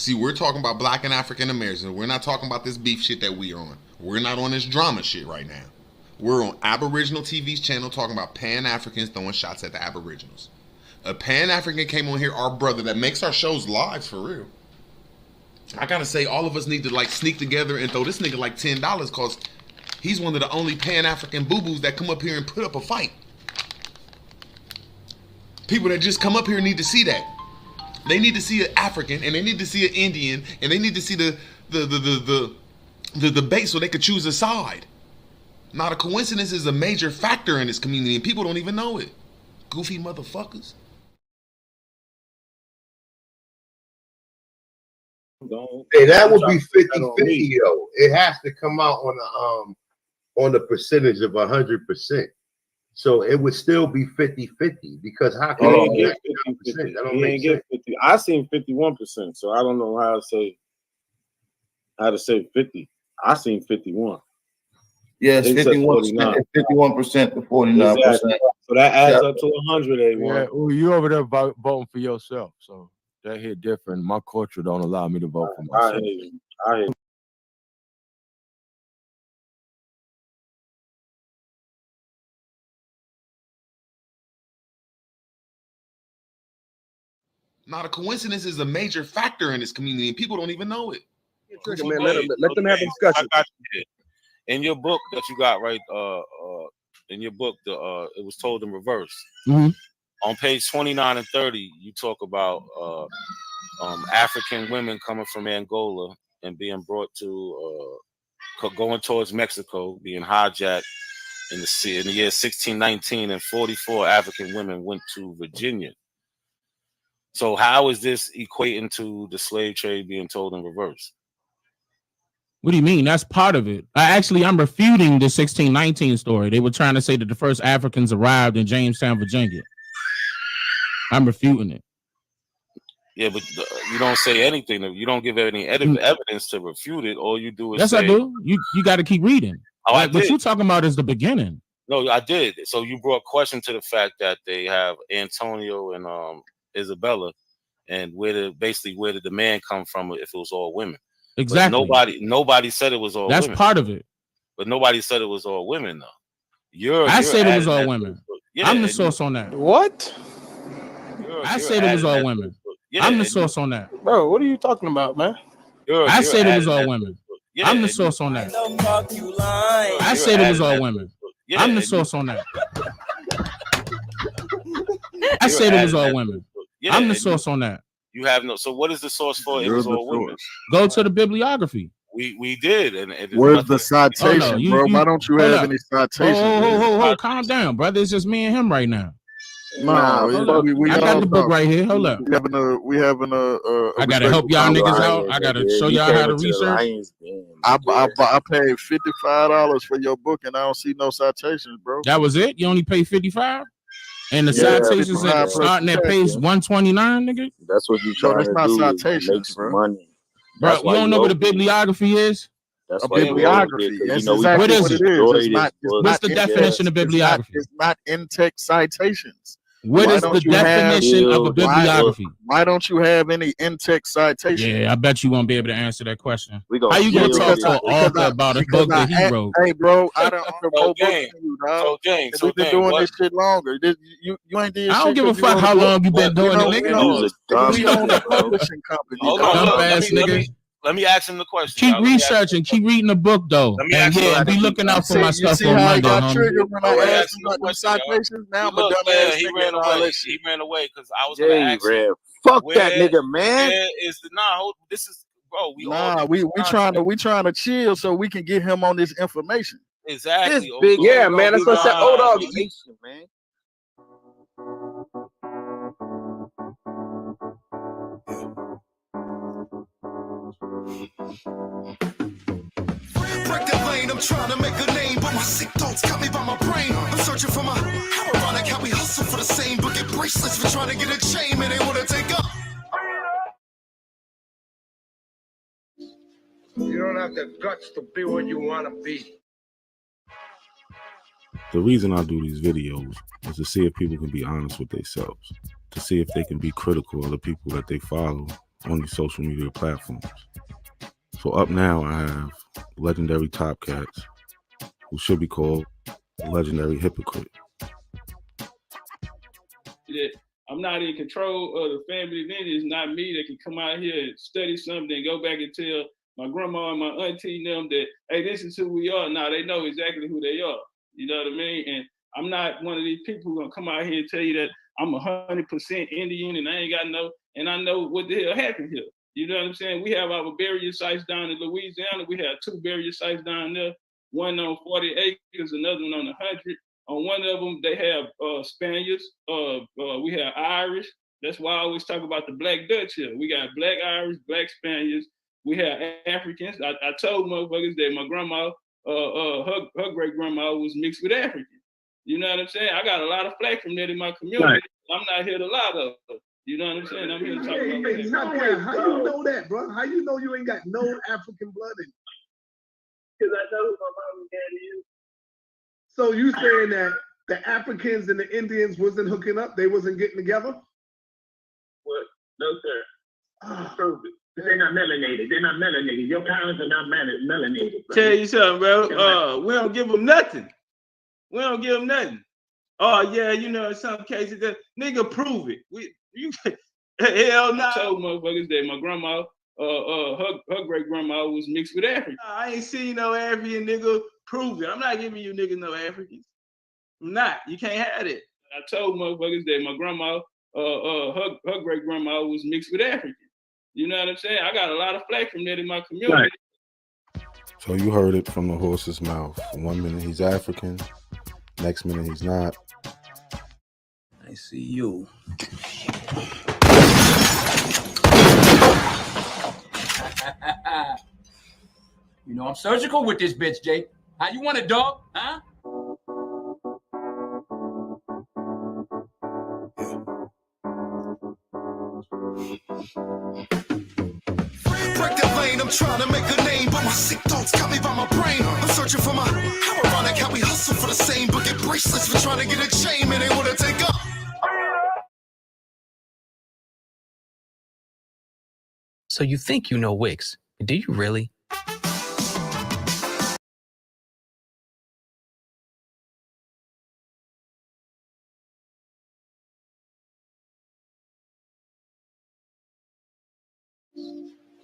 See, we're talking about black and African Americans. We're not talking about this beef shit that we're on. We're not on this drama shit right now. We're on Aboriginal TV's channel talking about Pan-Africans throwing shots at the Aboriginals. A Pan-African came on here, our brother that makes our shows live for real. I gotta say, all of us need to like sneak together and throw this nigga like $10 because he's one of the only Pan-African boo-boos that come up here and put up a fight. People that just come up here need to see that. They need to see an African and they need to see an Indian and they need to see the debate so they could choose a side. Not a coincidence is a major factor in this community and people don't even know it. Goofy motherfuckers. Hey, that would be 50-50, yo. It has to come out on the percentage of 100%. So it would still be 50-50 because how can you get 50%? That don't make sense. 50. I seen 51%, so I don't know how to say 50. I seen 51. Yes, 51%, 51% to 49%. Exactly. So that adds up to 100. Yeah, well, you over there voting for yourself, so that hit different. My culture don't allow me to vote for myself. I hear you. Not a coincidence is a major factor in this community and people don't even know it. Man, let them have a discussion. In your book that you got right, in your book, it was told in reverse. Mm-hmm. On page 29 and 30, you talk about African women coming from Angola and being brought to going towards Mexico, being hijacked in the year 1619, and 44 African women went to Virginia. So how is this equating to the slave trade being told in reverse? What do you mean? That's part of it. I'm refuting the 1619 story. They were trying to say that the first Africans arrived in Jamestown, Virginia. I'm refuting it. Yeah, but you don't say anything. You don't give any evidence to refute it. All you do is yes, say, I do. You got to keep reading. Oh, what you talking about is the beginning. No, I did. So you brought question to the fact that they have Antonio and Isabella, and where did the man come from if it was all women? Exactly. But nobody said it was all That's women. That's part of it. But nobody said it was all women though. I said it was all women. Yeah, I'm the source on that. What? I said it was all women. Yeah, I'm the source on that. Bro, what are you talking about, man? I said it was all women. Yeah, I'm the source on that. I said it was all women. I'm the source on that. I said it was all women. I'm the source on that. You have no. So what is the source for? It was all women. Go to the bibliography. We did. And where's the citation, bro? Why don't you have any citations? Oh, calm down, brother. It's just me and him right now. No, I got the book right here. Hold up. We having a I gotta help y'all niggas out. I gotta show y'all how to research. I paid $55 for your book and I don't see no citations, bro. That was it? You only paid $55? And the citations starting at page 129, nigga? That's what you trying to do. That's not citations, bro. Money. Bro, you don't know what a bibliography is? That's a bibliography. That's exactly what it is. What's the definition of bibliography? It's not in-text citations. What is the definition of a bibliography? Why don't you have any in-text citations? Yeah, I bet you won't be able to answer that question. How you gonna talk to an author about a book that he wrote? Hey, bro, I don't know books than you, dog. We've been doing this shit longer. You ain't did. I don't give a fuck how long you been doing it, nigga. We own a publishing company. Dumb ass nigga. Let me ask him the question. Keep researching. Keep reading the book, though. And be looking out for my stuff on Monday. I triggered when I asked him about the citations. Now, but he ran away. He ran away because I was going to ask him. Fuck that nigga, man. This is, bro. We trying to chill so we can get him on this information. Exactly. This big, yeah, man. That's what I said. Hold on, man. Break the lane, I'm trying to make a name, but my sick thoughts got me by my brain. I'm searching for my, how ironic how we hustle for the same, but get bracelets for trying to get a chain, and they want to take up. You don't have the guts to be what you want to be. The reason I do these videos is to see if people can be honest with themselves, to see if they can be critical of the people that they follow, on these social media platforms. So up now, I have legendary Top Cats, who should be called legendary hypocrite. That I'm not in control of the family. Then it's not me that can come out here and study something and go back and tell my grandma and my auntie and them that, hey, this is who we are. Now they know exactly who they are. You know what I mean? And I'm not one of these people who gonna come out here and tell you that I'm 100% Indian and I ain't got no, and I know what the hell happened here. You know what I'm saying? We have our burial sites down in Louisiana. We have 2 burial sites down there, one on 40 acres, another one on 100. On one of them, they have Spaniards. We have Irish. That's why I always talk about the Black Dutch here. We got Black Irish, Black Spaniards. We have Africans. I told motherfuckers that my grandma, her great grandma was mixed with African. You know what I'm saying? I got a lot of flack from that in my community. Right. I'm not here to lie though. You know what I'm saying? I'm here to talk about that. How you know that, bro? How you know you ain't got no African blood in you? Because I know who my mom and daddy is. So you saying that the Africans and the Indians wasn't hooking up? They wasn't getting together? What? No, sir. Prove it. They're not melanated. They're not melanated. Your parents are not melanated. Bro. Tell you something, bro. We don't give them nothing. We don't give them nothing. Oh yeah, you know, in some cases, that nigga prove it. Hell no. I told motherfuckers that my grandma, her great grandma was mixed with African. I ain't seen no African nigga. Prove it. I'm not giving you niggas no Africans. I'm not. You can't have it. I told motherfuckers that my grandma, her great grandma was mixed with African. You know what I'm saying? I got a lot of flack from that in my community. Right. So you heard it from the horse's mouth. 1 minute he's African, next minute he's not. I see you. You know I'm surgical with this bitch, Jake. How you want it, dog? Huh? Break the lane, I'm trying to make a name, but my sick thoughts got me by my brain. I'm searching for my, how ironic how we hustle for the same, but get bracelets for trying to get a chain, and they wanna take up. So you think you know Wix, do you really?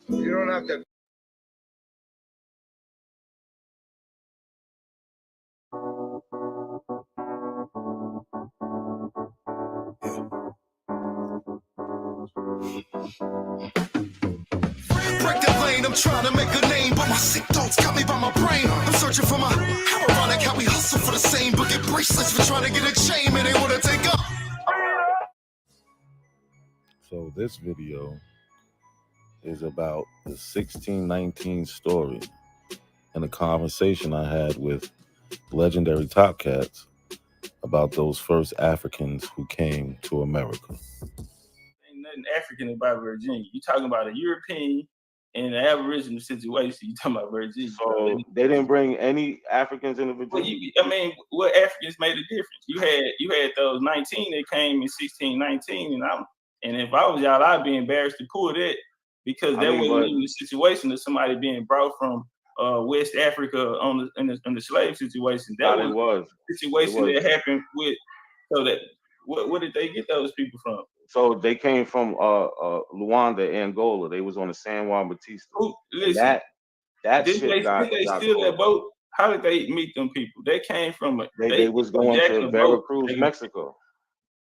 You don't have to. Break the lane, I'm trying to make a name, but my sick thoughts got me by my brain. I'm searching for my, how ironic how we hustle for the same, but get bracelets for trying to get a chain, and they wanna take up. So this video is about the 1619 story and a conversation I had with legendary Top Cats about those first Africans who came to America. Ain't nothing African about Virginia. You talking about a European and an Aboriginal situation. You talking about Virginia. So they didn't bring any Africans into Virginia? Well, what Africans made a difference? You had those 19 that came in 1619, and if I was y'all, I'd be embarrassed to pull that because that wasn't even the situation of somebody being brought from West Africa on the slave situation. That was the situation that happened with. So that where did they get those people from? So they came from Luanda, Angola. They was on the San Juan Batista. Listen, that didn't shit they steal that boat? How did they meet them people? They came from they was going to Veracruz, Mexico.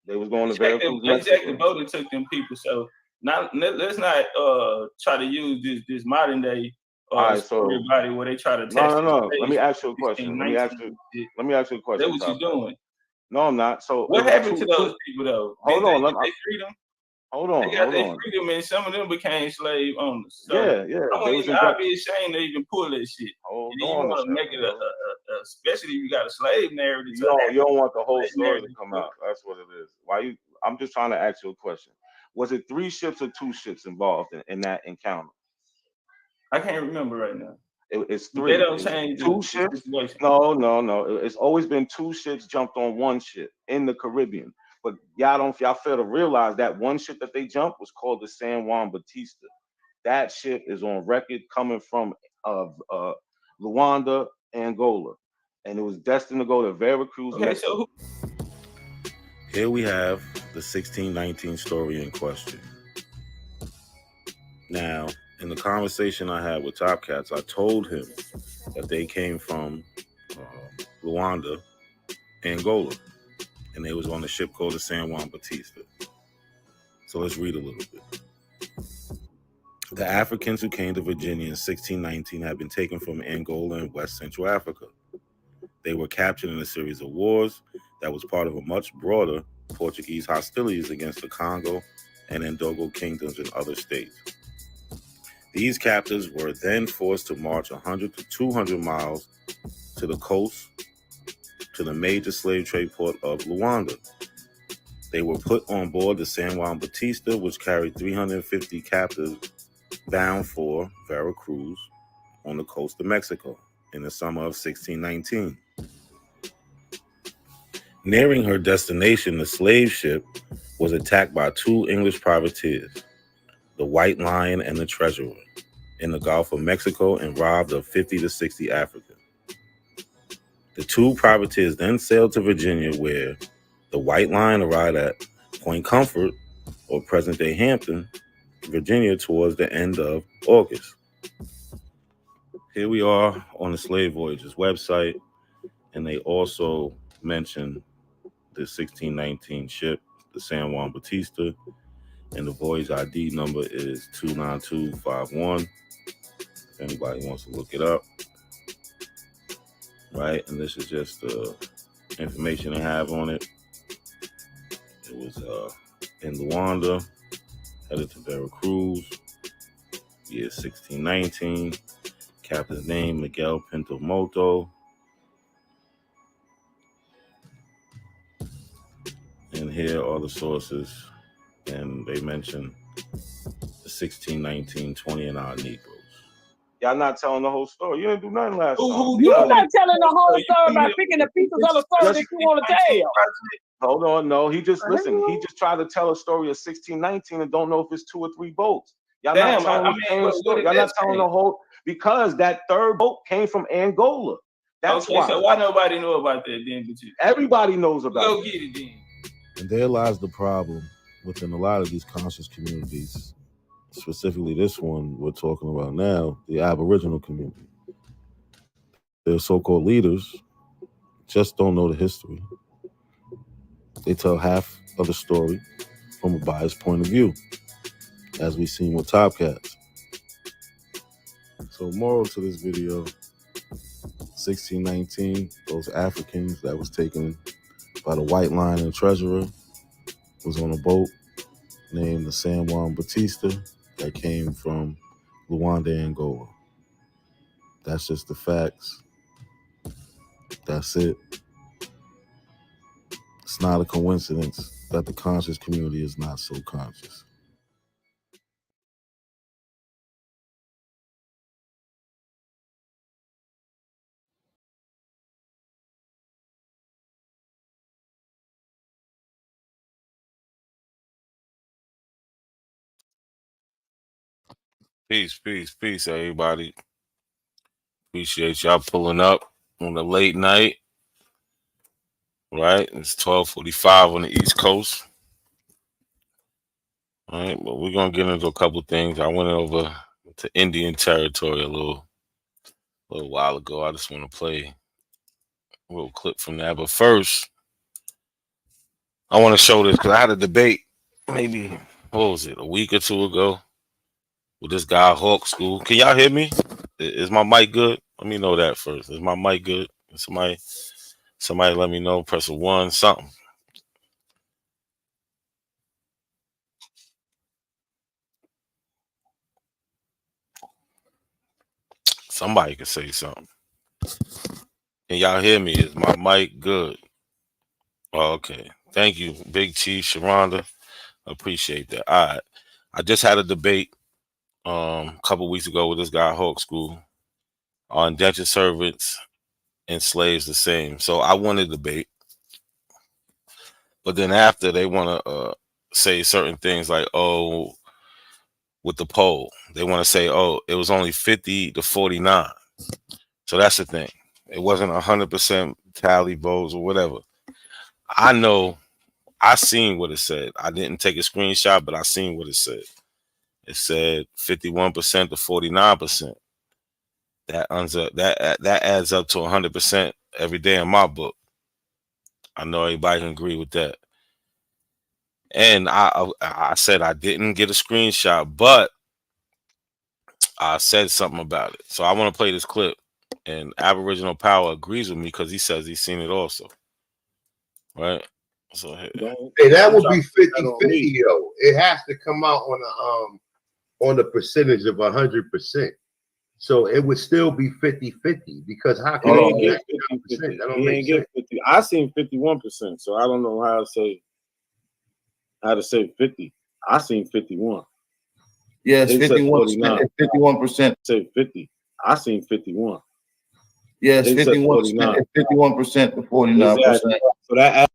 They was going to Veracruz, Mexico. They jacked the boat and took them people. So let's not try to use this modern day everybody where they try to No. Let me ask you a question. Let me ask you a question. That's what you're doing. No, I'm not. So what happened to those people though? Hold on. They freed them. Hold on. They got their freedom, and some of them became slave owners. So yeah. I'd be ashamed to even pull that shit. Hold you on. Want to make it especially if you got a slave narrative. You don't want the whole story to come out. That's what it is. I'm just trying to ask you a question. Was it 3 ships or 2 ships involved in that encounter? I can't remember right now. It's 3. They don't change 2 ships. No. It's always been 2 ships jumped on 1 ship in the Caribbean. But y'all fail to realize that one ship that they jumped was called the San Juan Bautista. That ship is on record coming from Luanda, Angola, and it was destined to go to Veracruz, Mexico. Here we have the 1619 story in question. Now, in the conversation I had with Top Cats, I told him that they came from Luanda, Angola, and they was on a ship called the San Juan Bautista. So let's read a little bit. The Africans who came to Virginia in 1619 had been taken from Angola and West Central Africa. They were captured in a series of wars that was part of a much broader Portuguese hostilities against the Congo and Ndogo kingdoms and other states. These captives were then forced to march 100 to 200 miles to the coast to the major slave trade port of Luanda. They were put on board the San Juan Bautista, which carried 350 captives bound for Veracruz on the coast of Mexico in the summer of 1619. Nearing her destination, the slave ship was attacked by two English privateers, the White Lion and the Treasurer, in the Gulf of Mexico and robbed of 50 to 60 Africans. The two privateers then sailed to Virginia, where the White Lion arrived at Point Comfort, or present-day Hampton, Virginia, towards the end of August. Here we are on the Slave Voyages website, and they also mention the 1619 ship, the San Juan Bautista, and the voyage ID number is 29251. If anybody wants to look it up. Right, and this is just the information they have on it. It was in Luanda, headed to Veracruz, year 1619. Captain's name, Miguel Pinto Moto. And here are the sources, and they mention the 1619 20 and odd Negroes. Y'all not telling the whole story. You didn't do nothing last time. You're not telling the whole story by picking the pieces of the story that you want to tell. Hold on, no. He just tried to tell a story of 1619 and don't know if it's 2 or 3 boats. Y'all not telling the story. Y'all not telling the whole, because that third boat came from Angola. That's okay, why. So why nobody know about that then? Everybody knows about Go it. get it then. And there lies the problem within a lot of these conscious communities, specifically this one we're talking about now, the Aboriginal community. Their so-called leaders just don't know the history. They tell half of the story from a biased point of view, as we've seen with Top Cats. So moral to this video, 1619, those Africans that was taken by the White Lion and Treasurer was on a boat named the San Juan Bautista that came from Luanda, Angola. That's just the facts. That's it. It's not a coincidence that the conscious community is not so conscious. Peace, everybody. Appreciate y'all pulling up on the late night. Right? It's 12:45 on the East Coast. All right, but we're gonna get into a couple things. I went over to Indian territory a little while ago. I just want to play a little clip from that. But first, I want to show this because I had a debate maybe, what was it, a week or two ago with this guy Hawk School. Can y'all hear me? Is my mic good? Let me know that first. Is my mic good? Somebody let me know. Press a 1, something. Somebody can say something. Can y'all hear me? Is my mic good? Oh, okay. Thank you, Big Chief, Sharonda. Appreciate that. All right. I just had a debate a couple weeks ago with this guy Hawk School on indentured servants and slaves the same. So I won a debate. But then after they want to say certain things like, oh, with the poll, they want to say, oh, it was only 50 to 49. So that's the thing. It wasn't 100% tally votes or whatever. I know. I seen what it said. I didn't take a screenshot, but I seen what it said. It said 51% to 49%. That adds up to 100% every day in my book. I know everybody can agree with that. And I said I didn't get a screenshot, but I said something about it. So I want to play this clip. And Aboriginal Power agrees with me because he says he's seen it also. Right? So hey, that would be 50-50, yo. It has to come out on the percentage of 100%. So it would still be 50-50 because how can he you ain't get 50-50? He ain't get 50. I seen 51%, so I don't know how to say 50. I seen 51. Yes, 51%. 51%. Say 50. I seen 51. Yes, 51%. 51% to 49%. Exactly. So that.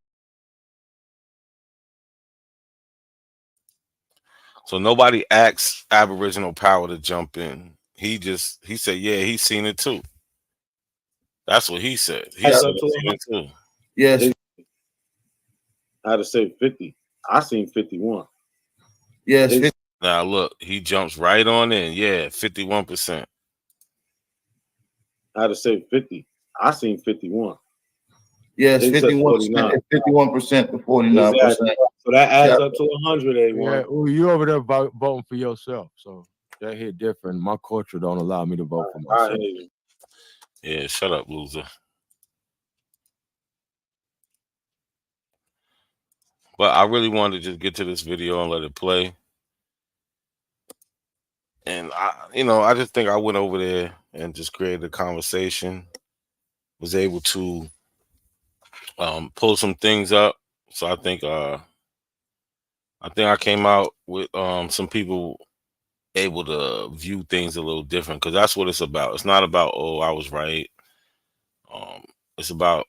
So nobody asked Aboriginal Power to jump in. He said, yeah, he's seen it too. That's what he said. He said he's seen it too. Yes. I had to say 50. I seen 51. Yes. Now look, he jumps right on in. Yeah, 51%. I had to say 50. I seen 51. Yes, 51%. 51% to 49%. Exactly. So that adds up to 100. Yeah, well, you over there voting for yourself, so that hit different. My culture don't allow me to vote for myself. Yeah, shut up, loser. But I really wanted to just get to this video and let it play. And I just think I went over there and just created a conversation. Was able to pull some things up. So I think I came out with some people able to view things a little different, because that's what it's about. It's not about, oh, I was right. It's about,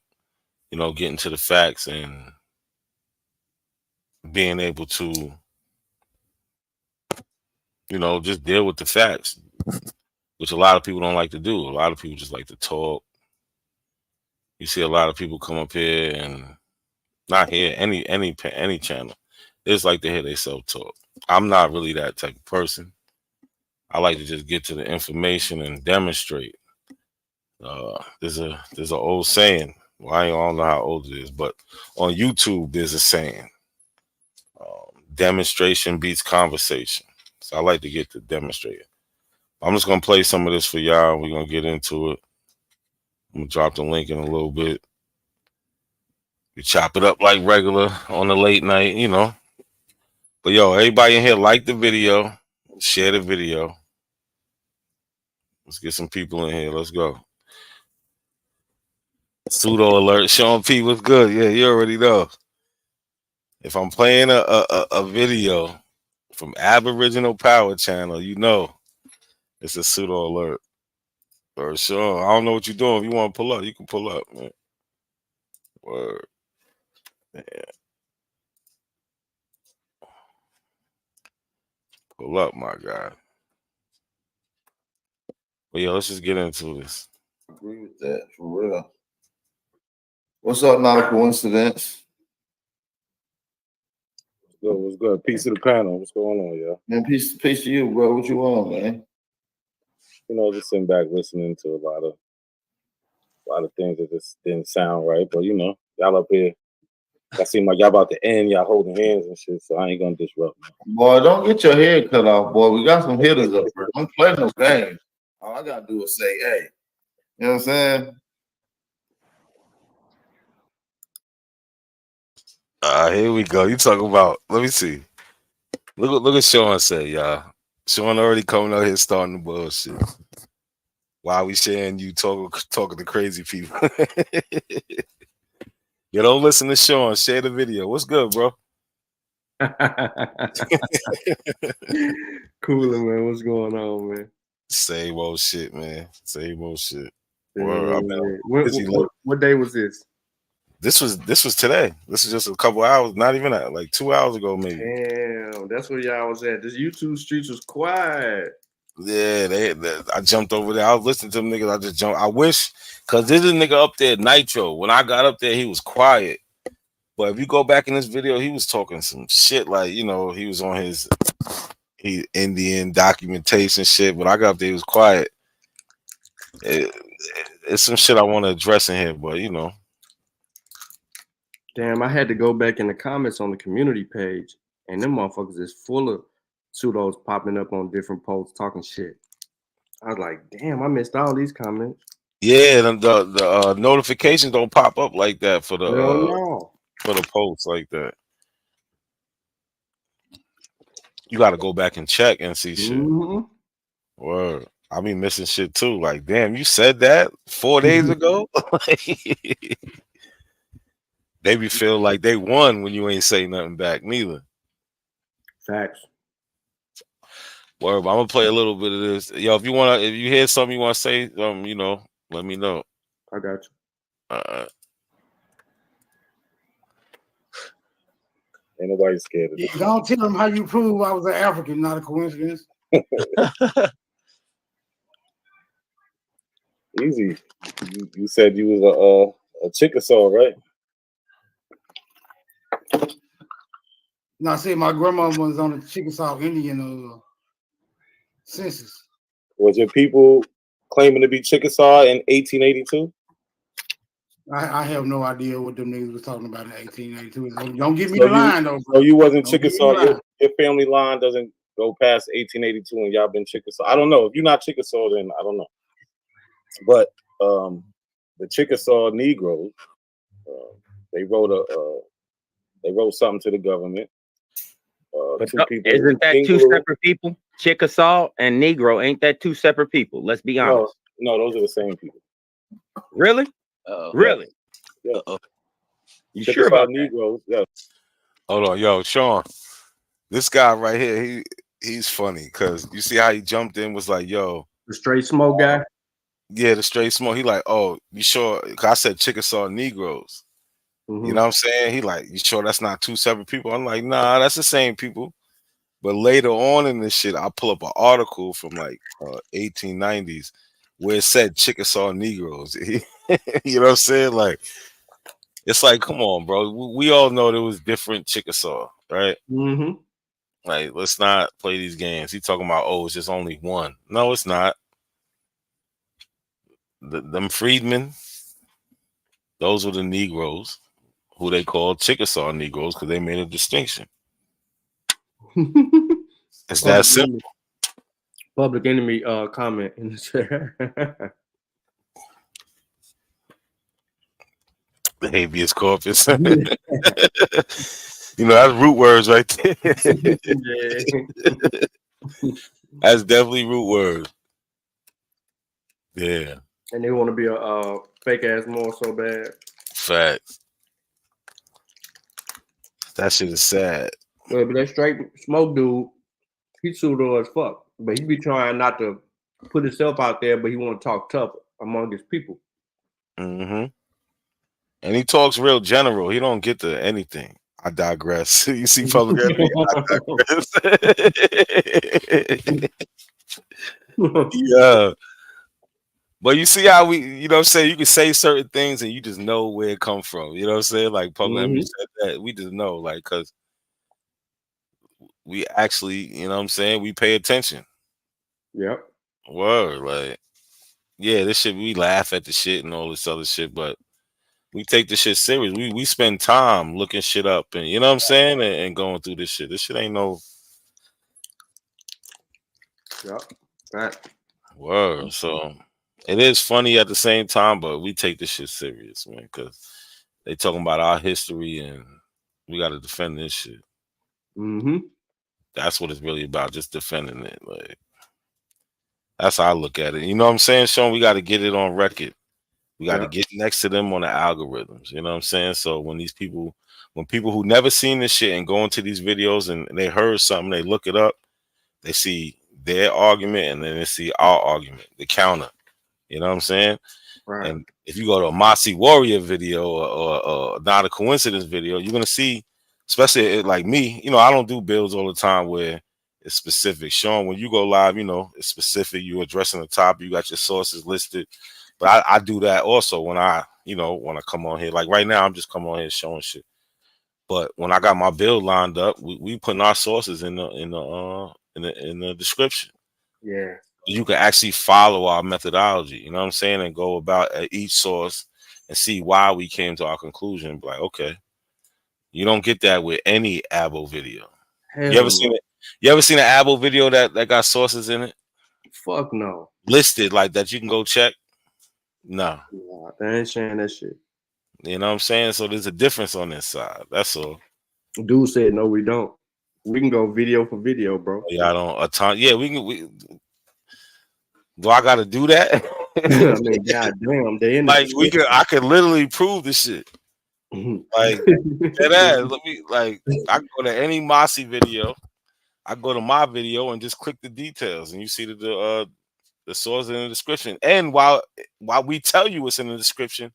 getting to the facts and being able to, just deal with the facts, which a lot of people don't like to do. A lot of people just like to talk. You see a lot of people come up here and not hear any channel. They just like to hear they self-talk. I'm not really that type of person. I like to just get to the information and demonstrate. There's an old saying. Well, I don't know how old it is, but on YouTube there's a saying: demonstration beats conversation. So I like to get to demonstrating. I'm just gonna play some of this for y'all. We're gonna get into it. I'm gonna drop the link in a little bit. We chop it up like regular on the late night, But yo, everybody in here, like the video, share the video. Let's get some people in here. Let's go. Pseudo alert. Sean P, what's good? Yeah, you already know. If I'm playing a video from Aboriginal Power Channel, it's a pseudo alert. Or sure, I don't know what you're doing. If you want to pull up, you can pull up, man. Word. Yeah. Pull up, my guy. But yeah, let's just get into this. Agree with that, for real. What's up, not a coincidence? What's good? Peace to the panel. What's going on, y'all? Man, peace to you, bro. What you want, man? Just sitting back listening to a lot of things that just didn't sound right. But y'all up here, I seem like y'all about to end, y'all holding hands and shit, so I ain't gonna disrupt. Boy, don't get your head cut off, boy. We got some hitters up here. Don't play no games. All I gotta do is say, hey. You know what I'm saying? Here we go. You talking about, let me see. Look at Sean say, y'all. Sean already coming out here starting the bullshit. Why we sharing you talking to crazy people? You don't listen to Sean. Share the video. What's good, bro? Cooler, man. What's going on, man? Same old shit, man. Same old shit. What day was this? This was today. This is just a couple hours, not even like 2 hours ago, maybe. Damn, that's where y'all was at. This YouTube streets was quiet. Yeah, I jumped over there. I was listening to them niggas. I just jumped. I wish, cause there's a nigga up there, Nitro. When I got up there, he was quiet. But if you go back in this video, he was talking some shit like, you know, he was on his Indian documentation shit. But I got up there, he was quiet. It's some shit I want to address in here, but you know. Damn, I had to go back in the comments on the community page, and them motherfuckers is full of pseudos popping up on different posts talking shit. I was like, damn, I missed all these comments. Yeah, the notifications don't pop up like that for the no. For the posts like that. You got to go back and check and see shit. Word. I be missing shit too. Like, damn, you said that 4 days ago. They be feel like they won when you ain't say nothing back, neither. Facts. Word. I'm gonna play a little bit of this. Yo, if you hear something you want to say, you know, let me know. I got you. Ain't nobody scared of this. Don't tell them how you prove I was an African, not a coincidence. Easy. You said you was a Chickasaw, right? No, I said my grandma was on the Chickasaw Indian census. Was your people claiming to be Chickasaw in 1882? I have no idea what them niggas was talking about in 1882. Don't give me the line, though. So you wasn't Chickasaw. Your family line doesn't go past 1882, and y'all been Chickasaw. I don't know. If you're not Chickasaw, then I don't know. But the Chickasaw Negroes, they wrote something to the government. But isn't that two separate people? Chickasaw and Negro, ain't that two separate people? Let's be honest. No, those are the same people. Really? Really? Yeah. You sure about Negroes? Yeah. Hold on, yo, Sean. This guy right here, he's funny because you see how he jumped in, was like, yo, the straight smoke guy. Yeah, the straight smoke. He like, oh, you sure? Cause I said Chickasaw Negroes. You know what I'm saying? He like, you sure that's not two separate people? I'm like, nah, that's the same people. But later on in this shit, I pull up an article from like 1890s where it said Chickasaw Negroes. You know what I'm saying? Like, it's like, come on, bro. We all know there was different Chickasaw, right? Like, let's not play these games. He talking about, oh, it's just only one. No, it's not. Them freedmen, those were the Negroes, who they called Chickasaw Negroes because they made a distinction. It's that simple. Public Enemy comment in the chair. The habeas corpus. You know, that's root words right there. That's definitely root words. Yeah. And they want to be a fake ass Moor so bad. Facts. That shit is sad. Yeah, but that straight smoke dude, he pseudo as fuck. But he be trying not to put himself out there, but he want to talk tough among his people. And he talks real general. He don't get to anything. I digress. You see, public enemy. I digress. Yeah. But you see how you know what I'm saying? You can say certain things and you just know where it come from. You know what I'm saying? Like public enemy said that. We just know, like, because we actually, you know what I'm saying? We pay attention. Yep. Word. Like, yeah, this shit, we laugh at the shit and all this other shit, but we take this shit serious. We spend time looking shit up and, you know what I'm saying? And going through this shit. This shit ain't no. Yep. Right. Word. So it is funny at the same time, but we take this shit serious, man, because they talking about our history and we got to defend this shit. That's what it's really about, just defending it. Like, that's how I look at it. You know what I'm saying, Sean? We got to get it on record. We got to get next to them on the algorithms. You know what I'm saying? So when people who never seen this shit and go into these videos and they heard something, they look it up, they see their argument and then they see our argument, the counter. You know what I'm saying? Right. And if you go to a Mossy Warrior video or Not a Coincidence video, you're gonna see, especially like me, I don't do builds all the time where it's specific. Sean, when you go live, it's specific. You're addressing the topic. You got your sources listed. But I do that also when I come on here. Like right now, I'm just coming on here showing shit. But when I got my build lined up, we putting our sources in the description. Yeah. You can actually follow our methodology, you know what I'm saying, and go about each source and see why we came to our conclusion. Like, okay, you don't get that with any Abo video. You ever seen it? You ever seen an Abo video that got sources in it? Fuck no. Listed like that, you can go check. No, Nah, they ain't sharing that shit. You know what I'm saying? So there's a difference on this side. That's all. Dude said no, we don't. We can go video for video, bro. Yeah, I don't a ton. Yeah, we can. Do I got to do that? I mean, goddamn, they in like I could literally prove this shit. Like that ass. Let me I go to any Mossy video. I go to my video and just click the details, and you see the source in the description. And while we tell you it's in the description,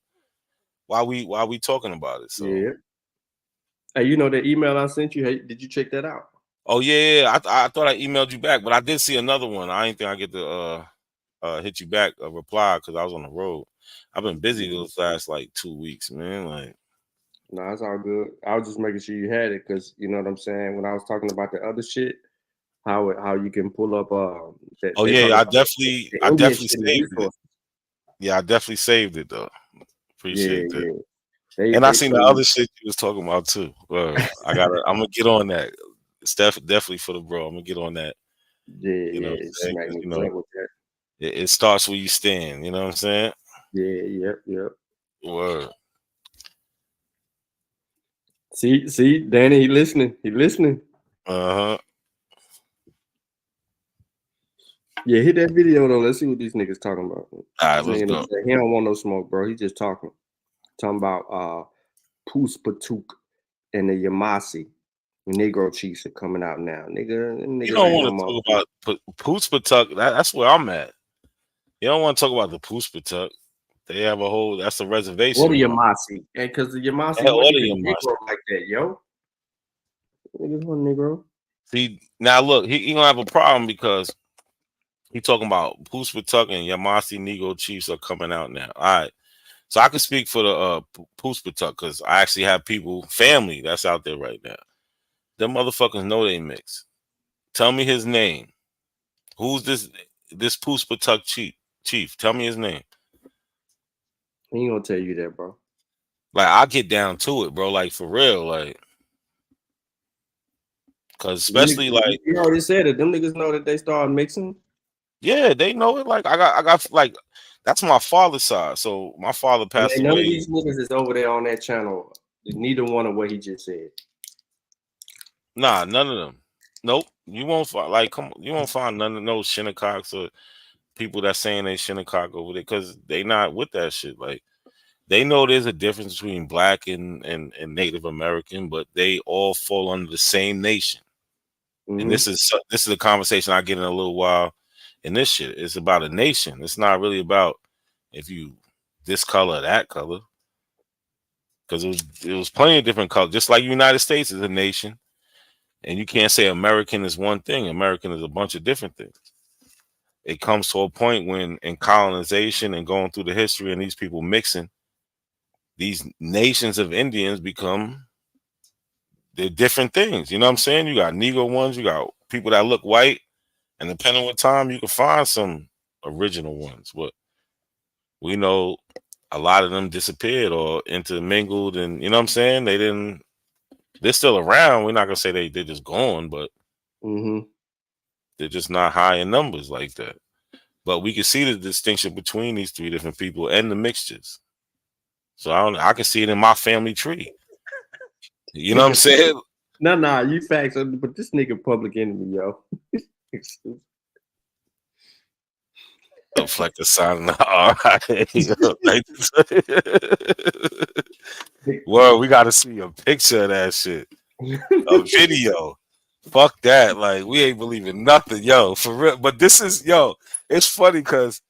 while we talking about it. So yeah. Hey, you know the email I sent you? Hey, did you check that out? Oh yeah. I thought I emailed you back, but I did see another one. I didn't think I get to hit you back a reply because I was on the road. I've been busy those last 2 weeks, man. Like, no, it's all good. I was just making sure you had it because you know what I'm saying. When I was talking about the other shit, how you can pull up. I definitely saved it. Yeah, I definitely saved it though. Appreciate that. Yeah. And I seen the other shit you was talking about too. I'm gonna get on that. It's definitely for the bro. I'm gonna get on that. Yeah, it starts where you stand. You know what I'm saying? Yeah, yep. Word. See, Danny, he listening. Uh-huh. Yeah, hit that video though. Let's see what these niggas talking about. All right, let's go. He don't want no smoke, bro. He just talking about Puspatuk and the Yamasi. The Negro Chiefs are coming out now, nigga. You don't want to talk about Puspatuk. That's where I'm at. You don't want to talk about the Puspatuk. They have that's a reservation. What the Yamasi? And because the Yamasi Negro like that, yo. Niggas want Negro. See, now look, he gonna have a problem because he talking about Puspatuk and Yamasi Negro Chiefs are coming out now. All right. So I can speak for the Puspatuk because I actually have family that's out there right now. Them motherfuckers know they mix. Tell me his name. Who's this Puspatuk chief? Tell me his name. He ain't gonna tell you that, bro. Like, I'll get down to it, bro. Like, for real, like, because especially you already said it. Them niggas know that they started mixing. Yeah, they know it. Like, I got like, that's my father's side. So my father passed away. None of these niggas is over there on that channel. Neither one of what he just said. Nah, none of them. Nope. You won't find you won't find none of those Shinnecocks or people that saying they Shinnecock over there because they not with that shit. Like, they know there's a difference between black and Native American, but they all fall under the same nation. Mm-hmm. And this is a conversation I get in a little while. And this shit is about a nation. It's not really about if you this color or that color. Because it was plenty of different colors. Just like the United States is a nation. And you can't say American is one thing. American is a bunch of different things. It comes to a point when in colonization and going through the history and these people mixing, these nations of Indians they're different things. You know what I'm saying? You got Negro ones, you got people that look white, and depending on what time, you can find some original ones. But we know a lot of them disappeared or intermingled, and you know what I'm saying? They're still around. We're not gonna say they're just gone, but they're just not high in numbers like that. But we can see the distinction between these three different people and the mixtures. So I can see it in my family tree. You know what I'm saying? Nah, you facts, but this nigga public enemy, yo. Deflect the sign. All right. Well, we got to see a picture of that shit. A video. Fuck that. Like, we ain't believing nothing, yo, for real. But this is, yo, it's funny because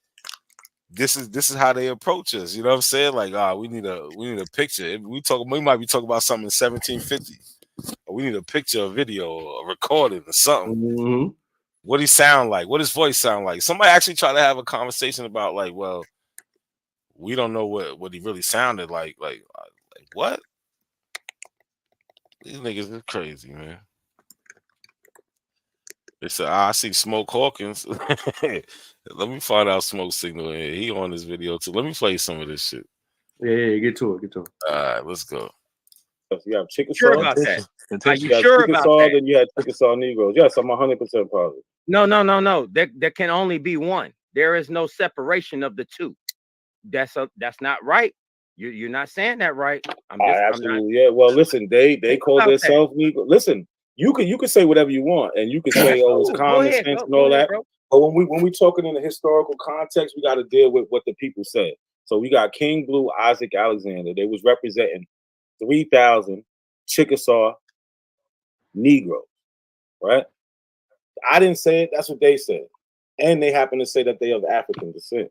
this is how they approach us. You know what I'm saying? Like, we need a picture. We might be talking about something in 1750. We need a picture, a video, a recording, or something. Mm-hmm. What he sound like? What his voice sound like? Somebody actually try to have a conversation about like, well, we don't know what he really sounded like. Like what? These niggas is crazy, man. They said, I see Smoke Hawkins. Let me find out Smoke Signal. He on this video too. Let me play some of this shit. Yeah, get to it. All right, let's go. You have Chickasaw. Sure about that? Are you You have sure about Chickasaw, that? then you had Chickasaw Negroes. Yes, I'm 100% positive. No. There can only be one. There is no separation of the two. That's not right. You're not saying that right. Absolutely, yeah. Well, listen, they call themselves Negro. Listen, you can say whatever you want, and you can say, oh, it's common sense and all that. Bro. But when we talking in the historical context, we got to deal with what the people said. So we got King Blue, Isaac Alexander. They was representing 3,000 Chickasaw Negroes, right? I didn't say it. That's what they said, and they happen to say that they of African descent.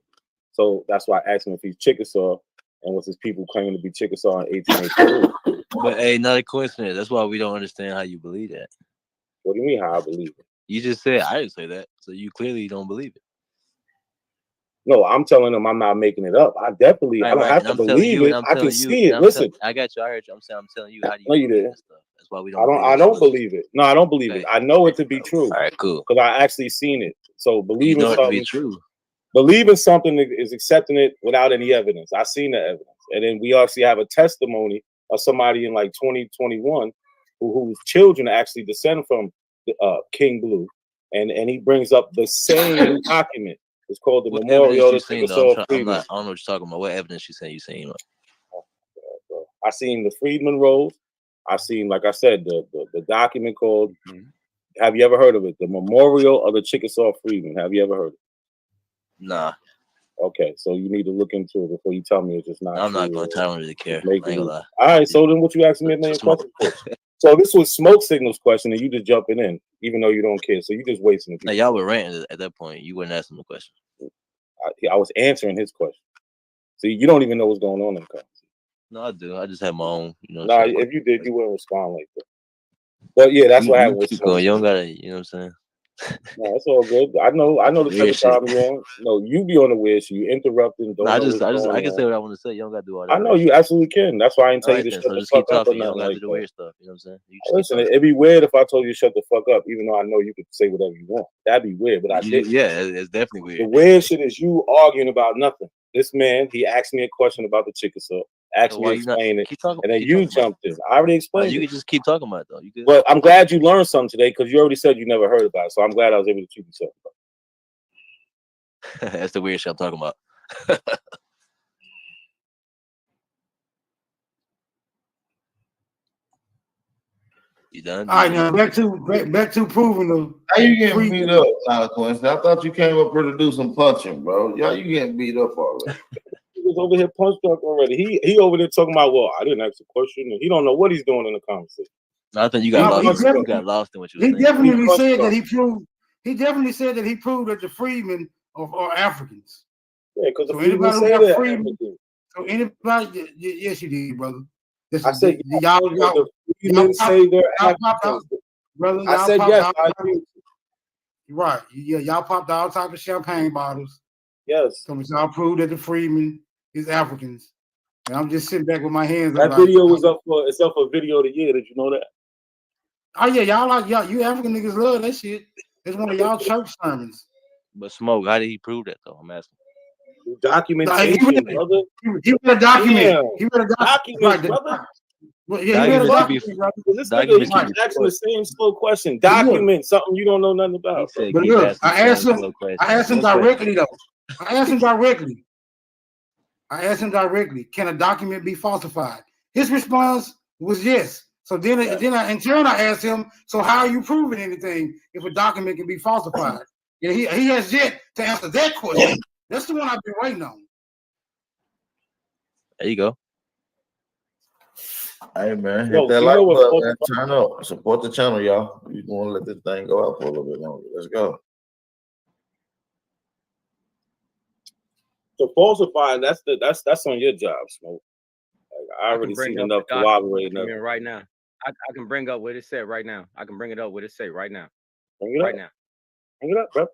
So that's why I asked him if he's Chickasaw and was his people claiming to be Chickasaw in 1882. But hey, another coincidence. That's why we don't understand how you believe that. What do you mean how I believe it? You just said I didn't say that, so you clearly don't believe it. No, I'm telling them I'm not making it up. I definitely, I don't have to believe it. I can see it. Listen, I got you. I heard you. I'm telling you how do you no, you believe did. this stuff. That's why we don't. I don't believe it. No, I don't believe it. I know it to be true. All right, cool. Because I actually seen it. So believing it to something be true. Believing something is accepting it without any evidence. I seen the evidence, and then we actually have a testimony of somebody in like 2021 whose children actually descend from King Blue, and he brings up the same document. It's called the Memorial of Chickasaw Freedmen. I don't know what you're talking about. What evidence you saying? I seen the Freedmen Rolls. I seen, like I said, the document called. Have you ever heard of it? The Memorial of the Chickasaw Freedmen. Have you ever heard of it? Nah. Okay, so you need to look into it before you tell me it's just not. I'm not going to. I don't really care. I ain't gonna lie. All right, so then what you asking me a million questions for? So this was Smoke Signal's question, and you just jumping in, even though you don't care. So you just wasting it. Hey, y'all were ranting at that point. You weren't asking the question. I was answering his question. See, you don't even know what's going on in the conversation. No, I do. I just have my own. Nah, if you did, you wouldn't respond like that. But yeah, that's what happened with Smoke. You don't gotta. You know what I'm saying? No, it's all good. I know the type of time you're on. No, you be on the weird shit. You interrupting. I can say what I want to say. You don't gotta do all that. I know you absolutely can. That's why I didn't tell you to shut the fuck up or You don't nothing gotta like do the that. weird stuff. You know what I'm saying? Listen, it'd be weird if I told you to shut the fuck up, even though I know you could say whatever you want. That'd be weird, but I didn't. Yeah, it's definitely weird. The weird shit is you arguing about nothing. This man, he asked me a question about the Chickasaw, asked me to explain it, and then you jumped in. I already explained You it. can just keep talking about it, though. But I'm glad you learned something today because you already said you never heard about it. So I'm glad I was able to teach you something. That's the weird shit I'm talking about. You done? All right, now back to proving them. How you getting beat up, Quincy? I thought you came up here to do some punching, bro. Yeah, you getting beat up already. He was over here punch drunk already. He over there talking about, well, I didn't ask a question, and he don't know what he's doing in the conversation. I think you got lost. You got lost in what you were saying. He definitely said that he proved. He definitely said that he proved that the freedmen are Africans. Yeah, because so the freedmen say they're African. So anybody, yes, you did, brother. I said y'all say they're Africans, brother. I said yes. Right, yeah, y'all popped all types of champagne bottles. Yes. So y'all proved that the freedmen is Africans. And I'm just sitting back with my hands. That video was up for video of the year. Did you know that? Oh yeah, y'all, you African niggas love that shit. It's one of y'all church sermons. But Smoke, how did he prove that though? I'm asking. Documentation, brother. He read a document. Damn. He read a document, brother. Well, yeah, he read a document, brother. This nigga is asking the same slow question. Document something you don't know nothing about. But look, I asked him directly though. I asked him directly, can a document be falsified? His response was yes. So then in turn I asked him, so how are you proving anything if a document can be falsified? Yeah, he has yet to answer that question. That's the one I've been waiting on. There you go. Hey man, hit that like button, man. Turn up. Support the channel, y'all. You want to let this thing go out for a little bit longer. Let's go. So falsifying, that's on your job, Smoke. Like, I already bring seen up enough the corroborating document right now. I can bring up what it said right now. I can bring it up what it said right now. Bring it right up. now. Bring it up, bro.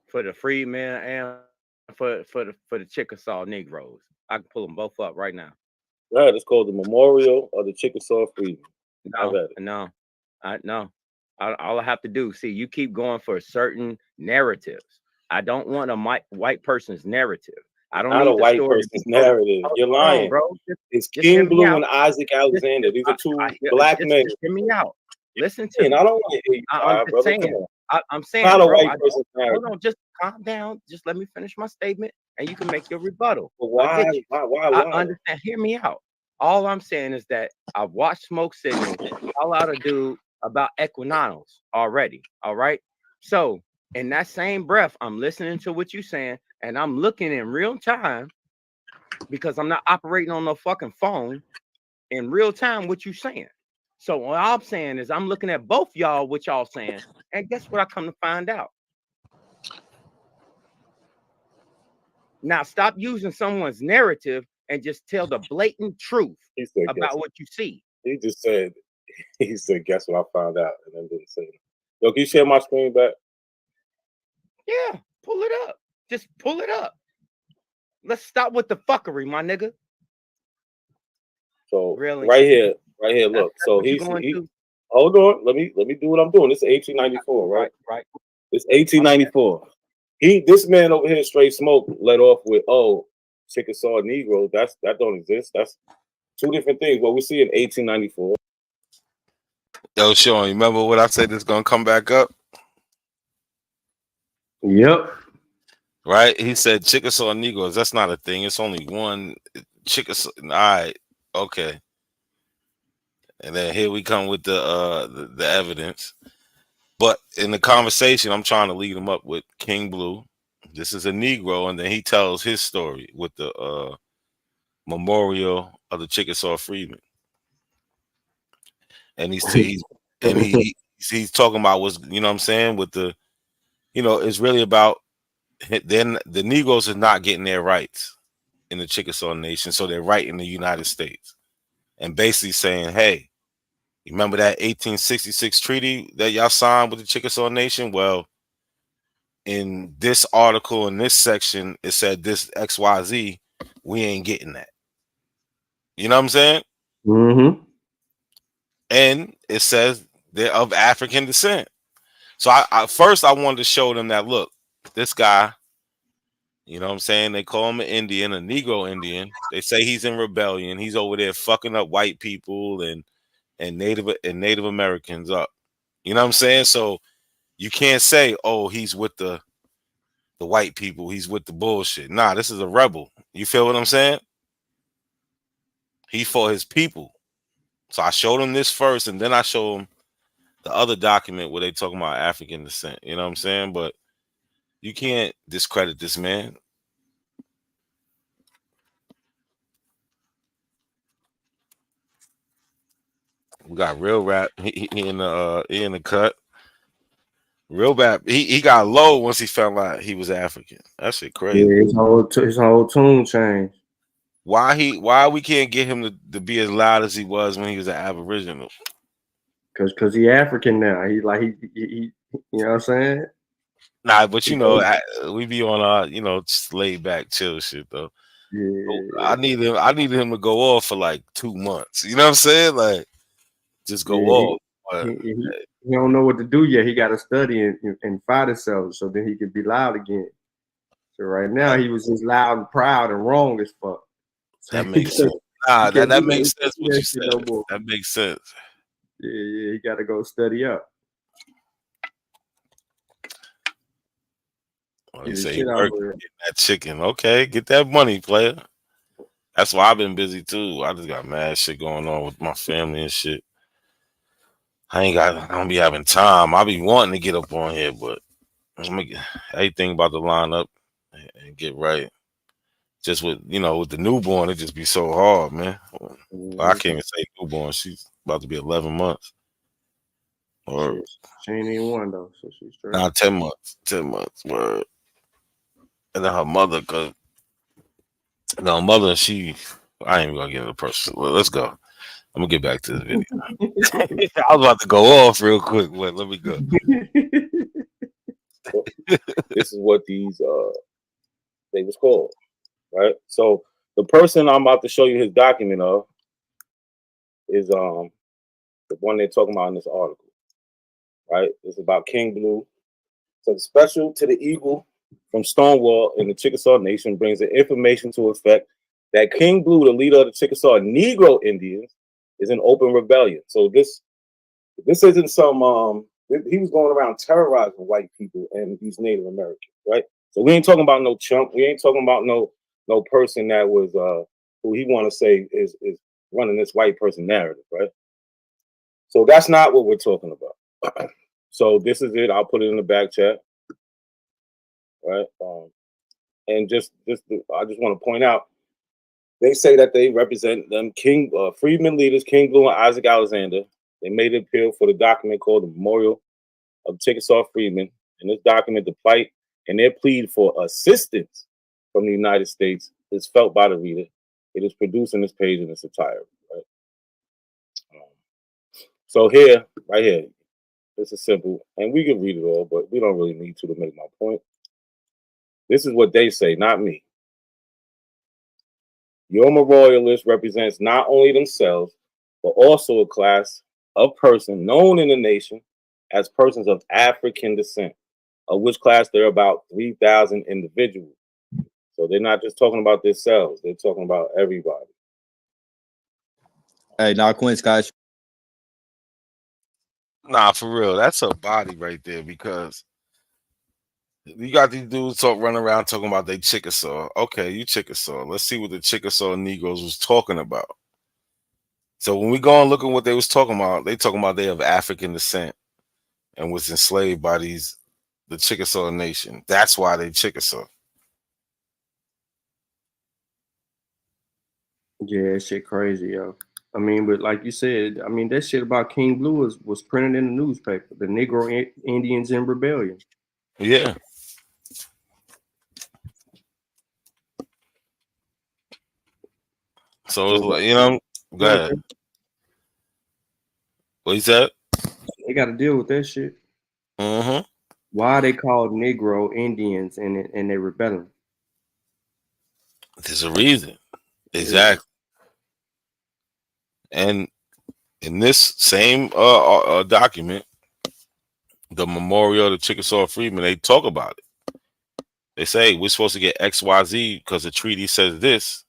For the freedmen and for the Chickasaw Negroes. I can pull them both up right now. Right, it's called the Memorial of the Chickasaw Freedmen. No. All I have to do, see, you keep going for certain narratives. I don't want a white person's narrative. I don't Not need a the white story person's narrative. You're lying, bro. It's King Blue and Isaac Alexander. These are two black men. Just hear me out. Listen to me. I don't want to hear you, I'm just brother. saying. Come on. I'm saying, Not a bro. white person's narrative. Hold on, just calm down. Just let me finish my statement, and you can make your rebuttal. But why? I get you. Why? I understand. Hear me out. All I'm saying is that I've watched Smoke Signals call out a dude about equinox already. All right. So in that same breath, I'm listening to what you're saying, and I'm looking in real time because I'm not operating on no fucking phone in real time what you're saying. So what I'm saying is I'm looking at both y'all, what y'all saying, and guess what I come to find out? Now stop using someone's narrative and just tell the blatant truth about what you see. He just said, guess what I found out, and then didn't say it. Yo, can you share my screen back? Yeah, pull it up. Just pull it up. Let's stop with the fuckery, my nigga. So really, right here, look. So he's hold on. Let me do what I'm doing. This is 1894, right? Right. It's 1894. This man over here, Straight Smoke, led off with Chickasaw Negro. That don't exist. That's two different things. What we see in 1894. Yo, Sean, you remember what I said is gonna come back up? Yep. Right? He said Chickasaw Negroes. That's not a thing. It's only one Chickasaw. All right, okay. And then here we come with the evidence. But in the conversation, I'm trying to lead him up with King Blue. This is a Negro, and then he tells his story with the memorial of the Chickasaw Freedmen. And he's talking about what's, you know what I'm saying, with the, it's really about then the Negroes are not getting their rights in the Chickasaw Nation, so they're right in the United States. And basically saying, hey, you remember that 1866 treaty that y'all signed with the Chickasaw Nation? Well, in this article, in this section, it said this XYZ, we ain't getting that. You know what I'm saying? Mm-hmm. And it says they're of African descent. So I first I wanted to show them that, look, this guy, you know what I'm saying? They call him an Indian, a Negro Indian. They say he's in rebellion. He's over there fucking up white people and Native Americans up. You know what I'm saying? So you can't say, oh, he's with the white people. He's with the bullshit. Nah, this is a rebel. You feel what I'm saying? He fought his people. So I showed him this first, and then I showed him the other document where they talking about African descent. You know what I'm saying? But you can't discredit this man. We got Real Rap. He in the cut. Real Rap. He got low once he found out he was African. That shit crazy. Yeah, his whole tune changed. Why we can't get him to be as loud as he was when he was an Aboriginal? Cause he African now. He you know what I'm saying? Nah, but we be on our just laid back chill shit though. Yeah. I needed him to go off for like 2 months. You know what I'm saying? Like just go off. He don't know what to do yet. He got to study and fight himself so then he can be loud again. So right now he was just loud and proud and wrong as fuck. So that makes sense. Nah, that makes sense what you said. No, that makes sense. Yeah, he got to go study up. Well, he say getting that chicken. Okay, get that money, player. That's why I've been busy too. I just got mad shit going on with my family and shit. I don't be having time. I be wanting to get up on here, but everything about the lineup and get right. Just with the newborn, it just be so hard, man. Well, I can't even say newborn. She's about to be 11 months. Or she ain't even one though, so she's straight. Nah, 10 months. 10 months. Word. and then her mother, cause no mother, I ain't even gonna get into the person. Well, let's go. I'm gonna get back to the video. I was about to go off real quick, but let me go. This is what these they was called, right? So the person I'm about to show you his document of is the one they're talking about in this article, right? It's about King Blue. So the special to the Eagle from Stonewall in the Chickasaw Nation brings the information to effect that King Blue, the leader of the Chickasaw Negro Indians, is in open rebellion. So this isn't some he was going around terrorizing white people and these Native Americans, right? So we ain't talking about no chump. We ain't talking about no person that was who he want to say is running this white person narrative, right? So that's not what we're talking about. So this is it. I'll put it in the back chat, right? And I just want to point out, they say that they represent them freedmen leaders, King Blue and Isaac Alexander. They made an appeal for the document called the Memorial of Chickasaw Freedmen. In this document, the plight and their plea for assistance from the United States is felt by the reader. It is produced in this page in its entirety, right? So here, right here, this is simple, and we can read it all, but we don't really need to make my point. This is what they say, not me. Your memorialist represents not only themselves, but also a class of person known in the nation as persons of African descent, of which class there are about 3,000 individuals. So they're not just talking about themselves, they're talking about everybody. Hey, now Quince, guys. Nah, for real, that's a body right there, because you got these dudes running around talking about they Chickasaw. Okay, you Chickasaw. Let's see what the Chickasaw Negroes was talking about. So when we go and look at what they was talking about, they talking about they have African descent and was enslaved by the Chickasaw Nation. That's why they Chickasaw. Yeah, that shit crazy, yo. I mean, but like you said, I mean, that shit about King Blue was printed in the newspaper. The Negro Indians in rebellion. Yeah. So it's like, go ahead. What you said? They got to deal with that shit. Mm-hmm. Why are they called Negro Indians and they rebelling? There's a reason. Exactly. And in this same document, the Memorial of the Chickasaw Freedmen, they talk about it. They say we're supposed to get XYZ because the treaty says this.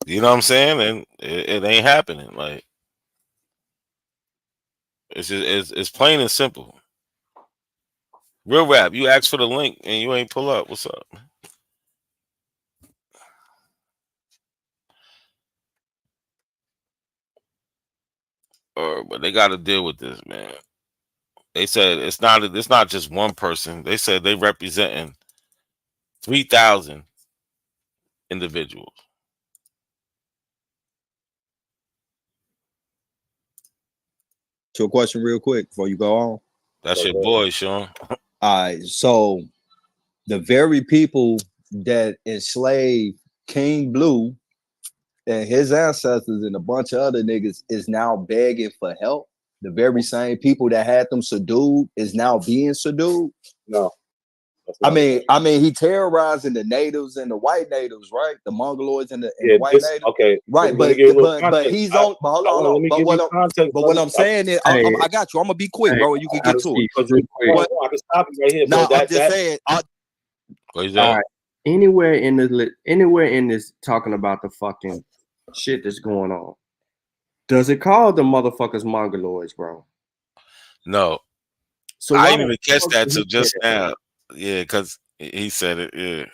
You know what I'm saying? And it ain't happening. Like, it's plain and simple. Real rap, you asked for the link and you ain't pull up. What's up? But they got to deal with this, man. They said it's not just one person. They said they representing 3,000 individuals. To a question real quick before you go on. That's your boy, Sean. All right. So the very people that enslaved King Blue and his ancestors and a bunch of other niggas is now begging for help. The very same people that had them subdued is now being subdued. No. I mean, he terrorizing the natives and the white natives, right? The Mongoloids and the white natives. Okay, right? so But he's on. But hold on, let me give you context. But what I'm saying is, I got you. I'm gonna be quick, bro. You can get to it. I can stop you right here. No, I'm just saying. What is that? All right. Anywhere in this talking about the fucking shit that's going on, does it call the motherfuckers Mongoloids, bro? No. So I didn't even catch that till just now. Yeah, because he said it. Yeah,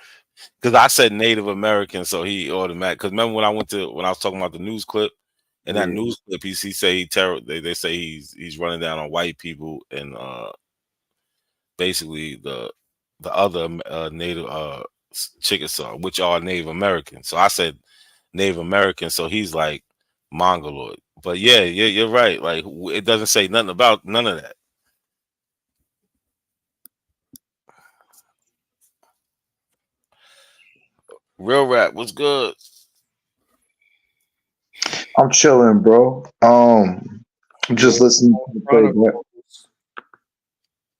because I said Native American, so he automatic. Because remember when I was talking about the news clip, and that news clip, he say they say he's running down on white people and basically the other Native Chickasaw, which are Native American. So I said Native American, so he's like Mongoloid. But yeah, you're right. Like it doesn't say nothing about none of that. Real rap, what's good? I'm chilling, bro. I'm just listening to the play.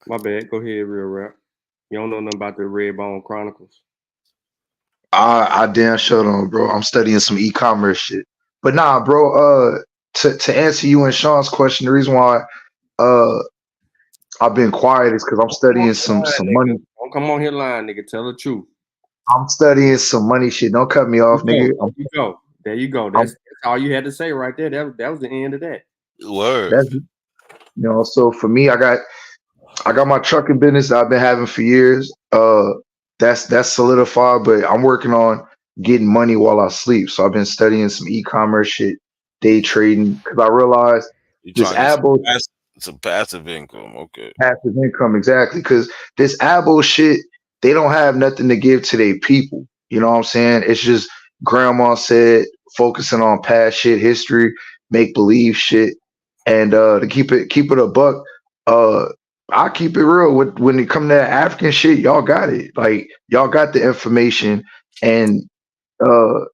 My bad. Go ahead, Real Rap. You don't know nothing about the Redbone Chronicles. I damn sure don't, bro. I'm studying some e-commerce shit. But nah, bro, to answer you and Sean's question, the reason why I've been quiet is because I'm studying some money. Don't come on here lying, nigga. Tell the truth. I'm studying some money shit. Don't cut me off, nigga. There you go. There you go. That's all you had to say right there. That was the end of that. Word. That's, you know, so for me, I got my trucking business that I've been having for years. That's solidified, but I'm working on getting money while I sleep. So I've been studying some e-commerce shit, day trading, because I realized You this trying to abo get some passive income, okay? passive income, exactly, because this abo shit, they don't have nothing to give to their people. You know what I'm saying? It's just grandma said, focusing on past shit, history, make believe shit, and to keep it a buck. I keep it real. When it come to that African shit, y'all got it. Like y'all got the information, and uh,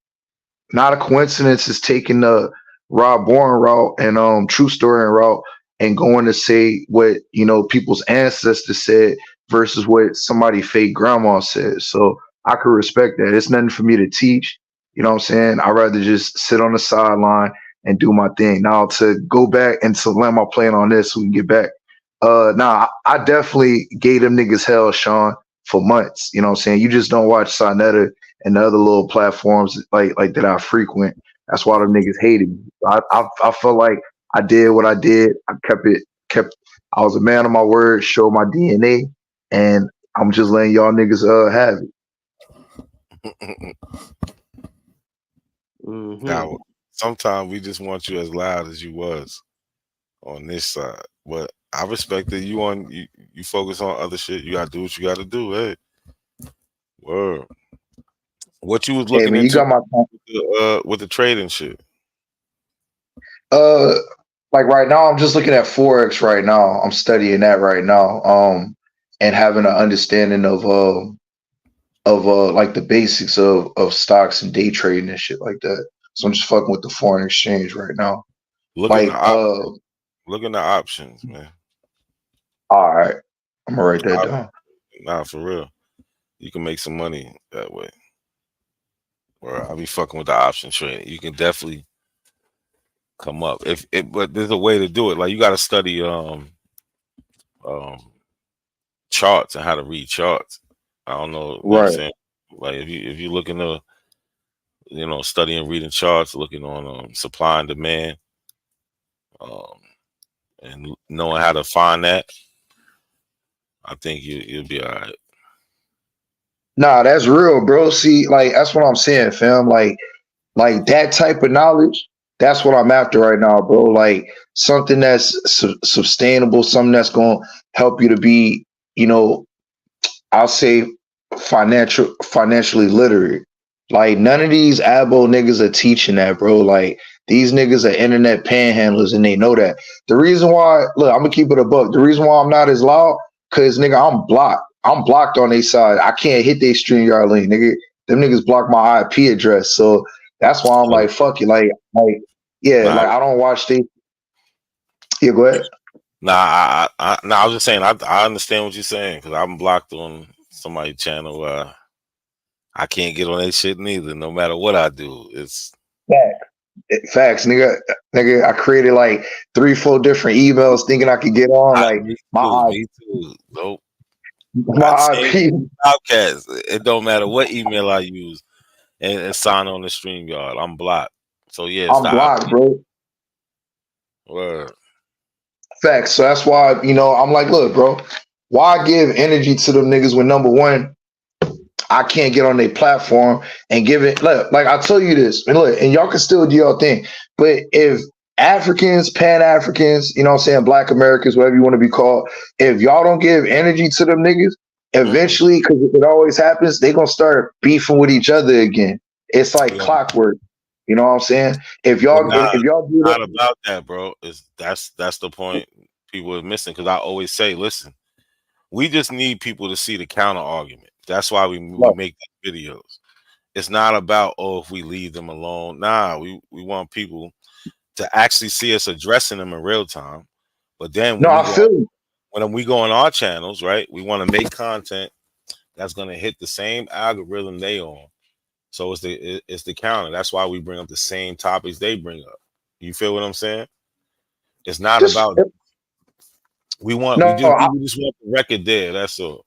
not a coincidence is taking the Rob Bourne route and True Story route and going to say what people's ancestors said versus what somebody fake grandma said. So I could respect that. It's nothing for me to teach. You know what I'm saying? I'd rather just sit on the sideline and do my thing. Now to go back and to land my plane on this so we can get back. I definitely gave them niggas hell, Sean, for months. You know what I'm saying? You just don't watch Sonetta and the other little platforms like that I frequent. That's why them niggas hated me. I felt like I did what I did. I kept. I was a man of my word. Showed my DNA, and I'm just letting y'all niggas have it. Now, sometimes we just want you as loud as you was on this side, but I respect that you focus on other shit. You gotta do what you gotta do. Hey, word. What you was looking man, into you got my with the trading shit? Like right now, I'm just looking at Forex right now. I'm studying that right now. And having an understanding of like the basics of stocks and day trading and shit like that. So I'm just fucking with the foreign exchange right now. Looking at options, man. All right, I'm gonna write that down. Nah, for real. You can make some money that way. Or I'll be fucking with the option trading. You can definitely come up. But there's a way to do it. Like you gotta study charts and how to read charts. I don't know, you know what I'm saying? Like if you looking to studying reading charts, looking on supply and demand, and knowing how to find that, I think you'll be all right. Nah, that's real, bro. See, like that's what I'm saying, fam. Like that type of knowledge, that's what I'm after right now, bro. Like something that's sustainable, something that's gonna help you to be, I'll say financially literate. Like none of these abo niggas are teaching that, bro. Like these niggas are internet panhandlers and they know that. The reason why, look, I'm gonna keep it a buck. The reason why I'm not as loud, cause nigga, I'm blocked. I'm blocked on their side. I can't hit their StreamYard link, nigga. Them niggas block my IP address. So that's why I'm like, fuck it. Like like I don't watch they. Yeah, go ahead. Nah, I was just saying I understand what you're saying because I'm blocked on somebody's channel. I can't get on that shit neither. No matter what I do, it's facts, nigga. I created like 3-4 different emails thinking I could get on. Like me too. Nope. My IP. Outcast. It don't matter what email I use and sign on the StreamYard. I'm blocked. So yeah, I'm blocked, bro. Word. Facts. So that's why, I'm like, look, bro, why give energy to them niggas when number one, I can't get on their platform and give it. Look, like I tell you this, and look, and y'all can still do your thing. But if Africans, Pan Africans, you know what I'm saying, Black Americans, whatever you want to be called, if y'all don't give energy to them niggas, eventually, because it always happens, they gonna start beefing with each other again. It's like clockwork. You know what I'm saying? If y'all do not about that, bro. That's the point people are missing. Because I always say, listen, we just need people to see the counter argument. That's why we make these videos. it's not about, oh, if we leave them alone. Nah, we want people to actually see us addressing them in real time. But then No, I feel you. when we go on our channels, right, we want to make content that's going to hit the same algorithm they on. So it's the counter. That's why we bring up the same topics they bring up. You feel what I'm saying? It's not about we just want the record there. That's all.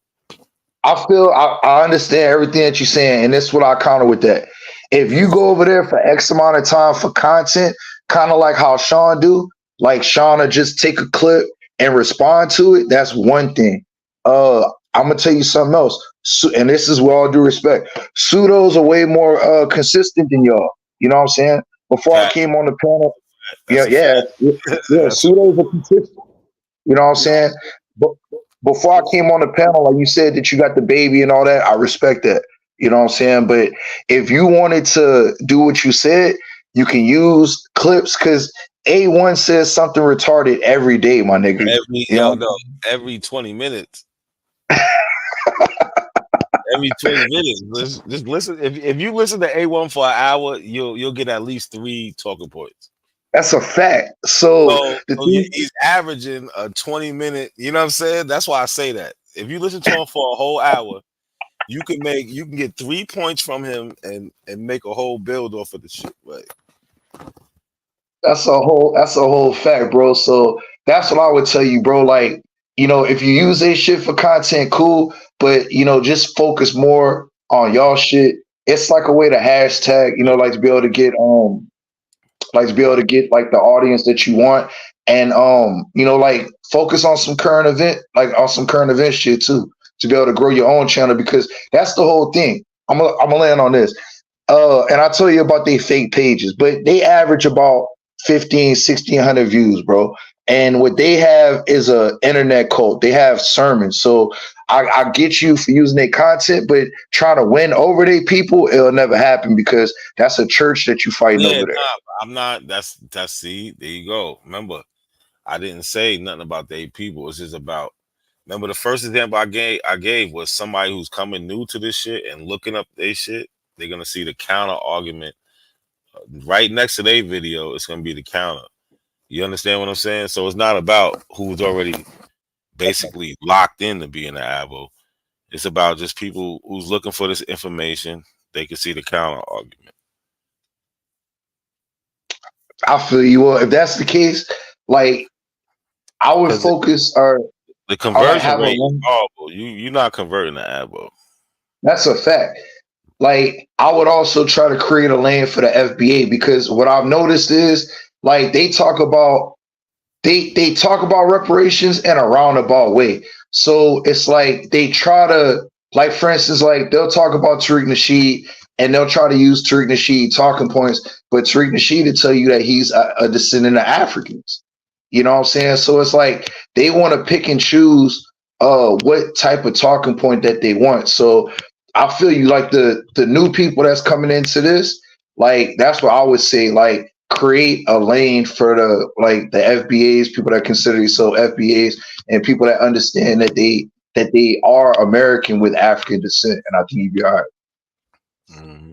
I understand everything that you're saying, and this is what I counter with that. If you go over there for X amount of time for content, kind of like how Sean do, like Sean will just take a clip and respond to it, that's one thing. I'm gonna tell you something else, and this is with all due respect. Pseudos are way more consistent than y'all. You know what I'm saying? Before I came on the panel, yeah, pseudos are consistent. You know what I'm saying? But before I came on the panel, like you said that you got the baby and all that, I respect that. You know what I'm saying? But if you wanted to do what you said, you can use clips because A1 says something retarded every day, my nigga. Every 20 minutes. Every 20 minutes. Just listen. If you listen to A1 for an hour, you'll get at least 3 talking points. That's a fact. So he's averaging a 20-minute, you know what I'm saying? That's why I say that. If you listen to him for a whole hour, you can get 3 points from him and make a whole build off of the shit. Right. That's a whole fact, bro. So that's what I would tell you, bro. Like, if you use this shit for content, cool, but just focus more on y'all shit. It's like a way to hashtag, like to be able to get like the audience that you want, and like focus on some current event shit too, to be able to grow your own channel, because that's the whole thing. I'm gonna land on this. And I'll tell you about their fake pages, but they average about 1,600 views, bro. And what they have is a internet cult. They have sermons. So I get you for using their content, but trying to win over their people, it'll never happen, because that's a church that you fighting over there. I'm not. That's see. There you go. Remember, I didn't say nothing about their people. It's just about. Remember, the first example I gave was somebody who's coming new to this shit and looking up their shit. They're gonna see the counter argument right next to their video. It's gonna be the counter. You understand what I'm saying? So it's not about who's already basically locked in to being an abo. It's about just people who's looking for this information. They can see the counter argument. I feel you. Well, if that's the case, like, I would focus the conversion rate is horrible. You're not converting the abo. That's a fact. Like, I would also try to create a lane for the FBA, because what I've noticed is, like, they talk about reparations in a roundabout way. So it's like they try to, like, for instance, like, they'll talk about Tariq Nasheed and they'll try to use Tariq Nasheed talking points, but Tariq Nasheed will tell you that he's a descendant of Africans. You know what I'm saying? So it's like they want to pick and choose what type of talking point that they want. So I feel you, like the new people that's coming into this, like, that's what I would say, like, create a lane for the FBAs, people that consider themselves FBAs, and people that understand that they are American with African descent, and I think you'd be all right. Mm-hmm.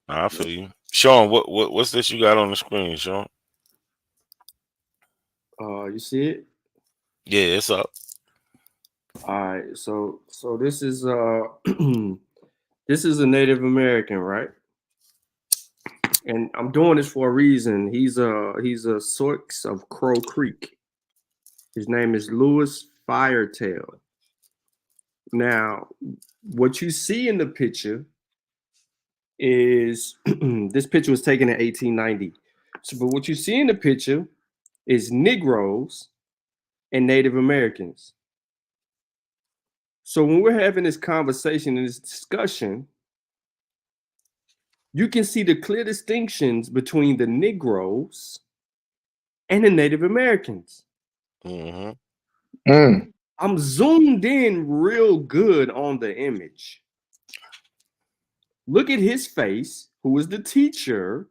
I feel you. Sean, what's this you got on the screen, Sean? You see it? Yeah, it's up. All right, so this is this is a Native American, right? And I'm doing this for a reason. He's a source of Crow Creek. His name is Louis Firetail. Now, what you see in the picture is this picture was taken in 1890. So, but what you see in the picture is Negroes and Native Americans. So when we're having this conversation and this discussion, you can see the clear distinctions between the Negroes and the Native Americans. Mm-hmm. I'm zoomed in real good on the image. Look at his face, who is the teacher,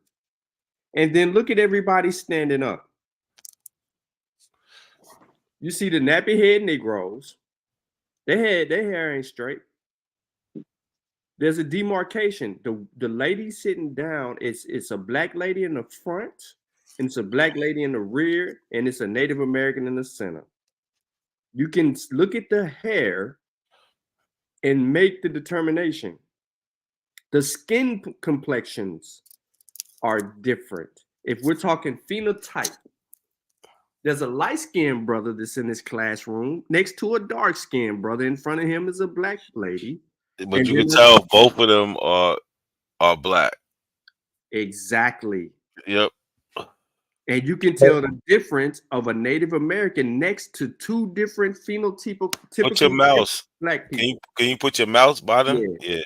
and then look at everybody standing up. You see the nappy head Negroes. Their hair ain't straight. There's a demarcation. The lady sitting down, it's a black lady in the front, and it's a black lady in the rear, and it's a Native American in the center. You can look at the hair and make the determination. The skin complexions are different. If we're talking phenotype, there's a light-skinned brother that's in this classroom next to a dark-skinned brother. In front of him is a black lady. But you can tell both of them are black. Exactly. Yep. And you can tell the difference of a Native American next to two different phenotypical Put your mouse. black people. Can you put your mouse by them? Yeah.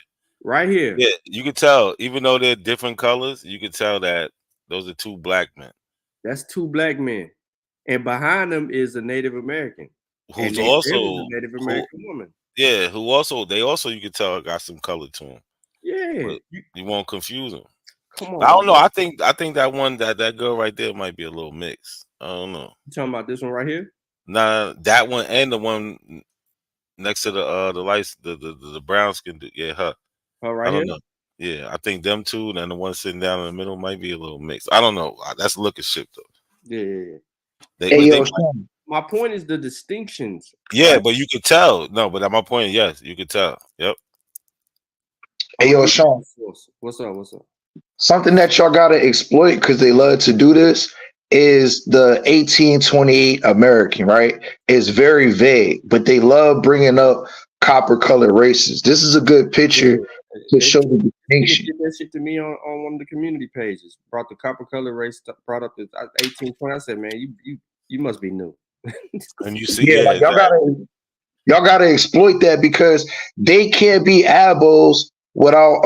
Right here. Yeah, you can tell, even though they're different colors, you can tell that those are two black men. That's two black men. And behind them is a Native American. Who's also a Native American woman. Yeah, they also you can tell got some color to them. Yeah. But you won't confuse them. Come on. But I don't know. I think that one that girl right there might be a little mixed. I don't know. You talking about this one right here? Nah, that one and the one next to the lights, the brown skin. Yeah, her. Right I don't here? know. Yeah, I think them two and the one sitting down in the middle might be a little mixed. I don't know. That's looking shit though. Yeah. My point is the distinctions. Yeah, right? but you could tell. No, but my point, yes, you could tell. Yep. Hey, yo, Sean. What's up? Something that y'all gotta exploit because they love to do this is the 1828 American, right? It's very vague, but they love bringing up copper colored races. This is a good picture to show the distinction. Get that shit to me on one of the community pages. Brought the copper color race, brought up the 1820. I said, man, you must be new. And you see, like y'all gotta exploit that because they can't be abos without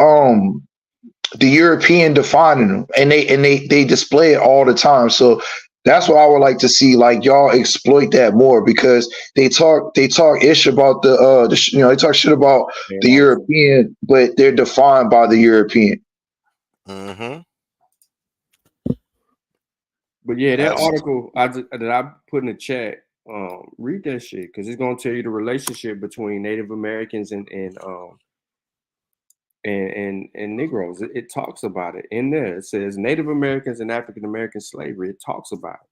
the European defining them, and they display it all the time. So that's what I would like to see. Like y'all exploit that more because they talk ish about they talk shit about the European, but they're defined by the European. Mm-hmm. But yeah, that article that I put in the chat, read that shit because it's gonna tell you the relationship between Native Americans and Negroes. It talks about it in there. It says Native Americans and African American slavery. It talks about it.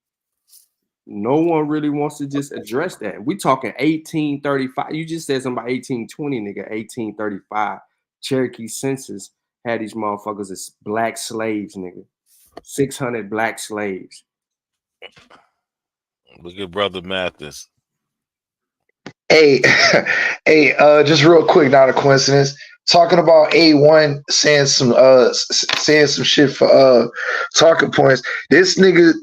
No one really wants to just address that. We talking 1835. You just said something about 1820, nigga. 1835 Cherokee census had these motherfuckers as black slaves, nigga. 600 black slaves. Look at Brother Mathis. Hey, just real quick, not a coincidence. Talking about A1 saying some shit for talking points. This nigga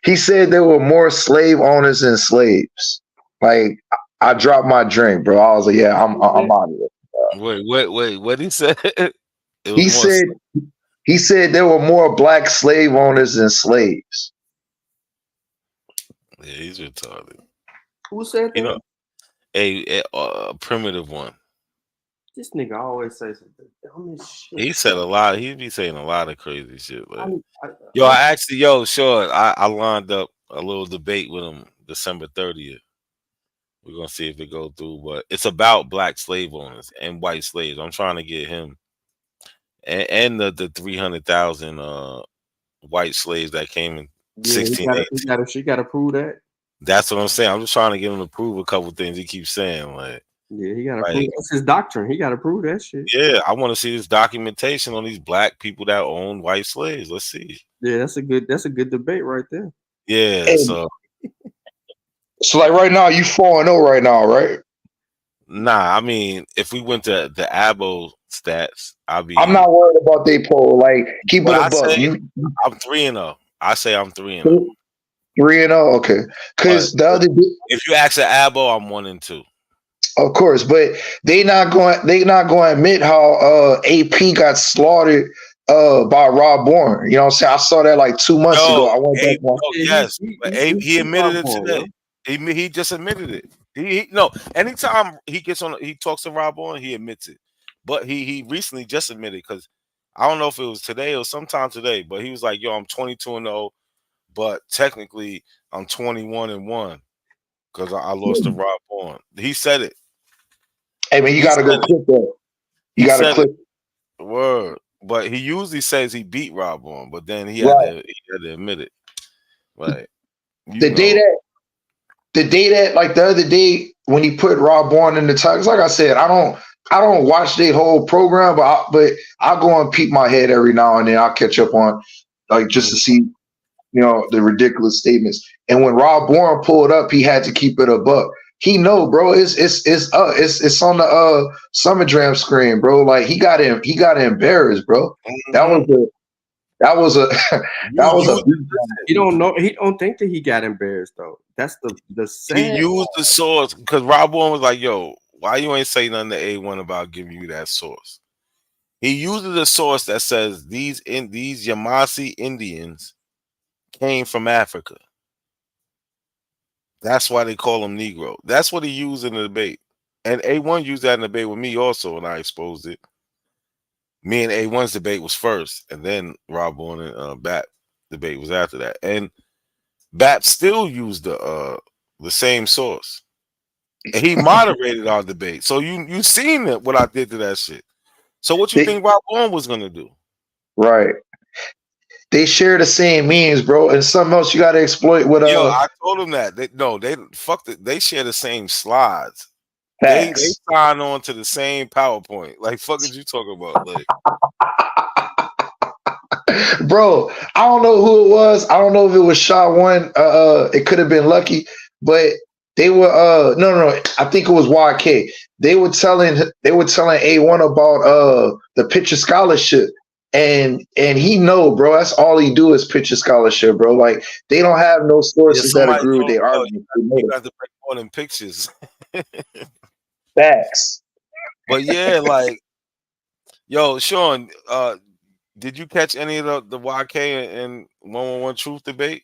he said there were more slave owners than slaves. Like I dropped my drink, bro. I was like, yeah, I'm out of it. Wait, what he said? He said there were more black slave owners than slaves. Yeah, he's retarded. Who said that? You know, a primitive one. This nigga always says the dumbest shit. He said a lot. He be saying a lot of crazy shit. I lined up a little debate with him December 30th. We're gonna see if it goes through, but it's about black slave owners and white slaves. I'm trying to get him and the 300,000 white slaves that came in 1680. She gotta prove that. That's what I'm saying. I'm just trying to get him to prove a couple things he keeps saying. Like, yeah, he gotta prove that's his doctrine. He gotta prove that shit. Yeah, I want to see this documentation on these black people that own white slaves. Let's see. Yeah, that's a good debate right there. Yeah, hey, so like right now, you 4-0 right now, right? Nah, I mean, if we went to the Abo stats, I'm not worried about they poll. Like, keep it a buck. I'm 3-0. I say I'm 3-0. 3-0, okay. Because the other day, if you ask an Abo, I'm 1-2. Of course, but they not going to admit how AP got slaughtered by Rob Bourne. You know what I'm saying? I saw that like 2 months ago. I went back one. Yes, he admitted it today. He just admitted it. Anytime he talks to Rob Bourne, he admits it. But he recently just admitted, because I don't know if it was today or sometime today, but he was like, yo, I'm 22-0, but technically I'm 21-1 because I lost to Rob Bourne. He said it. Hey man, you gotta go clip that. You got to click. Word. But he usually says he beat Rob on, but then he had Right. to admit it. Like The day that like the other day when he put Rob Bourne in the titles, like I said, I don't watch the whole program, but I'll go and peek my head every now and then. I'll catch up on like just to see, the ridiculous statements. And when Rob Bourne pulled up, he had to keep it a buck. He know, bro. It's on the Summer Jam screen, bro. Like he got embarrassed, bro. That was a He don't know. He don't think that he got embarrassed though. That's the sad. He used the source because Rob Bourne was like, "Yo, why you ain't say nothing to A1 about giving you that source?" He uses a source that says these Yamasi Indians came from Africa. That's why they call them Negro. That's what he used in the debate. And A1 used that in the debate with me also, and I exposed it. Me and A1's debate was first, and then Rob Bourne and BAP debate was after that. And BAP still used the same source. And he moderated our debate. So you seen it, what I did to that shit. So what you think Rob Bourne was gonna do? Right. They share the same memes, bro, and something else you got to exploit with. Yo, I told them that they share the same slides. They sign on to the same PowerPoint. Like, fuck is you talking about? Like, bro, I don't know who it was. I don't know if it was Shaw One. It could have been Lucky, but they were no. I think it was YK. They were telling A1 about the picture scholarship. And he know, bro, that's all he do is picture scholarship, bro. Like they don't have no sources that agree with their argument. You got to bring more than pictures. Facts. But yeah, like, yo, Sean, did you catch any of the YK and 111 Truth debate?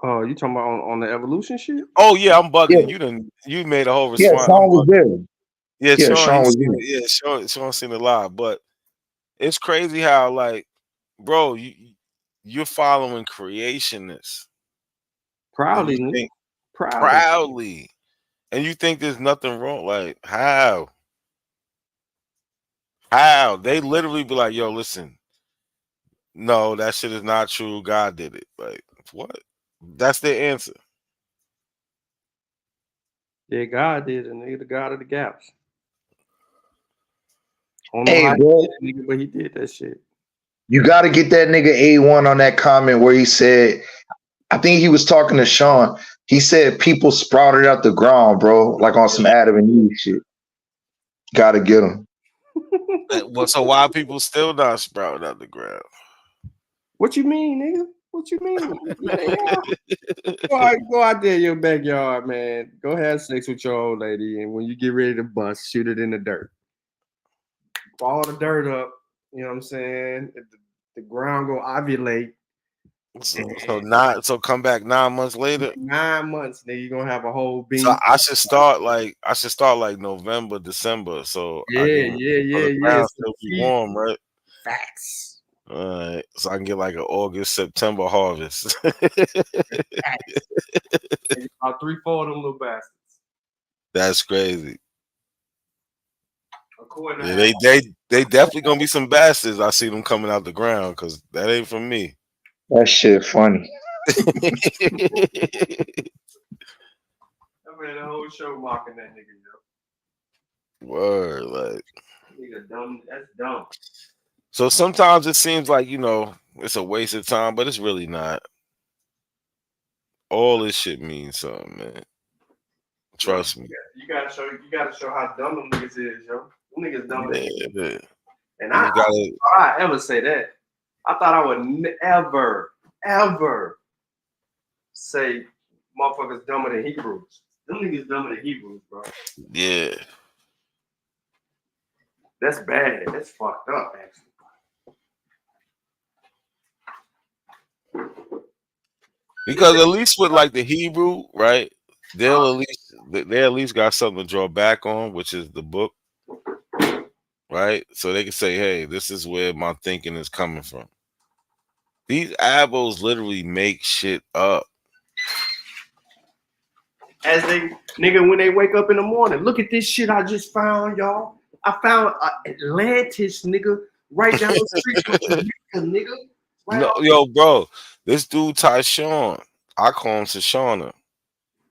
Oh, you talking about on the evolution shit? Oh yeah, I'm bugging. Yeah. You made a whole response. Yeah, Sean was there. Yeah, Sean was there. Yeah, Sean seen it live, but it's crazy how, like, bro, you're following creationists proudly, proudly, and you think there's nothing wrong. Like, how they literally be like, yo, listen, no, that shit is not true. God did it. Like, what? That's their answer. Yeah, God did it, nigga, the God of the gaps. Hey, bro, nigga, but he did that shit. You got to get that nigga A1 on that comment where he said, I think he was talking to Sean. He said people sprouted out the ground, bro, like on some Adam and Eve shit. Got to get him. Well, so why are people still not sprouting out the ground? What you mean, nigga? What you mean? Go out there in your backyard, man. Go have sex with your old lady, and when you get ready to bust, shoot it in the dirt. Ball the dirt up. You know what I'm saying? The ground go ovulate. So come back 9 months later. 9 months, nigga, you're gonna have a whole bean. So I should start like November, December. So yeah. Still be warm, right? Facts. All right, so I can get like an August, September harvest. About 3-4 of them little bastards. That's crazy. Yeah, they definitely gonna be some bastards. I see them coming out the ground because that ain't from me. That shit funny. I made a whole show mocking that nigga, yo. Word, like, nigga dumb. That's dumb. So sometimes it seems like, it's a waste of time, but it's really not. All this shit means something, man. Trust me. You gotta show how dumb them niggas is, yo. Them niggas dumb. Yeah. And I ever say that. I thought I would never, ever say motherfuckers dumber than Hebrews. Them niggas dumber than Hebrews, bro. Yeah. That's bad. That's fucked up, actually. Because at least with like the Hebrew, right? They at least got something to draw back on, which is the book, right? So they can say, hey, this is where my thinking is coming from. These abos literally make shit up. as they nigga when they wake up in the morning. Look at this shit I just found, y'all. I found Atlantis, nigga, right down the street from Jamaica, nigga. Right No, yo, bro, this dude Tyshawn, I call him Tashana.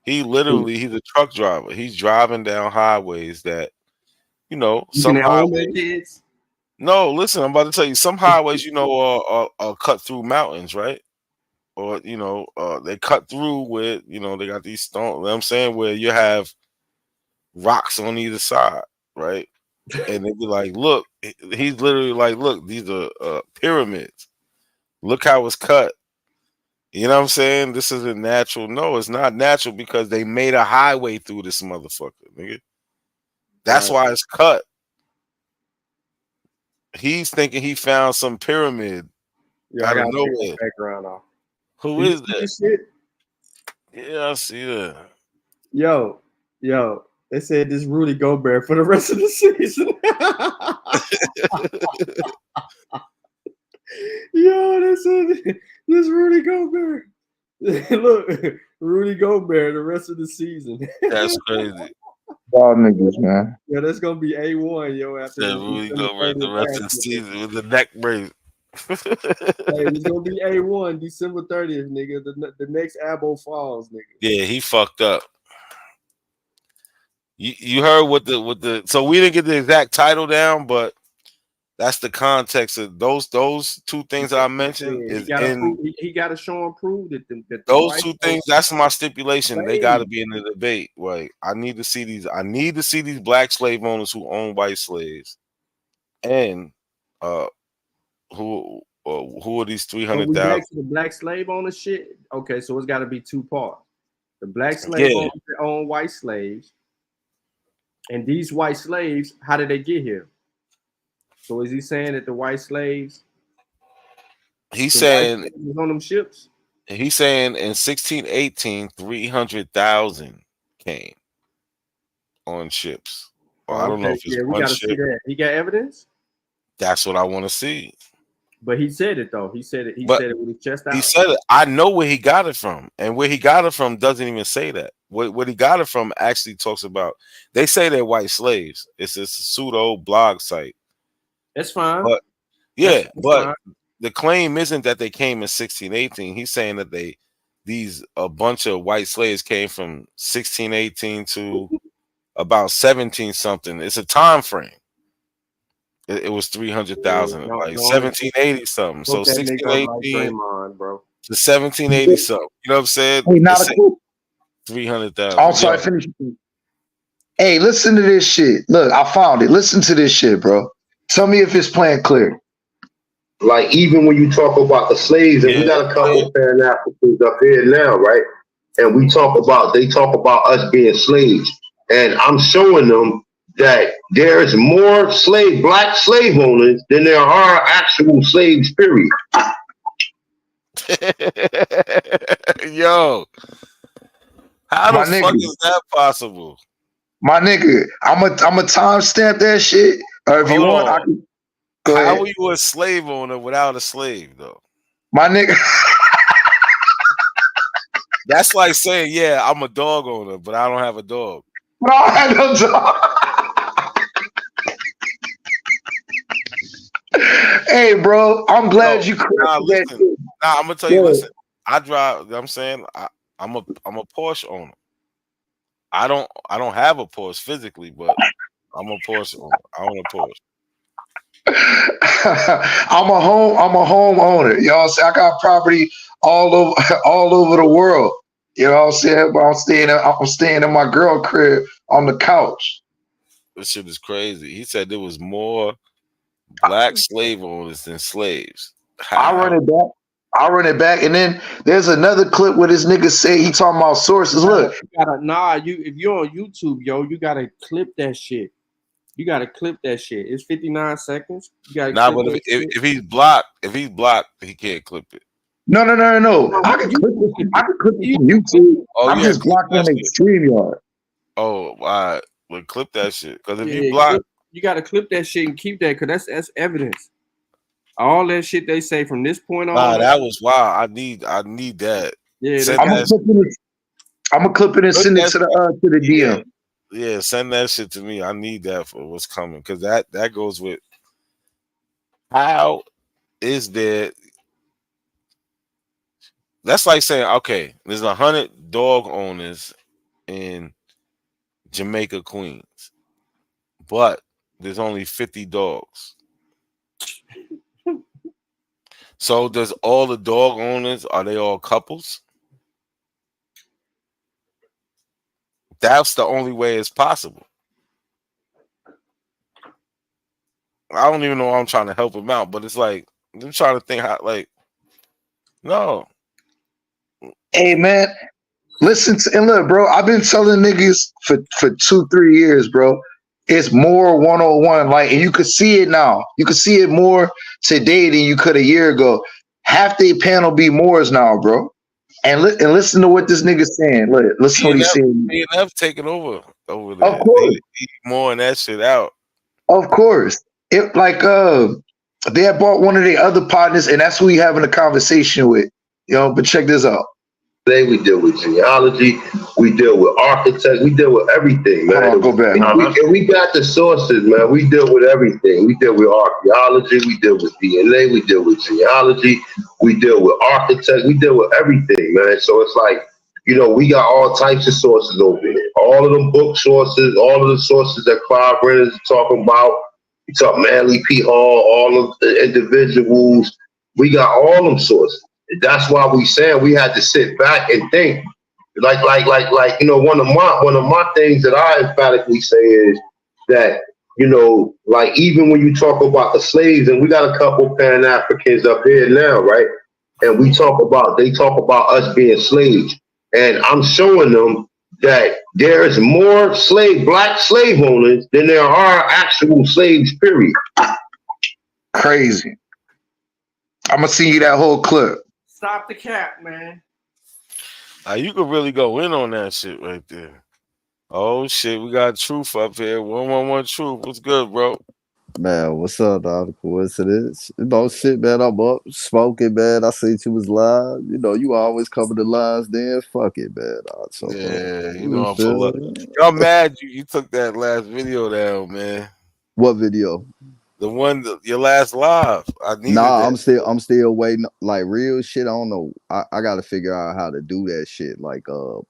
He's a truck driver. He's driving down highways that, some highways. Kids. No, listen, I'm about to tell you, some highways, are cut through mountains, right? Or they cut through with, they got these stones. You know what I'm saying, where you have rocks on either side, right? And they be like, look, he's literally like, look, these are pyramids. Look how it's cut. You know what I'm saying? This isn't natural. No, it's not natural because they made a highway through this motherfucker, nigga. That's why it's cut. He's thinking he found some pyramid out of nowhere. Background off. Who is that? Yeah, I see that. Yo, they said this Rudy Gobert for the rest of the season. Yo, they said this Rudy Gobert. Look, Rudy Gobert the rest of the season. That's crazy. Y'all niggas, man. Yeah, that's gonna be A1, yo. After Rudy Gobert the rest of the season with the neck brace. Hey, it's gonna be A1 December 30th, nigga. The next Abo Falls, nigga. Yeah, he fucked up. You heard what the so we didn't get the exact title down, but that's the context of those two things that I mentioned. He got to show and prove that those two things. That's my stipulation. They got to be in the debate. Like I need to see these black slave owners who own white slaves, and who are these 300,000? The black slave owner shit. Okay, so it's got to be two parts. The black slave owners that own white slaves, and these white slaves, how did they get here? So is he saying that the white slaves? He's saying on them ships. He's saying in 1618, 300,000 came on ships. Well, I don't know if it's we got to see that. He got evidence. That's what I want to see. But he said it though. He said it with his chest out. He said it. I know where he got it from, and where he got it from doesn't even say that. What he got it from actually talks about. They say they're white slaves. It's a pseudo blog site. That's fine. But that's fine. The claim isn't that they came in 1618. He's saying that a bunch of white slaves came from 1618 to about 17 something. It's a time frame. It was 300,000, like 1780 something. So 1618 bro. to 1780 something. You know what I'm saying? Hey, not a clue. 300,000. Also, I finished. Hey, listen to this shit. Look, I found it. Listen to this shit, bro. Tell me if it's playing clear. Like even when you talk about the slaves, and we got a couple of Pan Africans up here now, right? And they talk about us being slaves, and I'm showing them that there's more black slave owners than there are actual slaves. Period. Yo, how the fuck is that possible? My nigga, I'm a timestamp that shit. Or if you want, I can. How are you a slave owner without a slave, though? My nigga. That's like saying, yeah, I'm a dog owner, but I don't have a dog. No, I have no dog. Hey, bro, I'm glad you corrected that. I'm gonna tell you. Listen, I drive. I'm saying I'm a Porsche owner. I don't have a Porsche physically, but I'm a Porsche owner. I own a Porsche. I'm a home owner. You know what I'm saying? I got property all over the world. You know what I'm saying? But I'm staying in my girl crib on the couch. This shit is crazy. He said there was more black slave owners than slaves. I run it back, and then there's another clip where this nigga say he talking about sources. Look, if you're on YouTube, yo, you gotta clip that shit. You gotta clip that shit. It's 59 seconds. You gotta but if he's blocked, he can't clip it. No. I can clip it. I can clip it from YouTube. I'm just blocked on the StreamYard. Oh, all right. Well, clip that shit. Because if you block, you gotta clip that shit and keep that, because that's evidence. All that shit they say from this point on. Nah, that was wild. I need that. Yeah, I'm gonna I'm gonna clip it and send it to the DM. Yeah, send that shit to me. I need that for what's coming because that goes with how is there. That's like saying, okay, there's 100 dog owners in Jamaica, Queens, but there's only 50 dogs. So does all the dog owners, are they all couples? That's the only way it's possible. I don't even know why I'm trying to help him out, but it's like I'm trying to think how, like, no. Hey man, listen to, and look, bro. I've been telling niggas for 2-3 years, bro. It's more 101. Like, and you could see it now. You could see it more today than you could a year ago. Half the panel be Moors now, bro. And listen to what this nigga's saying. Look, listen to what he's saying. B&F taking over there. Of course. They more and that shit out. Of course. It like they had bought one of their other partners, and that's who we having a conversation with. You know, but check this out. Today we deal with genealogy, we deal with architects, we deal with everything, man. Hold on, go back. And we got the sources, man. We deal with everything. We deal with archaeology, we deal with DNA, we deal with genealogy, we deal with architects, we deal with everything, man. So it's like, you know, we got all types of sources over here. All of them book sources, all of the sources that Clive Brennan is talking about. You talk Manly P. Hall, all of the individuals. We got all them sources. That's why we said we had to sit back and think. Like, you know, one of my things that I emphatically say is that, you know, like even when you talk about the slaves, and we got a couple Pan-Africans up here now, right? And they talk about us being slaves. And I'm showing them that there is more black slave owners than there are actual slaves, period. Crazy. I'm gonna see you that whole clip. Stop the cap, man. You could really go in on that shit right there. Oh shit, we got Truth up here. 111 Truth. What's good, bro? Man, what's up, dog? Coincidence? You know, shit, man. I'm up smoking, man. I seen you was live. You know, you always cover the lines. Then fuck it, man. Dog. So, Yeah, you know I'm full up. Y'all mad you took that last video down, man. What video? The one, your last live. I needed Nah, that. I'm still waiting. Like real shit, I don't know. I gotta figure out how to do that shit. Like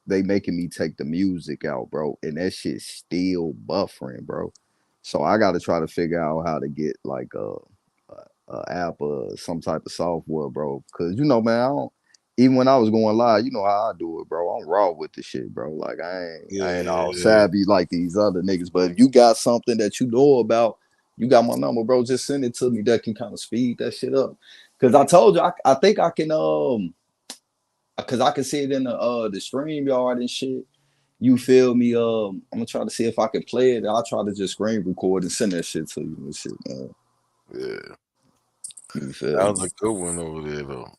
they making me take the music out, bro, and that shit's still buffering, bro. So I gotta try to figure out how to get like a app or some type of software, bro. Cause you know, man, I don't. Even when I was going live, you know how I do it, bro. I'm raw with the shit, bro. Like I ain't all savvy like these other niggas. But if you got something that you know about, you got my number, bro. Just send it to me. That can kind of speed that shit up. Cause I told you, I think I can cause I can see it in the stream yard and shit. You feel me? I'm gonna try to see if I can play it. I'll try to just screen record and send that shit to you and shit, man. Yeah. You feel That was me? a good one over there, though.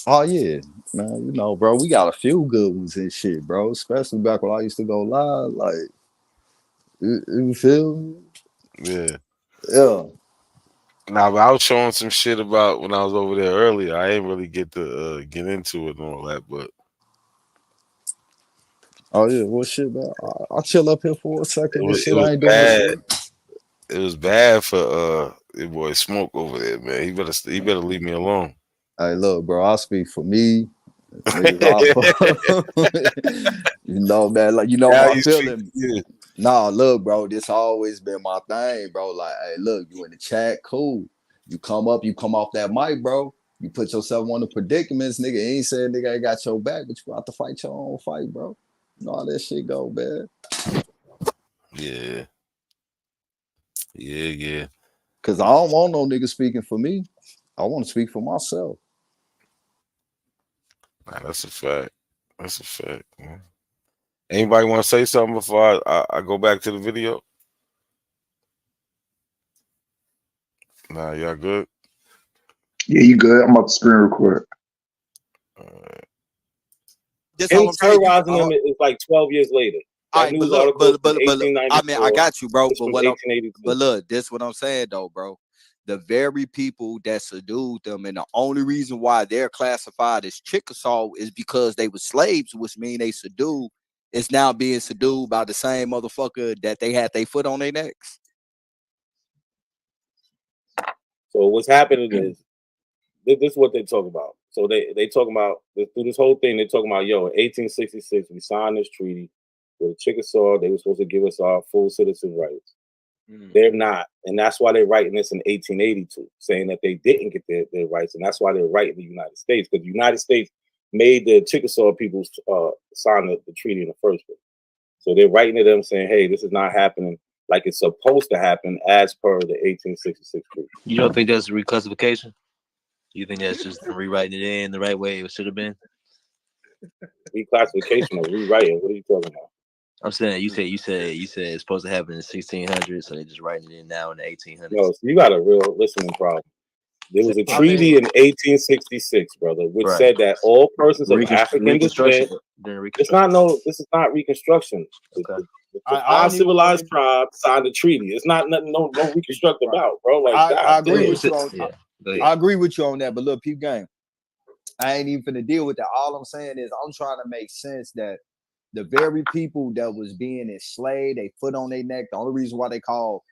Oh yeah, man. You know, bro, we got a few good ones and shit, bro. Especially back when I used to go live. Like, you feel me? Yeah. Yeah. Nah, but I was showing some shit about when I was over there earlier. I didn't really get to get into it and all that, but Oh yeah, well shit, man. I'll chill up here for a second and it shit. was I ain't doing bad. shit. It was bad for your boy Smoke over there, man. He better leave me alone. Hey, look, bro. I speak for me. Niggas, you know, man. Like, you know Now my you feeling. speak, Nah, look, bro. This always been my thing, bro. Like, hey, look, you in the chat, cool. You come off that mic, bro. You put yourself on the predicaments, nigga. Ain't saying nigga ain't got your back, but you got to fight your own fight, bro. You know how that shit go, man. Yeah. Yeah. Cause I don't want no nigga speaking for me. I want to speak for myself. Nah, that's a fact. That's a fact, man. Anybody want to say something before I go back to the video? Nah, y'all good? Yeah, you good? I'm about to screen record. Him terrorizing them is like 12 years later. That news article from 1894. I mean, I got you, bro. It's But from what 1882. but look, this what I'm saying though, bro. the very people that subdued them, and the only reason why they're classified as Chickasaw is because they were slaves, which mean they subdued, is now being subdued by the same motherfucker that they had their foot on their necks. So what's happening is this is what they talk about. So they talk about through this whole thing. They talking about, yo, in 1866 we signed this treaty with the Chickasaw. They were supposed to give us our full citizen rights. They're not, and that's why they're writing this in 1882, saying that they didn't get their rights, and that's why they're writing the United States, because the United States made the Chickasaw people sign the treaty in the first place. So they're writing to them saying, hey, this is not happening like it's supposed to happen as per the 1866 treaty. You don't think that's a reclassification? You think that's just rewriting it in the right way it should have been? Reclassification or rewriting? What are you talking about? I'm saying you said it's supposed to happen in 1600s, so they're just writing it in now in the 1800s. No, so you got a real listening problem. There was a treaty in 1866, brother, which said that all persons of African descent. It's not this is not reconstruction. Okay. Our civilized tribe signed a treaty. It's not nothing no reconstruct about, bro. Like I agree with you on I agree with you on that, but look, peep game. I ain't even finna deal with that. All I'm saying is I'm trying to make sense that the very people that was being enslaved, they foot on their neck. The only reason why they call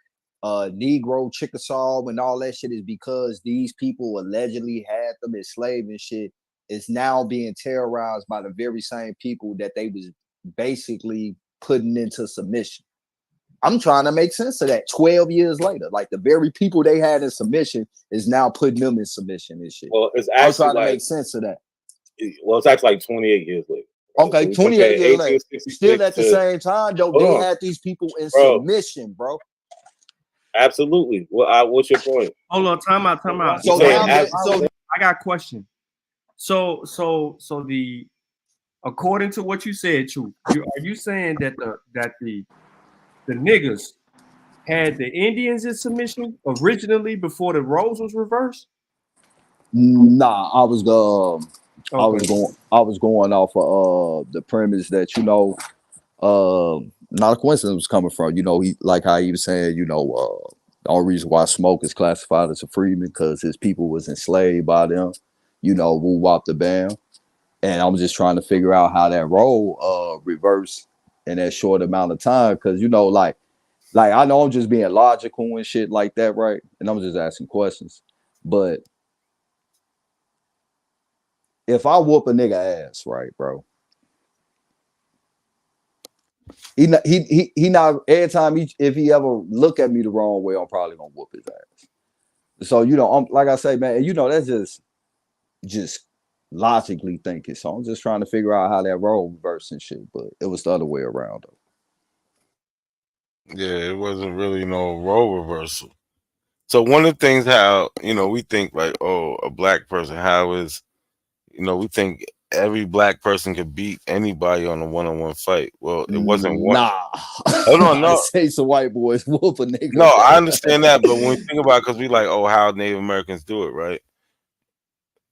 Negro Chickasaw and all that shit is because these people allegedly had them enslaved and shit is now being terrorized by the very same people that they was basically putting into submission. I'm trying to make sense of that 12 years later. Like the very people they had in submission is now putting them in submission and shit. Well, it's actually I'm trying to make sense of that. Well, it's actually like 28 years later. Okay, 28 years later. Still at the same time, though, they had these people in submission, bro. Absolutely. Well, what's your point? Hold on, time out. So I got a question. So the according to what you said, Truth, are you saying that the niggas had the Indians in submission originally before the roles was reversed? Nah, I was going off of the premise that not a coincidence was coming from, he like how he was saying, the only reason why Smoke is classified as a freeman because his people was enslaved by them, woo wop the bam. And I'm just trying to figure out how that role reversed in that short amount of time. Cause like I know I'm just being logical and shit like that, right? And I'm just asking questions. But if I whoop a nigga ass, right, bro? He not every time if he ever look at me the wrong way, I'm probably gonna whoop his ass. So I'm like I say, man, that's just logically thinking. So I'm just trying to figure out how that role reversed and shit, but it was the other way around though. Yeah, it wasn't really no role reversal. So one of the things how we think like, oh, a black person, how is we think every black person could beat anybody on a one-on-one fight. Well, it wasn't one. Nah. Hold on, no. Say some white boys whoop a nigga. No, I understand that, but when we think about it, because we like, oh, how Native Americans do it, right?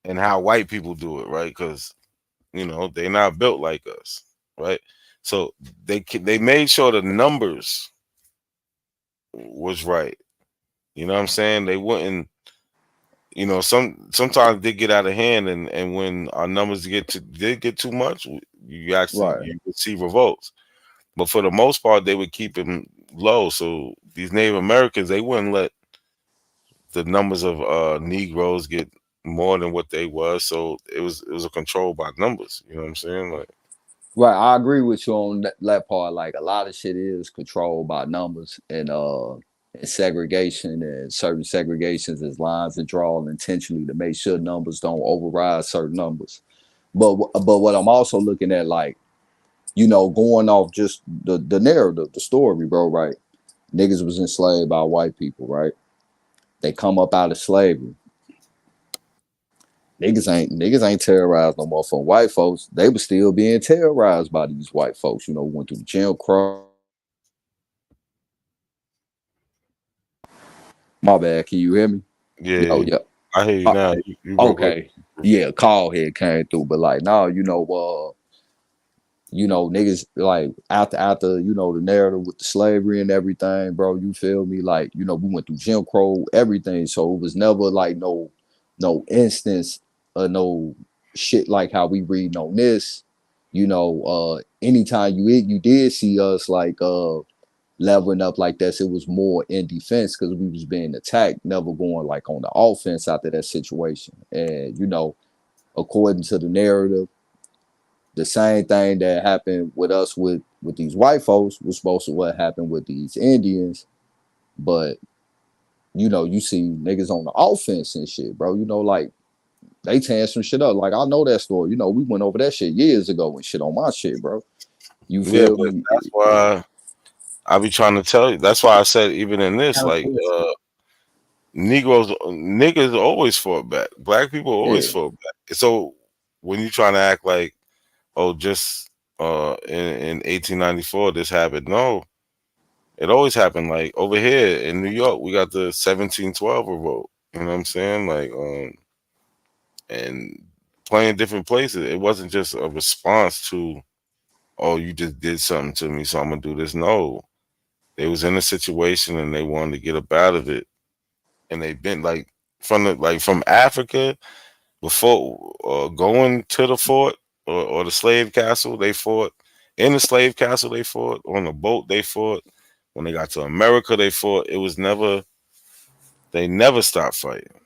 And how white people do it, right? Because they're not built like us, right? So they made sure the numbers was right. You know what I'm saying? They wouldn't. Sometimes they get out of hand, and when our numbers did get too much, you actually you could see revolts. But for the most part, they would keep them low. So these Native Americans, they wouldn't let the numbers of Negroes get more than what they was. So it was a control by numbers. You know what I'm saying? Like, right, I agree with you on that part. Like a lot of shit is controlled by numbers and segregation, and certain segregations is lines and drawn intentionally to make sure numbers don't override certain numbers. But what I'm also looking at, like, going off just the narrative, the story, bro, right? Niggas was enslaved by white people, right? They come up out of slavery. Niggas ain't terrorized no more from white folks. They were still being terrorized by these white folks. Went through Jim Crow. My bad. Can you hear me? Yeah. Yeah. I hear you now. You okay. Yeah, call head came through, but like now, you know, niggas like after you know the narrative with the slavery and everything, bro. You feel me? Like, you know, we went through Jim Crow, everything. So it was never like no instance of no shit like how we reading on this. You know, anytime you did see us like leveling up like this, it was more in defense because we was being attacked, never going like on the offense after that situation. And you know, according to the narrative, the same thing that happened with us with these white folks was supposed to what happened with these Indians. But you know, you see niggas on the offense and shit, bro. You know, like they tearing some shit up. Like I know that story. You know, we went over that shit years ago and shit on my shit, bro. You Yeah, feel but me? that's why I be trying to tell you. That's why I said even in this, like niggas always fought back. Black people always Yeah. fought back. So when you trying to act like, oh, just in 1894 this happened, no, it always happened. Like over here in New York, we got the 1712 revolt. You know what I'm saying? Like and playing different places. It wasn't just a response to, oh, you just did something to me, so I'm gonna do this. No, they was in a situation and they wanted to get up out of it, and they've been like from Africa before going to the fort or the slave castle. They fought in the slave castle. They fought on the boat. They fought when they got to America. They fought. It was never. They never stopped fighting.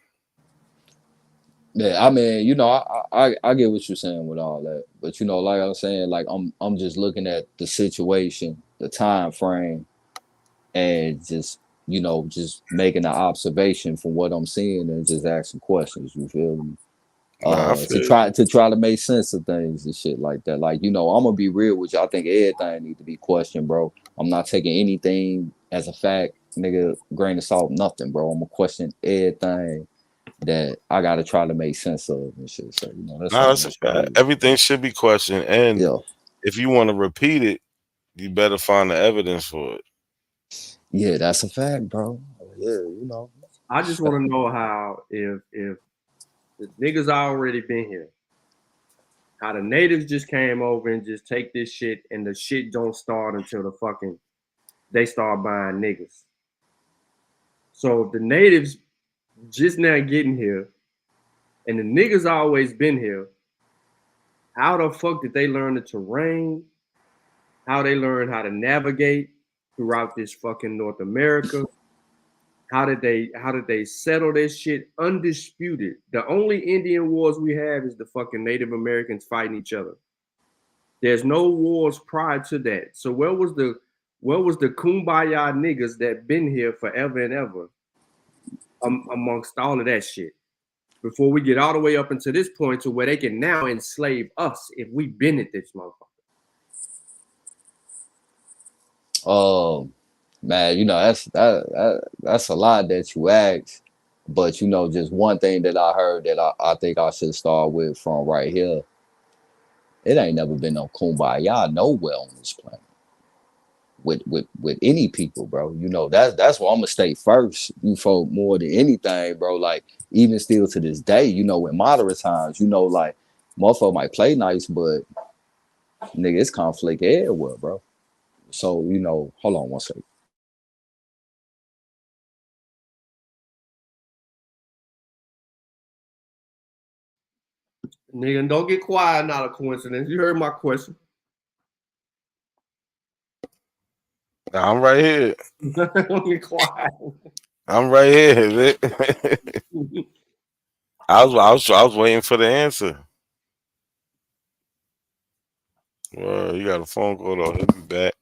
Yeah, I mean, you know, I get what you're saying with all that, but you know, like I was saying, like I'm just looking at the situation, the time frame, and just you know, just making an observation from what I'm seeing and just asking questions. You feel me? Nah, I To feel try to make sense of things and shit like that. Like, you know, I'm gonna be real with you. I think everything need to be questioned, bro. I'm not taking anything as a fact, nigga, grain of salt, nothing, bro. I'm gonna question everything that I gotta try to make sense of and shit. So, you know, that's nah, all that's a that's what fact. it is. Everything should be questioned, and Yeah. if you want to repeat it, you better find the evidence for it. Yeah, that's a fact, bro. Yeah, you know. I just want to know how if the niggas already been here, how the natives just came over and just take this shit and the shit don't start until the fucking they start buying niggas. So the natives just now getting here and the niggas always been here. How the fuck did they learn the terrain? How they learn how to navigate throughout this fucking North America? How did they settle this shit undisputed? The only Indian wars we have is the fucking Native Americans fighting each other. There's no wars prior to that. So where was the kumbaya niggas that been here forever and ever amongst all of that shit? Before we get all the way up into this point to where they can now enslave us if we been at this motherfucker. Man, you know, that's a lot that you asked. But you know, just one thing that I heard that I think I should start with from right here. It ain't never been no kumbaya nowhere on this planet with any people, bro. You know, that's why I'm gonna stay first. You folk more than anything, bro. Like even still to this day, you know, in moderate times, you know, like motherfucker might play nice, but nigga, it's conflict everywhere, bro. So, you know, hold on one second. Nigga, don't get quiet, not a coincidence. You heard my question. I'm right here. Don't get quiet. I'm right here. Man. I was waiting for the answer. Well, you got a phone call though. He'll be back.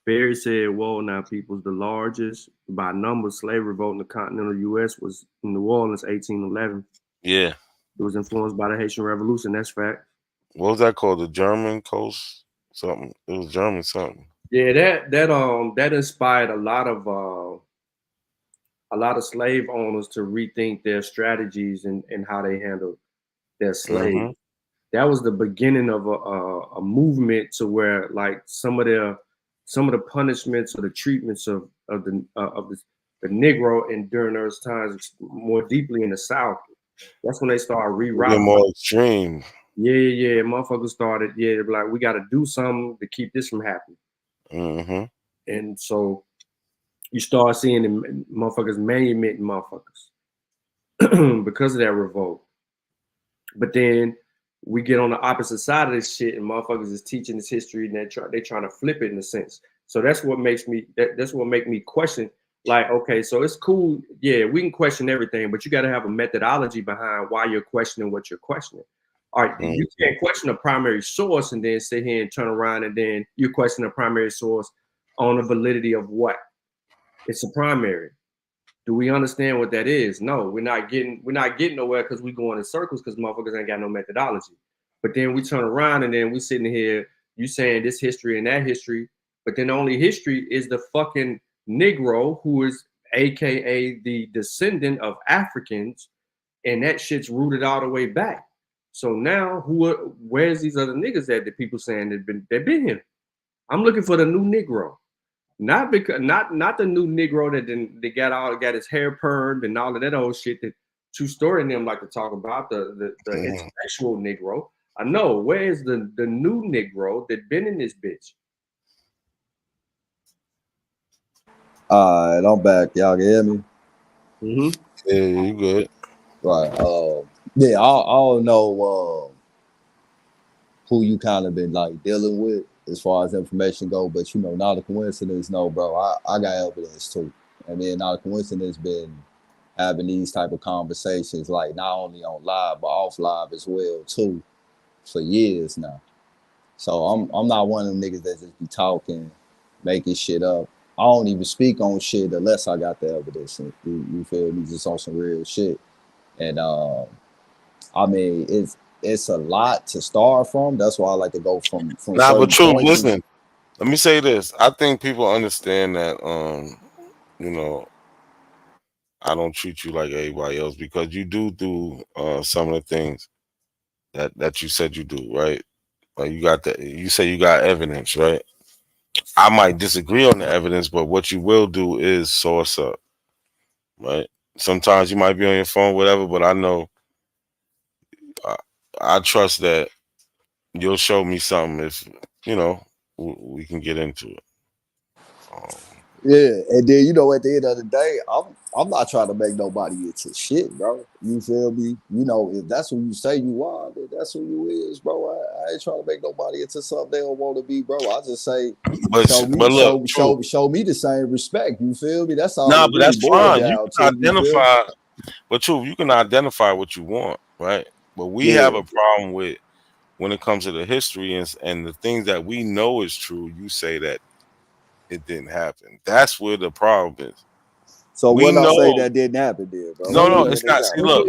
Barry said, "Whoa, now people's the largest by number slave revolt in the continental U.S. was in New Orleans, 1811. Yeah. It was influenced by the Haitian Revolution. That's fact. What was that called? The German Coast something. It was German something. Yeah, that inspired a lot of slave owners to rethink their strategies and how they handle their slaves. That was the beginning of a movement to where like some of the punishments or the treatments of the Negro and during those times more deeply in the South That's when they started Get rerouting. more extreme. Yeah. Motherfuckers started, like, we got to do something to keep this from happening. Mm-hmm. And so you start seeing the motherfuckers manumitting motherfuckers because of that revolt. But then we get on the opposite side of this shit, and motherfuckers is teaching this history, and they trying to flip it in a sense. So that's what makes me that's what make me question. Like, okay, so it's cool, yeah, we can question everything, but you got to have a methodology behind why you're questioning what you're questioning. All right, you can't question a primary source and then sit here and turn around and then you question a primary source on the validity of what? It's a primary. Do we understand what that is? No, we're not getting nowhere because we going in circles because motherfuckers ain't got no methodology. But then we turn around and then we sitting here, you saying this history and that history, but then the only history is the fucking Negro, who is AKA the descendant of Africans, and that shit's rooted all the way back. So now where's these other niggas at that people saying they've been here? I'm looking for the new Negro. Not because not the new Negro that got his hair permed and all of that old shit that True Story and them like to talk about, the intellectual Negro. I know, where's the new Negro that been in this bitch? All right, I'm back. Y'all can hear me? Mm-hmm. Yeah, you good. Right. Yeah, I don't know who you kind of been like dealing with as far as information go, but you know, not a coincidence. No, bro, I got evidence too. And then not a coincidence been having these type of conversations, like not only on live but off live as well too, for years now. So I'm not one of them niggas that just be talking, making shit up. I don't even speak on shit unless I got the evidence. You feel me? Just on some real shit. And I mean, it's a lot to start from. That's why I like to go from Nah, but certain true. points. Listen, let me say this. I think people understand that. You know, I don't treat you like everybody else because you do some of the things that you said you do, right? Like you got that. You say you got evidence, right? I might disagree on the evidence, but what you will do is source up, right? Sometimes you might be on your phone, whatever, but I know I trust that you'll show me something if you know we can get into it. Yeah, and then you know, at the end of the day, I'm not trying to make nobody into shit, bro. You feel me? You know, if that's who you say you are, then that's who you is, bro. I ain't trying to make nobody into something they don't want to be, bro. I just say, show me the same respect. You feel me? That's all. Nah, it but really that's fine. You down can to, you feel me? identify, but true, you can identify what you want, right? But we have a problem with when it comes to the history and the things that we know is true. You say that it didn't happen. That's where the problem is. So we when I know, say that didn't happen, there, bro. No, it's not. See, look,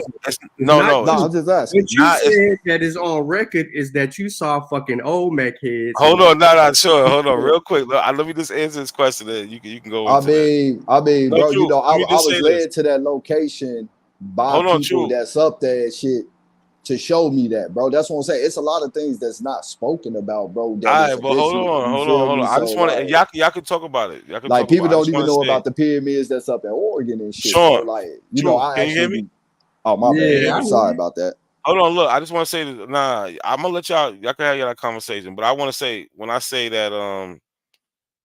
no. I'm just asking. What you said that is on record is that you saw fucking old Mac heads. Hold on, not sure. Hold on, real quick. Look, let me just answer this question. Then you can go into I mean, No, bro, true. you know, I Let me just was say led this. to that location by Hold on, people true. that's up there and shit to show me that, bro. That's what I'm saying. It's a lot of things that's not spoken about, bro. That All is right, but hold on. I just want to. Y'all can talk about it. Y'all can like talk people about it. don't even know about the pyramids that's up in Oregon and shit, bro. Sean, Like, you true. know, I Can you hear actually me? be. Oh my bad. I'm sorry about that. Hold on, look. I just want to say this. Nah, I'm gonna let y'all can have y'all conversation. But I want to say when I say that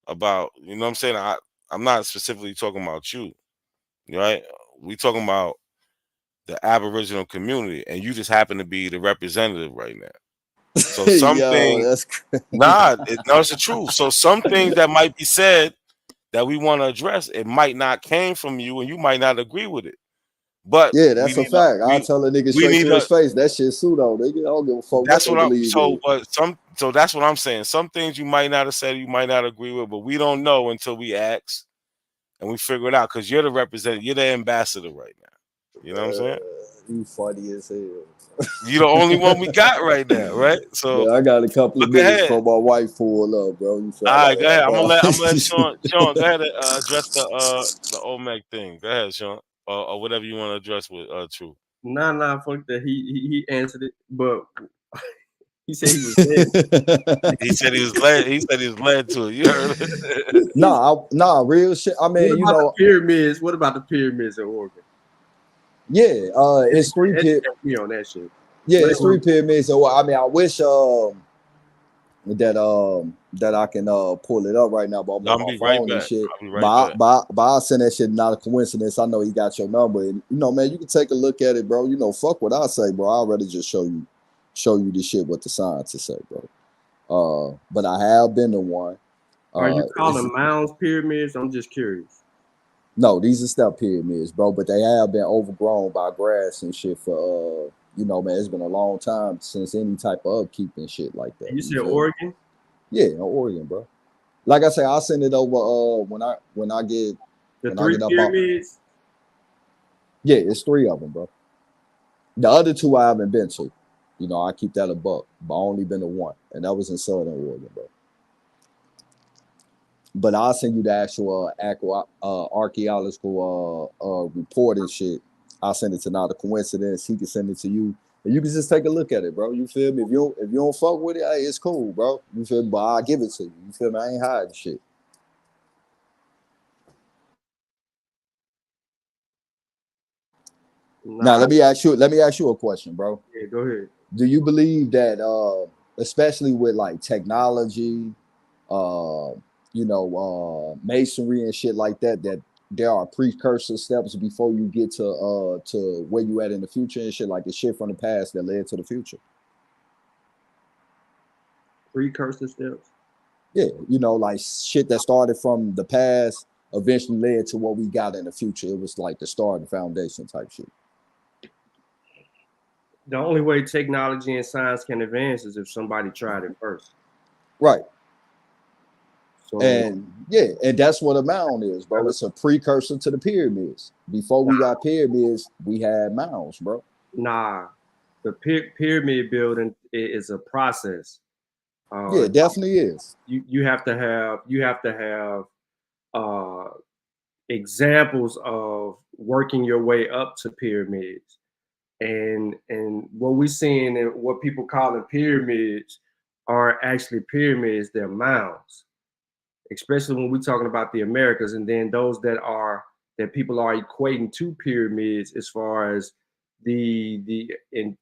about you know what I'm saying I'm not specifically talking about you, right? We talking about the Aboriginal community, and you just happen to be the representative right now. So some things, that's crazy. no, it's the truth. So some things that might be said that we want to address, it might not came from you, and you might not agree with it. But yeah, that's a fact. I'll tell a nigga straight to his face. That shit pseudo, nigga. I don't give a fuck That's what what they I'm. believe in. So that's what I'm saying. Some things you might not have said, you might not agree with, but we don't know until we ask and we figure it out. Because you're the representative, you're the ambassador right now. You know what I'm saying? You funny as hell. You're the only one we got right now, right? So man, I got a couple of look minutes ahead. for my wife pull up, bro. You feel All right, like go ahead. I'm gonna let Sean. Sean, go ahead and address the OMEC thing. Go ahead, Sean, or whatever you want to address with True. Nah, fuck that. He answered it, but he said he was led. He said he was led. He said he was led to it. You heard it? Nah, real shit. I mean, What about the pyramids? What about the pyramids in Oregon? Yeah, it's three pyramids. Me on that shit. Yeah, it's three pyramids. So I mean, I wish that I can pull it up right now, but I'm on I'll my be right phone and back. shit. I'll be right back. But I'll send that shit. Not a coincidence. I know he got your number, and you know, man, you can take a look at it, bro. You know, fuck what I say, bro. I'd rather just show you the shit what the scientists say, bro. But I have been to one. Are you calling mounds pyramids? I'm just curious. No, these are step pyramids, bro. But they have been overgrown by grass and shit for you know, man, it's been a long time since any type of upkeep and shit like that. You said feel me? Oregon? Yeah, in Oregon, bro. Like I say, I'll send it over when I get the three pyramids. Yeah, it's three of them, bro. The other two I haven't been to. You know, I keep that a buck, but I only been to one, and that was in Southern Oregon, bro. But I'll send you the actual archaeological report and shit. I'll send it to Not a Coincidence. He can send it to you. And you can just take a look at it, bro. You feel me? If you don't fuck with it, hey, it's cool, bro. You feel me? But I'll give it to you. You feel me? I ain't hiding shit. Now let me ask you a question, bro. Yeah, go ahead. Do you believe that especially with like technology, masonry and shit like that, that there are precursor steps before you get to where you at in the future and shit, like the shit from the past that led to the future? Precursor steps? Yeah, you know, like shit that started from the past eventually led to what we got in the future. It was like the start and foundation type shit. The only way technology and science can advance is if somebody tried it first. Right. So, and that's what a mound is, bro. It's a precursor to the pyramids. Before we got pyramids, we had mounds, bro. Nah, the pyramid building is a process. Yeah, it definitely is. You have to have examples of working your way up to pyramids. And what we're seeing and what people call pyramids are actually pyramids, they're mounds, especially when we're talking about the Americas, and then those that people are equating to pyramids as far as the in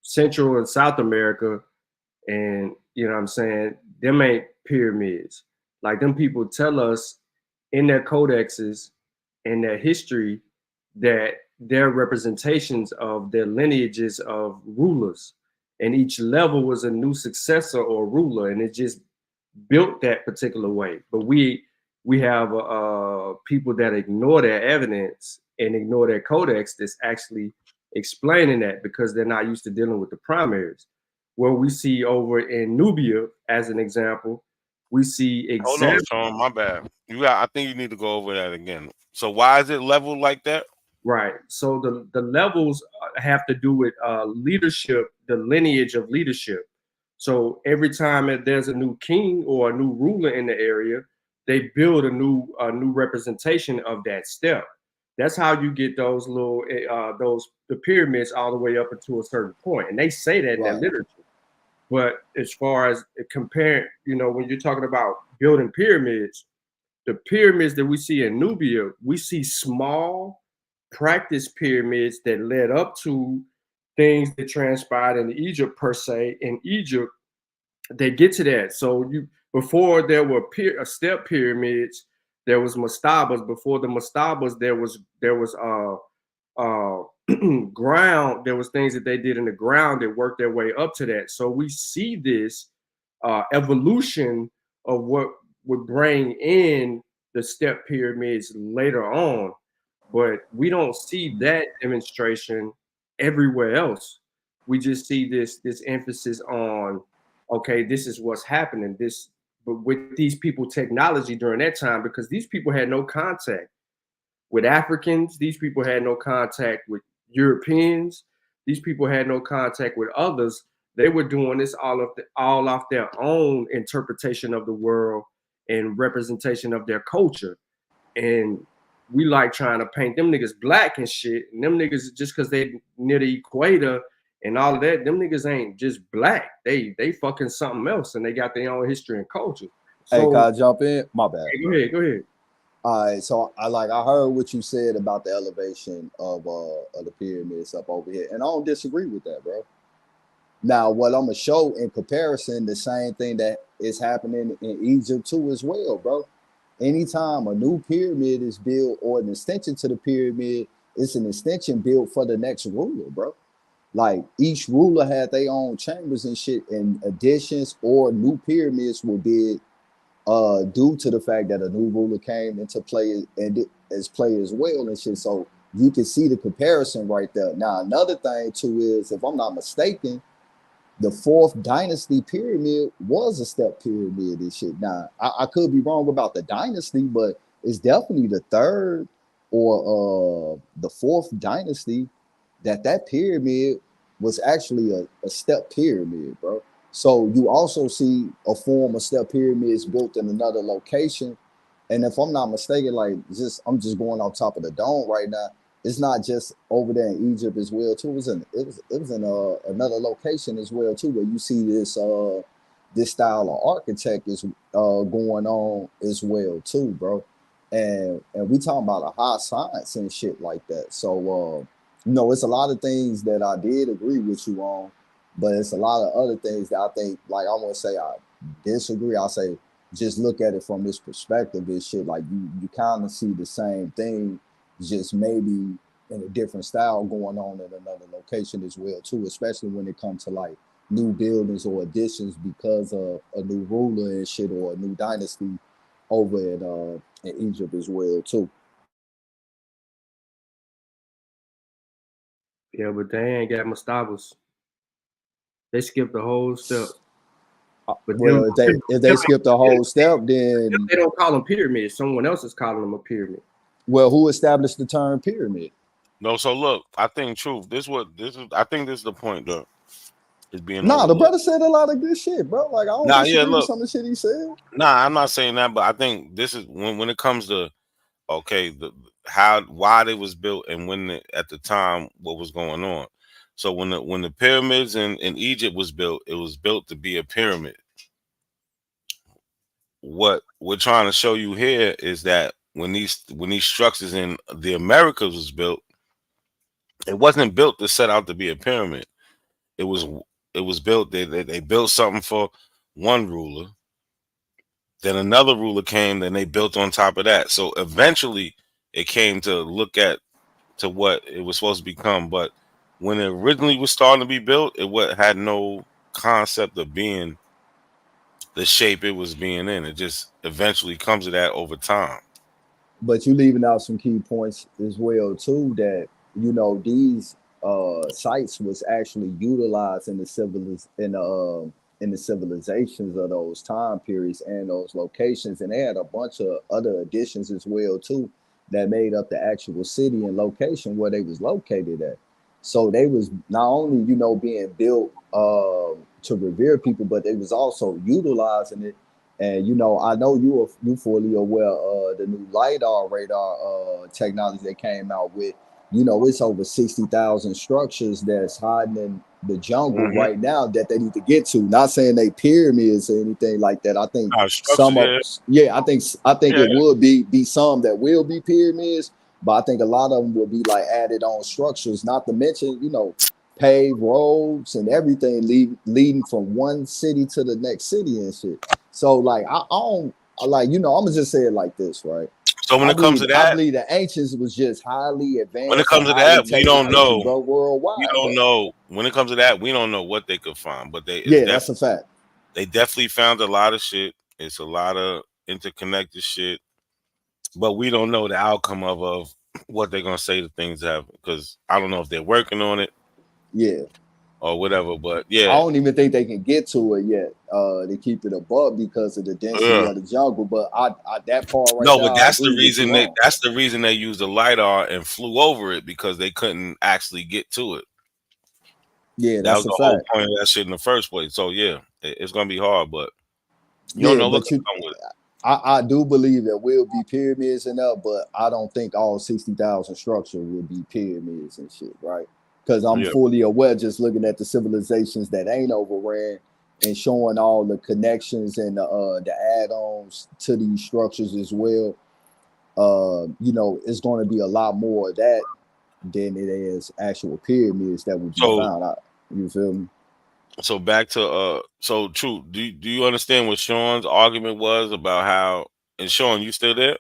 Central and South America, and you know what I'm saying, them ain't pyramids. Like them people tell us in their codexes and their history that they're representations of their lineages of rulers, and each level was a new successor or ruler, and it just built that particular way. But we have people that ignore their evidence and ignore their codex that's actually explaining that, because they're not used to dealing with the primaries. Where we see over in Nubia, as an example, we see examples. Hold on, Sean, my bad. I think you need to go over that again. So why is it leveled like that? Right. So the levels have to do with leadership, the lineage of leadership. So every time that there's a new king or a new ruler in the area, they build a new representation of that step. That's how you get those little the pyramids all the way up into a certain point, and they say that in their literature. But as far as comparing, when you're talking about building pyramids, the pyramids that we see in Nubia, we see small practice pyramids that led up to things that transpired in Egypt per se. In Egypt, they get to that. So before there were step pyramids, there was mastabas. Before the mastabas, there was ground. There was things that they did in the ground that worked their way up to that. So we see this evolution of what would bring in the step pyramids later on, but we don't see that demonstration everywhere else. We just see this emphasis on, okay, this is what's happening. But with these people, technology during that time, because these people had no contact with Africans, these people had no contact with Europeans, these people had no contact with others. They were doing this all off their own interpretation of the world and representation of their culture. And we like trying to paint them niggas black and shit. And them niggas, just because they near the equator and all of that, them niggas ain't just black. They fucking something else, and they got their own history and culture. So, hey, can I jump in? My bad. Hey, go ahead. All right, so I heard what you said about the elevation of the pyramids up over here, and I don't disagree with that, bro. Now, what I'm gonna show in comparison, the same thing that is happening in Egypt too, as well, bro. Anytime a new pyramid is built or an extension to the pyramid, it's an extension built for the next ruler, bro. Like each ruler had their own chambers and shit, and additions or new pyramids were big due to the fact that a new ruler came into play and as play as well and shit. So you can see the comparison right there. Now, another thing too is, if I'm not mistaken, the fourth dynasty pyramid was a step pyramid and shit. Now, I could be wrong about the dynasty, but it's definitely the third or the fourth dynasty that pyramid was actually a step pyramid, bro. So you also see a form of step pyramids built in another location. And if I'm not mistaken, like I'm just going on top of the dome right now. It's not just over there in Egypt as well too. It was in another location as well too, where you see this style of architect is going on as well too, bro. And we talking about a high science and shit like that. So it's a lot of things that I did agree with you on, but it's a lot of other things that I think, like, I won't say I disagree. I'll say just look at it from this perspective. This shit, like, you kind of see the same thing, just maybe in a different style going on in another location as well too, especially when it comes to like new buildings or additions because of a new ruler and shit, or a new dynasty over in Egypt as well too. Yeah, but they ain't got mastabas. They skipped the whole step. But Well, if they skip the whole step, then they don't call them pyramids. Someone else is calling them a pyramid. Well, who established the term pyramid? No, so look, I think truth. I think this is the point though. Is being the overlooked. brother said a lot of good shit, bro. Like, I don't disagree with some of the shit he said. Nah, I'm not saying that, but I think this is when it comes to why they was built and at the time what was going on. So when the pyramids in Egypt was built, it was built to be a pyramid. What we're trying to show you here is that when these structures in the Americas was built, it wasn't built to set out to be a pyramid. It was built. They built something for one ruler. Then another ruler came. Then they built on top of that. So eventually, it came to look at to what it was supposed to become. But when it originally was starting to be built, it had no concept of being the shape it was being in. It just eventually comes to that over time. But you leaving out some key points as well too, that these sites was actually utilized in the civilizations of those time periods and those locations, and they had a bunch of other additions as well too that made up the actual city and location where they was located at. So they was not only being built to revere people, but they was also utilizing it. And I know you fully aware of the new LiDAR radar technology they came out with. It's over 60,000 structures that's hiding in the jungle right now that they need to get to. Not saying they pyramids or anything like that. I think some of I think it would be some that will be pyramids, but I think a lot of them will be like added on structures. Not to mention, paved roads and everything leading from one city to the next city and shit. So like I don't like I'm gonna just say it like this, right? So when it comes to that, I believe the ancients was just highly advanced. When it comes to that, we don't know. Bro, worldwide. We don't know. When it comes to that, we don't know what they could find. But that's a fact. They definitely found a lot of shit. It's a lot of interconnected shit. But we don't know the outcome of what they're gonna say the things have, because I don't know if they're working on it. Yeah. Or whatever, but yeah, I don't even think they can get to it yet. They keep it above because of the density of the jungle. But I that part right no, there, but that's the reason they used the LiDAR and flew over it, because they couldn't actually get to it. Yeah, that was that's the a whole fact. point of that shit in the first place. So yeah, it's gonna be hard, but you don't know what can come with it. I do believe there will be pyramids in there, but I don't think all 60,000 structures will be pyramids and shit, right? Because I'm fully aware, just looking at the civilizations that ain't overran and showing all the connections and the add-ons to these structures as well. you know, it's going to be a lot more of that than it is actual pyramids that would be So found out. You feel me? so back to so true. Do you understand what Sean's argument was about how? And Sean, you still there?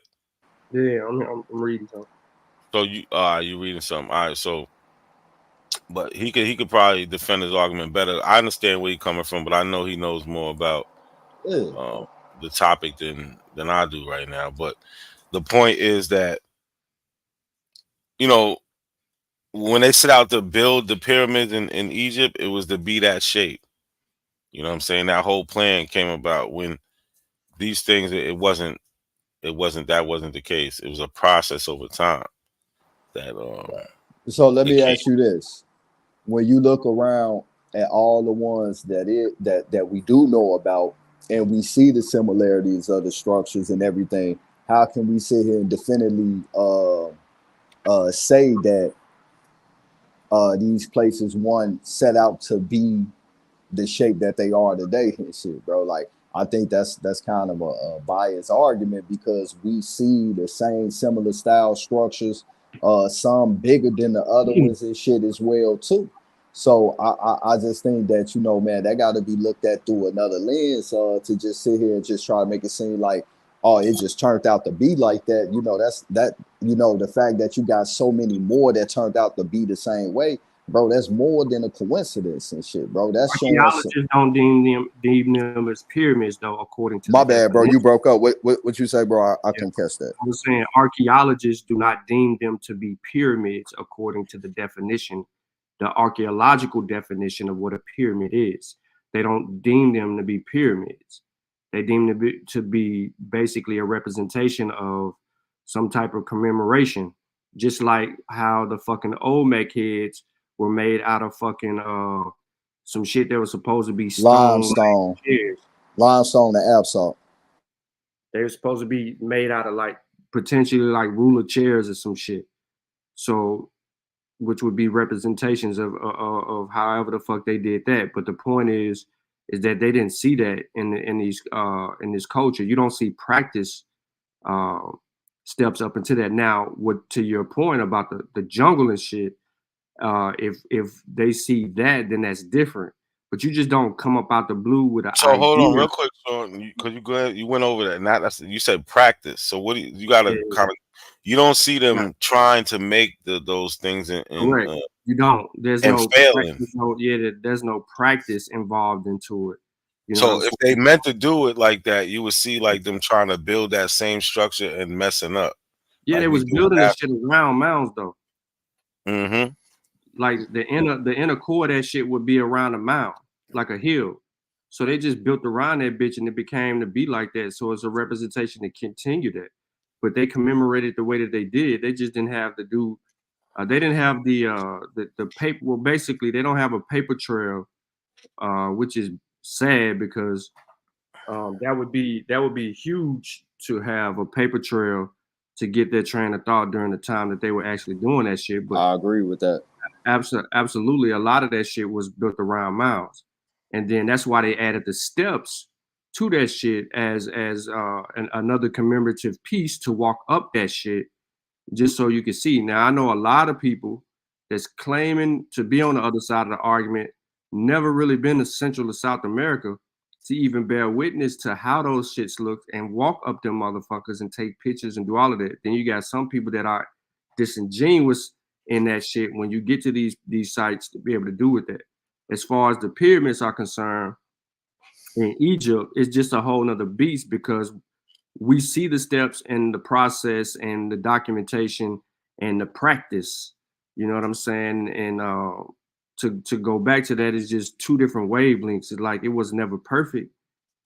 Yeah, I'm reading something. So you reading something? All right. So, but he could probably defend his argument better. I understand where he's coming from, but I know he knows more about the topic than I do right now. But the point is that, you know, when they set out to build the pyramids in Egypt, it was to be that shape. You know what I'm saying? That whole plan came about when these things, it wasn't the case. It was a process over time that So let it me came. ask you this: when you look around at all the ones that we do know about, and we see the similarities of the structures and everything, how can we sit here and definitively say that these places one set out to be the shape that they are today and shit, bro? Like, I think that's kind of a biased argument because we see the same similar style structures, some bigger than the other ones and shit as well too. So I just think that, you know, man, that got to be looked at through another lens to just sit here and just try to make it seem like, oh, it just turned out to be like that. You know, you know, the fact that you got so many more that turned out to be the same way, bro, that's more than a coincidence and shit, bro. That's showing some. Archaeologists don't deem them as pyramids, though, according to My the bad, bro. definition. You broke up. What you say, bro? I couldn't catch that. I was saying archaeologists do not deem them to be pyramids according to the definition, the archaeological definition of what a pyramid is. They don't deem them to be pyramids. They deem them to be basically a representation of some type of commemoration, just like how the fucking Olmec heads were made out of fucking some shit that was supposed to be stone. Limestone, Like limestone, and absalt. they were supposed to be made out of like potentially like ruler chairs or some shit. So, which would be representations of however the fuck they did that. But the point is that they didn't see that in this culture. You don't see practice steps up into that. Now, what to your point about the jungle and shit, if they see that, then that's different. But you just don't come up out the blue with an So hold on idea. real quick, Sean, because you went over that. Not that's you said practice. So what do you got to kind of? You don't see them trying to make those things Correct. You don't. There's and no failing. there's no practice involved into it. You know what I'm So if saying? they meant to do it like that, you would see like them trying to build that same structure and messing up. Yeah, like they we was do building that after. shit around mounds though. Mm-hmm. Like the inner core of that shit would be around a mound, like a hill. So they just built around that bitch and it became to be like that. So it's a representation to continue that. But they commemorated the way that they did. They just didn't have to do. They didn't have the paper. Well, basically, they don't have a paper trail, which is sad because that would be huge to have a paper trail to get their train of thought during the time that they were actually doing that shit. But I agree with that. Absolutely, a lot of that shit was built around miles, and then that's why they added the steps to that shit as another commemorative piece to walk up that shit, just so you can see. Now I know a lot of people that's claiming to be on the other side of the argument, never really been to Central or South America to even bear witness to how those shits look and walk up them motherfuckers and take pictures and do all of that. Then you got some people that are disingenuous in that shit when you get to these sites to be able to do with that. As far as the pyramids are concerned, in Egypt, it's just a whole nother beast because we see the steps and the process and the documentation and the practice. You know what I'm saying? And to go back to that is just two different wavelengths. It's like it was never perfect.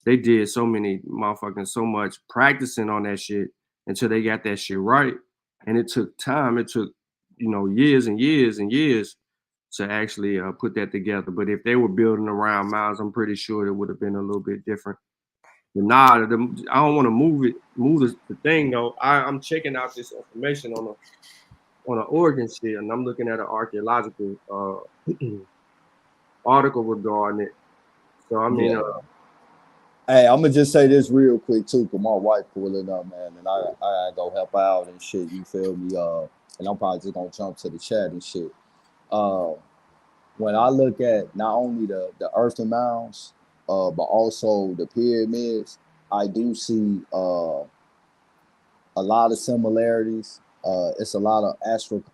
They did so much practicing on that shit until they got that shit right. And it took time. It took, years and years and years to actually put that together. But if they were building around miles, I'm pretty sure it would have been a little bit different. But nah, I don't want to move the thing though. I'm checking out this information on an organ shit, and I'm looking at an archaeological article regarding it. So I mean, Hey, I'm gonna just say this real quick too, cause my wife pulling up, man, and I gotta go help out and shit. You feel me? And I'm probably just gonna jump to the chat and shit. Uh, when I look at not only the earthen mounds, but also the pyramids, I do see a lot of similarities. It's a lot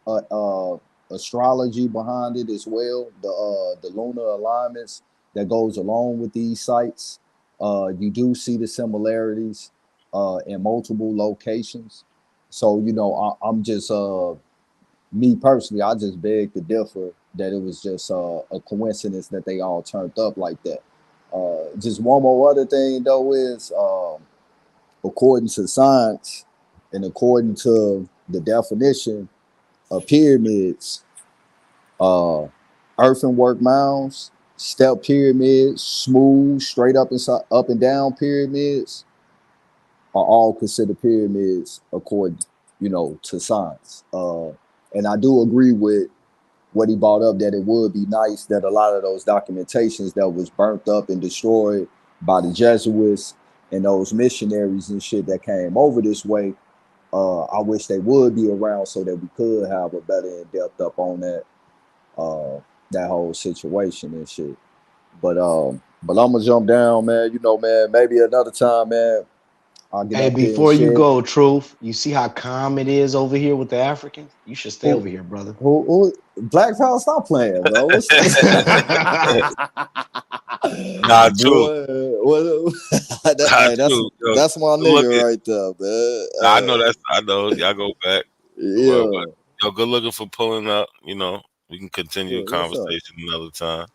of astrology behind it as well. The lunar alignments that goes along with these sites. You do see the similarities in multiple locations. So I'm just me personally. I just beg to differ that it was just a coincidence that they all turned up like that. Just one more other thing though is. According to science and according to the definition of pyramids, uh, earthenwork mounds, step pyramids, smooth, straight up and down pyramids are all considered pyramids according, to science. And I do agree with what he brought up that it would be nice that a lot of those documentations that was burnt up and destroyed by the Jesuits and those missionaries and shit that came over this way, I wish they would be around so that we could have a better in-depth up on that whole situation and shit. But I'm gonna jump down, man. Man, maybe another time, man. I'll get Hey, up here and before you shit. go, Truth, you see how calm it is over here with the Africans? You should stay over here, brother. Who Black Power, stop playing, bro. What's Nah, true. Hey, that's my nigga right there, man. I know. Y'all go back. Yeah. Yo, good looking for pulling up. We can continue the What's up? conversation another time.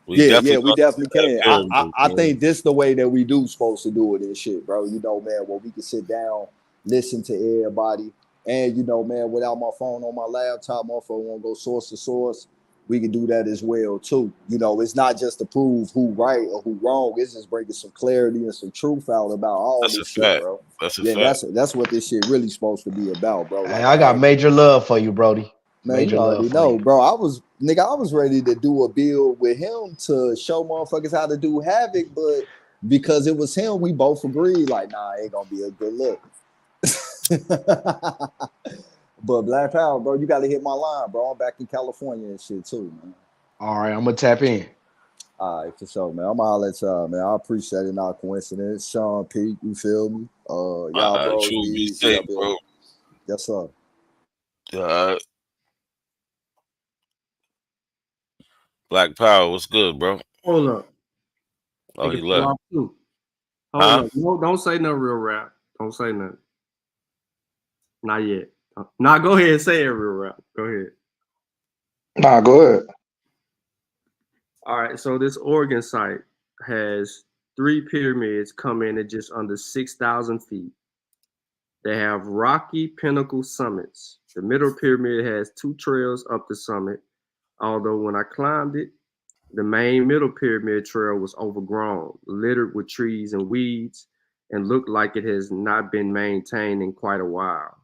We definitely can. Pyramids, I think this the way that we do supposed to do it and shit, bro. Man, where we can sit down, listen to everybody, and man, without my phone on my laptop, motherfucker want to go source to source. We can do that as well too. It's not just to prove who right or who wrong. It's just bringing some clarity and some truth out about all this shit, bro. That's a fact. That's what this shit really supposed to be about, bro. Hey, I got major love for you, Brody. Man, you already know, bro. I was ready to do a bill with him to show motherfuckers how to do havoc, but because it was him, we both agreed, like, nah, it ain't gonna be a good look. But Black Power, bro, you gotta hit my line, bro. I'm back in California and shit too, man. All right, I'm gonna tap in. All right, for sure, man. I'm gonna holler at y'all, man. I appreciate it, not coincidence. Sean Pete, you feel me? Y'all bros true, be be easy safe, up here. bro. Yes, sir. Black Power, what's good, bro? Hold up. Oh, he left. Hold Huh? up. No, don't say no real rap. Don't say nothing. Not yet. Nah, go ahead and say it real rap. Go ahead. Nah, go ahead. All right. So this Oregon site has 3 pyramids come in at just under 6,000 feet. They have rocky pinnacle summits. The middle pyramid has 2 trails up the summit. Although when I climbed it, the main middle pyramid trail was overgrown, littered with trees and weeds, and looked like it has not been maintained in quite a while.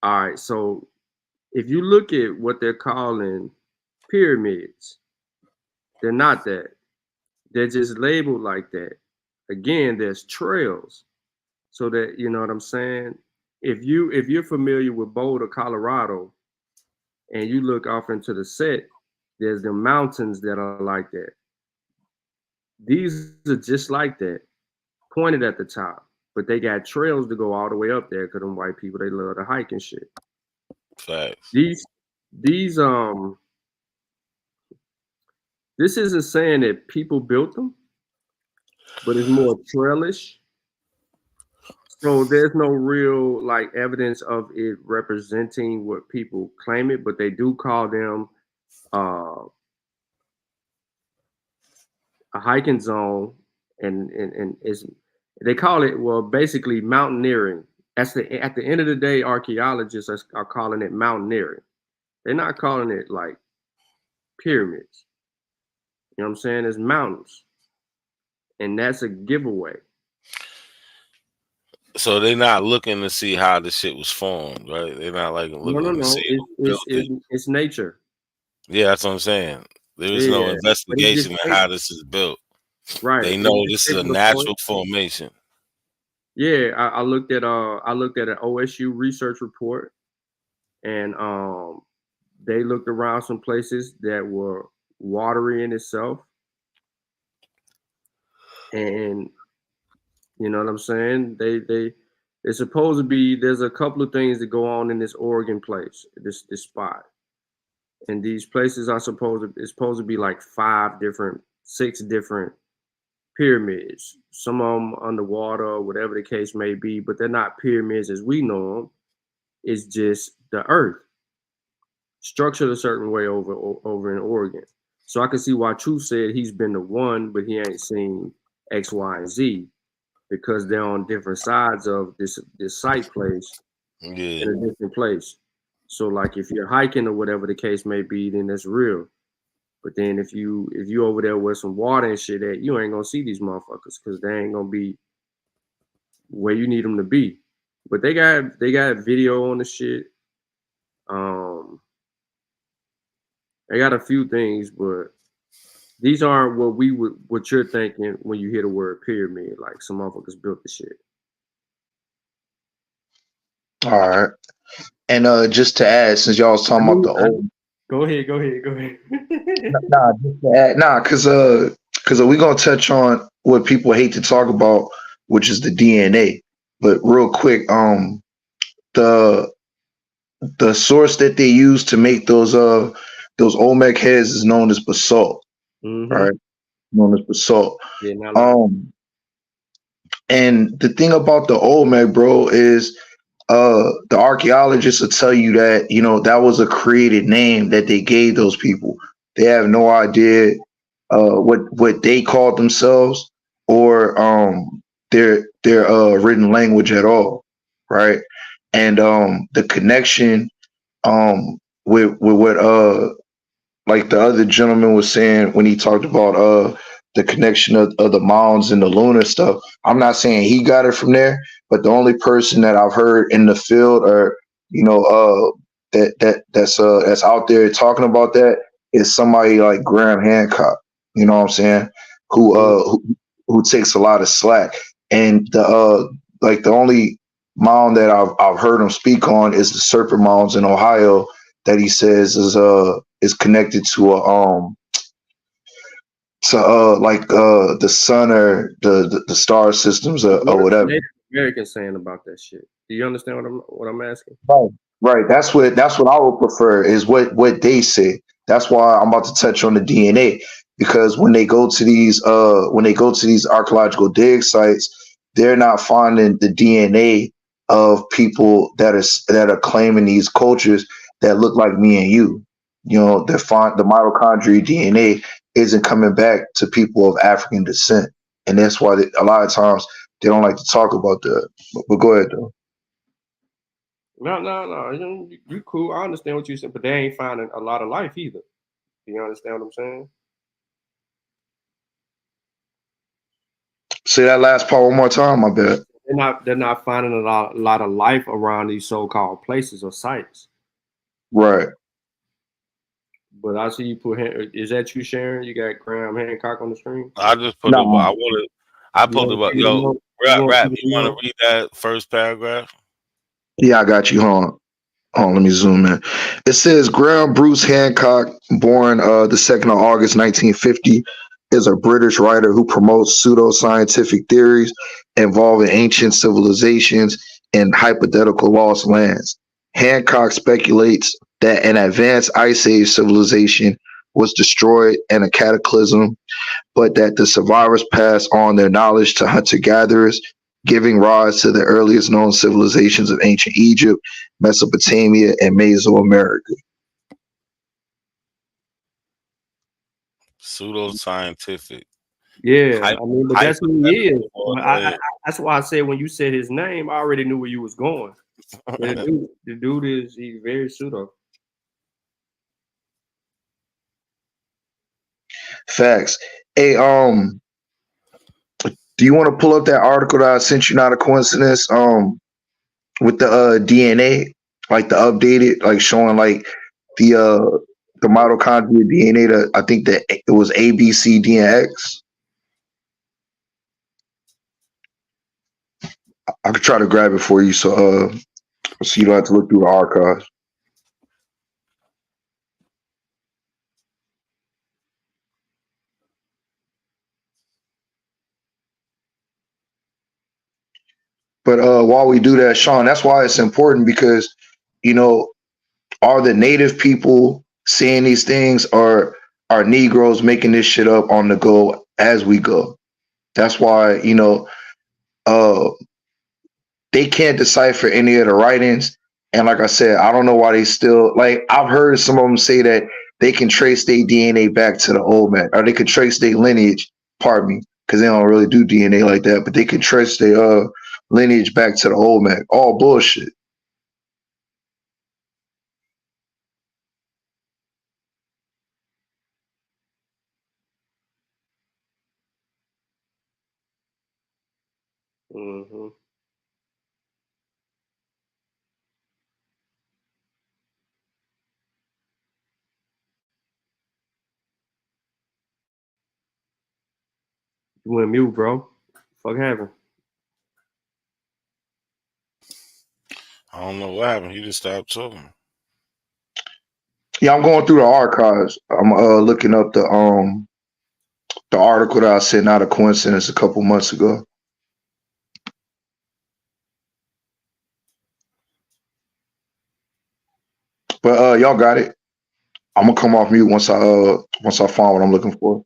All right, so if you look at what they're calling pyramids, they're not that. They're just labeled like that. Again, there's trails. So that, you know what I'm saying? If you're familiar with Boulder, Colorado, and you look off into the set, there's the mountains that are like that. These are just like that, pointed at the top, but they got trails to go all the way up there because them white people, they love to hike and shit. Facts. This isn't saying that people built them, but it's more trailish. So there's no real like evidence of it representing what people claim it, but they do call them a hiking zone, and it's, they call it, well, basically mountaineering. At the end of the day, archaeologists are calling it mountaineering. They're not calling it like pyramids. You know what I'm saying? It's mountains, and that's a giveaway. So they're not looking to see how the shit was formed, right? They're not like looking to see who built it. It's nature. Yeah, that's what I'm saying. There is no investigation of how this is built. Right. They know this is a natural formation. Yeah, I looked at an OSU research report, and they looked around some places that were watery in itself, and you know what I'm saying. It's supposed to be. There's a couple of things that go on in this Oregon place, this spot, and these places are supposed to be like 6 different pyramids. Some of them underwater, or whatever the case may be, but they're not pyramids as we know them. It's just the earth structured a certain way over in Oregon. So I can see why Truth said he's been to one, but he ain't seen X, Y, and Z, because they're on different sides of this site place in a different place. So like if you're hiking or whatever the case may be, then that's real. But then if you over there with some water and shit at, you ain't gonna see these motherfuckers because they ain't gonna be where you need them to be. But they got video on the shit. They got a few things, but these aren't what you're thinking when you hear the word pyramid. Like some motherfuckers built the shit. All right. And just to add, since y'all was talking about the old. Go ahead. Because we're gonna touch on what people hate to talk about, which is the DNA. But real quick, the source that they use to make those Olmec heads is known as basalt, right? Known as basalt. Yeah, and the thing about the Olmec, bro, is the archaeologists will tell you that, you know, that was a created name that they gave those people. They have no idea what they called themselves or their written language at all, right? And the connection with what like the other gentleman was saying when he talked about the connection of the mounds and the lunar stuff. I'm not saying he got it from there, but the only person that I've heard in the field or, you know, that's out there talking about that is somebody like Graham Hancock, you know what I'm saying? Who takes a lot of slack. And the only mound that I've heard him speak on is the Serpent Mounds in Ohio that he says is connected to the sun or the star systems or whatever. Native Americans saying about that shit. Do you understand what I'm asking? Right. That's what I would prefer is what they say. That's why I'm about to touch on the DNA, because when they go to these archaeological dig sites, they're not finding the DNA of people that are claiming these cultures that look like me and you. You know, the mitochondrial DNA isn't coming back to people of African descent, and that's why a lot of times they don't like to talk about that. But go ahead though. No. You cool. I understand what you said, but they ain't finding a lot of life either. Do you understand what I'm saying? Say that last part one more time, I bet. They're not finding a lot of life around these so-called places or sites. Right. But I see you put. Is that you, Sharon? You got Graham Hancock on the screen. I just put up. I pulled up. Yo, rap. You want to read that first paragraph? Yeah, I got you. Hold on, let me zoom in. It says Graham Bruce Hancock, born the 2nd of August 1950, is a British writer who promotes pseudo-scientific theories involving ancient civilizations and hypothetical lost lands. Hancock speculates that an advanced Ice Age civilization was destroyed in a cataclysm, but that the survivors passed on their knowledge to hunter-gatherers, giving rise to the earliest known civilizations of ancient Egypt, Mesopotamia, and Mesoamerica. Pseudo-scientific. Yeah, I mean, but that's who he is. That's why I said when you said his name, I already knew where you was going. The dude he's very pseudo. Facts. Hey, do you want to pull up that article that I sent you? Not a coincidence. With the DNA, like the updated, like showing like the mitochondria DNA. I think that it was A, B, C, D, and X. I could try to grab it for you, so you don't have to look through the archives. But while we do that, Sean, that's why it's important because, you know, are the native people seeing these things, or are Negroes making this shit up on the go as we go? That's why, you know, they can't decipher any of the writings. And like I said, I don't know why they still, like, I've heard some of them say that they can trace their DNA back to the old man, or they can trace their lineage, pardon me, because they don't really do DNA like that, but they can trace their lineage back to the old man. All bullshit. Mm-hmm. You went mute, bro. Fuck happened? I don't know what happened. He just stopped talking. Yeah, I'm going through the archives. I'm looking up the article that I sent out of coincidence a couple months ago. But y'all got it. I'm gonna come off mute once I find what I'm looking for.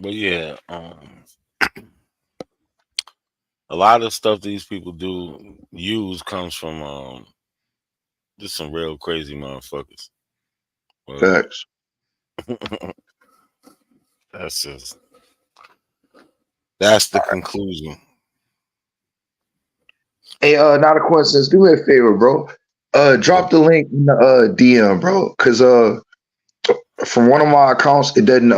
But yeah, a lot of stuff these people use comes from just some real crazy motherfuckers. Facts. That's the conclusion. Hey, not a coincidence. Do me a favor, bro. Drop the link in the DM, bro. Cause from one of my accounts, it doesn't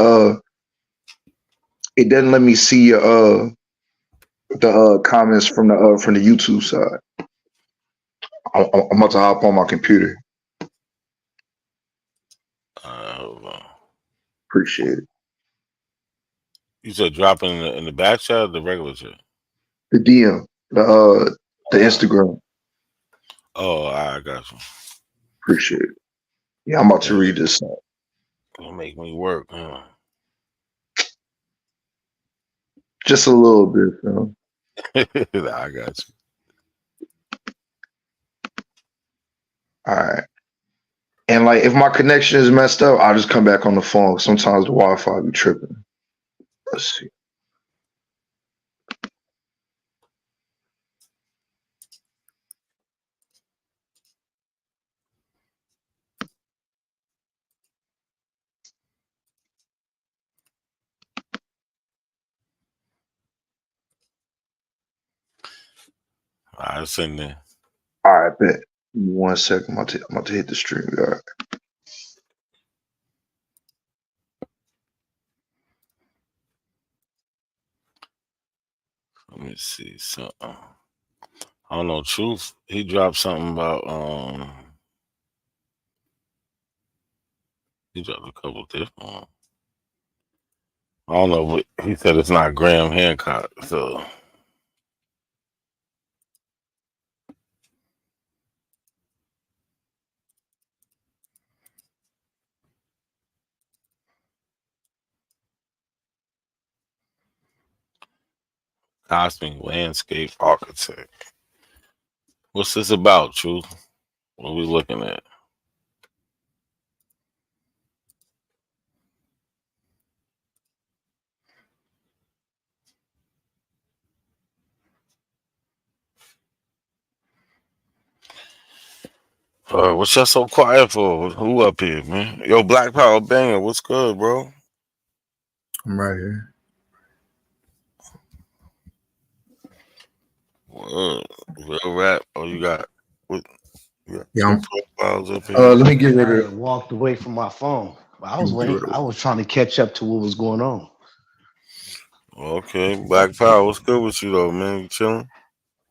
let me see the comments from the YouTube side. I'm about to hop on my computer. Appreciate it. You said drop in the back chat or the regular chat? The DM, the Instagram. Oh, I got you. Appreciate it. Yeah, I'm about to read this. It'll make me work, huh? Just a little bit, you know? I got you. All right. And like, if my connection is messed up, I'll just come back on the phone. Sometimes the Wi-Fi be tripping. Let's see. I'll send there. All right, bet. Give me 1 second. I'm about to hit the stream. All right. Let me see something. I don't know. Truth, he dropped something about he dropped a couple different. I don't know, but he said it's not Graham Hancock, so Cosmic Landscape Architect. What's this about, Truth? What are we looking at? What y'all so quiet for? Who up here, man? Yo, Black Power Banger, what's good, bro? I'm right here. Real rap? Oh, you got what? Yeah, profiles up here. let me get rid of I walked away from my phone. I Let was me get rid waiting. I was trying to catch up to what was going on. Okay, Black Power, what's good with you though, man? You chilling?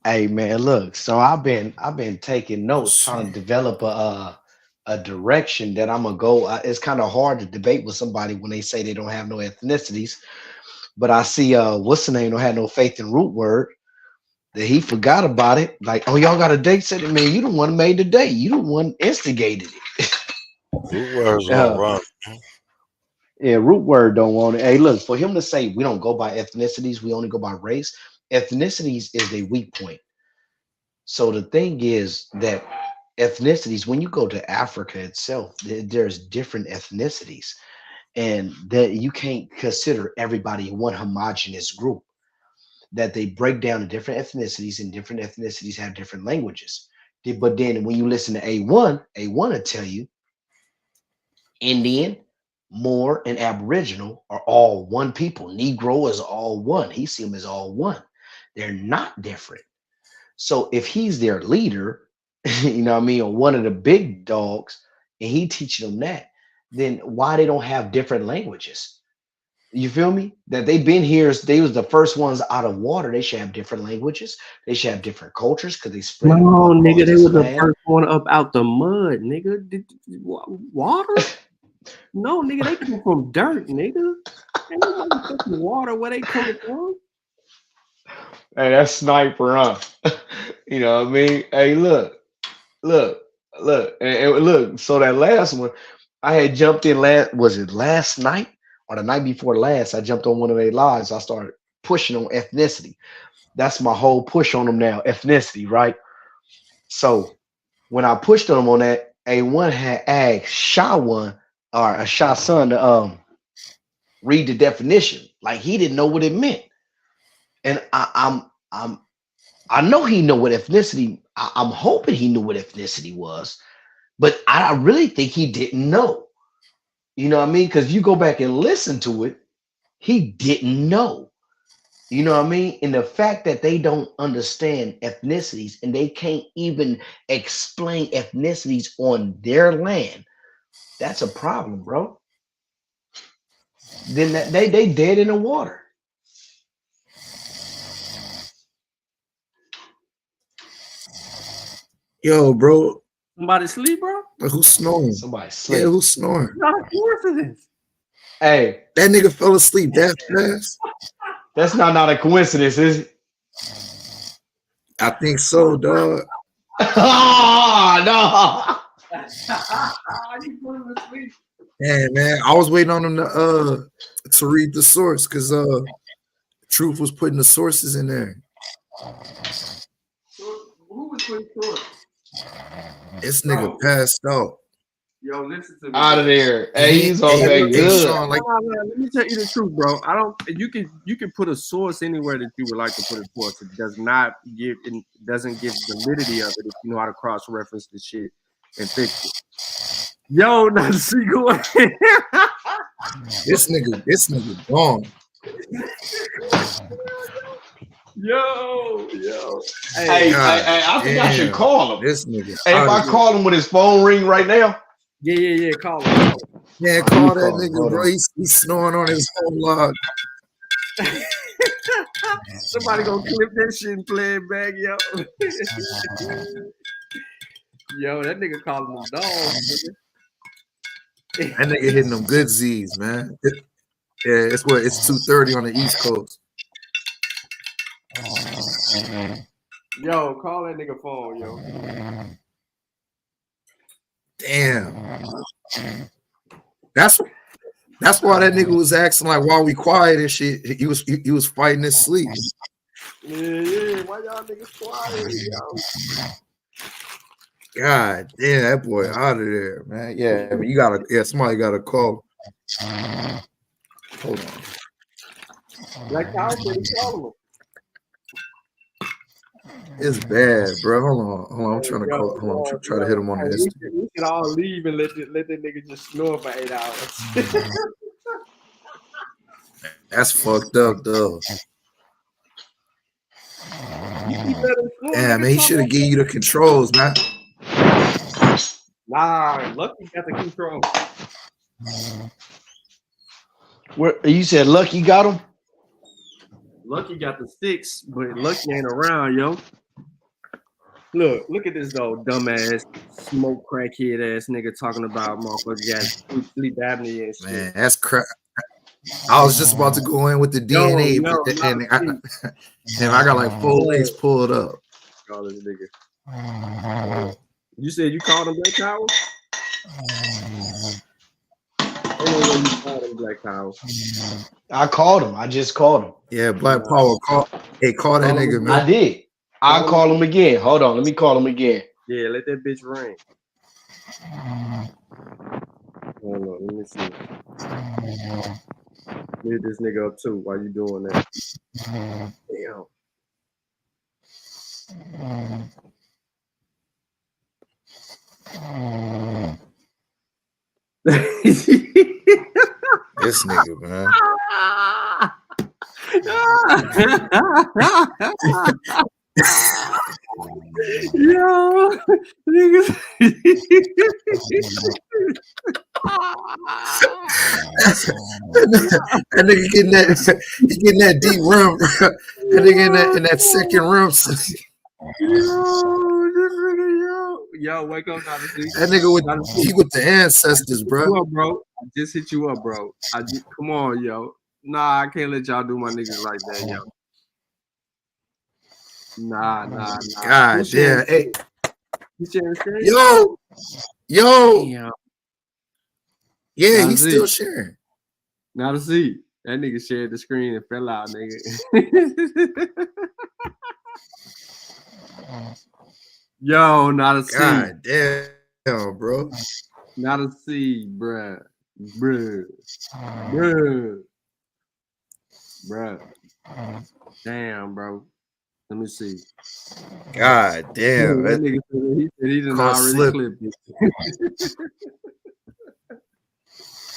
Hey man, look. So I've been taking notes, trying to develop a direction that I'm gonna go. It's kind of hard to debate with somebody when they say they don't have no ethnicities, But I see what's the name don't have no faith in root word. That he forgot about it. Like, oh, y'all got a date set. Man, you the one made the date. You the one instigated it. Root words gonna run. Yeah, root word don't want it. Hey, look, for him to say we don't go by ethnicities, we only go by race. Ethnicities is a weak point. So the thing is that ethnicities, when you go to Africa itself, there's different ethnicities, and that you can't consider everybody one homogenous group. That they break down to different ethnicities, and different ethnicities have different languages. But then when you listen to A1 will tell you Indian, Moor, and Aboriginal are all one people. Negro is all one. He see them as all one. They're not different. So if he's their leader, you know what I mean, or one of the big dogs, and he teaching them that, then why they don't have different languages? You feel me? That they've been here, they was the first ones out of water. They should have different languages. They should have different cultures because they spread. No, nigga, they were the first one up out the mud, nigga. Water? No, nigga, they come from dirt, nigga. Ain't nobody fucking water where they coming from. Hey, that's sniper, huh? You know what I mean? Hey, look, and look. So that last one, I had jumped in last night or the night before last? I jumped on one of their lives. I started pushing on ethnicity. That's my whole push on them now, ethnicity, right? So when I pushed on them on that, A1 had asked Sha1 or a Sha son to read the definition. Like he didn't know what it meant. And I know he know what ethnicity. I'm hoping he knew what ethnicity was, but I really think he didn't know. You know what I mean? Because you go back and listen to it, he didn't know. You know what I mean? And the fact that they don't understand ethnicities and they can't even explain ethnicities on their land, that's a problem, bro. Then they dead in the water. Yo, bro. Somebody sleep, bro? Who's snoring? Somebody sleep. Yeah, who's snoring? No, of course it is. Hey, that nigga fell asleep that fast. That's not a coincidence, is it? I think so, dog. Oh, no. You put him to sleep. Yeah, man. I was waiting on him to read the source because Truth was putting the sources in there. Who was putting source? This nigga passed out. Yo, listen to me. Out of there. Hey, he's okay. Good. Sean, like, let me tell you the truth, bro. I don't. You can put a source anywhere that you would like to put a source. It doesn't give validity of it if you know how to cross reference the shit and fix it. Yo, not a single way. This nigga gone. Yo. Hey, I think I should call him. This nigga. Hey, if I call him with his phone ring right now. Yeah, call him. Yeah, call that nigga, bro. He's snoring on his phone log. Somebody gonna clip that shit and play it back, yo. Yo, that nigga calling them dogs, nigga. That nigga hitting them good Z's, man. It's 2:30 on the East Coast. Yo, call that nigga phone, yo. Damn. That's why that nigga was acting like while we quiet and shit. He was fighting his sleep. Yeah. Why y'all niggas quiet, yo? God damn, that boy out of there, man. Yeah, somebody gotta call. Hold on. Like how could he call him? It's bad, bro. Hold on. I'm trying to call. Hold on. Try to hit him on the Instagram. We should all leave and let that nigga just snore for 8 hours. That's fucked up, though. Yeah, man. He should have given you the controls, man. Nah, Lucky got the control. Where you said Lucky got him? Lucky got the sticks, but Lucky ain't around, yo. Look at this though, dumbass, smoke crackhead ass nigga talking about motherfucker got sleep apnea and shit. Man, that's crap. I was just about to go in with the DNA, and I got like 4 links pulled up. Call this nigga. You said you called him Black Power? Ain't no way you called him Black Power. I called him. I just called him. Yeah, Black Power. Call that nigga, man. I did. I'll call him again. Hold on. Let me call him again. Yeah, let that bitch ring. Hold on, let me see. Leave this nigga up too while you doing that. Damn. This nigga, man. Yo, niggas. That nigga getting that deep rum. That nigga in that second rum. Yo, wake up, now. That nigga with the ancestors, bro. Bro, I just hit you up, bro. Come on, yo. Nah, I can't let y'all do my niggas like that, yo. Nah. God damn. Hey. Yo. Yeah, Now he's still sharing. Now to see. That nigga shared the screen and fell out, nigga. Yo, not a C. God damn, bro. Not a C, bruh. Damn, bro. Let me see. God damn. That nigga said he didn't already clip it.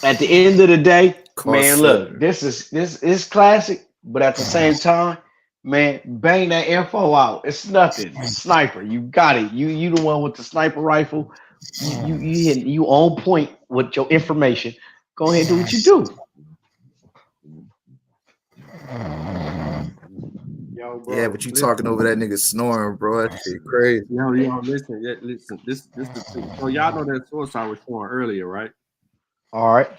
At the end of the day, man, slip. look, this is classic, but at the same time, man, bang that info out. It's nothing. Sniper, you got it. You the one with the sniper rifle. You on point with your information. Go ahead and do what you do. Yo, bro, yeah, but you talking over that nigga snoring, bro. That shit crazy. Yo, listen. This the truth. So y'all know that source I was showing earlier, right? All right.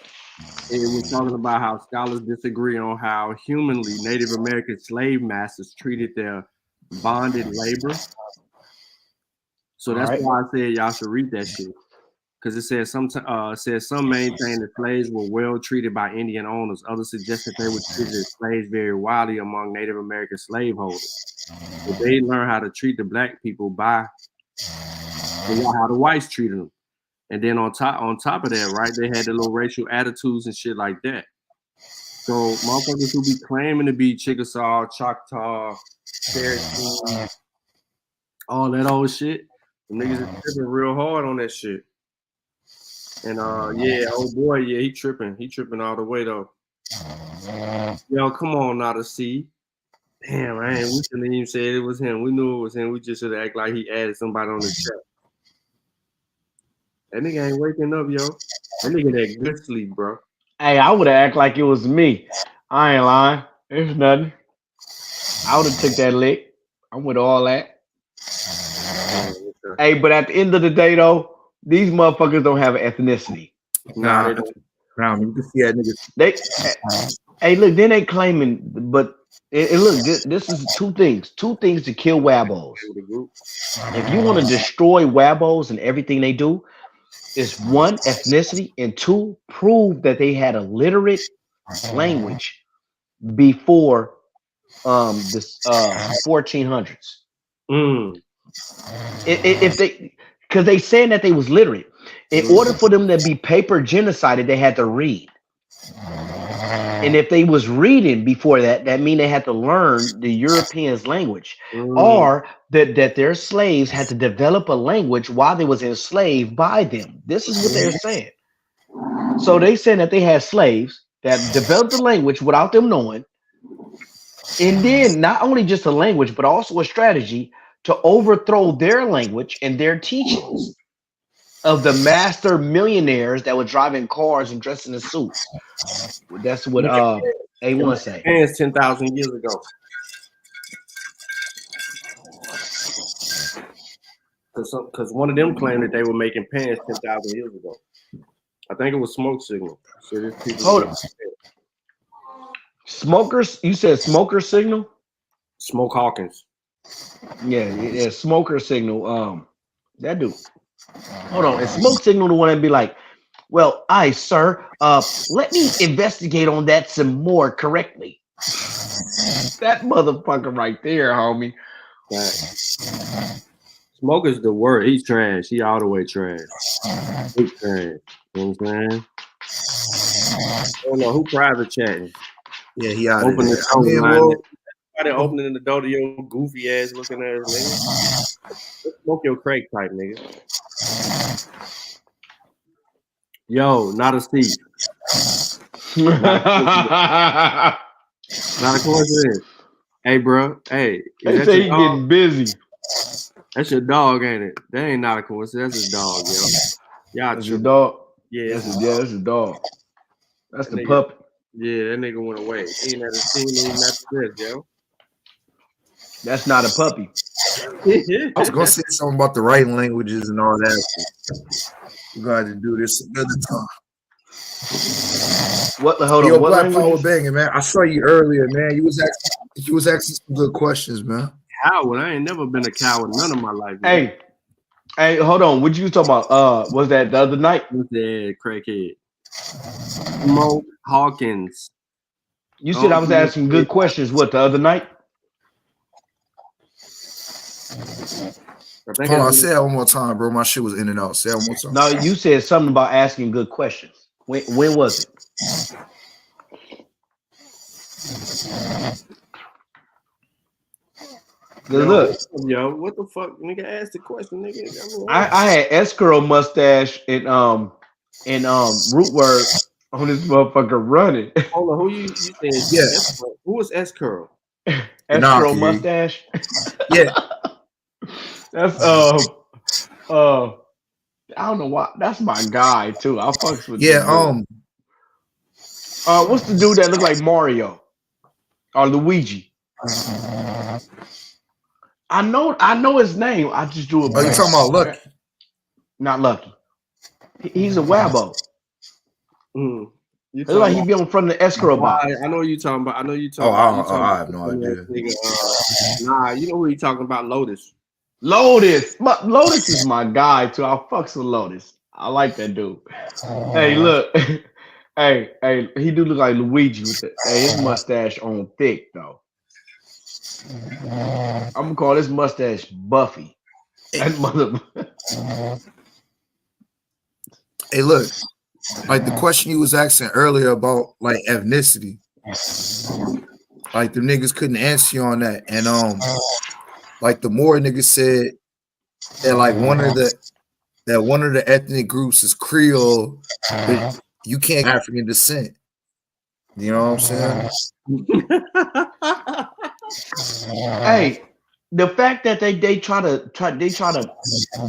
It was talking about how scholars disagree on how humanly Native American slave masters treated their bonded labor. So that's why I said y'all should read that shit. Because it says some maintain that slaves were well treated by Indian owners. Others suggest that they were treated as slaves very widely among Native American slaveholders. But they learned how to treat the black people by how the whites treated them. And then on top of that, right, they had the little racial attitudes and shit like that. So motherfuckers who be claiming to be Chickasaw, Choctaw, Cherokee, all that old shit, the niggas is tripping real hard on that shit. And old boy, he tripping all the way though. Yo, come on now to see. Damn, we shouldn't even say it was him. We knew it was him. We just should act like he added somebody on the chat. That nigga ain't waking up, yo. That nigga that good sleep, bro. Hey, I would have act like it was me. I ain't lying. It's nothing. I would have took that lick. I'm with all that. Hey, but at the end of the day, though, these motherfuckers don't have an ethnicity. Nah, they don't. You can see that nigga. Hey, look, then they claiming, but look, this is two things to kill Wabos. If you want to destroy Wabos and everything they do, is one, ethnicity, and two, prove that they had a literate language before this 1400s. If they, because they saying that they was literate, in order for them to be paper genocided, they had to read. And if they was reading before that, that mean they had to learn the Europeans' language, or that their slaves had to develop a language while they was enslaved by them. This is what they're saying. So they saying that they had slaves that developed the language without them knowing, and then not only just a language, but also a strategy to overthrow their language and their teachings of the master millionaires that were driving cars and dressing in suits. That's what A1 say. Pants 10,000 years ago. Because one of them claimed that they were making pants 10,000 years ago. I think it was Smoke Signal. So there's people. Hold on. Smokers, you said smoker signal? Smoke Hawkins. Yeah, smoker signal. That dude. Hold on. And smoke signal the one that be like, well, sir, let me investigate on that some more correctly. That motherfucker right there, homie. Smoker's the word. He's trash. He all the way trash. He's trash. You know what I'm saying? I don't know who private chatting. Yeah, he out Open of the there. door, I mean, man. well, Everybody opening the door to your goofy ass looking ass nigga. Smoke your crack pipe, nigga. Yo, not a seat. Not a coincidence. Hey, bro. Hey, they say he getting busy. That's your dog, ain't it? That ain't not a coincidence. That's his dog, yo. Y'all That's a dog. Yeah, that's a dog. That's that the nigga, puppy. Yeah, that nigga went away. He ain't at his team, he not this, yo. That's not a puppy. I was gonna say something about the writing languages and all that. We're gonna have to do this another time. What the hold Yo, on? What Black languages? Power Banging, man. I saw you earlier, man. You was asking some good questions, man. Coward. I ain't never been a coward none of my life. Man. Hey, hold on. What you talking about? Was that the other night? Yeah, crackhead. Smoke Hawkins. You said I was asking good questions. What, the other night? Hold on, say that one more time, bro. My shit was in and out. Say that one more time. No, you said something about asking good questions. When was it? Look, what the fuck, nigga? Ask the question, nigga. I had S-curl mustache and root word on this motherfucker running. Hold on, who you said? Yeah. Who was S-curl? S-curl mustache. Yeah. That's I don't know why. That's my guy too. I fucks with Yeah. What's the dude that look like Mario or Luigi? I know his name. I just drew a blank. You talking about Lucky? Not Lucky. He's a wabbo. You look like he be on front of the escrow box. I know what you talking about. I have no idea. Nah, you know who you talking about? Lotus. Lotus is my guy too. I fucks with Lotus. I like that dude. Hey, look. hey, he do look like Luigi with his mustache on thick though. I'm gonna call this mustache Buffy. That mother. Hey, look, like the question you was asking earlier about like ethnicity, like the niggas couldn't answer you on that, and like the more niggas said that like one of the ethnic groups is Creole, but you can't African descent. You know what I'm saying? Hey, the fact that they try to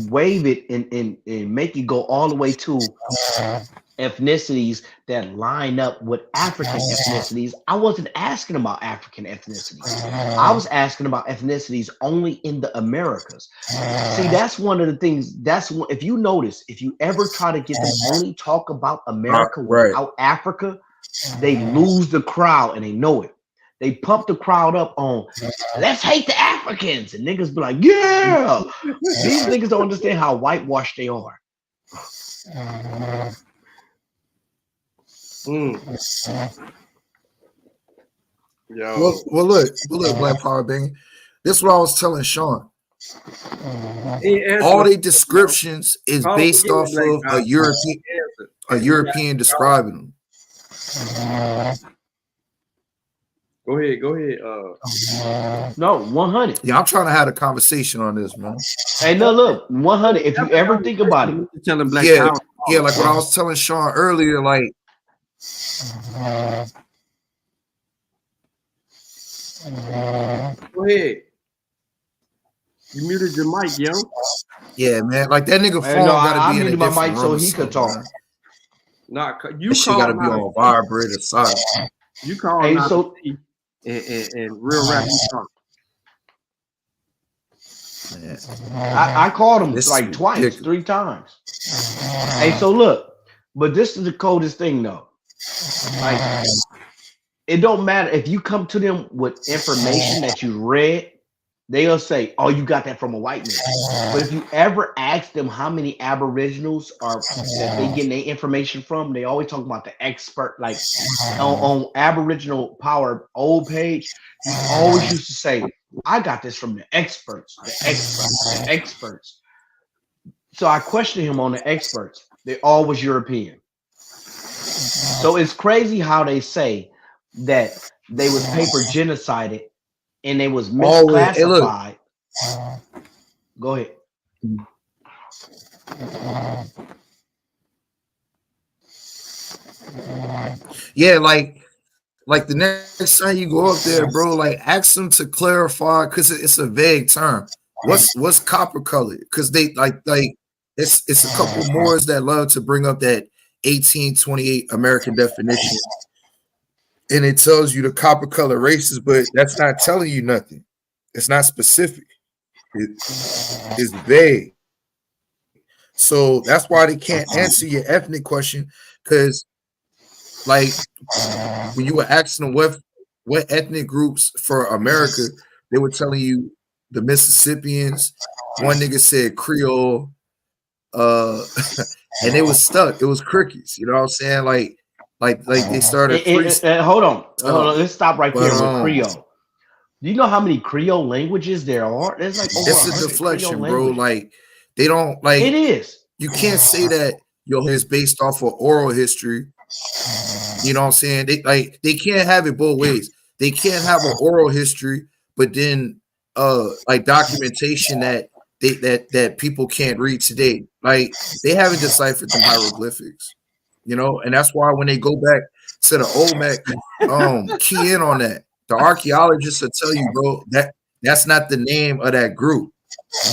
wave it and make it go all the way to ethnicities that line up with African ethnicities. I wasn't asking about African ethnicities. I was asking about ethnicities only in the Americas. See, that's one of the things. If you notice, if you ever try to get them only talk about America without Africa, they lose the crowd and they know it. They pump the crowd up on let's hate the Africans, and niggas be like, yeah. These niggas don't understand how whitewashed they are. Well, look, Black Power Bang. This is what I was telling Sean. All the descriptions is based off of a European describing them. Go ahead. No, 100. Yeah, I'm trying to have a conversation on this, man. Hey, no, look, 100. If you ever think about it, yeah, like what I was telling Sean earlier, like. Go ahead. You muted your mic, yo. Yeah, man. Like that nigga phone gotta be in a different room so he could talk. Nah, you shit gotta be on vibrate or silent. You call hey, so and real rap you talk. I called him like twice, 3 times. Hey, so look, but this is the coldest thing though. Like it don't matter if you come to them with information that you read, they'll say, "Oh, you got that from a white man." But if you ever ask them how many Aboriginals are that they getting their information from, they always talk about the expert, like on Aboriginal Power old page. He always used to say, "I got this from the experts, the experts, the experts." So I questioned him on the experts. They all was European. So it's crazy how they say that they was paper genocided and they was Always, hey, look, misclassified. Go ahead. yeah, like the next time you go up there, bro, like ask them to clarify because it's a vague term. What's copper colored? Because they like it's a couple Moors that love to bring up that 1828 American definition, and it tells you the copper color races, but that's not telling you nothing. It's not specific. It's vague. So that's why they can't answer your ethnic question, because like when you were asking them what ethnic groups for America, they were telling you the Mississippians. One nigga said Creole, and it was stuck. It was crickets. You know what I'm saying? Like they started Hold on. Let's stop right there with but Creole. Do you know how many Creole languages there are? There's like over it's a 100 deflection, Creole bro. languages. Like they don't like It is. You can't say that your is based off of oral history. You know what I'm saying? They can't have it both ways. They can't have an oral history, but then like documentation that that people can't read today. Like they haven't deciphered the hieroglyphics, you know, and that's why when they go back to the Olmec, key in on that. The archaeologists will tell you, bro, that's not the name of that group.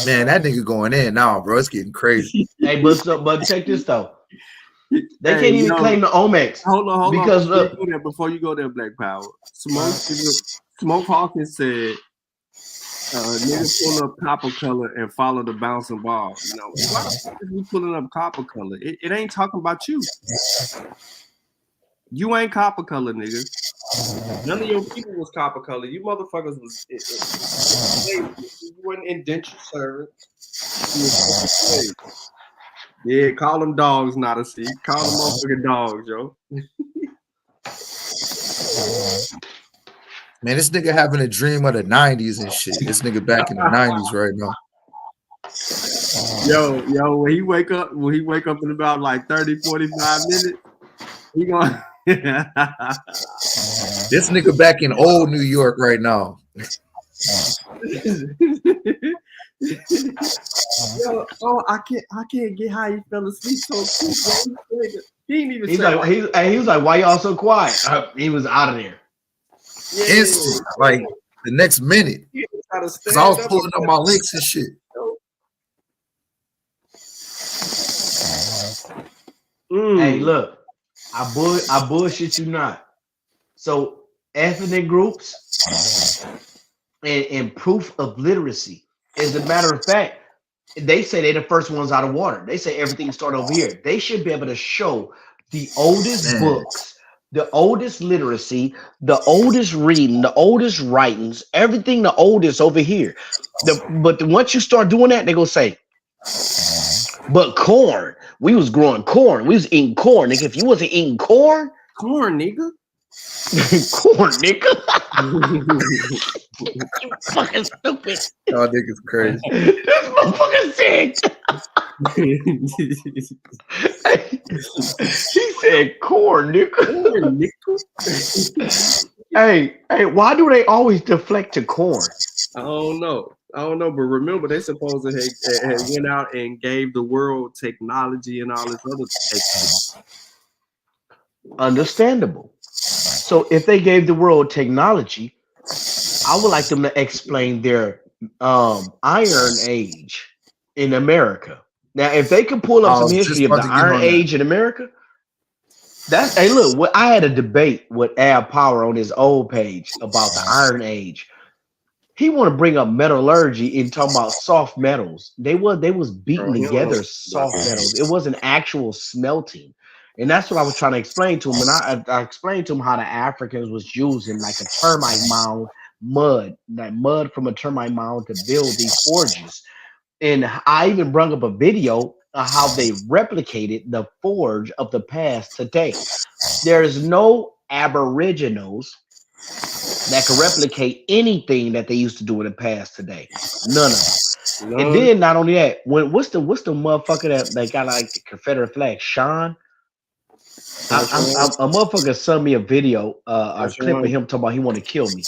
Man, that nigga going in now, bro. It's getting crazy. Hey, but check this though. They can't even claim the Olmecs. Hold on. Because before you go there, Black Power. Smoke Hawkins said, niggas pull up copper color and follow the bouncing ball. You know, why the fuck is we pulling up copper color? It ain't talking about you. You ain't copper color, nigga. None of your people was copper color. You motherfuckers was you weren't indentured servants. Yeah, call them dogs, not a C. Call them motherfucking dogs, yo. Man, this nigga having a dream of the 90s and shit. This nigga back in the 90s right now. Yo, when he wake up in about like 30, 45 minutes, he gonna this nigga back in old New York right now. Yo, I can't get how he fell asleep so quick. He ain't even he was like, why y'all so quiet? He was out of there. Yeah. Instant, like the next minute. Because I was pulling up my links and shit. Hey, look, I bullshit you not. So ethnic groups and proof of literacy. As a matter of fact, they say they're the first ones out of water. They say everything started over here. They should be able to show the oldest books, the oldest literacy, the oldest reading, the oldest writings, everything the oldest over here. But once you start doing that, they're gonna say, but corn, we was growing corn, we was eating corn, nigga. If you wasn't eating corn, nigga. Corn, nigga. You fucking stupid. Y'all niggas crazy. This motherfucker sick. He said corn, nigga. Hey, why do they always deflect to corn? I don't know, but remember they supposed to have went out and gave the world technology and all this other stuff. Understandable. So if they gave the world technology, I would like them to explain their Iron Age in America. Now, if they could pull up some history of the Iron Age in America, that's hey, look, what I had a debate with Ab Power on his old page about the Iron Age. He want to bring up metallurgy and talk about soft metals. They was beating together soft metals. It wasn't actual smelting. And that's what I was trying to explain to him. And I explained to him how the Africans was using like a termite mound, mud, like mud from a termite mound to build these forges. And I even brought up a video of how they replicated the forge of the past today. There's no aboriginals that can replicate anything that they used to do in the past today. None of them. And then not only that, what's the motherfucker that they got like the Confederate flag? Sean. A motherfucker sent me a video, a clip of him talking about he want to kill me.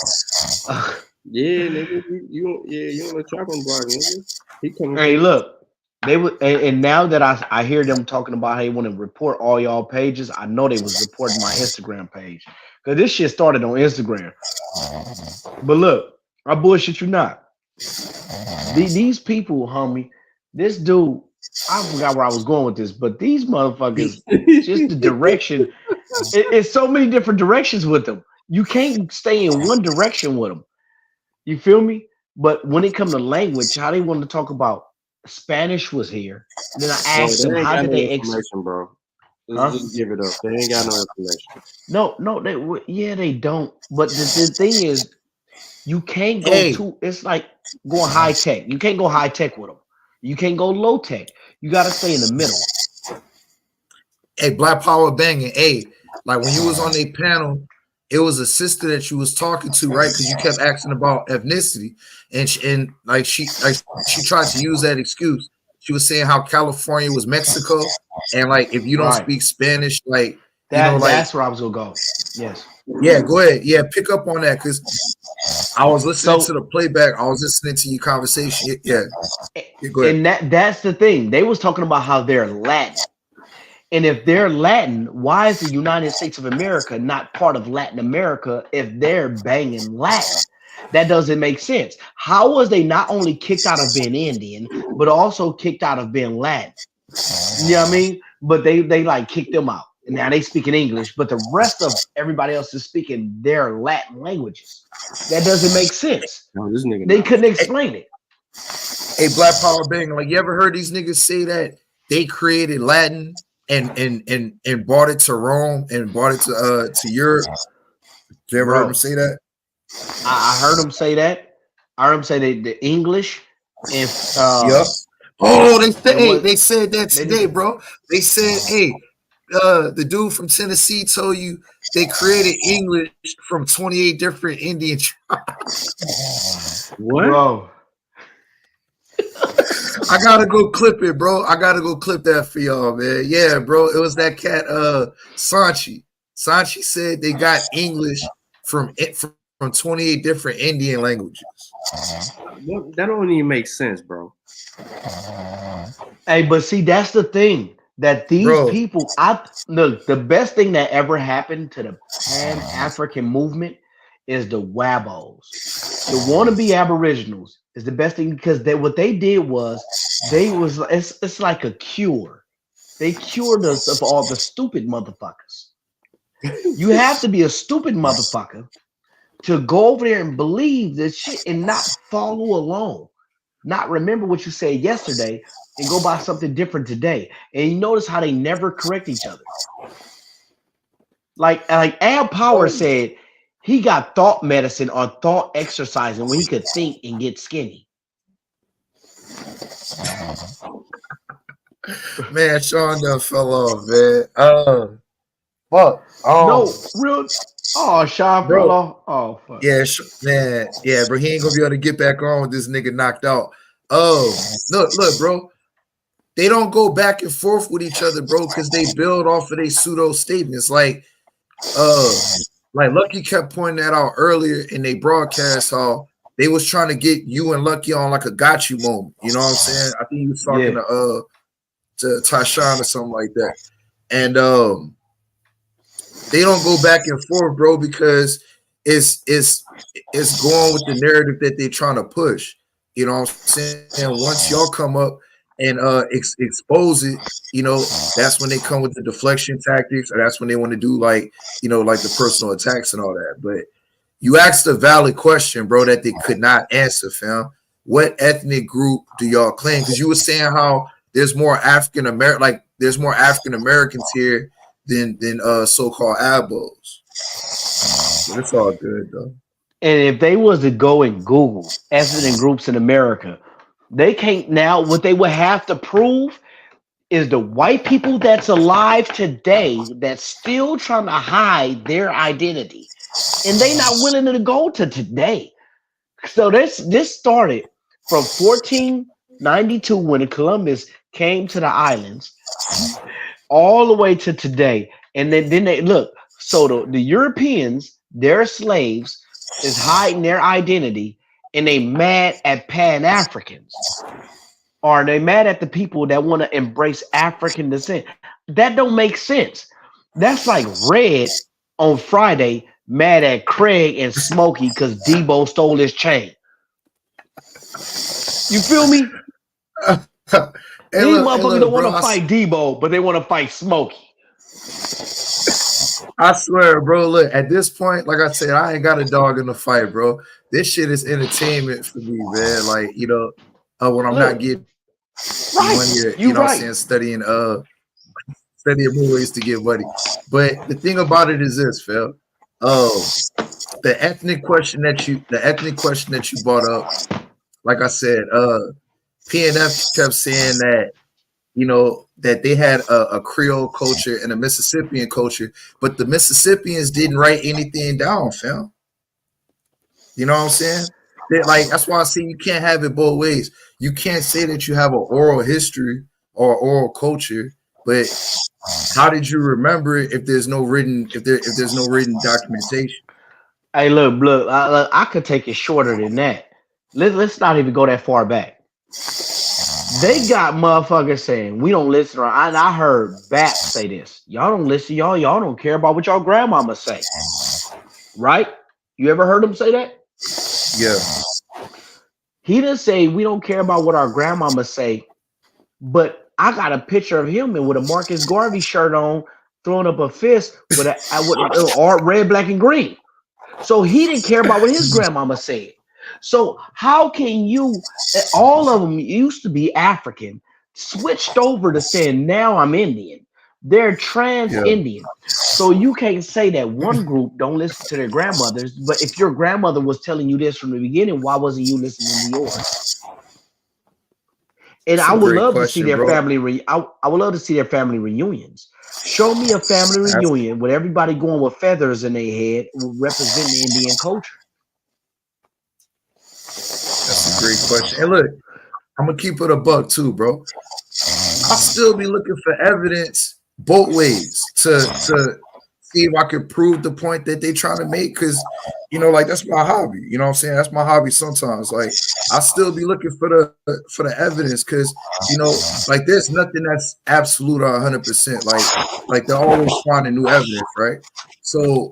Yeah, nigga, you on the chopping block, nigga. He coming. Hey, look, they would, and now that I hear them talking about how they want to report all y'all pages, I know they was reporting my Instagram page because this shit started on Instagram. But look, I bullshit you not. These people, homie, this dude, I forgot where I was going with this, but these motherfuckers, just the direction, it's so many different directions with them. You can't stay in one direction with them. You feel me? But when it comes to language, how they want to talk about Spanish was here. And then I asked them, how did they information, bro? Just give it up. They ain't got no information. No, they don't. But the thing is, you can't go too. It's like going high tech. You can't go high tech with them. You can't go low tech. You got to stay in the middle. Hey, Black Power banging. Hey, like when you was on a panel, it was a sister that you was talking to, right? Because you kept asking about ethnicity, and she tried to use that excuse. She was saying how California was Mexico, and like if you don't speak Spanish, like that's where I was gonna go. Yes. Yeah, go ahead. Yeah, pick up on that because I was listening to the playback. I was listening to your conversation. Yeah. Go ahead. And that's the thing. They was talking about how they're Latin. And if they're Latin, why is the United States of America not part of Latin America if they're banging Latin? That doesn't make sense. How was they not only kicked out of being Indian, but also kicked out of being Latin? You know what I mean? But they like kicked them out. And now they speak in English, but the rest of everybody else is speaking their Latin languages. That doesn't make sense. No, this nigga they couldn't explain it. Hey, Black Power banging. Like, you ever heard these niggas say that they created Latin and brought it to Rome and brought it to Europe? You ever heard them say that? I heard them say that. I heard them say the English and yep. Oh, they said that today, bro. They said, hey, the dude from Tennessee told you they created English from 28 different Indian tribes. What? Bro. I gotta go clip it, bro. I gotta go clip that for y'all, man. Yeah, bro. It was that cat, Sanchi. Sanchi said they got English from 28 different Indian languages. That don't even make sense, bro. Hey, but see, that's the thing that these people. Look, the best thing that ever happened to the Pan-African movement is the Wabos. The wannabe Aboriginals is the best thing because what they did was it's like a cure. They cured us of all the stupid motherfuckers. You have to be a stupid motherfucker to go over there and believe this shit and not follow along, not remember what you said yesterday and go buy something different today. And you notice how they never correct each other. Like Al Power said, he got thought medicine or thought exercising when he could think and get skinny. Man, Sean done fell off, man. Fuck. No, real. Oh, Sean fell off. Oh, fuck. Yeah, man. Yeah, bro. He ain't gonna be able to get back on with this nigga knocked out. Oh, look, bro. They don't go back and forth with each other, bro, because they build off of their pseudo statements. Like Lucky kept pointing that out earlier in they broadcast how they was trying to get you and Lucky on like a got you moment. You know what I'm saying? I think he was talking to Tyshawn or something like that. And they don't go back and forth, bro, because it's going with the narrative that they're trying to push. You know what I'm saying? And once y'all come up and expose it, you know, that's when they come with the deflection tactics, or that's when they want to do like the personal attacks and all that. But you asked a valid question, bro, that they could not answer, fam. What ethnic group do y'all claim? Because you were saying how there's more African Americans here than so-called abos. But it's all good though. And if they was to go and Google ethnic groups in America, they can't now. What they would have to prove is the white people that's alive today that's still trying to hide their identity, and they not willing to go to today. So this started from 1492 when Columbus came to the islands, all the way to today. And then they look. So the Europeans, their slaves, is hiding their identity, and they mad at Pan Africans. Or they mad at the people that want to embrace African descent. That don't make sense. That's like Red on Friday mad at Craig and Smokey because Debo stole his chain. You feel me? These motherfuckers don't want to fight Debo, but they want to fight Smokey. I swear, bro. Look, at this point, like I said, I ain't got a dog in the fight, bro. This shit is entertainment for me, man. Like, you know, when I'm not getting money, you know what I'm saying, studying more ways to get money. But the thing about it is this, Phil. The ethnic question that you brought up, like I said, PNF kept saying that, you know, that they had a Creole culture and a Mississippian culture, but the Mississippians didn't write anything down, fam. You know what I'm saying? That's why I say you can't have it both ways. You can't say that you have an oral history or oral culture, but how did you remember it if there's no written there's no written documentation? Hey, look, I could take it shorter than that. Let's not even go that far back. They got motherfuckers saying we don't listen. And I heard Bap say this. Y'all don't listen. Y'all don't care about what y'all grandmama say. Right? You ever heard him say that? Yeah. He didn't say we don't care about what our grandmama say, but I got a picture of him with a Marcus Garvey shirt on, throwing up a fist with art red, black, and green. So he didn't care about what his grandmama said. So how can you? All of them used to be African, switched over to saying now I'm Indian. They're trans-Indian. So you can't say that one group don't listen to their grandmothers. But if your grandmother was telling you this from the beginning, why wasn't you listening to yours? And I would love to see their family. I would love to see their family reunions. Show me a family reunion with everybody going with feathers in their head, representing Indian culture. That's a great question. And look, I'm gonna keep it a buck too, bro. I'll still be looking for evidence both ways to see if I could prove the point that they trying to make, because you know, like that's my hobby. You know what I'm saying? That's my hobby sometimes. Like I still be looking for the evidence, because you know, like there's nothing that's absolute or 100%. Like they're always finding new evidence, right? So,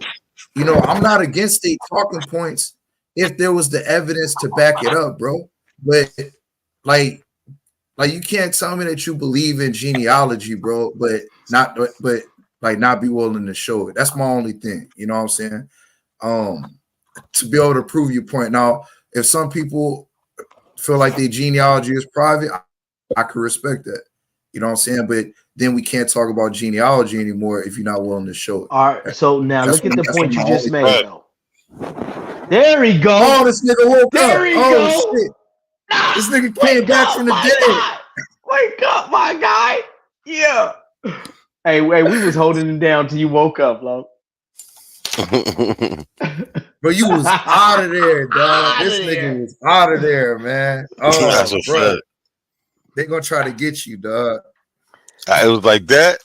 you know, I'm not against state talking points if there was the evidence to back it up, bro. But like you can't tell me that you believe in genealogy, bro, but not be willing to show it. That's my only thing. You know what I'm saying? To be able to prove your point. Now, if some people feel like their genealogy is private, I can respect that. You know what I'm saying? But then we can't talk about genealogy anymore if you're not willing to show it. All right. So now look at the point you just made, though. There he go. Oh, this nigga woke up. There he go. Shit. This nigga came back from the dead. Wake up, my guy. Yeah. Hey, we was holding him down till you woke up, Lo. Bro, you was out of there, dog. This nigga was out of there, man. Oh, that's what's bro. up. They gonna try to get you, dog. It was like that.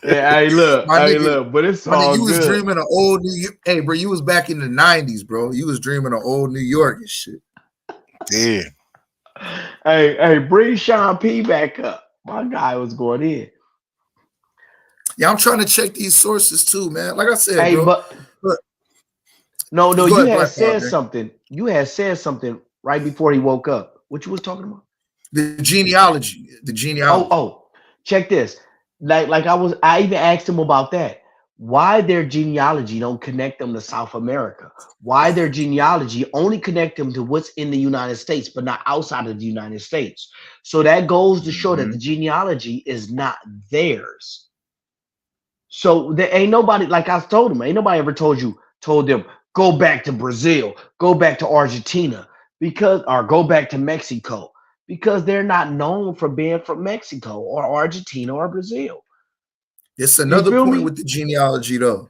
Yeah, hey, look, but it's all you was good. dreaming of old New York. Hey, bro, you was back in the 90s, bro. You was dreaming of old New York and shit. Damn. Hey, bring Sean P back up. My guy was going in. Yeah, I'm trying to check these sources too, man. Like I said, Hey, bro. but no, Go you ahead, had Black said Father. something. You had said something right before he woke up. What you was talking about? The genealogy. Oh, check this. I even asked him about that. Why their genealogy don't connect them to South America? Why their genealogy only connect them to what's in the United States, but not outside of the United States? So that goes to show that the genealogy is not theirs. So there ain't nobody, like I told them, ain't nobody ever told them go back to Brazil, go back to Argentina, because or go back to Mexico, because they're not known for being from Mexico or Argentina or Brazil. It's You another feel point me? with the genealogy though.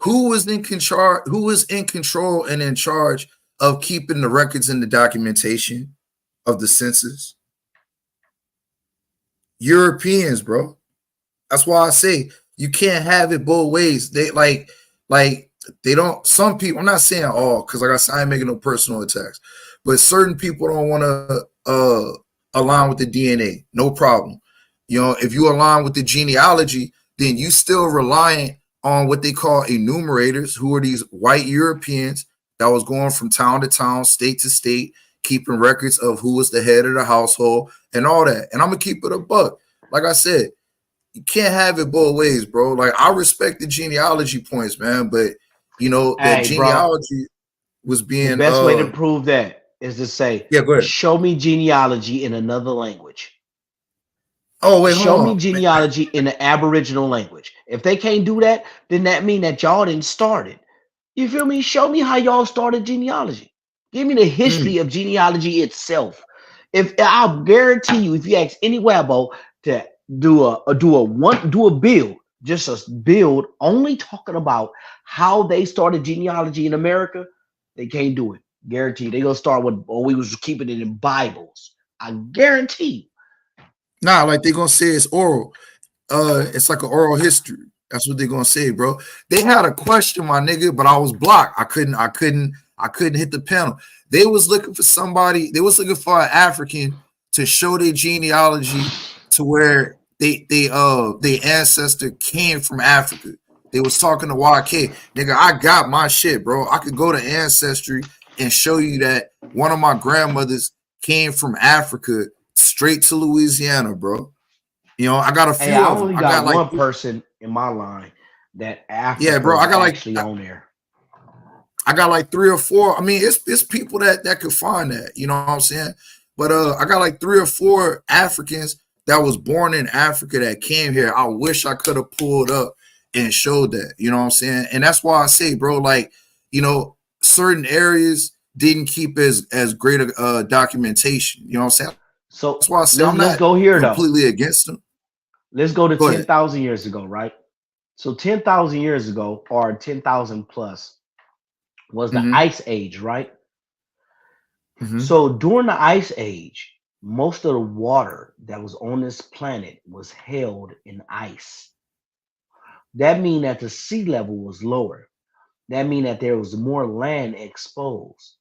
Who was in control? Who was in control and in charge of keeping the records and the documentation of the census? Europeans, bro. That's why I say you can't have it both ways. They like they don't. Some people. I'm not saying all, because like I said, I ain't making no personal attacks, but certain people don't want to align with the DNA. No problem. You know, if you align with the genealogy, then you still reliant on what they call enumerators, who are these white Europeans that was going from town to town, state to state, keeping records of who was the head of the household and all that. And I'm gonna keep it a buck. Like I said, you can't have it both ways, bro. Like, I respect the genealogy points, man, but you know that Hey, bro, genealogy was the being best way to prove that is to say, yeah, go ahead. show me genealogy in another language. Oh wait, Show hold me on. genealogy in the Aboriginal language. If they can't do that, then that mean that y'all didn't start it. You feel me? Show me how y'all started genealogy. Give me the history of genealogy itself. If I'll guarantee you, if you ask any Wabo to do a build, just a build only talking about how they started genealogy in America, they can't do it. Guarantee they gonna start with, oh, we was keeping it in Bibles. I guarantee. Nah, like they gonna say it's oral. It's like an oral history. That's what they're gonna say, bro. They had a question, my nigga, but I was blocked. I couldn't hit the panel. They was looking for somebody, they was looking for an African to show their genealogy to where their ancestor came from Africa. They was talking to YK. Nigga, I got my shit, bro. I could go to Ancestry and show you that one of my grandmothers came from Africa straight to Louisiana, bro. You know, I got a Hey, few I of them. only I got got like, one person in my line that yeah, Africa bro. is actually on there. I got like 3 or 4. I mean, it's people that could find that. You know what I'm saying? But I got like 3 or 4 Africans that was born in Africa that came here. I wish I could have pulled up and showed that. You know what I'm saying? And that's why I say, bro, like, you know, certain areas didn't keep as great a documentation. You know what I'm saying? So That's why I say I'm let's not go here though. completely against them. Let's go to Go ahead. 10,000 years ago, right? So 10,000 years ago, or 10,000 plus, was the Mm-hmm. Ice Age, right? Mm-hmm. So during the Ice Age, most of the water that was on this planet was held in ice. That means that the sea level was lower. That means that there was more land exposed.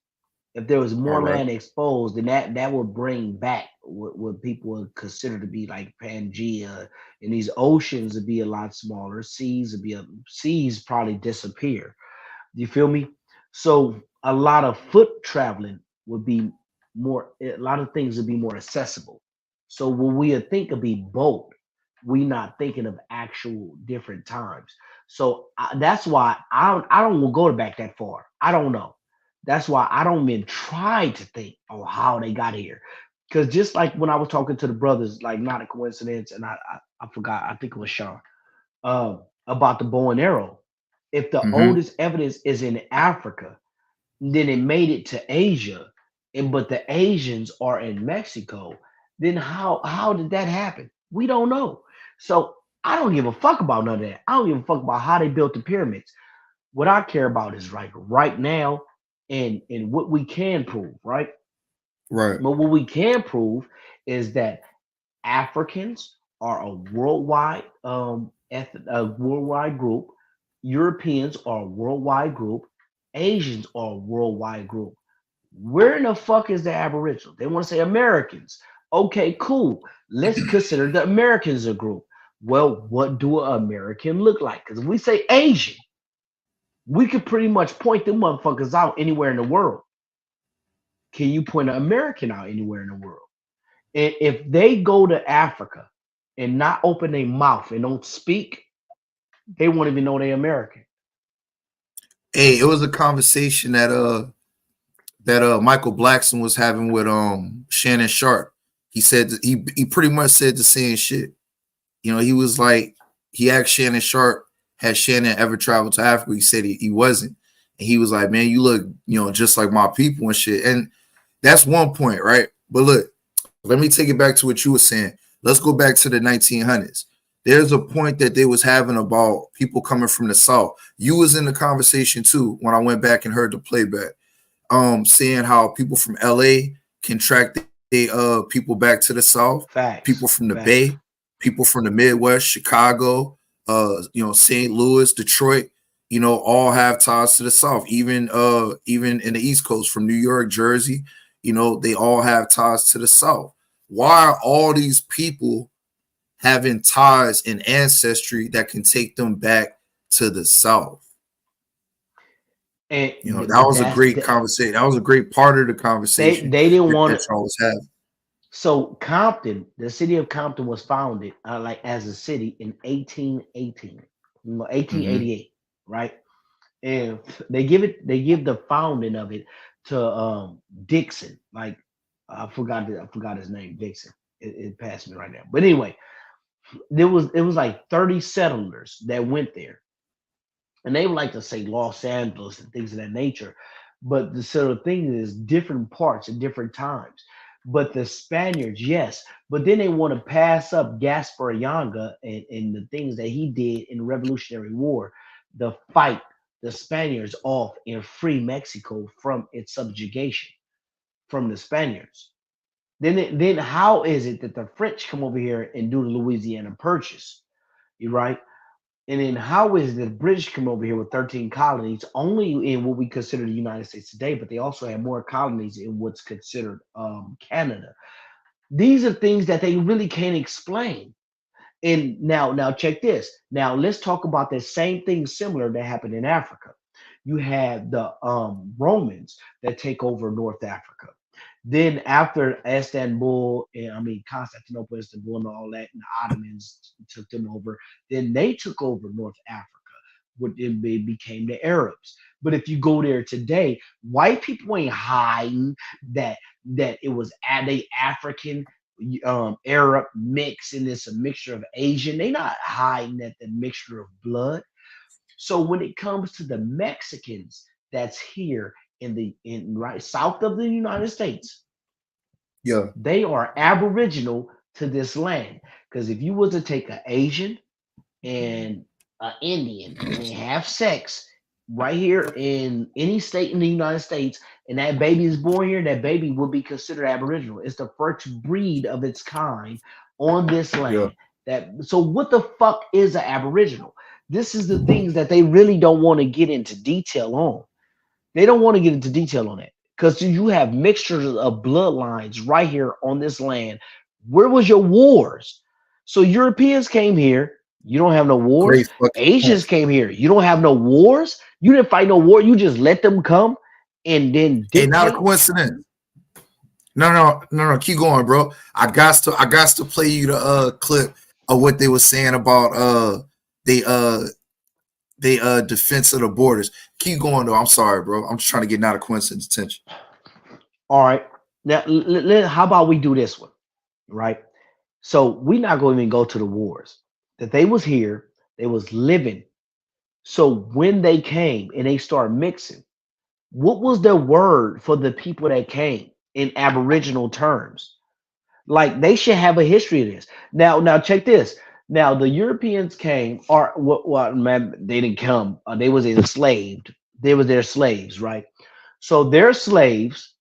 If there was All more right. land exposed, then that would bring back what people would consider to be like Pangea, and these oceans would be a lot smaller. Seas probably disappear. You feel me? So a lot of foot traveling would be more. A lot of things would be more accessible. So when we think of be boat, we not thinking of actual different times. So that's why I don't go back that far. I don't know. That's why I don't even try to think on how they got here. Because just like when I was talking to the brothers, like not a coincidence, and I forgot, I think it was Sean, about the bow and arrow. If the Mm-hmm. oldest evidence is in Africa, then it made it to Asia, but the Asians are in Mexico, then how did that happen? We don't know. So I don't give a fuck about none of that. I don't give a fuck about how they built the pyramids. What I care about is right now and what we can prove, right? Right. But what we can prove is that Africans are a worldwide group. Europeans are a worldwide group. Asians are a worldwide group. Where in the fuck is the Aboriginal? They want to say Americans. Okay, cool. Let's consider the Americans a group. Well, what do an American look like? Because if we say Asian, we could pretty much point them motherfuckers out anywhere in the world. Can you point an American out anywhere in the world? And if they go to Africa and not open their mouth and don't speak, they won't even know they're American. Hey, it was a conversation that Michael Blackson was having with Shannon Sharp. He said he pretty much said the same shit. You know, he was like, he asked Shannon Sharp, has Shannon ever traveled to Africa? He said he wasn't. And he was like, man, you look, just like my people and shit. And that's one point, right? But look, let me take it back to what you were saying. Let's go back to the 1900s. There's a point that they was having about people coming from the South. You was in the conversation too when I went back and heard the playback. Saying how people from LA can track people back to the South, Facts. people from the Facts. Bay, people from the Midwest, Chicago, St. Louis, Detroit, all have ties to the South. Even in the East Coast, from New York, Jersey, they all have ties to the South. Why are all these people having ties and ancestry that can take them back to the South? And that was a great conversation. That was a great part of the conversation. They didn't want that y'all was having. So Compton, the city of Compton, was founded as a city in 1888, right? And they give the founding of it to Dixon. Like I forgot his name, Dixon. It passed me right now. But anyway, it was like 30 settlers that went there. And they would like to say Los Angeles and things of that nature. But the thing is different parts at different times. But the Spaniards, yes. But then they want to pass up Gaspar Yanga and the things that he did in the Revolutionary War, the fight the Spaniards off and free Mexico from its subjugation from the Spaniards. Then how is it that the French come over here and do the Louisiana Purchase? You right? And then how is it the British come over here with 13 colonies only in what we consider the United States today, but they also have more colonies in what's considered Canada. These are things that they really can't explain. And now check this. Now let's talk about the same thing similar that happened in Africa. You had the Romans that take over North Africa. Then after Istanbul, Constantinople, Istanbul, and all that, and the Ottomans took them over. Then they took over North Africa, what then became the Arabs. But if you go there today, white people ain't hiding that it was they African, Arab mix, and it's a mixture of Asian. They not hiding that the mixture of blood. So when it comes to the Mexicans that's here in right south of the United States, they are aboriginal to this land. Because if you was to take an Asian and an Indian and have sex right here in any state in the United States, and that baby is born here, that baby will be considered aboriginal. It's the first breed of its kind on this land. So what the fuck is an aboriginal? This is the things that they really don't want to get into detail on. They don't want to get into detail on it because you have mixtures of bloodlines right here on this land. Where was your wars? So Europeans came here. You don't have no wars. Asians came here. You don't have no wars. You didn't fight no war. You just let them come and then dictate. Hey, not a coincidence. No. Keep going, bro. I got to play you the clip of what they were saying about defense of the borders. Keep going though. I'm sorry, bro. I'm just trying to get not a coincidence attention. All right. Now, how about we do this one, right? So we're not going to even go to the wars. That they was here, they was living. So when they came and they started mixing, what was the word for the people that came in Aboriginal terms? Like they should have a history of this. Now check this. Now the Europeans came, or what? Man, they didn't come. They was enslaved. They were their slaves, right? So their slaves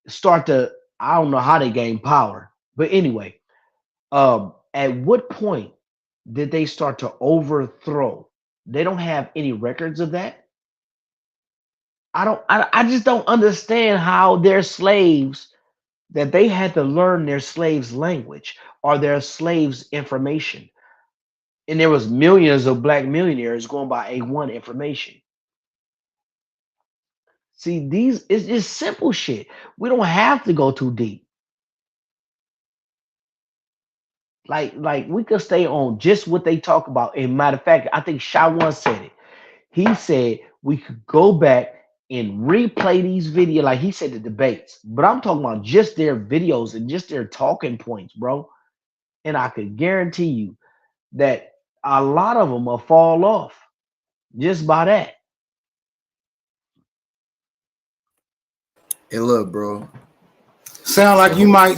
start to. I don't know how they gained power, but anyway, at what point did they start to overthrow? They don't have any records of that. I just don't understand how their slaves that they had to learn their slaves' language or their slaves' information. And there was millions of black millionaires going by A1 information. See, it's just simple shit. We don't have to go too deep. Like we could stay on just what they talk about. And matter of fact, I think Shawan said it. He said we could go back and replay these videos, like he said, the debates. But I'm talking about just their videos and just their talking points, bro. And I could guarantee you, that a lot of them will fall off just by that. Hey, look, bro. Sound like you might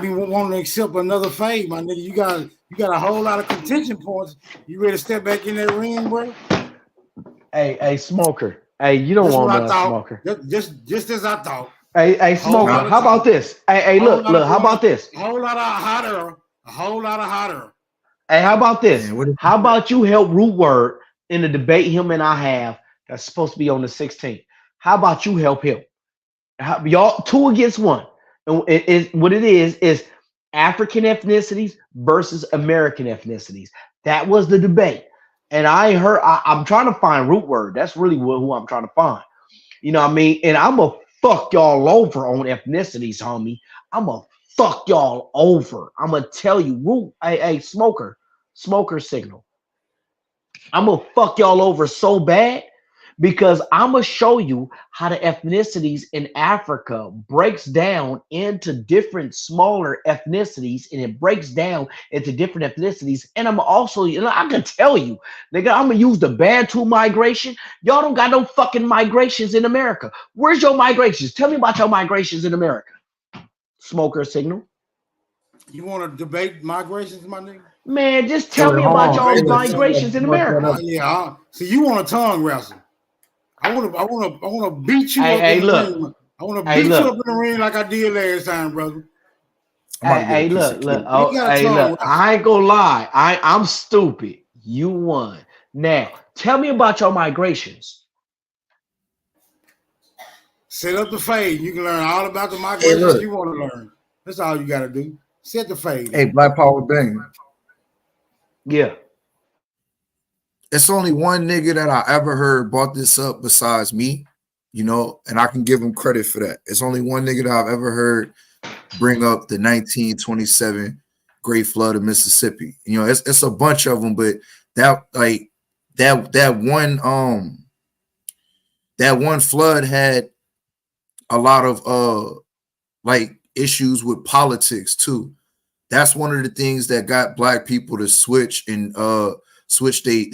be wanting to accept another fade, my nigga. You got a whole lot of contention points. You ready to step back in that ring, bro? Hey, Smoker. Hey, you don't That's want what I none, thought. Smoker. Just as I thought. Hey, A whole Smoker. lot of How about talk. this? Hey, look. How about this? A whole lot of hot air. A whole lot of hot air. Hey, how about this? Man, what is How about you help Root Word in the debate him and I have that's supposed to be on the 16th? How about you help him? Y'all 2 against 1. And what it is African ethnicities versus American ethnicities. That was the debate. And I'm trying to find Root Word. That's really who I'm trying to find. You know what I mean? And I'm going to fuck y'all over on ethnicities, homie. I'm going to fuck y'all over. I'm going to tell you, Root, hey, Smoker signal. I'm going to fuck y'all over so bad because I'm going to show you how the ethnicities in Africa breaks down into different smaller ethnicities, and it breaks down into different ethnicities. And I'm also, I can tell you, nigga, I'm going to use the Bantu migration. Y'all don't got no fucking migrations in America. Where's your migrations? Tell me about your migrations in America. Smoker signal. You want to debate migrations, my nigga? Man, just tell me about y'all's migrations in America. Yeah. See, you want a tongue wrestle. I want to beat you up Hey, in the look. ring. I want to beat you up in the ring like I did last time, brother. Hey, look. I ain't gonna lie. I'm stupid. You won. Now, tell me about your migrations. Set up the fade. You can learn all about the migrations you want to learn. That's all you got to do. Set the fade. Hey, Black Power Bang. Yeah. It's only one nigga that I ever heard brought this up besides me, and I can give him credit for that. It's only one nigga that I've ever heard bring up the 1927 Great Flood of Mississippi. It's a bunch of them, but that one flood had a lot of issues with politics too. That's one of the things that got black people to switch they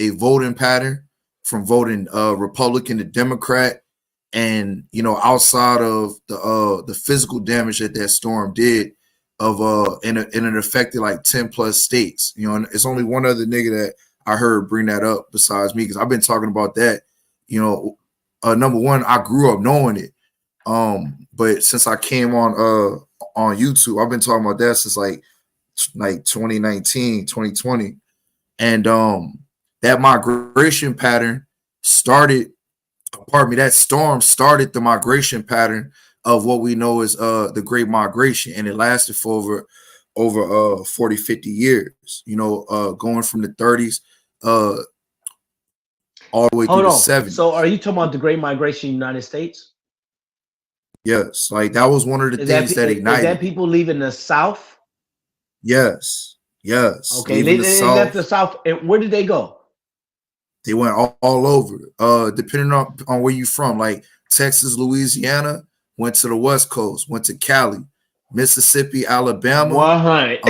voting pattern from voting Republican to Democrat. And outside of the physical damage that storm did and it affected like 10 plus states. And it's only one other nigga that I heard bring that up besides me, because I've been talking about that. Number one, I grew up knowing it. But since I came on YouTube, I've been talking about that since like 2019, 2020. And that migration pattern started, that storm started the migration pattern of what we know as the Great Migration. And it lasted for over 40, 50 years, going from the 30s all the way through the 70s. So are you talking about the Great Migration in the United States? Yes, like that was one of the things that ignited. Is that people leaving the South? Yes. Okay, they left the South. And where did they go? They went all over. Depending on where you from, like Texas, Louisiana, went to the West Coast, went to Cali, Mississippi, Alabama. 100.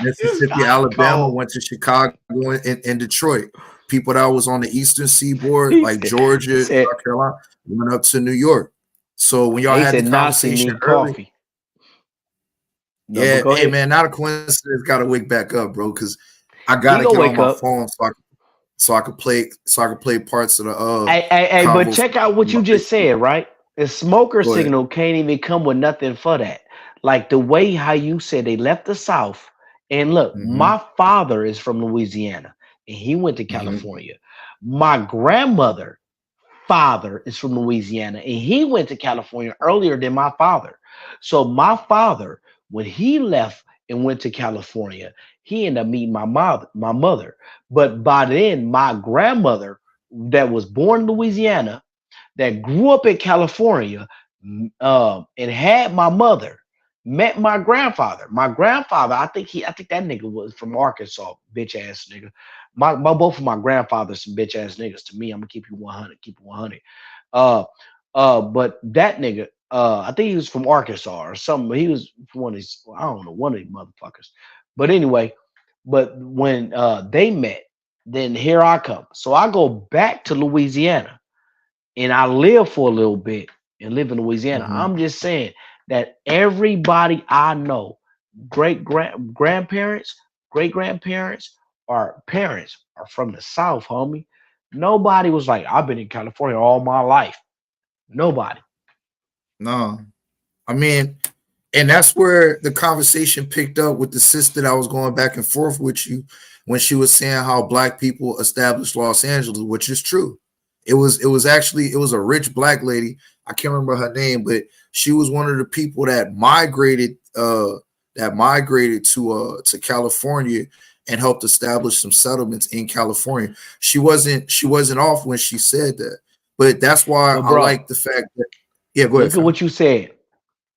Mississippi, Alabama, went to Chicago and Detroit. People that was on the Eastern Seaboard, like Georgia, South Carolina, went up to New York. So when y'all had the conversation early, hey man, not a coincidence. Got to wake back up, bro, because I gotta get on my phone so I could play parts of the. Hey, but check out what you just said, right? The Smoker signal can't even come with nothing for that. Like the way how you said they left the South, and look, my father is from Louisiana, and he went to California. My grandmother father is from Louisiana, and he went to California earlier than my father. So my father, when he left and went to California, he ended up meeting my mother. But by then, my grandmother that was born in Louisiana, that grew up in California, and had my mother, met my grandfather. My grandfather, I think that nigga was from Arkansas, bitch ass nigga. My both of my grandfathers some bitch ass niggas to me. I'm gonna keep you 100, keep it 100. But that nigga, I think he was from Arkansas or something. He was one of these, I don't know, one of these motherfuckers. But anyway, But when they met, then here I come. So I go back to Louisiana and I live for a little bit and live in Louisiana. Mhm. I'm just saying that everybody I know, grandparents, great grandparents, or parents are from the South, homie. Nobody was like, I've been in California all my life. Nobody. No, I mean, and that's where the conversation picked up with the sister that was going back and forth with you when she was saying how black people established Los Angeles, which is true. It was actually it was a rich black lady. I can't remember her name, but she was one of the people that migrated to California and helped establish some settlements in California. She wasn't off when she said that. But that's why But I bro, like the fact that yeah, go ahead, look at fam. what you said.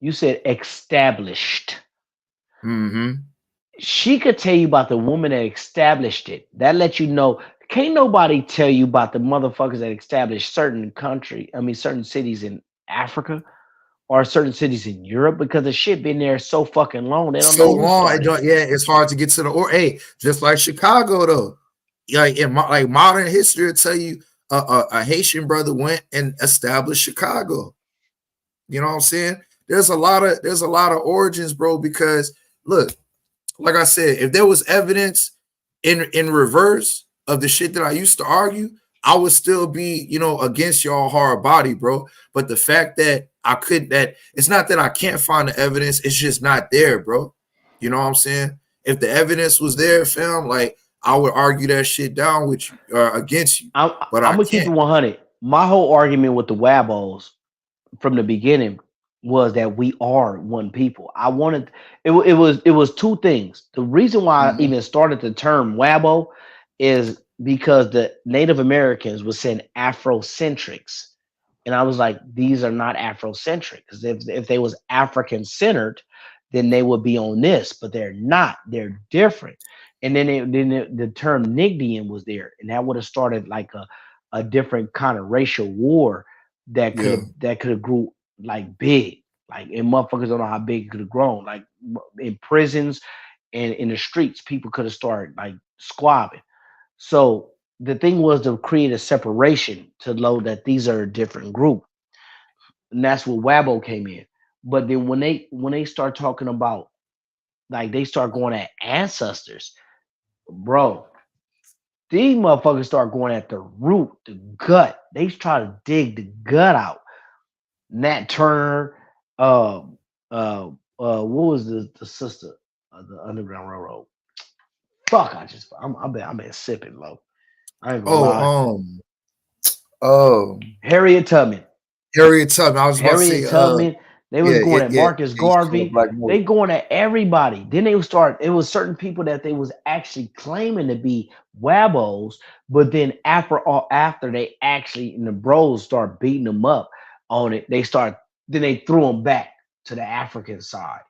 You said established. Mm-hmm. She could tell you about the woman that established it. That lets you know. Can't nobody tell you about the motherfuckers that established certain cities in Africa or certain cities in Europe because the shit been there so fucking long. They don't So know who long, started it. it's hard to get to the or. Hey, just like Chicago though, like like modern history will tell you, a Haitian brother went and established Chicago. You know what I'm saying? There's a lot of origins, bro. Because look, like I said, if there was evidence in reverse of the shit that I used to argue, I would still be, against y'all hard body, bro. But the fact that that it's not that I can't find the evidence, it's just not there, bro. You know what I'm saying? If the evidence was there, fam, like I would argue that shit down with you or against you, I'm, but I'm I gonna keep it can't. 100. My whole argument with the Wabos from the beginning was that we are one people. I wanted it was two things. The reason why I Mhm. even started the term Wabo is because the Native Americans were saying Afrocentrics. And I was like, these are not Afrocentric. Because if they was African centered, then they would be on this, but they're not. They're different. And then the term Nigdian was there, and that would have started like a different kind of racial war Yeah. that could have grew like big. Like, and motherfuckers don't know how big it could have grown. Like in prisons and in the streets, people could have started like squabbing. So the thing was to create a separation to know that these are a different group, and that's where Wabo came in. But then when they start talking about like they start going at ancestors, bro, these motherfuckers start going at the root, the gut. They try to dig the gut out. Nat Turner, uh, what was the sister of the Underground Railroad? Fuck, I've been sipping low. I ain't gonna Oh, lie. oh, Harriet Tubman. Harriet Tubman. I was about to Harriet say, Tubman. They was yeah, going at yeah. Marcus They used to call it Garvey. Black Mold. They going at everybody. Then they would start. It was certain people that they was actually claiming to be Wabos, but then after they actually and the bros start beating them up on it, then they threw them back to the African side.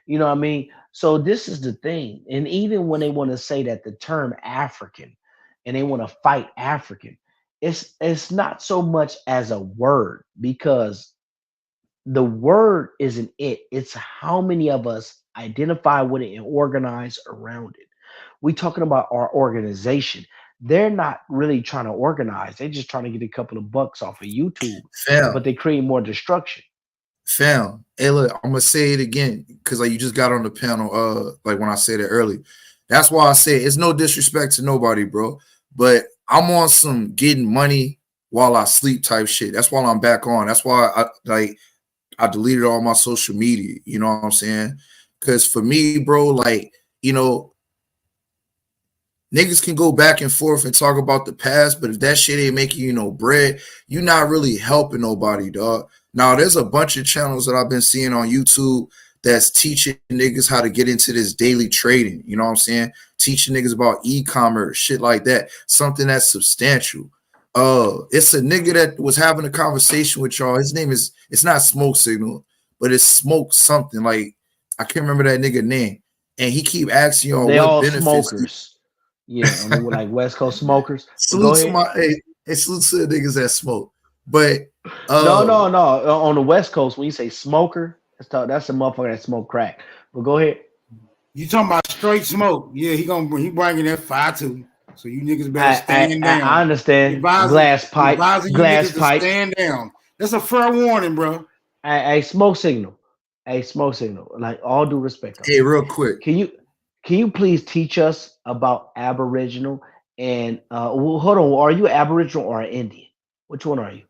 You know what I mean? So this is the thing. And even when they want to say that the term African and they want to fight African, it's not so much as a word because the word isn't it. It's how many of us identify with it and organize around it. We talking about our organization. They're not really trying to organize. They're just trying to get a couple of bucks off of YouTube, but Fam, they create more destruction. fam. Hey, look, I'm gonna say it again because like you just got on the panel, like when I said it earlier. That's why I say it's no disrespect to nobody, bro. But I'm on some getting money while I sleep type shit. That's why I'm back on. That's why I deleted all my social media. You know what I'm saying? Because for me, bro, like, you know, niggas can go back and forth and talk about the past, but if that shit ain't making you no bread, you're not really helping nobody, dog. Now, there's a bunch of channels that I've been seeing on YouTube that's teaching niggas how to get into this daily trading. You know what I'm saying? Teaching niggas about e-commerce, shit like that. Something that's substantial. It's a nigga that was having a conversation with y'all. His name is, it's not Smoke Signal, but it's Smoke something. Like, I can't remember that nigga name. And he keep asking y'all They what all benefits. smokers. Yeah, on the like West Coast smokers. But go Salute to ahead. my salute to the niggas that smoke. But No. On the West Coast, when you say smoker, that's a motherfucker that smoke crack. But go ahead. You talking about straight smoke? Yeah, he bringing that 5-2. So you niggas better stand down. I understand. Glass pipe. Advising you niggas to stand down. That's a fair warning, bro. A smoke signal. A smoke signal. Like all due respect. Hey, real quick. Can you please teach us about Aboriginal and well, hold on, are you Aboriginal or an Indian? Which one are you?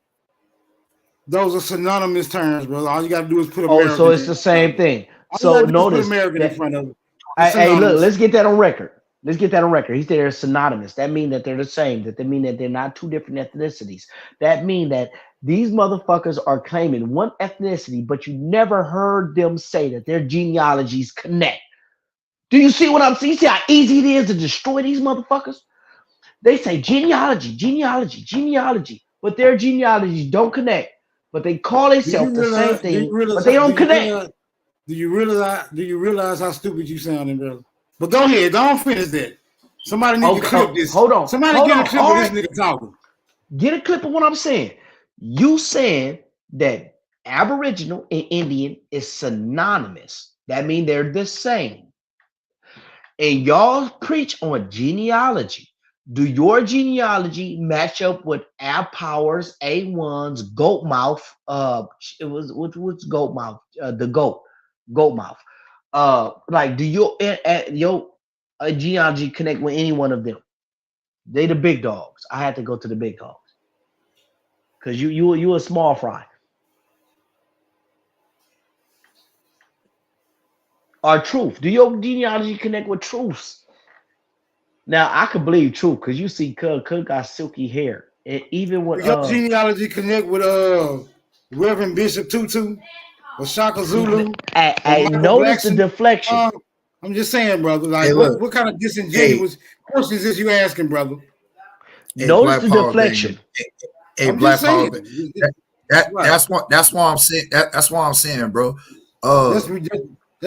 Those are synonymous terms, brother. All you gotta do is put American. Oh, so it's the same thing. So notice put American that, in front of it. Hey, look, let's get that on record. Let's get that on record. He said they're synonymous. That means that they're the same. That they mean that they're not two different ethnicities. That means that these motherfuckers are claiming one ethnicity, but you never heard them say that their genealogies connect. Do you see what I'm saying? You see how easy it is to destroy these motherfuckers? They say genealogy, but their genealogies don't connect. But they call themselves the same thing, but they don't connect. Do you realize how stupid you sounding, brother? But go ahead, don't finish that. Somebody need to clip this. Hold on. Somebody get a clip of this nigga talking. Get a clip of what I'm saying. You saying that Aboriginal and Indian is synonymous. That means they're the same. And y'all preach on genealogy. Do your genealogy match up with Ab Powers, A1's goat mouth? It was which goat mouth? The goat mouth. Like, do your genealogy connect with any one of them? They the big dogs. I had to go to the big dogs because you a small fry. Or Truth? Do your genealogy connect with Truth's? Now I could believe Truth because you see, Cud got silky hair, and even with your genealogy connect with Reverend Bishop Tutu or Shaka Zulu. I noticed the deflection. I'm just saying, brother. Like, hey, what kind of disingenuous questions is you asking, brother? Notice the deflection. Hey, Black Power. That's why I'm saying. That's why I'm saying, bro. That's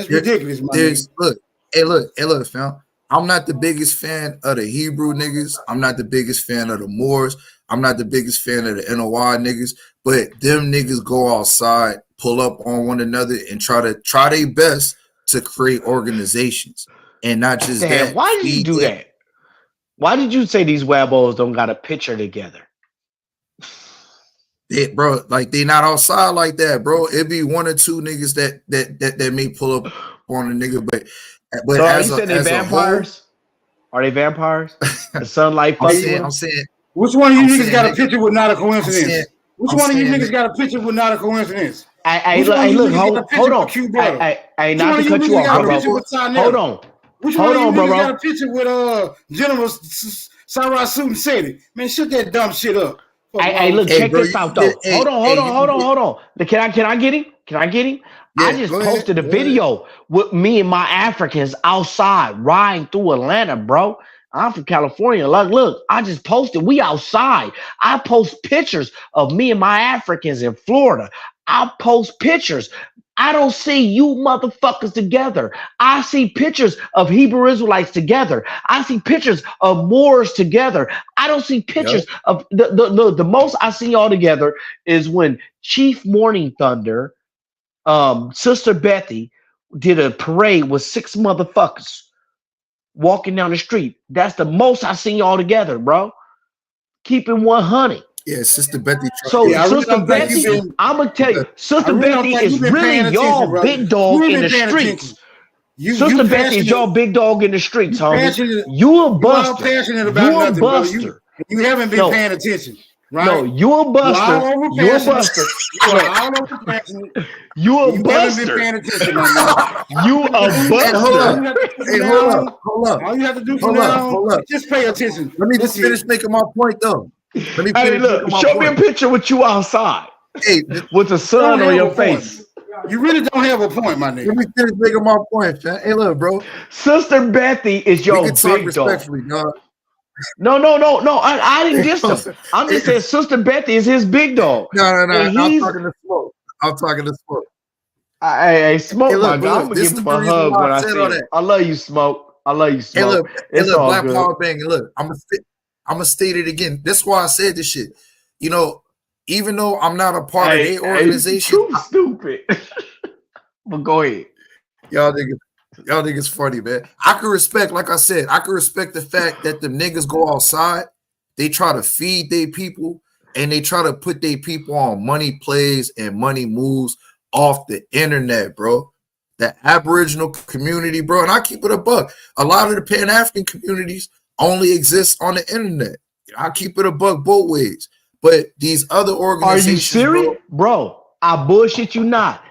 ridiculous, man. Look, fam. I'm not the biggest fan of the Hebrew niggas. I'm not the biggest fan of the Moors. I'm not the biggest fan of the NOI niggas. But them niggas go outside, pull up on one another, and try their best to create organizations. And not just that. Why did you do that? Why did you say these wabbos don't got a picture together? Bro, like they not outside like that, bro. It'd be one or two niggas that may pull up on a nigga, but so as you said they vampires? Are they vampires? The sunlight I'm saying which one of you niggas got a picture with not a coincidence? Which one of you niggas got a picture with not a coincidence? Look, hold on. I not to cut you off, bro. Hold on. Which one of you niggas got a picture with General Sarah Suit City? Man, shut that dumb shit up. Look, check this out though. Hold on. Can I get him? Yeah, I just posted a video with me and my Africans outside riding through Atlanta, bro. I'm from California. Look, I just posted. We outside. I post pictures of me and my Africans in Florida. I post pictures. I don't see you motherfuckers together. I see pictures of Hebrew Israelites together. I see pictures of Moors together. I don't see pictures of the most I see all together is when Chief Morning Thunder, Sister Bethy did a parade with 6 motherfuckers walking down the street. That's the most I seen all together, bro. Keeping 100. Yeah, Sister Bethy. So Sister Bethy, I'm gonna tell you, Sister Bethy is really y'all big dog in the streets. Sister Bethy is y'all big dog in the streets, homie. You a buster. You a buster. You haven't been paying attention. Right? No, you a buster. You a buster. You a buster. You a buster. Hey, hold up. All you have to do from now on, just pay attention. Let me just finish making my point, though. Hey, look, show me a picture with you outside. Hey, with the sun on your face. You really don't have a point, my nigga. Let me finish making my point, man. Hey, look, bro. Sister Bethy is your big dog. No. I didn't diss him. I'm just saying Sister Bethy is his big dog. No. I'm talking to Smoke. Hey, Smoke, hey, look, my God. I'm going to give him a hug when I see him. I love you, Smoke. Hey, look, it's all Black good. Power Bang. Look, I'm going to state it again. That's why I said this shit. You know, even though I'm not a part of their organization. Too stupid. But go ahead. Y'all niggas. Y'all niggas funny, man. I can respect, like I said, I can respect the fact that the niggas go outside, they try to feed their people, and they try to put their people on money plays and money moves off the internet, bro. The Aboriginal community, bro, and I keep it a buck. A lot of the Pan-African communities only exist on the internet. I keep it a buck both ways. But these other Are organizations, you serious, bro? I bullshit you not.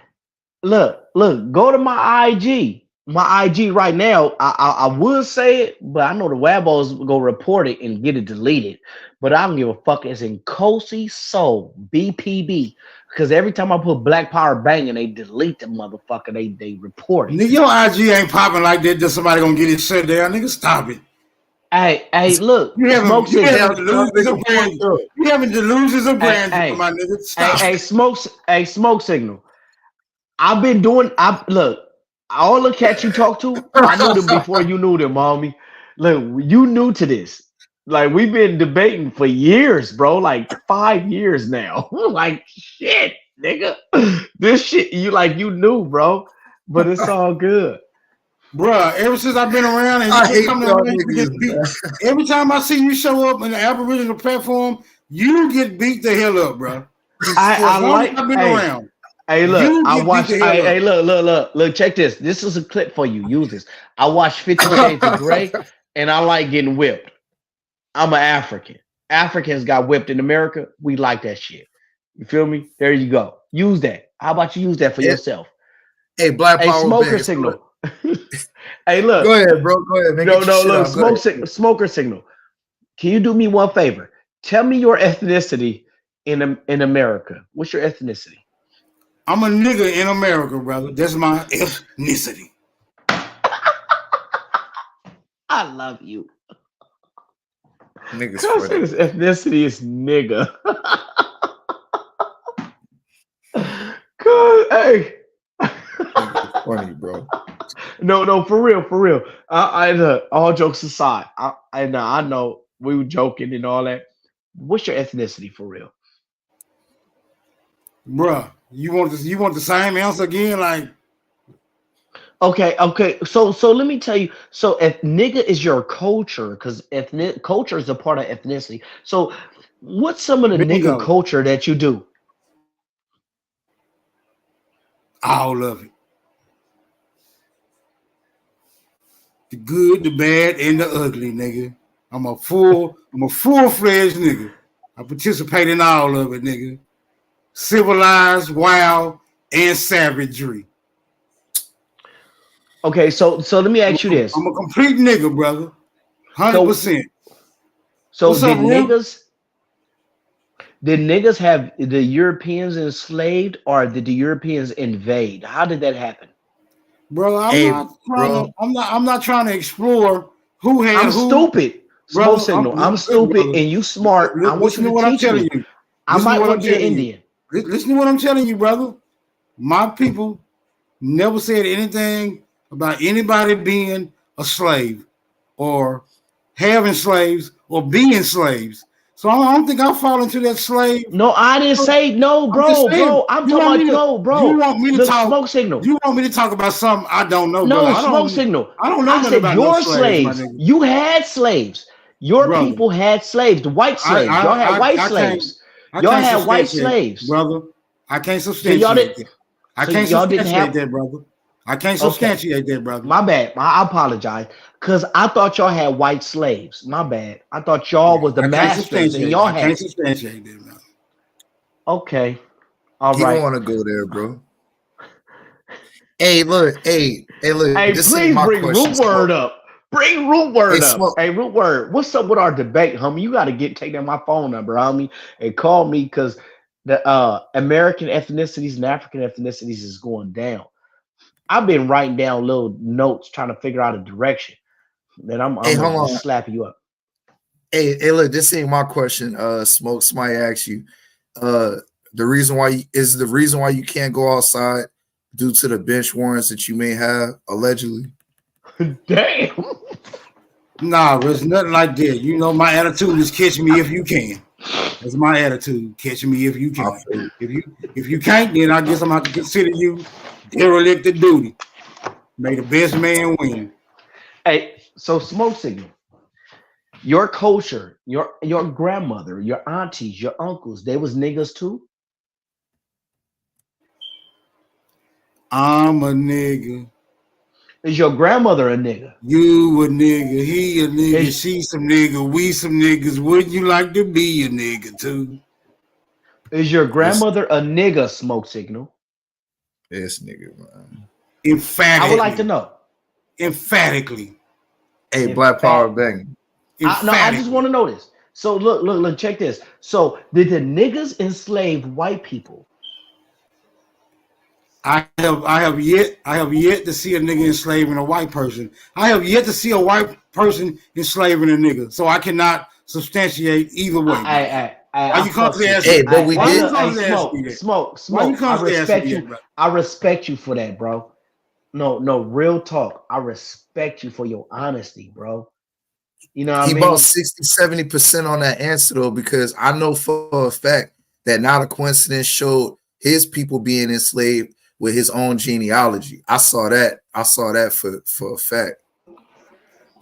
Look, go to my IG. My IG right now, I would say it, but I know the Wabos go report it and get it deleted. But I don't give a fuck. It's in Kosi Soul BPB. Because every time I put Black Power banging, they delete the motherfucker. They report it. Nigga, your IG ain't popping like that. Just somebody gonna get it shut down. Nigga, stop it. Hey, look, You having Smoke delusions of grandeur. You having delusions of grandeur, my nigga. Stop. Hey, Smoke Signal. I've been doing. Look. All the cats you talk to, I knew them before you knew them, homie. Look, you new to this. Like, we've been debating for years, bro. Like 5 years now. Like, shit, nigga. This shit, you knew, bro. But it's all good. Bruh, ever since I've been around and you been coming around, you get beat. Every time I see you show up in the Aboriginal platform, you get beat the hell up, bro. I like. I've been around. Hey, look, I watched. Hey, look, check this. This is a clip for you. Use this. I watched 50 Shades of Grey, and I like getting whipped. I'm an African. Africans got whipped in America. We like that shit. You feel me? There you go. Use that. How about you use that for yourself? Hey, Black Power. Hey, Smoker Signal. Hey, look. Go ahead, bro. Go ahead. Look. Smoker Signal. Can you do me one favor? Tell me your ethnicity in America. What's your ethnicity? I'm a nigga in America, brother. That's my ethnicity. I love you. Niggas funny. His ethnicity is nigga. Good, hey. Funny, bro. No, for real. I all jokes aside, I know we were joking and all that. What's your ethnicity for real, bruh? You want the same answer again? Like, okay. So let me tell you. So if nigga is your culture, because culture is a part of ethnicity. So what's some of the nigga culture that you do? All of it. The good, the bad, and the ugly, nigga. I'm a full-fledged nigga. I participate in all of it, nigga. Civilized, wild, and savagery. Okay, so let me ask you this. I'm a complete nigga, brother. 100%. So did niggas have the Europeans enslaved, or did the Europeans invade? How did that happen? Bro, I'm not trying to explore who had I'm stupid. Brother, Signal. I'm stupid and you smart. I want you to teach me. I might want to be an Indian. Listen to what I'm telling you, brother. My people never said anything about anybody being a slave or having slaves or being slaves. So I don't think I'll fall into that slave. No, I didn't say no, bro. I'm talking about no, bro. You want me to talk? Smoke Signal. You want me to talk about something I don't know? No, brother. Smoke Signal. I don't know nothing about your no slaves. You had slaves. Your people had slaves. The white slaves. Y'all had white slaves. Y'all had white slaves, brother. I can't substantiate that. I can't substantiate that, brother. I can't substantiate that, brother. My bad. I apologize. Because I thought y'all had white slaves. My bad. I thought y'all was the masters and y'all had. I can't substantiate that, brother. Okay. All right. You don't want to go there, bro. Hey, look. Hey, please bring Root Word up. Bring Root Word up. Hey, Root Word, what's up with our debate, homie? You got to take down my phone number, homie, and call me because the American ethnicities and African ethnicities is going down. I've been writing down little notes trying to figure out a direction. Then I'm gonna slap you up. Hey, look, this ain't my question. Smoke, somebody asked you. The reason why you can't go outside due to the bench warrants that you may have allegedly. Damn. Nah, there's nothing like that. You know, my attitude is catch me if you can. That's my attitude. Catch me if you can. If you can't, then I guess I'm gonna have to consider you derelict of duty. May the best man win. Hey, so smoke signal. Your culture, your grandmother, your aunties, your uncles, they was niggas too. I'm a nigga. Is your grandmother a nigga? You a nigga. He a nigga. She some nigga. We some niggas. Wouldn't you like to be a nigga too? Is your grandmother a nigga? Smoke signal. This nigga, man. Emphatically. I would like to know. Emphatically. Hey, Black Power bang. I just want to know this. So look, check this. So did the niggas enslave white people? I have yet to see a nigga enslaving a white person. I have yet to see a white person enslaving a nigga. So I cannot substantiate either way. Why you constantly asking? Hey, but we did. Smoke. I respect you for that, bro. No, real talk. I respect you for your honesty, bro. You know what I mean? He bought 60-70% on that answer though, because I know for a fact that Not a Coincidence showed his people being enslaved with his own genealogy. I saw that for a fact.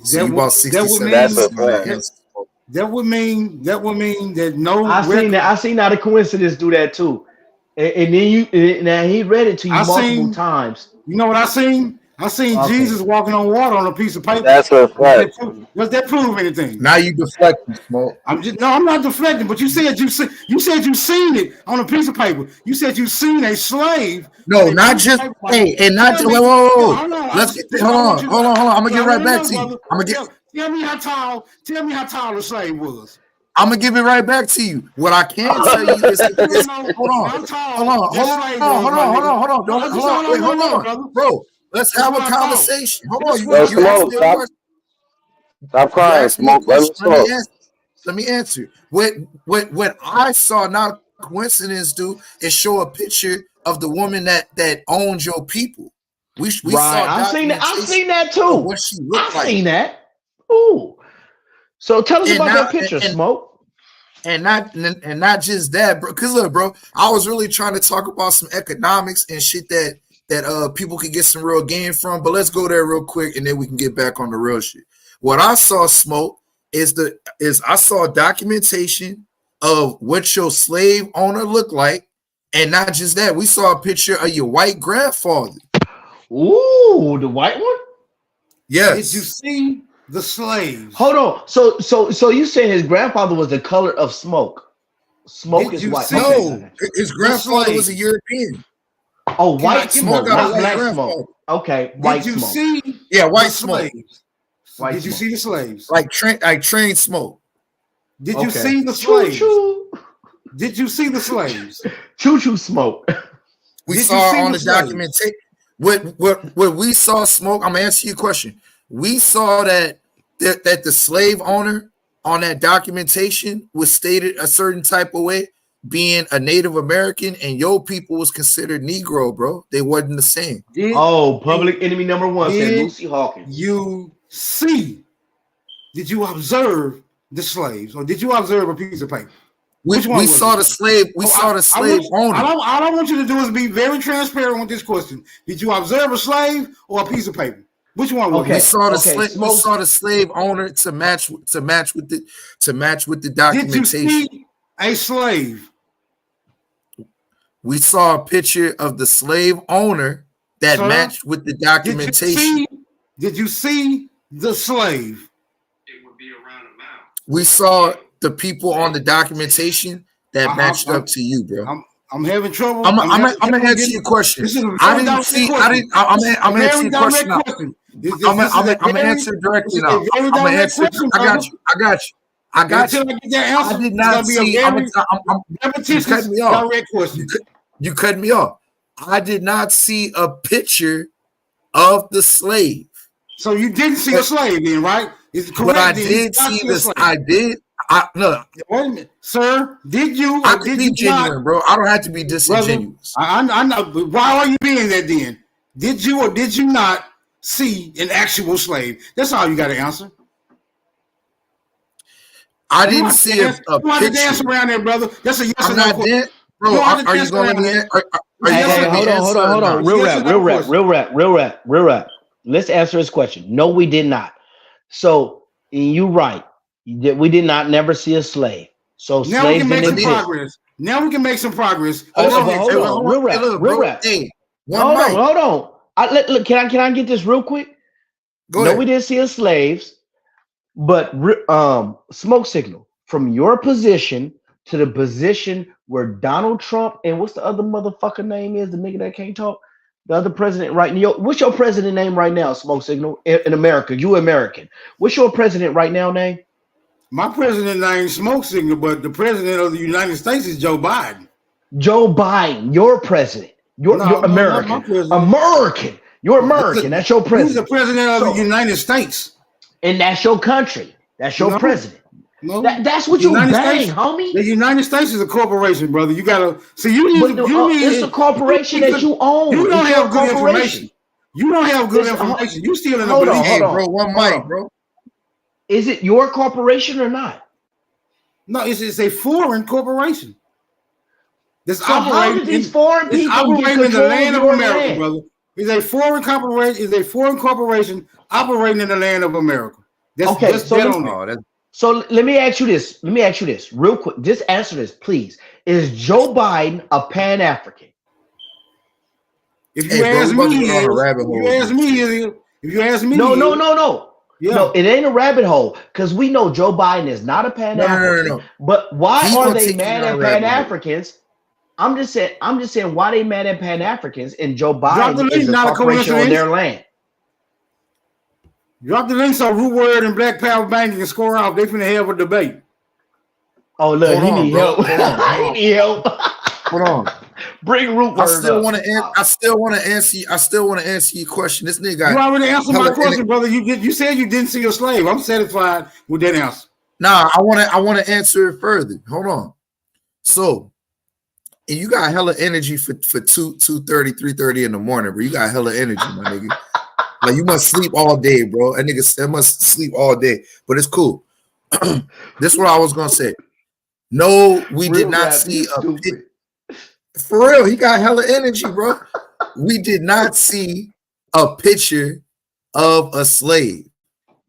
So you bought 60-70% on that answer. That would mean that no. I seen Not a Coincidence do that too, and then now he read it to you multiple times. You know what I seen? I seen Jesus walking on water on a piece of paper. That's a fact. Does that prove anything? Now you deflecting, Smoke. I'm not deflecting, but you said you seen it on a piece of paper. You said you seen a slave. No, not just whoa. Let's get hold on. I'm gonna get right back to you. Tell me how tall the slave was. I'm gonna give it right back to you. What I can tell you is, hold on, bro. Let's have a conversation. Hold on, Stop crying, Smoke. Let me answer. What I saw, Not a Coincidence, do is show a picture of the woman that owns your people. We saw. I've seen that too. What she looked like. I've seen that. Ooh. So tell us about that picture, Smoke. And not just that, bro. Because look, bro, I was really trying to talk about some economics and shit that people could get some real gain from. But let's go there real quick, and then we can get back on the real shit. What I saw, Smoke, is I saw documentation of what your slave owner looked like, and not just that. We saw a picture of your white grandfather. Ooh, the white one. Yes. Did you see the slaves? Hold on. So you saying his grandfather was the color of Smoke? Smoke is white. No, his grandfather was a European. Oh, white Smoke, not black Smoke. Okay, white Did you Smoke. see? Yeah, white Smoke. Did you see the slaves? Like train Smoke. Did you see the slaves? Did you see the slaves? Choo Smoke. We saw on the documentation. What we saw, Smoke. I'm gonna answer your question. We saw that the slave owner on that documentation was stated a certain type of way, being a Native American, and your people was considered Negro, bro. They wasn't the same. Public enemy number one said Lucy Hawkins. Did you observe the slaves, or did you observe a piece of paper? We saw the slave. We saw the slave owner. All I want you to do is be very transparent with this question. Did you observe a slave or a piece of paper? Which one was We saw the slave. We saw the slave owner to match with the documentation. Did you see a slave? We saw a picture of the slave owner that matched with the documentation. Did you see the slave? We saw the people on the documentation that matched up to you, bro. I'm having trouble. I'm gonna answer your question. I'm gonna answer it directly now. I'm gonna answer. I got you. I did not see. You cut me off. I did not see a picture of the slave. So you didn't see a slave, then, right? Is it correct? But I did see this. I did. No. Wait a minute, sir. Did you? I could be genuine, bro. I don't have to be disingenuous. I know. But why are you being that then? Did you or did you not see an actual slave? That's all you got to answer. I didn't see a picture. You want to dance around there, brother? That's a yes or no. Bro, are you going to? Hold on. Real rap. Let's answer his question. No, we did not. So you're right. We did not never see a slave. So Now we slaves can make didn't some exist. progress. Now we can make some progress. Hold on, Hey, real rap, look, real bro. rap. Hey, Hold on. Look, can I get this real quick? Go No, ahead. we didn't see as slaves, but smoke signal from your position to the position where Donald Trump and what's the other motherfucker name is, the nigga that can't talk, the other president right now. What's your president name right now? Smoke signal in America. You American. What's your president right now name? My president name Smoke Signal, but the president of the United States is Joe Biden. Joe Biden, your president. You're American. Not my president. American. You're American. That's your president. He's the president of the United States. And that's your country. That's your president. No, that's what the you United bang, States, homie. The United States is a corporation, brother. You gotta see. It's a corporation that you own. You don't It's have your good information. You don't have good information. You still in the hold belief. on, bro. One mic, bro. Is it your corporation or not? No, it's a foreign corporation. So how did these foreign people get operating in the control land of of your America, land? brother? It's a foreign corporation. It's a foreign corporation operating in the land of America. Okay, so so let me ask you this. Let me ask you this real quick. Just answer this, please. Is Joe Biden a Pan-African? If you ask me, No, it ain't a rabbit hole because we know Joe Biden is not a Pan-African. No. But why He's are gonna they take you mad down at a rabbit hole. Pan-Africans? I'm just saying why they mad at Pan-Africans and Joe Drop the Biden link, is a not a corporation on coincidence. their land. Drop the links on Root Word and Black Power Banking and score off. They finna have a debate. Oh look, Hold he on, need bro. help. Hold on. He need help. Hold on. Bring Root I Word still up. want to answer your question. This nigga got You already answered my hella question, brother. You said you didn't see a slave. I'm satisfied with that answer. Nah, I want to answer it further. Hold on. So, and you got hella energy for 2:30, 3:30 in the morning, bro. You got hella energy, my nigga. Like you must sleep all day, bro. A nigga must sleep all day, but it's cool. This is what I was gonna say. No, we did not see a picture. For real, he got hella energy, bro. We did not see a picture of a slave,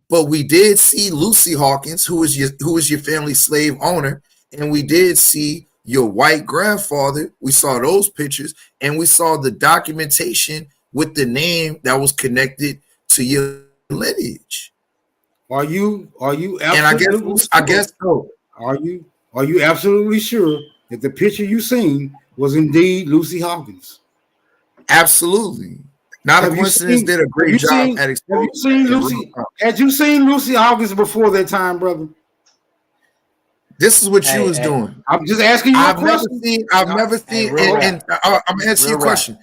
but we did see Lucy Hawkins, who is your family slave owner, and we did see your white grandfather. We saw those pictures, and we saw the documentation with the name that was connected to your lineage. Are you And I guess so. Are you absolutely sure that the picture you seen was indeed Lucy Hawkins? Absolutely. Not a coincidence. Did a great job at exposing. Had you seen Lucy Hawkins before that time, brother? This is what you was doing. I'm just asking you a question. I've never seen. And I'm answering your question.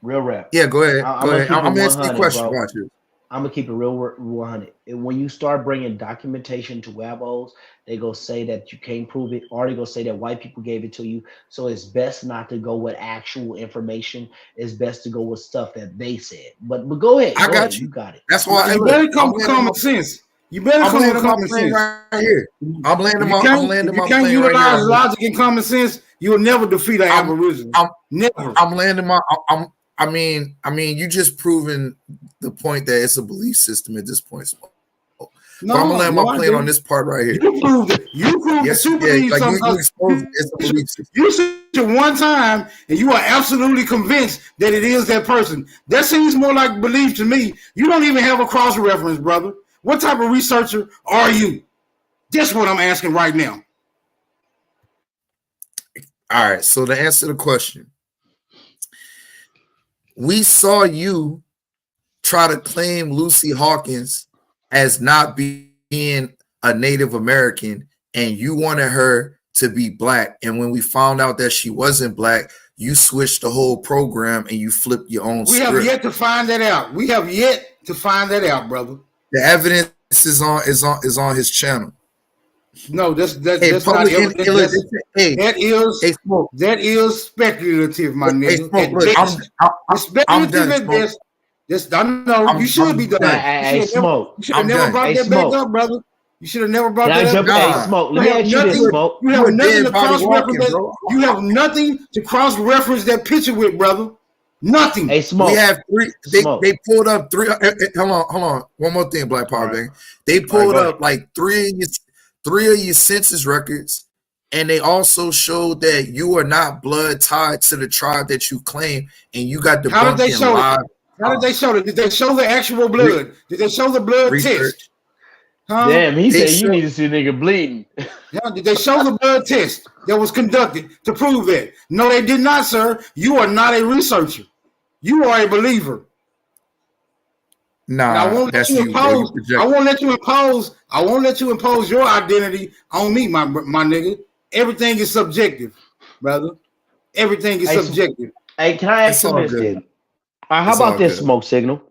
Real rap. Yeah, go ahead. I'm Go ahead. I'm answering your 100, question bro. about you. I'm gonna keep it real 100. And when you start bringing documentation to WABOs, they go say that you can't prove it, or they go say that white people gave it to you. So it's best not to go with actual information. It's best to go with stuff that they said. But go ahead. I got you. You got it. That's why you better come with common sense. You better come with common sense right here. I'm landing my plane. You can't utilize logic and common sense. You will never defeat an Aboriginal. Never. I'm landing my. I mean, you just proven the point that it's a belief system at this point. No, but I'm gonna land my plane on this part right here. You proved it. You proved yes, that you believe like something. you exposed it's a belief system. You said it one time, and you are absolutely convinced that it is that person. That seems more like belief to me. You don't even have a cross reference, brother. What type of researcher are you? That's what I'm asking right now. All right. So to answer the question, we saw you try to claim Lucy Hawkins as not being a Native American, and you wanted her to be black. And when we found out that she wasn't black, you switched the whole program and you flipped your own We script. have yet to find that out. We have yet to find that out, brother. The evidence is on his channel. No, that's hey, not evidence. That is speculative, my nigga. I'm done. You should be done. Hey, Smoke. You should have never brought that back up, brother. You should have never brought that up. Hey, Smoke. Let me ask you this, Smoke. You have nothing to cross-reference. You have nothing to cross-reference that picture with, brother. Nothing. Hey, Smoke. We have three. Smoke. They pulled up three. Hold on. One more thing, Black Power Bang. They pulled up like three of your census records, and they also showed that you are not blood tied to the tribe that you claim, and you got debunked. How did they show live. it? How did they show it? Did they show the actual blood? Did they show the blood test? Huh? Damn, he said you need to see a nigga bleeding. Yeah, did they show the blood test that was conducted to prove that? No, they did not, sir. You are not a researcher. You are a believer. Nah, I won't let you impose. I won't let you impose. I won't let you impose your identity on me, my nigga. Everything is subjective, brother. Everything is subjective. Hey, can I ask you this then? How about this, Smoke Signal?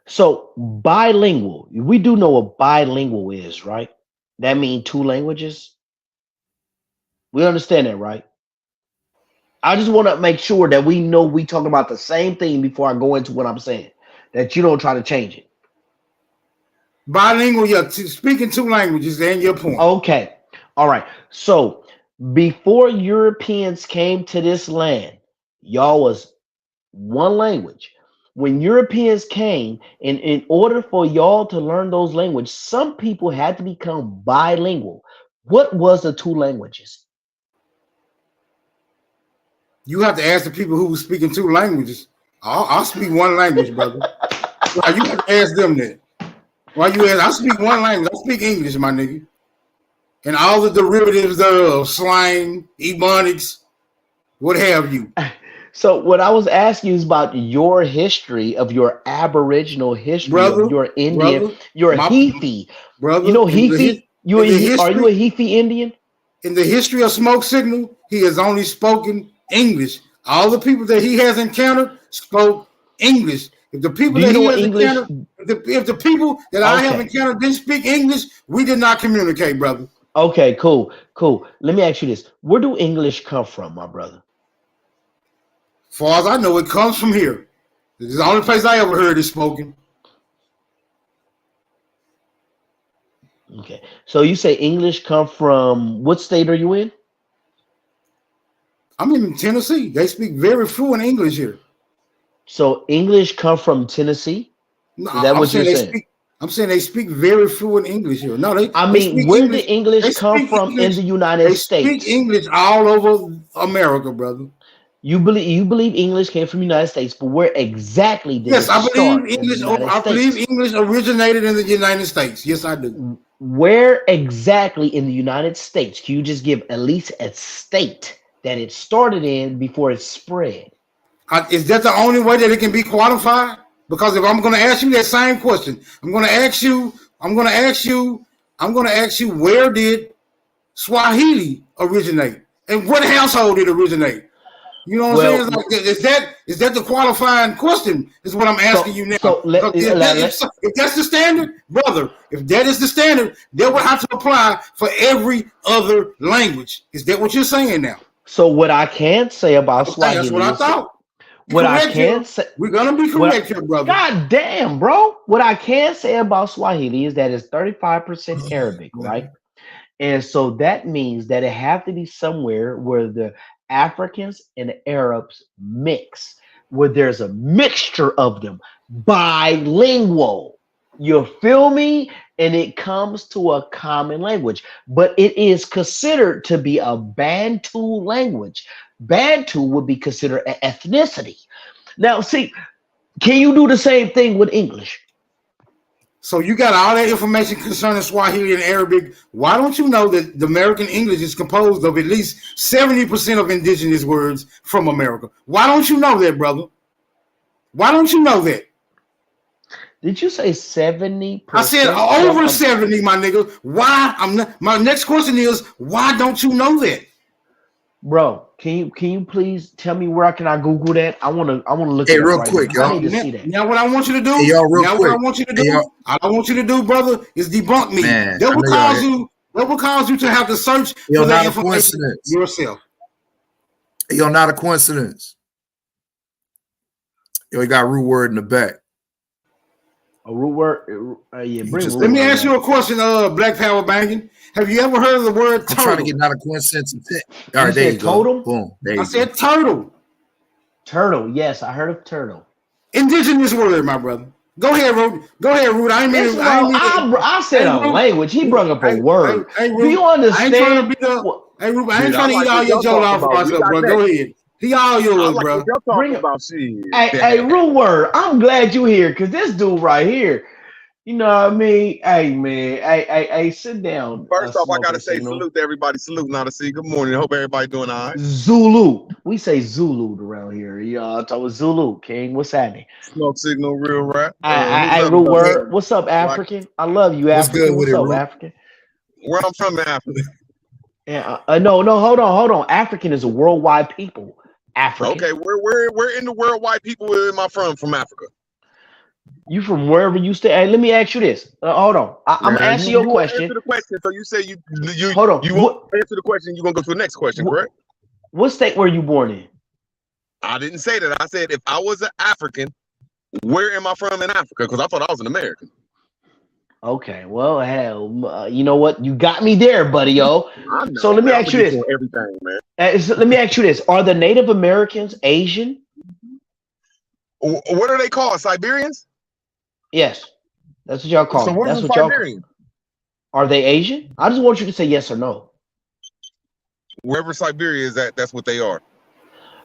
So bilingual, we do know what bilingual is, right? That means two languages. We understand that, right? I just want to make sure that we know we talking about the same thing before I go into what I'm saying, that you don't try to change it. Bilingual, you're speaking two languages, and your point. Okay. All right. So before Europeans came to this land, y'all was one language. When Europeans came, and in order for y'all to learn those languages, some people had to become bilingual. What was the two languages? You have to ask the people who were speaking two languages. I'll speak one language, brother. Why you have to ask them that? Why you ask? I speak one language. I speak English, my nigga. And all the derivatives thereof, slang, ebonics, what have you. So what I was asking you is about your history of your Aboriginal history, brother, of your Indian, brother, your Hefe. Brother, you know Hefe? Are you a Hefe Indian? In the history of Smoke Signal, he has only spoken English. All the people that he has encountered spoke English. If the people that he has encountered, if the people that I have encountered didn't speak English, we did not communicate, brother. Okay, cool. Let me ask you this. Where do English come from, my brother? As far as I know, it comes from here. This is the only place I ever heard it spoken. Okay. So you say English come from what state are you in? I'm in Tennessee. They speak very fluent English here. So English come from Tennessee? No, Is that what you're saying? I'm saying they speak very fluent English here. No, I mean, where did English come from in the United States? They speak English all over America, brother. You believe English came from the United States, but where exactly did it I start? believe English. I believe English originated in the United States. Yes, I do. Where exactly in the United States? Can you just give at least a state that it started in before it spread? Is that the only way that it can be qualified? Because if I'm going to ask you that same question, I'm going to ask you, where did Swahili originate? And what household did it originate? You know what I'm saying? Is that the qualifying question? Is what I'm asking you now. If that's the standard, brother, if that is the standard, that would have to apply for every other language. Is that what you're saying now? So what I can say about Swahili, that's what I thought. What I can say, we're gonna be correct here, brother. God damn, bro. What I can say about Swahili is that it's 35% Arabic, right? And so that means that it have to be somewhere where the Africans and the Arabs mix, where there's a mixture of them, bilingual. You feel me? And it comes to a common language, but it is considered to be a Bantu language. Bantu would be considered an ethnicity. Now, see, can you do the same thing with English? So you got all that information concerning Swahili and Arabic. Why don't you know that the American English is composed of at least 70% of indigenous words from America? Why don't you know that, brother? Why don't you know that? Did you say 70%? I said over 70, my nigga. Why? My next question is, why don't you know that? Bro, can you please tell me where can I Google that? I want to look at it real right quick, now. y'all. I need to see that. Now what I want you to do, what I want you to do, brother, is debunk me. Man, that will cause you to have to search for that information yourself. Not a coincidence. You got root word in the back. A root word? Yeah, let me ask you a question, Black Power Banging. Have you ever heard of the word turtle? I'm trying to get not a coincidence. All right, there you go. Totem? Boom. I said turtle. Turtle. Yes, I heard of turtle. Indigenous word, my brother. Go ahead, Root. Go ahead, Root. I said a language. He brought up a word. Do you understand? I ain't trying to be the. Hey, Root, I ain't trying to eat all your joke off for myself, bro. Go ahead. He all yours, bro. Bring about shit. Hey, Root word. I'm glad you here because this dude right here. You know what I mean? Hey, man. Hey, sit down. First off, I gotta say salute to everybody. Salute, not to see. Good morning. Hope everybody doing all right. Zulu. We say Zulu around here. Y'all talk with Zulu, King. What's happening? Smoke signal, real rap. Hey, Root word. What's up, African? I love you, African. What's up, African? Where I'm from, Africa. Yeah. No. Hold on. African is a worldwide people. African. Okay, where in the worldwide people am I from Africa? You from wherever you stay. Hey, let me ask you this. Hold on. I'm gonna answer your question. Answer the question. So you say you hold on. You won't answer the question. You're gonna go to the next question, correct? What state were you born in? I didn't say that. I said if I was an African, where am I from in Africa? Because I thought I was an American. Okay. Well, hell, you know what? You got me there, buddy. So let me ask you this. Everything, man. So let me ask you this: are the Native Americans Asian? What are they called? Siberians? Yes, that's what y'all call them. So what That's is what y'all Siberian? Are they Asian? I just want you to say yes or no. Wherever Siberia is at, that's what they are.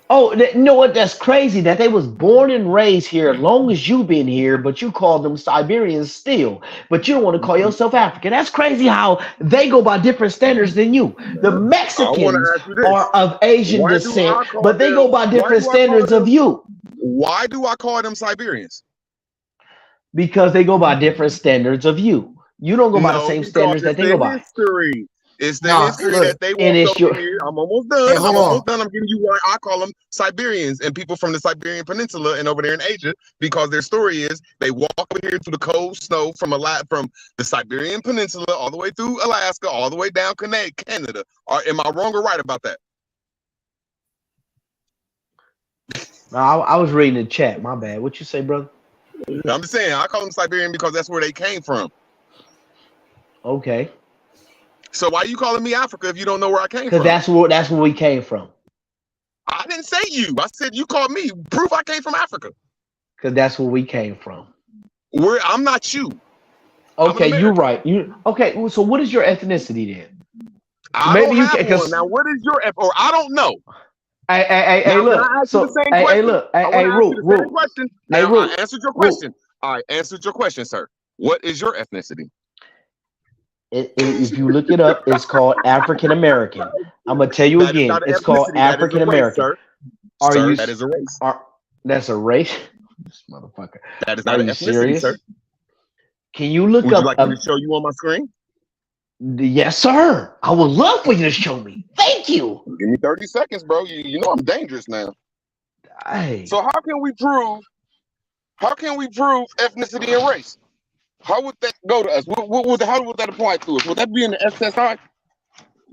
Oh, you know what? That's crazy that they was born and raised here as long as you been here, but you call them Siberians still. But you don't want to call yourself African. That's crazy how they go by different standards than you. The Mexicans are of Asian descent, but they go by different standards of you. Why do I call them Siberians? Because they go by different standards of you. You don't go by the same standards that they go by. History. It's the history that they walked over here. I'm almost done. Hey, I'm almost done. I'm giving you why I call them Siberians and people from the Siberian Peninsula and over there in Asia, because their story is they walk over here through the cold snow from the Siberian Peninsula all the way through Alaska, all the way down Canada. Am I wrong or right about that? No, I was reading the chat. My bad. What you say, brother? I'm just saying, I call them Siberian because that's where they came from. Okay. So why are you calling me Africa if you don't know where I came Because from? that's where we came from. I didn't say you. I said you called me. Proof I came from Africa. Because that's where we came from. I'm not you. Okay, you're right. Okay? So what is your ethnicity then? I don't have one. Now, what is your or I don't know. Hey, look. So, hey, look. Hey, Root. Now, I answered your question. I answered your question, sir. What is your ethnicity? If you look it up, it's called African American. I'm gonna tell you again. It's called African American. That is a race. That's a race, this motherfucker. That is not an ethnicity, serious? sir. Can you look up? Would you like me to show you on my screen? Yes, sir. I would love for you to show me. Thank you. Give me 30 seconds, bro. You know I'm dangerous now. Hey. So how can we prove ethnicity and race? How would that go to us? How would that apply to us? Would that be in the SSI?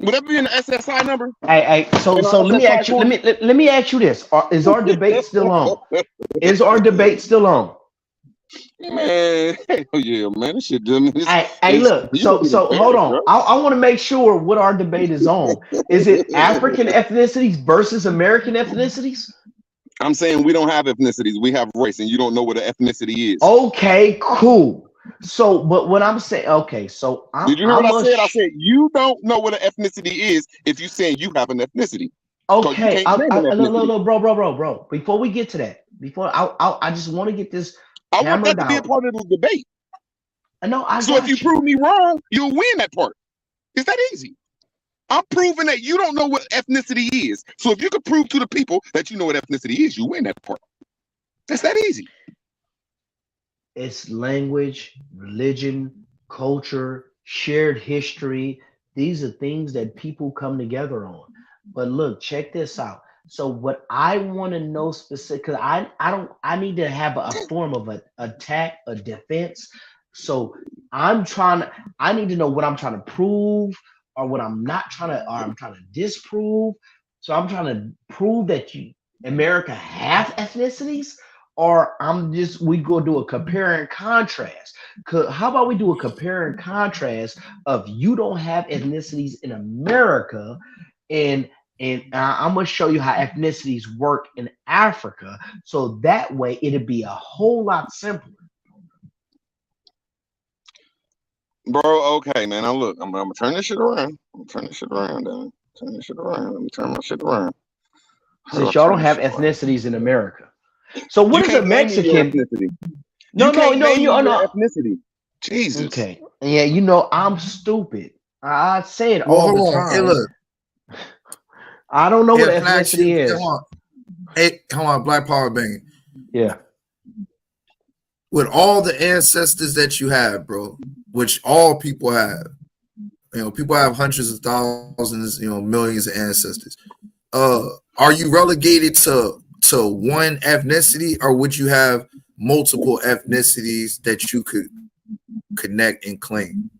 Would that be in the SSI number? Hey, so let me ask you. Let me ask you this: is our debate still on? Is our debate still on? Man, yeah, man, this shit doing this. Hey, look. So hold on. I want to make sure what our debate is on. Is it African ethnicities versus American ethnicities? I'm saying we don't have ethnicities. We have race, and you don't know what an ethnicity is. Okay, cool. So, but what I'm saying, okay, so did you hear what I said? I said you don't know what an ethnicity is if you're saying you have an ethnicity. Okay, no, bro. Before we get to that, I just want to get this. I want that to be a part of the debate. No, so if you prove me wrong, you'll win that part. It's that easy. I'm proving that you don't know what ethnicity is. So if you could prove to the people that you know what ethnicity is, you win that part. That's that easy. It's language, religion, culture, shared history. These are things that people come together on. But look, check this out. So what I want to know specific, because I need to have a form of an attack, a defense. So I need to know what I'm trying to prove or what I'm not trying to, or I'm trying to disprove. So I'm trying to prove that America have ethnicities, or we go do a compare and contrast. How about we do a compare and contrast of you don't have ethnicities in America, and And I'm gonna show you how ethnicities work in Africa, so that way it'll be a whole lot simpler. Bro, okay, man. Now look, I'm gonna turn this shit around. I'm gonna turn this shit around, Dan. Turn this shit around. Let me turn my shit around. How do I Since y'all turn don't this have shit around? ethnicities in America, so what You is a can't name me your Mexican? ethnicity. No, You no, can't no, name me your no. ethnicity. Jesus. Okay, yeah, you know I'm stupid. I say it Well, all hold the on. Hey, time. look. I don't know what Can I ask you? ethnicity is. Hold on. Hey, hold on. Black Power banging. Yeah. With all the ancestors that you have, bro, which all people have, people have hundreds of thousands, millions of ancestors. Are you relegated to one ethnicity, or would you have multiple ethnicities that you could connect and claim?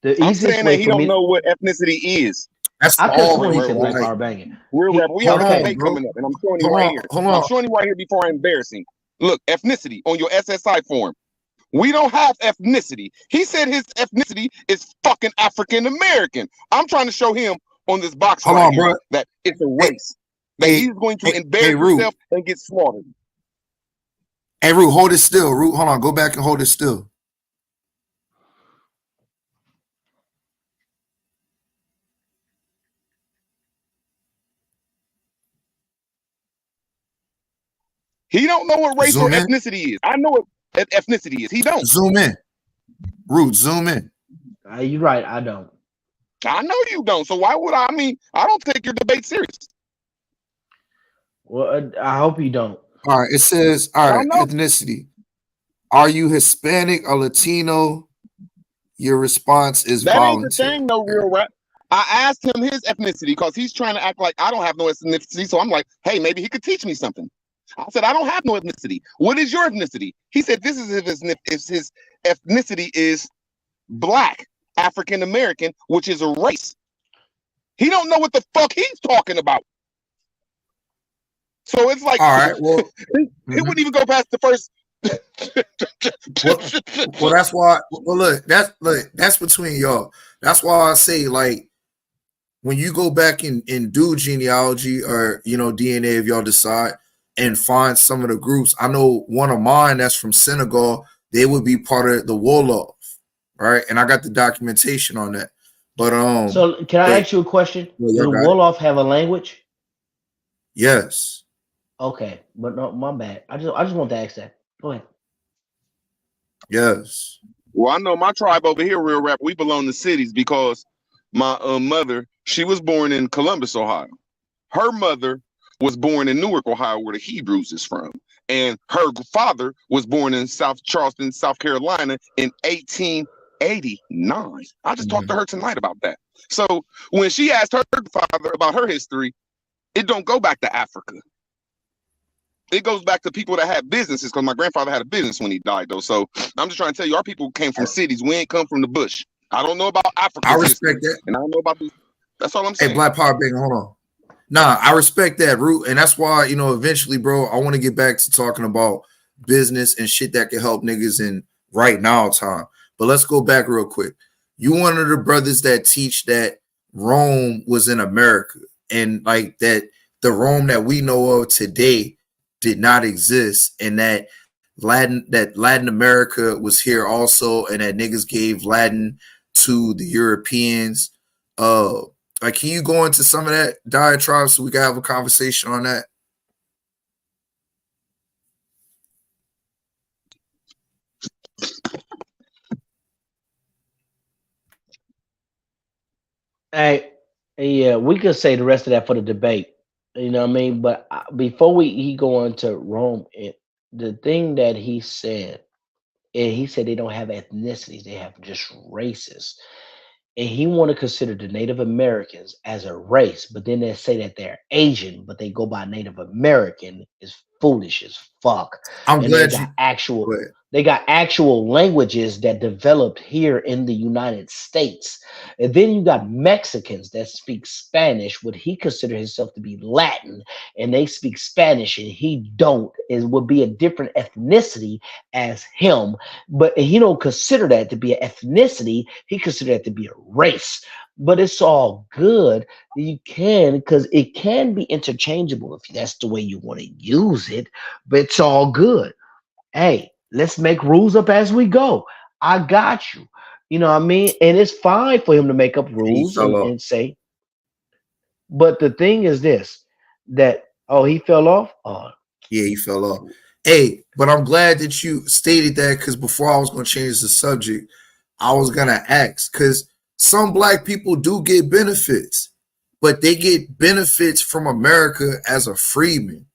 The I'm easiest saying way that he for don't me, know what ethnicity is. That's I could have all sworn he said people. black Like, power banging. Real rap. We have a Okay. debate coming up, and I'm showing you Hold right on, here. hold I'm on. showing you right here before I embarrass him. Look, ethnicity on your SSI form. We don't have ethnicity. He said his ethnicity is fucking African American. I'm trying to show him on this box Hold right on, here bro. that it's a race. That he's going to embarrass Root. himself and get slaughtered. Hey, Root, hold it still. Root, hold on. Go back and hold it still. He don't know what race or Zoom in. ethnicity is. I know what ethnicity is. He don't. Zoom in. Root, zoom in. You're right. I don't. I know you don't. So why would I? I mean, I don't take your debate serious. Well, I hope you don't. All right. It says, all right, I know. ethnicity. Are you Hispanic or Latino? Your response is That ain't the voluntary. thing, no real rap. I asked him his ethnicity because he's trying to act like I don't have no ethnicity. So I'm like, hey, maybe he could teach me something. I said, I don't have no ethnicity. What is your ethnicity? He said, this is his ethnicity is black, African American, which is a race. He don't know what the fuck he's talking about. So it's like, all right, well, he wouldn't even go past the first. well, that's why. Well, look, that's between y'all. That's why I say, like, when you go back and do genealogy or DNA, if y'all decide and find some of the groups, I know one of mine that's from Senegal. They would be part of the Wolof, right? And I got the documentation on that. But So can I ask you a question? Well, Do the Wolof have a language? Yes. Okay, but no, my bad. I just want to ask that. Go ahead. Yes. Well, I know my tribe over here, real rap. We belong to cities because my mother, she was born in Columbus, Ohio. Her mother was born in Newark, Ohio, where the Hebrews is from, and her father was born in South Charleston, South Carolina, in 1889. I just talked to her tonight about that. So when she asked her father about her history, it don't go back to Africa. It goes back to people that had businesses, because my grandfather had a business when he died, though. So I'm just trying to tell you, our people came from cities. We ain't come from the bush. I don't know about Africa. I respect that. And I don't know about these. That's all I'm saying. Hey, Black Power Bang, hold on. Nah, I respect that, Root. And that's why, eventually, bro, I want to get back to talking about business and shit that can help niggas in right now time. But let's go back real quick. You one of the brothers that teach that Rome was in America, and like that the Rome that we know of today did not exist, and that Latin America was here also, and that niggas gave Latin to the Europeans. Like, can you go into some of that diatribe so we can have a conversation on that? Hey, yeah, we could say the rest of that for the debate. You know what I mean? But before he go into Rome, the thing that he said, and he said they don't have ethnicities; they have just races. And he want to consider the Native Americans as a race, but then they say that they're Asian, but they go by Native American is foolish as fuck. I'm And glad they got actual languages that developed here in the United States. And then you got Mexicans that speak Spanish, what he consider himself to be Latin, and they speak Spanish and he don't. It would be a different ethnicity as him, but he don't consider that to be an ethnicity. He considered that to be a race. but it's all good. You can, because it can be interchangeable if that's the way you want to use it, but it's all good. Hey, let's make rules up as we go. I got you. You know what I mean? And it's fine for him to make up He rules fell off. and say, but the thing is this, that, oh, he fell off? Oh, Yeah, he fell off. Hey, but I'm glad that you stated that, because before I was going to change the subject, I was going to ask, because some black people do get benefits, but they get benefits from America as a freeman.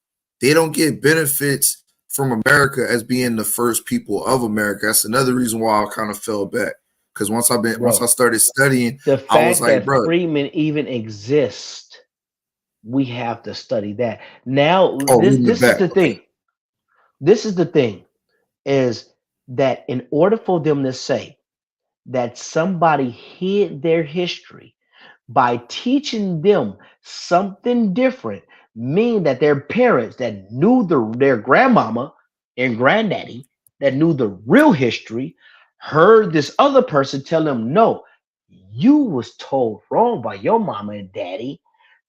They don't get benefits from America as being the first people of America. That's another reason why I kind of fell back. Because once I bro, started studying, the I was fact like, that bro, freemen even exist, we have to study that. Now, oh, this we in the this is back. the Okay. thing. This is the thing, is that in order for them to say that somebody hid their history by teaching them something different, mean that their parents that knew their grandmama and granddaddy that knew the real history heard this other person tell them, no, you was told wrong by your mama and daddy.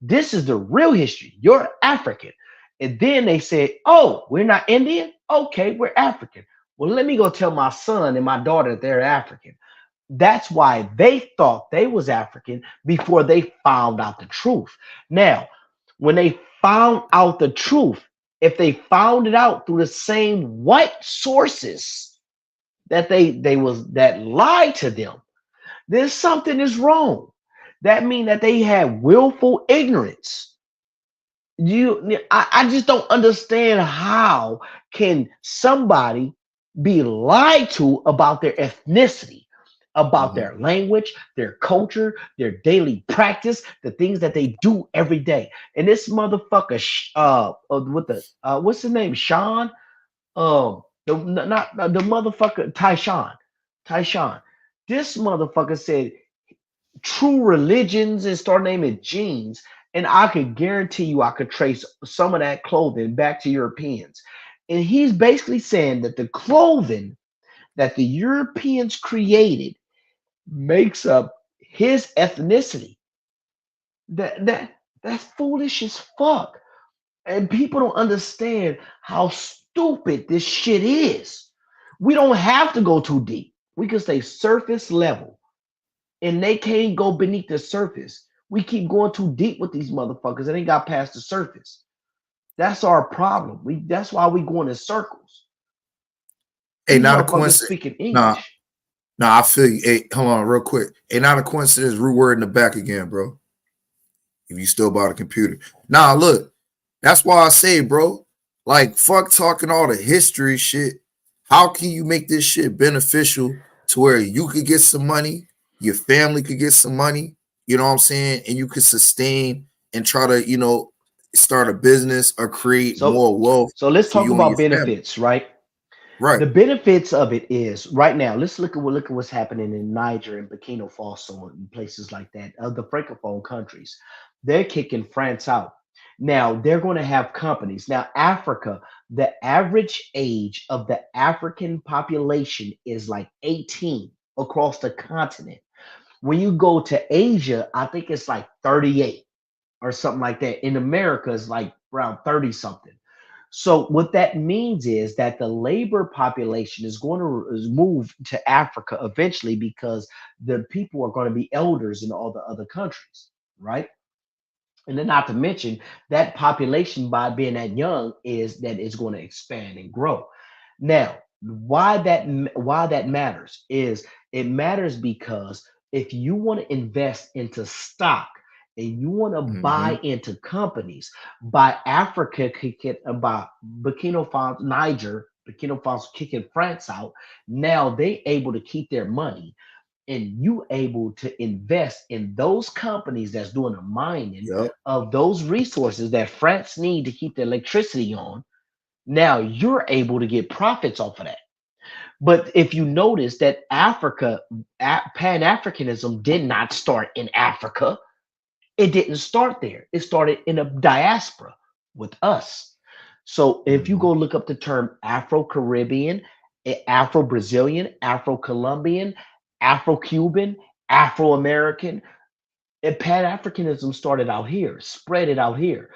This is the real history. You're African. And then they said, oh, we're not Indian? Okay, we're African. Well, let me go tell my son and my daughter that they're African. That's why they thought they was African before they found out the truth. Now, when they found out the truth, if they found it out through the same white sources that that lied to them, then something is wrong. That means that they had willful ignorance. I just don't understand how can somebody be lied to about their ethnicity, about their language, their culture, their daily practice, the things that they do every day. And this motherfucker, with the what's his name, Sean, not the motherfucker, Tyshawn. This motherfucker said true religions and start naming genes, and I could guarantee you I could trace some of that clothing back to Europeans. And he's basically saying that the clothing that the Europeans created makes up his ethnicity. That's foolish as fuck. And people don't understand how stupid this shit is. We don't have to go too deep. We can stay surface level, and they can't go beneath the surface. We keep going too deep with these motherfuckers, and they got past the surface. That's our problem. That's why we going in circles. Hey, These not a motherfuckers coincidence. speaking Nah, English. I feel you. Hey, hold on real quick. Hey, not a coincidence. Root word in the back again, bro. If you still bought a computer. Nah, look. That's why I say, bro, like, fuck talking all the history shit. How can you make this shit beneficial to where you could get some money, your family could get some money, you know what I'm saying? And you could sustain and try to, start a business or create more wealth So let's for talk you and about your family. benefits, right? Right. The benefits of it is right now. Let's look at what's happening in Niger and Burkina Faso and places like that, the francophone countries. They're kicking France out. Now they're going to have companies. Now Africa, the average age of the African population is like 18 across the continent. When you go to Asia, I think it's like 38 or something like that. In America, it's like around 30 something. So what that means is that the labor population is going to move to Africa eventually because the people are going to be elders in all the other countries, right? And then not to mention that population by being that young is that it's going to expand and grow. Now, why that matters is it matters because if you want to invest into stock and you want to buy into companies, by Africa kicking about Burkina Faso, Niger, Burkina Faso kicking France out, now they able to keep their money and you able to invest in those companies that's doing the mining of those resources that France need to keep the electricity on. Now you're able to get profits off of that. But if you notice that Pan-Africanism did not start in Africa, it didn't start there. It started in a diaspora with us. So if you go look up the term Afro-Caribbean, Afro-Brazilian, Afro-Colombian, Afro-Cuban, Afro-American, And Pan-Africanism started out here, spread it out here.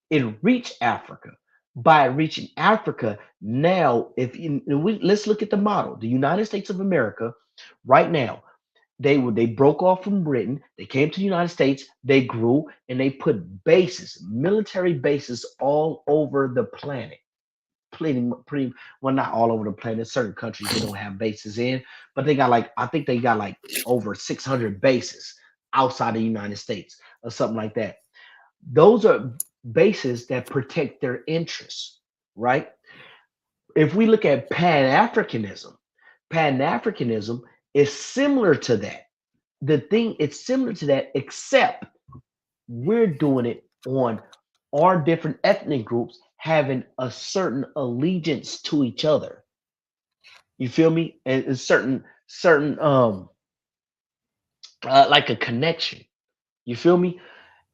It reached Africa. By reaching Africa, now let's look at the model. The United States of America, right now, they broke off from Britain. They came to the United States. They grew and they put bases, military bases, all over the planet. Pretty well, not all over the planet. Certain countries they don't have bases in, but they got like I think they got like over 600 bases outside the United States or something like that. Those are bases that protect their interests, right? If we look at Pan-Africanism is similar to that. The thing it's similar to that, except we're doing it on our different ethnic groups having a certain allegiance to each other. You feel me? And a certain like a connection. You feel me?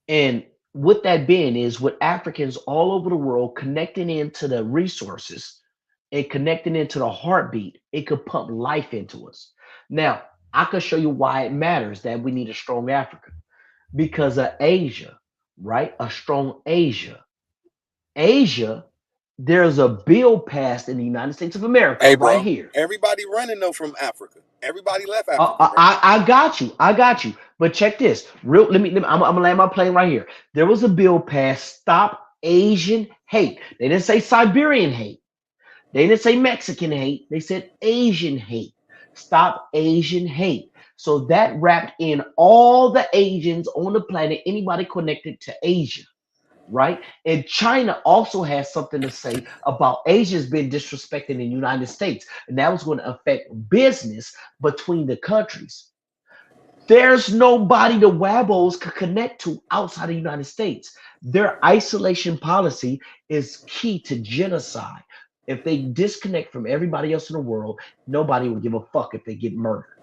And what that being is with Africans all over the world connecting into the resources and connecting into the heartbeat, it could pump life into us. Now, I could show you why it matters that we need a strong Africa because of Asia, right? A strong Asia. Asia, there's a bill passed in the United States of America Hey, bro. right here. Everybody running though from Africa. Everybody left Africa, bro. I got you. But check this. I'm gonna land my plane right here. There was a bill passed, Stop Asian Hate. They didn't say Siberian hate. They didn't say Mexican hate. They said Asian hate. Stop Asian hate. So that wrapped in all the Asians on the planet, anybody connected to Asia, right? And China also has something to say about Asia's been disrespected in the United States, and that was going to affect business between the countries. There's nobody the Wabos could connect to outside the United States. Their isolation policy is key to genocide. If they disconnect from everybody else in the world, nobody will give a fuck if they get murdered.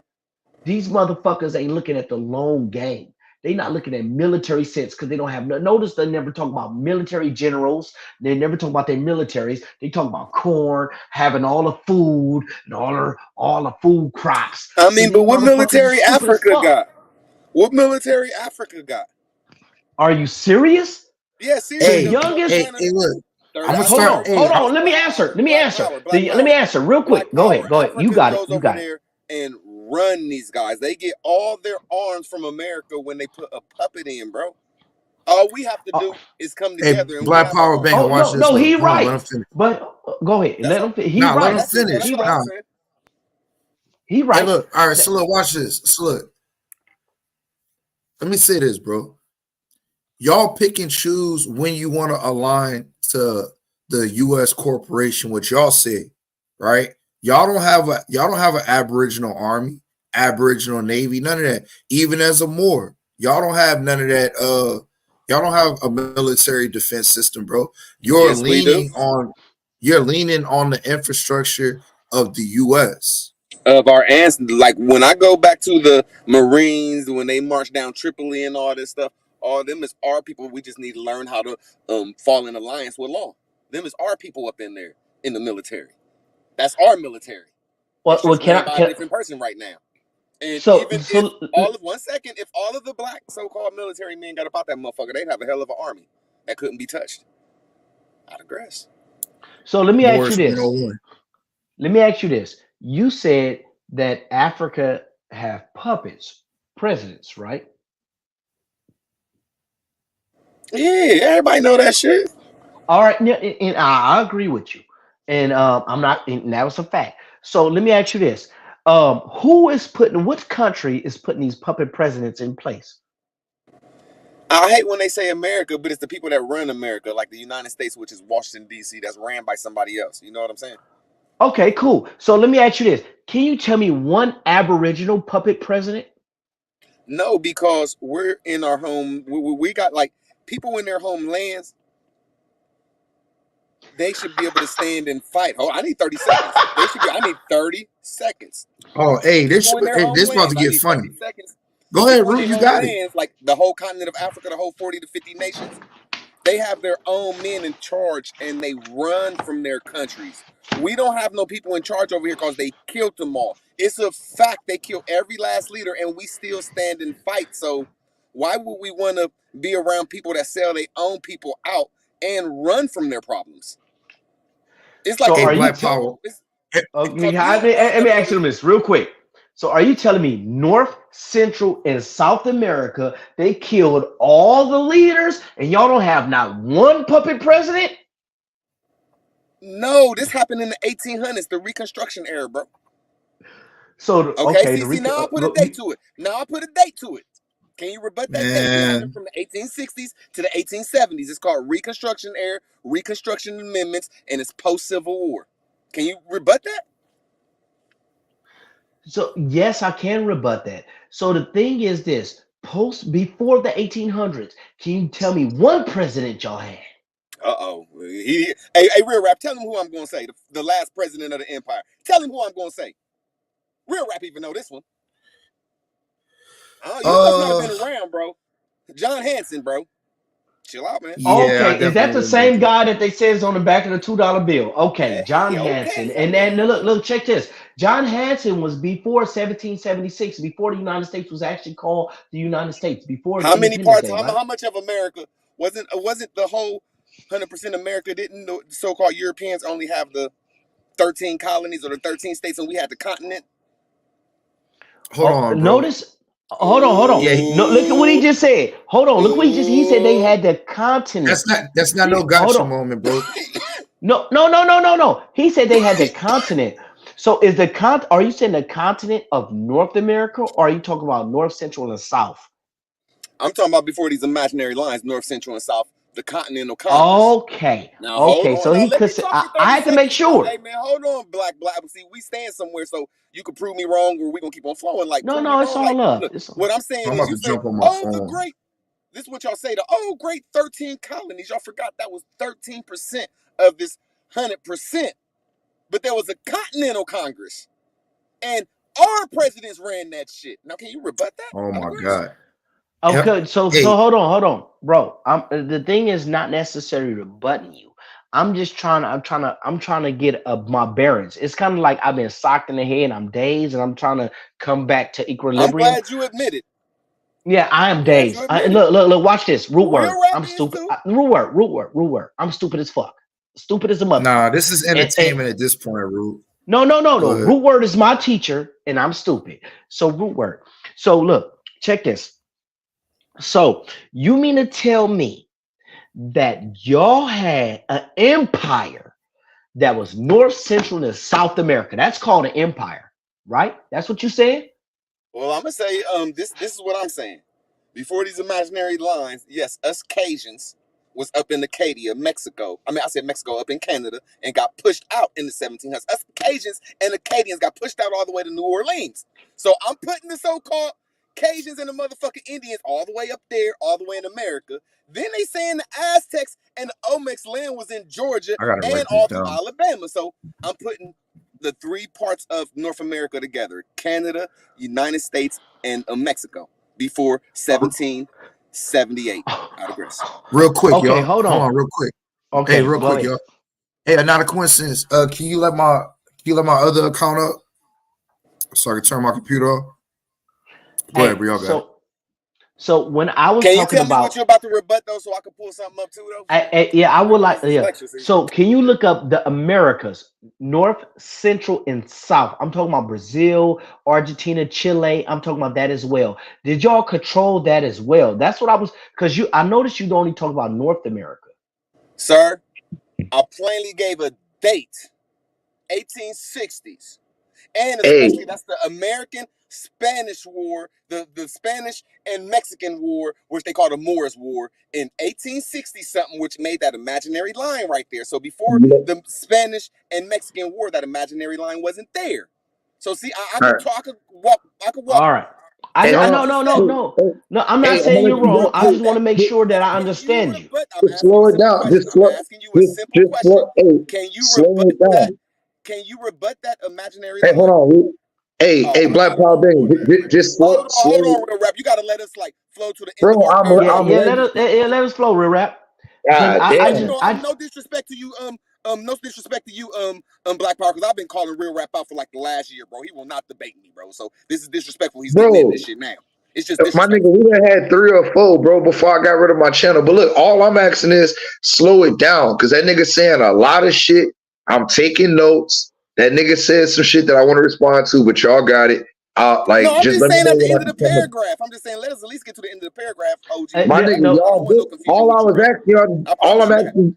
These motherfuckers ain't looking at the long game. They not looking at military sense because they don't have no. Notice they never talk about military generals. They never talk about their militaries. They talk about corn, having all the food and all the food crops. I mean, but what military Africa got? What military Africa got? Are you serious? Yeah, seriously. Hey, look. I'm gonna Hold start. on. Let me answer. Let me answer real quick. Go ahead. You got it. You got it. And run these guys. They get all their arms from America when they put a puppet in, bro. All we have to do is come together. Hey, and Black Power Banger, watch this. No, he Hold right. On, let him finish. But go ahead. Let him. He nah, right. Let him finish. He nah. right. He right. Hey, look. All right, so look, watch this. So look. Let me say this, bro. Y'all pick and choose when you want to align to the U.S. corporation, what y'all say, right? Y'all don't have an Aboriginal army, Aboriginal navy, none of that. Even as a Moor, y'all don't have none of that. Y'all don't have a military defense system, bro. You're leaning on the infrastructure of the U.S. Of our ancestors. Like when I go back to the Marines, when they march down Tripoli and all this stuff, all them is our people. We just need to learn how to fall in alliance with law. Them is our people up in there in the military. That's our military. It's just ran by a different person right now. And if all of 1 second, if all of the black so-called military men got about that motherfucker, they'd have a hell of an army that couldn't be touched. I digress. So let me ask you this. Let me ask you this. You said that Africa have puppets, presidents, right? Yeah, everybody know that shit. All right, and I agree with you, and I'm not. And that was a fact. So let me ask you this: which country is putting these puppet presidents in place? I hate when they say America, but it's the people that run America, like the United States, which is Washington, D.C., that's ran by somebody else. You know what I'm saying? Okay, cool. So let me ask you this. Can you tell me one Aboriginal puppet president? No, because we're in our home. We got like people in their homelands. They should be able to stand and fight. Oh, I need 30 seconds. I need 30 seconds. Oh, hey, this about to get funny. Go ahead, Root. You got it. Like the whole continent of Africa, the whole 40 to 50 nations, they have their own men in charge and they run from their countries. We don't have no people in charge over here because they killed them all. It's a fact they killed every last leader and we still stand and fight. So Why would we want to be around people that sell their own people out and run from their problems? It's like So are you Black Power. okay? Let me ask you this real quick. So are you telling me North, Central, and South America they killed all the leaders, and y'all don't have not one puppet president? No, this happened in the 1800s, the Reconstruction era, bro. So Okay, see, now I put a date to it. Can you rebut that date? It happened from the 1860s to the 1870s. It's called Reconstruction era, Reconstruction Amendments, and it's post-Civil War. Can you rebut that? So yes, I can rebut that. So the thing is this: before the 1800s, can you tell me one president y'all had? Hey, Real Rap, tell him who I'm going to say. The last president of the empire. Tell him who I'm going to say. Real Rap even know this one. You must not have been around, bro. John Hanson, bro. Chill out, man. Okay, is that the same guy that they says on the back of the $2 bill? Okay, John Hanson. And then look, check this. John Hanson was before 1776, before the United States was actually called the United States. Before how many parts? Day, right? How much of America wasn't the whole 100% America? Didn't the so-called Europeans only have the 13 colonies or the 13 states, and we had the continent? Hold on, bro. Notice. Hold on. Yeah, No, look at what he just said. Hold on. Look what he said they had the continent. That's not no gotcha moment, bro. No. He said they had the continent. So is are you saying the continent of North America, or are you talking about North, Central, and South? I'm talking about before these imaginary lines, North, Central, and South, the Continental Congress. Okay. Now, hold on. So he could. I had to make sure. Hey, man, hold on, Black. See, we stand somewhere, so you can prove me wrong, or we gonna keep on flowing. Like, no, it's all love. Look, what I'm saying is, you say, the great. This is what y'all say. The great 13 colonies. Y'all forgot that was 13% of this 100%. But there was a Continental Congress, and our presidents ran that shit. Now, can you rebut that? Oh my God. Okay, so hold on, bro. The thing is not necessarily rebutting you. I'm trying to get my bearings. It's kind of like I've been socked in the head, I'm dazed, and I'm trying to come back to equilibrium. I'm glad you admit it. Yeah, I am dazed. Look, watch this. Root word. I'm stupid. Root word. I'm stupid as fuck. Stupid as a mother. Nah, this is entertainment at this point, Root. No. Root word is my teacher, and I'm stupid. So root word. So look, check this. So you mean to tell me that y'all had an empire that was North, Central, and South America? That's called an empire, right? That's what you said? Well, I'm gonna say this is what I'm saying. Before these imaginary lines, yes, us Cajuns was up in Acadia, Mexico. I said Mexico, up in Canada, and got pushed out in the 1700s. Us Cajuns and Acadians got pushed out all the way to New Orleans. So I'm putting the so-called Cajuns and the motherfucking Indians all the way up there, all the way in America. Then they saying the Aztecs and the Olmecs land was in Georgia and all through Alabama. So I'm putting the three parts of North America together: Canada, United States, and Mexico before 1778. I digress. Real quick, okay, y'all. Hold on, real quick. Okay, hey, real quick, y'all. Hey, not a coincidence. Can you let my other account up so I can turn my computer off? Go ahead, bro. Y'all got it. So when I was talking about, can you tell me what you're about to rebut though, so I can pull something up too though? I would like. Yeah. So can you look up the Americas, North, Central, and South? I'm talking about Brazil, Argentina, Chile. I'm talking about that as well. Did y'all control that as well? That's what I was, because I noticed you only talk about North America. Sir, I plainly gave a date, 1860s. And especially that's the American-Spanish War, the Spanish and Mexican War, which they call the Moors War, in 1860-something, which made that imaginary line right there. So before the Spanish and Mexican War, that imaginary line wasn't there. So see, I could walk. All right. No. I'm not saying you're wrong. I just want to make sure that I understand you. Just slow it down. Just slow. Can you slow it down? Can you rebut that imaginary line? Hold on. Hey, Black Power Bang, just slow. Hold on, Real Rap. You gotta let us flow to the end. Bro, let us flow, Real Rap. No disrespect to you, no disrespect to you, Black Power, because I've been calling Real Rap out for like the last year, bro. He will not debate me, bro. So this is disrespectful. He's getting in this shit now. It's just My nigga, we done had 3 or 4, bro, before I got rid of my channel. But look, all I'm asking is slow it down, because that nigga saying a lot of shit. I'm taking notes. That nigga said some shit that I want to respond to, but y'all got it. Like, no, I'm just just let me saying know at the when end I of the can come up. paragraph. I'm just saying, let us at least get to the end of the paragraph, OG. My nigga, y'all good. All I was asking y'all, all I'm asking.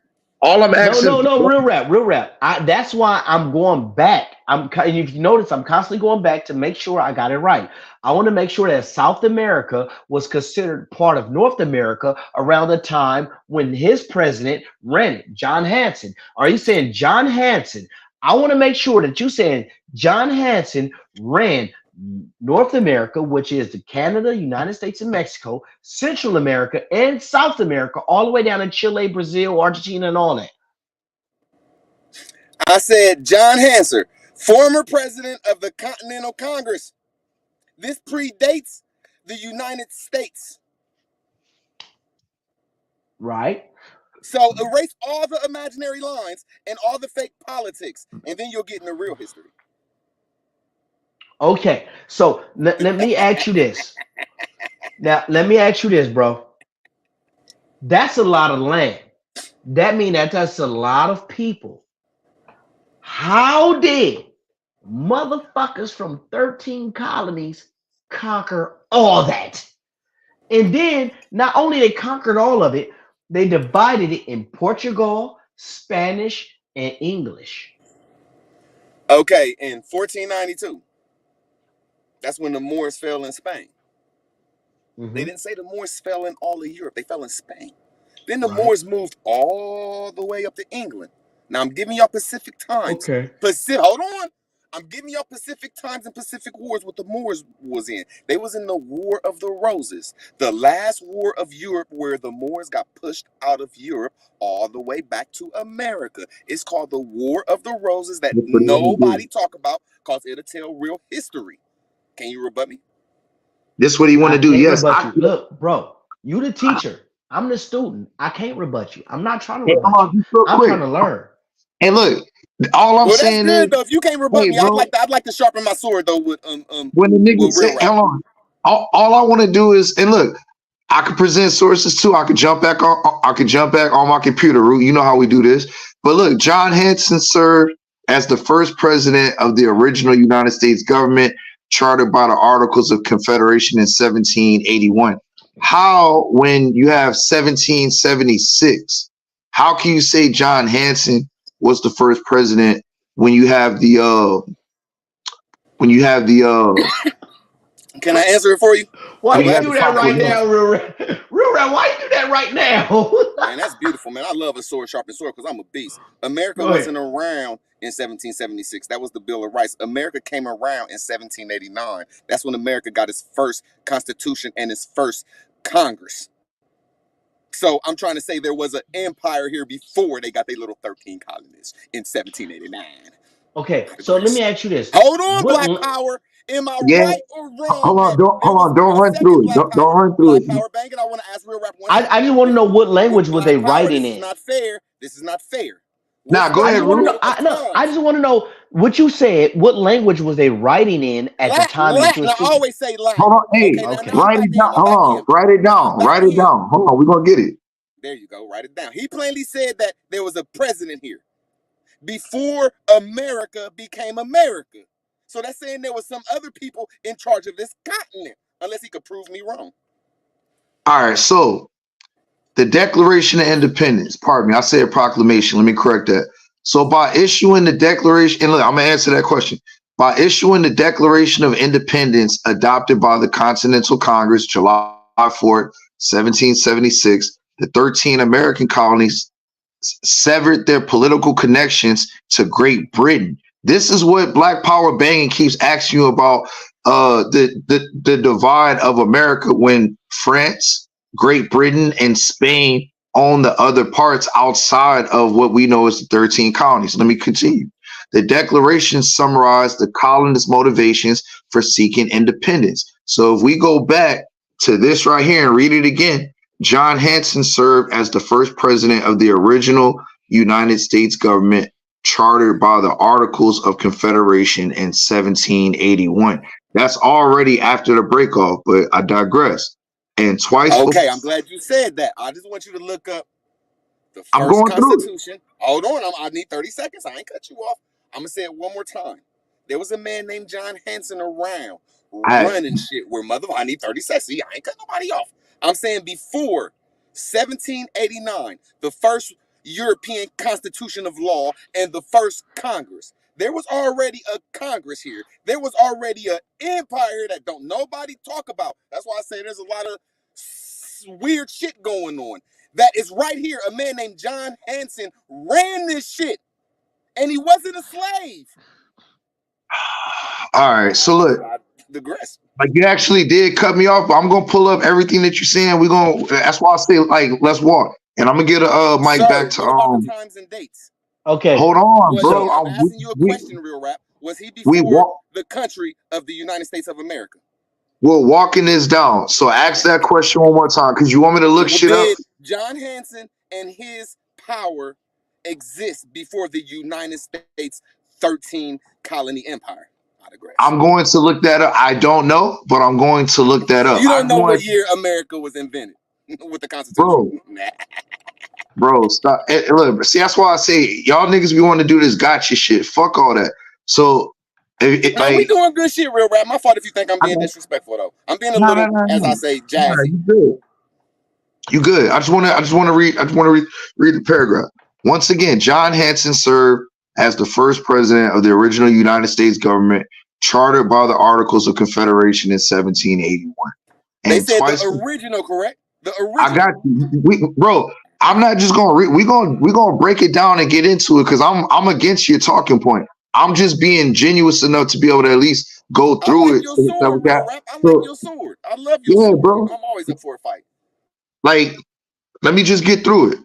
No, real rap. That's why I'm going back. If you notice, I'm constantly going back to make sure I got it right. I want to make sure that South America was considered part of North America around the time when his president ran it, John Hanson. Are you saying John Hanson? I want to make sure that you're saying John Hanson ran North America, which is the Canada, United States, and Mexico, Central America, and South America, all the way down to Chile, Brazil, Argentina, and all that. I said John Hanson, former president of the Continental Congress. This predates the United States. Right. So erase all the imaginary lines and all the fake politics, and then you'll get in the real history. Okay, so let me ask you this. Now, let me ask you this, bro. That's a lot of land. That means that's a lot of people. How did motherfuckers from 13 colonies conquer all that? And then not only they conquered all of it, they divided it in Portugal, Spanish, and English. Okay, in 1492, that's when the Moors fell in Spain. They didn't say the Moors fell in all of Europe. They fell in Spain. Then the Moors moved all the way up to England. Now I'm giving y'all Pacific times. Okay. Hold on. I'm giving y'all Pacific times and Pacific wars what the Moors was in. They was in the War of the Roses, the last war of Europe where the Moors got pushed out of Europe all the way back to America. It's called the War of the Roses that nobody talk about because it'll tell real history. Can you rebut me? This what he want to do? Yes. Rebut you. Look, bro, you the teacher. I'm the student. I can't rebut you. I'm not trying to rebut you. I'm trying to learn. And look, all I'm saying that's good is, though. If you can't rebut me, I'd like to sharpen my sword though with when the nigga say, hold on, all I want to do is, and look, I could present sources too. I could jump back on my computer route. You know how we do this. But look, John Hanson served as the first president of the original United States government, chartered by the Articles of Confederation in 1781. How, when you have 1776, how can you say John Hanson was the first president when you have the Can I answer it for you? Why you do that right now, Real Rap? Why you do that right now? Man, that's beautiful, man. I love a sword sharpened sword because I'm a beast. America wasn't around in 1776. That was the Bill of Rights. America came around in 1789. That's when America got its first constitution and its first Congress. So I'm trying to say there was an empire here before they got their little 13 colonies in 1789. Okay, so let me ask you this. Hold on, Black Power. Am I right or wrong? Hold on, don't run through it. Don't run through it. Power Bank, and I want to ask Real Rap one. I just want to know what language was they writing in. This is not fair. This is not fair. Now go ahead. I just want to know what you said. What language was they writing in at the time that you were speaking? I always say Latin. Hold on, hey, write it down. Hold on, write it down. Write it down. Hold on, we're gonna get it. There you go. Write it down. He plainly said that there was a president here before America became America. So that's saying there was some other people in charge of this continent, unless he could prove me wrong. All right, so the Declaration of Independence, pardon me, I said proclamation. Let me correct that. So by issuing the Declaration, and look, I'm gonna answer that question. By issuing the Declaration of Independence adopted by the Continental Congress, July 4th, 1776, the 13 American colonies severed their political connections to Great Britain. This is what Black Power Banging keeps asking you about, the divide of America when France, Great Britain, and Spain own the other parts outside of what we know as the 13 colonies. Let me continue. The Declaration summarized the colonists' motivations for seeking independence. So if we go back to this right here and read it again, John Hanson served as the first president of the original United States government, chartered by the Articles of Confederation in 1781. That's already after the break off, but I digress. And twice Okay, before, I'm glad you said that. I just want you to look up the I'm first going through it. Constitution. Hold on, I need 30 seconds. I ain't cut you off. I'm gonna say it one more time. There was a man named John Hanson around running shit where I need 30 seconds. See, I ain't cut nobody off. I'm saying before 1789, the first European Constitution of Law and the first Congress. There was already a Congress here. There was already an empire here that don't nobody talk about. That's why I say there's a lot of weird shit going on. That is right here. A man named John Hanson ran this shit, and he wasn't a slave. All right, so look, I digress. like you actually did cut me off, but I'm gonna pull up everything that you're saying. We're gonna. That's why I say like let's walk, and I'm gonna get a mic Sir, back to what about the times and dates? Okay. Hold on, Was bro. he, I'm asking you a question, real rap. Was he We before walk. the country of the United States of America? We're walking this down. So ask that question one more time, because you want me to look shit up. Did John Hanson and his power exist before the United States 13 colony empire? I'm going to look that up. I don't know, but I'm going to look that up. You don't know what year America was invented with the Constitution. Bro, stop. Look, see, that's why I say y'all niggas be wanting to do this gotcha shit. Fuck all that. So, Man, we doing good shit, real rap. My fault if you think I'm being disrespectful though. I'm being a little, as I say, jazzy. You good. I just want to read the paragraph. Once again, John Hanson served as the first president of the original United States government, chartered by the Articles of Confederation in 1781. They And said twice, the original, correct? The original. I got you. Bro, I'm not just gonna read. We're gonna break it down and get into it because I'm against your talking point. I'm just being genuine enough to be able to at least go through it. Your sword, real rap. I like your sword. I love your sword. Bro. I'm always up for a fight. Like, let me just get through it.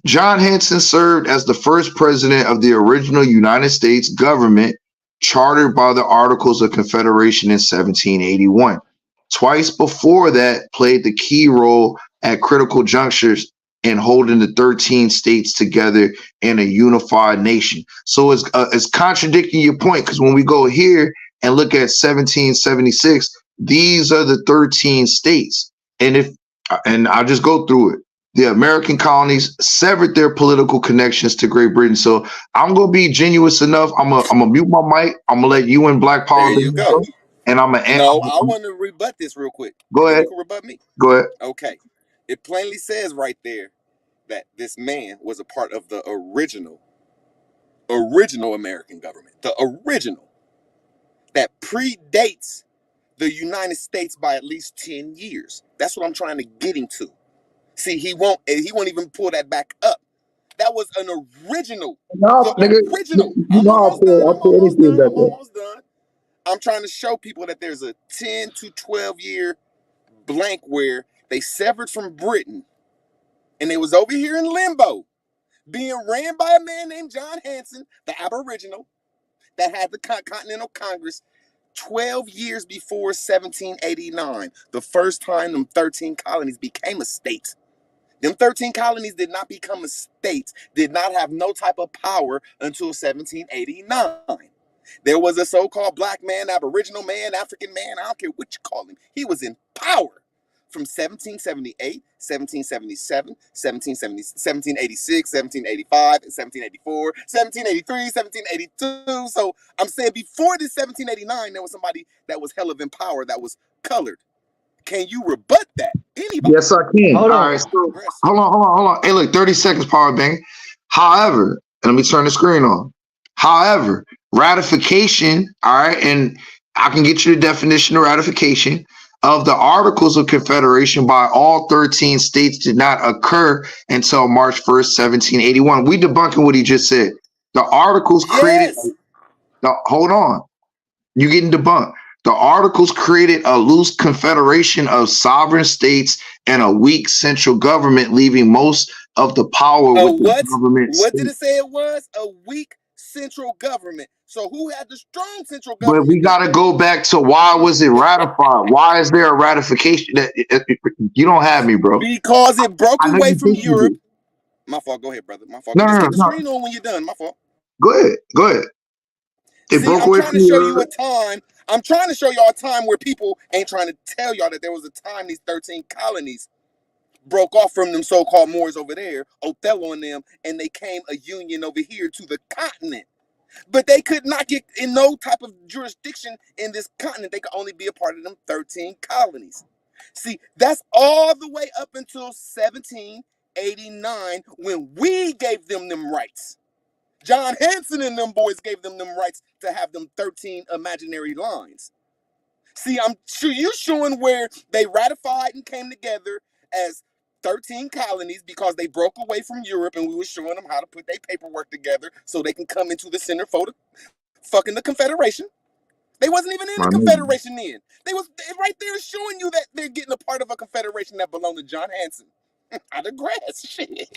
John Hanson served as the first president of the original United States government, chartered by the Articles of Confederation in 1781. Twice before that, played the key role at critical junctures in holding the 13 states together in a unified nation. So it's contradicting your point, because when we go here and look at 1776, these are the 13 states. And I'll just go through it. The American colonies severed their political connections to Great Britain. So I'm gonna be genuine enough. I'm gonna mute my mic. I'm gonna let you and Black Power. There you go. And I'm gonna. No, I want to rebut this real quick. Go ahead. You can rebut me. Go ahead. Okay. It plainly says right there that this man was a part of the original American government. The original that predates the United States by at least 10 years. That's what I'm trying to get him to. See, he won't even pull that back up. That was an original. No, nigga, original. I'm almost done. I'm trying to show people that there's a 10 to 12 year blank where they severed from Britain and they was over here in limbo, being ran by a man named John Hanson, the Aboriginal, that had the Continental Congress 12 years before 1789, the first time them 13 colonies became a state. Them 13 colonies did not become a state, did not have no type of power until 1789. There was a so-called black man, Aboriginal man, African man, I don't care what you call him. He was in power from 1778, 1777, 1786, 1785, 1784, 1783, 1782. So I'm saying before this 1789, there was somebody that was hell of in power that was colored. Can you rebut that? Anybody? Yes, I can. Hold All on. right. So, hold on. Hey, look, 30 seconds, Power Bang. However, let me turn the screen on. However, ratification, all right, and I can get you the definition of ratification of the Articles of Confederation by all 13 states did not occur until March 1st, 1781. We debunking what he just said. The Articles created. Hold on. You're getting debunked. The Articles created a loose confederation of sovereign states and a weak central government, leaving most of the power with the government. What did it say it was? A weak central government. So who had the strong central government? But we got to go back to why was it ratified? Why is there a ratification? You don't have me, bro. Because it broke away from Europe. My fault. Go ahead, brother. My fault. Just keep the screen on when you're done. My fault. Go ahead. It broke away I'm trying to show you a time. I'm trying to show y'all a time where people ain't trying to tell y'all that there was a time these 13 colonies broke off from them so-called Moors over there, Othello and them, and they came a union over here to the continent. But they could not get in no type of jurisdiction in this continent. They could only be a part of them 13 colonies. See, that's all the way up until 1789 when we gave them rights. John Hanson and them boys gave them rights to have them 13 imaginary lines. See, I'm sure you showing where they ratified and came together as 13 colonies because they broke away from Europe, and we were showing them how to put their paperwork together so they can come into the center for the fucking the Confederation. They wasn't even in the Confederation then. They right there showing you that they're getting a part of a Confederation that belonged to John Hanson. I digress. Shit.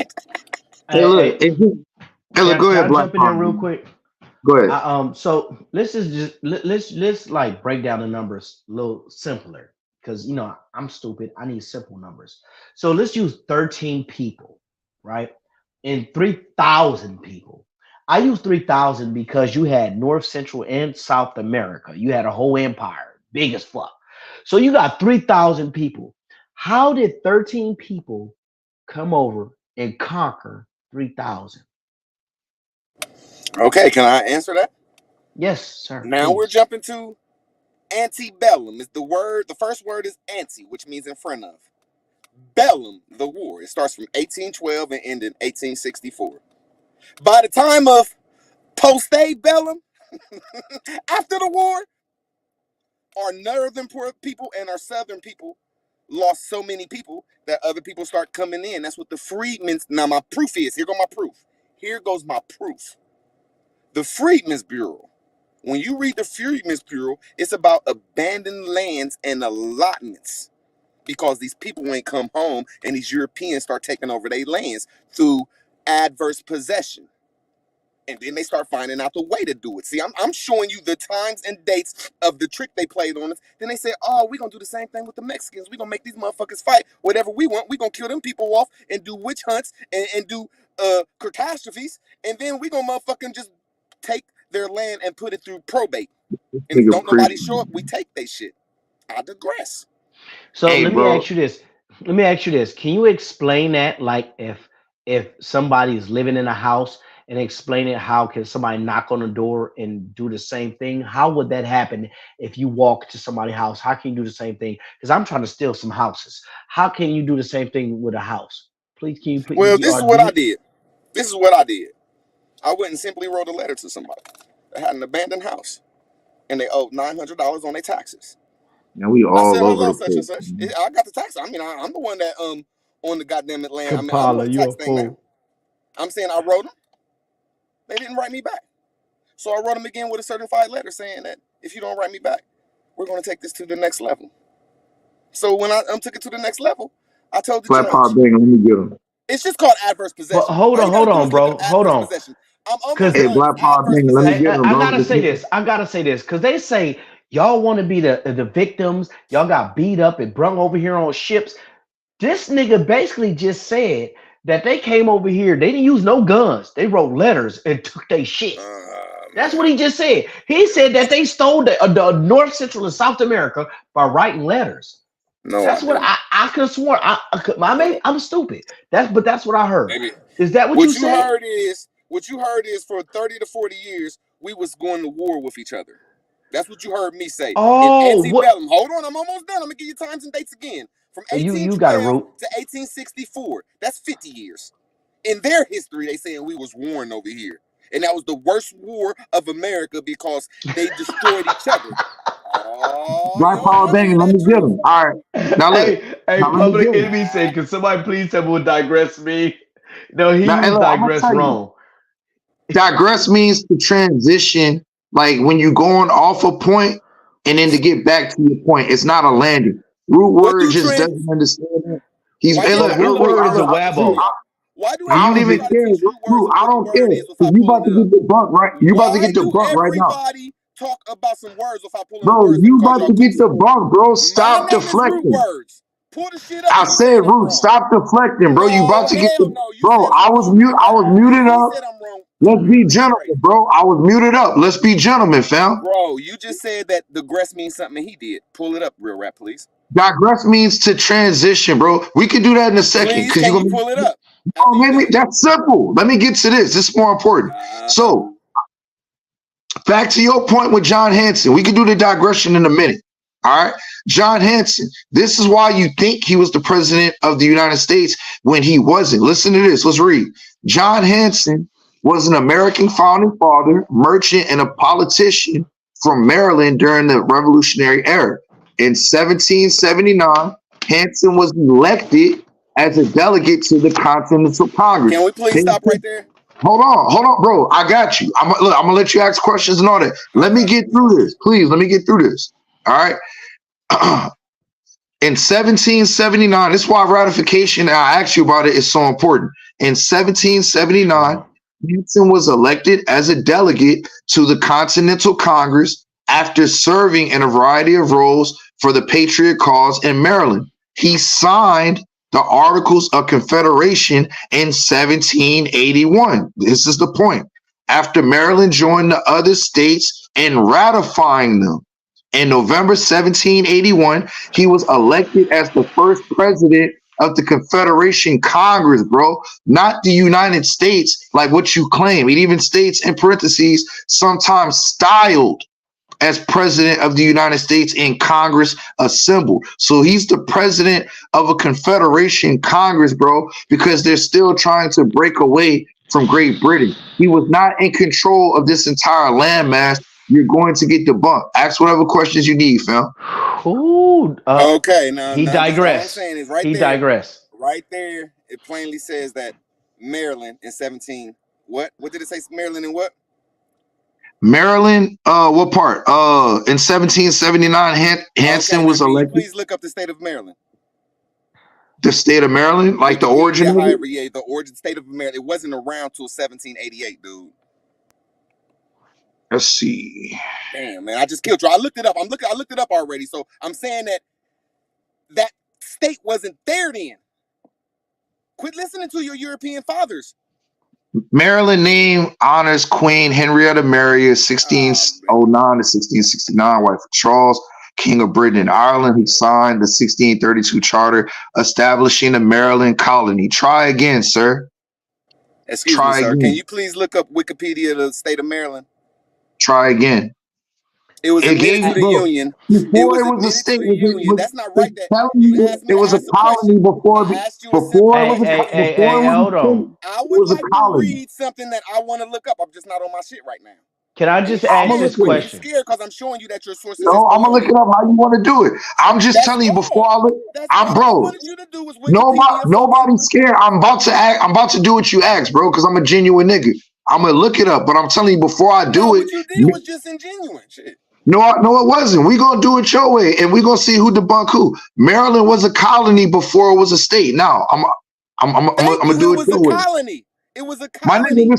Hey, look, look, go ahead, Can I Black jump in there Power. real quick? Go ahead. So let's like break down the numbers a little simpler because I'm stupid. I need simple numbers. So let's use 13 people, right? And 3,000 people. I use 3,000 because you had North, Central, and South America. You had a whole empire, big as fuck. So you got 3,000 people. How did 13 people come over and conquer 3,000? Okay, can I answer that? Yes, sir. Now please. we're jumping to antebellum. Is the word? The first word is ante, which means in front of. Bellum, the war. It starts from 1812 and ended in 1864. By the time of post-bellum, after the war, our northern people and our southern people lost so many people that other people start coming in. That's what the freedmen's. Now my proof is. Here goes my proof. Here goes my proof. The Freedmen's Bureau. When you read the Freedmen's Bureau, it's about abandoned lands and allotments because these people ain't come home and these Europeans start taking over their lands through adverse possession. And then they start finding out the way to do it. See, I'm showing you the times and dates of the trick they played on us. Then they say, oh, we're going to do the same thing with the Mexicans. We're going to make these motherfuckers fight whatever we want. We're going to kill them people off and do witch hunts and do catastrophes. And then we're going to motherfucking just take their land and put it through probate. And if don't nobody show up, we take their shit. I digress. So let me ask you this. Can you explain that? Like if somebody is living in a house and explain it, how can somebody knock on the door and do the same thing? How would that happen if you walk to somebody's house? How can you do the same thing? Because I'm trying to steal some houses. How can you do the same thing with a house? Please, can you please? Well, this is what I did. This is what I did. I went and simply wrote a letter to somebody that had an abandoned house, and they owed $900 on their taxes. Now we all I said, over the such place. and such. I got the tax. I mean, I'm the one that on the goddamn land. I mean, Kampala, I'm the you tax a thing now. fool. I'm saying I wrote them. They didn't write me back. So I wrote them again with a certified letter saying that if you don't write me back, we're going to take this to the next level. So when I took it to the next level, I told the Black Power judge. Bang, let me get him. It's just called adverse possession. But hold on, bro. Hold on. I'm almost Hey, done. Black Power Bang, let me get him, I bro. gotta say this. Because they say y'all want to be the victims. Y'all got beat up and brung over here on ships. This nigga basically just said that they came over here. They didn't use no guns. They wrote letters and took their shit. That's what he just said. He said that they stole the North, Central, and South America by writing letters. No, that's what I could have sworn. I'm stupid. But that's what I heard. Maybe. Is that what you said? What you heard is for 30 to 40 years we was going to war with each other. That's what you heard me say. Oh, in antebellum. Hold on, I'm almost done. I'm gonna give you times and dates again. From 1812 to 1864. That's 50 years. In their history, they saying we was warring over here. And that was the worst war of America because they destroyed each other. Black Power Bang, let me get him. All right. Now look. Hey, Public Enemy said, can somebody please tell me what digress me? No, he used digress wrong. Digress means to transition, like when you're going off a point and then to get back to your point. It's not a landing. Root word just doesn't understand that. Root word is a wabbo. I don't even care. I don't care. You about to get the bunk right. You about to get the bunk right now. Talk about some words without pulling bro, you about to get the bunk, bro. Stop deflecting. Pull the shit up. I said, Root, stop deflecting, bro. You about to get the bro. I was muting up. Let's be gentlemen, bro. I was muted up. Let's be gentlemen, fam. Bro, you just said that digress means something he did. Pull it up, real rap, please. Digress means to transition, bro. We can do that in a second. Please, Because can you're you gonna pull it up? that's simple. Let me get to this. This is more important. So back to your point with John Hanson. We can do the digression in a minute. All right. John Hanson. This is why you think he was the president of the United States when he wasn't. Listen to this. Let's read. John Hanson was an American founding father, merchant, and a politician from Maryland during the Revolutionary era. In 1779, Hanson was elected as a delegate to the Continental Congress. Can we please stop right there? Hold on, bro. I got you. I'm gonna let you ask questions and all that. Let me get through this, please. Let me get through this. All right. In 1779, this is why ratification, I asked you about it, is so important. In 1779, Hanson was elected as a delegate to the Continental Congress after serving in a variety of roles for the Patriot cause in Maryland. He signed the Articles of Confederation in 1781. This is the point. After Maryland joined the other states in ratifying them. In November 1781, he was elected as the first president of the Confederation Congress, bro, not the United States, like what you claim. It even states in parentheses, sometimes styled as president of the United States in Congress assembled. So he's the president of a Confederation Congress, bro, because they're still trying to break away from Great Britain. He was not in control of this entire landmass. You're going to get debunked. Ask whatever questions you need, fam. Ooh, Okay, now he digressed. All I'm saying is right He there, digressed. Right there, it plainly says that Maryland in 17. What did it say? Maryland in what? Maryland, what part? In 1779, Hanson was elected. Please look up the state of Maryland. The state of Maryland, like the origin of it? Yeah, the origin state of Maryland. It wasn't around till 1788, dude. Let's see. Damn, man, I just killed you. I looked it up. I looked it up already. So I'm saying that state wasn't there then. Quit listening to your European fathers. Maryland name honors Queen Henrietta Mary, 1609 to 1669, wife of Charles, King of Britain and Ireland, who signed the 1632 charter establishing a Maryland colony. Try again, sir. Excuse me, sir. Can you please look up Wikipedia of the state of Maryland? Try again. It was admitted to the Union. Before it was a state. That's not right. It was a colony before. Before it was a colony. I would like to read something that I want to look up. I'm just not on my shit right now. Can I just ask this question? I'm scared because I'm showing you that your sources. No, I'm gonna look it up how you want to do it. I'm just telling you before I look. Nobody's scared. I'm about to do what you asked, bro, because I'm a genuine nigga. I'm gonna look it up, but I'm telling you before I do it. What you did was just ingenuine shit. No, it wasn't. We gonna do it your way, and we gonna see who debunk who. Maryland was a colony before it was a state. Now I'm gonna do it your way. It was a colony.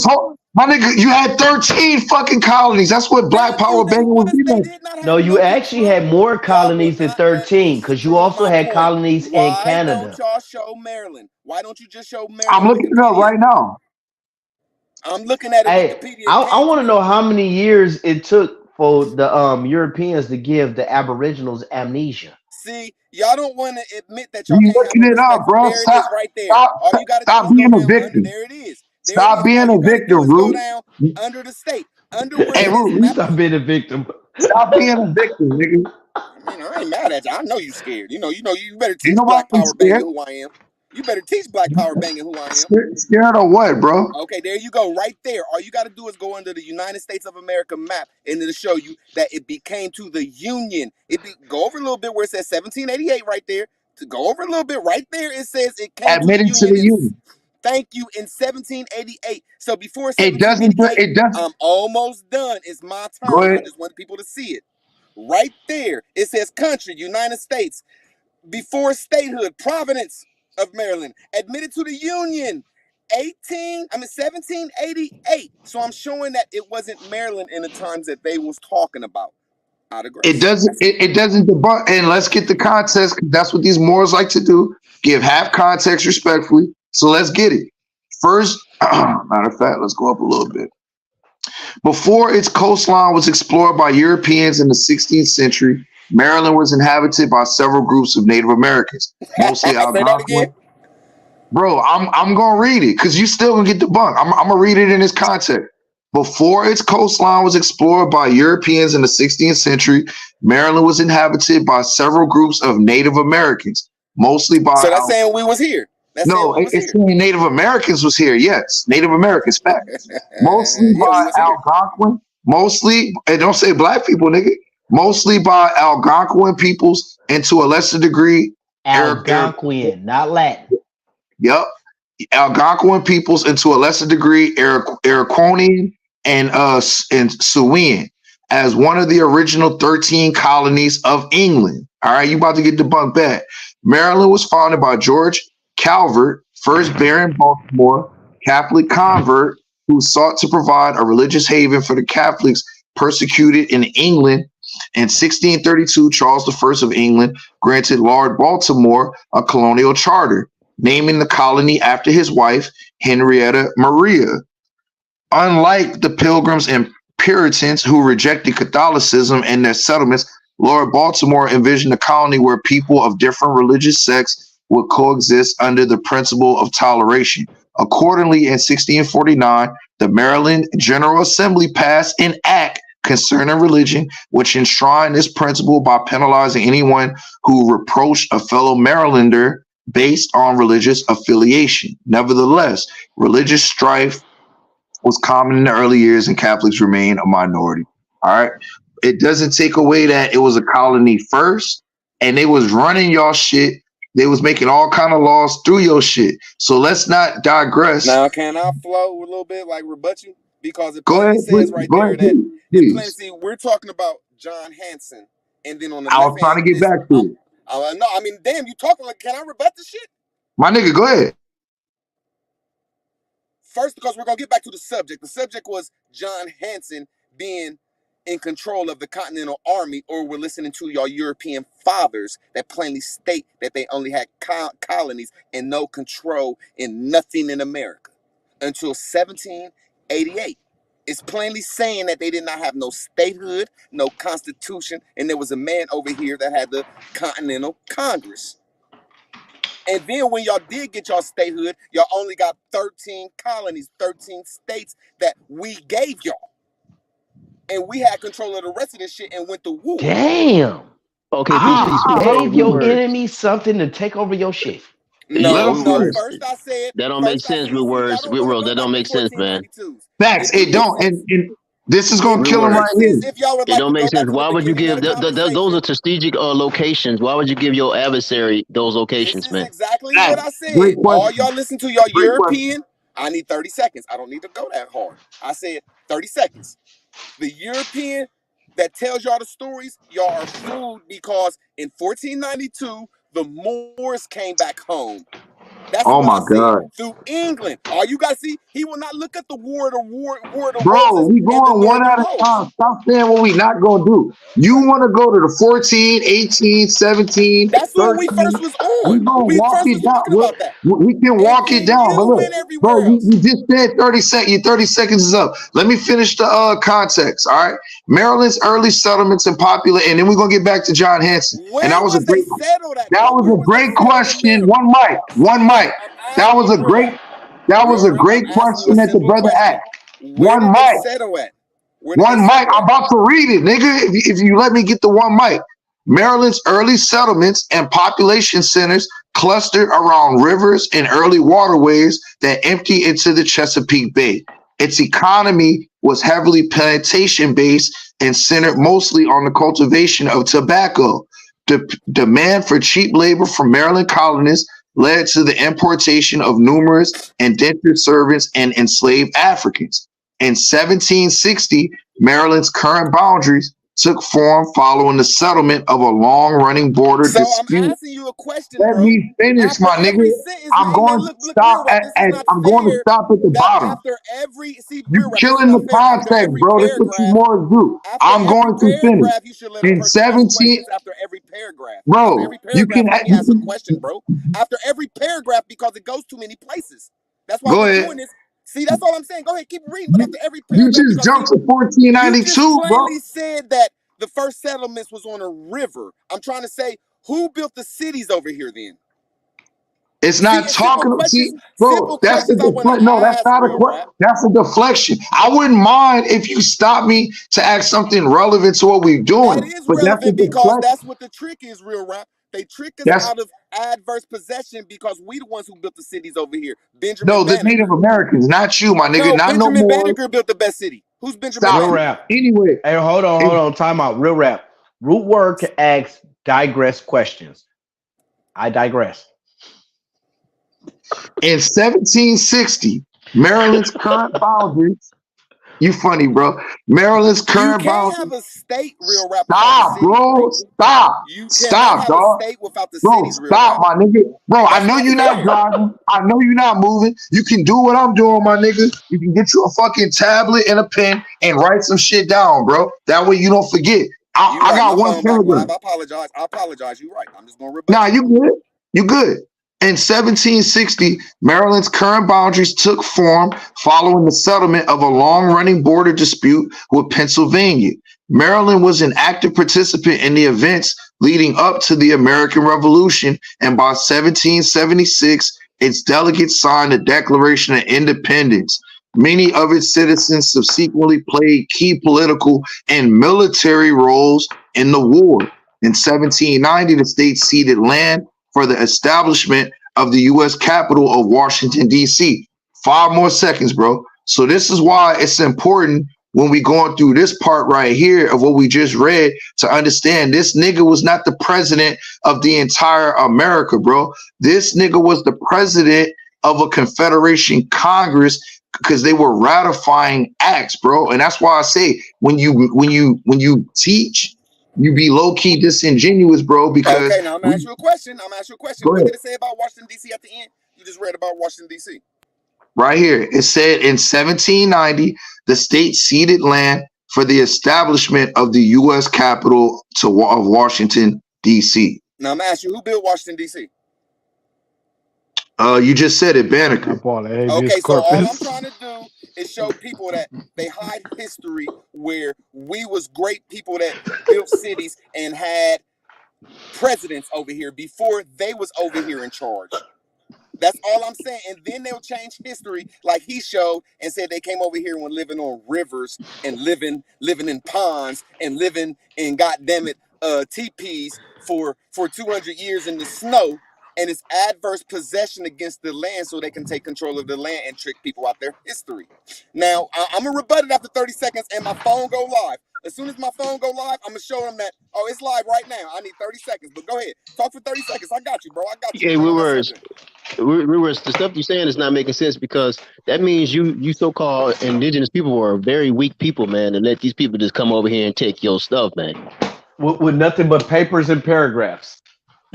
My nigga, you had 13 fucking colonies. That's what Black Power banging was doing. No, you actually had more colonies than 13 because you also had colonies in Canada. Why don't y'all show Maryland? Why don't you just show Maryland? I'm looking it up right now. I'm looking at it. Hey, I want to know how many years it took for the Europeans to give the Aboriginals amnesia. See, y'all don't want to admit that y'all can't looking it up, bro. There it is right there. All you gotta stop do is being a victim. There it is. Stop being a victim, Ruth. Under the state. Under where hey, Ruth, stop being a victim. Stop being a victim, nigga. I mean, I ain't mad at you. I know you scared. You better teach Black Power banging who I am. You better teach Black Power banging who I am. Scared of what, bro? Okay, there you go, right there. All you got to do is go under the United States of America map, and it'll show you that it became to the Union. Go over a little bit where it says 1788 right there. To go over a little bit right there, it says it came admitted to the Union. Thank you, in 1788. So before 1788, I'm almost done. It's my turn. I just want people to see it. Right there, it says country, United States. Before statehood, Providence of Maryland, admitted to the Union, 1788. So I'm showing that it wasn't Maryland in the times that they was talking about. It doesn't debunk, and let's get the context, because that's what these Moors like to do. Give half context respectfully. So let's get it. First, matter of fact, let's go up a little bit. Before its coastline was explored by Europeans in the 16th century, Maryland was inhabited by several groups of Native Americans, mostly Say that Algonquin. again. Bro, I'm gonna read it because you still gonna get debunked. I'm gonna read it in its context. Before its coastline was explored by Europeans in the 16th century, Maryland was inhabited by several groups of Native Americans, mostly by So that's saying we was here. That's saying no, we was it's here. saying Native Americans was here. Yes, Native Americans, facts. Mostly Yeah, we by was here. Algonquin. Mostly, and don't say black people, nigga. Mostly by Algonquin peoples, and to a lesser degree, Algonquin, not Latin. Yep. Algonquin peoples, and to a lesser degree, Iroquoian and Siouan, as one of the original 13 colonies of England. All right, you about to get debunked bad. Maryland was founded by George Calvert, first Baron Baltimore, Catholic convert who sought to provide a religious haven for the Catholics persecuted in England. In 1632, Charles I of England granted Lord Baltimore a colonial charter, naming the colony after his wife, Henrietta Maria. Unlike the Pilgrims and Puritans who rejected Catholicism in their settlements, Lord Baltimore envisioned a colony where people of different religious sects would coexist under the principle of toleration. Accordingly, in 1649, the Maryland General Assembly passed an act concerning religion, which enshrined this principle by penalizing anyone who reproached a fellow Marylander based on religious affiliation. Nevertheless, religious strife was common in the early years and Catholics remained a minority. All right. It doesn't take away that it was a colony first and they was running y'all shit. They was making all kind of laws through your shit. So let's not digress. Now, can I flow a little bit, like rebut you? Because it Go plainly ahead, says right go there ahead, that it please. plainly see we're talking about John Hanson, and then on the I was left trying hand to get is back to it. no, I mean, damn, you talking like? Can I rebut the shit? My nigga, go ahead. First, because we're gonna get back to the subject. The subject was John Hanson being in control of the Continental Army, or we're listening to your European fathers that plainly state that they only had colonies and no control in nothing in America until 1788. It's plainly saying that they did not have no statehood, no constitution, and there was a man over here that had the Continental Congress. And then when y'all did get y'all statehood, y'all only got 13 colonies, 13 states that we gave y'all. And we had control of the rest of this shit and went to war. Damn. Okay, You gave your words. enemy something to take over your shit. No, first I said that don't make sense with words. With world, that don't make sense, man. Facts, it don't. And this is gonna kill him right here. It don't make sense. Why would you give those are strategic locations? Why would you give your adversary those locations, man? Exactly what I said. All y'all listen to y'all European. I need 30 seconds. I don't need to go that hard. I said 30 seconds. The European that tells y'all the stories, y'all are fooled because in 1492, the Moors came back home. That's oh what my I said. God. Through England. All you gotta see, he will not look at the war of the Bro, Roses we and going the one at a time. Stop saying what we not gonna do. You want to go to the 14, 18, 17, That's 13. when we first was We on. gonna We walk first it was down. talking about that. We can walk it down. But you look, went bro, everywhere else. you just said 30 seconds. Your 30 seconds is up. Let me finish the context. All right. Maryland's early settlements and popular, and then we're gonna get back to John Hanson. When and that was was a great they settled at? that was a great question. One mic. That was a great question that the brother asked. Where did they settle at? One mic. I'm about to read it, nigga. If you let me get the one mic. Maryland's early settlements and population centers clustered around rivers and early waterways that empty into the Chesapeake Bay. Its economy was heavily plantation-based and centered mostly on the cultivation of tobacco. The demand for cheap labor from Maryland colonists led to the importation of numerous indentured servants and enslaved Africans. In 1760, Maryland's current boundaries took form following the settlement of a long-running border dispute. I'm asking you a question, Let me finish, my nigga. I'm going to stop at the bottom. After every You're killing the context, bro. That's what you more do. I'm going to finish. You should let In 17, after every paragraph. bro, you can ask a question, bro. After every paragraph, because it goes too many places. That's why Go we're ahead. doing this. See, that's all I'm saying. Go ahead, keep reading. But after every You paragraph, just jumped to you just 1492, bro. plainly said that the first settlements was on a river. I'm trying to say, who built the cities over here then? It's not talking. See, bro, Simple that's the questions I want to deflection. No, that's ask, not a real question. rap. That's a deflection. I wouldn't mind if you stop me to ask something relevant to what we're doing. That is But that's a relevant because deflection. that's what the trick is, real rap. They trick us That's out of adverse possession because we the ones who built the cities over here. Benjamin no, the Banneker. Native Americans, not you, my nigga, No, not no Benjamin more. Banneker built the best city. Who's Benjamin Stop Real it. Banneker? rap. Anyway, Hey, hold on. Time out. Real rap. Root word to ask digress questions. I digress. In 1760, Maryland's current boundaries. You funny, bro. Maryland's You current can't boundaries. have a state, real rap, without Stop, the cities, bro. Stop. You cannot Stop, have a dog. state without the Bro, cities, real stop, rap. my nigga. Bro, I That's know not you're not fair. driving. I know you're not moving. You can do what I'm doing, my nigga. You can get you a fucking tablet and a pen and write some shit down, bro. That way you don't forget. I Right, got my one phone back paragraph. live. I apologize. You're right. I'm just gonna rebut Nah, you good. You good. In 1760, Maryland's current boundaries took form following the settlement of a long-running border dispute with Pennsylvania. Maryland was an active participant in the events leading up to the American Revolution, and by 1776, its delegates signed the Declaration of Independence. Many of its citizens subsequently played key political and military roles in the war. In 1790, the state ceded land for the establishment of the U.S. capital of Washington, D.C. 5 more seconds, bro. So this is why it's important when we going through this part right here of what we just read to understand this nigga was not the president of the entire America, bro. This nigga was the president of a Confederation Congress because they were ratifying acts, bro. And that's why I say when you teach, you be low-key disingenuous, bro, because Okay, now I'm gonna ask you a question. Go What ahead. did it say about Washington, D.C. at the end? You just read about Washington, D.C. Right here. It said in 1790, the state ceded land for the establishment of the U.S. capital of Washington, D.C. Now I'm gonna ask you, who built Washington, D.C.? You just said it, Banneker. Okay, so all I'm trying to do is show people that they hide history where we was great people that built cities and had presidents over here before they was over here in charge. That's all I'm saying. And then they'll change history like he showed and said they came over here when living on rivers and living in ponds and living in goddammit teepees for 200 years in the snow. And it's adverse possession against the land so they can take control of the land and trick people out their history. Now, I'm going to rebut it after 30 seconds and my phone go live. As soon as my phone go live, I'm going to show them that, oh, it's live right now. I need 30 seconds. But go ahead. Talk for 30 seconds. I got you, bro. I got you. Yeah, the stuff you're saying is not making sense because that means you so-called indigenous people were very weak people, man, and let these people just come over here and take your stuff, man. With nothing but papers and paragraphs.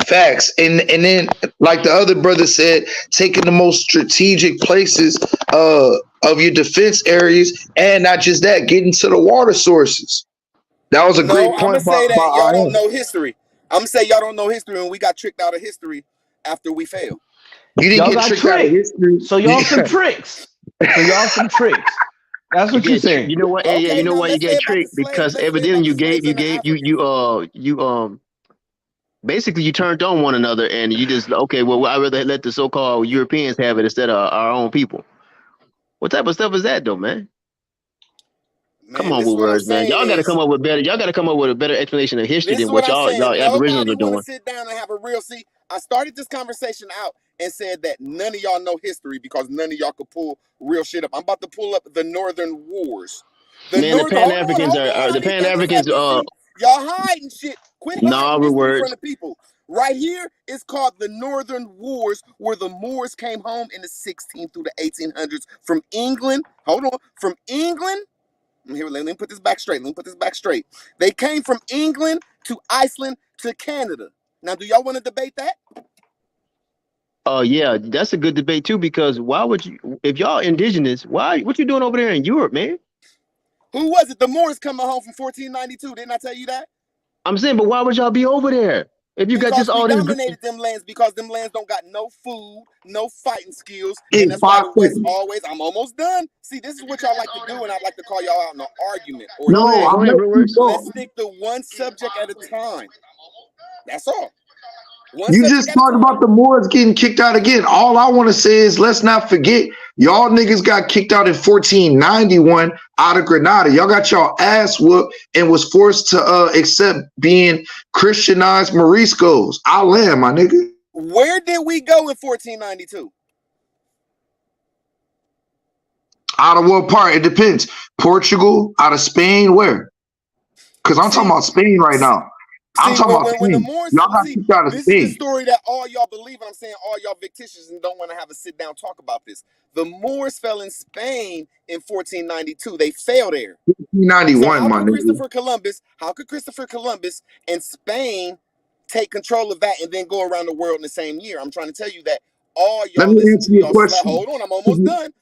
Facts. And then, like the other brother said, taking the most strategic places of your defense areas, and not just that, getting to the water sources. That was a great I'm point. gonna say that y'all don't know history. I'm gonna say y'all don't know history, and we got tricked out of history after we failed. You didn't get tricked out of history. So y'all some tricks. That's what you're saying. You know what? Okay, you know why you get tricked because evidently you basically you turned on one another and you just okay. Well, I'd rather let the so-called Europeans have it instead of our own people. What type of stuff is that, though, man? Come on with words, man. Y'all got to come up with better. Y'all got to come up with a better explanation of history than what y'all Aboriginals are doing. Sit down and have a real see. I started this conversation out and said that none of y'all know history because none of y'all could pull real shit up. I'm about to pull up the Northern Wars. The Pan-Africans are the Pan-Africans. Y'all hiding shit. Quit hiding history in front of people. Right here, it's called the Northern Wars, where the Moors came home in the 16th through the 1800s from England. Hold on, from England. Here, let me put this back straight. They came from England to Iceland to Canada. Now, do y'all want to debate that? Oh yeah, that's a good debate too. Because why would you, if y'all indigenous, what you doing over there in Europe, man? Who was it? The Moors coming home from 1492. Didn't I tell you that? I'm saying, but why would y'all be over there? If you got Because just we all this, dominated them lands because them lands don't got no food, no fighting skills, Hey, and that's why 5 the West seconds. always. I'm almost done. See, this is what y'all like to do, and I'd like to call y'all out in an argument or Go debate. ahead, I'm letting you Let's go. stick to one subject at a time. That's all. One You subject just at a talked time. about the Moors getting kicked out again. All I want to say is let's not forget, y'all niggas got kicked out in 1491 out of Grenada. Y'all got y'all ass whooped and was forced to accept being Christianized Moriscos. I land, my nigga. Where did we go in 1492? Out of what part? It depends. Portugal, out of Spain, where? Because I'm talking about Spain right now. I'm See, talking about when the Spain. Moors, Y'all got see, kicked out of this is the Spain. story that all y'all believe. And I'm saying all y'all fictitious and don't want to have a sit down talk about this. The Moors fell in Spain in 1492. They fell there. So 1491, how my could nigga. Christopher Columbus and Spain take control of that and then go around the world in the same year? I'm trying to tell you that all Let y'all me listen answer to your y'all. question. Hold on, I'm almost done.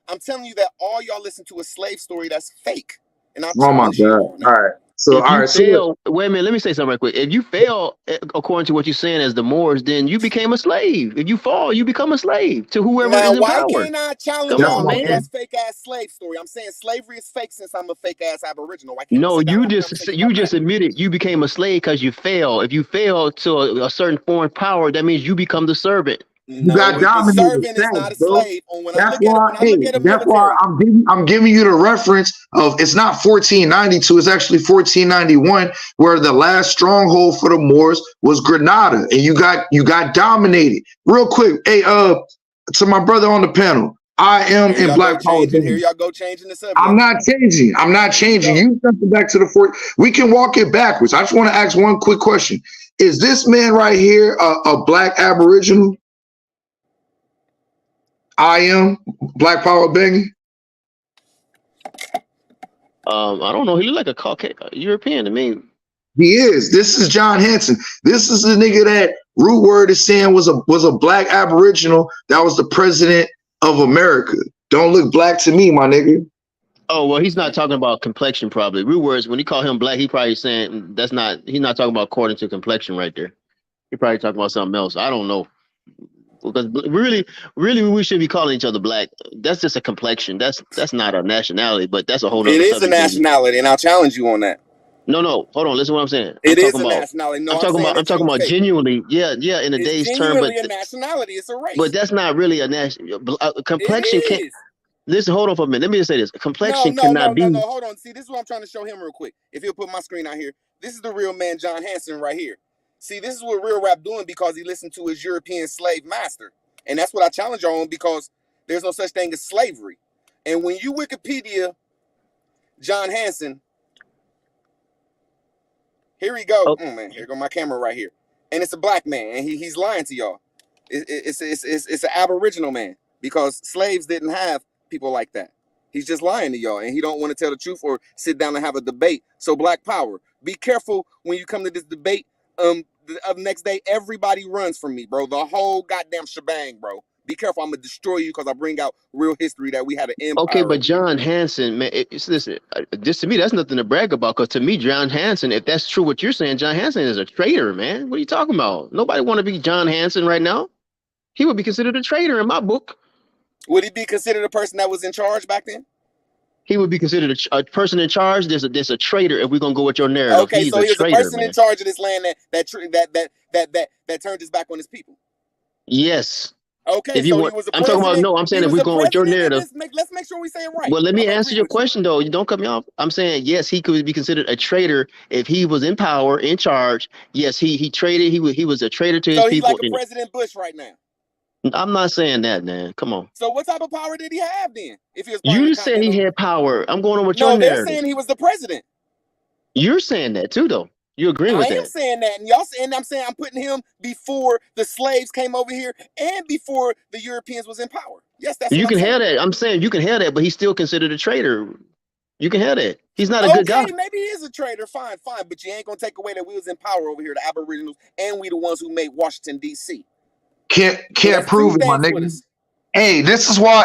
I'm telling you that all y'all listen to a slave story that's fake, and I Oh my challenge you God. all on that. All right. So, if all you right. So, look. fail, wait a minute. Let me say something right quick. If you fail, according to what you're saying as the Moors, then you became a slave. If you fall, you become a slave to whoever Now, is in why power. can't I challenge Come That's y'all on, my on man. y'all's fake ass slave story? I'm saying slavery is fake since I'm a fake ass Aboriginal. Why can't we No, sit down you and have a just conversation about that? admitted you became a slave because you fail. If you fail to a certain foreign power, that means you become the servant. You No, got the dominated servant is not a fast, bro. slave. On when I That's look at it, why, when I hey, look at a that's why military, I'm giving you the reference of it's not 1492, it's actually 1491, where the last stronghold for the Moors was Granada, and you got dominated. Real quick, hey, to my brother on the panel, I am here in y'all go Black Power changing. Here Band. y'all go changing the I'm subject. not changing. I'm not Here you changing. go. You jumping back to the fort. We can walk it backwards. I just want to ask one quick question. Is this man right here a black Aboriginal? I am Black Power Banging. I don't know. He looked like a Caucasian European to me. He is. This is John Hanson. This is the nigga that Root Word is saying was a black Aboriginal that was the president of America. Don't look black to me, my nigga. Oh well, he's not talking about complexion. Probably real words. When he call him black, he probably saying that's not. He's not talking about according to complexion right there. He probably talking about something else. I don't know. Because really, we should be calling each other black. That's just a complexion. That's not a nationality, but that's a whole It other is a subject. nationality, and I'll challenge you on that. No, hold on. Listen to what I'm saying. It is a nationality. No, I'm saying I'm that talking you about fake. genuinely. Yeah, in It's today's term, genuinely a nationality. It's a race. but that's not really a national complexion. It Can't is. listen. Hold on for a minute. Let me just say this. Complexion No. cannot be. Hold on. See, this is what I'm trying to show him real quick. If he'll put my screen out here, this is the real man, John Hanson, right here. See, this is what real rap doing because he listened to his European slave master, and that's what I challenge y'all on because there's no such thing as slavery. And when you Wikipedia John Hanson, here we go. Oh man, here go my camera right here, and it's a black man, and he's lying to y'all. It's an Aboriginal man because slaves didn't have people like that. He's just lying to y'all, and he don't want to tell the truth or sit down and have a debate. So Black Power, be careful when you come to this debate. The next day, everybody runs from me, bro. The whole goddamn shebang, bro. Be careful, I'm gonna destroy you because I bring out real history that we had an empire. Okay, but over here. John Hanson, man, listen. This to me, that's nothing to brag about. Because to me, John Hanson, if that's true, what you're saying, John Hanson is a traitor, man. What are you talking about? Nobody want to be John Hanson right now. He would be considered a traitor in my book. Would he be considered a person that was in charge back then? He would be considered a person in charge. There's a traitor. If we're gonna go with your narrative, Okay, he's so a he was a traitor, person man. in charge of this land that turned his back on his people. Yes. Okay, If you so want, he was a I'm talking president. about no. I'm saying He if was we're a going with your president, narrative. let's make sure we say it right. Well, let me I'm answer your question though. You don't cut me off. I'm saying yes, he could be considered a traitor if he was in power, in charge. Yes, he traded. He was a traitor to his So he's people. like a President Bush right now. I'm not saying that, man. Come on. So what type of power did he have then? If he was part You of the just said he Continental? had power. I'm going on with your No, they're narrative. saying he was the president. You're saying that too, though. You agree with I am that? saying that, and y'all saying I'm saying I'm putting him before the slaves came over here and before the Europeans was in power. Yes, that's You what I'm can saying. have that. I'm saying you can have that, but he's still considered a traitor. You can have that. He's not a good guy. Okay, maybe he is a traitor. Fine, but you ain't gonna take away that we was in power over here, the Aboriginals, and we the ones who made Washington D.C. Can't prove it, my nigga. Hey, this is why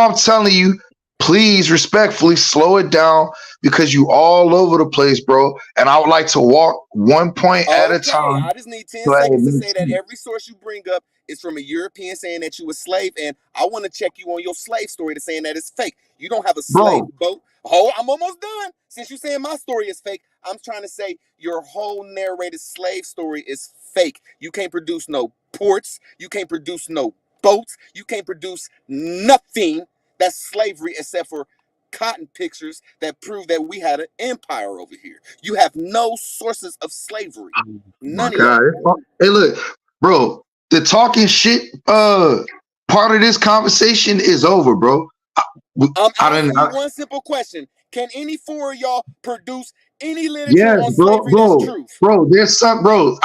I'm telling you, please respectfully slow it down because you all over the place, bro. And I would like to walk one point at a time. I just need 10 seconds to say that every source you bring up is from a European saying that you a slave, and I want to check you on your slave story to saying that it's fake. You don't have a slave boat. Oh, I'm almost done. Since you're saying my story is fake, I'm trying to say your whole narrated slave story is fake. You can't produce no ports. You can't produce no boats. You can't produce nothing that's slavery except for cotton pictures that prove that we had an empire over here. You have no sources of slavery. None of y'all. Hey, look, bro, the talking shit part of this conversation is over, bro. I'm asking you one simple question. Can any four of y'all produce any literature on slavery that's true? Bro, there's some, bro.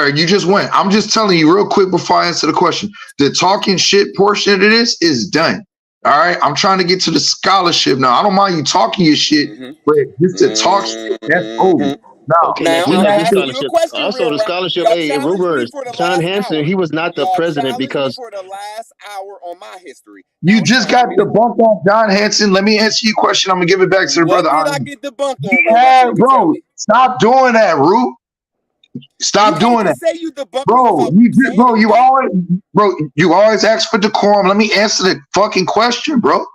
You just went. I'm just telling you real quick before I answer the question. The talking shit portion of this is done. All right, I'm trying to get to the scholarship now. I don't mind you talking your shit, but just to talk shit, that's over. Now, the scholarship. Also, the scholarship. Hey, Robert, John Hanson, he was not the president because for the last hour on my history. You just got debunked on John Hanson. Let me answer your question. I'm gonna give it back to the brother. What did I get debunked on? Yeah, bro, stop doing that, Rue. Stop doing that. Say you debunked you always ask for decorum. Let me answer the fucking question, bro.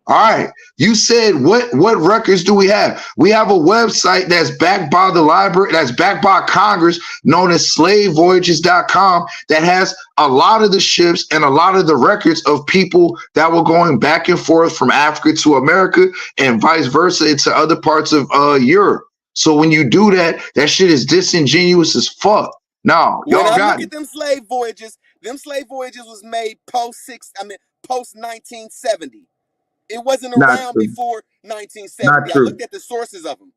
All right. You said what records do we have? We have a website that's backed by the library, that's backed by Congress, known as slavevoyages.com, that has a lot of the ships and a lot of the records of people that were going back and forth from Africa to America and vice versa into other parts of Europe. So when you do that, that shit is disingenuous as fuck. No, y'all got it. Look at them slave voyages was made post 1970. It wasn't around before 1970. I looked at the sources of them.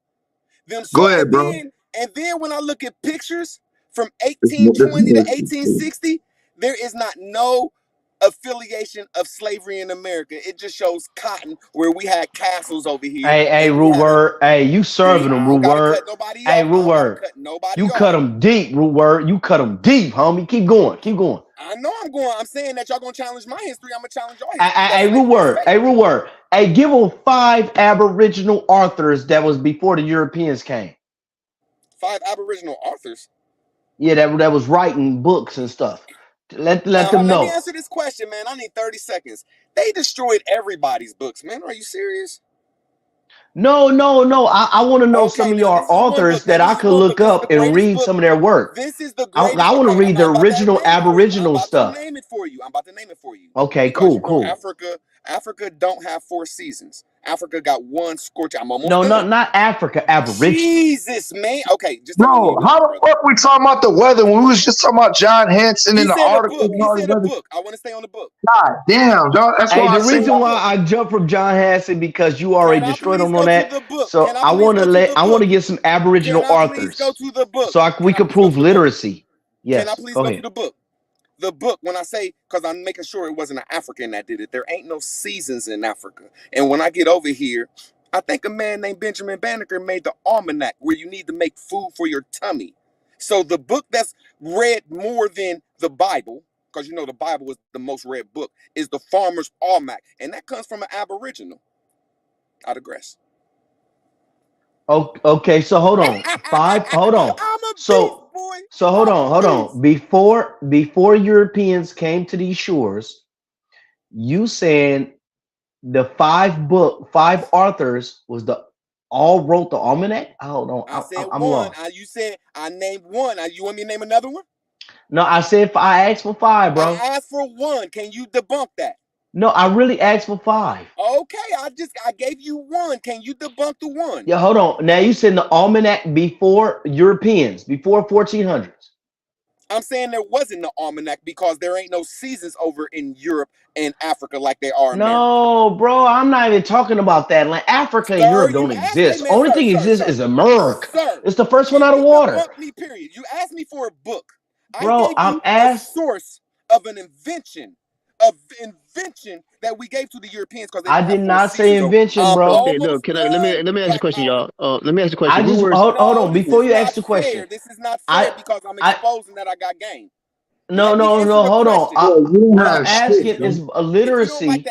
Go ahead, bro. And then when I look at pictures from 1820 to 1860, there is not no affiliation of slavery in America. It just shows cotton where we had castles over here. Hey, Root Word. Hey, you serving them, Root Word. Hey, Root Word. You cut them deep, Root Word. You cut them deep, homie. Keep going. Keep going. I know I'm going. I'm saying that y'all gonna challenge my history. I'm gonna challenge your history. Hey, Root Word. Hey, Root Word. Hey, give them 5 Aboriginal authors that was before the Europeans came. 5 Aboriginal authors? Yeah, that was writing books and stuff. Let them know. Let me answer this question, man. I need 30 seconds. They destroyed everybody's books, man. Are you serious? No. I want to know some of your authors that I could look up and read some of their work. This is the I want to read the original Aboriginal stuff. I'm about to name it for you. Okay, cool. Africa don't have 4 seasons. Africa got one scorch. I'm almost done. Not Africa. Aboriginal. Jesus, man. Okay, just bro. How the fuck we talking about the weather when we was just talking about John Hanson in the article? He said a book. I want to stay on the book. God damn, dog. That's why the reason why I jumped from John Hanson because you already destroyed him on that. So I want to get some Aboriginal authors. Go to the book. So we could prove literacy. Yes. Can I please go to the book? The book, when I say, because I'm making sure it wasn't an African that did it, there ain't no seasons in Africa. And when I get over here, I think a man named Benjamin Banneker made the almanac where you need to make food for your tummy. So the book that's read more than the Bible, because you know the Bible is the most read book, is the Farmer's Almanac. And that comes from an Aboriginal. I digress. Okay, so hold on. Hold on. So hold on. Before Europeans came to these shores, you saying the 5 authors was all wrote the almanac? Hold on. I said I'm one. lost. You said I named one. You want me to name another one? No, I said I asked for 5, bro. I asked for 1. Can you debunk that? No, I really asked for 5. Okay, I gave you 1. Can you debunk the 1? Yeah, hold on. Now you said the almanac before Europeans, before 1400s. I'm saying there wasn't no almanac because there ain't no seasons over in Europe and Africa like they are in No, bro, I'm not even talking about that. Like Africa and Europe don't exist. Only thing exists is America. It's the first one out of water. Period. You asked me for a book. Bro, I'm asked a source of an invention. That we gave to the Europeans because I did not say invention, bro. Okay, look, let me ask a question, y'all. Let me ask a question. Hold on. Before you ask the question, this is not fair because I'm exposing that I got game. Let me answer the hold on. question. What I'm asking is a literacy.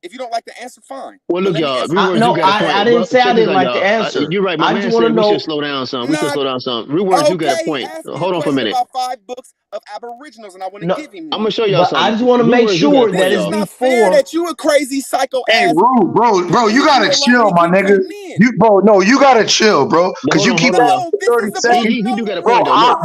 If you don't like the answer, fine. Well, But look, let me y'all. answer Real the words do got a point. I didn't say I Check this didn't out, like the y'all. answer. You're right. My I man just want to said we should know. slow down some. We should slow down some. Real words do got a Okay, point. ask me a Hold on for a question minute. about 5 books of Aboriginals, and I want to No, give him I'm one. gonna show y'all but I something. just want to Real make words do got a sure point, that This it's is y'all. not fair before. that you a crazy psycho Hey, ass bro, you leave me gotta alone chill, and my keep nigga. cutting in. No, you gotta chill, bro. But Cause you keep hold on, y'all. asking No, for this 30 is about seconds. He do got a no point though. Look,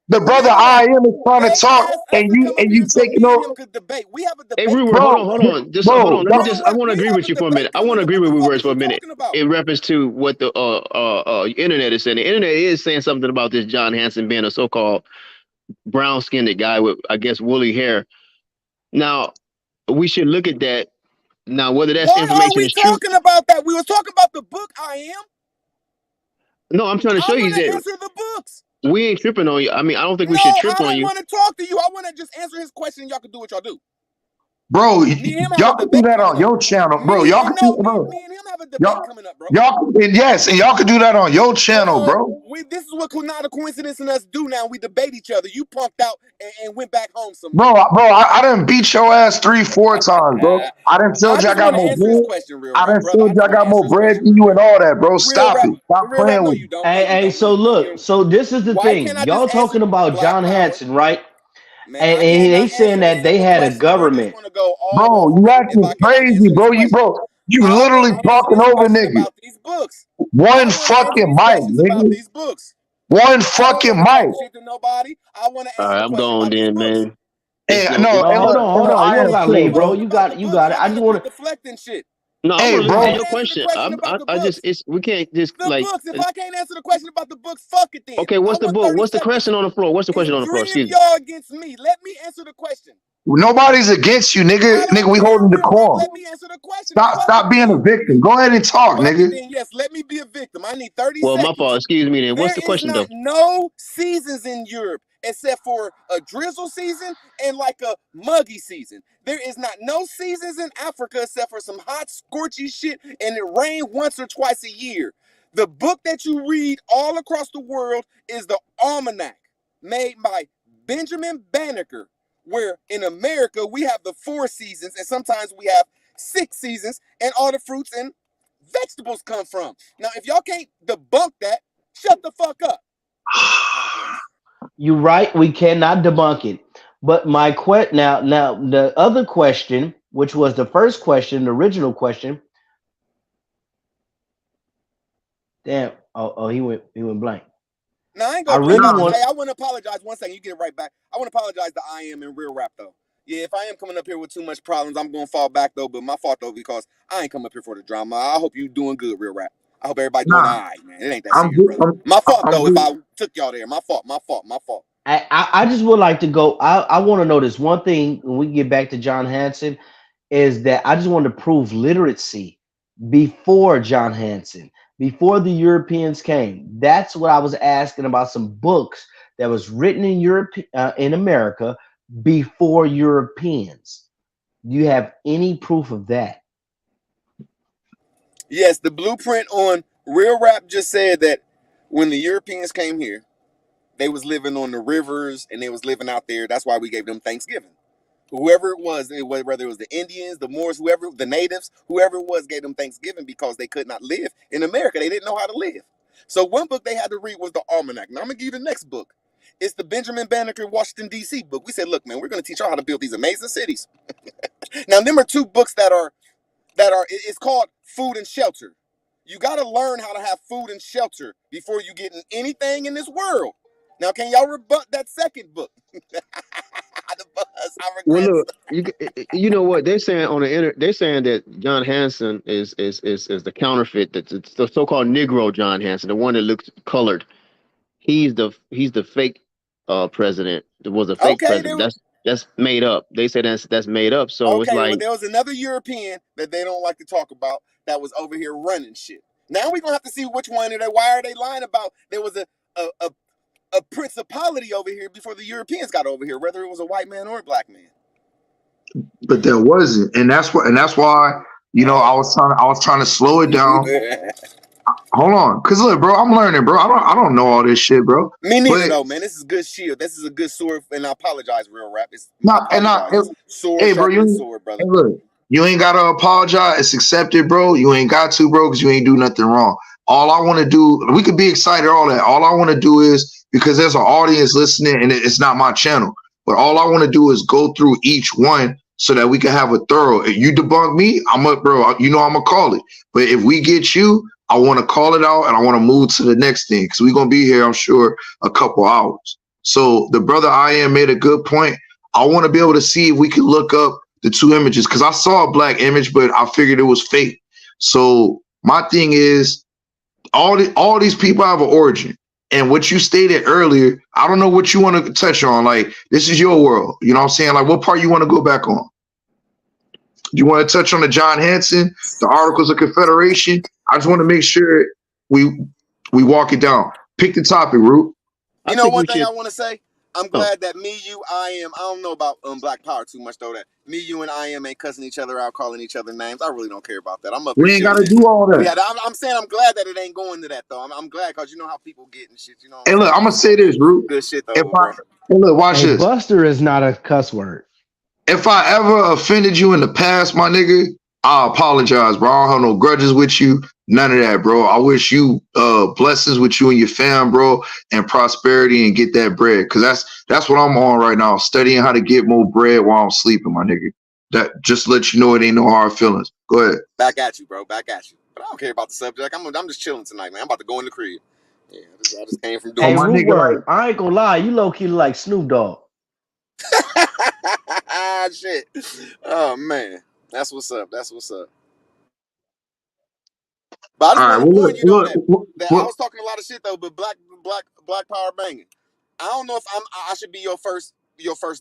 The brother real I rap. am is trying to They talk asked us and to come up here you so taking me and over. him could debate. We have a hey, debate real word, coming hold up. on. Just hold on. Let me Real just. I rap. want to We agree have with a you for a minute. debate I want coming to up. agree What with the real fuck words is for you a minute talking about? in reference to what the internet is saying. The internet is saying something about this John Hanson being a so-called brown-skinned guy with, I guess, woolly hair. Now, we should look at that. Now, whether that's Why are information we is true. talking about that? We was talking about the book I am. No, I'm trying to show I you want to that answer the books. we ain't tripping on you. I mean, I don't think we No, should trip I on don't you. want to talk to you. I want to just answer his question. Y'all can do what y'all do. Bro, Me and him have a y'all can do debate that coming on up. your channel, bro. Me Y'all and can do, no, me, bro. me and him have a debate Y'all, coming up, bro. yes, and y'all can do that on your channel, bro. This is what not a coincidence and us do now. We debate each other. You punked out and went back home somewhere. Bro, I done beat your ass 3-4 times, bro. I done I showed y'all just got want to more answer his bread. question, real I rap, done brother. I showed just y'all want to got answer more his bread question, than real you rap. and all that, bro. Real Stop rap, it. Stop real rap. playing No, with you me. don't. No, you don't. So look, so this is the Why can't thing. I Y'all just answer talking about Black John Power? Hanson, right? Man, And I they cannot saying answer a that they simple had a question. Bro, just government. want to go all Bro, over you it if acting I cannot crazy, answer his bro. question. You I want literally to answer talking his over question niggas. about these books. One I want to answer fucking his mic, questions about nigga. these books. One I don't fucking want to mic. talk shit to nobody. I want to All answer right, the I'm question going about these then, books. man. Hey, It's no. no, No, hold on, hold on. You I don't am gotta Answer the leave, chill, bro. bro. question You about got the it. You books. got it. Y'all I got just to want quit to. deflecting shit. No, I Hey, want to I listen to bro. want your to answer the question. question about the I just books. it's we can't just The like. books. If I can't answer the question about the books, fuck it then. Okay, I what's the want book? 30 What's the seconds. question on the floor? What's the It's question on the floor? 3 of Excuse me. y'all against me. Let me answer the question. Nobody's against you, nigga. I Nigga, don't we care, holding the real rap. decorum. Let me answer the question and fuck it Stop being a then. victim. Go ahead and talk, Fuck it nigga. then. Yes, let me be a victim. I need 30 Well, my fault. seconds. Excuse me. Then what's There the is question not though? no seasons in Europe except for a drizzle season and like a muggy season. There is not no seasons in Africa except for some hot, scorchy shit and it rains once or twice a year. The book that you read all across the world is the Almanac, made by Benjamin Banneker, where in America we have the 4 seasons and sometimes we have 6 seasons and all the fruits and vegetables come from. Now, if y'all can't debunk that, shut the fuck up. You're right. We cannot debunk it. But my now the other question, which was the first question, the original question. Damn. Oh, he went blank. Now I ain't I gonna blank. really want. I want to apologize. 1 second, you get it right back. I want to apologize to I am in real rap though. Yeah, if I am coming up here with too much problems, I'm gonna fall back though. But my fault though because I ain't come up here for the drama. I hope you doing good, real rap. I hope everybody doing all Nah, right, man. It ain't that I'm serious, good. brother. My fault I'm though if good. I took y'all there. My fault. I just would like to go. I want to know this one thing when we get back to John Hanson is that I just want to prove literacy before John Hanson, before the Europeans came. That's what I was asking about some books that was written in Europe, in America before Europeans. Do you have any proof of that? Yes, the blueprint on real rap just said that when the Europeans came here, they was living on the rivers and they was living out there. That's why we gave them Thanksgiving. Whoever it was, whether it was the Indians, the Moors, whoever, the natives, whoever it was, gave them Thanksgiving because they could not live in America. They didn't know how to live. So one book they had to read was the Almanac. Now I'm gonna give you the next book. It's the Benjamin Banneker Washington D.C. book. We said, look, man, we're gonna teach y'all how to build these amazing cities. Now, them are 2 books that are it's called Food and Shelter. You got to learn how to have food and shelter before you get in anything in this world. Now, can y'all rebut that second book? Well, look, you know what they're saying on the internet. They're saying that John Hanson is the counterfeit. That's it's the so-called Negro John Hanson, the one that looks colored. He's the fake president. It was a fake Okay, president. That's made up. They say that's made up. So it's well, like, there was another European that they don't like to talk about that was over here running shit. Now we're gonna have to see which one why are they lying about there was a principality over here before the Europeans got over here, whether it was a white man or a black man. But there wasn't, and that's why I was trying to slow it down. Hold on, cause look, bro, I'm learning, bro. I don't know all this shit, bro. Me neither, But though, man. This is good shield. This is a good sword, and I apologize, real rap. I not and not. apologize. It's sword Hey, bro, sharpening sword, hey, brother. look, you ain't gotta apologize. It's accepted, bro. You ain't got to, bro, because you ain't do nothing wrong. All I want to do, we could be excited, all that. All I want to do is because there's an audience listening, and it's not my channel. But all I want to do is go through each one so that we can have a thorough. If you debunk me, I'm up, bro. You know I'm gonna call it. But if we get you, I want to call it out and I want to move to the next thing because we're gonna be here, I'm sure, a couple hours. So the brother I am made a good point. I want to be able to see if we can look up the two images because I saw a black image, but I figured it was fake. So my thing is, all these people have an origin. And what you stated earlier, I don't know what you want to touch on. Like, this is your world. You know what I'm saying? Like, what part you want to go back on? You want to touch on the John Hanson, the Articles of Confederation? I just want to make sure we walk it down. Pick the topic, Root. You know one thing I want to say? I'm glad that me, you, I am. I don't know about Black Power too much though. That me, you, and I am ain't cussing each other out, calling each other names. I really don't care about that. I'm up here We ain't got chilling. to do all that. Yeah, I'm saying I'm glad that it ain't going to that though. I'm glad because you know how people get and shit. You know. Hey, look, I'm gonna say this, Root. Good shit though, Hey, bro. look, watch Hey, this. Buster is not a cuss word. If I ever offended you in the past, my nigga, I apologize, bro. I don't have no grudges with you. None of that, bro. I wish you blessings with you and your fam, bro, and prosperity and get that bread. Cause that's what I'm on right now. Studying how to get more bread while I'm sleeping, my nigga. That just let you know it ain't no hard feelings. Go ahead. Back at you, bro. Back at you. But I don't care about the subject. I'm just chilling tonight, man. I'm about to go in the crib. Yeah, I just came from doing. Hey, my Root nigga, word. I ain't gonna lie, you low key look like Snoop Dogg. Shit. Oh man, that's what's up. That's what's up. But I just want to warn you though that I was talking a lot of shit though. But black power banging. I don't know if I should be your first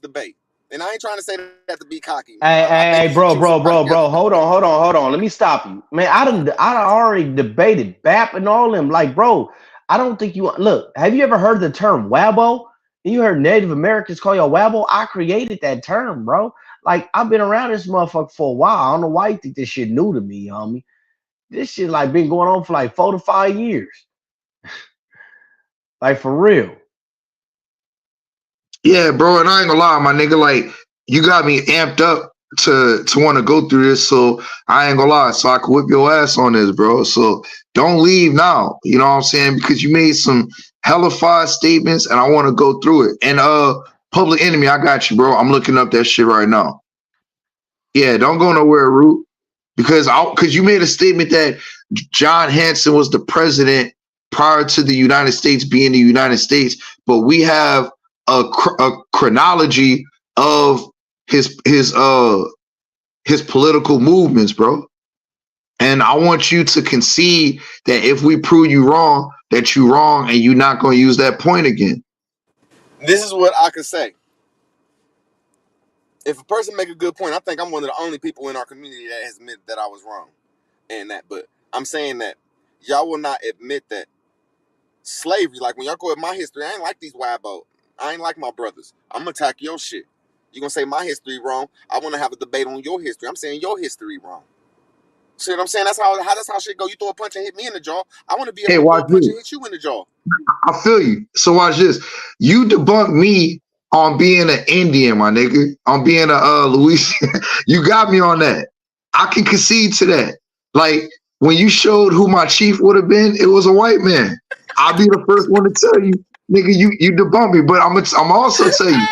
debate. And I ain't trying to say that to be cocky, man. Hey, bro. Hold on. Let me stop you, man. I done already debated BAP and all them. Like, bro, I don't think you look. Have you ever heard the term Wabo? You heard Native Americans call y'all Wabo? I created that term, bro. Like, I've been around this motherfucker for a while. I don't know why you think this shit new to me, homie. This shit like been going on for like 4 to 5 years. Like, for real. Yeah, bro, and I ain't gonna lie, my nigga. Like, you got me amped up to want to go through this, so I ain't gonna lie. So I can whip your ass on this, bro. So don't leave now. You know what I'm saying? Because you made some hellified statements, and I want to go through it. And Public Enemy, I got you, bro. I'm looking up that shit right now. Yeah, don't go nowhere, Root. Because you made a statement that John Hanson was the president prior to the United States being the United States, but we have a chronology of his political movements, bro. And I want you to concede that if we prove you wrong, that you're wrong, and you're not going to use that point again. This is what I could say. If a person make a good point, I think I'm one of the only people in our community that has admitted that I was wrong and that. But I'm saying that y'all will not admit that slavery, like when y'all go at my history, I ain't like these Wabo. I ain't like my brothers. I'm gonna attack your shit. You gonna say my history wrong? I want to have a debate on your history. I'm saying your history wrong. See what I'm saying? That's how shit go. You throw a punch and hit me in the jaw. I want to be able to throw a punch and hit you in the jaw. I feel you. So watch this. You debunk me on being an Indian, my nigga. On being a Louisiana. You got me on that. I can concede to that. Like when you showed who my chief would have been, it was a white man. I'll be the first one to tell you, nigga, you debunk me. But I'm also tell you,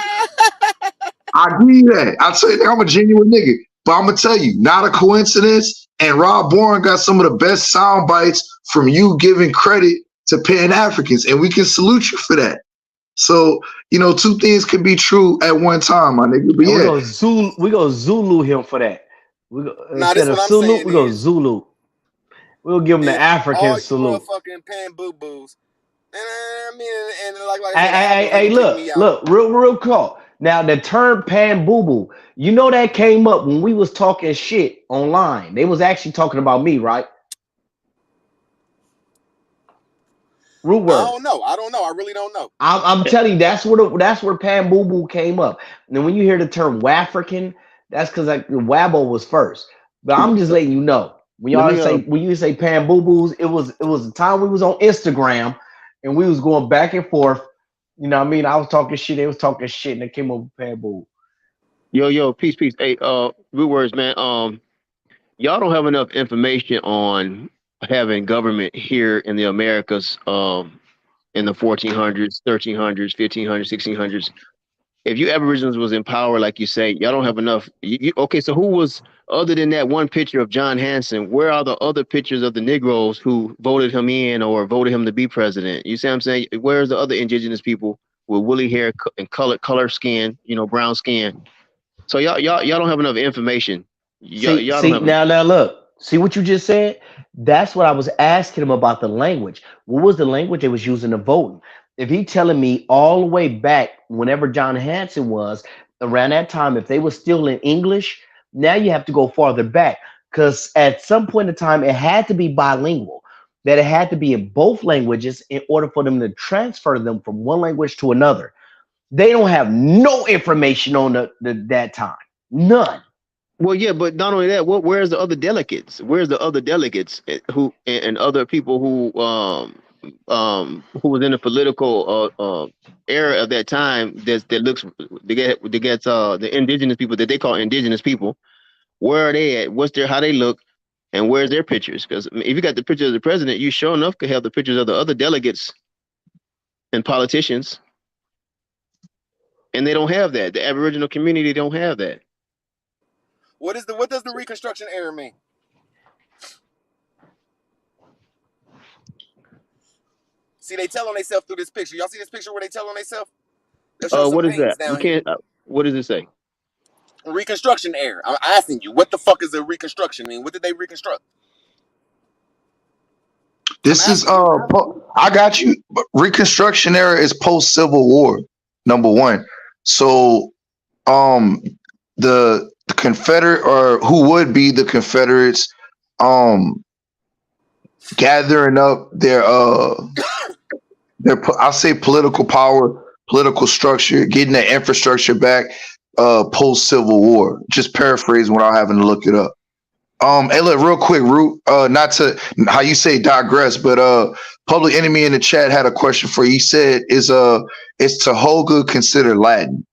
I give you that. I tell you, I'm a genuine nigga. But I'm gonna tell you, not a coincidence. And Rob Bourne got some of the best sound bites from you giving credit to Pan-Africans, and we can salute you for that. So, two things can be true at one time, my nigga. But yeah, we go Zulu him for that. Instead of Zulu, we go Zulu. We'll give him the African salute. Motherfucking pan boo boos. And I mean, and like Hey, look, real call. Now the term pan boo boo, that came up when we was talking shit online. They was actually talking about me, right? Root word. I don't know. I really don't know. I'm telling you, that's where pan boo boo came up. And then when you hear the term Wafrican, that's because like Wabo was first. But I'm just letting you know. When you say pan boo boos, it was the time we was on Instagram and we was going back and forth. You know what I mean? I was talking shit, they was talking shit, and they came up with pan boo. Yo, peace. Hey, good words, man. Y'all don't have enough information on having government here in the Americas, in the 1400s, 1300s, 1500s, 1600s. If you Aboriginals was in power, like you say, y'all don't have enough. Okay, so who was, other than that one picture of John Hanson, where are the other pictures of the Negroes who voted him in or voted him to be president? You see what I'm saying? Where's the other indigenous people with woolly hair and color skin, brown skin? So y'all don't have enough information. Y'all don't have Now look. See what you just said? That's what I was asking him about the language. What was the language they was using to vote? If he telling me all the way back whenever John Hanson was around that time, if they were still in English, now you have to go farther back because at some point in time it had to be bilingual. That it had to be in both languages in order for them to transfer them from one language to another. They don't have no information on that time. None. Well, yeah, but not only that, where's the other delegates? Where's the other delegates who and other people who was in the political era of that time that looks the indigenous people that they call indigenous people? Where are they at? How they look, and where's their pictures? Because if you got the picture of the president, you sure enough could have the pictures of the other delegates and politicians, and they don't have that. The Aboriginal community don't have that. What does the Reconstruction era mean? See, they tell on themselves through this picture. Y'all see this picture where they tell on themselves? What is that? We can't. What does it say? Reconstruction era. I'm asking you, what the fuck is a reconstruction mean? What did they reconstruct? This is I got you. Reconstruction era is post Civil War, number one. So the Confederate, or who would be the Confederates, gathering up their I'll say political power, political structure, getting the infrastructure back post Civil War. Just paraphrasing without having to look it up. Hey, look, real quick, Root, not to how you say digress, but Public Enemy in the chat had a question for you. He said, is Tohoga considered Latin?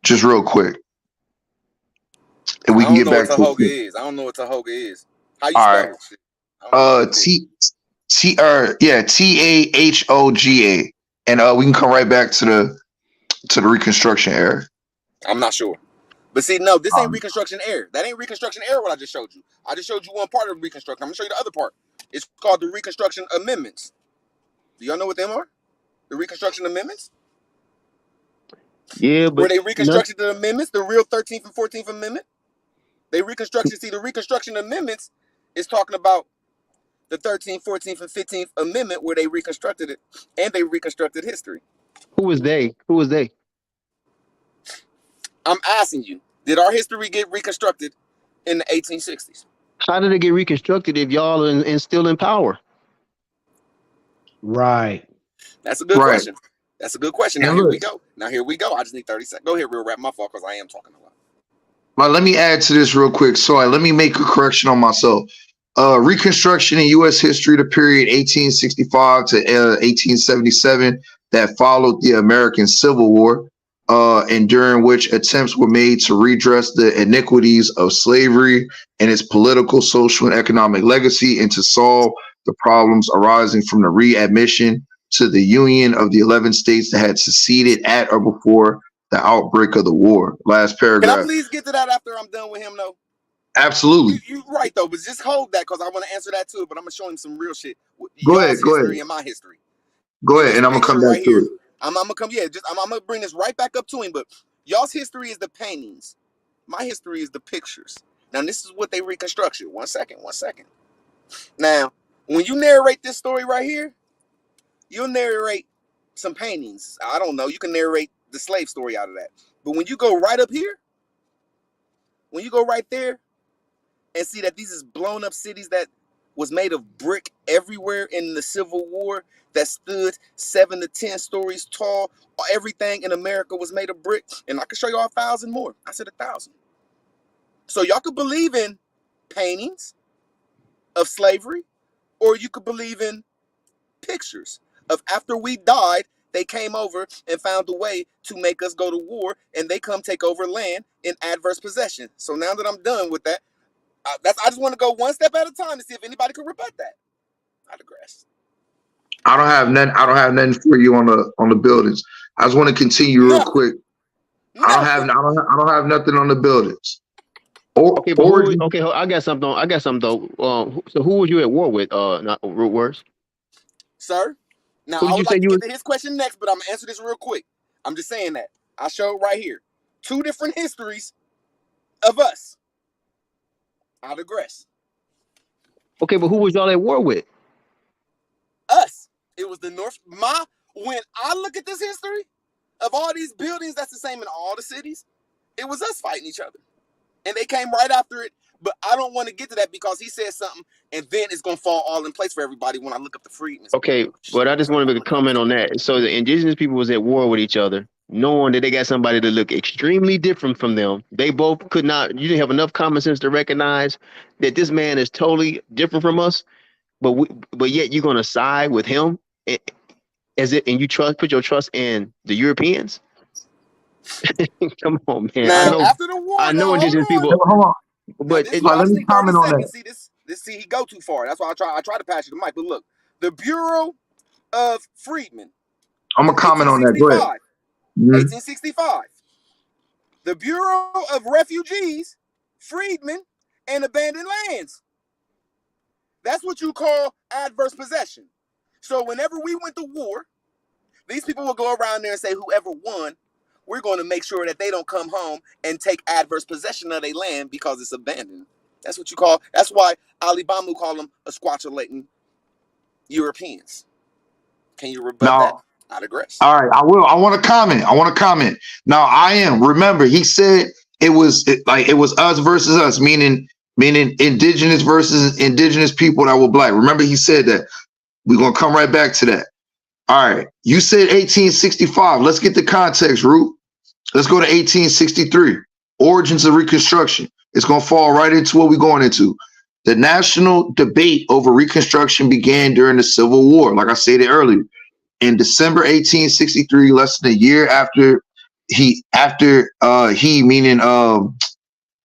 Just real quick. And we can get back to it. I don't know what Tohoga is. How you spell it? Tahoga. And we can come right back to the Reconstruction era. I'm not sure. But see, no, this ain't Reconstruction era. That ain't Reconstruction era what I just showed you. I just showed you one part of Reconstruction. I'm going to show you the other part. It's called the Reconstruction Amendments. Do y'all know what them are? The Reconstruction Amendments? Yeah, but where they reconstructed the amendments, the real 13th and 14th Amendment? They reconstructed, see, the Reconstruction Amendments is talking about the 13th, 14th, and 15th Amendment where they reconstructed it, and they reconstructed history. Who was they? I'm asking you, did our history get reconstructed in the 1860s? How did it get reconstructed if y'all are still in power? Right. That's a good question. That's a good question. Now, here we go. I just need 30 seconds. Go ahead, real rap. My fault, because I am talking a lot. Well, let me add to this real quick. So let me make a correction on myself. Reconstruction in U.S. history, the period 1865 to 1877 that followed the American Civil War, and during which attempts were made to redress the iniquities of slavery and its political, social, and economic legacy, and to solve the problems arising from the readmission to the Union of the 11 states that had seceded at or before the outbreak of the war. Last paragraph. Can I please get to that after I'm done with him, though? Absolutely. You're right, though, but just hold that, because I want to answer that, too, but I'm going to show him some real shit. Go ahead. And my history. Go ahead, and I'm going to come back to it. I'm going to bring this right back up to him, but y'all's history is the paintings. My history is the pictures. Now, this is what they reconstructed. One second. Now, when you narrate this story right here, you'll narrate some paintings. I don't know. You can narrate the slave story out of that. But when you go right up here, when you go right there and see that these is blown up cities that was made of brick everywhere in the Civil War, that stood 7 to 10 stories tall, everything in America was made of brick. And I can show you all 1,000 more. I said 1,000. So y'all could believe in paintings. of slavery, or you could believe in pictures of after we died, they came over and found a way to make us go to war, and they come take over land in adverse possession. So now that I'm done with that, I just want to go one step at a time to see if anybody can rebut that. I digress. I don't have nothing for you on the buildings. I just want to continue real quick. I don't have nothing on the buildings. Okay, but I got something. though. So who was you at war with? Not Root Words. Sir, now I would like to get to his question next, but I'm gonna answer this real quick. I'm just saying that I showed right here 2 different histories of us. I digress. Okay, but who was y'all at war with? Us. It was the North. When I look at this history of all these buildings, that's the same in all the cities. It was us fighting each other, and they came right after it. But I don't want to get to that because he said something, and then it's gonna fall all in place for everybody when I look up the freedmen. Okay, but I just want to make a comment on that. So the indigenous people was at war with each other, knowing that they got somebody to look extremely different from them. They both could not. You didn't have enough common sense to recognize that this man is totally different from us. But yet you're gonna side with him, and you put your trust in the Europeans. Come on, man. Now, after the war, I know indigenous people. Hold on. But let me comment on that. See, he go too far. That's why I try to pass you the mic. But look, the Bureau of Freedmen. I'm gonna comment on that. Go ahead. 1865. The Bureau of Refugees, Freedmen, and Abandoned Lands. That's what you call adverse possession. So whenever we went to war, these people will go around there and say, whoever won, we're going to make sure that they don't come home and take adverse possession of their land because it's abandoned. That's what you call. That's why Ali Bamu call them squatulating Europeans. Can you rebut that? I digress. All right, I will. I want to comment. Now remember, he said it was us versus us, meaning indigenous versus indigenous people that were black. Remember, he said that. We're gonna come right back to that. All right, you said 1865. Let's get the context, Root. Let's go to 1863. Origins of Reconstruction. It's gonna fall right into what we're going into. The national debate over Reconstruction began during the Civil War, like I stated earlier. In December 1863, less than a year after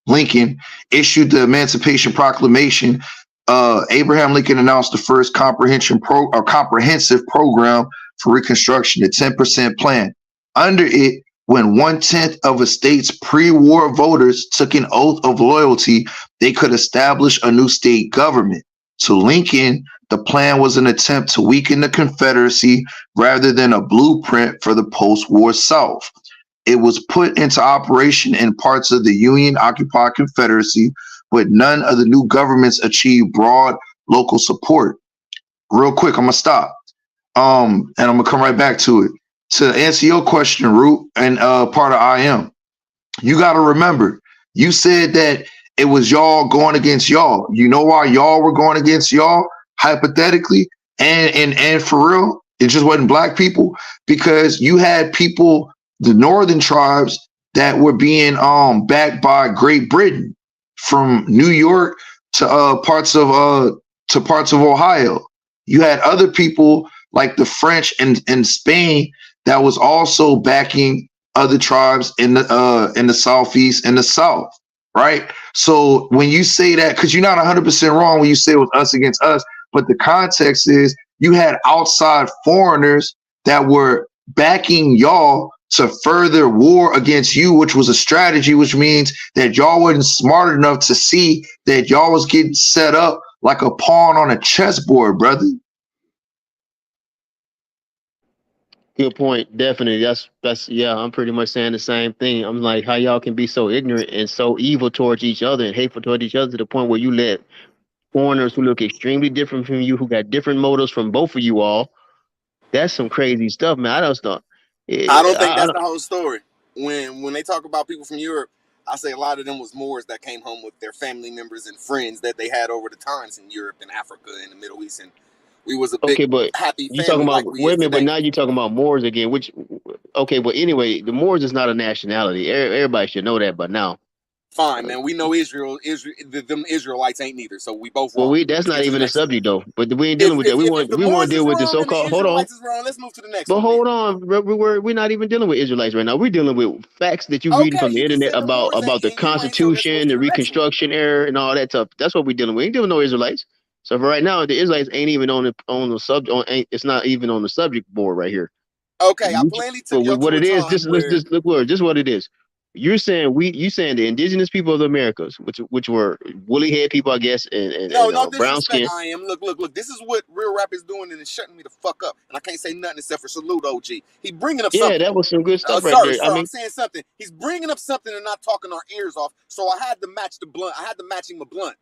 Lincoln issued the Emancipation Proclamation, Abraham Lincoln announced the first comprehensive program for Reconstruction, the 10% plan. Under it, when 1/10 of a state's pre-war voters took an oath of loyalty, they could establish a new state government. To Lincoln, the plan was an attempt to weaken the Confederacy rather than a blueprint for the post-war South. It was put into operation in parts of the Union-occupied Confederacy, but none of the new governments achieved broad local support. Real quick, I'm gonna stop, and I'm gonna come right back to it. To answer your question, Root, and part of IM, you got to remember, you said that it was y'all going against y'all. You know why y'all were going against y'all, hypothetically, and for real? It just wasn't black people, because you had people, the northern tribes, that were being backed by Great Britain, from New York to parts of Ohio. You had other people like the French and Spain that was also backing other tribes in the Southeast and the South, right? So when you say that, because you're not 100% wrong when you say it was us against us, but the context is you had outside foreigners that were backing y'all to further war against you, which was a strategy, which means that y'all wasn't smart enough to see that y'all was getting set up like a pawn on a chessboard, brother. Good point. Definitely. That's yeah, I'm pretty much saying the same thing. I'm like, how y'all can be so ignorant and so evil towards each other and hateful towards each other to the point where you let foreigners who look extremely different from you, who got different motives from both of you all. That's some crazy stuff, man. I don't think that's the whole story. When they talk about people from Europe, I say a lot of them was Moors that came home with their family members and friends that they had over the times in Europe and Africa and the Middle East, and we was a big happy family. You talking about like wait a minute, but now you're talking about Moors again. But anyway, the Moors is not a nationality. Everybody should know that by now. Fine, man. We know Israel, them Israelites ain't neither, so we both Well, wrong. that's Let's not get to even the the next one. subject though. But we ain't dealing with that. We If the want to Moors is deal with the wrong and the so-called. Hold on. Israelites is wrong, let's move to the next But one. hold on, we're not even dealing with Israelites right now. We're dealing with facts that you're reading Okay, from the you just internet said the Moors about the and you ain't, so let's move Constitution, to the the next one. Reconstruction era, and all that stuff. That's what we're dealing with. We ain't dealing with no Israelites. So for right now, the Israelites ain't even on the subject. It's not even on the subject board right here. Okay, I plainly But took you what to a it is, time let's where just look where just what it is. You saying the indigenous people of the Americas, which were woolly head people, I guess, and no brown disrespect. skin. I am. Look. This is what real rap is doing, and it's shutting me the fuck up. And I can't say nothing except for salute, OG. He bringing up Yeah, something. that was some good stuff right Sir, there. I I'm mean, saying something. He's bringing up something and not talking our ears off. So I had to match the blunt. I had to match him a blunt.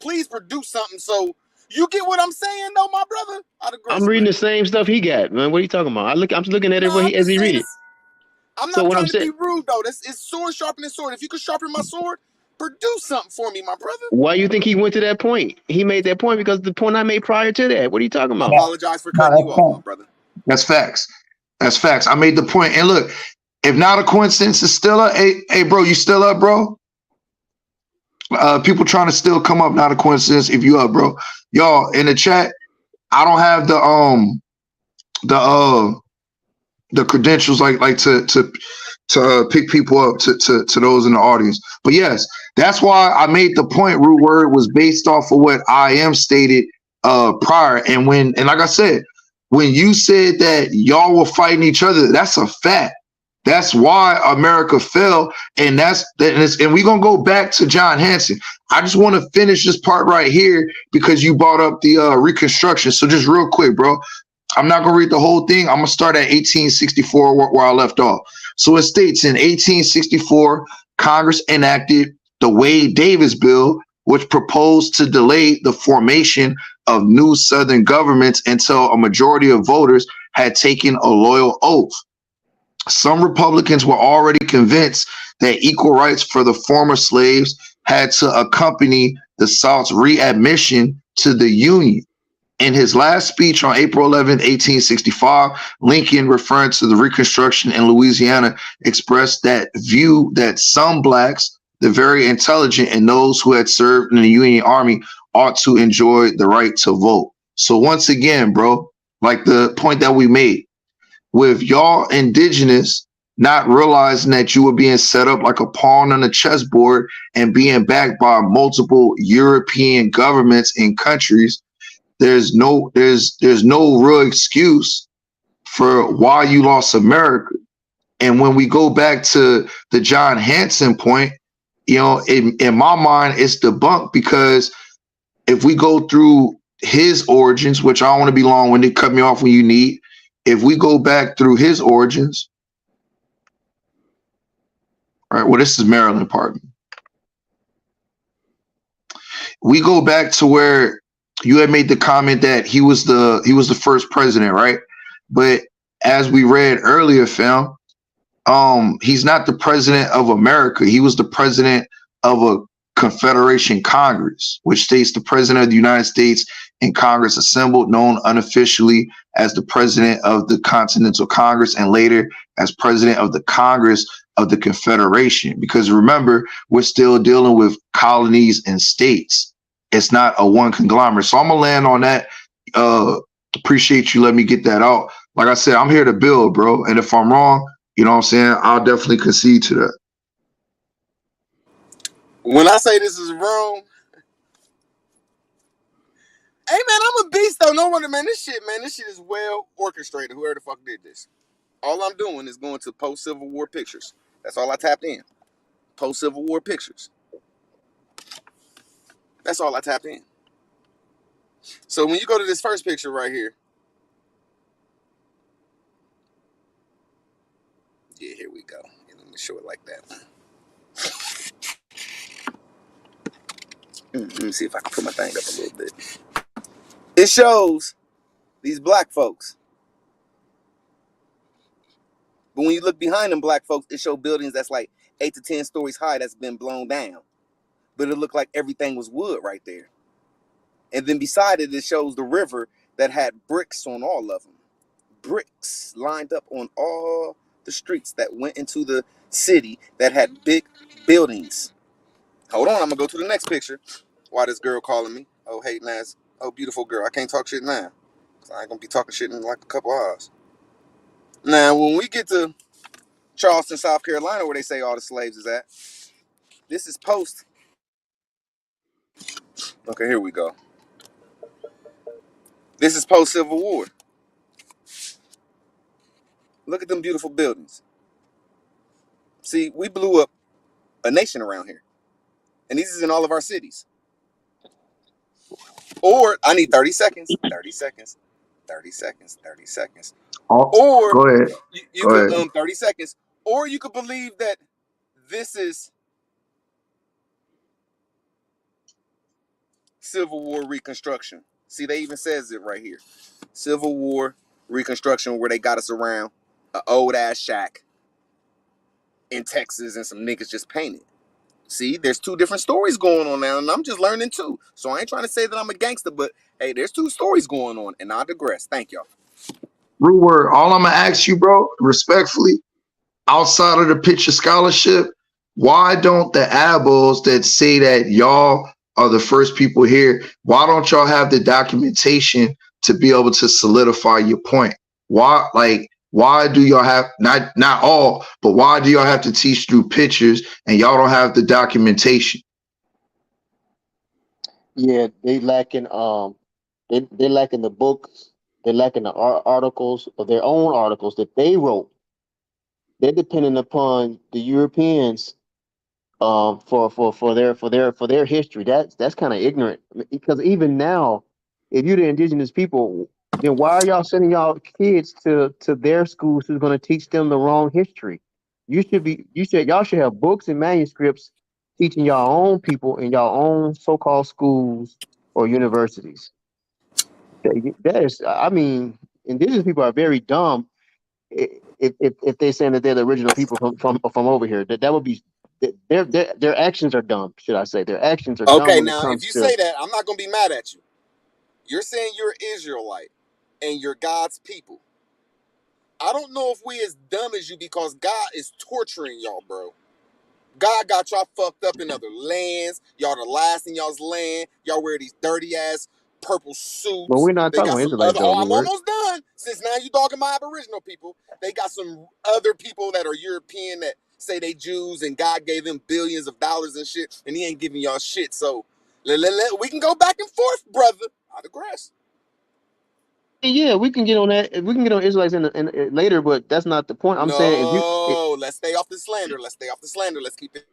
Please produce something so you get what I'm saying, though, my brother. I'm reading the same stuff he got, man. What are you talking about? I'm just looking at it as he read it. I'm So not what I'm trying to saying, be rude, though. It's sword sharpening sword. If you could sharpen my sword, produce something for me, my brother. why you think he went to that point? He made that point because the point I made prior to that. What are you talking I about? apologize for cutting you off, my brother. That's facts. That's facts. I made the point. And look, if not a coincidence, it's still up. Hey, bro, you still up, bro? People trying to still come up, not a coincidence. If you up, bro, y'all in the chat. I don't have the credentials like to pick people up to those in the audience. But yes, that's why I made the point. Root word was based off of what I am stated prior, and like I said, when you said that y'all were fighting each other, that's a fact. That's why America fell, and and we're gonna go back to John Hanson. I just want to finish this part right here because you brought up the Reconstruction. So just real quick, bro. I'm not gonna read the whole thing. I'm gonna start at 1864 where I left off. So it states in 1864, Congress enacted the Wade-Davis Bill, which proposed to delay the formation of new Southern governments until a majority of voters had taken a loyal oath. Some Republicans were already convinced that equal rights for the former slaves had to accompany the South's readmission to the Union. In his last speech on April 11, 1865, Lincoln, referring to the Reconstruction in Louisiana, expressed that view that some blacks, the very intelligent, and those who had served in the Union Army ought to enjoy the right to vote. So once again, bro, like the point that we made, with y'all indigenous not realizing that you were being set up like a pawn on a chessboard and being backed by multiple European governments and countries, there's no real excuse for why you lost America. And when we go back to the John Hanson point, in my mind, it's debunked because if we go through his origins, which I don't want to be long-winded, cut me off when you need. If we go back through his origins, all right, well, this is Maryland, pardon me. We go back to where you had made the comment that he was the first president, right? But as we read earlier, fam, he's not the president of America. He was the president of a Confederation Congress, which states the president of the United States in Congress assembled, known unofficially as the president of the Continental Congress, and later as president of the Congress of the Confederation. Because remember, we're still dealing with colonies and states. It's not a one conglomerate. So I'm gonna land on that. Appreciate you letting me get that out. Like I said, I'm here to build, bro. And if I'm wrong, you know what I'm saying, I'll definitely concede to that. When I say this is wrong, hey man, I'm a beast though. No wonder, man. This shit is well orchestrated. Whoever the fuck did this. All I'm doing is going to post-Civil War pictures. That's all I tapped in. Post-Civil War pictures. That's all I tapped in. So when you go to this first picture right here, yeah, here we go. Let me show it like that. Let me see if I can put my thing up a little bit. It shows these black folks. But when you look behind them black folks, it shows buildings that's like 8 to 10 stories high that's been blown down. But it looked like everything was wood right there. And then beside it, it shows the river that had bricks on all of them. Bricks lined up on all the streets that went into the city that had big buildings. Hold on, I'm gonna go to the next picture. Why this girl calling me? Oh, hating ass. Oh, beautiful girl. I can't talk shit now. I ain't gonna be talking shit in like a couple hours. Now, when we get to Charleston, South Carolina, where they say all the slaves is at, this is post. Okay, here we go. This is post Civil War. Look at them beautiful buildings. See, we blew up a nation around here, and these is in all of our cities. Or I need 30 seconds. 30 seconds. 30 seconds. 30 seconds. Oh, Or go ahead. you Go could ahead. 30 seconds. Or you could believe that this is Civil War Reconstruction. See, they even says it right here. Civil War Reconstruction, where they got us around an old ass shack in Texas and some niggas just painted. See, there's two different stories going on now, and I'm just learning too. So I ain't trying to say that I'm a gangster, but hey, there's two stories going on, and I digress. Thank y'all. Real word. All I'm gonna ask you, bro, respectfully, outside of the picture scholarship, why don't the ABOs that say that y'all are the first people here, why don't y'all have the documentation to be able to solidify your point? Why do y'all have not all, but why do y'all have to teach through pictures and y'all don't have the documentation? Yeah, they lacking they lacking the books, they lacking the articles of their own articles that they wrote. They're dependent upon the Europeans for their history. That's kind of ignorant, because even now, if you're the indigenous people, then why are y'all sending y'all kids to their schools who's going to teach them the wrong history? Y'all should have books and manuscripts teaching your own people in your own so-called schools or universities. That is, I mean, indigenous people are very dumb if they're saying that they're the original people from over here. That would be their actions are dumb, should I say. Their actions are dumb Okay, when it now if comes you to. say that, I'm not gonna be mad at you. You're saying you're Israelite and you're God's people. I don't know if we as dumb as you, because God is torturing y'all, bro. God got y'all fucked up in other lands. Y'all the last in y'all's land. Y'all wear these dirty ass purple But suits. we're not They talking got about some Israelites other. though, Oh, I'm Lord. almost done. Since now you dogging my Aboriginal people, they got some other people that are European that say they Jews and God gave them billions of dollars and shit, and He ain't giving y'all shit. So we can go back and forth, brother. I digress. Yeah, we can get on that. We can get on Israelites in later, but that's not the point. I'm saying No, let's stay off the slander. Let's stay off the slander. Let's keep it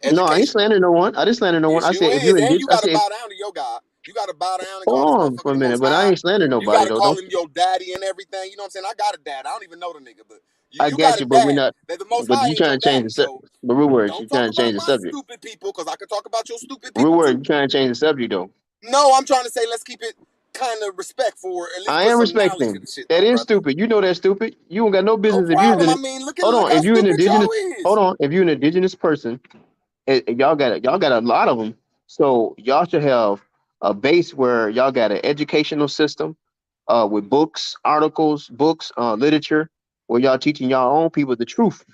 no, I ain't educational. slandering no one. I didn't slander no one. Yes, I you said if you're is, and you indigenous, I gotta said bow down to your God. You gotta bow down and call this hold on motherfucker for a the minute, Most but I High. ain't slandering You nobody gotta though. call Don't him your daddy and everything. You know what I'm saying? I got a dad. I don't even know the nigga, but I you got got a you, but we're dad. not. That the Most But High you ain't trying your to change daddy. the So the real words. You don't talk trying to about change the my subject. stupid people, because I could talk about your stupid Real people word. too. You trying to change the subject though. No, I'm trying to say let's keep it kind of respectful, or at least I put am some knowledge to respecting. the shit, That though, is brother. stupid. You know that's stupid. You don't got no No business if you're problem. I in. mean, Hold look on. how If you're an stupid y'all indigenous, is. hold on. If you're an indigenous person, and y'all got a lot of them. So y'all should have a base where y'all got an educational system, with books, articles, books, literature, where y'all teaching y'all own people the truth,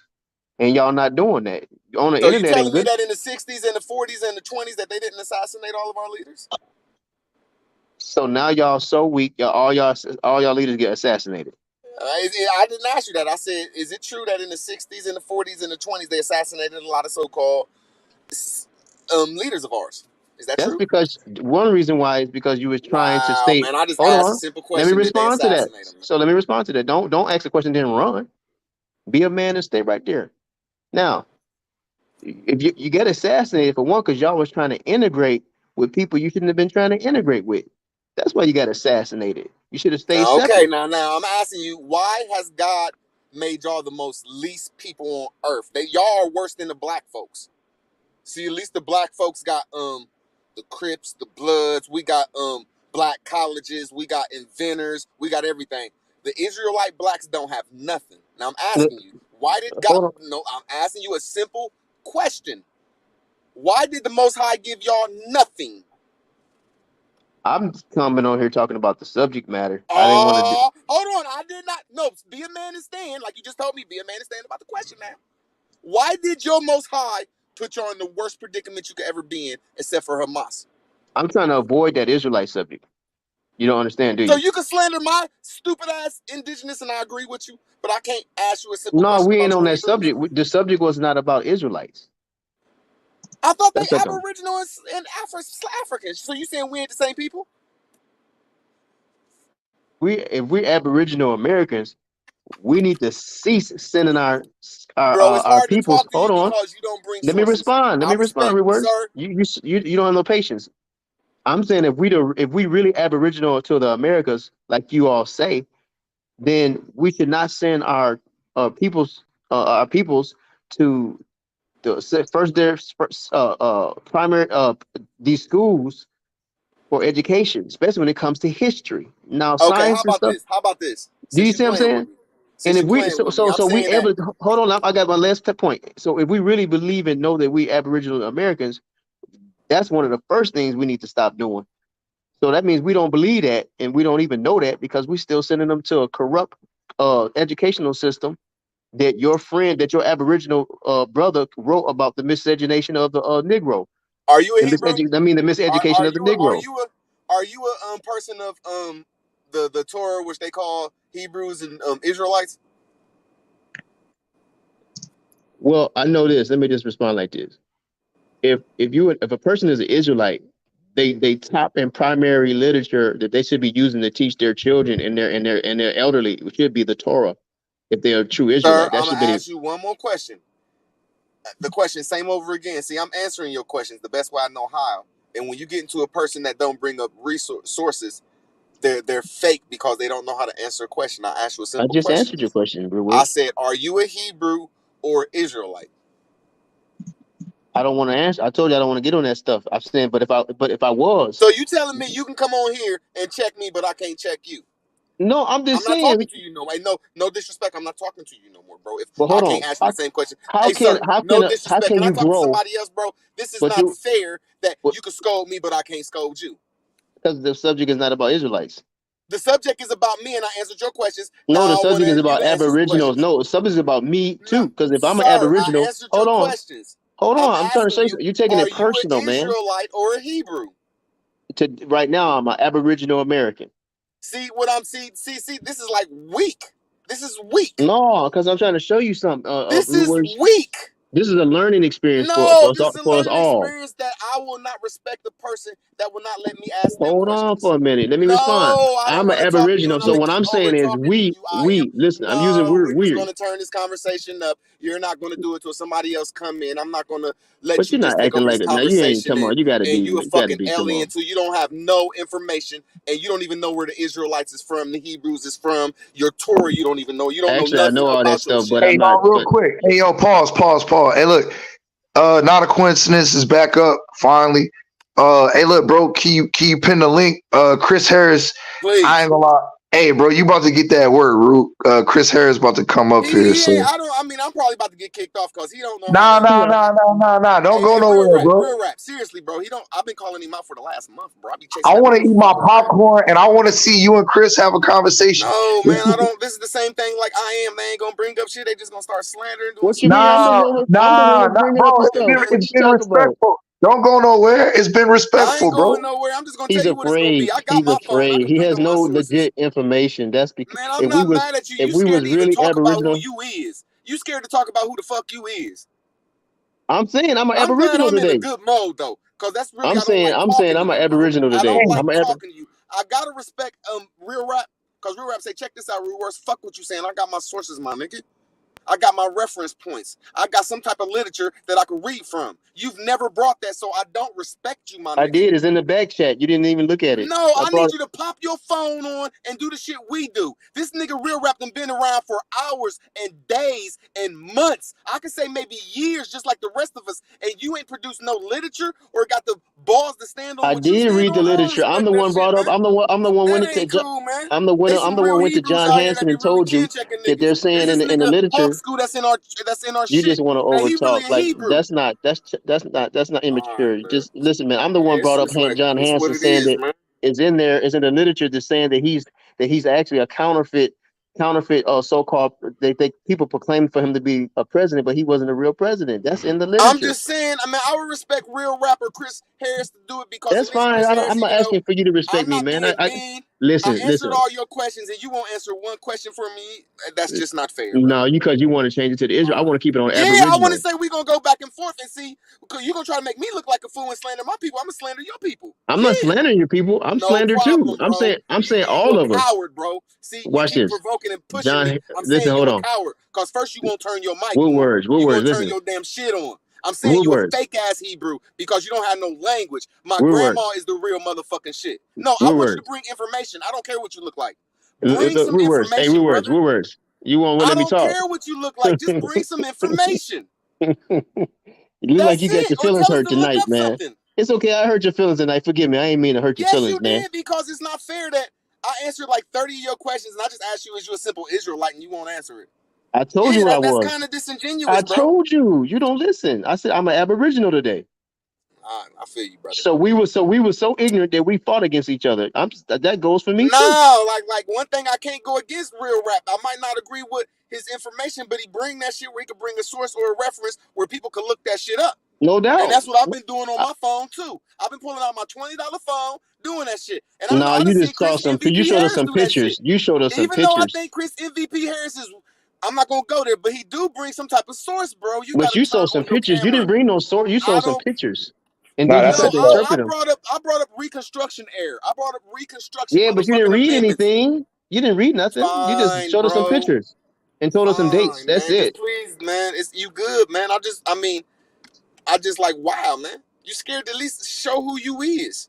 and y'all not doing that on the So you internet. Ain't telling me good. that in the 60s and the 40s and the 20s that they didn't assassinate all of our leaders? So now y'all so weak. All y'all leaders get assassinated. I didn't ask you that. I said, is it true that in the 60s and the 40s and the 20s they assassinated a lot of so-called leaders of ours? Is that That's true? because one reason why is because you was trying to Wow, say, man, I just hold asked a on, simple let me question. Did they respond to that. assassinate them? So let me respond to that. Don't ask the question, then run. Be a man and stay right there. Now, if you get assassinated for one, because y'all was trying to integrate with people you shouldn't have been trying to integrate with. That's why you got assassinated. You should have stayed Okay, separate. now I'm asking you, why has God made y'all the most least people on earth? Y'all are worse than the black folks. See, at least the black folks got the Crips, the Bloods, we got black colleges, we got inventors, we got everything. The Israelite blacks don't have nothing. Now I'm asking you, why did God? Hold on. No, I'm asking you a simple question. Why did the Most High give y'all nothing? I'm coming on here talking about the subject matter. I didn't want to do. Hold on, I did not. No, be a man and stand. Like you just told me, be a man and stand about the question now. Why did your Most High put y'all in the worst predicament you could ever be in, except for Hamas. I'm trying to avoid that Israelite subject. You don't understand, do you? So you can slander my stupid ass indigenous, and I agree with you, but I can't ask you a simple No, question we about ain't your on that Hebrew subject. people. The subject was not about Israelites. I thought they That's okay. Aboriginal and Africans. So you saying we ain't the same people? If we're Aboriginal Americans, we need to cease sending our Bro, it's hard to peoples. talk to Hold you on. because you don't bring Let me sources. respond. Let I me respond, respect, reword. sir. You don't have no patience. I'm saying if we really Aboriginal to the Americas, like you all say, then we should not send our peoples to first their primary these schools for education, especially when it comes to history. Now, Okay, science and stuff. How about this? Do you Since you see what I'm playing with saying? me. And Since if you we playing with me, I'm we saying that. able to hold on, I got my last point. So if we really believe and know that we Aboriginal Americans, that's one of the first things we need to stop doing. So that means we don't believe that, and we don't even know that because we're still sending them to a corrupt educational system that your Aboriginal brother wrote about the miseducation of the Negro. Are you a Hebrew? The miseducation of the Negro. Are you a person of the Torah, which they call Hebrews and Israelites? Well, I know this. Let me just respond like this. If a person is an Israelite, they top in primary literature that they should be using to teach their children and their elderly, which should be the Torah. If they're a true Israelite, Sir, that I'm should gonna be. ask you one more question. The question, same over again. See, I'm answering your questions the best way I know how. And when you get into a person that don't bring up sources, they're fake because they don't know how to answer a question. I asked you a simple I just question. answered your question, Reward. I said, are you a Hebrew or Israelite? I don't want to answer. I told you I don't want to get on that stuff. I'm saying, but if I was. So you telling me you can come on here and check me, but I can't check you? No, I'm just saying. I'm not talking to you no way. No disrespect. I'm not talking to you no more, bro. If hold I can't on. ask you the same question. How Hey, can sir, no disrespect. how can Can I you talk grow? to somebody else, bro? This is not fair that you can scold me, but I can't scold you. Because the subject is not about Israelites. The subject is about me, and I answered your questions. No, now the I want subject is about you to answer some Aboriginals. questions. No, the subject is about me too. Because if I'm an Sir, Aboriginal, I answered hold your on. questions. Hold on, I'm trying to asking say you're taking are it personal, you an man. Israelite or a Hebrew? Right now, I'm an Aboriginal American. See what I'm see. This is like weak. This is weak. No, because I'm trying to show you something. This is weak. This is a learning experience No, this is a for us learning all. experience that I will not respect the person that will not let me ask them Hold questions. on for a minute. Let me respond. I'm an Aboriginal, so what I'm saying is we listen. I'm using we're weird. just going to turn this conversation up. You're not going to do it till somebody else come in. I'm not going to let But you you're just not take acting over like this it. Now you ain't. conversation. Come on, you got to be. And you a You got to fucking be. alien too. You don't have no information, and you don't even know where the Israelites is from, the Hebrews is from, your Torah. You don't even know. You don't Actually, know I nothing know all that about your stuff, shit. but Hey, I'm not. y'all, real quick. Hey, yo, pause. Hey, look. Not a coincidence is back up finally. Hey, look, bro. Can you pin the link? Chris Harris. Please. I ain't gonna lie. Hey, bro, you about to get that word, Root. Chris Harris about to come up here. So. I'm probably about to get kicked off because he don't know. Nah. Don't go nowhere, bro. Real rap. Seriously, bro. I've been calling him out for the last month, bro. I be chasing. I want to eat my popcorn and I want to see you and Chris have a conversation. No, man, I don't. This is the same thing like I am. They ain't gonna bring up shit. They just gonna start slandering. What you mean? I'm the one bringing up bro. the stuff. What It's you been talking about? respectful. Don't go nowhere. It's been respectful, I ain't bro. going nowhere. I'm just gonna He's tell you what it's gonna be. afraid. I got He's my phone. I afraid. can He bring has up my no sources. legit information. That's because Man, I'm not mad at you. You scared to even talk about who you is. You scared to talk about who the fuck you is. I'm saying I'm an I'm glad Aboriginal I'm in a saying good mode though, because that's really I'm I don't like saying talking I'm to an you, bro. Aboriginal I today. don't like talking to you. I gotta respect real rap, because real rap say, check this out, real words. Fuck what you saying. I got my sources, my nigga. I got my reference points. I got some type of literature that I could read from. You've never brought that, so I don't respect you, my nigga. I did. It's in the back chat. You didn't even look at it. No, I need you to pop your phone on and do the shit we do. This nigga real rap done been around for hours and days and months. I could say maybe years, just like the rest of us. And you ain't produced no literature or got the balls to stand on. I did read the literature. I'm the one brought up. I'm the one went to. Cool, man. I'm the one went to John Hanson and told you that they're saying in the literature. School that's in our you shit. just want to overtalk. Really Like that's not immature. Right, just listen, man. I'm the one brought up John Hanson saying that is in there is in the literature that's saying that he's actually a counterfeit counterfeit so-called they people proclaimed for him to be a president, but he wasn't a real president. That's in the I'm literature. just saying. I mean, I would respect real rapper Chris Harris to do it because That's at least fine. Chris Harris, I'm not asking for you to respect me, man. I I listen. answered all your questions and you won't answer one question for me. That's just not fair. Bro. No, because you want to change it to the Israel. I want to keep it on Yeah, Aboriginal. I want to say we're gonna go back and forth and see because you're gonna try to make me look like a fool and slander my people. I'm gonna slander your people. I'm not slandering your people. I'm slandered too. I'm saying all of them. Coward, bro. See, watch you keep this. provoking and pushing John, me. I'm listen, saying hold you're on. a coward because first you won't turn your mic What on. words? What you words? Turn Listen. your damn shit on. I'm saying what you words? a fake ass Hebrew because you don't have no language. My what grandma words? is the real motherfucking shit. No, what I want words? you to bring information. I don't care what you look like. Bring some what words? Hey, information, what words? brother. What words? You won't I let me don't talk. care what you look like. Just bring some information. You look like you got your feelings hurt to look tonight, up man. something. It's okay. I hurt your feelings tonight. Forgive me. I ain't mean to hurt your feelings, you man. did because it's not fair that I answered like 30 of your questions and I just asked you, is you a simple Israelite and you won't answer it? I told you what I that's was. kind of disingenuous, I told you. You don't listen. I said I'm an Aboriginal today. I feel you, brother. So we were so ignorant that we fought against each other. That goes for me too. No, like one thing I can't go against real rap. I might not agree with his information, but he bring that shit where he could bring a source or a reference where people can look that shit up. No doubt. And that's what I've been doing on my phone too. I've been pulling out my $20 phone, doing that shit. And I you just saw some. You showed us some pictures. You showed us some pictures. Even though I think Chris MVP Harris is, I'm not gonna go there, but he do bring some type of source, bro. But you saw some pictures. You didn't bring no source. You saw some pictures. And then you tried to interpret them. I brought up Reconstruction era. I brought up Reconstruction. Yeah, but you didn't read anything. You didn't read nothing. You just showed us some pictures and told us some dates. That's it. Please, man, it's you good, man. I just like, wow, man. You scared to at least show who you is.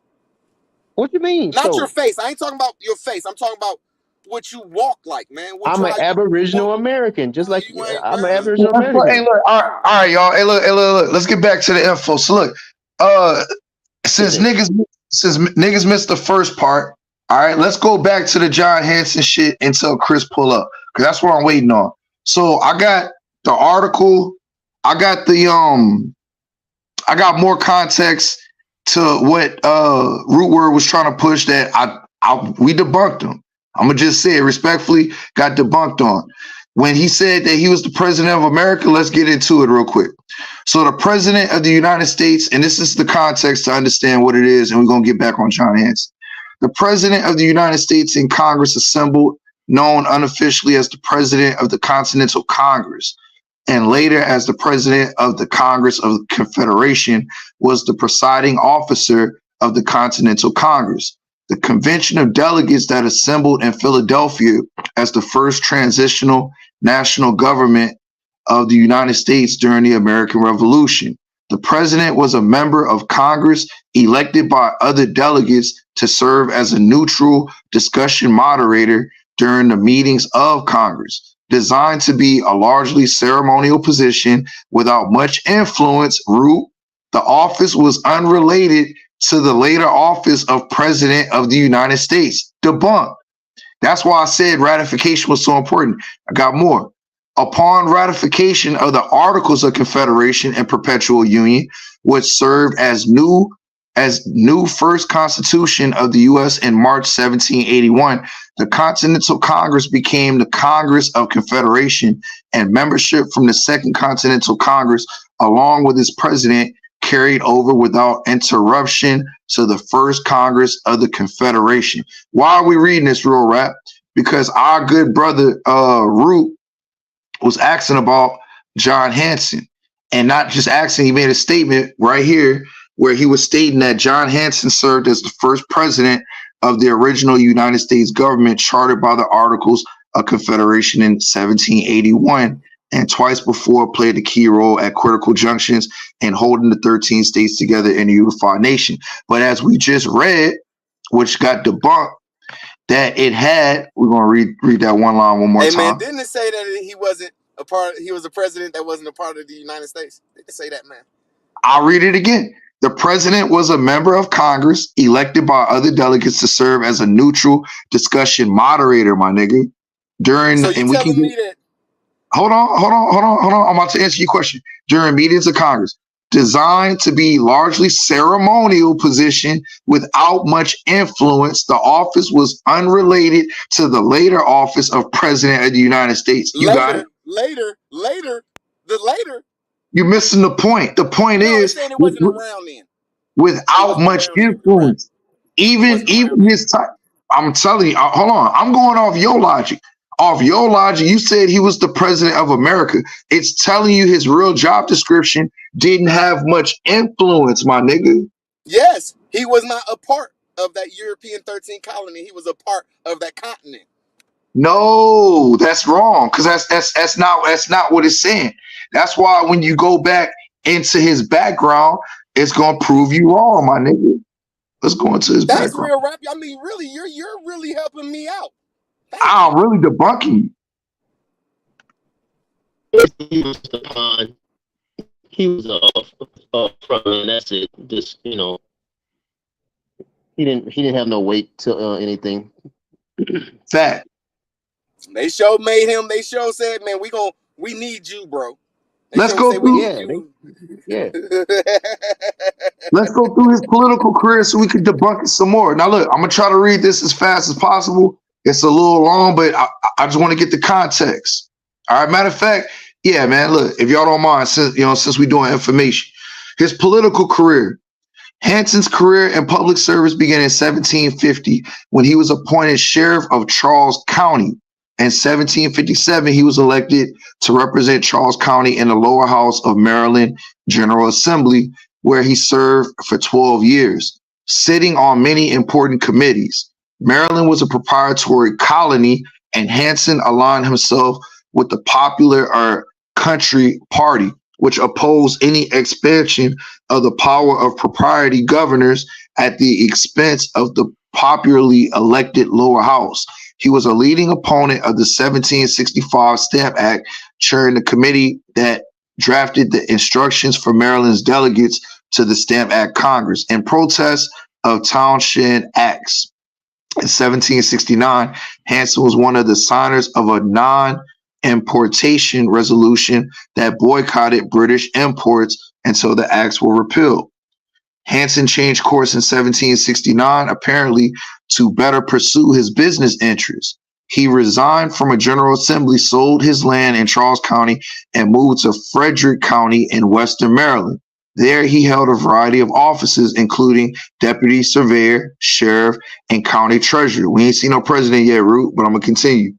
What you mean? Not your face. I ain't talking about your face. I'm talking about what you walk like, man. I'm an Aboriginal American, just like I'm an Aboriginal American. Hey, look, all right, y'all. Hey, look. Let's get back to the info. So look, since niggas missed the first part, all right, let's go back to the John Hanson shit until Chris pull up, because that's what I'm waiting on. So I got the article. I got I got more context to what Root Word was trying to push that we debunked him. I'm gonna just say it respectfully, got debunked on. When he said that he was the president of America, let's get into it real quick. So the president of the United States, and this is the context to understand what it is, and we're gonna get back on John Hanson. The president of the United States in Congress assembled, known unofficially as the president of the Continental Congress, and later as the president of the Congress of the Confederation, was the presiding officer of the Continental Congress. The convention of delegates that assembled in Philadelphia as the first transitional national government of the United States during the American Revolution. The president was a member of Congress elected by other delegates to serve as a neutral discussion moderator during the meetings of Congress. Designed to be a largely ceremonial position without much influence, the office was unrelated to the later office of President of the United States. Debunked. That's why I said ratification was so important. I got more. Upon ratification of the Articles of Confederation and Perpetual Union, which served as new first Constitution of the U.S. in March 1781, the Continental Congress became the Congress of Confederation, and membership from the Second Continental Congress, along with its president, carried over without interruption to the First Congress of the Confederation. Why are we reading this, Real Rap? Because our good brother Root was asking about John Hanson, and not just asking, he made a statement right here where he was stating that John Hanson served as the first president of the original United States government chartered by the Articles of Confederation in 1781, and twice before played a key role at critical junctions in holding the 13 states together in a unified nation. But as we just read, which got debunked, that it had, we're going to read that one line one more time. Man, didn't it say that he wasn't a part, he was a president that wasn't a part of the United States? Didn't it say that, man? I'll read it again. The president was a member of Congress elected by other delegates to serve as a neutral discussion moderator, my nigga. Hold on. I'm about to answer your question. During meetings of Congress, Designed to be largely ceremonial position without much influence, the office was unrelated to the later office of President of the United States. You got it? Later. You're missing the point. The point No, is, it's saying it wasn't around then. without much influence, even his time. I'm telling you, hold on. I'm going off your logic. Off your logic, you said he was the president of America. It's telling you his real job description didn't have much influence, my nigga. Yes, he was not a part of that European 13 colony. He was a part of that continent. No, that's wrong. Because that's not what it's saying. That's why when you go back into his background, it's gonna prove you wrong, my nigga. Let's go into his That's background. real rap. I mean, really, you're really helping me out. I'm really debunking you. He was front, and that's it. Just he didn't have no weight to anything. Fact. They show made him. They show said, man, we need you, bro. Let's go through. Let's go through his political career so we can debunk it some more. Now, look, I'm gonna try to read this as fast as possible. It's a little long, but I just want to get the context. All right. Matter of fact, yeah, man. Look, if y'all don't mind, since we're doing information, his political career. Hanson's career in public service began in 1750 when he was appointed sheriff of Charles County. In 1757, he was elected to represent Charles County in the lower house of Maryland General Assembly, where he served for 12 years, sitting on many important committees. Maryland was a proprietary colony, and Hanson aligned himself with the Popular Country Party, which opposed any expansion of the power of proprietary governors at the expense of the popularly elected lower house. He was a leading opponent of the 1765 Stamp Act, chairing the committee that drafted the instructions for Maryland's delegates to the Stamp Act Congress in protest of Townshend Acts. In 1769, Hanson was one of the signers of a non-importation resolution that boycotted British imports until the acts were repealed. Hanson changed course in 1769, apparently to better pursue his business interests. He resigned from a General Assembly, sold his land in Charles County, and moved to Frederick County in Western Maryland. There, he held a variety of offices, including deputy surveyor, sheriff, and county treasurer. We ain't seen no president yet, Root, but I'm going to continue.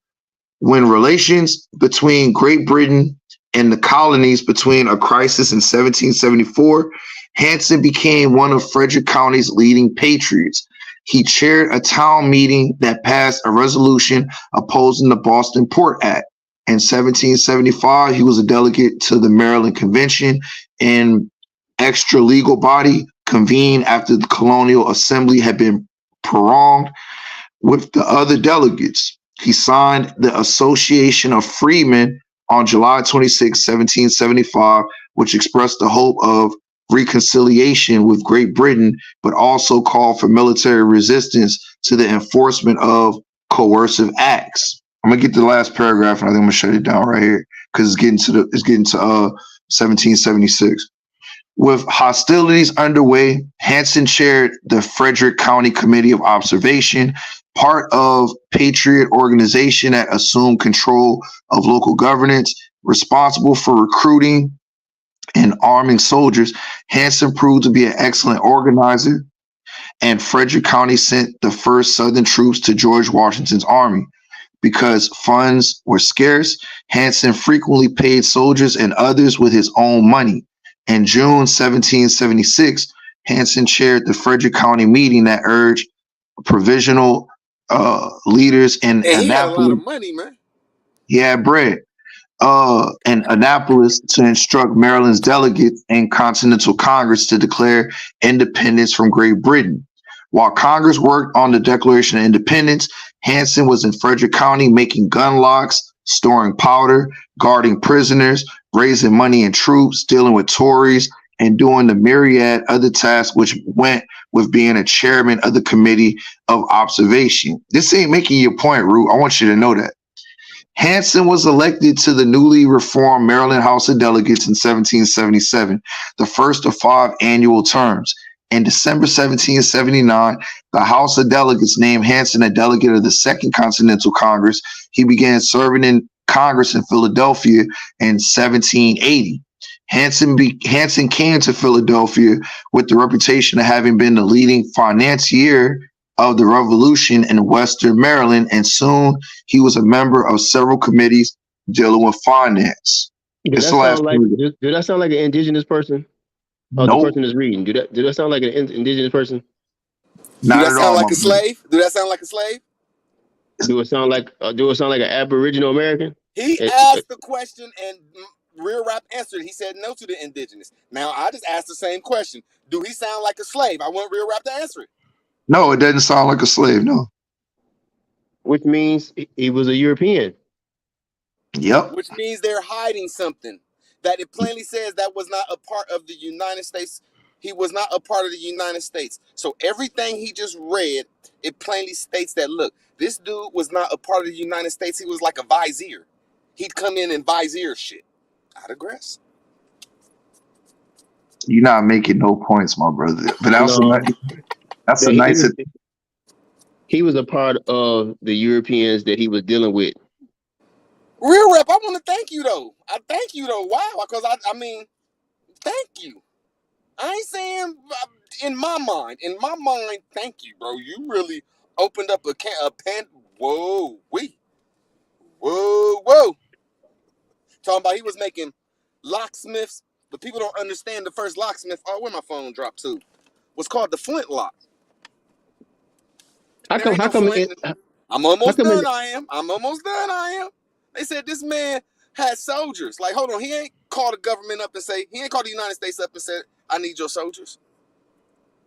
When relations between Great Britain and the colonies between a crisis in 1774, Hanson became one of Frederick County's leading patriots. He chaired a town meeting that passed a resolution opposing the Boston Port Act. In 1775, he was a delegate to the Maryland Convention, an extra legal body convened after the Colonial Assembly had been prorogued with the other delegates. He signed the Association of Freemen on July 26, 1775, which expressed the hope of reconciliation with Great Britain, but also called for military resistance to the enforcement of coercive acts. I'm gonna get to the last paragraph, and I think I'm gonna shut it down right here because it's getting to 1776. With hostilities underway, Hanson chaired the Frederick County Committee of Observation, part of Patriot organization that assumed control of local governance, responsible for recruiting and arming soldiers. Hanson proved to be an excellent organizer, and Frederick County sent the first Southern troops to George Washington's army. Because funds were scarce, Hanson frequently paid soldiers and others with his own money. In June 1776, Hanson chaired the Frederick County meeting that urged provisional leaders in And he had a lot Annapolis. of money, man. He had bread. In Annapolis to instruct Maryland's delegates and Continental Congress to declare independence from Great Britain. While Congress worked on the Declaration of Independence, Hanson was in Frederick County making gun locks, storing powder, guarding prisoners, raising money and troops, dealing with Tories, and doing the myriad other tasks which went with being a chairman of the Committee of Observation. This ain't making your point, Root. I want you to know that. Hanson was elected to the newly reformed Maryland House of Delegates in 1777, the first of 5 annual terms. In December 1779, the House of Delegates named Hanson a delegate of the Second Continental Congress. He began serving in Congress in Philadelphia in 1780. Hanson came to Philadelphia with the reputation of having been the leading financier of the Revolution in Western Maryland, and soon he was a member of several committees dealing with finance. Do that sound like an indigenous person? Oh, Nope. the person is reading. Do that sound like an indigenous person? Do that sound like a slave? Do that sound like a slave? Do it sound like an Aboriginal American? He asked the question and Real Rap answered. He said no to the indigenous. Now I just asked the same question. Do he sound like a slave? I want Real Rap to answer it. No, it doesn't sound like a slave, no. Which means he was a European. Yep. Which means they're hiding something. That it plainly says that was not a part of the United States. He was not a part of the United States. So everything he just read, it plainly states that, look, this dude was not a part of the United States. He was like a vizier. He'd come in and vizier shit. I digress. You're not making no points, my brother. But that's a nice. He was a part of the Europeans that he was dealing with. Real Rap, I want to thank you though. I thank you though. Wow, because I mean, thank you. I ain't saying in my mind, thank you, bro. You really opened up a pen. Whoa. Talking about he was making locksmiths, but people don't understand the first locksmith. Oh, where my phone dropped to? Was called the flintlock. How come I'm almost done. I'm almost done. I am. They said this man had soldiers. Like, hold on, he ain't called the government up and say, he ain't called the United States up and said, I need your soldiers.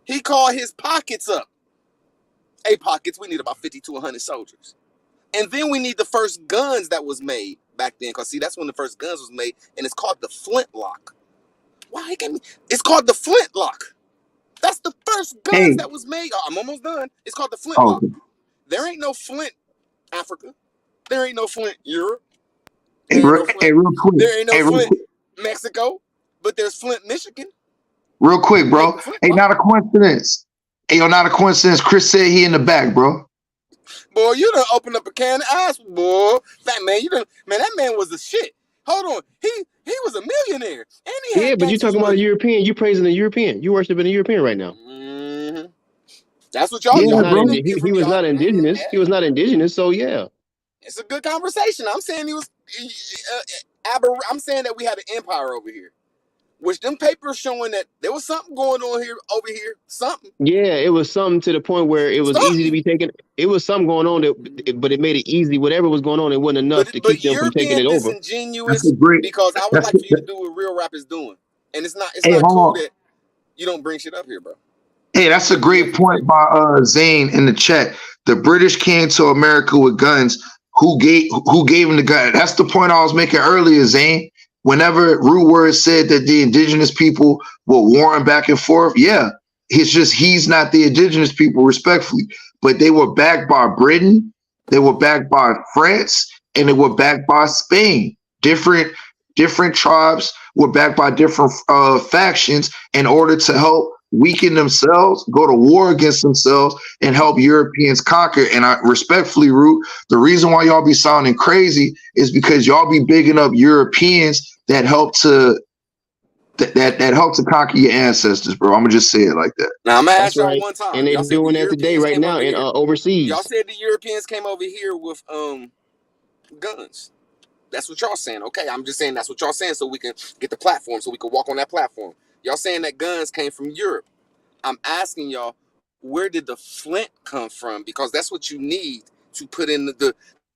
He called his pockets up. Hey, pockets, we need about 50 to 100 soldiers. And then we need the first guns that was made back then. Because, see, that's when the first guns was made. And it's called the flintlock. Why? It's called the flintlock. That's the first guns that was made. Oh, I'm almost done. It's called the flintlock. Oh. There ain't no Flint, Africa. There ain't no Flint, Europe. Real quick. There ain't no Flint, Mexico. But there's Flint, Michigan. Real quick, bro. Hey, not a coincidence. Hey, not a coincidence. Chris said he in the back, bro. Boy, you done opened up a can of ass, boy. Fat man, that man was the shit. Hold on. He was a millionaire. And he had but you talking about a European. You praising a European. You worshiping a European right now. Mm-hmm. That's what y'all He was not indigenous. He was not indigenous, so yeah. It's a good conversation. I'm saying he was I'm saying that we had an empire over here. Which them papers showing that there was something going on here over here. Something. Yeah, it was something to the point where it was easy to be taken. It was something going on but it made it easy. Whatever was going on, it wasn't enough to keep them from taking it over. Disingenuous because I would like for you to do what Real Rap is doing. And it's not cool that you don't bring shit up here, bro. Hey, that's a great point by Zane in the chat. The British came to America with guns. Who gave them the gun? That's the point I was making earlier, Zane. Whenever Rude Word said that the indigenous people were warring back and forth, yeah, it's just he's not the indigenous people, respectfully. But they were backed by Britain, they were backed by France, and they were backed by Spain. Different tribes were backed by different factions in order to help weaken themselves, go to war against themselves, and help Europeans conquer. And I respectfully, Root, the reason why y'all be sounding crazy is because y'all be bigging up Europeans that help to conquer your ancestors, bro. I'm gonna just say it like that. Now I'm gonna ask y'all one time. And they're doing that today, right now, in overseas. Y'all said the Europeans came over here with guns. That's what y'all saying. Okay, I'm just saying that's what y'all saying so we can get the platform, so we can walk on that platform. Y'all saying that guns came from Europe. I'm asking y'all, where did the flint come from? Because that's what you need to put in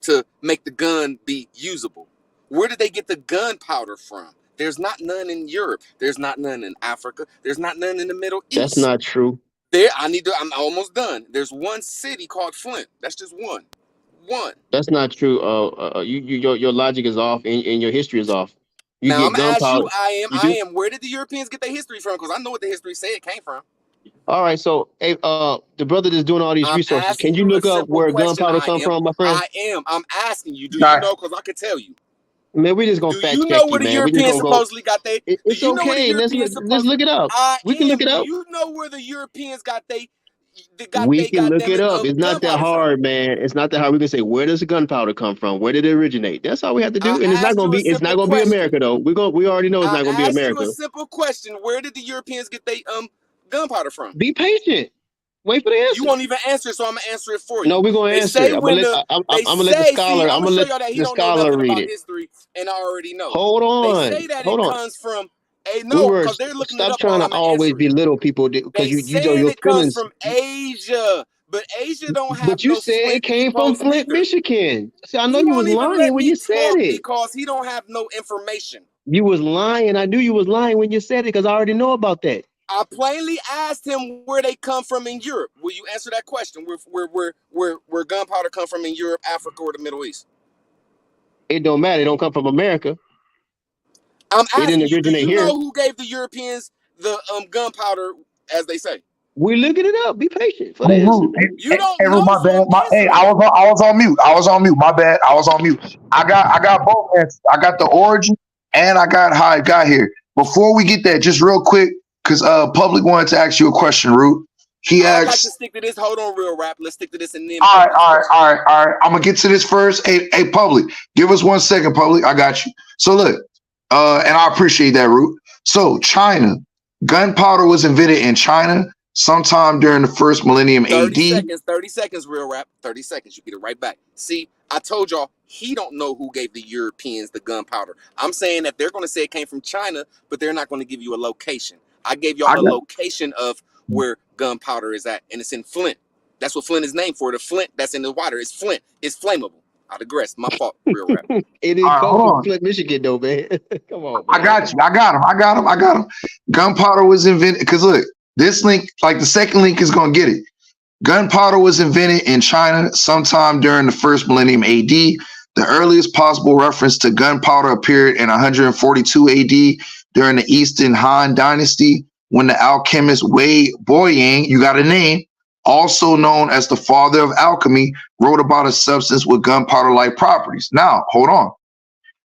to make the gun be usable. Where did they get the gunpowder from? There's not none in Europe. There's not none in Africa. There's not none in the Middle East. That's not true. I'm almost done. There's one city called Flint. That's just one. That's not true. Your logic is off and your history is off. Now I'm asking you, I am. Where did the Europeans get their history from? Because I know what the history say it came from. All right, so hey, the brother that's doing all these I'm resources, can asking you you a look up simple where question. gunpowder come from, my friend? I'm asking you. Do All you right. know? Because I could tell you. Man, we just gonna Do fact you know check where you, the man. We just Europeans gonna go. supposedly got they? Do It's you know where the okay. Europeans Let's look it up. We can look it Do up. you know where the Europeans got We they can look goddamn it it up. It's not that gunpowder from? hard, man. It's not that hard. We can say, where does the gunpowder come from? Where did it originate? That's all we have to do. I And asked you a it's not simple gonna be question. America though. We already know it's I not gonna be asked you a America. simple question. Where did the Europeans get they gunpowder from? Be patient. Wait for the You answer. won't even answer, so I'm gonna answer it for No, you. we're gonna They answer say it. when the I'm they gonna let the say, see, scholar. I'm I'm gonna gonna show let y'all that he the don't know scholar nothing read about it. history, and I already know. Hold They on. say that Hold it on. comes from We no, were because they're looking it stop up trying while to I'm always answering. belittle people because They saying your it comes feelings. from Asia, but Asia don't have But you no said it flint came from depots Flint, neither. Michigan. See, I know He you was won't even lying let when me you said talk it. because he don't have no information. You was lying. I knew you was lying when you said it because I already know about that. I plainly asked him where they come from in Europe. Will you answer that question? Where gunpowder come from in Europe, Africa, or the Middle East? It don't matter. It don't come from America. I'm It didn't asking you, do originate you here. know who gave the Europeans the gunpowder, as they say? We're looking it up. Be patient for the Hey, answer. Root. You don't Root, know, my so bad. I'm Hey, answering it. I was on mute. I was on mute. My bad. I was on mute. I got both answers. I got the origin and I got how it got here. Before we get that, just real quick, because Public wanted to ask you a question, Root. He I like asked. to stick to this. Hold on, real rap. Let's stick to this and then All right, Public. all right, all right, all right. I'm gonna get to this first. Hey, Public, give us 1 second, Public. I got you. So look, and I appreciate that, Root. So China, gunpowder was invented in China sometime during the first millennium 30 AD. seconds, real rap. 30 seconds. You get it right back. See, I told y'all he don't know who gave the Europeans the gunpowder. I'm saying that they're going to say it came from China, but they're not going to give you a location. I gave y'all I a got. location of where gunpowder is at, and it's in Flint. That's what Flint is named for. The Flint that's in the water is Flint. It's flammable. I digress. My fault, real rap. It All didn't right, come hold from on. Flint, Michigan, though, man. Come on, I man. got you. I got him. I got him. I got him. Gunpowder was invented because look, this link, like the second link, is gonna get it. Gunpowder was invented in China sometime during the first millennium AD. The earliest possible reference to gunpowder appeared in 142 AD during the Eastern Han Dynasty, when the alchemist Wei Boyang, you got a name, also known as the father of alchemy, wrote about a substance with gunpowder-like properties. Now, hold on.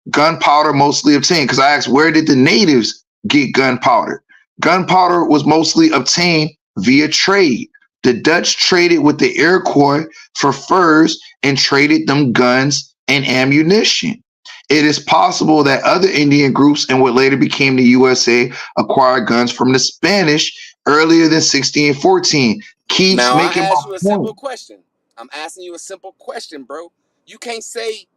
Gunpowder mostly obtained, because I asked, where did the natives get gunpowder? Gunpowder was mostly obtained via trade. The Dutch traded with the Iroquois for furs and traded them guns and ammunition. It is possible that other Indian groups in what later became the USA acquired guns from the Spanish earlier than 1614. Keeps Now I making ask my you a point. simple question. I'm asking you a simple question, bro. You can't say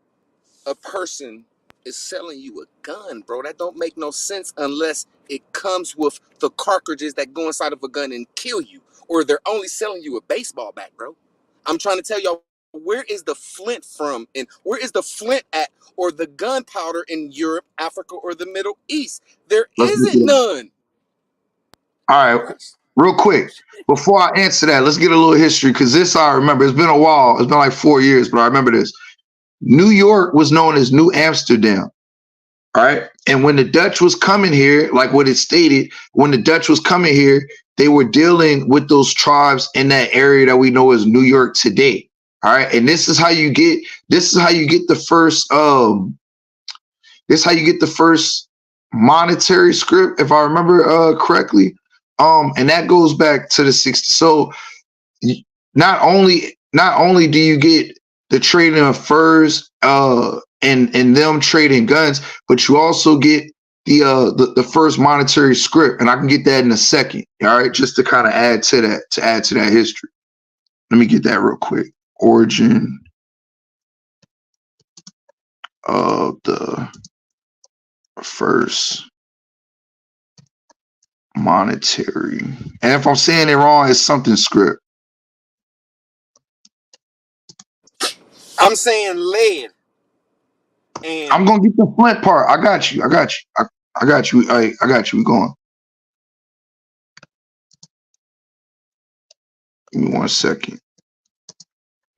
a person is selling you a gun, bro. That don't make no sense unless it comes with the cartridges that go inside of a gun and kill you, or they're only selling you a baseball bat, bro. I'm trying to tell y'all, where is the flint from, and where is the flint at, or the gunpowder in Europe, Africa, or the Middle East? There Let's get isn't to that. none. All right, real quick, before I answer that, let's get a little history because this I remember. It's been a while. It's been like 4 years, but I remember this. New York was known as New Amsterdam. All right. And when the Dutch was coming here, like what it stated, when the Dutch was coming here, they were dealing with those tribes in that area that we know as New York today. All right. And this is how you get the first this is how you get the first monetary script, if I remember correctly. And that goes back to the 60s. So not only do you get the trading of furs and them trading guns, but you also get the first monetary script, and I can get that in a second. All right, just to kind of add to that history. Let me get that real quick. Origin of the first monetary, and if I'm saying it wrong, it's something script. I'm saying lead. And I'm gonna get the flint part. I got you. I got you. I got you. I got you. We going. Give me 1 second.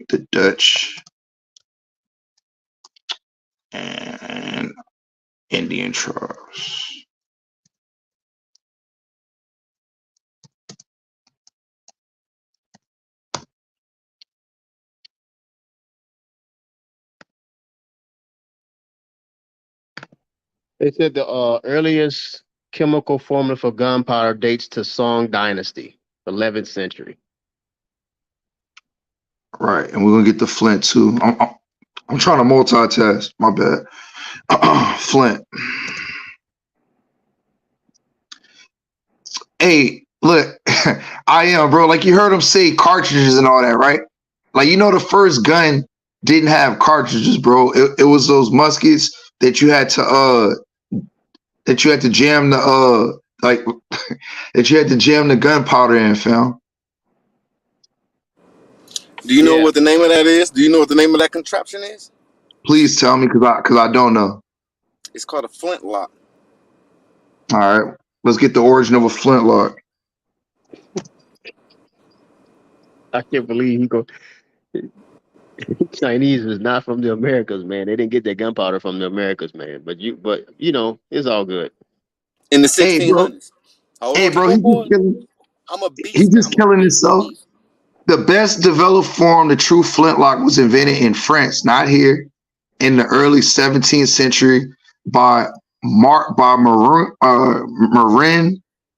The Dutch and Indian tribes. They said the earliest chemical formula for gunpowder dates to Song Dynasty, 11th century. Right, and we're gonna get the Flint too. I'm trying to multitask. My bad. Flint. Hey, look, I am, bro. Like you heard him say cartridges and all that, right? Like the first gun didn't have cartridges, bro. It was those muskets that you had to jam the like that you had to jam the gunpowder in, fam. Do you know what the name of that is? Do you know what the name of that contraption is? Please tell me, cause I don't know. It's called a flintlock. All right, let's get the origin of a flintlock. I can't believe he go. Chinese was not from the Americas, man. They didn't get their gunpowder from the Americas, man. But it's all good. In the 1600s. Hey, bro, he's just killing himself. The best developed form, the true flintlock, was invented in France, not here, in the early 17th century by Marin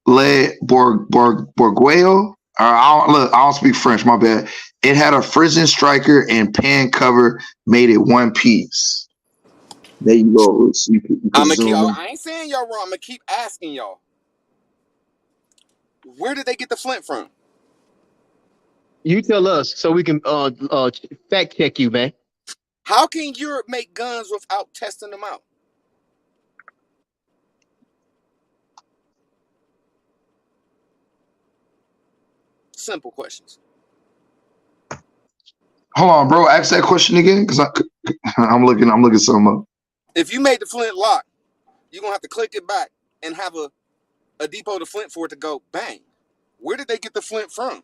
Le Bourgueil. I don't speak French, my bad. It had a Frisian striker and pan cover, made it one piece. There you go. So you can I ain't saying y'all wrong. I'm gonna keep asking y'all. Where did they get the flint from? You tell us so we can fact check you, man. How can Europe make guns without testing them out? Simple questions. Hold on, bro. Ask that question again, because I'm looking something up. If you made the flint lock, you're gonna have to click it back and have a depot to flint for it to go bang. Where did they get the flint from?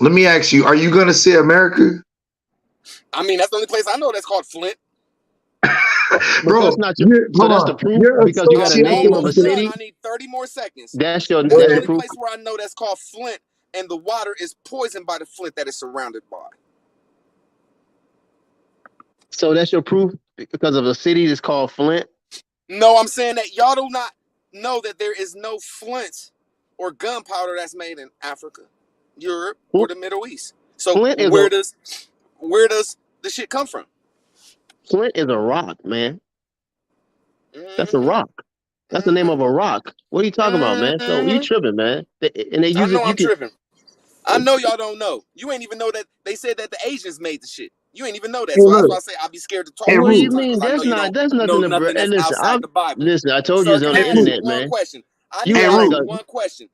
Let me ask you, are you gonna say America? I mean, that's the only place I know that's called Flint. Bro, that's not your, so that's the proof because you got a name of a city. I need 30 more seconds. That's the only proof. place where I know that's called Flint, and the water is poisoned by the flint that is surrounded by. So that's your proof because of a city that's called Flint? No, I'm saying that y'all do not know that there is no flint or gunpowder that's made in Africa, Europe, or the Middle East. So where does the shit come from? Flint is a rock, man. That's a rock. That's the name of a rock. What are you talking about, man? So you tripping, man? And they use I know I'm tripping. I know y'all don't know. You ain't even know that they said that the Asians made the shit. You ain't even know that. So that's why I say I'll be scared to talk. What do you mean? That's nothing. That's outside the Bible. Listen, I told you it's on the internet, man. One question. I You need to act ask like one question.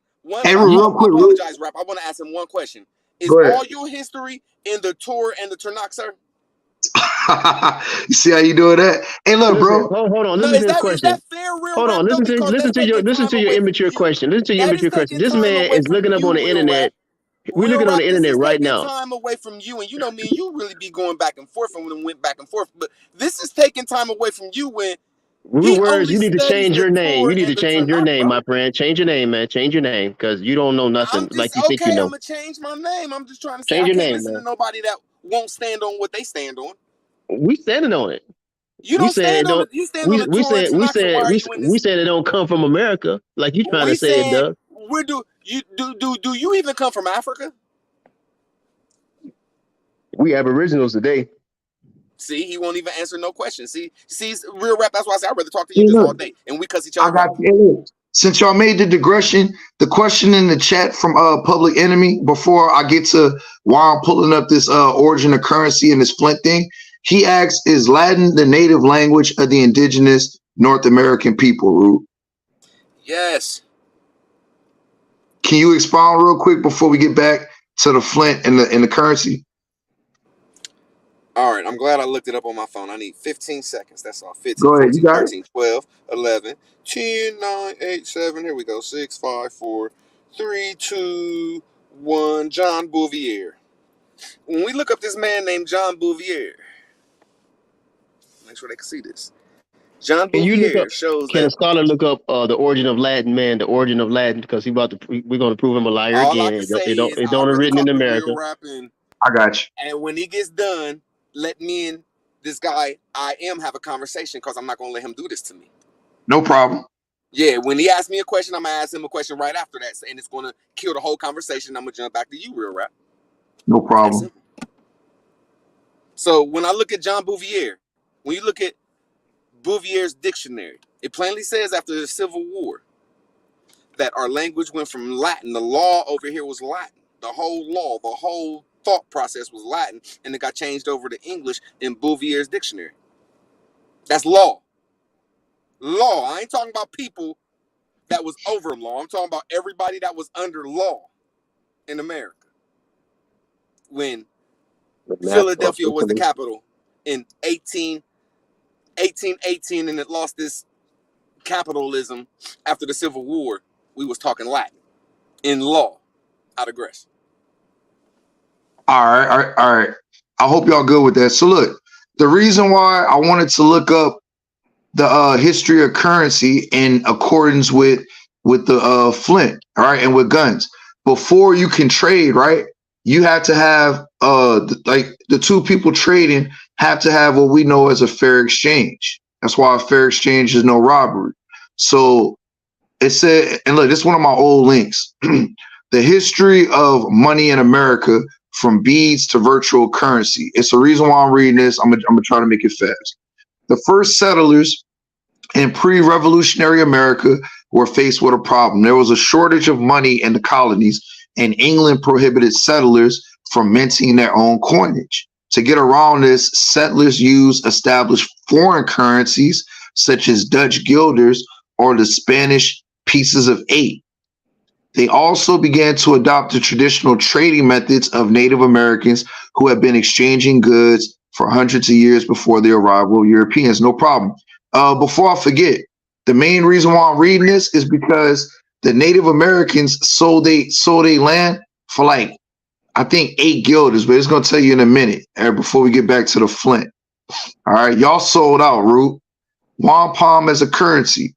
Hey, real quick, I apologize, Rap. I want to ask him one question. Is all your history in the Torah and the Tanakh, sir? You see how you doing that? Hey, look, bro. Hold on. Listen to this question. Hold on. Listen to your immature question. Listen to your immature question. This man is looking up on the internet. We're looking on the internet right now. Time away from you, and you know me and you really be going back and forth, and we went back and forth. But this is taking time away from you when words. You need to change your name. You need to change your name, my friend. Change your name, man. Change your name because you don't know nothing like you think you know. I'm gonna change my name. I'm just trying to say change I your can't name, listen man. to nobody that won't stand on what they stand on. We standing on it. You don't stand on it. You stand on the Torah and Tanakh. So why are you in this? We said it don't come from America, like you trying to say it does. Where do you even come from, Africa? We aboriginals today. See, he won't even answer no questions. See, real rap. That's why I say I'd rather talk to you just all day, and we cuss each other out. Since y'all made the digression, the question in the chat from Public Enemy before I get to why I'm pulling up this origin of currency and this Flint thing, he asks, "Is Latin the native language of the indigenous North American people?" Root. Yes. Can you expound real quick before we get back to the Flint and the currency? All right, I'm glad I looked it up on my phone. I need 15 seconds. That's all. 15, Go ahead, 14, 13, 12, 11, 10, 9, 8, 7. Here we go. 6, 5, 4, 3, 2, 1. John Bouvier. When we look up this man named John Bouvier, make sure they can see this. John Bouvier shows Can a scholar look up the origin of Latin, man? The origin of Latin, because we're going to prove him a liar again. It don't written in America. I got you. And when he gets done, let me and this guy, I am have a conversation because I'm not gonna let him do this to me. No problem. Yeah, when he asks me a question, I'm gonna ask him a question right after that, and it's gonna kill the whole conversation. I'm gonna jump back to you, real rap. No problem. So when I look at John Bouvier, when you look at Bouvier's dictionary, it plainly says after the Civil War that our language went from Latin. The law over here was Latin. The whole law, the whole thought process was Latin, and it got changed over to English in Bouvier's dictionary. That's law. Law. I ain't talking about people that was over law. I'm talking about everybody that was under law in America. When Philadelphia was the capital in 1818, and it lost this capitalism after the Civil War, we was talking Latin in law. I digress. All right. I hope y'all good with that. So look, the reason why I wanted to look up the history of currency in accordance with the Flint, all right, and with guns. Before you can trade, right, you have to have like the two people trading have to have what we know as a fair exchange. That's why a fair exchange is no robbery. So it said, and look, this is one of my old links. The history of money in America from beads to virtual currency. It's the reason why I'm reading this. I'm gonna try to make it fast. The first settlers in pre-revolutionary America were faced with a problem. There was a shortage of money in the colonies, and England prohibited settlers from minting their own coinage. To get around this, settlers used established foreign currencies such as Dutch guilders or the Spanish pieces of 8. They also began to adopt the traditional trading methods of Native Americans who had been exchanging goods for hundreds of years before the arrival of Europeans. No problem. Before I forget, the main reason why I'm reading this is because the Native Americans sold they land for like, I think 8 guilders, but it's gonna tell you in a minute. Before we get back to the Flint. All right, y'all sold out, Root. Wampum as a currency.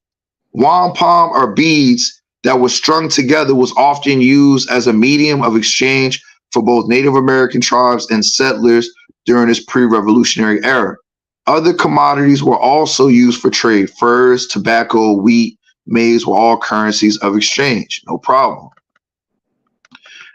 Wampum or beads that were strung together was often used as a medium of exchange for both Native American tribes and settlers during this pre-revolutionary era. Other commodities were also used for trade. Furs, tobacco, wheat, maize were all currencies of exchange. No problem.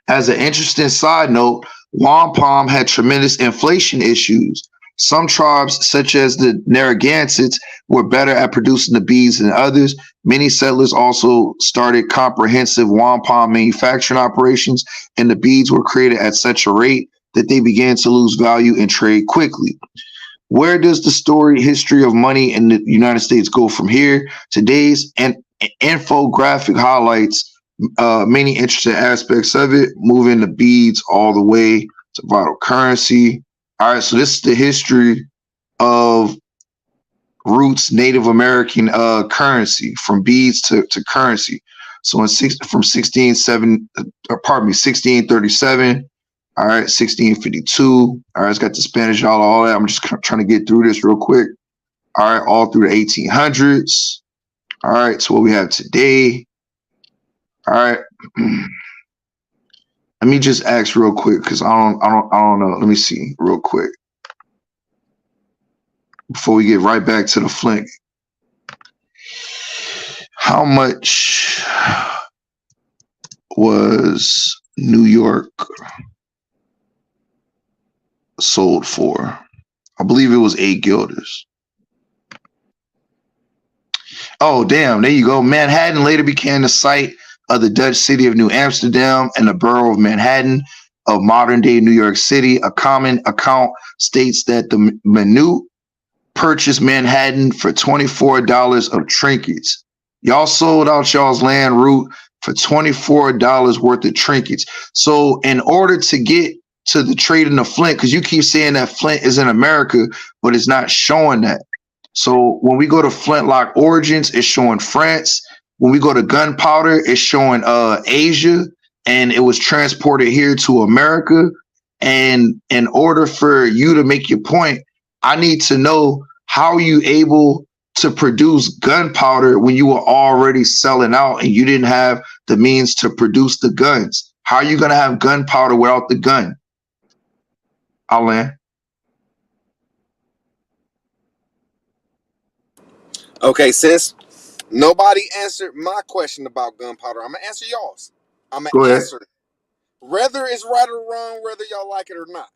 As an interesting side note, wampum had tremendous inflation issues. Some tribes, such as the Narragansetts, were better at producing the beads than others. Many settlers also started comprehensive wampum manufacturing operations, and the beads were created at such a rate that they began to lose value and trade quickly. Where does the history of money in the United States go from here? Today's infographic highlights many interesting aspects of it, moving the beads all the way to vital currency. All right, so this is the history of Roots Native American currency, from beads to currency. So from 1637, all right, 1652. All right, it's got the Spanish dollar, all that. I'm just trying to get through this real quick. All right, all through the 1800s. All right, so what we have today. All right. Let me just ask real quick because I don't know. Let me see real quick before we get right back to the Flint. How much was New York sold for? I believe it was 8 guilders. Oh, damn. There you go. Manhattan later became the site of the Dutch city of New Amsterdam and the borough of Manhattan of modern-day New York City. A common account states that the Minute purchased Manhattan for $24 of trinkets. Y'all sold out y'all's land route for $24 worth of trinkets. So in order to get to the trade in the Flint, because you keep saying that Flint is in America, but it's not showing that. So when we go to Flintlock Origins, it's showing France. When we go to gunpowder, it's showing Asia, and it was transported here to America. And in order for you to make your point, I need to know how you able to produce gunpowder when you were already selling out and you didn't have the means to produce the guns. How are you going to have gunpowder without the gun? Alan? Okay, since nobody answered my question about gunpowder, I'm gonna answer y'all's. I'm Go gonna ahead. answer it. Whether it's right or wrong, whether y'all like it or not,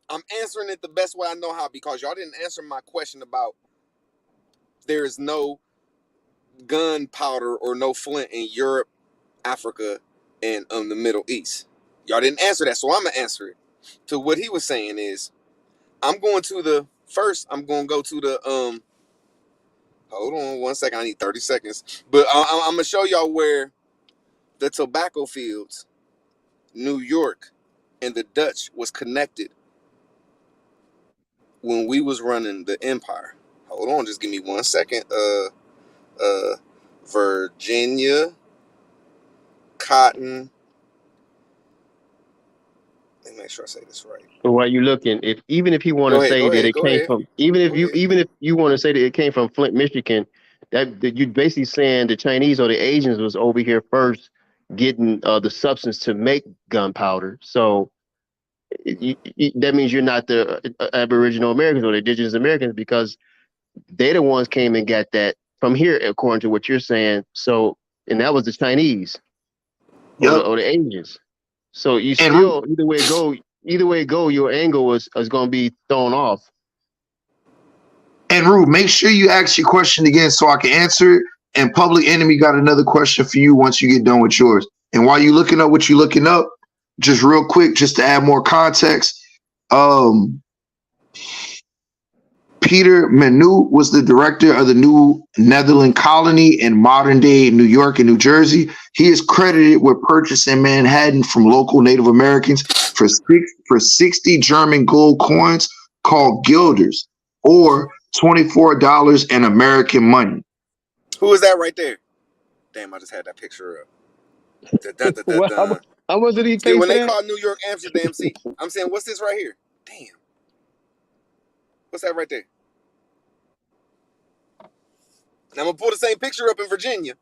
I'm answering it the best way I know how because y'all didn't answer my question about there is no gunpowder or no flint in Europe, Africa, and the Middle East. Y'all didn't answer that, so I'm gonna answer it. To what he was saying is, I'm going to the first. I'm gonna go to the Hold on 1 second. I need 30 seconds. But I'm gonna show y'all where the tobacco fields, New York, and the Dutch was connected when we was running the empire. Hold on, just give me 1 second. Virginia, cotton. Let me make sure I say this right. So while you looking, even if you want Go to ahead, say go that ahead, it go came ahead. from, even if you want to say that it came from Flint, Michigan, that you basically saying the Chinese or the Asians was over here first getting the substance to make gunpowder. So that means you're not the Aboriginal Americans or the Indigenous Americans because they the ones came and got that from here, according to what you're saying. So, and that was the Chinese or Yep. the Asians. So you And still either way it go, your angle is going to be thrown off. And Rue, make sure you ask your question again so I can answer it. And Public Enemy got another question for you once you get done with yours. And while you're looking up what you're looking up, just real quick, just to add more context, Peter Menu was the director of the New Netherland colony in modern day New York and New Jersey. He is credited with purchasing Manhattan from local Native Americans for 60 German gold coins called guilders, or $24 in American money. Who is that right there? Damn, I just had that picture up. How much did he pay See, when for they that? call New York Amsterdam, see, I'm saying, what's this right here? Damn. What's that right there? And I'm going to pull the same picture up in Virginia.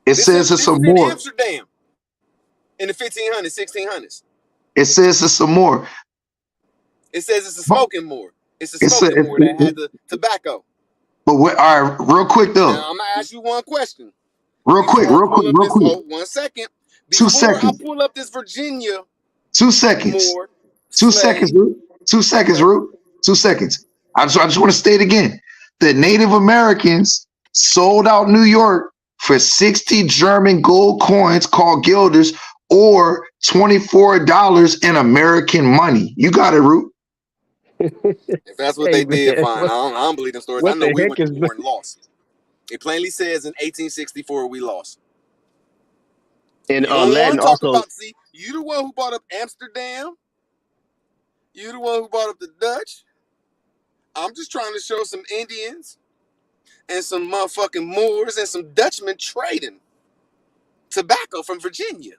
It says it's This some is in more. Amsterdam in the 1500s, 1600s. It says it's some more. It says it's a smoking more. It's a It said, smoking more that had the tobacco. but all right, real quick though. Now, I'm going to ask you one question. Real quick. 1 second. 2 Before I seconds. pull up this Virginia 2 seconds. more 2 seconds, slave. Root. 2 seconds, Okay. Root. 2 seconds. I just want to state again. The Native Americans sold out New York for 60 German gold coins called guilders, or $24 in American money. You got it, Root. If that's what Hey, they did, man, fine. I don't believe them stories. I what know the we heck went to is war and lost. It plainly says in 1864 we lost. and You don't want Latin to talk also? about, see, you the one who brought up Amsterdam. You the one who brought up the Dutch. I'm just trying to show some Indians and some motherfucking Moors and some Dutchmen trading tobacco from Virginia.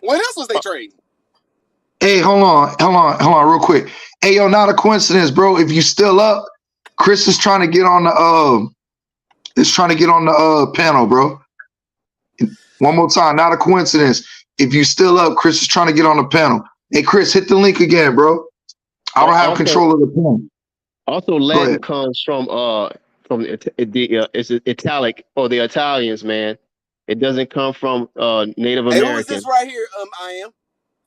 What else was they trading? Hey, hold on, real quick. Hey, yo, not a coincidence, bro. If you still up, Chris is trying to get on the panel, bro. One more time, not a coincidence. If you still up, Chris is trying to get on the panel. Hey, Chris, hit the link again, bro. I don't have control of the panel. Also, Latin comes from the it's Italic or the Italians, man. It doesn't come from Native Hey, who is American. this right here? I am.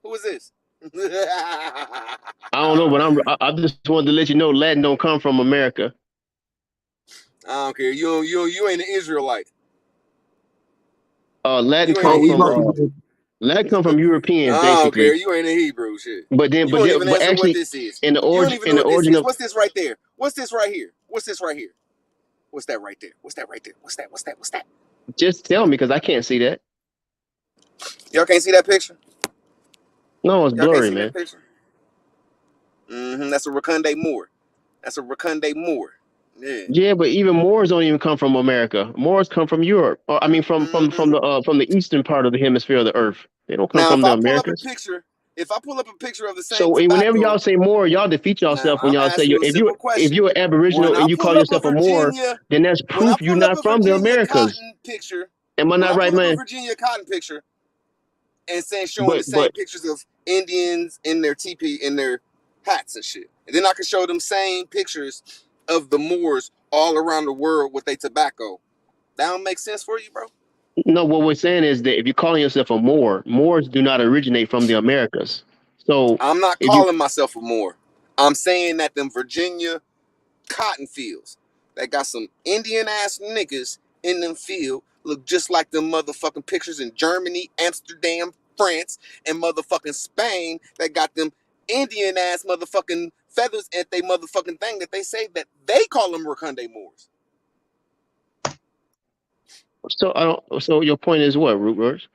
Who is this? I don't know, but I just wanted to let you know Latin don't come from America. I don't care. You ain't an Israelite. Latin You ain't a Hebrew. Latin come from Europeans, I don't basically. care. You ain't a Hebrew, shit. But You don't even answer what actually, this is. in the You don't even know what this origin is. of, What's this right there? What's this right here? What's this right here? What's that right there? What's that right there? What's that? just tell me because I can't see that. Y'all can't see that picture? No, it's Y'all can't blurry, see man. that picture? That's a Rakunde Moor. That's a Rakunde Moor. Yeah. Yeah, but even Moors don't even come from America. Moors come from Europe. Or, I mean, from the eastern part of the hemisphere of the Earth. They don't come Now, from if the I pull up a Americas. picture of the same So whenever tobacco, y'all say Moor, y'all defeat now yourself when I'm y'all say asking you a simple if question. you're Aboriginal When I and you call pull up a yourself a Moor, Virginia, then that's when I proof you're pull up not a from the Virginia Americas. cotton picture, Am I when not I right, pull up a man? Virginia cotton picture and saying showing the But same pictures of Indians in their teepee in their hats and shit, and then I can show them same pictures of the Moors all around the world with their tobacco. That don't make sense for you, bro? No, what we're saying is that if you're calling yourself a Moor, Moors do not originate from the Americas. So I'm not if you calling myself a Moor. I'm saying that them Virginia cotton fields that got some Indian ass niggas in them field look just like them motherfucking pictures in Germany, Amsterdam, France, and motherfucking Spain that got them Indian ass motherfucking feathers at they motherfucking thing that they say that they call them Rakunde Moors. so I don't. So your point is what, Root Words?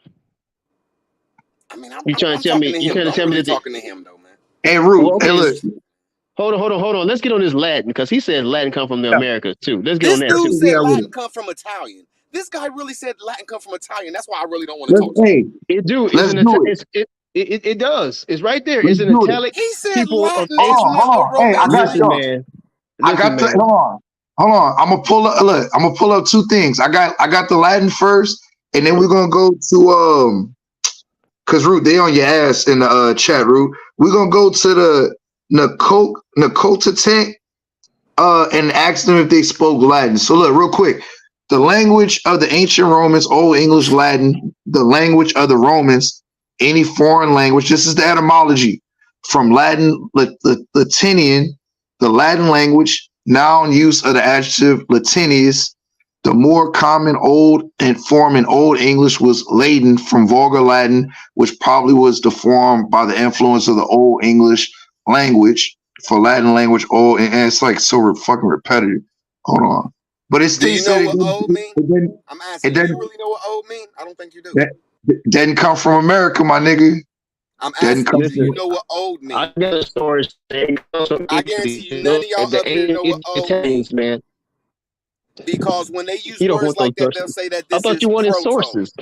I mean, You trying to tell me? You trying to I'm tell me really that? talking to him though, man. Hey, Root. Well, Hey, okay. look. Hold on. Let's get on this Latin because he said Latin come from the Americas too. Let's get on This that dude too. said Latin come from Italian. This guy really said Latin come from Italian. That's why I really don't want to Let's talk to him. It do. let's do it. It does. It's right there. Let's It's an do it. italic He said people of Latin is ancient. not a Hey, I romance got Listen, y'all. man. I got the hold on. I'm gonna pull up. Look, I'm gonna pull up two things. I got the Latin first, and then we're gonna go to cause Root, they on your ass in the chat, Root. We're gonna go to the Nakota tent and ask them if they spoke Latin. So look, real quick. The language of the ancient Romans, Old English, Latin, the language of the Romans, any foreign language. This is the etymology from Latin, Latinian, the Latin language, noun use of the adjective Latinius. The more common old and form in Old English was Latin from Vulgar Latin, which probably was deformed by the influence of the Old English language for Latin language. Old, and it's like so fucking repetitive. Hold on. But it Do you states that know what old mean? I'm asking you. Do you really know what old mean? I don't think you do. that doesn't come from America, my nigga. I'm Doesn't asking come you. Do you from know what old mean? I got a story saying I guarantee you, none of y'all up here know what old mean. Italians, man. Because when they use You don't words want those like that, they'll sources. say that I this thought is you wanted proto. sources.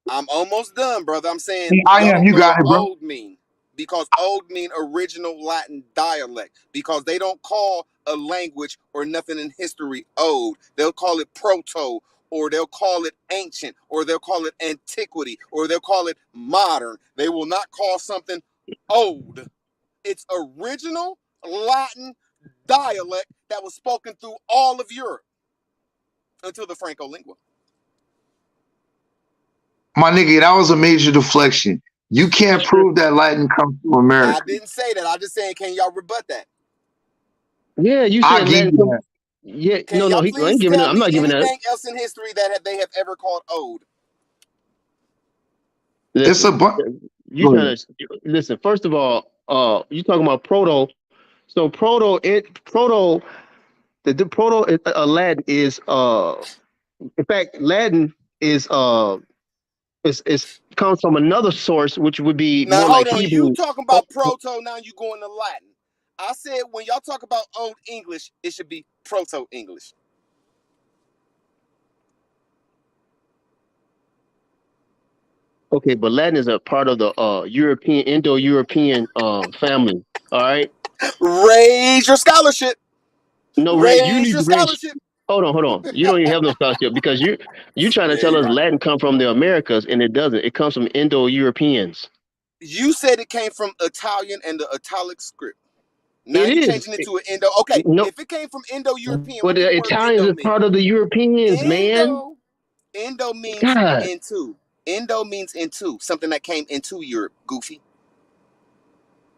I'm almost done, brother. I'm saying I y'all am. don't You know got what it, bro. old mean. Because old mean original Latin dialect. Because they don't call a language or nothing in history old. They'll call it proto, or they'll call it ancient, or they'll call it antiquity, or they'll call it modern. They will not call something old. It's original Latin dialect that was spoken through all of Europe until the Franco-Lingua. My nigga, that was a major deflection. You can't prove that Latin comes from I America. didn't say that. I'm just saying, can y'all rebut that? Yeah, you I said give Latin. you that. Yeah, Can no, y'all I please ain't giving it. tell I'm me not giving anything that. else in history that they have ever called old? It's a bunch. You trying to listen? First of all, you talking about proto. So proto, the proto Latin is in fact Latin is comes from another source which would be Now more hold like on, you Hebrew. talking about proto, now you going to Latin. I said when y'all talk about old English, it should be proto English. Okay, but Latin is a part of the European Indo-European family. All right. Raise your scholarship. No, Red, you Raise need your to raise. scholarship. Hold on. You don't even have no scholarship because you trying to tell us Latin come from the Americas and it doesn't. It comes from Indo-Europeans. You said it came from Italian and the Italic script. Now It you is. changing it to an Indo. Okay, No, if it came from Indo-European, but what does the the word Italians Indo is mean? part of the Europeans, man. Indo means God. into. Indo means into. Something that came into Europe, goofy.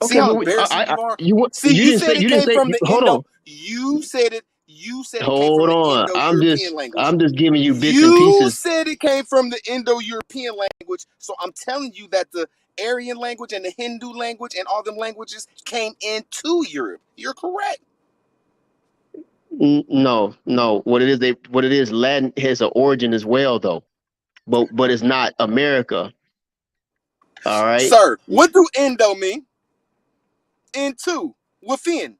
See Okay, how but embarrassing you are? you See, you didn't say said it you didn't came say. from the Hold Indo. on. You said it came from Hold the on. Indo-European language. I'm just giving you bits and You pieces. said it came from the Indo-European language. So I'm telling you that the Aryan language and the Hindu language and all them languages came into Europe. You're correct. No. What it is, Latin has an origin as well, though. But it's not America. All right. Sir, what do Indo mean? Into. Within.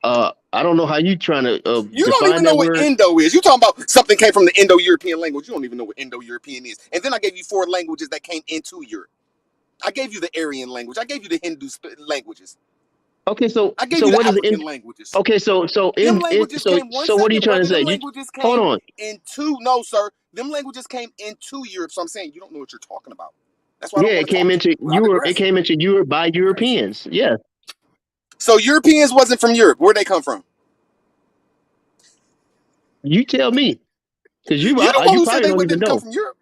I don't know how you trying to You don't define even know that what word. Indo is. You talking about something came from the Indo-European language. You don't even know what Indo-European is. And then I gave you 4 languages that came into Europe. I gave you the Aryan language. I gave you the Hindu languages. Okay, so I gave you the what is African it? languages. Okay, so Them languages came one what are you second, trying brother. to say? Them languages Hold came on. into no, sir. Them languages came into Europe. So I'm saying you don't know what you're talking about. That's why I Yeah, don't it want to came talk to into you. I'm Europe. It aggressive. came into Europe by Europeans. Yeah. So Europeans wasn't from Europe. Where'd they come from? You tell me, because you You're the one who said probably they don't even didn't come know. from Europe.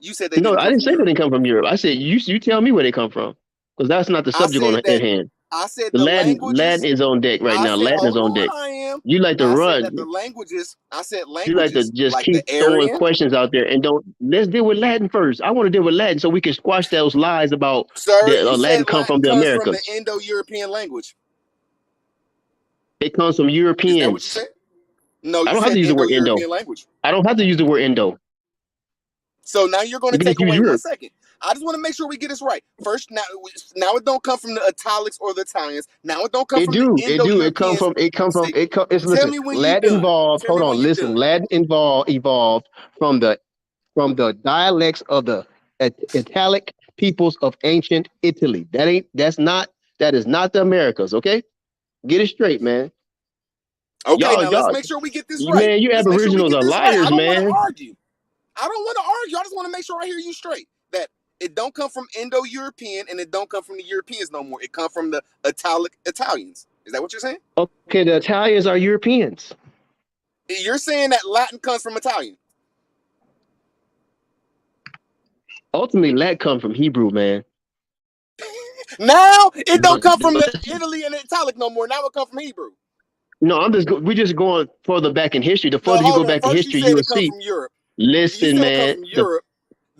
You said they No, didn't I come didn't from say they Europe. didn't come from Europe. I said you tell me where they come from, because that's not the I subject said at that. hand. I said The the Latin languages. is on deck right I now. said, Latin is hold on on, deck. I am. You like to I said run. that the languages. I said You like to languages just like the keep throwing Aryan. questions out there and don't. Let's deal with Latin first. I want to deal with Latin so we can squash those lies about Sir, the you Latin said come from Latin the comes from the Americas. Indo-European language. It comes from Is that what you Europeans. said? No, I you don't have said to use the word Indo. Indo-European language. I don't have to use the word Indo. So now you're going to You can take just use away 1 Europe. second. I just want to make sure we get this right. First, now it don't come from the Italics or the Italians. Now it don't come from the It come Indo-Europeans. from. It's Tell listen. me when you Latin done. evolved. Tell Hold me when on. you Listen. done. Latin evolved from the dialects of the Italic peoples of ancient Italy. That is not the Americas. Okay, get it straight, man. Okay, now let's Y'all, make sure we get this right. man, you Let's make sure we Aboriginals get are this right. I liars, don't want to man. argue. I don't want to argue. I just want to make sure I hear you straight. That it don't come from Indo-European and it don't come from the Europeans no more. It come from the Italic Italians. Is that what you're saying? Okay, the Italians are Europeans. You're saying that Latin comes from Italian. Ultimately, Latin comes from Hebrew, man. Now it don't come from the Italy and the Italic no more. Now it come from Hebrew. No, we're just going further back in history. The No, further you go hold on. back in First you history, said you will it come see. from Europe. Listen, You said man. it come from Europe.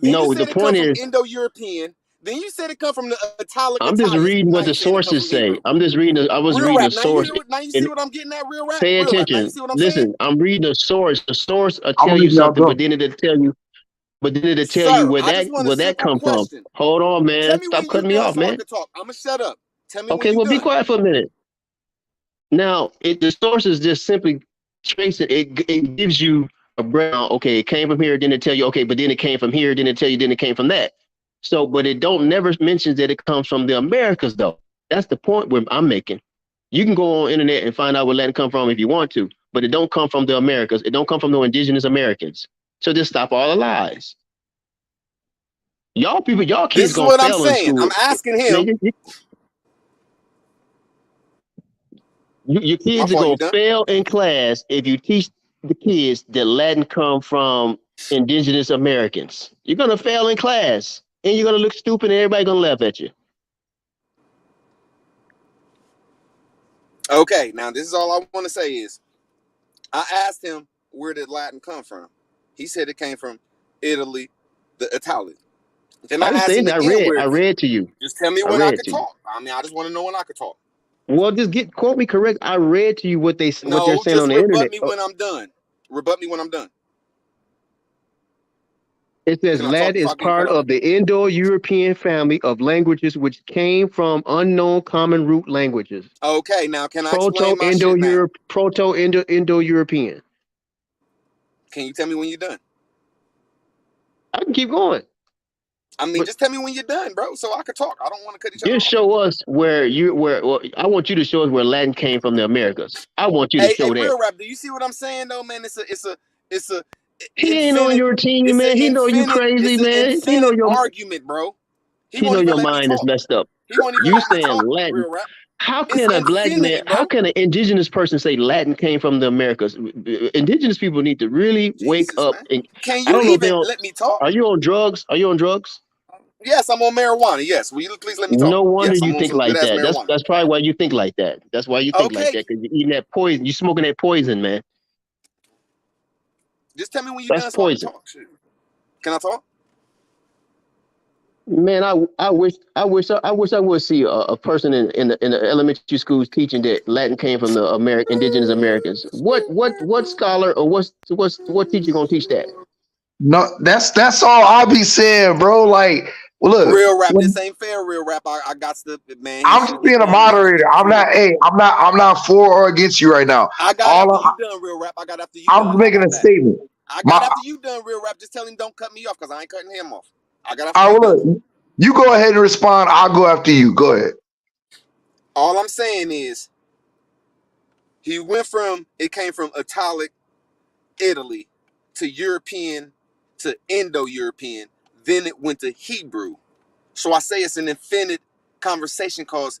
Then you The said it come point from is, Indo-European. Then you said it come from the Italic I'm just Italians. reading Now what the you saying it come sources from Hebrew. say. I was Real reading rap. the Now you source. hear now you And see what I'm getting at. Real rap. pay Real rap. Now you attention. see what I'm saying? Listen, I'm reading the source. The source will I'm tell gonna you leave y'all something, go. but then it'll tell you. But then it'll tell you Sir, I just want a where that simple come from. question. Hold on, Tell man. me Stop when you cutting me done off, so I man. can talk. I'ma shut up. Tell me when Okay, you well, be done. quiet for a minute. Now, the source is just simply tracing. It gives you a breakdown. Okay, it came from here. Then it tell you. Okay, but then it came from here. Then it tell you. Then it came from that. So, but it don't never mentions that it comes from the Americas, though. That's the point where I'm making. You can go on internet and find out where Latin come from if you want to, but it don't come from the Americas. It don't come from the indigenous Americans. So just stop all the lies. Y'all people, y'all This kids is gonna what I'm fail in saying. I'm school. asking Man, him. your My kids are fault, you gonna done? fail in class if you teach the kids that Latin come from indigenous Americans. You're gonna fail in class, and you're gonna look stupid, and everybody gonna laugh at you. Okay, now this is all I want to say is I asked him where did Latin come from. He said it came from Italy, the Italian. Then I I didn't asked say him that. again I where it came. read to you. Just tell me I when I read could to you. talk. I mean, I just want to know when I could talk. Well, just quote me correct. I read to you what they're No, saying on just the rebut internet. me when I'm done. Rebut me when I'm done. It says Can I talk Latin is before I get part cut off? of the Indo-European family of languages which came from unknown common root languages. Okay, now can I explain my shit now? Proto-Indo-European. Can you tell me when you're done? I can keep going. I mean, just tell me when you're done, bro, so I can talk. I don't want to cut each other Just off. show us well, I want you to show us where Latin came from the Americas. I want you to show that. Real rap. Do you see what I'm saying though, man? It's a He ain't on your team, man. He know you crazy, man. He know your argument, bro. He know your mind is messed up. He won't even You let me saying talk. Latin? Real rap. How can a black man? bro. How can an indigenous person say Latin came from the Americas? Indigenous people need to really wake up. Man. And Can I you don't know if they even don't. let me talk? Are you on drugs? Are you on drugs? Yes, I'm on marijuana. Yes, will you please let me talk? No wonder Yes, I'm you on think some good like ass that. marijuana. That's probably why you think like that. That's why you think like Okay. that, because you're eating that poison. You smoking that poison, man. Just tell me when you're That's done so I can poison. talk. Shit. Can I talk? Man, I wish I would see a person in the elementary schools teaching that Latin came from the indigenous Americans. What scholar or what teacher gonna teach that? No, that's all I be saying, bro. Like, look, Real rap. This ain't fair. Real rap. I got to, man. He I'm should just have been being a done. Now I moderator. get what I'm you not. want. Hey, I'm not for or against you right now. I got All after you done, real rap. I got after you I'm done. just How making about a that? statement. I got after you done, real rap. Just tell him don't cut me off because I ain't cutting him off. I got after All you right, done. look, you go ahead and respond. I'll go after you. Go ahead. All I'm saying is he went from it came from Italic Italy to European to Indo-European. Then it went to Hebrew. So I say it's an infinite conversation because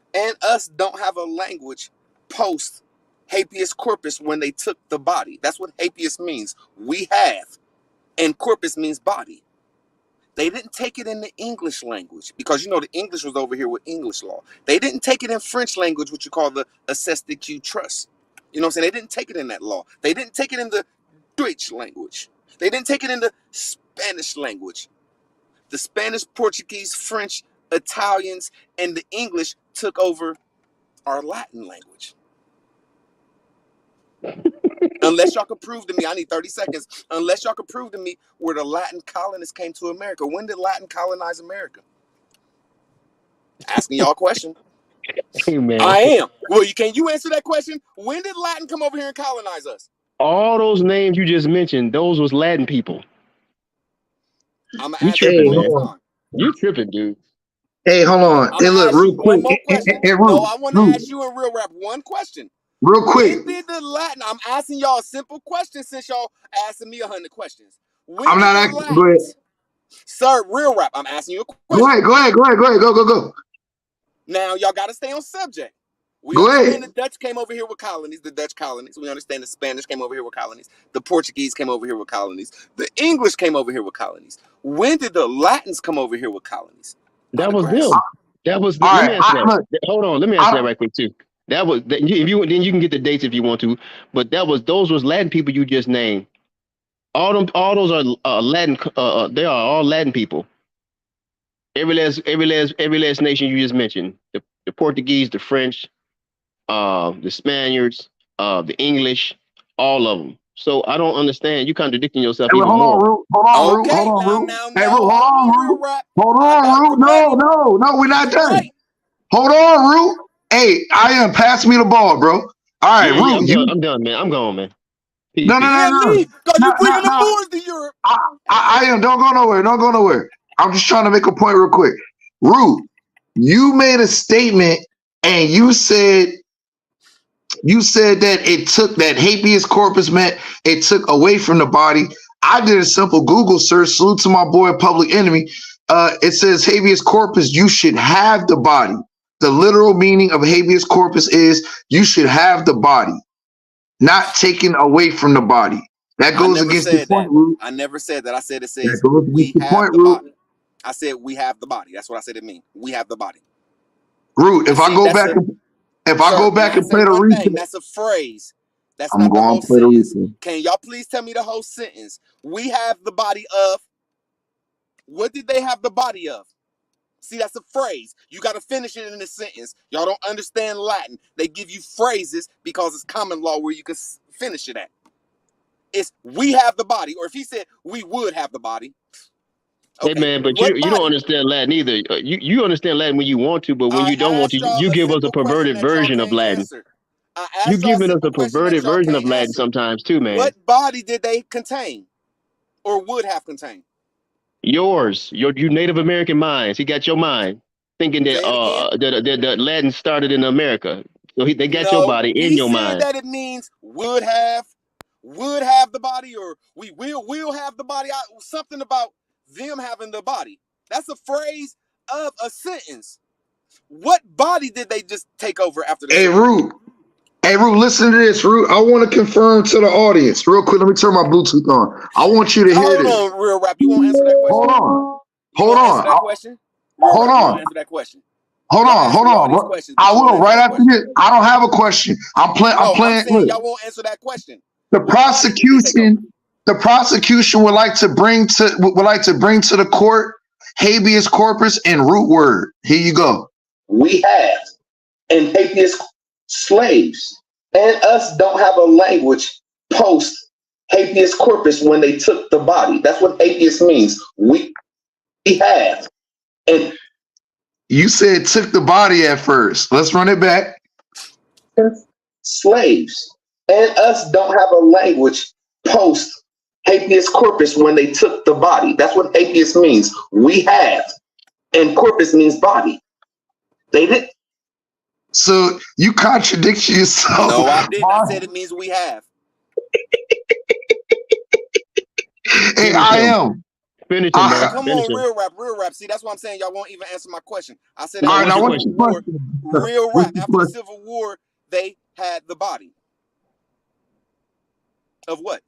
and us don't have a language post habeas corpus when they took the body. That's what habeas means. We have. And corpus means body. They didn't take it in the English language because, the English was over here with English law. They didn't take it in French language, which you call the ethnicity trust. You know what I'm saying? They didn't take it in that law. They didn't take it in the Deutsch language. They didn't take it in the Spanish language. The Spanish, Portuguese, French, Italians, and the English took over our Latin language. Unless y'all can prove to me, I need 30 seconds. Unless y'all can prove to me where the Latin colonists came to America. When did Latin colonize America? Asking y'all a question. Hey, man. I am. Well, can you answer that question? When did Latin come over here and colonize us? All those names you just mentioned, those was Latin people. I'm You tripping, man. You tripping, dude. Hey, hold on. Hey, look, real quick. One more question. Hey, No, I want to ask you in real rap one question. Real quick. When did the Latin? I'm asking y'all a simple question since y'all asking me 100 questions. When I'm not did the asking. Go ahead. Latins, sir, real rap. I'm asking you a question. Go ahead. Go. Now y'all got to stay on subject. We Go understand ahead. the Dutch came over here with colonies, the Dutch colonies. We understand the Spanish came over here with colonies. The Portuguese came over here with colonies. The English came over here with colonies. When did the Latins come over here with colonies? That was them. That was. All let me right, answer that. Hold on. Let me answer that right quick too. That was. If you then you can get the dates if you want to. But those was Latin people you just named. All those are Latin. They are all Latin people. Every last nation you just mentioned. The Portuguese, the French, the Spaniards, the English, all of them. So I don't understand. You contradicting yourself even more. Hold on, Root. Hey, Root, hold on, Root. No, we're not done. Right. Hold on, Root. Hey, I am. Pass me the ball, bro. All right, Yeah, Root. I'm done, man. I'm gone, man. No. Because you're bringing the Moors to Europe. I am. Don't go nowhere. I'm just trying to make a point real quick. Root, you made a statement and you said that it took that habeas corpus meant it took away from the body. I did a simple Google search. Salute to my boy Public Enemy. It says habeas corpus, you should have the body. The literal meaning of habeas corpus is you should have the body, not taken away from the body. That goes against the point, Root. I never said that. I said it says we have the body. I said we have the body. That's what I said it means. We have the body. Root, if I go back and play the replay, that's a phrase. That's I'm not the going whole to play the sentence. replay. Can y'all please tell me the whole sentence? We have the body of. What did they have the body of? See, that's a phrase. You got to finish it in a sentence. Y'all don't understand Latin. They give you phrases because it's common law where you can finish it at. It's we have the body, or if he said we would have the body. Okay. Hey man, but you don't understand Latin either. You understand Latin when you want to, but when you don't want to, you give us a perverted version of Latin. You giving us a perverted version of Latin sometimes too, man. What body did they contain, or would have contained? Yours, you Native American minds. He got your mind thinking that that Latin started in America. So they got your body in your mind. He said that it means would have the body, or we will have the body. Something about them having the body. That's a phrase of a sentence. What body did they just take over after the Root, listen to this, Root. I want to confirm to the audience real quick. Let me turn my Bluetooth on. I want you to hear this. Hold on, real rap. You won't answer that question. Hold on. Answer that question. Hold on. Answer that question. Hold on. I will right after this. I don't have a question. I'm playing. I'm saying y'all won't answer that question. The prosecution would like to bring to the court habeas corpus and root word. Here you go. We have and habeas slaves, and us don't have a language post habeas corpus when they took the body. That's what habeas means. We have. And you said took the body at first. Let's run it back. Slaves and us don't have a language post habeas corpus when they took the body. That's what habeas means. We have, and corpus means body. They did. So you contradict yourself. No, I didn't. I said it means we have. Hey, I am. Finish him, man. Come Finish on, him. real rap. See, that's what I'm saying. Y'all won't even answer my question. I said real rap. After the Civil War, they had the body. Of what?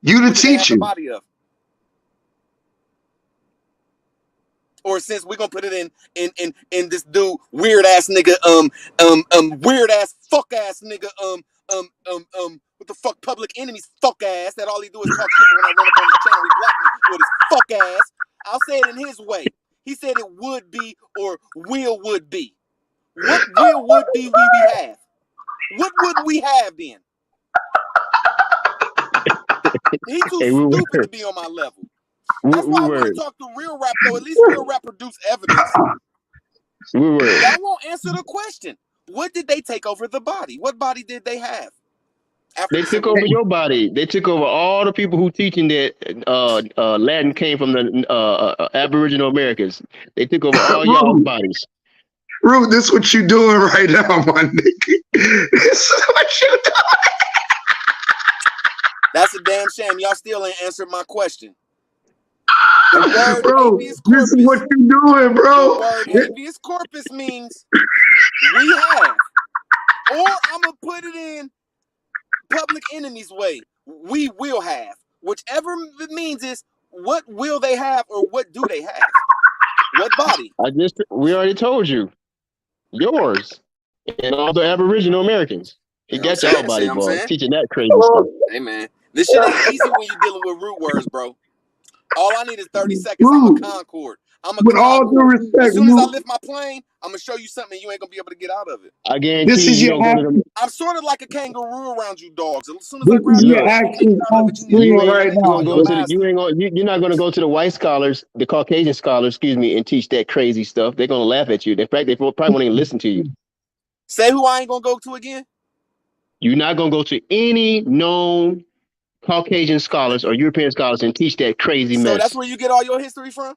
You the What did they have the teacher. body of? Or since we're gonna put it in this dude weird ass nigga weird ass fuck ass nigga what the fuck Public Enemy's fuck ass that all he do is talk shit, but when I run up on his channel he block me with his fuck ass. I'll say it in his way. He said it would be or would be. What would be we have? What would we have then? He too stupid to be on my level. That's why I want to talk to real rap though. At least real rap produce evidence. Y'all won't answer the question. What did they take over the body? What body did they have? They took over your body. They took over all the people who teaching that Latin came from the Aboriginal Americans. They took over all y'all's bodies. Rude, this is what you doing right now, my nigga. This is what you doing. That's a damn shame. Y'all still ain't answered my question. The word bro, habeas corpus, this is what you doing, bro. The word habeas corpus means we have. Or I'm going to put it in Public Enemy's way. We will have. Whichever it means is what will they have or what do they have? What body? We already told you. Yours. And all the Aboriginal Americans. He got y'all body, boy. Teaching that crazy stuff. Hey, man. This shit ain't easy when you're dealing with root words, bro. All I need is 30 seconds. I'm a Concord. With all due respect, as soon as I lift my plane, I'm going to show you something you ain't going to be able to get out of it. I guarantee you don't go to them. I'm sort of like a kangaroo around you dogs. As soon as this I grab is your action on screen right now. You're not going to go to the white scholars, the Caucasian scholars, excuse me, and teach that crazy stuff. They're going to laugh at you. In fact, they probably won't even listen to you. Say who I ain't going to go to again? You're not going to go to any known Caucasian scholars or European scholars and teach that crazy mess. So that's where you get all your history from?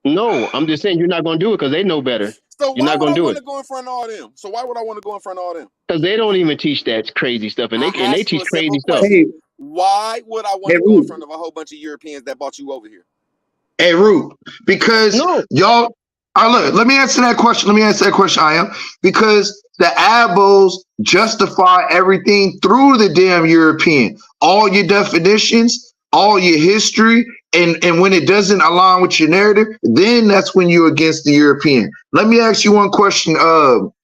No, I'm just saying you're not going to do it because they know better. So you're not going to do it. Go in front of all them? So why would I want to go in front of all them? Because they don't even teach that crazy stuff, and they teach crazy stuff. Hey, why would I want to go in front of a whole bunch of Europeans that brought you over here? Hey, Root, because y'all. Look, let me answer that question. I am because the Abos justify everything through the damn European. All your definitions, all your history, and when it doesn't align with your narrative, then that's when you're against the European. Let me ask you one question,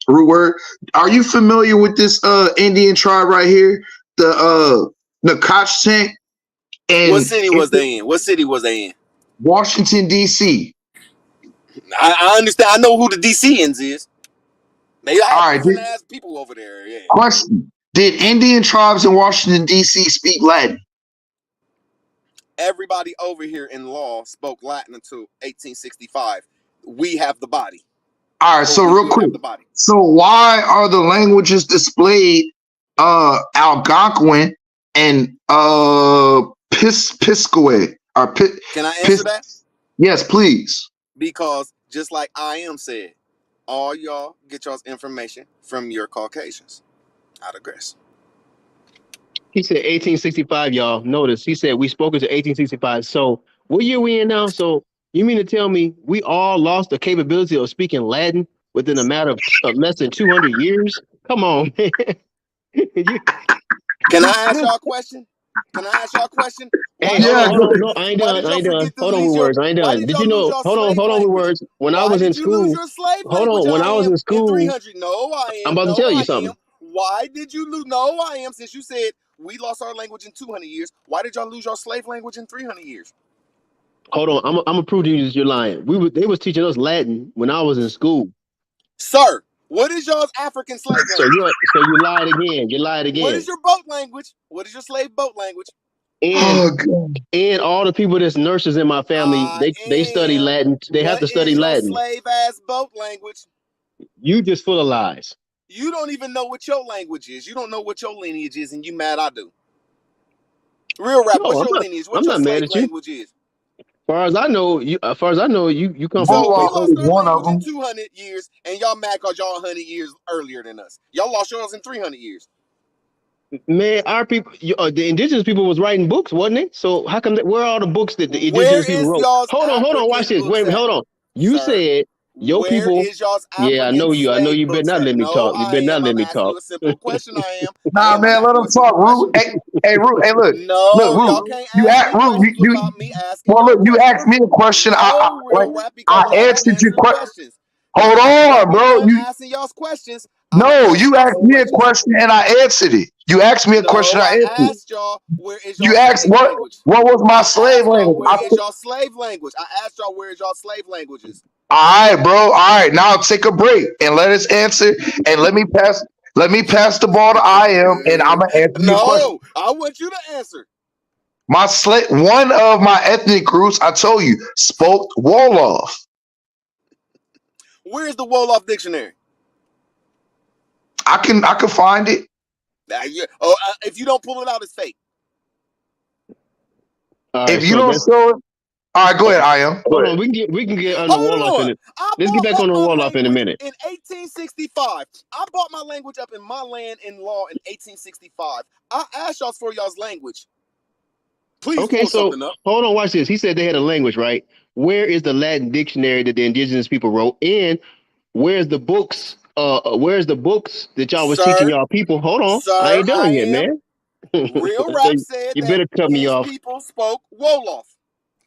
Root. Are you familiar with this Indian tribe right here, the Nacotchtank? And what city was they in? What city was they in? Washington, D.C. I understand. I know who the DCians is. They have different ass people over there. Yeah. Question: did Indian tribes in Washington D.C. speak Latin? Everybody over here in law spoke Latin until 1865. We have the body. All right. So real quick. So why are the languages displayed Algonquin and Piscataway? Can I answer that? Yes, please. Because just like I am said, all y'all get y'all's information from your Caucasians. I digress. He said 1865, y'all. Notice he said we spoke into 1865. So what year we in now? So you mean to tell me we all lost the capability of speaking Latin within a matter of less than 200 years? Come on, man. Can I ask y'all a question? Hey, hold on. No, I ain't done. Hold on with words. I ain't done. Did you know? Hold on with words. When I was in school, hold on. When I was in school, I'm about to tell you something. Why did you lose? No, I am. Since you said we lost our language in 200 years, why did y'all lose your slave language in 300 years? Hold on. I'm gonna prove to you that you're lying. They was teaching us Latin when I was in school. Sir, what is y'all's African slave language? So you lied again. You lied again. What is your boat language? What is your slave boat language? And all the people that's nurses in my family, they study Latin. They have to study Latin. Slave ass boat language. You just full of lies. You don't even know what your language is. You don't know what your lineage is, and you mad I do. Real rap, what's your lineage? What your slave language is? As far as I know, you come from. So we lost our language in 200 years, and y'all mad because y'all 100 years earlier than us. Y'all lost yours in 300 years. Man, our people, the indigenous people was writing books, wasn't it? So how come where are all the books that the indigenous people wrote? Hold on, watch this. Wait, hold on. You said Your Where people. is y'all's Yeah, I African know you. I know slave you better books not at? let me No, talk. You better not let I'm me asking you talk. a simple question. Nah, I'm man, let asking you him a simple talk, Root. question. Hey, Root. Hey, look, No, y'all Root. can't You ask act, me Root. questions without me asking Well, y'all look, you questions. asked me a question. No, Like, real rap, I because I don't answered your answer question. questions. Hold Now, I'm gonna on, be bro. done asking y'all's questions. I'm No, done you asked asking me a questions. question and I answered it. You asked me a question, No, I I answered it. asked y'all where is You y'all asked slave language. what was my I slave asked y'all language? where is y'all slave language. I asked y'all where is y'all slave languages. All right, bro. All right, now take a break and let us answer. And let me pass the ball to I am, and I'm gonna answer your question. No, I want you to answer. One of my ethnic groups, I told you, spoke Wolof. Where's the Wolof dictionary? I can find it. If you don't pull it out, it's fake. All right, If you so don't that's. show it, all right, go ahead, I am. Hold on, we can get under Wolof in it. Let's get back on the Wolof in a minute. In 1865, I bought my language up in my land in law in 1865. I asked y'all for y'all's language. Please Okay, pull so something up. hold on, watch this. He said they had a language, right? Where is the Latin dictionary that the indigenous people wrote? And where's the books? Where's the books that y'all was teaching y'all people? Hold on, I ain't done yet, man. Real So rap said you that better cut me his off. people spoke Wolof,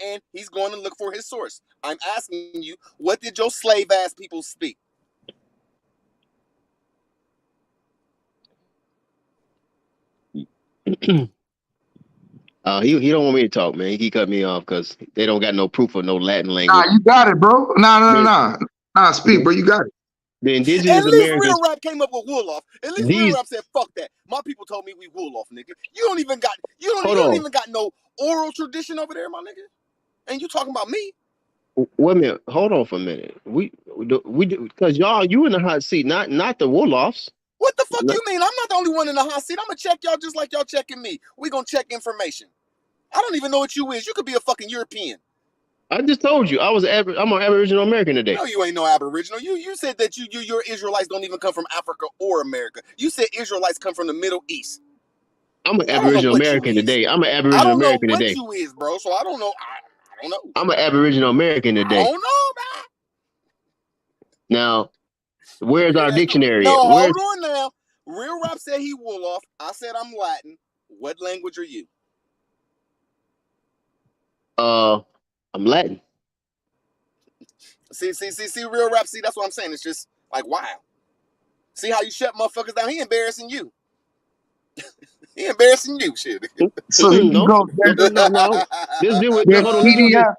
and he's going to look for his source. I'm asking you, what did your slave ass people speak? He don't want me to talk, man. He cut me off because they don't got no proof of no Latin Nah, language. you got it, bro. Nah, speak, bro. You got it. The At indigenous least Americans. real rap came up with Wolof. At least real rap said, "Fuck that." My people told me we Wolof, nigga. You don't even got no oral tradition over there, my nigga. And you talking about me? Wait a minute. Hold on for a minute. We because you in the hot seat, not the Wolofs. What the fuck you mean? I'm not the only one in the hot seat. I'm gonna check y'all just like y'all checking me. We gonna check information. I don't even know what you is. You could be a fucking European. I just told you I'm an Aboriginal American today. No, you ain't no Aboriginal. You said that your Israelites don't even come from Africa or America. You said Israelites come from the Middle East. I'm an Aboriginal American today. I'm an Aboriginal American today. I don't know what you is, bro. So I don't know. I don't know. I'm an Aboriginal American today. I don't know, man. Now, where's our dictionary? No, Where's... hold on now. Real rap said he Wolof. I said I'm Latin. What language are you? I'm Latin. See, real rap. See, that's what I'm saying. It's just like, wow. See how you shut motherfuckers down? He embarrassing you. He embarrassing you, shit. So you no. go. No. Let's deal with. Hold on.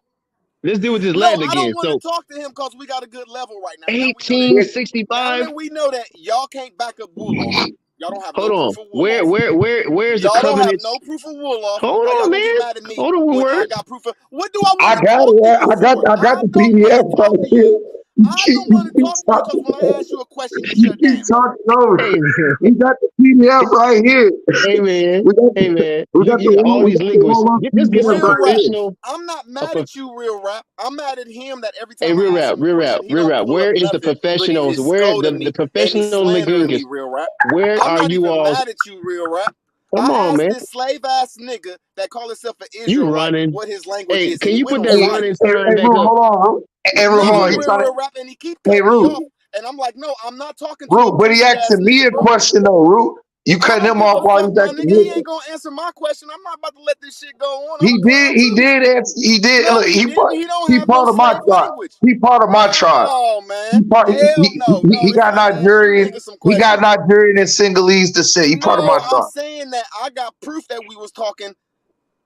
Let's deal with this Latin again. I don't want to talk to him because we got a good level right now. 1865. Now we know that y'all can't back up Wolof. Y'all don't have Hold no on. proof of Wolof. Where's y'all the covenant? Don't have no proof of Wolof. Hold How on, y'all man. gonna get mad at me Hold on, when words. I got proof of? What do I I want to got talk it. to you I got the don't want PDF to talk right to here. you. I don't want to talk to you because when I ask you a question, you shut down. Talking over. We got the PDF right here. Hey man. We got all these linguists. Just get some professional. I'm not mad at you, real rap. I'm mad at him that every time Hey, real I ask rap, him a question, he don't pull Where up is the nothing, professionals? but he's Where scolding the me and he's professional slandering me, linguists? real rap. Where I'm are not you even all? mad at you, real rap. Come I on, asked man. this slave ass nigga that call himself an You Israelite running? what his language Hey, is, can and he you went put on that fire. running sign back up? Hold on. Hey, No, he's real rap, and he keep cutting me off, and I'm like, no, I'm not talking to a Root, but he pussy ass asking me nigga, a bro. question though, Root. You I cutting don't him give off a while fuck, he's my asking nigga. He me. ain't gonna answer my question. I'm not about to let this shit go on. He did answer. He did. No, Look, he didn't. He don't have part no of my slave tribe. language. He part of my tribe. Oh man, hell no, He it's got time to answer them Nigerian. niggas some He got questions. Nigerian and Sinhalese descent. He part of my No, I'm tribe. saying that I got proof that we was talking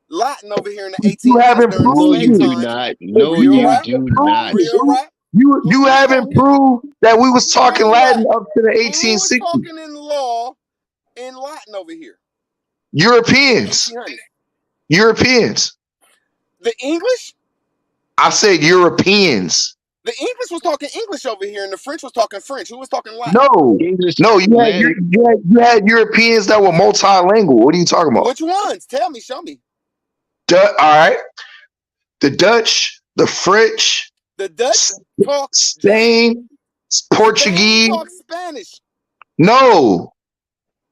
Latin over here in the You 1800s haven't during the No, proved you slave do it. times. not. No, Real you rap, do not. real rap. You haven't proved that we was talking Real Latin rap. up to the Who was 1860s. talking in law in Latin over here? Europeans. 1800s. Europeans. The English? I said Europeans. The English was talking English over here, and the French was talking French. Who was talking Latin? No, English, no, you Latin. had Europeans that were multilingual. What are you talking about? Which ones? Tell me, show me. All right, the Dutch, the French, The Dutch talk Spain, Portuguese. Spain talk Spanish. No,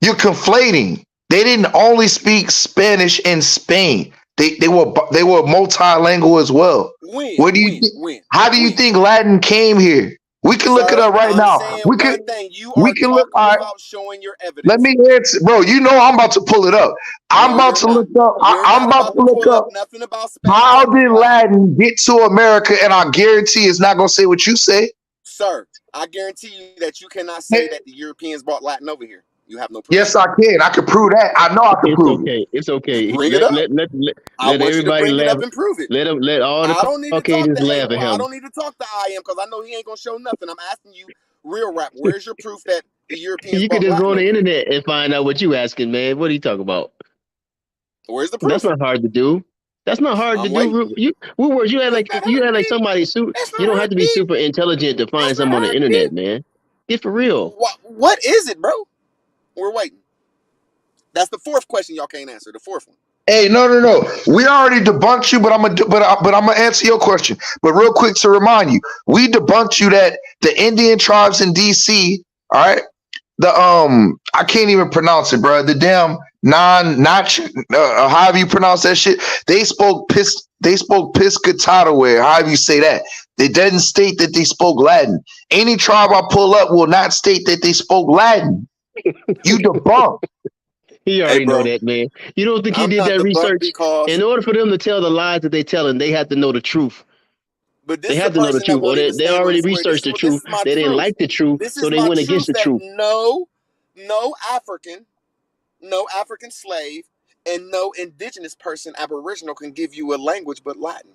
you're conflating. They didn't only speak Spanish in Spain. They were multilingual as well. When? What do you think? When? How do you think Latin came here? We can look it Sir, up right I'm now. saying We one can. thing. You We are can look. talking All right. about showing your evidence. Let me answer, bro. You know I'm about to pull it up. I'm No, about you're to not. look up. You're I'm not about about to to look pull up. up nothing about Spanish How or did Latin. Latin get to America? And I guarantee it's not gonna say what you say. Sir, I guarantee you that you cannot say that the Europeans brought Latin over here. You have no proof. Yes, I can. I can prove that. I know I can It's prove it. okay. It's okay. Bring it up. I Let want you to everybody bring it laugh. up and prove it. Let all the I don't need to talk Caucasians to laugh at I him. don't need to talk to IM because I know he ain't gonna show nothing. I'm asking you, real rap. Where's your proof that the Europeans You could brought just go Latin on over the here? internet and find out what you asking, man. What are you talking about? Where's the proof? That's not hard to do. That's not hard to I'm do. waiting. What words you had like somebody super. You don't have to be super intelligent to find something on the internet, man. Get for real. What is it, bro? We're waiting. That's the fourth question y'all can't answer. The fourth one. Hey, no. We already debunked you, but I'm gonna answer your question. But real quick to remind you, we debunked you that the Indian tribes in DC, all right, the I can't even pronounce it, bro. The damn however you pronounce that shit. They spoke Piscataway, however you say that. They didn't state that they spoke Latin. Any tribe I pull up will not state that they spoke Latin. You debunked. He already know that, man. You don't think he I'm did not that debunked research? because. In order for them to tell the lies that they telling, they have to know the truth. But this They is have a to know the person that truth, or won't even they stand on the already square. This researched the is truth. my They didn't truth. like the truth, This so is they my went truth against the that truth. no African and no indigenous person, Aboriginal, can give you a language but Latin.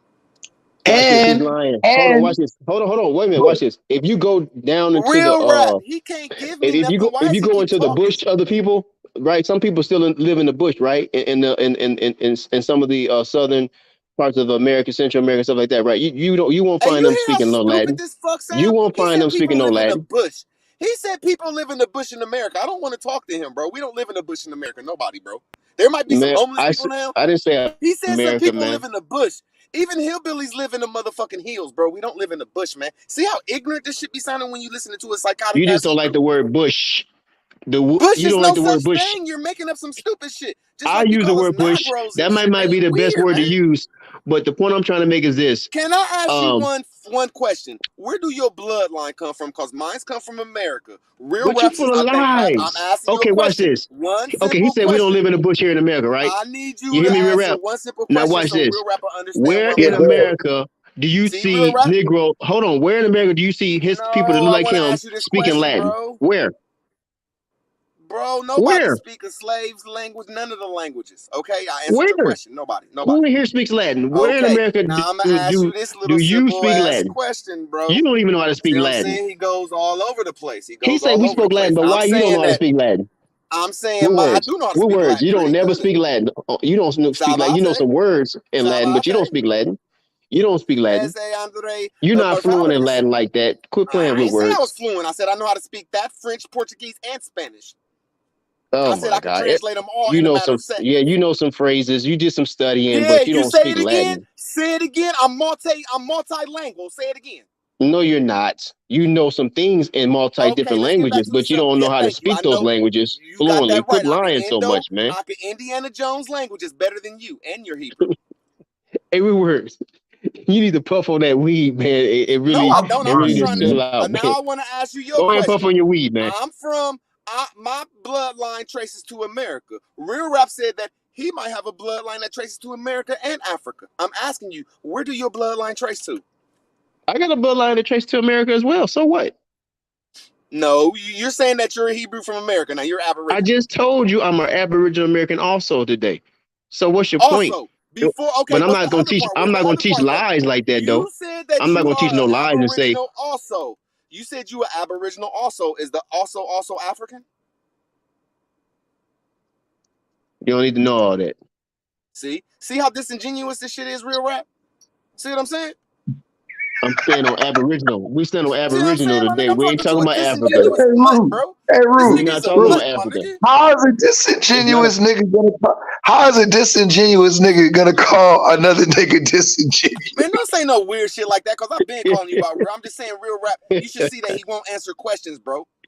Watch this. He's lying. Hold on. Watch this. Hold on. Wait a minute. Watch this. If you go down into Real rap. the He can't give me if you nothing. go Why does he keep into the talking? bush, other people, right? Some people still live in the bush, right? In some of the southern parts of America, Central America, stuff like that, right? You won't Hey, find you them hear how speaking no stupid Latin. this fuck sound? You won't He find said them speaking people no live in the Latin. bush. He said people live in the bush in America. I don't want to talk to him, bro. We don't live in the bush in America. Nobody, bro. There might be some Man, homeless people now. I didn't say He said some America, people man. live in the bush. Even hillbillies live in the motherfucking hills, bro. We don't live in the bush, man. See how ignorant this shit be sounding when you listen to a psychotic You ass just don't like Hebrew? the word bush. Bush You is don't no like the such word bush. thing. You're making up some stupid shit. Just I like you use the call us word bush. Negroes and That shit, might man. be You the best weird, word to man. use. But the point I'm trying to make is this. Can I ask you one question? Where do your bloodline come from? Because mine's come from America. Real But you raps. full of I'm lies. asking you a Okay, watch question. this. One Okay, he simple said we don't question. live in the bush here in America, right? I need you You hear to me, real answer rap? one simple Now question watch so this. real rapper understand Where where I'm in coming from. America do you See, real see rap? Negro? Hold on. Where in America do you see his people that No, look I like want to him ask you this speaking question, Latin? bro. Where? Bro, nobody Where? speaks a slave's language, none of the languages. Okay, I answered Where? your question. Nobody. Who in here speaks Latin? Where in Okay, America now I'm gonna ask you this do little you simple speak ass Latin? question, bro. You don't even know how to See speak what I'm Latin. saying? He goes all over the place. He said we spoke Latin, but I'm why you don't know saying how to that. speak Latin? I'm saying What I words? do know how to What speak words? Latin You don't pretty never good. speak Latin. You don't speak Latin. You know some words in Latin, but you don't speak Latin. You don't speak Latin. You're not fluent in Latin like that. Quit playing I with ain't say I was words. fluent. I said I know how to speak that, French, Portuguese, and Spanish. Oh I said my I could God. translate them all You in a know matter some, of seconds. yeah, you know some phrases. You did some studying, Yeah, but you you don't say speak it again. Latin. Say it again. I'm multilingual. Say it again. No, you're not. You know some things in Okay, different let's get back languages, to the but you subject. don't know Yeah, how to thank you. speak I those know languages you got fluently. that right. Quit lying so much, man. I can Indiana Jones language is better than you and your Hebrew. Every word. You need to puff on that weed, man. It No, really, I don't. I'm just need to trying to. chill out, Now man. I want to ask you your Go ahead and puff question. on your weed, man. I'm from. My bloodline traces to America. Real Rap said that he might have a bloodline that traces to America and Africa. I'm asking you, where do your bloodline trace to? I got a bloodline that traces to America as well. So what? No, you're saying that you're a Hebrew from America. Now you're Aboriginal. I just told you I'm an Aboriginal American also today. So what's your point? Also, before okay, But I'm what's not the gonna other teach. part? I'm Where's not the gonna other teach part though? lies like that, though. You said that I'm not you gonna are teach no an lies and say Aboriginal also. You said you were Aboriginal also. Is the also African? you don't need to know all that. See how disingenuous this shit is, Real Rap? See what I'm saying? I'm staying on Aboriginal. We stand on See what I'm Aboriginal saying, my today. nigga? I'm We ain't talking to talking a about Africa. disingenuous mutt, bro. Hey, This We're nigga not is a talking mutt, about my Africa. nigga. How is a disingenuous nigga gonna call another nigga disingenuous? Man, don't say no weird shit like that, cause I've been calling you out real. I'm just saying, Real Rap. You should see that he won't answer questions, bro.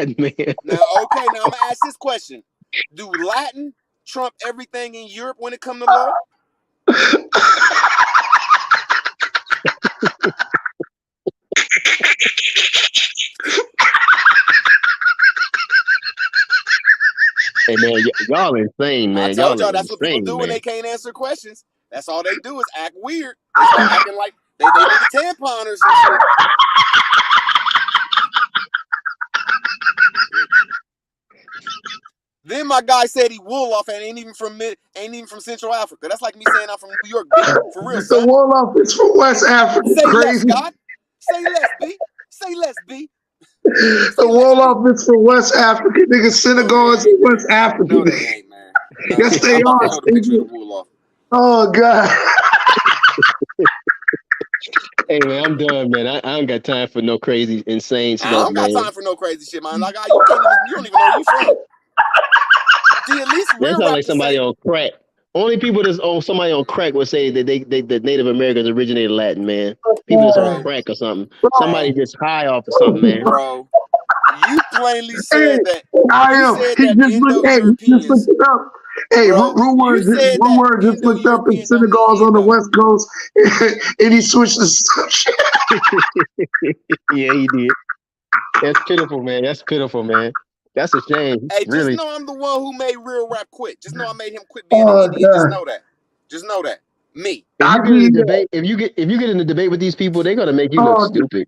Latin, man. Now, okay, now I'm gonna ask this question: do Latin trump everything in Europe when it comes to law? Hey man, y'all insane, man. I told Y'all y'all that's what people insane, do when man. they can't answer questions. That's all they do is act weird. They start acting like they need a tamponers and shit. my guy said he Wolof and ain't even from Central Africa. That's like me saying I'm from New York, B. For real, The son. Wolof is from West Africa. Say less, Crazy. God. Say less, B. The Wolof is from West Africa. Nigga, synagogues in West Africa. No, they ain't, man. No, Yes, they I'm about to are. show the picture of the Wolof. Oh God. Hey man, I'm done, man. I don't got time for no crazy, insane I stuff, don't got man. time for no crazy shit, man. Like, you don't even know where you from. See, at least That real sounds like rappers somebody say, on crack. Only people that's on somebody on crack would say that the Native Americans originated Latin, man. People that's on crack or something. Somebody just high off or something, man. bro, you plainly said that. I You am. said He that just looked. Hey, he just looked Indo-Europeans. it up. Hey, Bro, you said that Rumor just looked up in Indo-European don't mean synagogues on the Indo. West Coast, and he switched the subject. Yeah, he did. That's pitiful, man. That's pitiful, man. That's a shame. Hey, Really. just know I'm the one who made real rap quit. Just know I made him quit being an Oh Indian. Just God. know that. Just know that. Me. If you get in a debate, if you get in a debate with these people, they're gonna make you look stupid.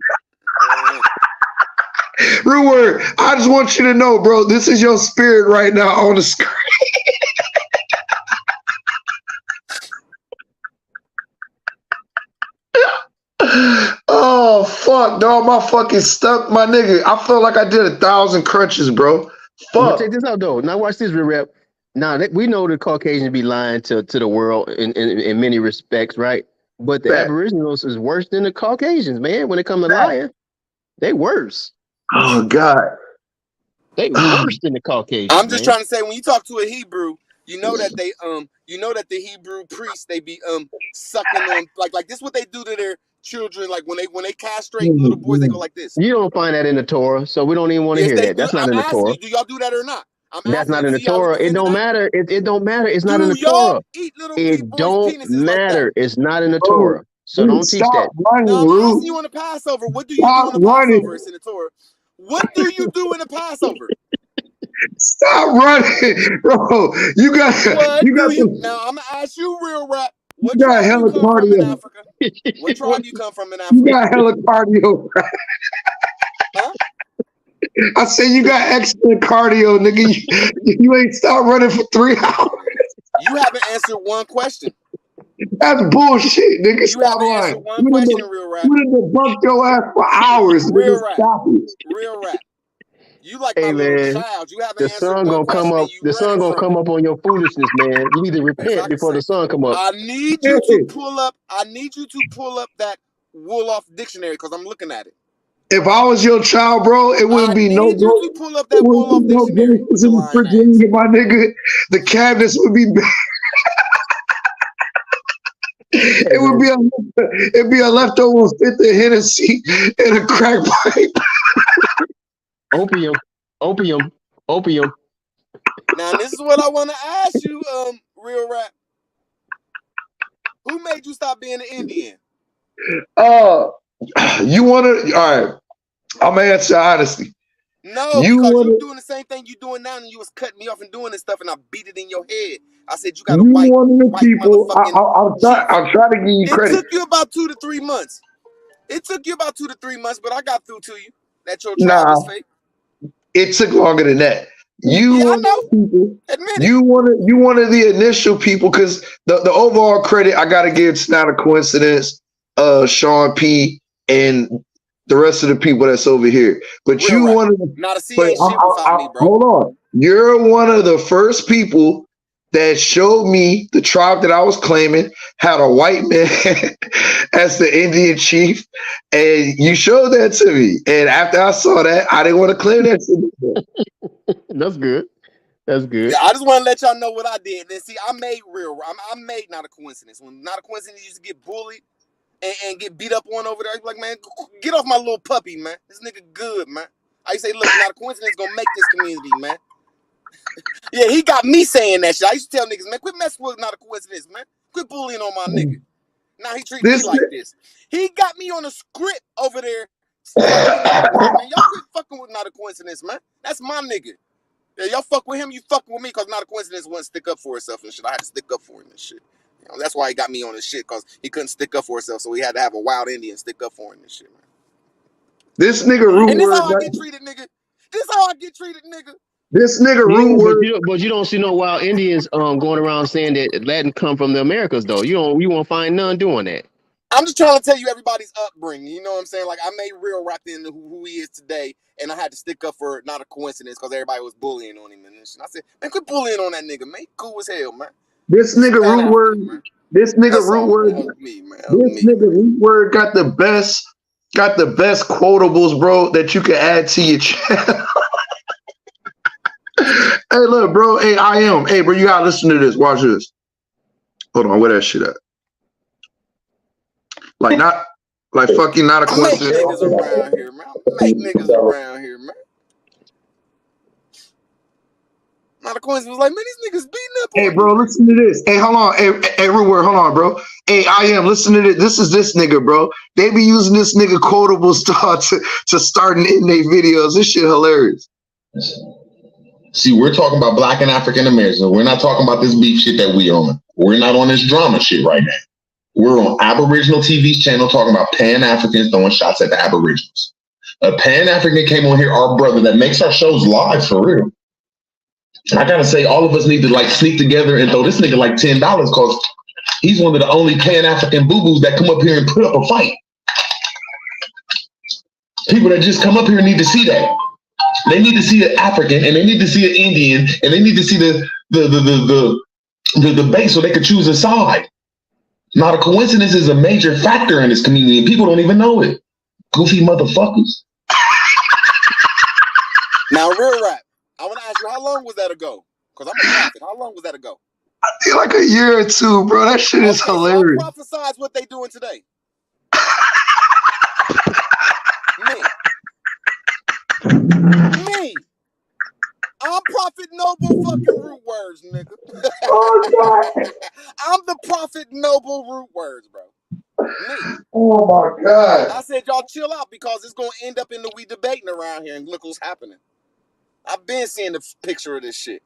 Real word. I just want you to know, bro. This is your spirit right now on the screen. Oh fuck, dog! My fucking stuck, my nigga. I feel like I did 1,000 crunches, bro. But Fuck. check this out though. Now watch this, real rap. Now we know the Caucasians be lying to the world in many respects, right? But the Fact. Aboriginals is worse than the Caucasians, man. When it comes to lying, they worse. Oh God. They worse than the Caucasians. I'm just man. trying to say, when you talk to a Hebrew, you know that the Hebrew priests, they be sucking on like this what they do to their children, like when they castrate little boys, they go like this. You don't find that in the Torah, so we don't even want to Yes, hear they that. do. That's not I'm in the asking Torah. you, do y'all do that or not? That's not in the Torah. It don't matter. It don't matter. It's not in the Do y'all Torah. eat little It boys' don't penises like that? matter. It's not in the Bro, Torah. So dude, don't teach that. stop running, Now I'm Rue. asking you on the Passover. What do you do Stop in the running. Passover? It's in the Torah. What do you do in the Passover? Stop running, bro. You got Now I'm gonna ask you, real rap. What you got tribe you hella come from in cardio. Africa? What tribe you come from in You Africa? got hella cardio. Huh? I said you got excellent cardio, nigga. You ain't stopped running for 3 hours. You haven't answered one question. That's bullshit, nigga. You Stop haven't lying. answered one question, real rap. We done debunked your ass for hours, nigga. Real rap. Stop it. Real rap. You like Hey my little man, child. You haven't the answered sun one gonna come question up. and you The sun running gonna from come it. up on your foolishness, man. You need to repent before the sun come up. I need you to pull up. That Wolof dictionary because I'm looking at it. If I was your child, bro, it wouldn't be no need you to pull up that it wouldn't Wolof be no dictionary with groceries your in the lying ass. refrigerator, my nigga. The cabinets would be it would be it'd be a leftover fifth of Hennessy and a crack pipe. Opium. Now this is what I want to ask you, real rap. Who made you stop being an Indian? You wanna all right. I'm gonna answer honestly. No, because you doing the same thing you doing now, and you was cutting me off and doing this stuff, and I beat it in your head. I said you got a white people. motherfucking. I'll try to give you credit. It took you about 2 to 3 months. But I got through to you that your tribe is fake. It took longer than that. You wanted the initial people because the overall credit I gotta give it's not a coincidence. Sean P and the rest of the people that's over here. But real you rap. wanted Not a C ain't shit without me, bro. Hold on. You're one of the first people that showed me the tribe that I was claiming had a white man as the Indian chief, and you showed that to me. And after I saw that, I didn't want to claim that shit. That's good. That's good. Yeah, I just want to let y'all know what I did. Then see, I made not a coincidence. When not a coincidence used to get bullied and get beat up on over there, like, man, get off my little puppy, man. This nigga good, man. I used to say, look, not a coincidence gonna make this community, man. Yeah, he got me saying that shit. I used to tell niggas, man, quit messing with not a coincidence, man. Quit bullying on my nigga. Now he treat me like this. He got me on a script over there. Man, y'all quit fucking with not a coincidence, man. That's my nigga. Yeah, y'all fuck with him, you fucking with me, because not a coincidence wouldn't stick up for herself and shit. I had to stick up for him and shit. You know, that's why he got me on his shit, because he couldn't stick up for himself, so he had to have a wild Indian stick up for him and shit, man. This nigga And this how I get treated, nigga. This nigga root word. But you don't see no wild Indians going around saying that Latin come from the Americas though. You won't find none doing that. I'm just trying to tell you everybody's upbringing. You know what I'm saying? Like I made real rap into who he is today, and I had to stick up for not a coincidence because everybody was bullying on him and shit. I said, man, quit bullying on that nigga, man. Cool as hell, man. This nigga root word. This nigga root word. This nigga root word got the best quotables, bro, that you can add to your channel. Hey, look, bro. Hey, Hey, bro, you gotta listen to this. Watch this. Hold on, where that shit at? Like fucking not a coincidence. Make niggas around here, man. Make niggas around here, man. Not a coincidence. Like, man, these niggas beating up. Hey, bro, listen to this. Hey, hold on. Hey, root word, hold on, bro. Hey, listen to this. This is this nigga, bro. They be using this nigga quotables to start and end their videos. This shit hilarious. See, we're talking about Black and African Americans. We're not talking about this beef shit that we on. We're not on this drama shit right now. We're on Aboriginal TV's channel talking about Pan-Africans throwing shots at the Aboriginals. A Pan-African came on here, our brother, that makes our shows live for real. And I gotta say, all of us need to like sneak together and throw this nigga like $10 because he's one of the only Pan-African boo-boos that come up here and put up a fight. People that just come up here need to see that. They need to see an African, and they need to see an Indian, and they need to see the debate so they could choose a side. Not a coincidence is a major factor in this community, and people don't even know it. Goofy motherfuckers. Now, real rap. I want to ask you, how long was that ago? Because I'm a prophet. How long was that ago? I think like a year or two, bro. That shit is hilarious. So I prophesize what they doing today. Me. I'm Prophet Noble fucking root words, nigga. Oh, God. I'm the Prophet Noble root words, bro. Me. Oh, my God. I said, y'all chill out because it's going to end up in the we debating around here and look what's happening. I've been seeing the picture of this shit.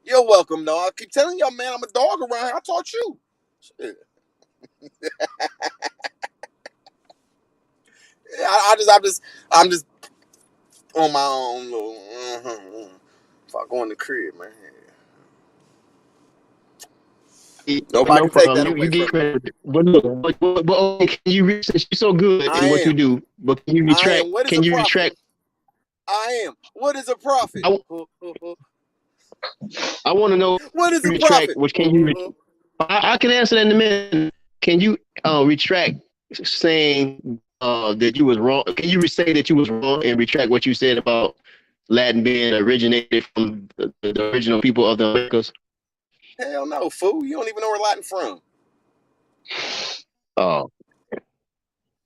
You're welcome, though. I keep telling y'all, man, I'm a dog around here. I taught you. Shit. I'm just on my own little. If I go in the crib, man. Nobody can take that away get from me. credit. But okay, can you since you're so good in what you do, but can you retract? Can you retract? I am. What is a prophet? I want to know what is a retract, prophet? Which can you? I can answer that in a minute. Can you retract saying that you was wrong? Can you say that you was wrong and retract what you said about Latin being originated from the original people of the Americas? Hell no, fool! You don't even know where Latin from. Oh,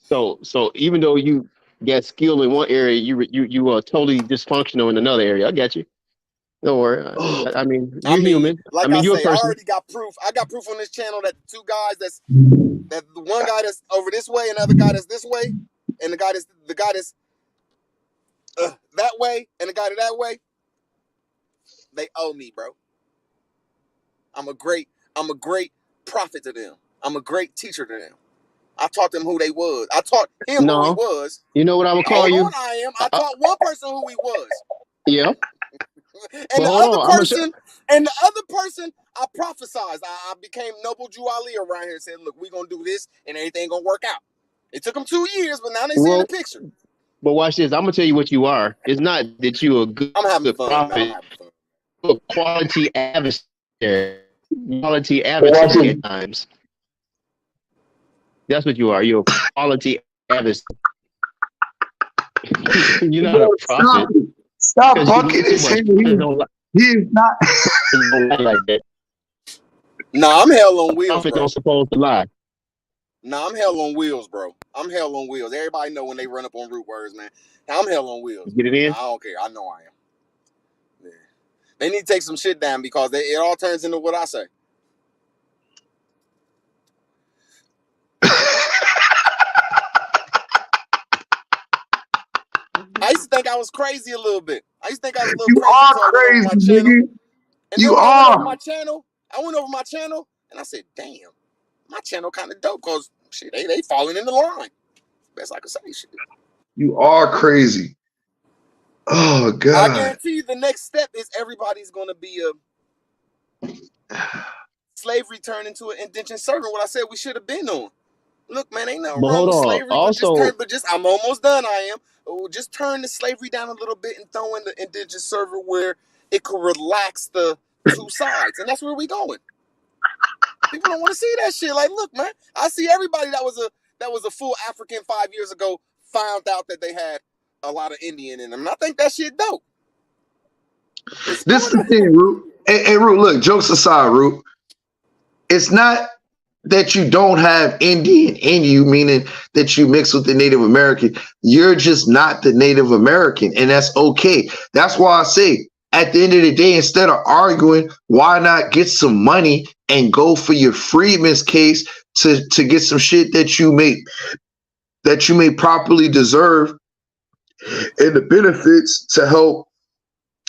so even though you got skill in one area, you are totally dysfunctional in another area. I got you. Don't worry. I mean, you're human. Like you're a I person. already got proof. I got proof on this channel that the two guys that the one guy that's over this way and the other guy that's this way, and the guy that's that way and the guy that way, they owe me, bro. I'm a great prophet to them. I'm a great teacher to them. I taught them who they was. I taught him who he was. You know what I would call you? I taught one person who he was. Yeah. And the other person, I prophesized. I became Noble Jew Ali around here and said, look, we're going to do this and everything going to work out. It took them 2 years, but now they see the picture. But watch this. I'm going to tell you what you are. It's not that you're a good prophet, but quality adversary. Quality adversary at times. That's what you are. You're a quality adversary. You're not a prophet. Stop bucking his head. He is not. Like that. Nah, I'm hell on wheels, Prophet bro. don't supposed to lie. Nah, I'm hell on wheels, bro. I'm hell on wheels. Everybody know when they run up on root words, man. I'm hell on wheels. Get it in? I don't care. I know I am. Yeah. They need to take some shit down because it all turns into what I say. I used to think I was crazy a little bit. I used to think I was a little crazy. You are crazy, nigga. You are. I went over my channel and I said, damn, my channel kind of dope because shit, they falling in the line. Best I could say, shit. You are crazy. Oh I God. guarantee you the next step is everybody's going to be a slavery turned into an indentured servant. What I said we should have been on. Look, man, ain't nothing But wrong hold with on. slavery, Also, I'm almost done. I am. Just turn the slavery down a little bit and throw in the indentured servant where it could relax the two sides, and that's where we going. People don't want to see that shit. Like, look, man, I see everybody that was a full African 5 years ago found out that they had a lot of Indian in them, and I think that shit dope. This is the thing, Root. Hey, Root, look, jokes aside, Root. It's not that you don't have Indian in you, meaning that you mix with the Native American. You're just not the Native American, and that's okay. That's why I say, at the end of the day, instead of arguing, why not get some money and go for your freedman's case to get some shit that you may properly deserve, and the benefits to help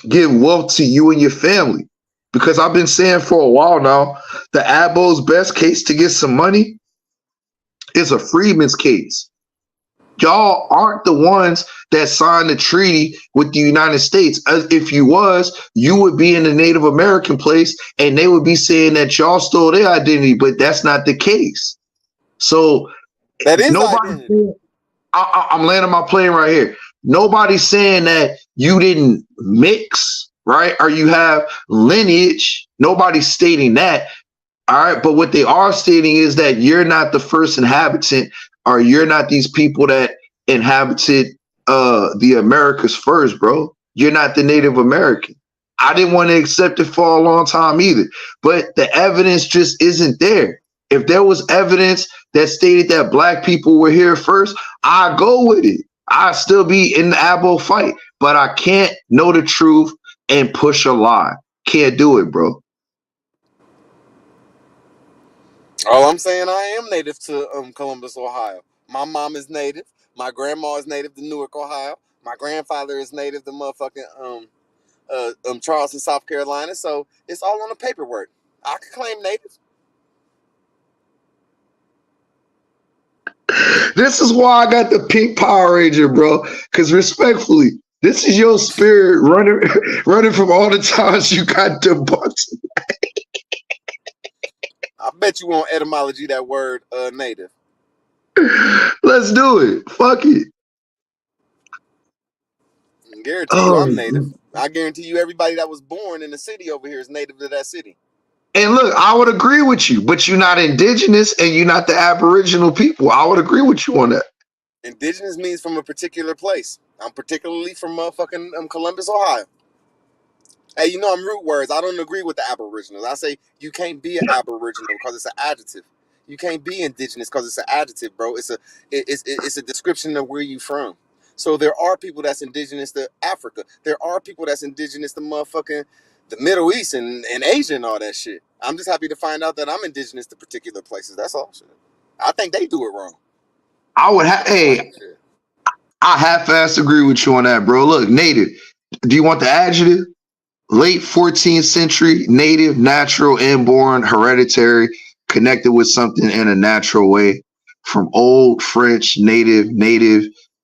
give wealth to you and your family. Because I've been saying for a while now, the Abo's best case to get some money is a freedman's case. Y'all aren't the ones that signed the treaty with the United States. If you was, you would be in the Native American place and they would be saying that y'all stole their identity, but that's not the case. So that is nobody. I'm landing my plane right here. Nobody's saying that you didn't mix, right? Or you have lineage. Nobody's stating that. All right. But what they are stating is that you're not the first inhabitant, or you're not these people that inhabited the Americas first, bro. You're not the Native American. I didn't want to accept it for a long time either. But the evidence just isn't there. If there was evidence that stated that black people were here first, I go with it. I still be in the Abo fight, but I can't know the truth and push a lie. Can't do it, bro. All I'm saying, I am native to Columbus, Ohio. My mom is native. My grandma is native to Newark, Ohio. My grandfather is native to motherfucking Charleston, South Carolina. So it's all on the paperwork. I could claim native. This is why I got the pink Power Ranger, bro. Because respectfully, this is your spirit running from all the times you got debunked. I bet you want etymology that word native. Let's do it. Fuck it. I guarantee you I'm native. I guarantee you everybody that was born in the city over here is native to that city. And look, I would agree with you, but you're not indigenous and you're not the Aboriginal people. I would agree with you on that. Indigenous means from a particular place. I'm particularly from motherfucking Columbus, Ohio. Hey, you know I'm root words. I don't agree with the Aboriginals. I say you can't be an Aboriginal because it's an adjective. You can't be indigenous because it's an adjective, bro. It's a description of where you from. So there are people that's indigenous to Africa. There are people that's indigenous to motherfucking the Middle East and Asia and all that shit. I'm just happy to find out that I'm indigenous to particular places. That's all shit. I think they do it wrong. I would have. Hey, I half-ass agree with you on that, bro. Look, native. Do you want the adjective? Late 14th century, native, natural, inborn, hereditary, connected with something in a natural way. From old French, native,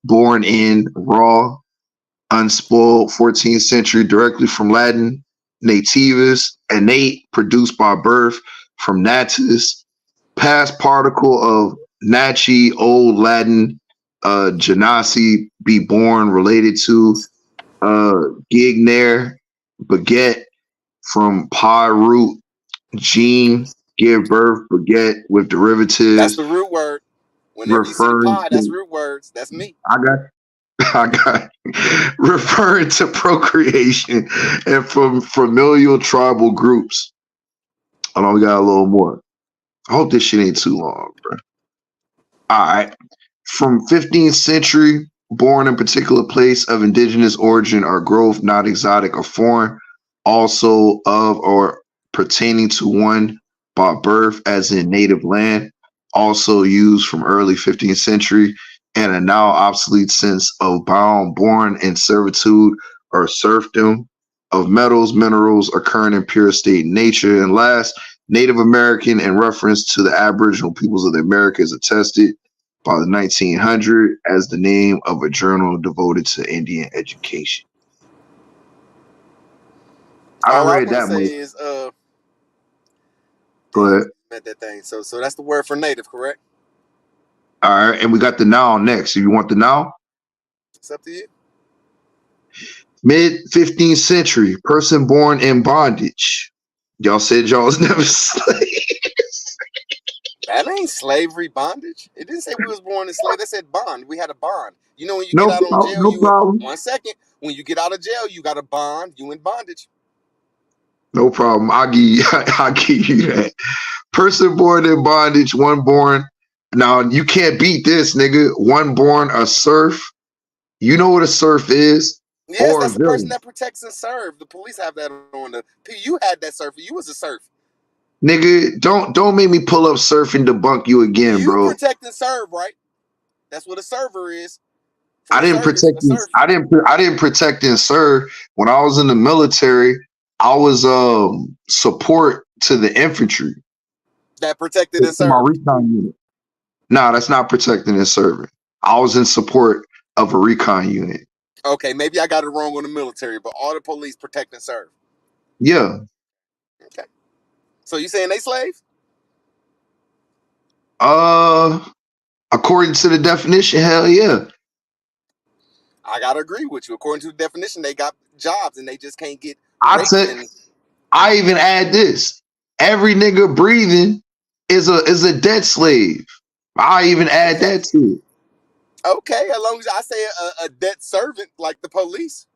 born in, raw, unspoiled, 14th century, directly from Latin, nativus, innate, produced by birth, from natus, past particle of naci, old Latin, genasi, be born, related to, gignere, beget, from pi root, gene, give birth, beget, with derivatives. That's the root word. Whenever you see pi, that's root words. That's me. I got referring to procreation and from familial tribal groups. I know we got a little more. I hope this shit ain't too long, bro. All right. From 15th century, born in particular place of indigenous origin or growth, not exotic or foreign, also of or pertaining to one by birth, as in native land, also used from early 15th century, and a now obsolete sense of bound, born in servitude or serfdom, of metals, minerals occurring in pure state nature. And last, Native American in reference to the Aboriginal peoples of the Americas, attested by the 1900 as the name of a journal devoted to Indian education. All I read want to that say much. is Go ahead. met that thing. So that's the word for native, correct? All right, and we got the noun next. If you want the noun, It's up to you. mid 15th century, person born in bondage. Y'all said y'all was never slaves. That ain't slavery, bondage. It didn't say we was born in slave. That said bond. We had a bond. You know, when you get out on jail, No problem. 1 second. When you get out of jail, you got a bond. You in bondage. No problem. I'll give you that. Person born in bondage, one born. Now you can't beat this, nigga. One born a serf. You know what a serf is? Yes, Or a that's the person villain. that protects and serves. The police have that on the. You had that serf. You was a serf. Nigga, don't make me pull up surf and debunk you again, You bro. protect and serve, right? That's what a server is. I didn't protect and I didn't protect and serve. When I was in the military, I was support to the infantry. That protected and My served. recon unit. No, that's not protecting and serving. I was in support of a recon unit. Okay, maybe I got it wrong on the military, but all the police protect and serve. Yeah. Okay. So you saying they slaves? According to the definition, hell yeah. I gotta agree with you. According to the definition, they got jobs and they just can't get I even add this. Every nigga breathing is a debt slave. I even add that to it. Okay, as long as I say a debt servant like the police,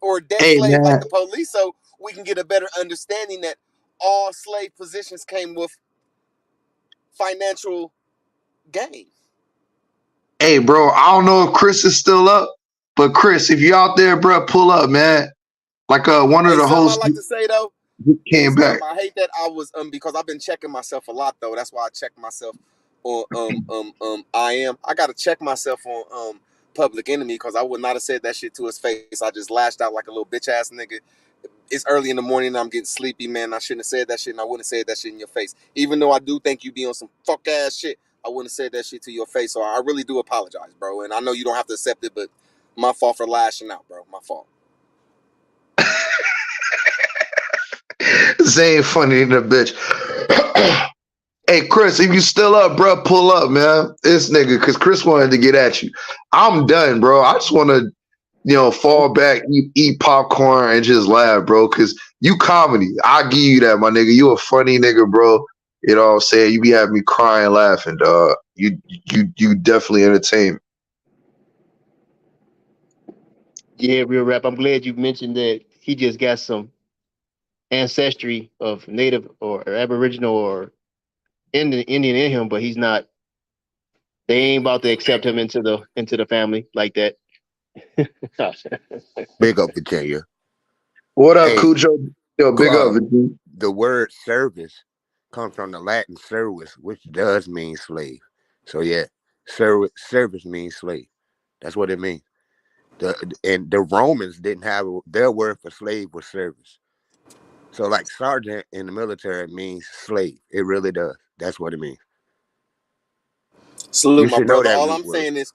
or a debt Hey, slave man. like the police, so we can get a better understanding that all slave positions came with financial gain. Hey, bro, I don't know if Chris is still up, but Chris, if you out there, bro, pull up, man. Like one of the hosts I like to say though, came back. I hate that I was because I've been checking myself a lot though. That's why I check myself on I gotta check myself on Public Enemy because I would not have said that shit to his face. I just lashed out like a little bitch ass nigga. It's early in the morning and I'm getting sleepy, man. I shouldn't have said that shit and I wouldn't have said that shit in your face. Even though I do think you be on some fuck ass shit, I wouldn't have said that shit to your face. So I really do apologize, bro. And I know you don't have to accept it, but my fault for lashing out, bro. My fault. Zane funny than a bitch. Hey, Chris, if you still up, bro, pull up, man. This nigga, because Chris wanted to get at you. I'm done, bro. I just want to, fall back, eat popcorn, and just laugh, bro, because you comedy. I give you that, my nigga. You a funny nigga, bro. You know what I'm saying? You be having me crying, laughing, dog. You definitely entertain me. Yeah, real rap. I'm glad you mentioned that he just got some ancestry of Native or Aboriginal or Indian in him, but he's not. They ain't about to accept him into the family like that. Big up Virginia. What up, Cujo? Yo, big up, Virginia. The word service comes from the Latin servus, which does mean slave. So yeah, service means slave. That's what it means. And the Romans didn't have their word for slave was service. So like sergeant in the military means slave. It really does. That's what it means. Salute, my brother. All I'm saying is,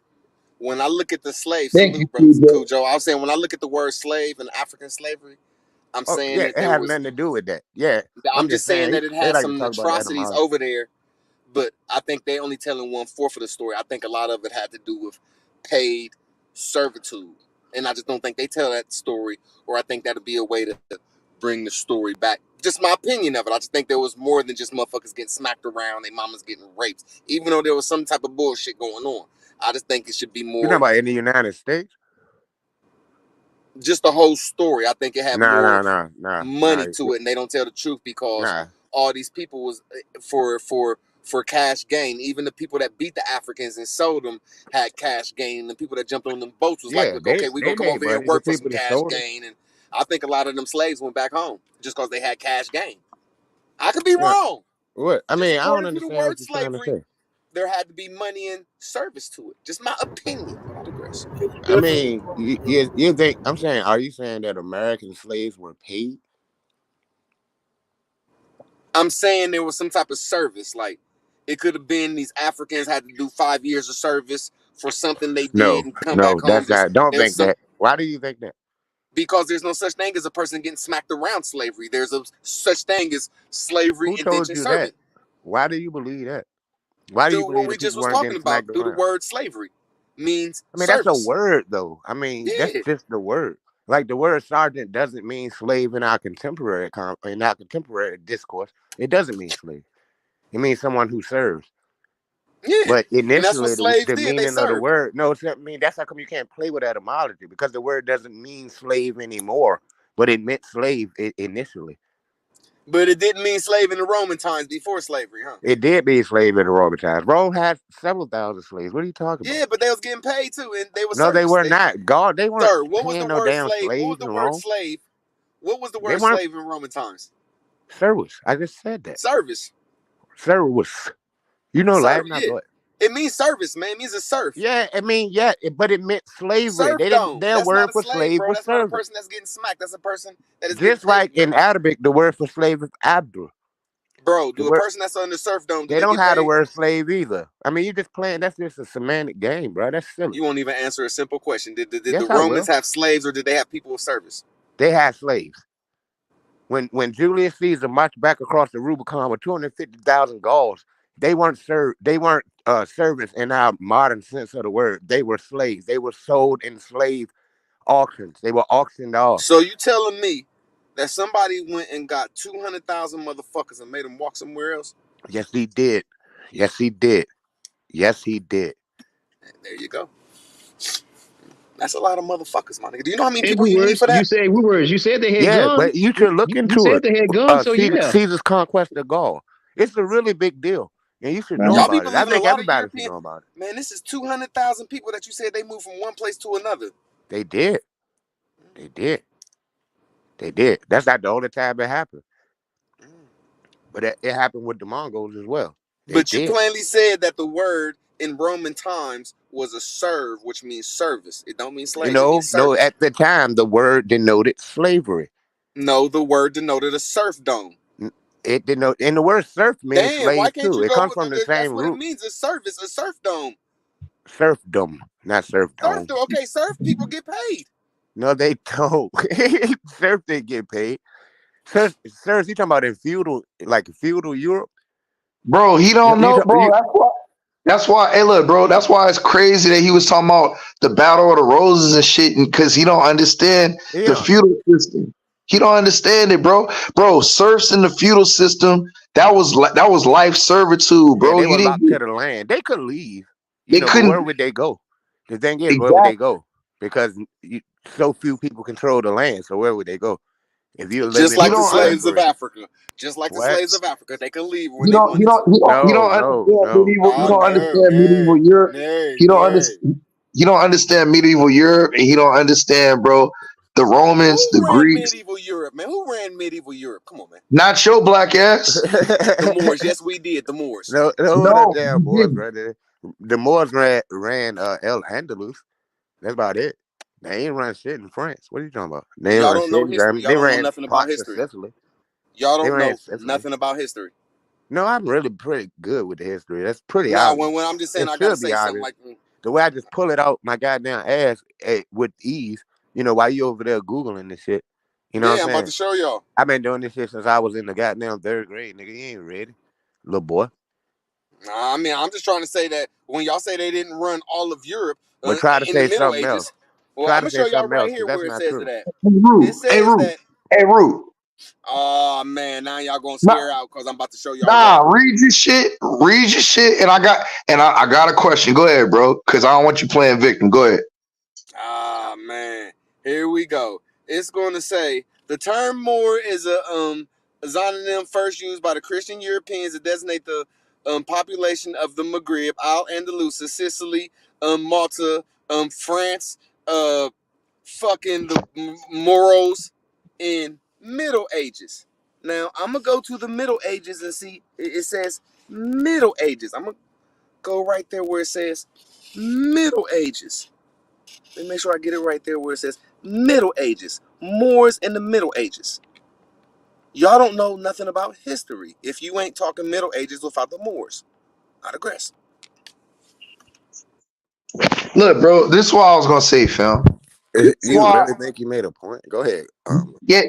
when I look at the slave, salute, brother Cujo. I was saying when I look at the word slave and African slavery, I'm saying that it has nothing to do with that. Yeah, I'm just saying that it they has like to some talk about atrocities etymology. over there, but I think they only telling 1/4 of the story. I think a lot of it had to do with paid servitude, and I just don't think they tell that story, or I think that'll be a way to bring the story back. Just my opinion of it. I just think there was more than just motherfuckers getting smacked around, their mamas getting raped, even though there was some type of bullshit going on. I just think it should be more. You know about in the United States? Just the whole story. I think it had more money to nah. it, and they don't tell the truth because all these people was for cash gain. Even the people that beat the Africans and sold them had cash gain. And the people that jumped on them boats was like, look, okay, we're gonna come over here and work for some cash gain. And I think a lot of them slaves went back home just because they had cash gain. I could be wrong. What? I mean, I don't According to the understand word what you're trying to slavery, say. there had to be money and service to it. Just my opinion. I digress. I mean, you think I'm saying? Are you saying that American slaves were paid? I'm saying there was some type of service. Like it could have been these Africans had to do 5 years of service for something they did and come back home. That's not. Don't think that. Why do you think that? Because there's no such thing as a person getting smacked around slavery. There's a such thing as slavery, Who told indentured you that? servant. Why do you believe that? Why do you Through what believe we that just people was weren't talking getting about, smacked through the around? word slavery means I mean, that's a service. word, though. I mean, that's Yeah. just the word. Like the word sergeant doesn't mean slave in our contemporary discourse. It doesn't mean slave. It means someone who serves. Yeah. But And that's what initially, slaves the did. They meaning of the served. word, no, I mean, that's how come you can't play with etymology, because the word doesn't mean slave anymore, but it meant slave initially. But it didn't mean slave in the Roman times before slavery, huh? It did mean slave in the Roman times. Rome had several thousand slaves. What are you talking about? Yeah, but they was getting paid too, and they were No, they servants. were not. God, they weren't Sir, what was the paying no word damn slave? What was slaves the in word Rome. slave? What was the They word weren't slave in Roman times? service. I just said that. Service. Service. You know Latin, I Yeah. thought. It means service, man. It means a serf. Yeah, I mean, yeah, but it meant slavery. They didn't. Serfdom. Their That's not word a for slave, slave bro. was That's not a servant. person that's getting smacked. That's a person that is getting Just like paid, in man. Arabic, the word for slave is abdu. Bro, The do a word, person that's under serfdom, do they they don't get have the paid? word slave either. I mean, you just playing. That's just a semantic game, bro. That's silly. You won't even answer a simple question. Did the Yes, I Romans will. have slaves or did they have people of service? They had slaves. When Julius Caesar marched back across the Rubicon with 250,000 Gauls, they weren't servants in our modern sense of the word. They were slaves. They were sold in slave auctions. They were auctioned off. So you telling me that somebody went and got 200,000 motherfuckers and made them walk somewhere else? Yes, he did. Yes, he did. Yes, he did. There you go. That's a lot of motherfuckers, my nigga. Do you know how many In people you need for that? You said they had Yeah, guns. but you should look You into said it. they had guns, so yeah. Caesar's conquest of Gaul. It's a really big deal, and you should know Y'all be about it. I believing a think lot of everybody should European. know about it. Man, this is 200,000 people that you said they moved from one place to another. They did. They did. They did. That's not the only time it happened. But it happened with the Mongols as well. They But you did. plainly said that the word in Roman times was a serve, which means service. It don't mean slave. It means No, service. at the time, the word denoted slavery. No, the word denoted a serfdom. It denoted, and the word serf means Damn, why slave can't too. you It go comes with from the that's same what it root. means, a service, a serfdom. Serfdom, not serfdom. Serfdom, okay, serf people get paid. No, they don't. Serf didn't get paid. Sirs, you talking about in feudal Europe? Bro, he don't know, bro. That's why. Hey, look, bro. That's why it's crazy that he was talking about the Battle of the Roses and shit, because he don't understand the feudal system. He don't understand it, bro. Bro, serfs in the feudal system, that was life servitude, bro. Yeah, they You were didn't. locked to the land. They could leave, They but where couldn't. would they go? The thing is, where would they Exactly. go? Because so few people control the land. So where would they go? If you're Just living like in the slaves of slavery, Africa. Just like the what? slaves of Africa, they can leave when You they don't. You wanted to. don't. You don't understand medieval. You don't understand medieval Europe. You don't understand. You don't understand medieval Europe, and you don't understand, bro. The Romans, the Who ran Greeks, medieval Europe, man? Who ran medieval Europe? Come on, man. not your black ass. The Moors. Yes, we did. The Moors. No, the No, damn you Moors, didn't. brother. The Moors ran El Andalus. That's about it. They ain't run shit in France. What are you talking about? They ain't Y'all run don't shit know in history. Germany. Y'all They don't know ran nothing about parts of history. Sicily. Y'all They don't ran know Sicily. nothing about history. No, I'm really pretty good with the history. That's pretty Nah, obvious. when I'm just saying, It I gotta should be say something obvious. like. The way I just pull it out my goddamn ass with ease, while you over there Googling this shit. You know what Yeah, I'm I'm about saying? to show y'all. I've been doing this shit since I was in the goddamn 3rd grade, nigga. You ain't ready, little boy. Nah, I mean, I'm just trying to say that when y'all say they didn't run all of Europe But try to in the say Middle something Ages, else. well, Try I'm to gonna say show y'all something right else, because here that's where it not says true. that. Hey, It says Root. that. Hey, Root. Oh man, now y'all gonna Nah, scare out because I'm about to show y'all nah, right. read your shit. Read your shit, and I got a question. Go ahead, bro. Because I don't want you playing victim. Go ahead. Ah man, here we go. It's going to say the term Moor is a synonym first used by the Christian Europeans to designate the population of the Maghreb, Al Andalusia, Sicily, Malta, France, fucking the Moros in Middle Ages. Now I'm gonna go to the Middle Ages and see it says Middle Ages. I'm gonna go right there where it says Middle Ages. Let me make sure I get it right there where it says Middle Ages. Moors in the Middle Ages. Y'all don't know nothing about history if you ain't talking Middle Ages without the Moors. I digress. Look, bro. This is what I was gonna say, fam. You really think you made a point? Go ahead. Yeah,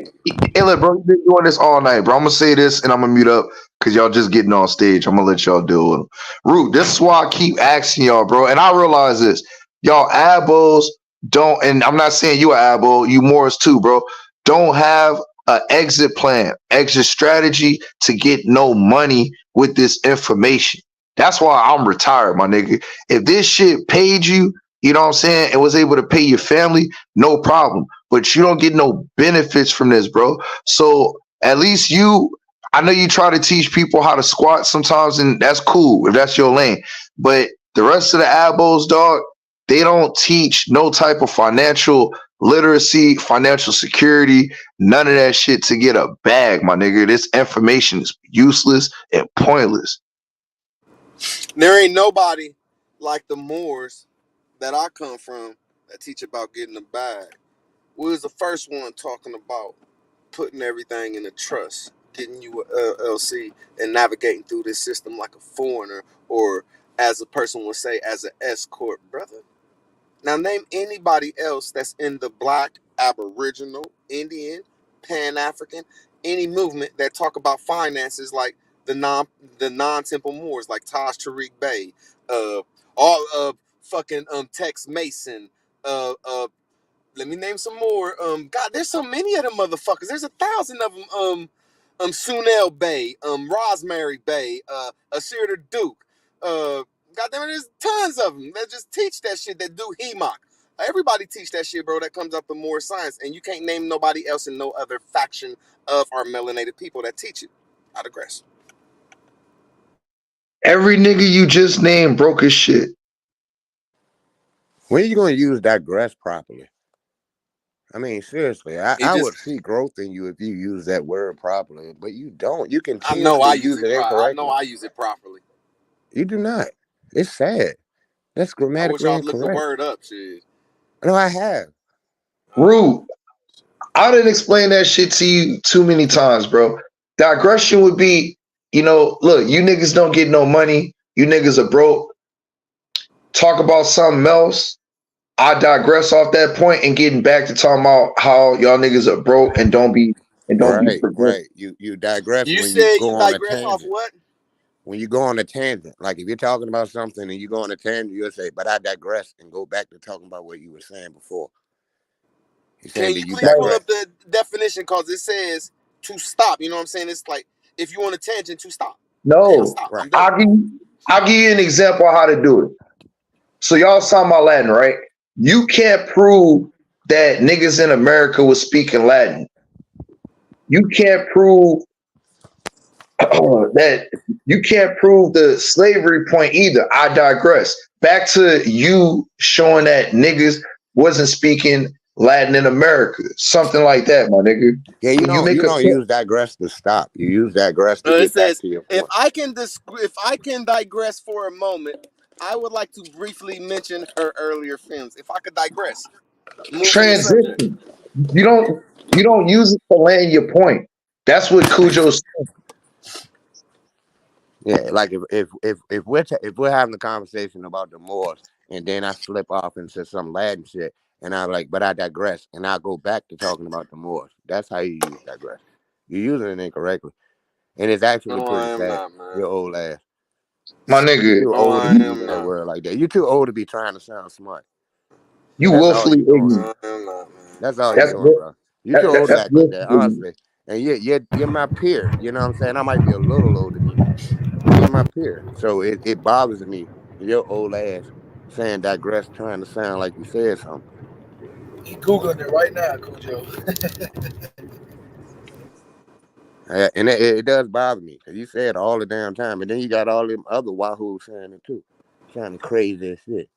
hey, look, bro, you've been doing this all night, bro. I'm gonna say this and I'm gonna mute up because y'all just getting on stage. I'm gonna let y'all deal with them. Root, this is why I keep asking y'all, bro. And I realize this, y'all abos don't, and I'm not saying you are abo, you Morris too, bro. Don't have an exit plan, exit strategy to get no money with this information. That's why I'm retired, my nigga. If this shit paid you, you know what I'm saying, and was able to pay your family, no problem. But you don't get no benefits from this, bro. So at least I know you try to teach people how to squat sometimes, and that's cool if that's your lane. But the rest of the abos, dog, they don't teach no type of financial literacy, financial security, none of that shit to get a bag, my nigga. This information is useless and pointless. There ain't nobody like the Moors that I come from that teach about getting a bag. We was the first one talking about putting everything in a trust, getting you a LLC, and navigating through this system like a foreigner, or as a person would say, as an escort, brother. Now name anybody else that's in the Black, Aboriginal, Indian, Pan-African, any movement that talk about finances like the non-Temple Moors, like Taj Tariq Bey, all fucking Tex Mason, let me name some more. God, there's so many of them motherfuckers. There's 1,000 of them. Sunel Bay, Rosemary Bay, Asir the Duke. Goddamn it, there's tons of them that just teach that shit, that do HEMOC. Everybody teach that shit, bro. That comes out the more science, and you can't name nobody else in no other faction of our melanated people that teach it. I digress. Every nigga you just named broke his shit. When are you going to use digress properly? I mean, seriously, I would see growth in you if you use that word properly, but you don't. You I know I continuously use it. I know I use it properly. You do not. It's sad. That's I wish grammatically I'd look the incorrect. word up, shit. No, I have. Rude. I didn't explain that shit to you too many times, bro. Digression would be, look, you niggas don't get no money. You niggas are broke. Talk about something else. I digress off that point and getting back to talking about how y'all niggas are broke and don't be Right. You digress You when you said go you on a digress off tangent. what? When you go on a tangent, like if you're talking about something and you go on a tangent, you'll say, "But I digress," and go back to talking about what you were saying before. Can you please pull up the definition, because it says to stop. You know what I'm saying? It's like if you want a tangent, to stop. Okay, I No. stop. I'm done. I'll give you an example of how to do it. So y'all talking about Latin, right? You can't prove that niggas in America was speaking Latin. You can't prove that you can't prove the slavery point either. I digress. Back to you showing that niggas wasn't speaking Latin in America. Something like that, my nigga. Yeah, you don't use digress to stop. You use digress to It get back says to your if point. I can digress for a moment, I would like to briefly mention her earlier films. If I could digress, move from the subject. Transition. You don't use it to land your point. That's what Cujo's saying. Yeah, like if we're having a conversation about the Moors, and then I slip off into some Latin shit, and I'm like, but I digress, and I go back to talking about the Moors. That's how you use digress. You're using it incorrectly, and it's actually No, pretty I am sad. not, man. Your old ass. My nigga. You're too old to be am using that not. word like that. You're too old to be trying to sound smart. You That's all willfully you're doing. ignorant. I'm not, man. That's all you're doing, bro. You're too old to That's act like willfully that, ignorant. honestly. And you're my peer. You know what I'm saying? I might be a little older than you, but you're my peer. So it bothers me, your old ass saying digress, trying to sound like you said something. He Googling it right now, Cujo. And it does bother me because you say it all the damn time, and then you got all them other wahoos saying it too, sounding crazy as shit.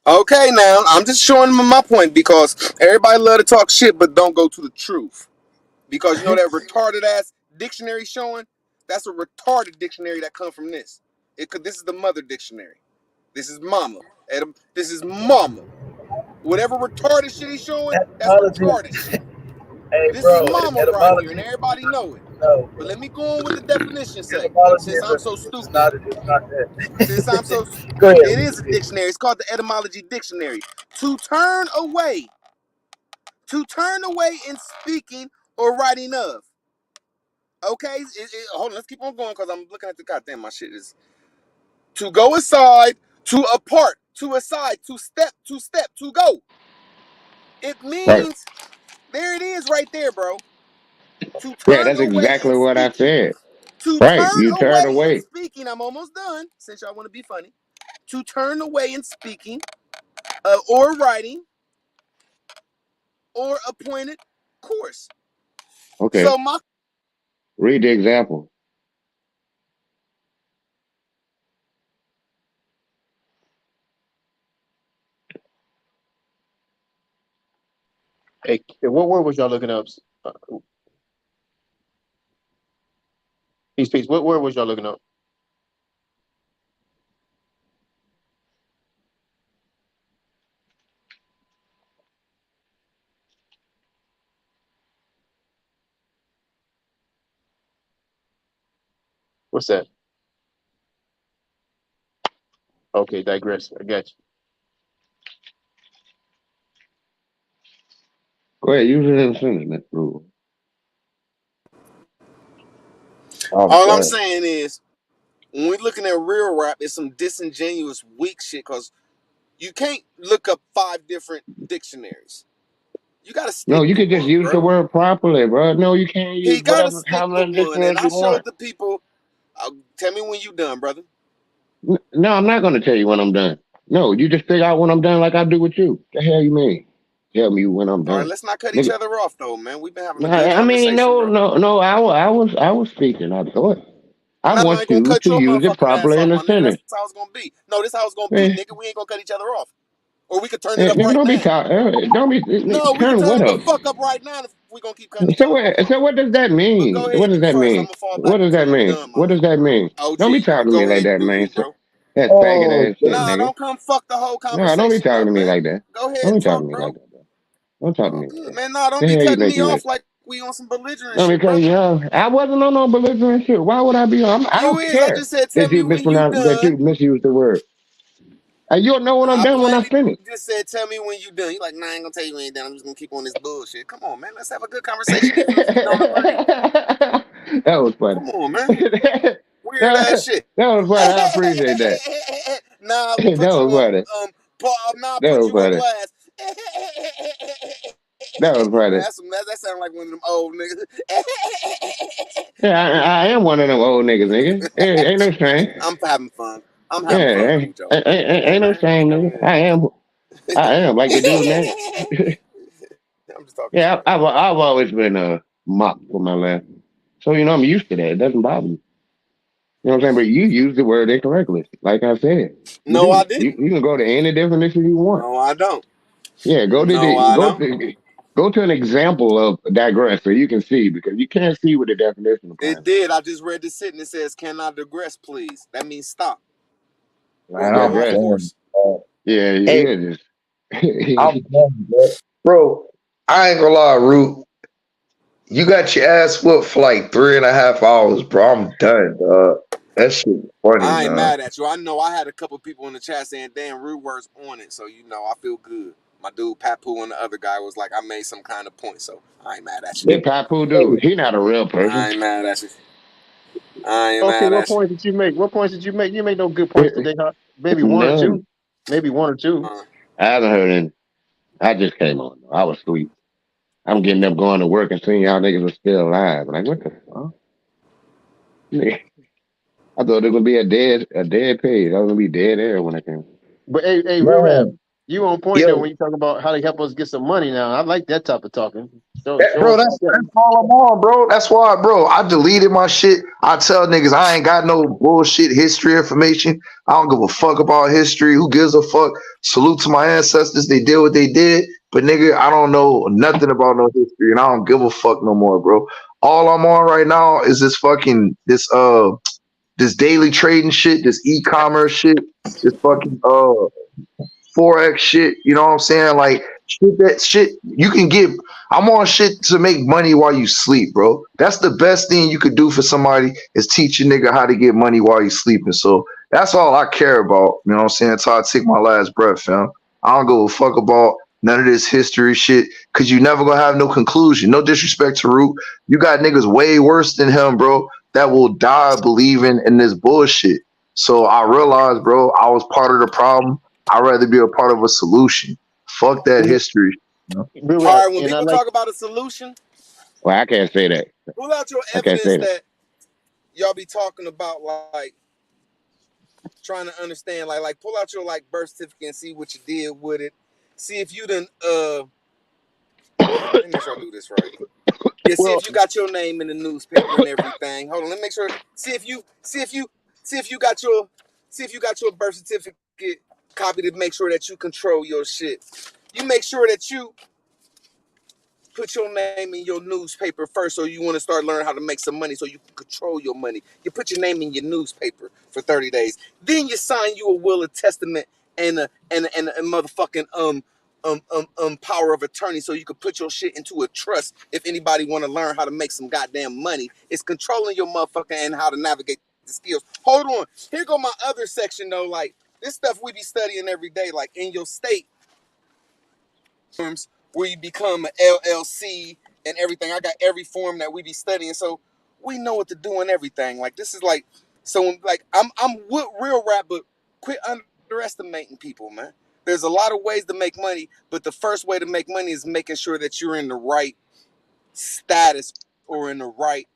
Okay, now I'm just showing them my point, because everybody love to talk shit but don't go to the truth. Because you know that retarded ass dictionary showing? That's a retarded dictionary that come from this. This is the mother dictionary. This is mama. This is mama. Whatever retarded shit he's showing, that's retarded shit. Hey, This bro, is mama right here, and everybody know it. No, but let me go on with the definition say, etymology since I'm so it's stupid. not that. Since I'm so Go ahead. it is a dictionary. It's called the etymology dictionary. To turn away To turn away in speaking or writing of. Okay, hold on, let's keep on going because I'm looking at the goddamn. My shit is to go aside, to apart, to aside, to step, to go. It means there it is, right there, bro. To Yeah, turn that's away in exactly what I speaking. said. To Right. turn You turn away in away. speaking. I'm almost done. Since y'all want to be funny. To turn away in speaking, or writing, or appointed course. Okay. So my Read the example. Hey, what word was y'all looking up? Peace. What word was y'all looking up? What's that? Okay, digress. I got you. Go ahead. Use it in a sentence, Mr. Rule. all I'm saying is when we're looking at real rap, it's some disingenuous weak shit because you can't look up 5 different dictionaries. You gotta No, stick you with can just one, use the bro. word properly, bro. No, you can't use He gotta whatever, stick how with many one, and dictionaries I you showed want. the people. Tell me when you done, brother. No, I'm not going to tell you when I'm done. No, you just figure out when I'm done like I do with you. The hell you mean? Tell me when I'm All right, done. let's not cut each Nigga, other off, though, man. We've been having a good I mean, conversation, no, bro. no, no. I was speaking. I thought. I No, I want ain't gonna you cut to your use it motherfucking ass properly off, in a my nigga. That's sentence. how it's gonna be. No, this how it's gonna be, Eh, nigga. We ain't gonna cut each other off, or we could turn it up nigga, right don't be now. don't be No, we can turn turn what it the up. fuck up right now if we gonna keep cutting each other off. So what does that But mean? go What ahead, does you that first. I'm mean? gonna fall back What does until that you mean? done, my What does nigga. that mean? OG, Don't be talking to me go like ahead that, and do man. you, bro. That faggot ass shit, Nah, nigga. don't come fuck the whole No, don't be conversation talking up, to me man. like that. Go ahead Don't and be talking talk, to me like bro. that, bro. Don't talk to All me like good, that. man. Nah, don't The be hell you cutting think me you off is? like we on some belligerent No, shit, because brother. I wasn't on no belligerent shit. Why would I be on? I You don't is. I care just said, tell that me you when you mispronounce, that you done. misused the word. And you'll know when I'm I done when I plainly finish. just said, tell me when you done. You like, nah, I ain't gonna tell you when you done. I'm just gonna keep on this bullshit. Come on, man. Let's have a good conversation, even if we don't agree. That was funny. Come on, man. Weird ass that shit. was funny. I appreciate that. Nah, That put you was on funny. nah, That put was you on funny. blast. That was funny. That sound like one of them old niggas. Yeah, I am one of them old niggas, nigga. Ain't no shame. I'm having fun. I'm Yeah, having fun, Cujo. Come on, ain't no man. shame, Go nigga. ahead. I am like the dude now. I'm just talking Yeah, shit. I've always been mocked for my laugh. So I'm used to that. It doesn't bother me. You know what I'm saying? But you use the word incorrectly. Like I said. You No, I do. didn't. You can go to any definition you want. No, I don't. Yeah, No, I don't. go to an example of digress so you can see, because you can't see with the definition of It plan. did. I just read the sentence. It says, "Can I digress, please?" That means stop or Man, go I'm off Digress. done. course. Yeah, Hey, yeah, just I'm done, bro. I ain't gonna lie, Root. You got your ass whooped for like 3.5 hours, bro. I'm done, dog. That shit funny, I ain't man. mad at you. I know I had a couple people in the chat saying, "Damn, rude words on it." So I feel good. My dude Papu and the other guy was like, "I made some kind of point." So I ain't mad at you. the Papu dude. He not a real person. I ain't mad at you. I ain't Okay, mad what at you. points did you make? What points did you make? You made no good points today, huh? Maybe one or None. two. Maybe one or two. I haven't heard any. I just came on. I was asleep. I'm getting up going to work and seeing y'all niggas are still alive. Like, what the fuck? Nigga, I thought it would be a dead page. I was gonna be dead air when I came. But hey, real rap, Man, you on point though yo, when you talk about how they help us get some money now. I like that type of talking. Show bro, us that's that. all I'm on, bro. That's why, bro. I deleted my shit. I tell niggas I ain't got no bullshit history information. I don't give a fuck about history. Who gives a fuck? Salute to my ancestors. They did what they did. But nigga, I don't know nothing about no history, and I don't give a fuck no more, bro. All I'm on right now is this daily trading shit, this e-commerce shit, this fucking Forex shit, you know what I'm saying? Like shit you can get. I'm on shit to make money while you sleep, bro. That's the best thing you could do for somebody is teach a nigga how to get money while you sleeping. So that's all I care about. You know what I'm saying? Until I take my last breath, fam. I don't give a fuck about none of this history shit, because you never gonna have no conclusion. No disrespect to Root. You got niggas way worse than him, bro, that will die believing in this bullshit. So I realized, bro, I was part of the problem. I'd rather be a part of a solution. Fuck that history. All right, when people talk about a solution, Well, I can't say that. pull out your I can't say evidence that. that y'all be talking about, like trying to understand, like pull out your like birth certificate and see what you did with it. See if you done let me make sure I do this right. Yeah, see if you got your name in the newspaper and everything. Hold on, let me make sure. See if you got your birth certificate copy to make sure that you control your shit. You make sure that you put your name in your newspaper first, so you want to start learning how to make some money so you can control your money. You put your name in your newspaper for 30 days. Then you sign you a will of testament and a motherfucking power of attorney so you can put your shit into a trust if anybody want to learn how to make some goddamn money. It's controlling your motherfucker and how to navigate the skills. Hold on. Here go my other section though. Like this stuff we be studying every day, like in your state forms where you become an LLC and everything. I got every form that we be studying, so we know what to do and everything. Like this is like, so like I'm with real rap, but quit underestimating people, man. There's a lot of ways to make money, but the first way to make money is making sure that you're in the right status or in the right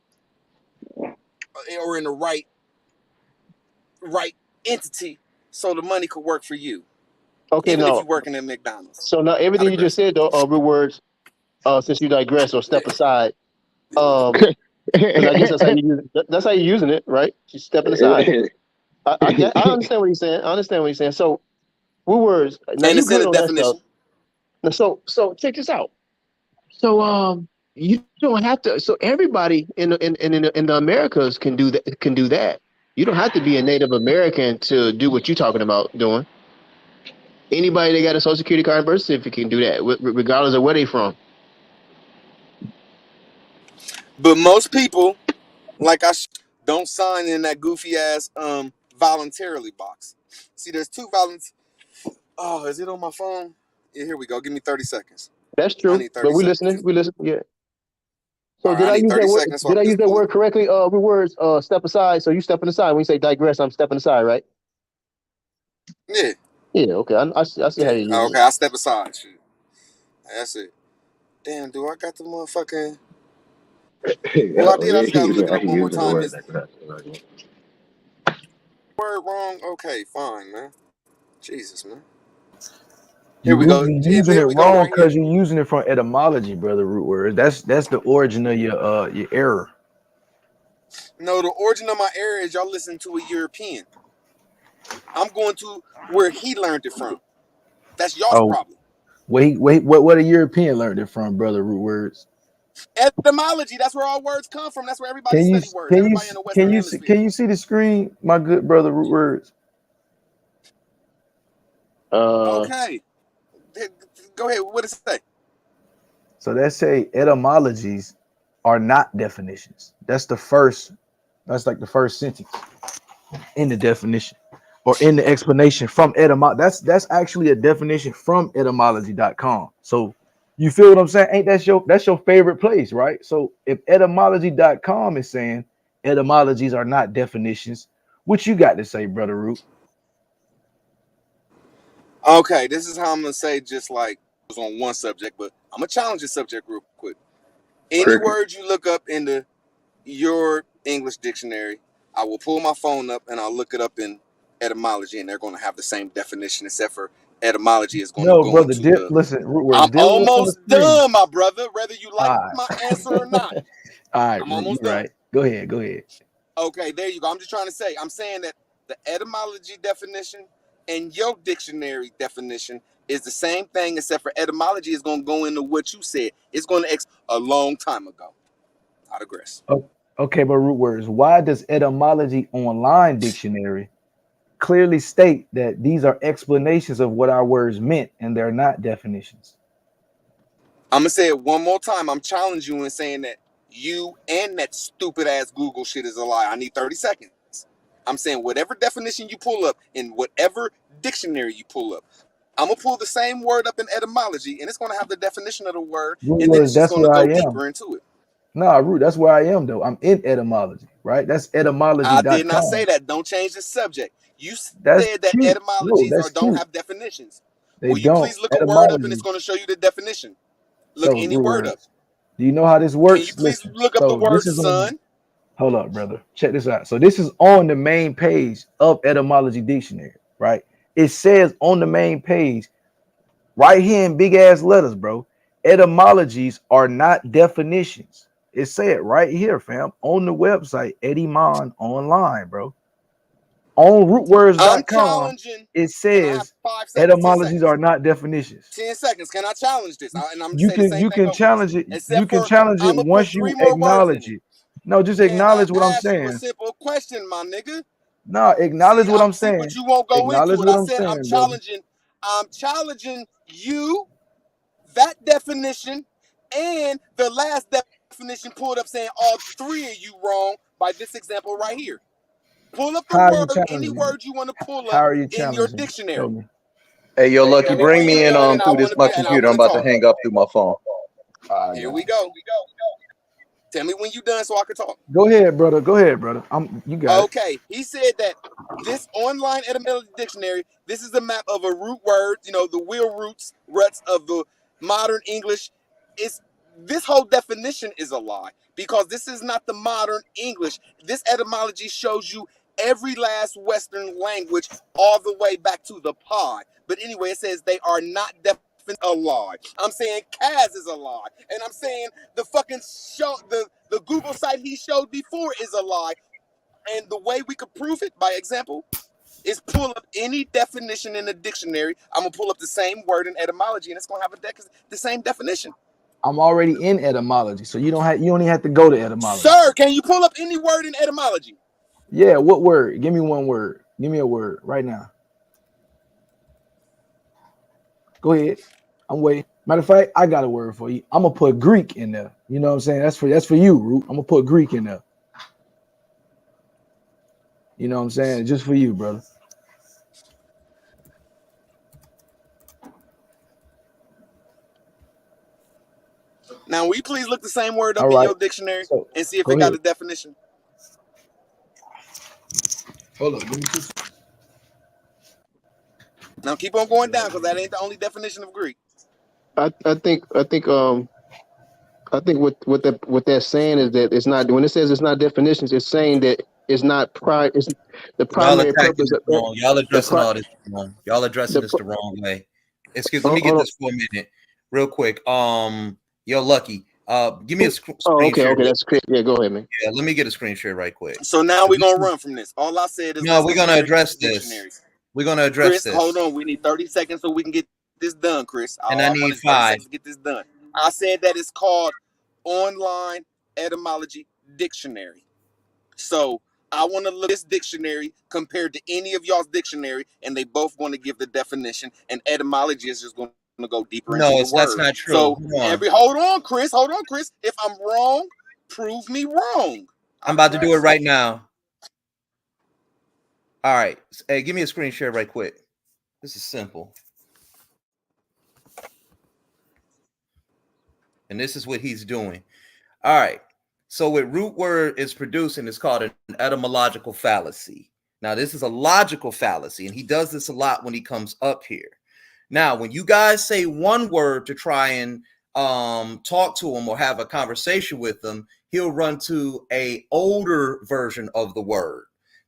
entity, so the money could work for you. Okay, even if now, you're working at McDonald's. so now everything you just said, though, real words, since you digress or step aside, because I guess that's how you use it. That's how you're using it, right? She's stepping aside. I understand what he's saying. I understand what he's saying. So, real words. Now And you it's in good the on that stuff. definition. Now, so check this out. So, you don't have to. So everybody in the Americas can do that. Can do that. You don't have to be a Native American to do what you're talking about doing. Anybody that got a Social Security card and birth certificate can do that, regardless of where they from. But most people, like don't sign in that goofy ass voluntarily box. See, there's two volunteer. Oh, is it on my phone? Yeah, here we go. Give me 30 seconds. That's I true. need 30 But we seconds. listening. We listen. Yeah. So All right, did I I need use 30 that word? seconds so I Did I can use just that pull it. word correctly? Words. Step aside. So you stepping aside when you say digress. I'm stepping aside, right? Yeah. Yeah. Okay. I see how you use Okay, it. I step aside. Shoot. That's it. Damn, do I got the motherfucking... Well, I did. I just gotta look it up one more time. Is word wrong? Okay, fine, man. Jesus, man. Here we go. You're using it Here we go wrong right here. because you're using it from etymology, brother. Root word. That's the origin of your error. No, the origin of my error is y'all listen to a European. I'm going to where he learned it from. That's y'all's Oh, problem. wait. What a European learned it from, brother. Root words. Etymology. That's where all words come from. That's where everybody Can you study words. Everybody in the Western Hemisphere. can you see the screen, my good brother? Root words. Okay. Go ahead. What does it say? So that say etymologies are not definitions. That's the first. That's like the first sentence in the definition or in the explanation from etymology. That's actually a definition from etymology.com. So you feel what I'm saying? Ain't that's your favorite place, right? So if etymology.com is saying etymologies are not definitions, what you got to say, brother Root? Okay, this is how I'm gonna say. Just like it was on one subject, but I'm gonna challenge this subject real quick. Any word you look up in your English dictionary, I will pull my phone up and I'll look it up in etymology, and they're going to have the same definition, except for etymology is going to No, go brother. into the... Listen, Root words. I'm Deal with us on the almost screen. done, my brother, whether you like All my answer or not. right. All right, I'm Root, you almost done. right. Go ahead. Okay, there you go. I'm just trying to say, I'm saying that the etymology definition and your dictionary definition is the same thing, except for etymology is going to go into what you said. It's going to a long time ago. I digress. Oh, okay, but Root words. Why does etymology online dictionary clearly state that these are explanations of what our words meant and they're not definitions? I'm gonna say it one more time. I'm challenging you in saying that you and that stupid ass Google shit is a lie. I need 30 seconds. I'm saying whatever definition you pull up in whatever dictionary you pull up, I'm gonna pull the same word up in etymology, and it's gonna have the definition of the word, Root and then words, it's just that's gonna where I go am. deeper into it. Nah, Root, that's where I am though. I'm in etymology, right? That's I did not say etymology.com. that. Don't change the subject. You That's said that cute. No, etymologies that's don't cute. have definitions. They Will you don't. please look a word up and it's Etymology. going to show you the definition? Look So any root word up. words. Do you know how this Can you works? please Listen. look up the So word this is on. son? Hold up, brother. Check this out. So this is on the main page of etymology dictionary, right? It says on the main page, right here in big ass letters, bro. Etymologies are not definitions. It said right here, fam, on the website, Etymon online, bro. On I'm rootwords.com, challenging. it Can I have says 5 seconds? 10 etymologies seconds. are not definitions. 10 seconds. Can I challenge this? And I'm You say the can same you thing can over this. challenge it. You Except can for challenge it I'm gonna put once 3 you more words in acknowledge it. it. No, just Can I acknowledge what I'm ask you a saying. simple question, my nigga? No, acknowledge what I'm See, but saying. you won't go into Acknowledge it. what I I'm said I'm saying, brother. challenging you, that definition, and the last definition pulled up saying all 3 of you wrong by this example right here. Pull up the How are you word, any challenging word it? you want to pull How up are you in your challenging it? Show dictionary. me. Hey, yo, Lucky, Tell me bring when me you're in done, and I through this want my to computer. I'm about to talk. hang up through my phone. Here we go. Tell me when you're done so I can talk. Go ahead, brother. Go ahead, brother. You got it. Okay, he said that this online etymology dictionary, this is a map of a root word, the wheel ruts of the modern English. This whole definition is a lie because this is not the modern English. This etymology shows you every last Western language all the way back to the pod. But anyway, it says they are not definitely a lie. I'm saying Kaz is a lie, and I'm saying the fucking show, the Google site he showed before is a lie. And the way we could prove it, by example, is pull up any definition in the dictionary. I'm gonna pull up the same word in etymology, and it's gonna have the same definition. I'm already in etymology, so you only have to go to etymology. Sir, can you pull up any word in etymology? Yeah, what word? Give me one word. Give me a word right now. Go ahead. I'm waiting. Matter of fact, I got a word for you. I'm gonna put Greek in there. You know what I'm saying? That's for you, Root. I'm gonna put Greek in there. You know what I'm saying? Just for you, brother. Now, will you please look the same word up All in right. your dictionary So and see if go it got ahead. a definition? Hold on. Give me 2 Now, keep on going down because that ain't the only definition of Greek. I think what that's saying is that it's not, when it says it's not definitions, it's saying that it's not it's the Y'all primary attacking purpose this of wrong. Y'all addressing pri- all this wrong. Y'all addressing this the wrong way. Excuse. Let me get hold on. this for a minute, real quick. Yo, Lucky. Give me a screen Okay, share. that's great. Yeah, go ahead, man. Yeah, let me get a screen share right quick. So now we're gonna run from this. All I said is No, let's we're gonna compare address this. dictionaries. We're gonna address Chris, this. hold on. We need 30 seconds so we can get this done, Chris. And I All I need want is 30 5. seconds to get this done. I said that it's called Online Etymology Dictionary. So I want to look at this dictionary compared to any of y'all's dictionary, and they both want to give the definition, and etymology is just going to go deeper into the That's word. not true. So Hold on, Chris. If I'm wrong, prove me wrong. I'm about to do it right now. All right. Hey, give me a screen share right quick. This is simple. And this is what he's doing. All right. So what root word is producing is called an etymological fallacy. Now, this is a logical fallacy, and he does this a lot when he comes up here. Now, when you guys say one word to try and talk to him or have a conversation with him, he'll run to a older version of the word.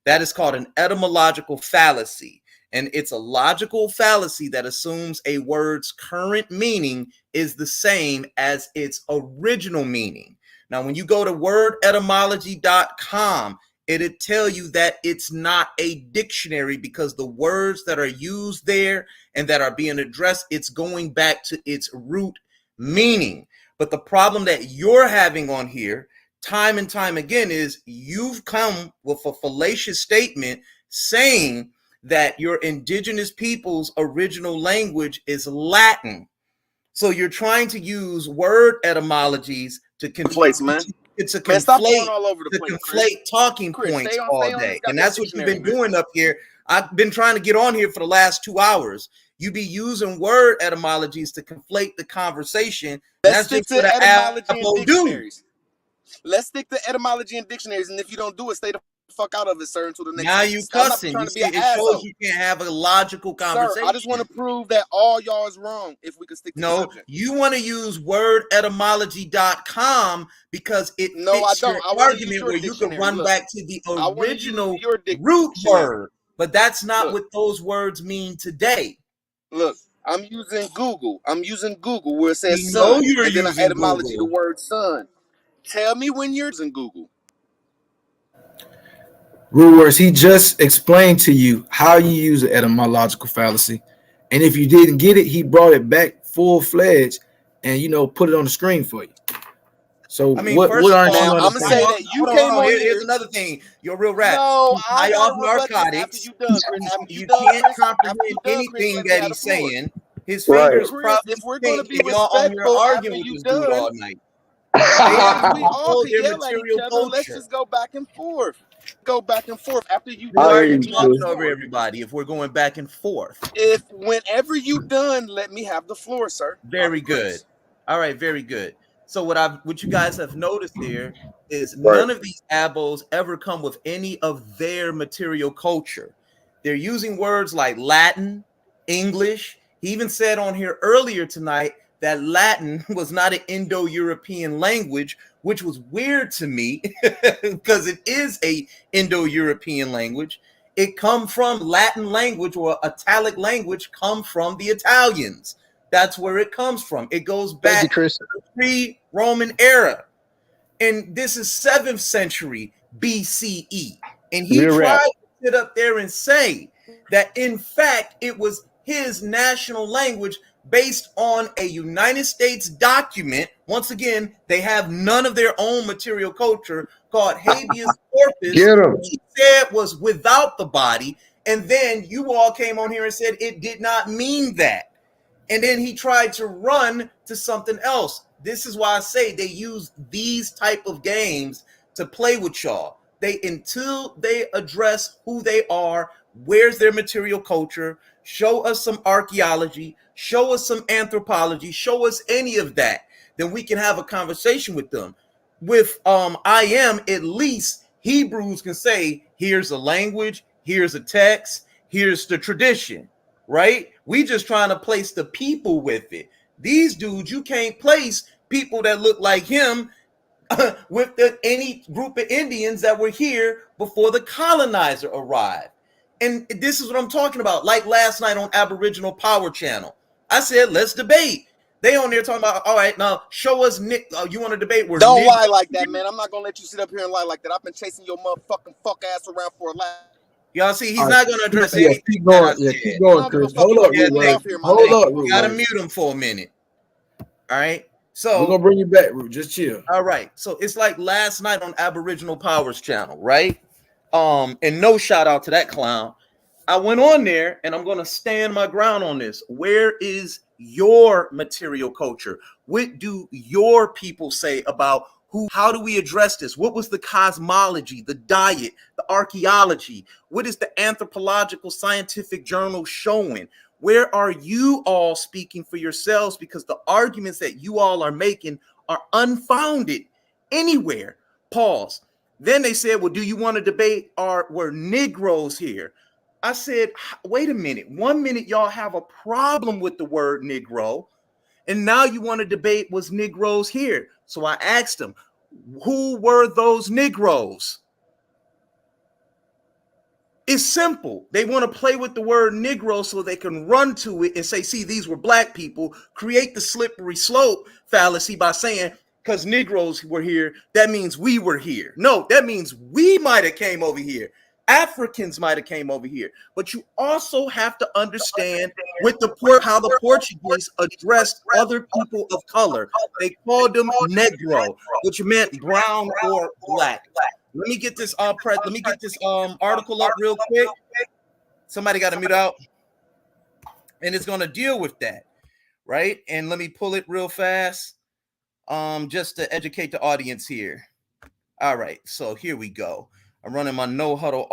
That is called an etymological fallacy. And it's a logical fallacy that assumes a word's current meaning is the same as its original meaning. Now, when you go to wordetymology.com, it'll tell you that it's not a dictionary because the words that are used there and that are being addressed, it's going back to its root meaning. But the problem that you're having on here, time and time again, is you've come with a fallacious statement saying that your indigenous people's original language is Latin. So you're trying to use word etymologies to conflate, stop going all over the place, Chris. talking Chris, points stay on all this day. goddamn And that's what you've dictionary, been doing up here. I've been trying to get on here for the last 2 hours. You be using word etymologies to conflate the conversation. Let's That's stick just what to an etymology and apple do. dictionaries. Let's stick to etymology and dictionaries, and if you don't do it, stay the fuck out of it, sir, until the next Now time. you I'm not cussing. trying You to be see, an it shows asshole. you can't have a logical conversation. Sir, I just want to prove that all y'all is wrong if we could stick to the No, subject. you want to use wordetymology.com because it No, I fits don't. your I want to use argument your where you can dictionary. run Look, back to the I want to use original your root dictionary. word, but that's not Look. what those words mean today. Look, I'm using Google. I'm using Google where it says We know sun, you're and then I using etymology the Google. word sun. Tell me when you're using Google. Root words. He just explained to you how you use an etymological fallacy, and if you didn't get it, he brought it back full fledged, and put it on the screen for you. So I mean, what first of aren't all, you I'm gonna say understanding? that you hold came on. on Here's here. another thing. You're a real rat. No, You I high gotta off rebut this after narcotics. you done, Chris. After you You done, can't Chris. After comprehend you done, Chris. anything Let me that have the he's floor. saying. His Right. fingers Chris, probably if we're gonna stink, be and y'all on here respectful arguing after with you this dude done, all night. yeah, we all All could their yell at each material other. Let's culture. just go back and forth. Go back and forth. After you Why I done, are hear you let you, me have the talking sis. over floor. everybody if we're going back and forth? If whenever you done, let me have the floor, sir. Very good. All right, very good. So what you guys have noticed here is Right. none of these abos ever come with any of their material culture. They're using words like Latin, English. He even said on here earlier tonight that Latin was not an Indo-European language, which was weird to me because it is a Indo-European language. It come from Latin language, or Italic language come from the Italians. That's where it comes from. It goes Thank back you, Chris. to the pre-Roman era. And this is 7th century BCE. And he Real tried rap. to sit up there and say that, in fact, it was his national language based on a United States document. Once again, they have none of their own material culture, called habeas corpus. Get him. He said was without the body. And then you all came on here and said it did not mean that. And then he tried to run to something else. This is why I say they use these type of games to play with y'all. Until they address who they are, where's their material culture, show us some archaeology, show us some anthropology, show us any of that, then we can have a conversation with them. With I am, at least Hebrews can say, here's a language, here's a text, here's the tradition. Right? We just trying to place the people with it. These dudes, you can't place people that look like him with any group of Indians that were here before the colonizer arrived. And this is what I'm talking about. Like last night on Aboriginal Power Channel, I said, let's debate. They on there talking about, all right, now show us, you want to debate where Don't Negro lie like that, man. I'm not gonna let you sit up here and lie like that. I've been chasing your motherfucking fuck ass around for a lot. Y'all see, he's All right, not going to address yeah, anything keep that going. I Yeah, said. keep I going, don't give a Chris. fuck. Hold You up, gonna Root get Yeah, me Word. off here, my Hold nigga. up, you Root got to Word. mute him for a minute. All right. We're So, gonna bring you back, Root. Just chill. all right. So it's like last night on Aboriginal Powers channel, right? And no shout out to that clown. I went on there and I'm going to stand my ground on this. Where is your material culture? What do your people say about how do we address this? What was the cosmology, the diet, the archaeology? What is the anthropological scientific journal showing? Where are you all speaking for yourselves? Because the arguments that you all are making are unfounded anywhere. Pause. Then they said, well, do you want to debate were Negroes here? I said, wait a minute. 1 minute y'all have a problem with the word Negro, and now you want to debate was Negroes here. So I asked them, who were those Negroes? It's simple. They want to play with the word Negro so they can run to it and say, see, these were black people, create the slippery slope fallacy by saying, because Negroes were here, that means we were here. No, that means we might have came over here. Africans might have came over here. But you also have to understand how the Portuguese addressed other people of color. They called them Negro, which meant brown or black. Let me get this article up real quick. Somebody got to mute out. And it's going to deal with that, right? And let me pull it real fast. Just to educate the audience here. All right, so here we go. I'm running my no huddle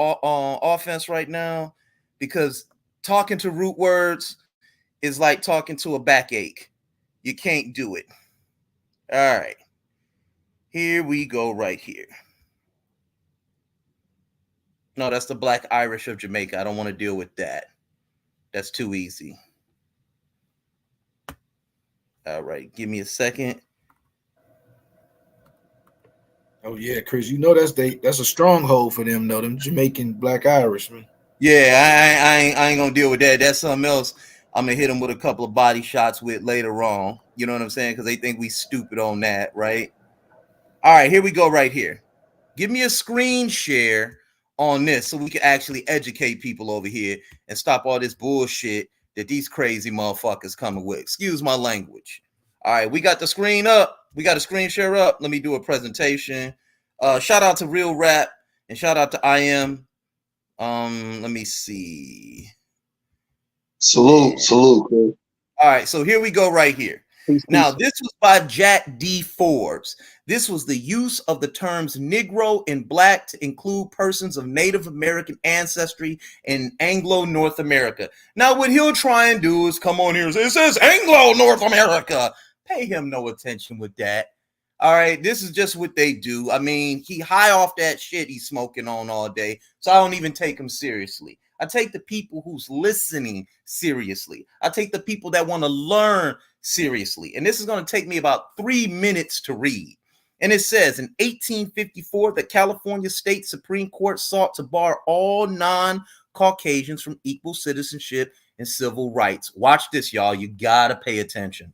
offense right now because talking to root words, is like talking to a backache. You can't do it. All right. Here we go right here. No, that's the Black Irish of Jamaica. I don't want to deal with that. That's too easy. All right. Give me a second. Oh yeah, Chris. You know that's a stronghold for them, though. Them Jamaican Black Irishmen. Yeah, I ain't gonna deal with that. That's something else. I'm gonna hit them with a couple of body shots with later on. You know what I'm saying? Because they think we stupid on that, right? All right, here we go right here. Give me a screen share on this so we can actually educate people over here and stop all this bullshit that these crazy motherfuckers coming with. Excuse my language. All right, we got the screen up. We got a screen share up. Let me do a presentation. Shout out to Real Rap and shout out to I Am. Let me see. Salute, salute, Chris. All right, so here we go right here. Now, this was by Jack D. Forbes. This was the use of the terms Negro and Black to include persons of Native American ancestry in Anglo-North America. Now, what he'll try and do is come on here and say, it says Anglo-North America. Pay him no attention with that. All right, this is just what they do. I mean, he high off that shit he's smoking on all day, so I don't even take him seriously. I take the people who's listening seriously. I take the people that want to learn seriously. And this is going to take me about 3 minutes to read. And it says, in 1854, the California State Supreme Court sought to bar all non-Caucasians from equal citizenship and civil rights. Watch this, y'all. You got to pay attention.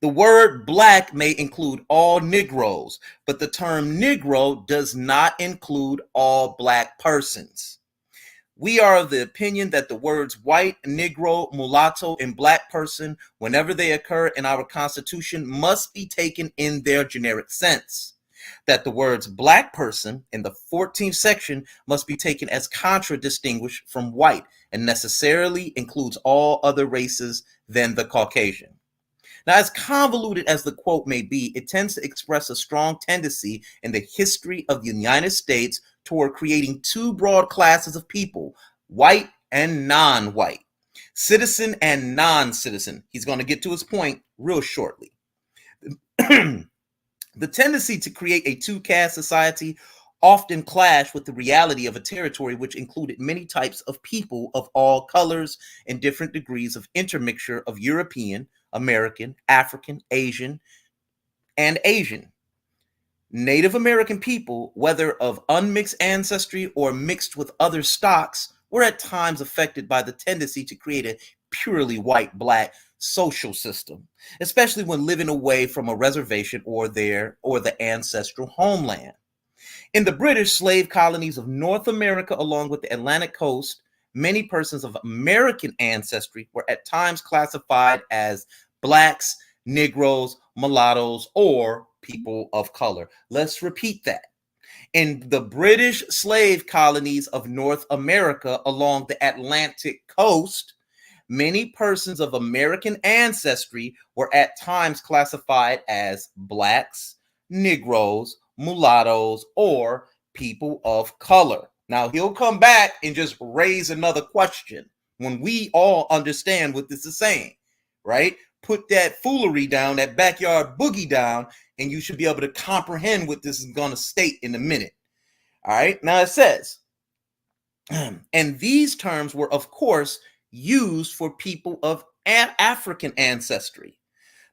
The word Black may include all Negroes, but the term Negro does not include all Black persons. We are of the opinion that the words white, Negro, mulatto, and Black person, whenever they occur in our Constitution, must be taken in their generic sense. That the words Black person in the 14th section must be taken as contradistinguished from white and necessarily includes all other races than the Caucasian. Now, as convoluted as the quote may be, it tends to express a strong tendency in the history of the United States toward creating two broad classes of people, white and non-white, citizen and non-citizen. He's going to get to his point real shortly. The tendency to create a two-caste society often clashed with the reality of a territory which included many types of people of all colors and different degrees of intermixture of European, American, African, Asian, and Asian. Native American people, whether of unmixed ancestry or mixed with other stocks, were at times affected by the tendency to create a purely white-black social system, especially when living away from a reservation or the ancestral homeland. In the British slave colonies of North America along with the Atlantic coast, many persons of American ancestry were at times classified as Blacks, Negroes, mulattoes, or people of color. Let's repeat that. In the British slave colonies of North America along the Atlantic coast, many persons of American ancestry were at times classified as Blacks, Negroes, mulattoes, or people of color. Now, he'll come back and just raise another question when we all understand what this is saying, right? Put that foolery down, that backyard boogie down, and you should be able to comprehend what this is going to state in a minute. All right, now it says, and these terms were, of course, used for people of African ancestry.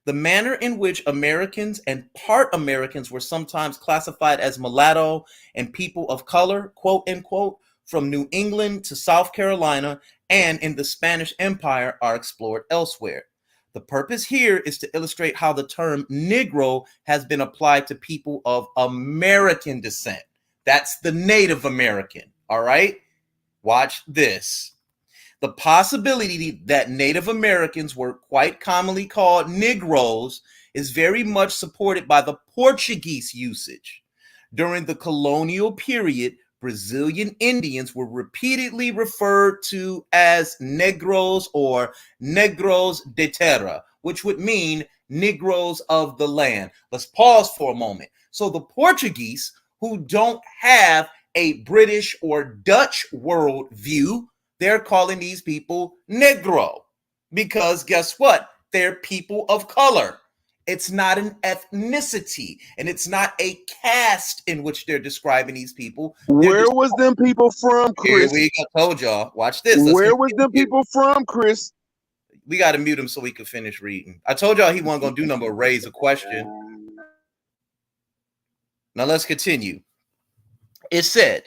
The manner in which Americans and part Americans were sometimes classified as mulatto and people of color, quote unquote, from New England to South Carolina and in the Spanish Empire are explored elsewhere. The purpose here is to illustrate how the term Negro has been applied to people of American descent. That's the Native American, all right? Watch this. The possibility that Native Americans were quite commonly called Negroes is very much supported by the Portuguese usage. During the colonial period, Brazilian Indians were repeatedly referred to as Negros or Negros de Terra, which would mean Negroes of the land. Let's pause for a moment. So the Portuguese, who don't have a British or Dutch world view, they're calling these people Negro. because guess what? They're people of color. It's not an ethnicity, and it's not a caste in which they're describing these people. Where was them people from, Here Chris? we go. Told y'all. Watch this. Where was them people from, Chris? We got to mute him so we can finish reading. I told y'all he wasn't going to do nothing but raise a question. Now let's continue. It said,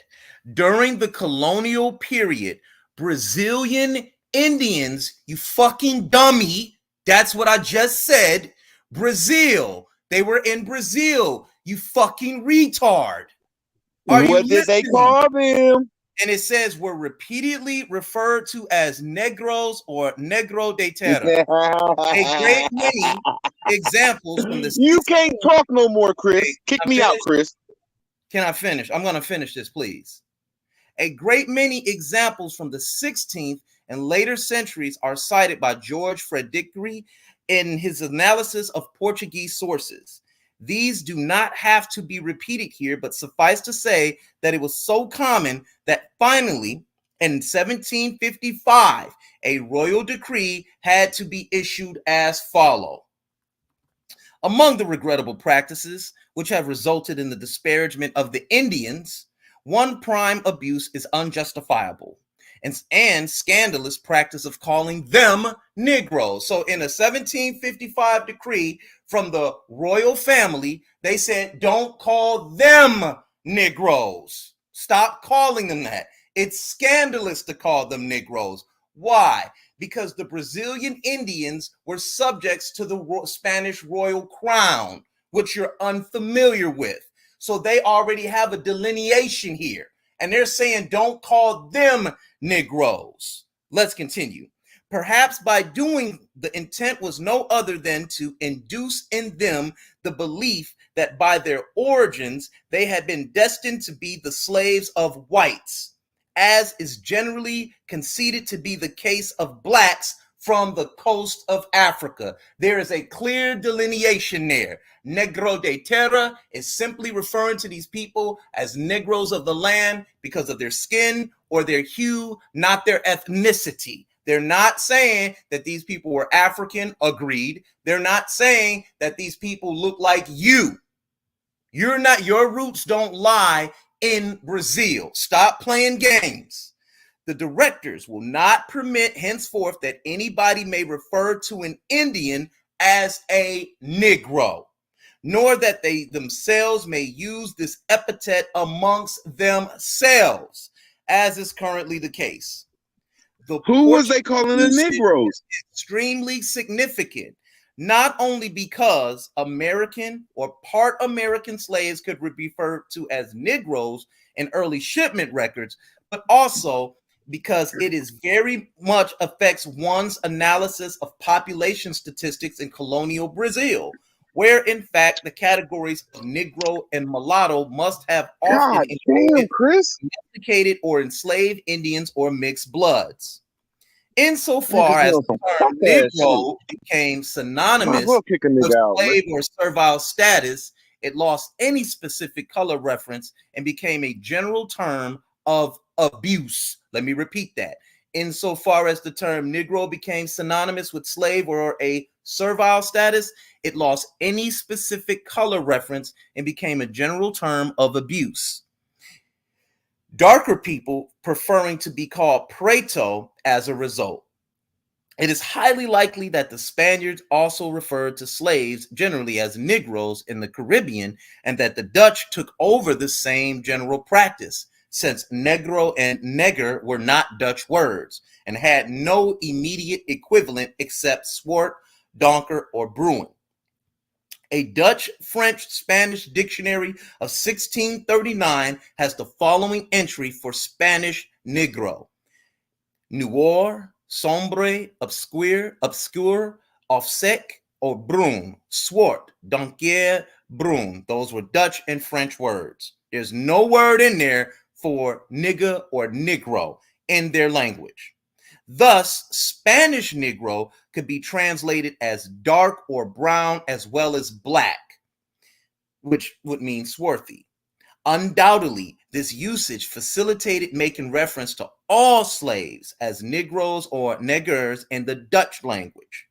during the colonial period, Brazilian Indians, you fucking dummy, that's what I just said, Brazil. They were in Brazil, you fucking retard. What did they call them? And it says were repeatedly referred to as Negros or Negro de Terra. A great many examples from the... You can't talk no more, Chris. Kick me out, Chris. Can I finish? I'm going to finish this, please. A great many examples from the 16th and later centuries are cited by George Frederick in his analysis of Portuguese sources. These do not have to be repeated here, but suffice to say that it was so common that finally, in 1755, a royal decree had to be issued as follows. Among the regrettable practices which have resulted in the disparagement of the Indians, one prime abuse is unjustifiable and scandalous practice of calling them Negroes. So in a 1755 decree from the royal family, they said, don't call them Negroes. Stop calling them that. It's scandalous to call them Negroes. Why? Because the Brazilian Indians were subjects to the Spanish royal crown, which you're unfamiliar with. So they already have a delineation here. And they're saying, don't call them Negroes. Let's continue. Perhaps by doing, the intent was no other than to induce in them the belief that by their origins, they had been destined to be the slaves of whites, as is generally conceded to be the case of blacks from the coast of Africa. There is a clear delineation there. Negro de Terra is simply referring to these people as Negroes of the land because of their skin or their hue, not their ethnicity. They're not saying that these people were African, agreed. They're not saying that these people look like you. You're not, your roots don't lie in Brazil. Stop playing games. The directors will not permit henceforth that anybody may refer to an Indian as a Negro, nor that they themselves may use this epithet amongst themselves, as is currently the case. Who was they calling the Negroes? Extremely significant, not only because American or part American slaves could be referred to as Negroes in early shipment records, but also because it is very much affects one's analysis of population statistics in colonial Brazil, where in fact the categories of Negro and mulatto must have often included domesticated or enslaved Indians or mixed bloods. Insofar as the term Negro became synonymous with slave or servile status, it lost any specific color reference and became a general term of abuse. Let me repeat that. Insofar as the term Negro became synonymous with slave or a servile status, it lost any specific color reference and became a general term of abuse. Darker people preferring to be called preto as a result. It is highly likely that the Spaniards also referred to slaves generally as Negroes in the Caribbean, and that the Dutch took over the same general practice, since Negro and Neger were not Dutch words and had no immediate equivalent except swart, donker, or bruin. A Dutch, French, Spanish dictionary of 1639 has the following entry for Spanish Negro: noir, sombre, obscure, offsec, or brun, swart, donker, brun. Those were Dutch and French words. There's no word in there for nigger or Negro in their language. Thus, Spanish Negro could be translated as dark or brown as well as black, which would mean swarthy. Undoubtedly, This usage facilitated making reference to all slaves as Negroes or Negers in the Dutch language.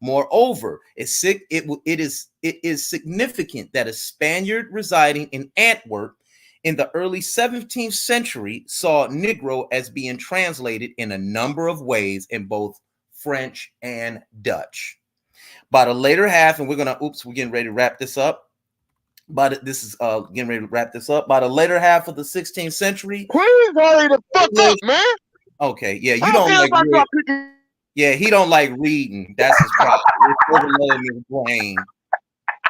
Moreover, it is significant that a Spaniard residing in Antwerp in the early 17th century saw Negro as being translated in a number of ways in both French and Dutch. By the later half, and we're getting ready to wrap this up. But this is getting ready to wrap this up. By the later half of the 16th century, please hurry the fuck up, man. Okay, yeah, you don't like reading. Yeah, he don't like reading. That's his problem. It's overloading his brain.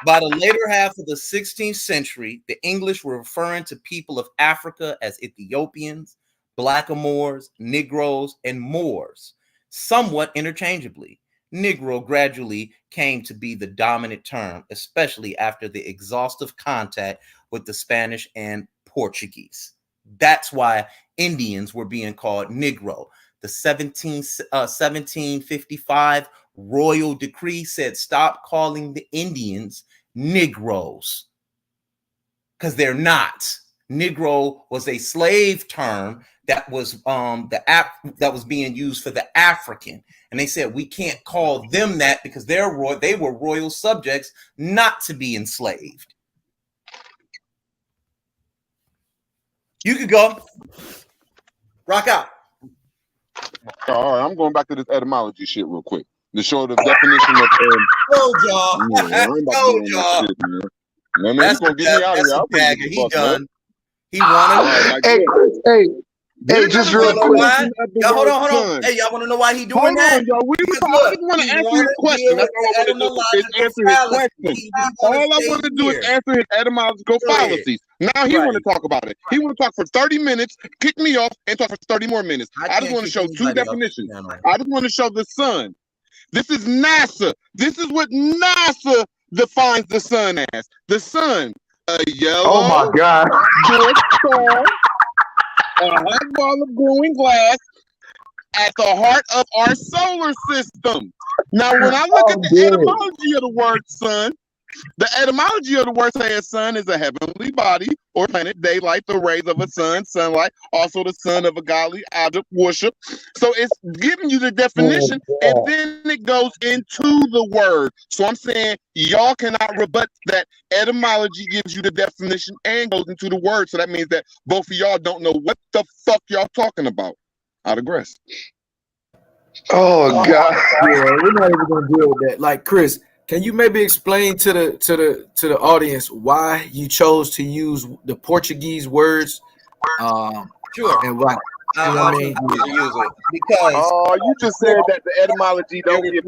By the later half of the 16th century, the English were referring to people of Africa as Ethiopians, Blackamoors, Negroes, and Moors, somewhat interchangeably. Negro gradually came to be the dominant term, especially after the exhaustive contact with the Spanish and Portuguese. That's why Indians were being called Negro. The 1755 royal decree said stop calling the Indians Negroes because they're not. Negro was a slave term that was that was being used for the African, and they said we can't call them that because they were royal subjects, not to be enslaved. You could go rock out. All right, I'm going back to this etymology shit real quick to show the definition of. Told y'all. Told y'all. No, man, you gonna get me out of here. He done. He wanted. Hey, just real quick. Y'all, hold on. Hey, y'all want to know why he doing that? Y'all. I just want to answer his question. That's all I want to do is answer his question. All I want to do is answer his etymological fallacies. Now he want to talk about it. He want to talk for 30 minutes, kick me off, and talk for 30 more minutes. I just want to show two definitions. I just want to show the sun. This is NASA. This is what NASA defines the sun as. The sun, a yellow, oh my God, short star, a hot ball of glowing glass at the heart of our solar system. Now, when I look at the etymology of the word sun, the etymology of the word saying sun is a heavenly body or planet, daylight, the rays of a sun, sunlight, also the son of a godly object worship. So it's giving you the definition, and then it goes into the word. So I'm saying y'all cannot rebut that etymology gives you the definition and goes into the word. So that means that both of y'all don't know what the fuck y'all talking about. I digress. Oh God, yeah, we're not even gonna deal with that. Like, Chris, can you maybe explain to the audience why you chose to use the Portuguese words? Sure. And why? You know what I mean? Use it because you just said that the etymology don't give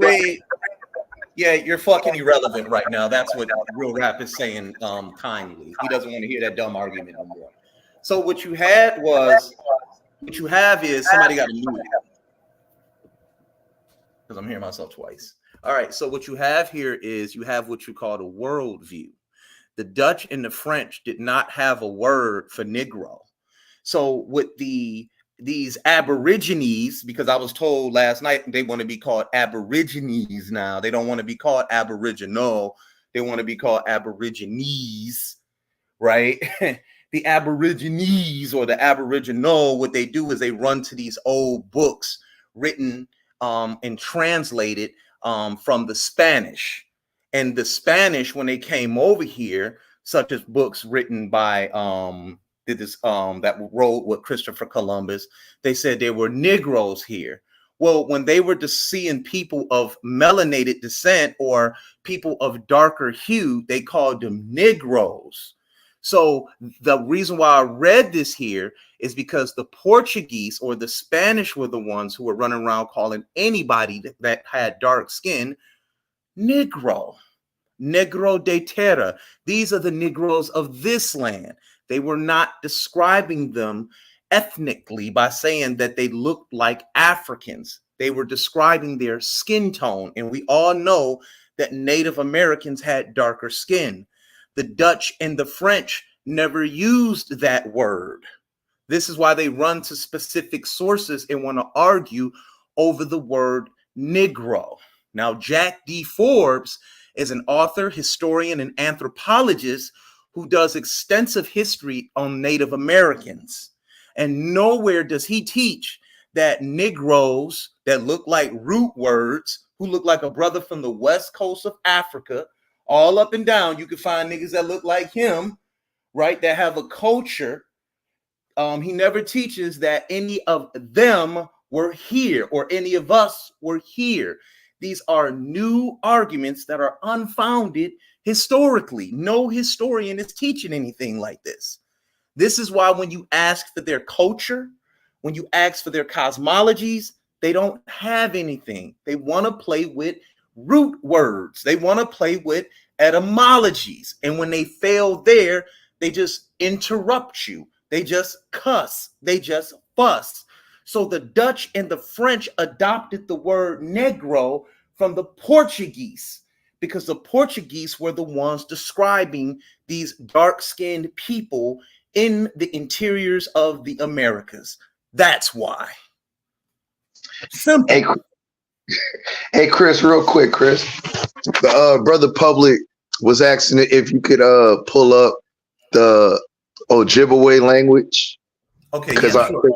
yeah, you're fucking irrelevant right now. That's what Real Rap is saying kindly. He doesn't want to hear that dumb argument no more. So what you have is somebody got to mute it because I'm hearing myself twice. All right, so what you have here is you have what you call the worldview. The Dutch and the French did not have a word for Negro. So with these Aborigines, because I was told last night they want to be called Aborigines now. They don't want to be called Aboriginal. They want to be called Aborigines, right? The Aborigines or the Aboriginal, what they do is they run to these old books written and translated from the Spanish. And the Spanish, when they came over here, such as books written by that wrote with Christopher Columbus, they said there were Negroes here. Well, when they were just seeing people of melanated descent or people of darker hue, they called them Negroes. So the reason why I read this here is because the Portuguese or the Spanish were the ones who were running around calling anybody that had dark skin Negro, Negro de Terra. These are the Negroes of this land. They were not describing them ethnically by saying that they looked like Africans. They were describing their skin tone. And we all know that Native Americans had darker skin. The Dutch and the French never used that word. This is why they run to specific sources and want to argue over the word Negro. Now, Jack D. Forbes is an author, historian, and anthropologist who does extensive history on Native Americans. And nowhere does he teach that Negroes that look like root words, who look like a brother from the west coast of Africa, all up and down, you can find niggas that look like him, right, that have a culture. He never teaches that any of them were here or any of us were here. These are new arguments that are unfounded historically. No historian is teaching anything like this. This is why when you ask for their culture, when you ask for their cosmologies, they don't have anything. They want to play with root words. They want to play with etymologies. And when they fail there, they just interrupt you. They just cuss. They just fuss. So the Dutch and the French adopted the word Negro from the Portuguese, because the Portuguese were the ones describing these dark-skinned people in the interiors of the Americas. That's why. Simple. Hey, Chris, real quick, Chris. The brother Public was asking if you could pull up the Ojibwe language. Okay, yeah, sure.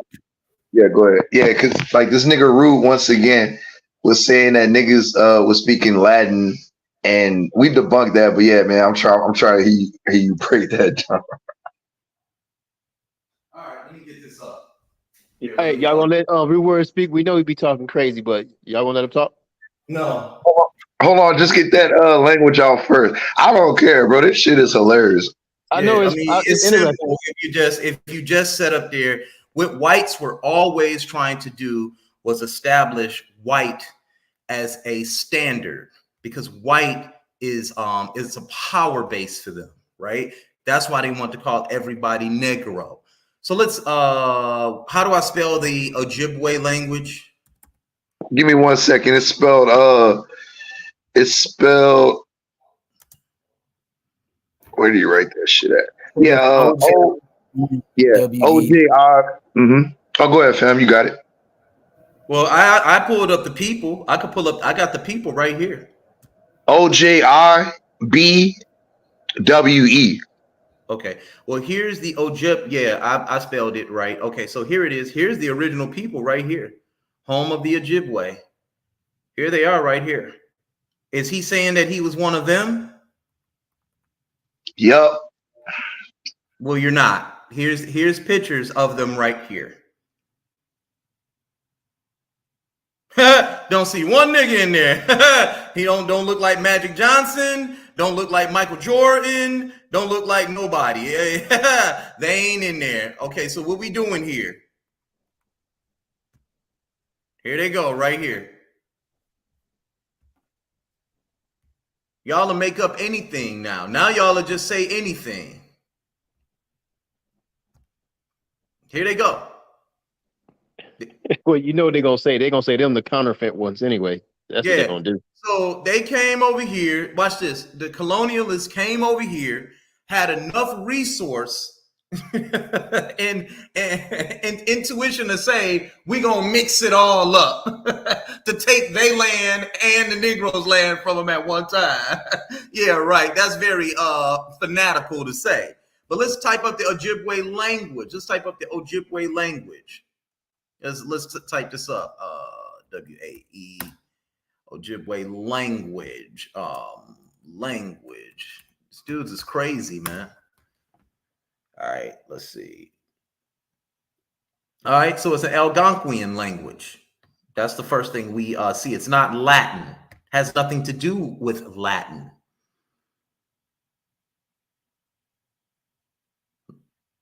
Yeah, go ahead. Yeah, because like this nigga Rude once again was saying that niggas was speaking Latin, and we debunked that. But yeah, man, I'm trying to hear you break that down. All right, let me get this up. Hey, y'all gonna let Reword speak? We know he be talking crazy, but y'all gonna let him talk? No. Hold on, just get that language out first. I don't care, bro. This shit is hilarious. I know it's interesting. simple. If you just set up there, what whites were always trying to do was establish white as a standard, because white is a power base for them, right? That's why they want to call everybody Negro. So let's how do I spell the Ojibwe language? Give me 1 second. It's spelled where do you write that shit at? Yeah, OJR. Oh, go ahead, fam. You got it. Well, I pulled up the people. I got the people right here. OJRBWE. Okay. Well, here's the Ojib. Yeah, I spelled it right. Okay, so here it is. Here's the original people right here. Home of the Ojibwe. Here they are right here. Is he saying that he was one of them? Yup. Well, you're not. Here's pictures of them right here. Don't see one nigga in there. He don't look like Magic Johnson. Don't look like Michael Jordan. Don't look like nobody. They ain't in there. Okay, so what we doing here? Here they go, right here. Y'all will make up anything now. Now y'all will just say anything. Here they go. Well, you know what they're gonna say. They're gonna say them the counterfeit ones anyway. That's what they're gonna do. So they came over here. Watch this. The colonialists came over here, had enough resource and intuition to say, we gonna mix it all up to take their land and the Negroes' land from them at one time. Yeah, right. That's very fanatical to say. But let's type up the Ojibwe language. Let's type up the Ojibwe language. Let's type this up. WAE Ojibwe language. Language. This dude is crazy, man. All right, let's see. All right, so it's an Algonquian language. That's the first thing we see. It's not Latin. Has nothing to do with Latin.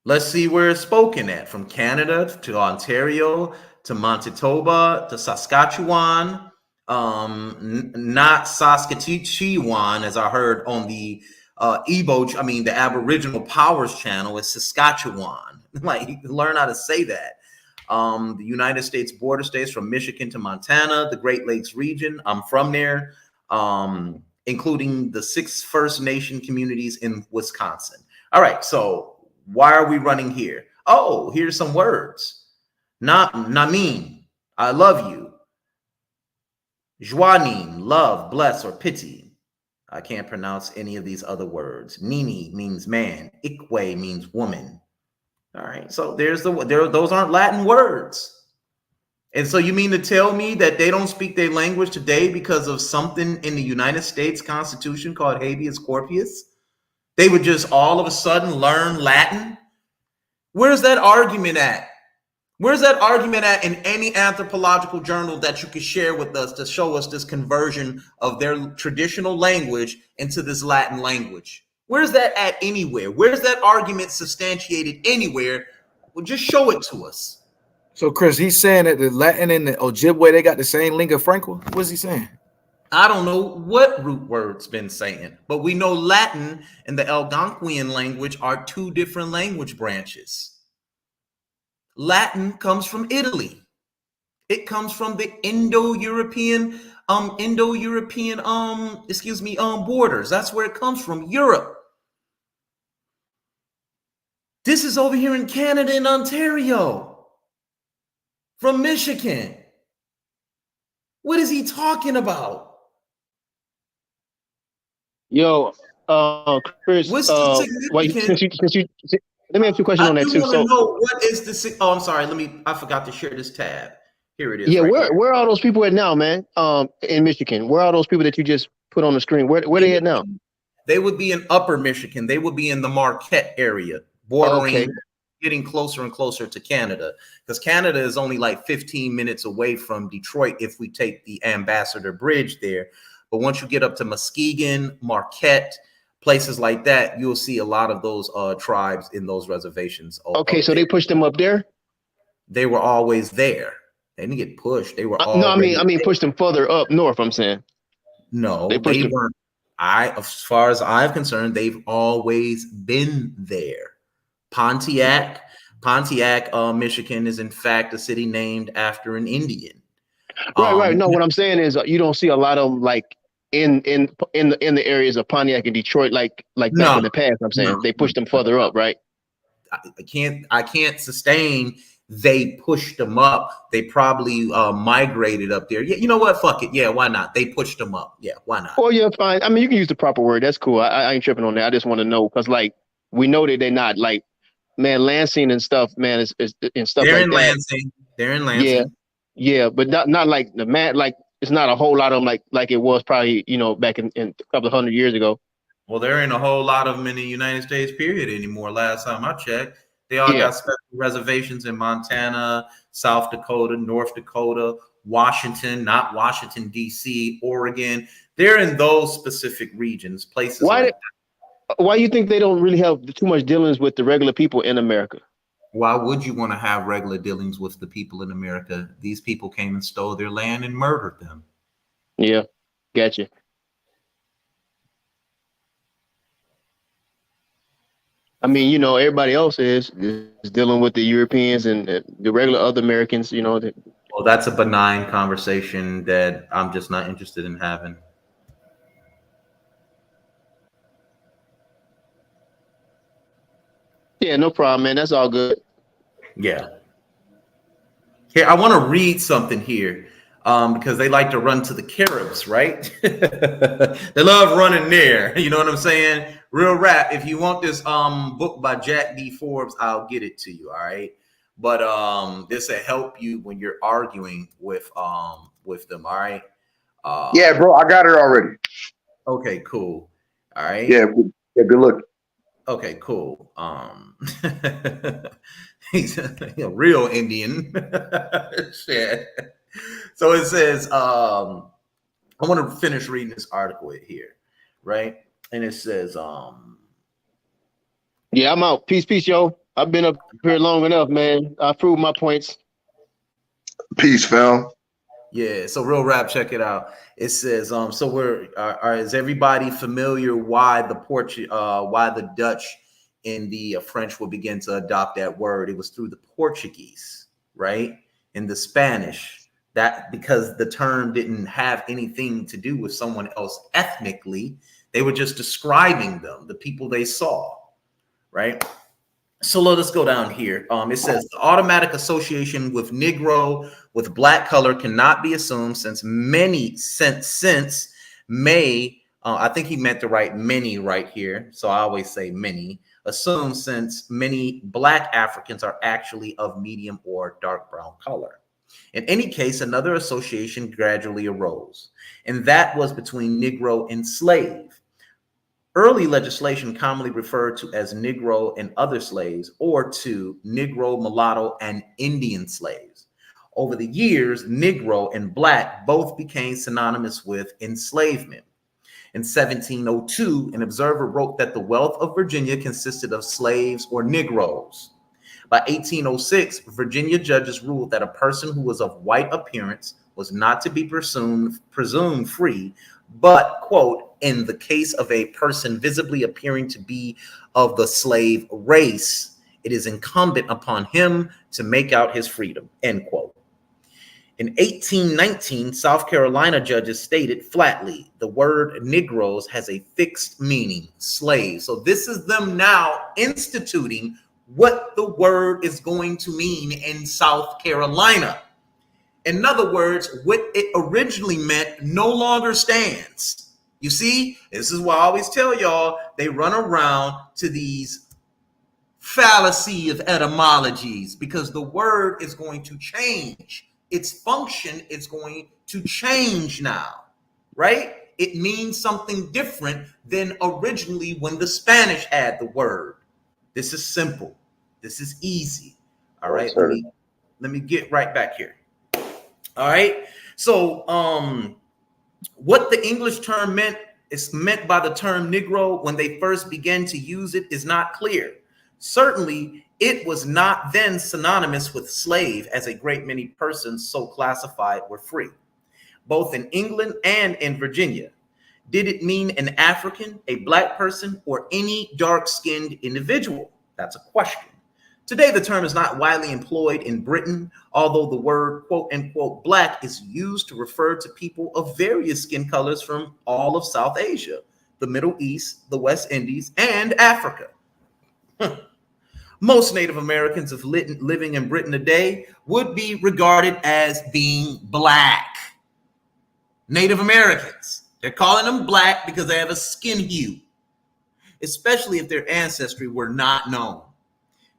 Let's see where it's spoken at. From Canada to Ontario to Manitoba to Saskatchewan. Not Saskatchewan, as I heard on the the Aboriginal Powers channel. Is Saskatchewan. Like, learn how to say that. The United States border states from Michigan to Montana, the Great Lakes region. I'm from there, including the 6 First Nation communities in Wisconsin. All right, so why are we running here? Oh, here's some words. Namin, I love you. Joanim, love, bless, or pity. I can't pronounce any of these other words. Nini means man. Ikwe means woman. All right. So those aren't Latin words. And so you mean to tell me that they don't speak their language today because of something in the United States Constitution called habeas corpus? They would just all of a sudden learn Latin? Where's that argument at? Where's that argument at in any anthropological journal that you could share with us to show us this conversion of their traditional language into this Latin language? Where's that at anywhere? Where's that argument substantiated anywhere? Well, just show it to us. So, Chris, he's saying that the Latin and the Ojibwe, they got the same lingua franca? What's he saying? I don't know what root word's been saying, but we know Latin and the Algonquian language are two different language branches. Latin comes from Italy. It comes from the Indo-European borders. That's where it comes from, Europe. This is over here in Canada and Ontario, from Michigan. What is he talking about? Yo, Chris, What's the significance? Let me ask you a question on that too. I do want to know what is the. Oh, I'm sorry. I forgot to share this tab. Here it is. Yeah, right where are those people at now, man? In Michigan, where are those people that you just put on the screen? Where they at now? They would be in Upper Michigan. They would be in the Marquette area, bordering, getting closer and closer to Canada, because Canada is only like 15 minutes away from Detroit if we take the Ambassador Bridge there. But once you get up to Muskegon, Marquette, places like that, you'll see a lot of those tribes in those reservations. Okay, so they pushed them up there? They were always there. They didn't get pushed. They were no, I mean pushed them further up north, I'm saying. No, they weren't. As far as I'm concerned, they've always been there. Pontiac, Michigan is in fact a city named after an Indian. Right. No, what I'm saying is you don't see a lot of them like in the areas of Pontiac and Detroit, like back in the past. I'm saying they pushed them further up, right? I can't sustain. They pushed them up. They probably migrated up there. Yeah, you know what? Fuck it. Yeah, why not? They pushed them up. Yeah, why not? Oh yeah, fine. I mean, you can use the proper word. That's cool. I ain't tripping on that. I just want to know because like we know that they're not like, man, Lansing and stuff, man, is and stuff they're like in that. Lansing. They're in Lansing. Yeah, but not like the man. Like it's not a whole lot of them like it was probably back in a couple of 100 years ago. Well, there ain't a whole lot of them in the United States, period, anymore. Last time I checked, they all got special reservations in Montana, South Dakota, North Dakota, Washington, not Washington, D.C., Oregon. They're in those specific regions, places like that. Why do you think they don't really have too much dealings with the regular people in America? Why would you want to have regular dealings with the people in America? These people came and stole their land and murdered them. Yeah, gotcha. I mean, everybody else is dealing with the Europeans and the regular other Americans, Well, that's a benign conversation that I'm just not interested in having. Yeah, no problem, man. That's all good. Yeah. Here, I want to read something here because they like to run to the Caribs, right? They love running there. You know what I'm saying? Real rap. If you want this book by Jack D. Forbes, I'll get it to you. All right. But this will help you when you're arguing with them. All right. Yeah, bro, I got it already. Okay, cool. All right. Yeah, good look. Okay, cool. He's a real Indian. Shit. So it says, I want to finish reading this article here, right? And it says, yeah, I'm out. Peace, yo. I've been up here long enough, man. I proved my points. Peace, fam. Yeah, so real rap, check it out. It says, so is everybody familiar why the Dutch and the French will begin to adopt that word? It was through the Portuguese, right? And the Spanish, that because the term didn't have anything to do with someone else ethnically, they were just describing them, the people they saw, right? So let us go down here. It says the automatic association with Negro with black color cannot be assumed since may I think he meant to write many right here, so I always say many. Assume since many Black Africans are actually of medium or dark brown color. In any case, another association gradually arose, and that was between Negro and slave. Early legislation commonly referred to as Negro and other slaves, or to Negro, mulatto, and Indian slaves. Over the years, Negro and Black both became synonymous with enslavement. In 1702, an observer wrote that the wealth of Virginia consisted of slaves or Negroes. By 1806, Virginia judges ruled that a person who was of white appearance was not to be presumed free, but, quote, in the case of a person visibly appearing to be of the slave race, it is incumbent upon him to make out his freedom, end quote. In 1819, South Carolina judges stated flatly, the word Negroes has a fixed meaning, slave. So this is them now instituting what the word is going to mean in South Carolina. In other words, what it originally meant no longer stands. You see, this is why I always tell y'all, they run around to these fallacy of etymologies because the word is going to change. Its function is going to change now, right? It means something different than originally when the Spanish had the word. This is simple. This is easy. All right, let me get right back here. All right. So what the English term meant by the term Negro when they first began to use it is not clear. Certainly, it was not then synonymous with slave, as a great many persons so classified were free, both in England and in Virginia. Did it mean an African, a Black person, or any dark-skinned individual? That's a question. Today, the term is not widely employed in Britain, although the word quote unquote Black is used to refer to people of various skin colors from all of South Asia, the Middle East, the West Indies, and Africa. Most Native Americans living in Britain today would be regarded as being Black. Native Americans, they're calling them Black because they have a skin hue, especially if their ancestry were not known.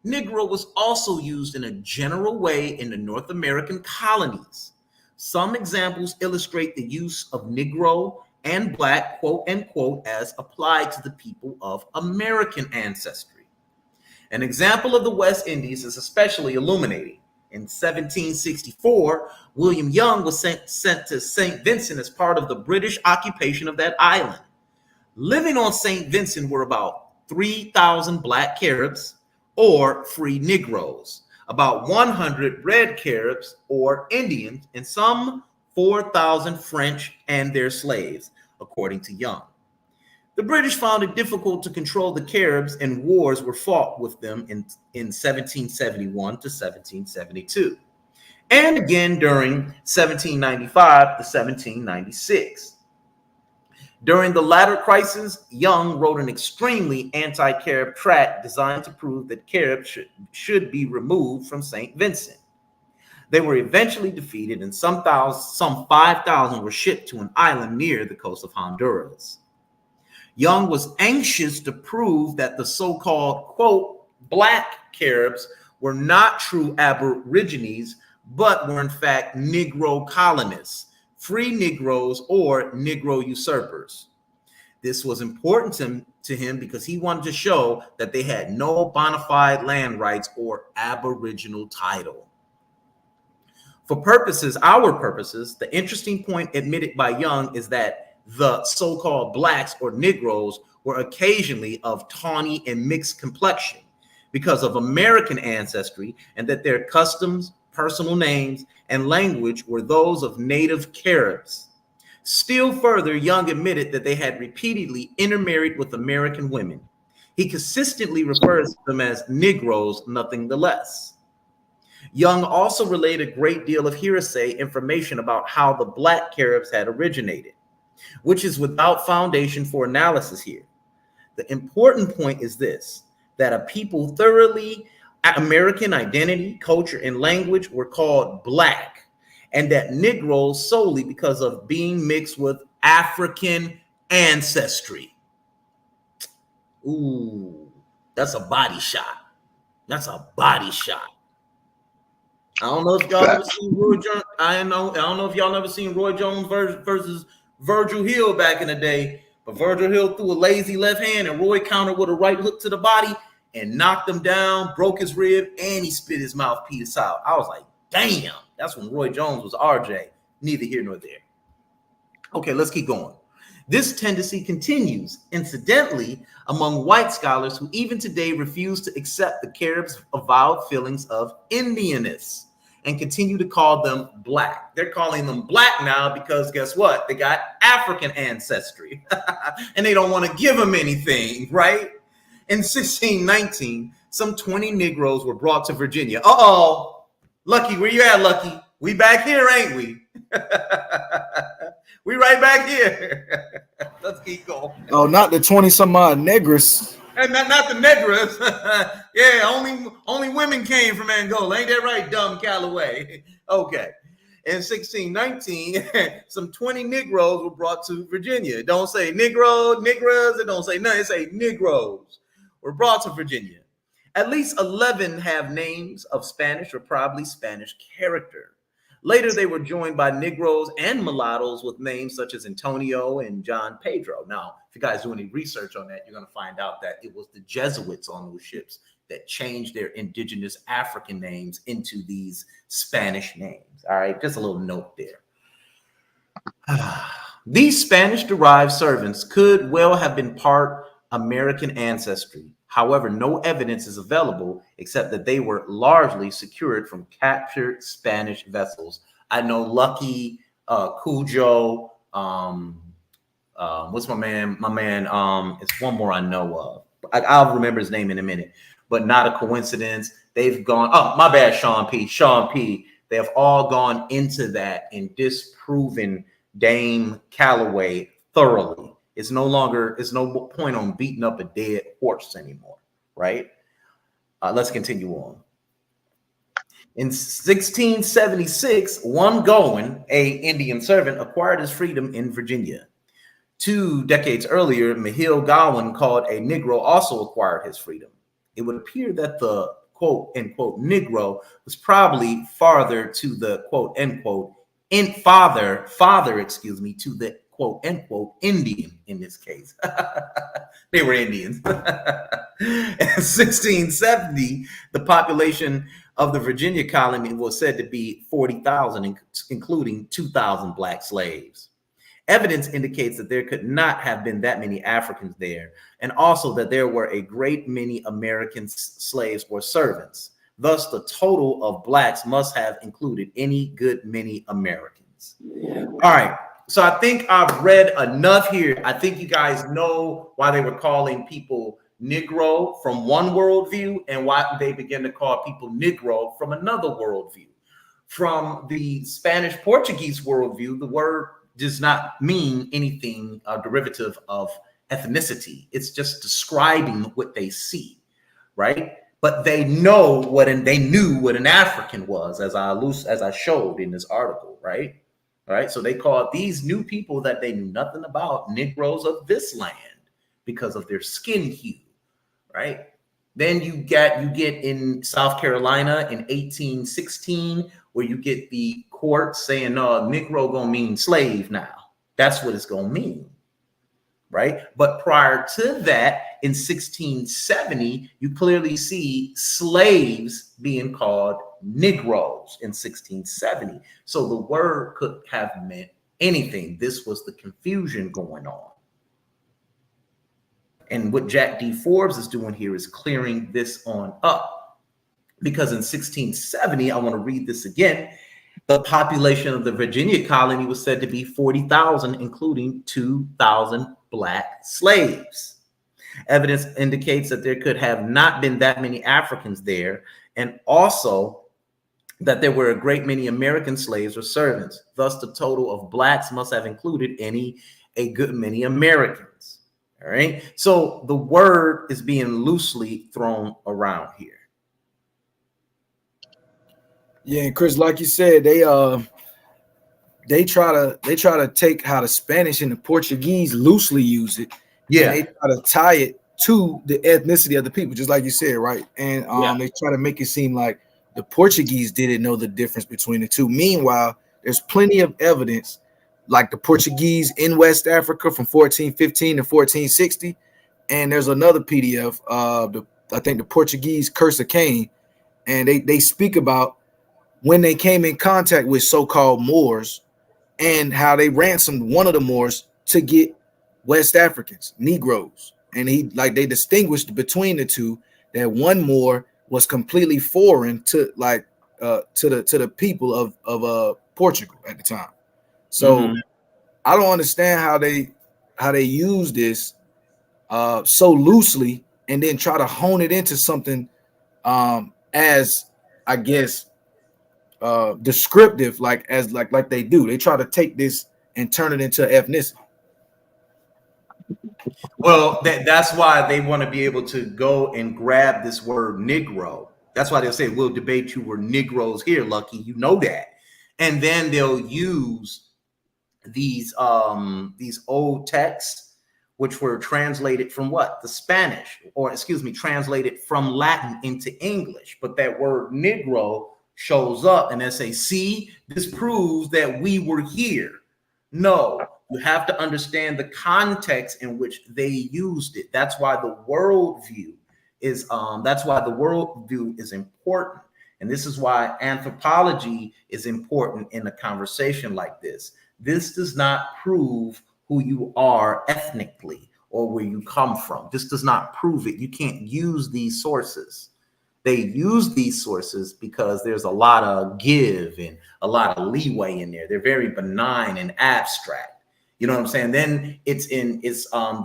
Negro was also used in a general way in the North American colonies. Some examples illustrate the use of Negro and Black, quote unquote, as applied to the people of American ancestry. An example of the West Indies is especially illuminating. In 1764, William Young was sent to St. Vincent as part of the British occupation of that island. Living on St. Vincent were about 3,000 Black Caribs, or free Negroes, about 100 red Caribs, or Indians, and some 4,000 French and their slaves, according to Young. The British found it difficult to control the Caribs, and wars were fought with them in 1771 to 1772, and again during 1795 to 1796. During the latter crisis, Young wrote an extremely anti-Carib tract designed to prove that Caribs should be removed from St. Vincent. They were eventually defeated, and some 5,000 were shipped to an island near the coast of Honduras. Young was anxious to prove that the so-called, quote, Black Caribs were not true Aborigines, but were in fact Negro colonists, free Negroes, or Negro usurpers. This was important to him because he wanted to show that they had no bona fide land rights or aboriginal title. For our purposes, the interesting point admitted by Young is that the so-called Blacks or Negroes were occasionally of tawny and mixed complexion because of American ancestry, and that their customs, personal names, and language were those of native Caribs. Still further, Young admitted that they had repeatedly intermarried with American women. He consistently refers to them as Negroes, nothing the less. Young also relayed a great deal of hearsay information about how the Black Caribs had originated, which is without foundation for analysis here. The important point is this, that a people thoroughly American identity, culture, and language were called Black, and that Negroes solely because of being mixed with African ancestry. Ooh, that's a body shot. That's a body shot. I don't know if y'all ever seen Roy Jones. I don't know if y'all ever seen Roy Jones versus Virgil Hill back in the day. But Virgil Hill threw a lazy left hand, and Roy countered with a right hook to the body and knocked him down, broke his rib, and he spit his mouthpiece out. I was like, damn. That's when Roy Jones was RJ. Neither here nor there. Okay, let's keep going. This tendency continues, incidentally, among white scholars who even today refuse to accept the Caribs' avowed feelings of Indianness and continue to call them black. They're calling them black now because guess what? They got African ancestry and they don't want to give them anything, right? In 1619, some 20 Negroes were brought to Virginia. Uh-oh, Lucky, where you at, Lucky? We back here, ain't we? We right back here. Let's keep going. Oh, not the 20-some-odd Negras. And not the Negras. Yeah, only women came from Angola. Ain't that right, dumb Calloway? Okay. In 1619, some 20 Negroes were brought to Virginia. It don't say Negro, Negras. It don't say nothing. It say Negroes were brought to Virginia. At least 11 have names of Spanish or probably Spanish character. Later, they were joined by Negroes and mulattoes with names such as Antonio and John Pedro. Now, if you guys do any research on that, you're going to find out that it was the Jesuits on those ships that changed their indigenous African names into these Spanish names. All right, just a little note there. These Spanish-derived servants could well have been part American ancestry. However, no evidence is available except that they were largely secured from captured Spanish vessels. I know Lucky, Cujo, what's my man? It's one more I know of. I'll remember his name in a minute, but not a coincidence. They've gone, oh, my bad, Sean P. They have all gone into that and disproven Dame Calloway thoroughly. It's no point on beating up a dead horse anymore, right? Let's continue on. In 1676, one Gowan, a Indian servant, acquired his freedom in Virginia. 2 decades earlier, Mahil Gowan, called a Negro, also acquired his freedom. It would appear that the quote unquote Negro was probably farther to the quote unquote to the quote unquote Indian in this case. They were Indians. In 1670, the population of the Virginia colony was said to be 40,000, including 2,000 black slaves. Evidence indicates that there could not have been that many Africans there, and also that there were a great many American slaves or servants. Thus, the total of blacks must have included any good many Americans. All right. So I think I've read enough here. I think you guys know why they were calling people Negro from one worldview and why they began to call people Negro from another worldview. From the Spanish Portuguese worldview, the word does not mean anything derivative of ethnicity. It's just describing what they see, right? But they knew what an African was, as I showed in this article, right? All right, so they called these new people that they knew nothing about Negroes of this land because of their skin hue, right? Then you get in South Carolina in 1816, where you get the court saying, no, Negro gonna mean slave now. That's what it's gonna mean, right? But prior to that, in 1670, you clearly see slaves being called Negroes in 1670. So the word could have meant anything. This was the confusion going on. And what Jack D. Forbes is doing here is clearing this on up. Because in 1670, I want to read this again, the population of the Virginia colony was said to be 40,000, including 2,000 black slaves. Evidence indicates that there could have not been that many Africans there, and also that there were a great many American slaves or servants. Thus, the total of blacks must have included a good many Americans. All right. So the word is being loosely thrown around here. Yeah, and Chris, like you said, they they try to take how the Spanish and the Portuguese loosely use it, and they try to tie it to the ethnicity of the people, just like you said, right? And they try to make it seem like the Portuguese didn't know the difference between the two. Meanwhile, there's plenty of evidence, like the Portuguese in West Africa from 1415 to 1460, and there's another PDF, I think the Portuguese Curse of Cain, and they speak about when they came in contact with so-called Moors and how they ransomed one of the Moors to get West Africans, Negroes. And they distinguished between the two, that one Moor was completely foreign to the people of Portugal at the time. So I don't understand how they use this so loosely and then try to hone it into something as, I guess, descriptive, like they do. They try to take this and turn it into ethnicity. Well, that's why they want to be able to go and grab this word Negro. That's why they'll say, we'll debate you were Negroes here, Lucky. You know that. And then they'll use these old texts, which were translated from what? The Spanish, or excuse me, translated from Latin into English. But that word Negro shows up and they say, see, this proves that we were here. No, you have to understand the context in which they used it. That's why the worldview is important. And this is why anthropology is important in a conversation like this. This does not prove who you are ethnically or where you come from. This does not prove it. You can't use these sources. They use these sources because there's a lot of give and a lot of leeway in there. They're very benign and abstract. You know what I'm saying? Then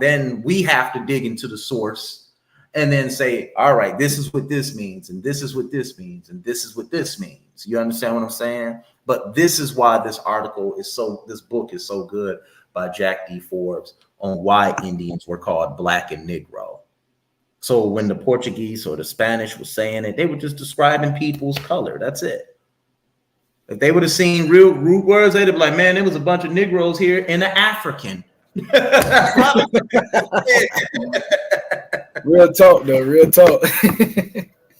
then we have to dig into the source and then say, all right, this is what this means, and this is what this means, and this is what this means. You understand what I'm saying? But this is why this book is so good by Jack D. Forbes on why Indians were called Black and Negro. So when the Portuguese or the Spanish was saying it, they were just describing people's color. That's it. If they would have seen real root words, they'd be like, man, there was a bunch of Negroes here in the African. Real talk, though. Real talk.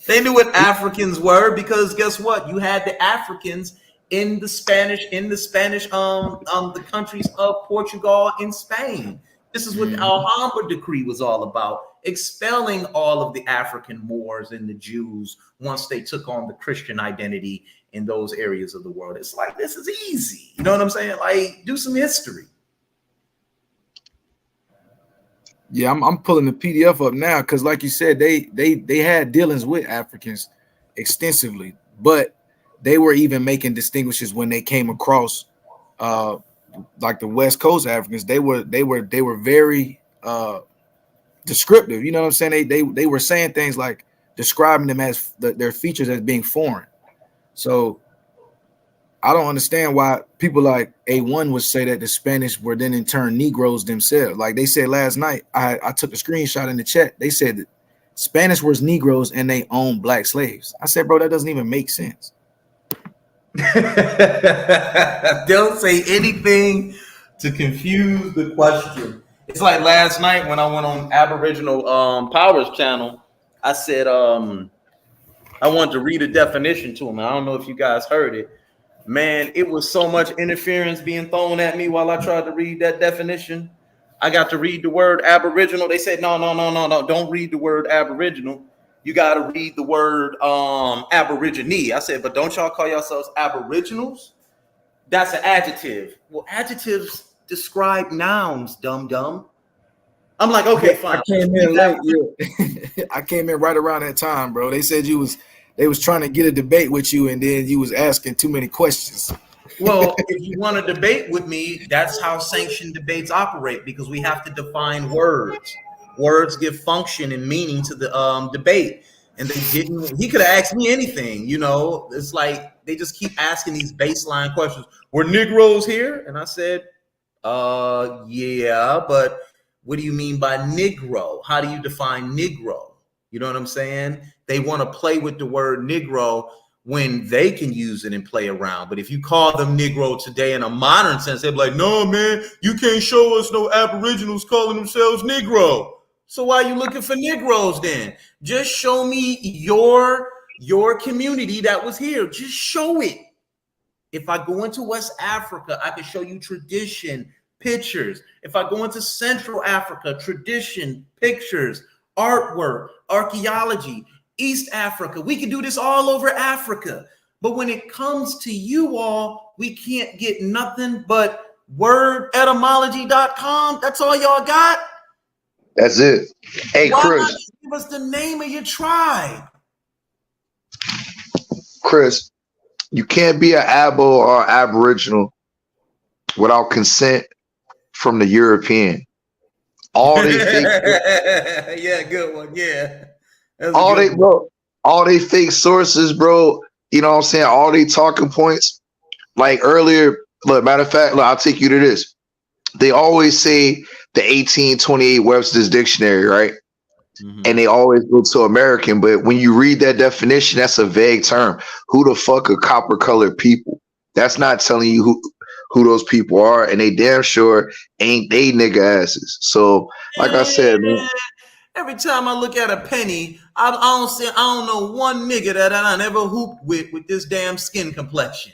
They knew what Africans were because guess what? You had the Africans in the countries of Portugal and Spain. This is what the Alhambra decree was all about, expelling all of the African Moors and the Jews once they took on the Christian identity in those areas of the world. It's like, this is easy. You know what I'm saying? Like, do some history. Yeah, I'm pulling the PDF up now because, like you said, they had dealings with Africans extensively, but they were even making distinguishes when they came across like the West Coast Africans. They were very descriptive. You know what I'm saying? They were saying things like describing them as their features as being foreign. So I don't understand why people like A1 would say that the Spanish were then in turn Negroes themselves. Like they said last night, I took a screenshot in the chat. They said that Spanish was Negroes and they owned black slaves. I said, bro, that doesn't even make sense. Don't say anything to confuse the question. It's like last night when I went on Aboriginal Powers channel, I said I wanted to read a definition to him. I don't know if you guys heard it. Man, it was so much interference being thrown at me while I tried to read that definition. I got to read the word Aboriginal. They said, no, don't read the word Aboriginal. You got to read the word Aborigine. I said, but don't y'all call yourselves Aboriginals? That's an adjective. Well, adjectives describe nouns, dumb. I'm like, okay, fine. I came in late. Yeah. I came in right around that time, bro. They said they was trying to get a debate with you, and then you was asking too many questions. Well, if you want to debate with me, that's how sanctioned debates operate, because we have to define words. Words give function and meaning to the debate. And they didn't. He could have asked me anything, you know. It's like they just keep asking these baseline questions. Were Negroes here? And I said, yeah, but what do you mean by Negro? How do you define Negro? You know what I'm saying? They want to play with the word Negro when they can use it and play around. But if you call them Negro today in a modern sense, they'll be like, no, man, you can't show us no Aboriginals calling themselves Negro. So why are you looking for Negroes then? Just show me your community that was here. Just show it. If I go into West Africa, I can show you tradition, pictures. If I go into Central Africa, tradition, pictures, artwork, archaeology. East Africa, we can do this all over Africa. But when it comes to you all, we can't get nothing but wordetymology.com. That's all y'all got? That's it. Hey, Why Chris. not give us the name of your tribe? Chris, you can't be an Abo or Aboriginal without consent from the European. All they fake. Yeah, good one. Yeah. All they fake sources, bro. You know what I'm saying? All they talking points. Like earlier, look, matter of fact, look, I'll take you to this. They always say the 1828 Webster's Dictionary, right? Mm-hmm. And they always go to American, but when you read that definition, that's a vague term. Who the fuck are copper colored people? That's not telling you who those people are, and they damn sure ain't they nigga asses. So, like I said, man. Every time I look at a penny, I don't know one nigga that I never hooped with this damn skin complexion.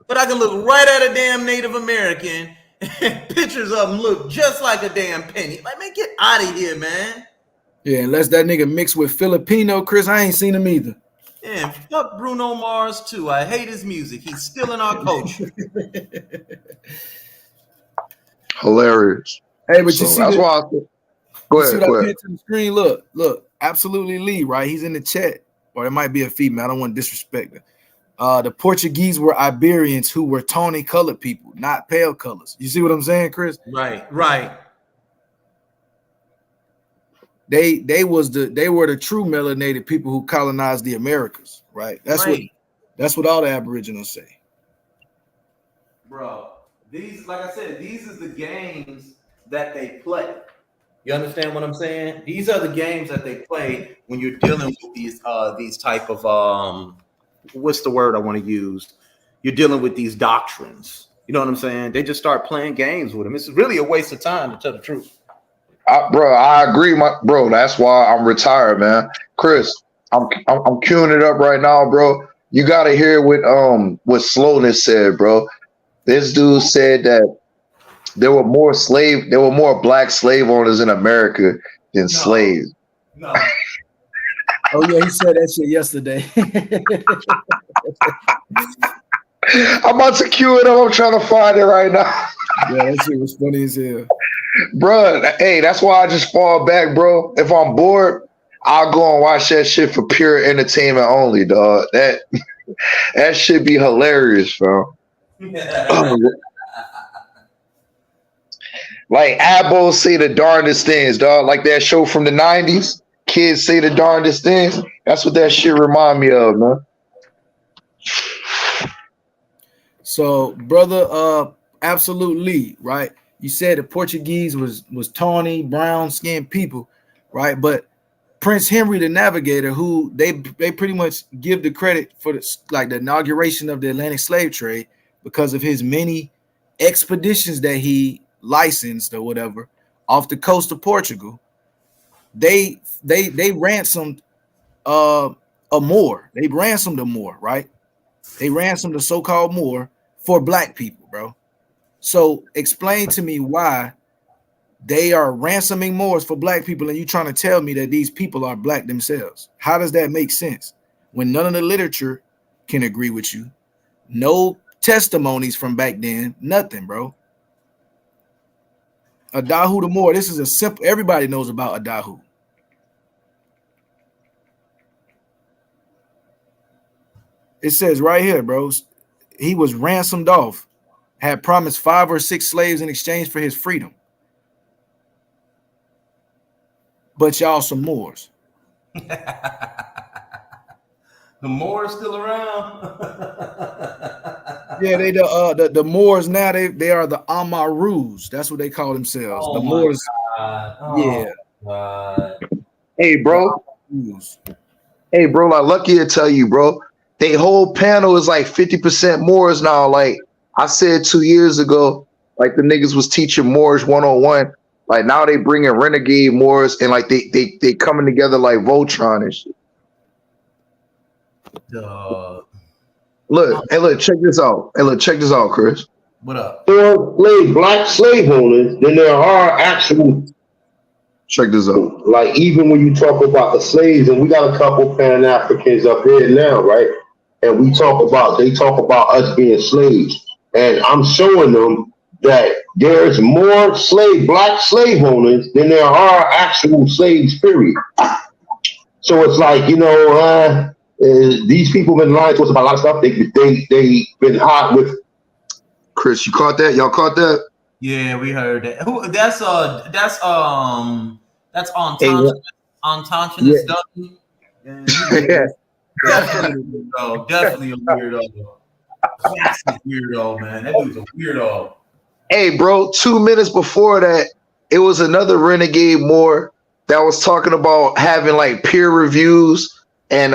But I can look right at a damn Native American, and pictures of them look just like a damn penny. Like, man, get out of here, man. Yeah, unless that nigga mixed with Filipino, Chris, I ain't seen him either. And fuck Bruno Mars too. I hate his music. He's still in our culture. Hilarious. Hey, but you see that's why. Go ahead. Go ahead. To the screen. Look. Absolutely Lee, right? He's in the chat, or it might be a female. I don't want to disrespect her. The Portuguese were Iberians who were tawny colored people, not pale colors. You see what I'm saying, Chris? Right. They were the true melanated people who colonized the Americas, right? That's what all the Aboriginals say. Bro, these, like I said, these are the games that they play. You understand what I'm saying? These are the games that they play when you're dealing with these type of what's the word I want to use? You're dealing with these doctrines. You know what I'm saying? They just start playing games with them. It's really a waste of time, to tell the truth. Bro, I agree, bro. That's why I'm retired, man. Chris, I'm queuing it up right now, bro. You gotta hear what Slowness said, bro. This dude said that there were more black slave owners in America than slaves. No. Oh yeah, he said that shit yesterday. I'm about to cue it up. I'm trying to find it right now. Yeah, that shit was funny as hell. Bro, hey, that's why I just fall back, bro. If I'm bored, I'll go and watch that shit for pure entertainment only, dog. That should be hilarious, bro. Like Abo say the darndest things, dog. Like that show from the 90s. Kids say the darndest things. That's what that shit remind me of, man. So, brother, absolutely, right? You said the Portuguese was tawny, brown-skinned people, right? But Prince Henry the Navigator, who they pretty much give the credit for the inauguration of the Atlantic slave trade because of his many expeditions that he licensed or whatever off the coast of Portugal. They ransomed a Moor. They ransomed a Moor, right? They ransomed a so-called Moor for black people, bro. So explain to me why they are ransoming Moors for black people, and you trying to tell me that these people are black themselves. How does that make sense when none of the literature can agree with you? No testimonies from back then, nothing, bro. Adahu the Moor, this is a simple, everybody knows about Adahu. It says right here, bros, he was ransomed off, had promised 5 or 6 slaves in exchange for his freedom. But y'all some Moors. The Moors still around? Yeah, they the Moors now, they are the Amarus. That's what they call themselves. Oh the Moors. God. Yeah. God. Hey, bro. Hey, bro, like Lucky to tell you, bro, they whole panel is like 50% Moors now. Like I said 2 years ago, like the niggas was teaching Moors 101. Like now they bringing renegade Moors and like they coming together like Voltron and shit. Look, hey, look, check this out. Hey, look, check this out, Chris. What up? More black slave owners than there are actual. Check this out. Like even when you talk about the slaves, and we got a couple Pan Africans up here now, right? And they talk about us being slaves, and I'm showing them that there's more black slave owners than there are actual slaves. Period. So it's like these people been lying to us about a lot of stuff. They been hot with. Chris, you caught that? Y'all caught that? Yeah, we heard that. Who? That's Unconscious Dummy. Yeah. Definitely a weirdo. Classic weirdo, man. That dude's a weirdo. Hey, bro, 2 minutes before that, it was another renegade Moor that was talking about having like peer reviews and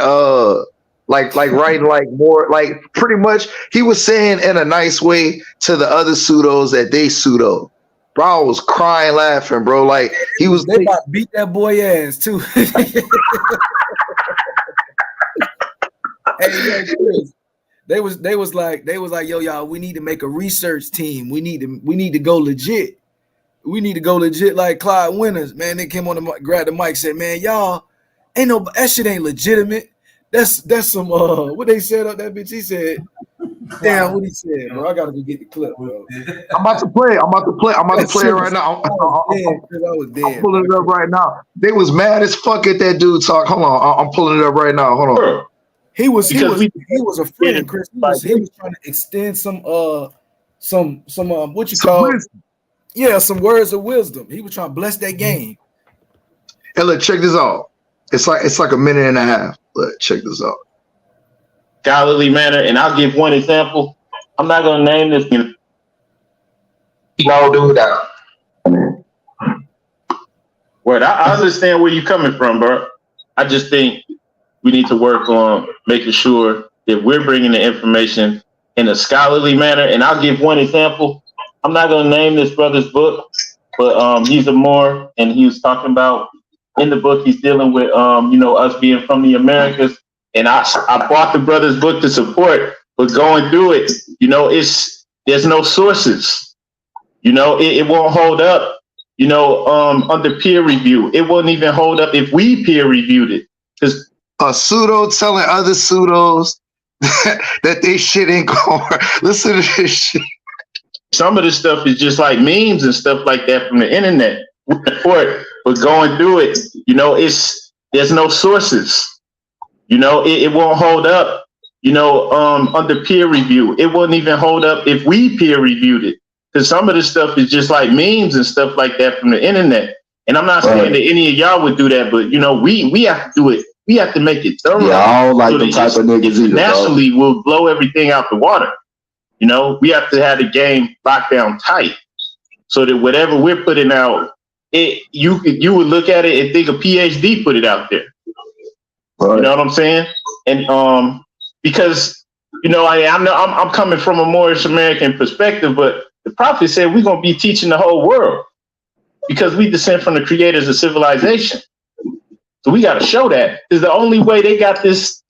like writing like more, like pretty much he was saying in a nice way to the other pseudos that they pseudo. Bro, I was crying laughing, bro. Like he was they about to beat that boy ass too. Hey, yo, Chris, they was like, yo, y'all, we need to make a research team. We need to go legit. We need to go legit like Clyde Winters, man. They came on the grabbed the mic, said, man, y'all ain't no, that shit ain't legitimate. That's some what they said up that bitch. He said, damn, what he said, bro. I gotta go get the clip, bro. I'm about to play it right now. I'm pulling it up right now. They was mad as fuck at that dude talk. Hold on, I'm pulling it up right now. Hold on. He was a friend, Chris. He was trying to extend some what you call some words of wisdom. He was trying to bless that game. Hey, look, check this out. It's like a minute and a half. Look, check this out. Scholarly manner, and I'll give one example. I'm not gonna name this. No, do that. Well, I understand where you're coming from, bro. I just think we need to work on making sure that we're bringing the information in a scholarly manner. And I'll give one example. I'm not going to name this brother's book, but he's a Moor, and he was talking about in the book he's dealing with us being from the Americas. And I bought the brother's book to support, but going through it, there's no sources. It won't hold up. Under peer review, it wouldn't even hold up if we peer reviewed it. Because a pseudo telling other pseudos that they shit ain't going. Listen to this shit. Some of the stuff is just like memes and stuff like that from the internet. But going through it, there's no sources. It won't hold up. Under peer review, it wouldn't even hold up if we peer reviewed it. Because some of the stuff is just like memes and stuff like that from the internet. And I'm not saying that any of y'all would do that, but we have to do it. We have to make it thorough. Yeah, I don't like the type of niggas either. Nationally, we'll blow everything out the water. We have to have the game locked down tight, so that whatever we're putting out, you would look at it and think a PhD put it out there. Right. You know what I'm saying? And because I'm coming from a Moorish American perspective, but the prophet said we're gonna be teaching the whole world because we descend from the creators of civilization. So we got to show that. Is the only way they got this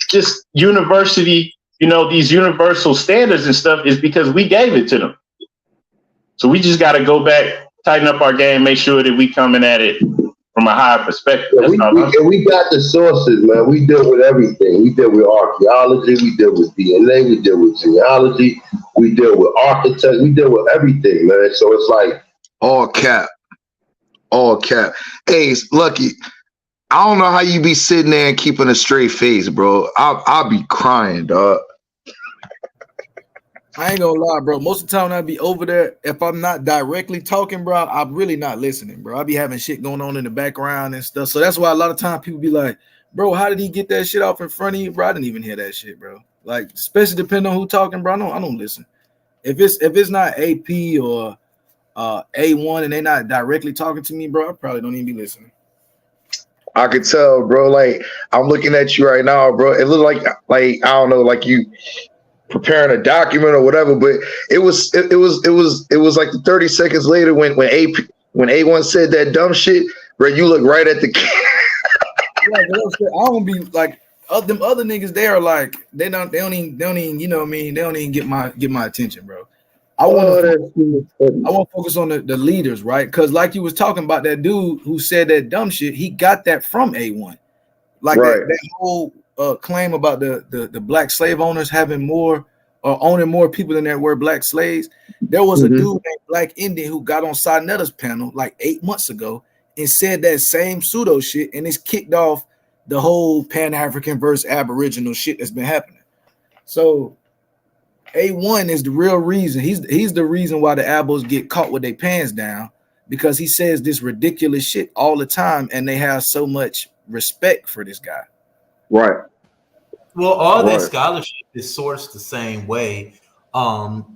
university, these universal standards and stuff is because we gave it to them. So we just got to go back, tighten up our game, make sure that we coming at it from a higher perspective. Yeah, we got the sources, man. We deal with everything. We deal with archaeology. We deal with DNA. We deal with genealogy. We deal with architecture. We deal with everything, man. So it's like all cap. Hey, Lucky. I don't know how you be sitting there and keeping a straight face, bro. I'll be crying, dog. I ain't gonna lie, bro. Most of the time when I be over there, if I'm not directly talking, bro, I'm really not listening, bro. I be having shit going on in the background and stuff. So that's why a lot of time people be like, bro, how did he get that shit off in front of you, bro? I didn't even hear that shit, bro. Like, especially depending on who talking, bro. I don't listen. If it's not AP or A1 and they not directly talking to me, bro, I probably don't even be listening. I could tell, bro. Like I'm looking at you right now, bro. It looked like I don't know, like you preparing a document or whatever. But it was like the 30 seconds later when A1 said that dumb shit, bro. You look right at the. Yeah, I don't be like them other niggas. They are like they don't even you know what I mean. They don't even get my attention, bro. I want to focus on the leaders, right? Because like you was talking about that dude who said that dumb shit, he got that from A1. Like that whole claim about the black slave owners having more or owning more people than there were black slaves. There was a dude named Black Indian who got on Sinetta's panel like 8 months ago and said that same pseudo shit, and it's kicked off the whole Pan-African versus Aboriginal shit that's been happening. So A1 is the real reason. He's the reason why the Abos get caught with their pants down, because he says this ridiculous shit all the time, and they have so much respect for this guy. Right. Well, all that scholarship is sourced the same way,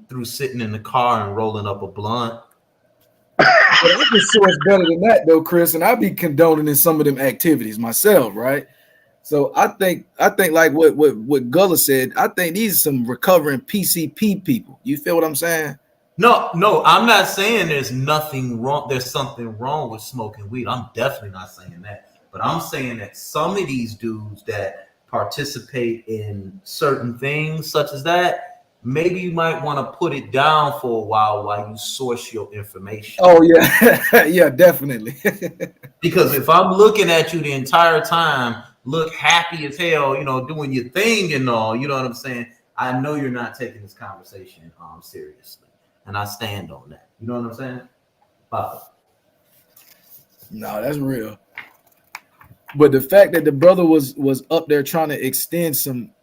through sitting in the car and rolling up a blunt. But I can source better than that though, Chris, and I be condoning in some of them activities myself, right? So I think like what Gullah said, I think these are some recovering PCP people. You feel what I'm saying? No, I'm not saying there's nothing wrong. There's something wrong with smoking weed. I'm definitely not saying that. But I'm saying that some of these dudes that participate in certain things such as that, maybe you might want to put it down for a while you source your information. Oh yeah, yeah, definitely. Because if I'm looking at you the entire time, look happy as hell, doing your thing and all, you know what I'm saying? I know you're not taking this conversation seriously. And I stand on that. You know what I'm saying? No, that's real. But the fact that the brother was up there trying to extend some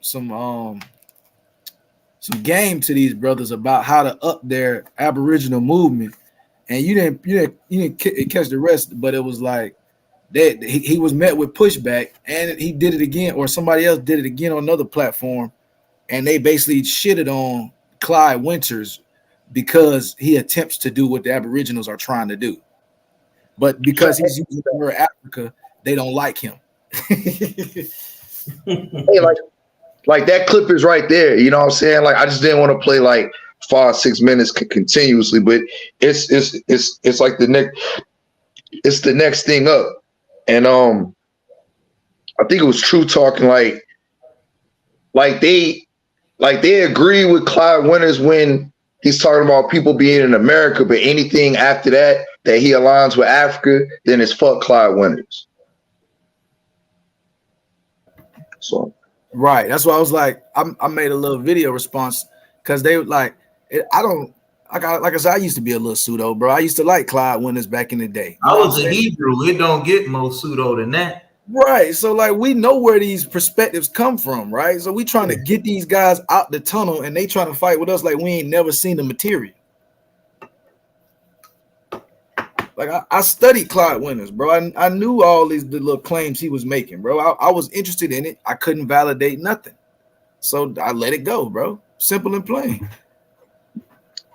game to these brothers about how to up their Aboriginal movement, and you didn't catch the rest, but it was like that he was met with pushback, and he did it again, or somebody else did it again on another platform, and they basically shitted on Clyde Winters because he attempts to do what the Aboriginals are trying to do, but because he's using the word Africa, they don't like him. Hey, like that clip is right there. You know what I'm saying? Like I just didn't want to play like 5-6 minutes continuously, but it's like the next thing up. And I think it was True talking like they agree with Clyde Winters when he's talking about people being in America, but anything after that he aligns with Africa, then it's fuck Clyde Winters. So right, that's why I was like, I made a little video response because they were like, like I said, I used to be a little pseudo, bro. I used to like Clyde Winters back in the day. I was a Hebrew. It don't get more pseudo than that. Right. So like we know where these perspectives come from, right? So we trying to get these guys out the tunnel and they trying to fight with us like we ain't never seen the material. Like I studied Clyde Winters, bro. I knew all the little claims he was making, bro. I was interested in it. I couldn't validate nothing. So I let it go, bro. Simple and plain.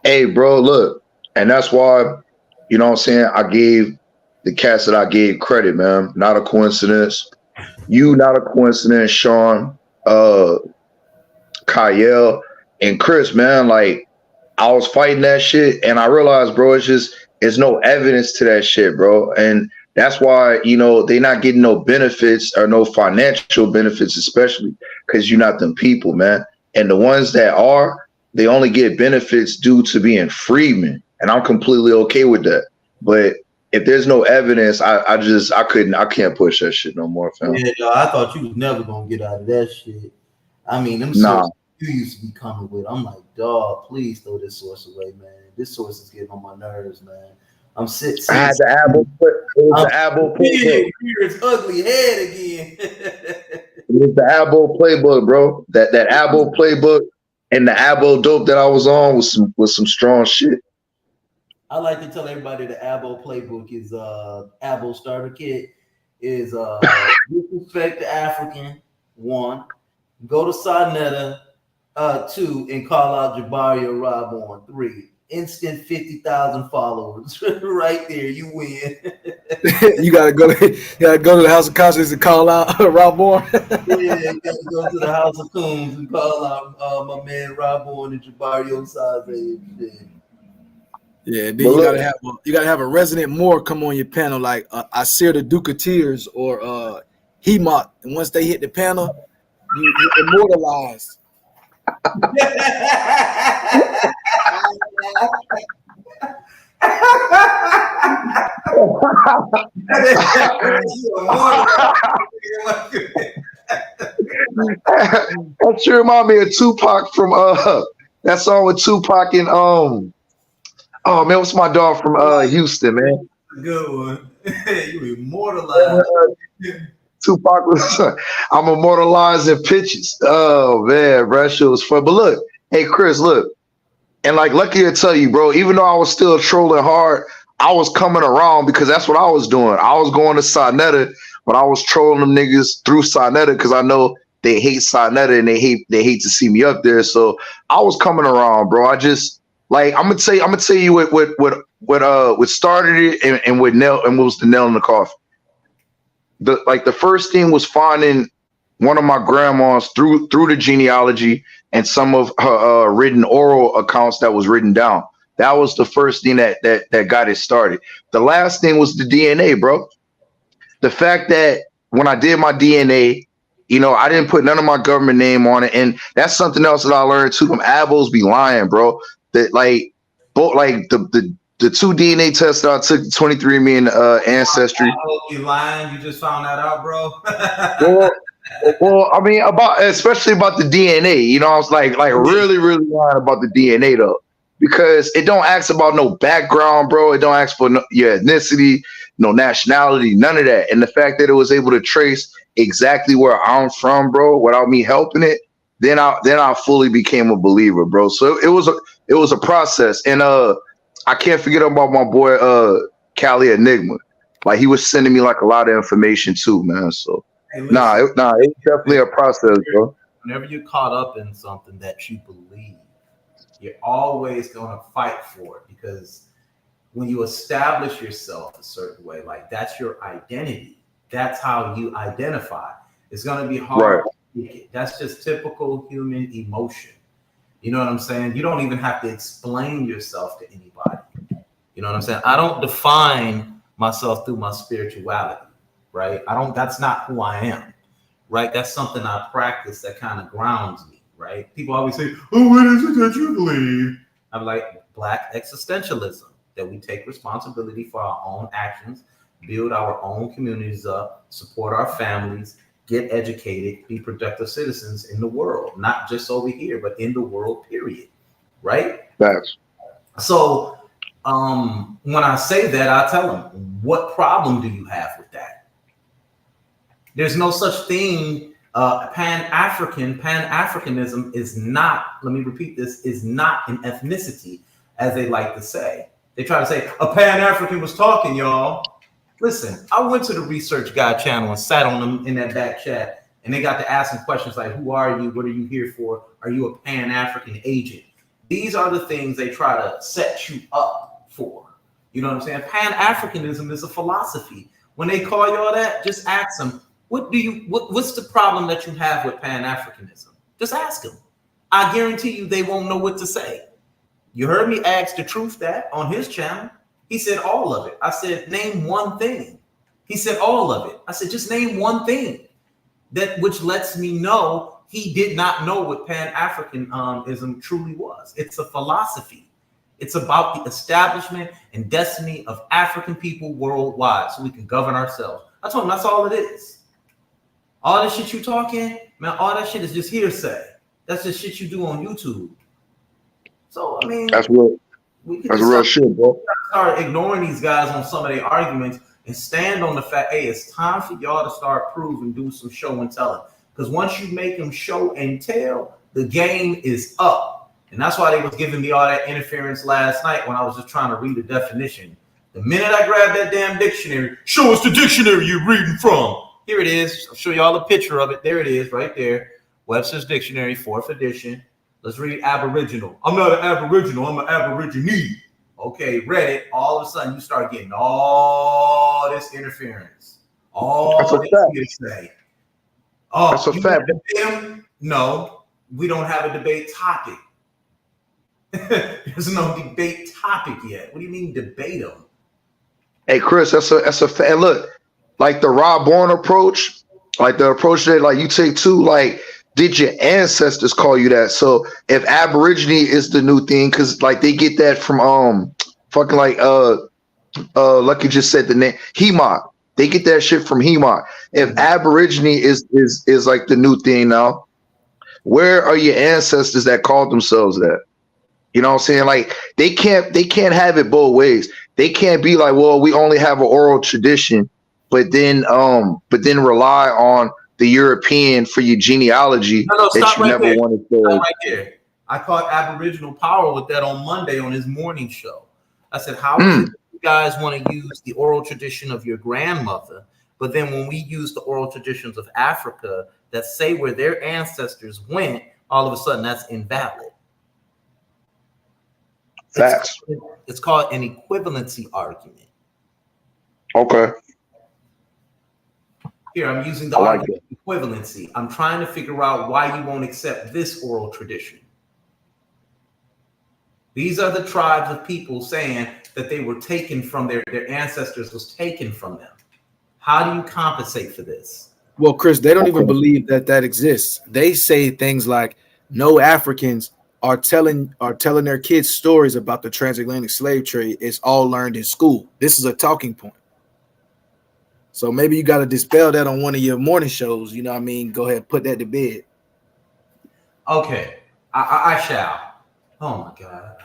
Hey, bro, look. And that's why, you know what I'm saying, I gave the cats that I gave credit, man. Not a coincidence. You, not a coincidence, Sean, Kyle, and Chris, man. Like, I was fighting that shit, and I realized, bro, it's no evidence to that shit, bro. And that's why, they not getting no benefits or no financial benefits, especially because you're not them people, man. And the ones that are, they only get benefits due to being freedmen. And I'm completely okay with that. But if there's no evidence, I can't push that shit no more, fam. Yeah, yo, I thought you was never gonna get out of that shit. I mean, them Nah. sources you used to be coming with. I'm like, dog, please throw this source away, man. This source is getting on my nerves, man. I'm sitting. I had the Apple. It was the Apple playbook. His ugly head again. It was the Apple playbook, bro. That Apple playbook and the Apple dope that I was on was some strong shit. I like to tell everybody the Abo playbook is Abo starter kit is disrespect the African, 1, go to Sonetta, 2, and call out Jabari or Rob on 3. instant 50,000 followers. Right there, you win. You gotta go to the House of Conscience and call out Rob Moore. Yeah, you gotta go to the House of Coons and call out my man Rob Bourne and Jabari Osage. Yeah, then But you look, gotta have a resident Moore come on your panel, like Asir the Duke of Tears or Hemot. And once they hit the panel, you immortalized. that sure remind me of Tupac from that song with Tupac and oh man, what's my dog from Houston, man? Good one. You immortalized. Tupac was I'm immortalizing pitches. Oh man, bro, that shit was fun. But look, hey Chris, look, and like lucky to tell you, bro, even though I was still trolling hard, I was coming around because that's what I was doing. I was going to Sinetta, but I was trolling them niggas through Sinetta because I know they hate Sinetta and they hate to see me up there. So I was coming around, bro. I just like I'm gonna tell you what started it and what was the nail in the coffin. The first thing was finding one of my grandmas through the genealogy and some of her written oral accounts that was written down. That was the first thing that got it started. The last thing was the DNA, bro. The fact that when I did my DNA, you know, I didn't put none of my government name on it, and that's something else that I learned too. Them abos be lying, bro. That like both like the two DNA tests that I took, 23andMe and Ancestry. I hope you lying. You just found that out, bro. Well, I mean, especially about the DNA. You know, I was like really lying about the DNA though, because it don't ask about no background, bro. It don't ask for your ethnicity, no nationality, none of that. And the fact that it was able to trace exactly where I'm from, bro, without me helping it, then I fully became a believer, bro. So it was a process, and I can't forget about my boy Cali Enigma. Like he was sending me like a lot of information too, man. So Hey, it was definitely a process, bro. Whenever you're caught up in something that you believe, you're always going to fight for it, because when you establish yourself a certain way, like that's your identity, that's how you identify. It's going to be hard. Right. That's just typical human emotion. You know what I'm saying? You don't even have to explain yourself to anybody. You know what I'm saying? I don't define myself through my spirituality, right? That's not who I am, right? That's something I practice that kind of grounds me, right? People always say, oh, what is it that you believe? I'm like, Black existentialism, that we take responsibility for our own actions, build our own communities up, support our families, get educated, be productive citizens in the world, not just over here, but in the world, period, right? Facts. So when I say that, I tell them, what problem do you have with that? There's no such thing. Pan-Africanism is not, let me repeat this, is not an ethnicity, as they like to say. They try to say, a Pan-African was talking, y'all. Listen, I went to the Research Guy channel and sat on them in that back chat, and they got to asking questions like, who are you? What are you here for? Are you a Pan-African agent? These are the things they try to set you up for. You know what I'm saying? Pan-Africanism is a philosophy. When they call you all that, just ask them, what's the problem that you have with Pan-Africanism? Just ask them. I guarantee you they won't know what to say. You heard me ask the Truth that on his channel. He said all of it. I said, name one thing. He said all of it. I said, just name one thing, which lets me know he did not know what Pan-Africanism truly was. It's a philosophy. It's about the establishment and destiny of African people worldwide so we can govern ourselves. I told him that's all it is. All this shit you talking, man, all that shit is just hearsay. That's just shit you do on YouTube. So, I mean, that's real shit, bro. Start ignoring these guys on some of their arguments and stand on the fact, hey, it's time for y'all to start proving, do some show and telling. Because once you make them show and tell, the game is up. And that's why they was giving me all that interference last night when I was just trying to read the definition. The minute I grabbed that damn dictionary, show us the dictionary you're reading from. Here it is. I'll show y'all a picture of it. There it is right there. Webster's Dictionary, 4th edition. Let's read Aboriginal. I'm not an Aboriginal. I'm an Aborigine. Okay, read it. All of a sudden, you start getting all this interference. All That's a this fact. hearsay. Oh, That's a you fact. want to debate him? No, we don't have a debate topic. There's no debate topic yet. What do you mean debate them? Hey, Chris, that's a fact. Look, like the Rob Bourne approach, like the approach that like you take too, like did your ancestors call you that? So if Aborigine is the new thing, because like they get that from fucking like you just said the name Hemok. They get that shit from Hemok. If Aborigine is like the new thing now, where are your ancestors that called themselves that? You know what I'm saying? Like they can't have it both ways. They can't be like, well, we only have an oral tradition, but then rely on the European for your genealogy No, that stop you right never there. wanted Stop to. right there. I caught Aboriginal Power with that on Monday on his morning show. I said, how is it that you guys want to use the oral tradition of your grandmother, but then when we use the oral traditions of Africa that say where their ancestors went, all of a sudden that's invalid? Facts. It's called an equivalency argument. Okay. Here, I'm using the argument of equivalency. I'm trying to figure out why you won't accept this oral tradition. These are the tribes of people saying that they were taken from their ancestors was taken from them. How do you compensate for this? Well, Chris, they don't even believe that exists. They say things like no Africans are telling their kids stories about the transatlantic slave trade. It's all learned in school. This is a talking point. So maybe you got to dispel that on one of your morning shows. You know what I mean? Go ahead, put that to bed. Okay, I shall. Oh my God.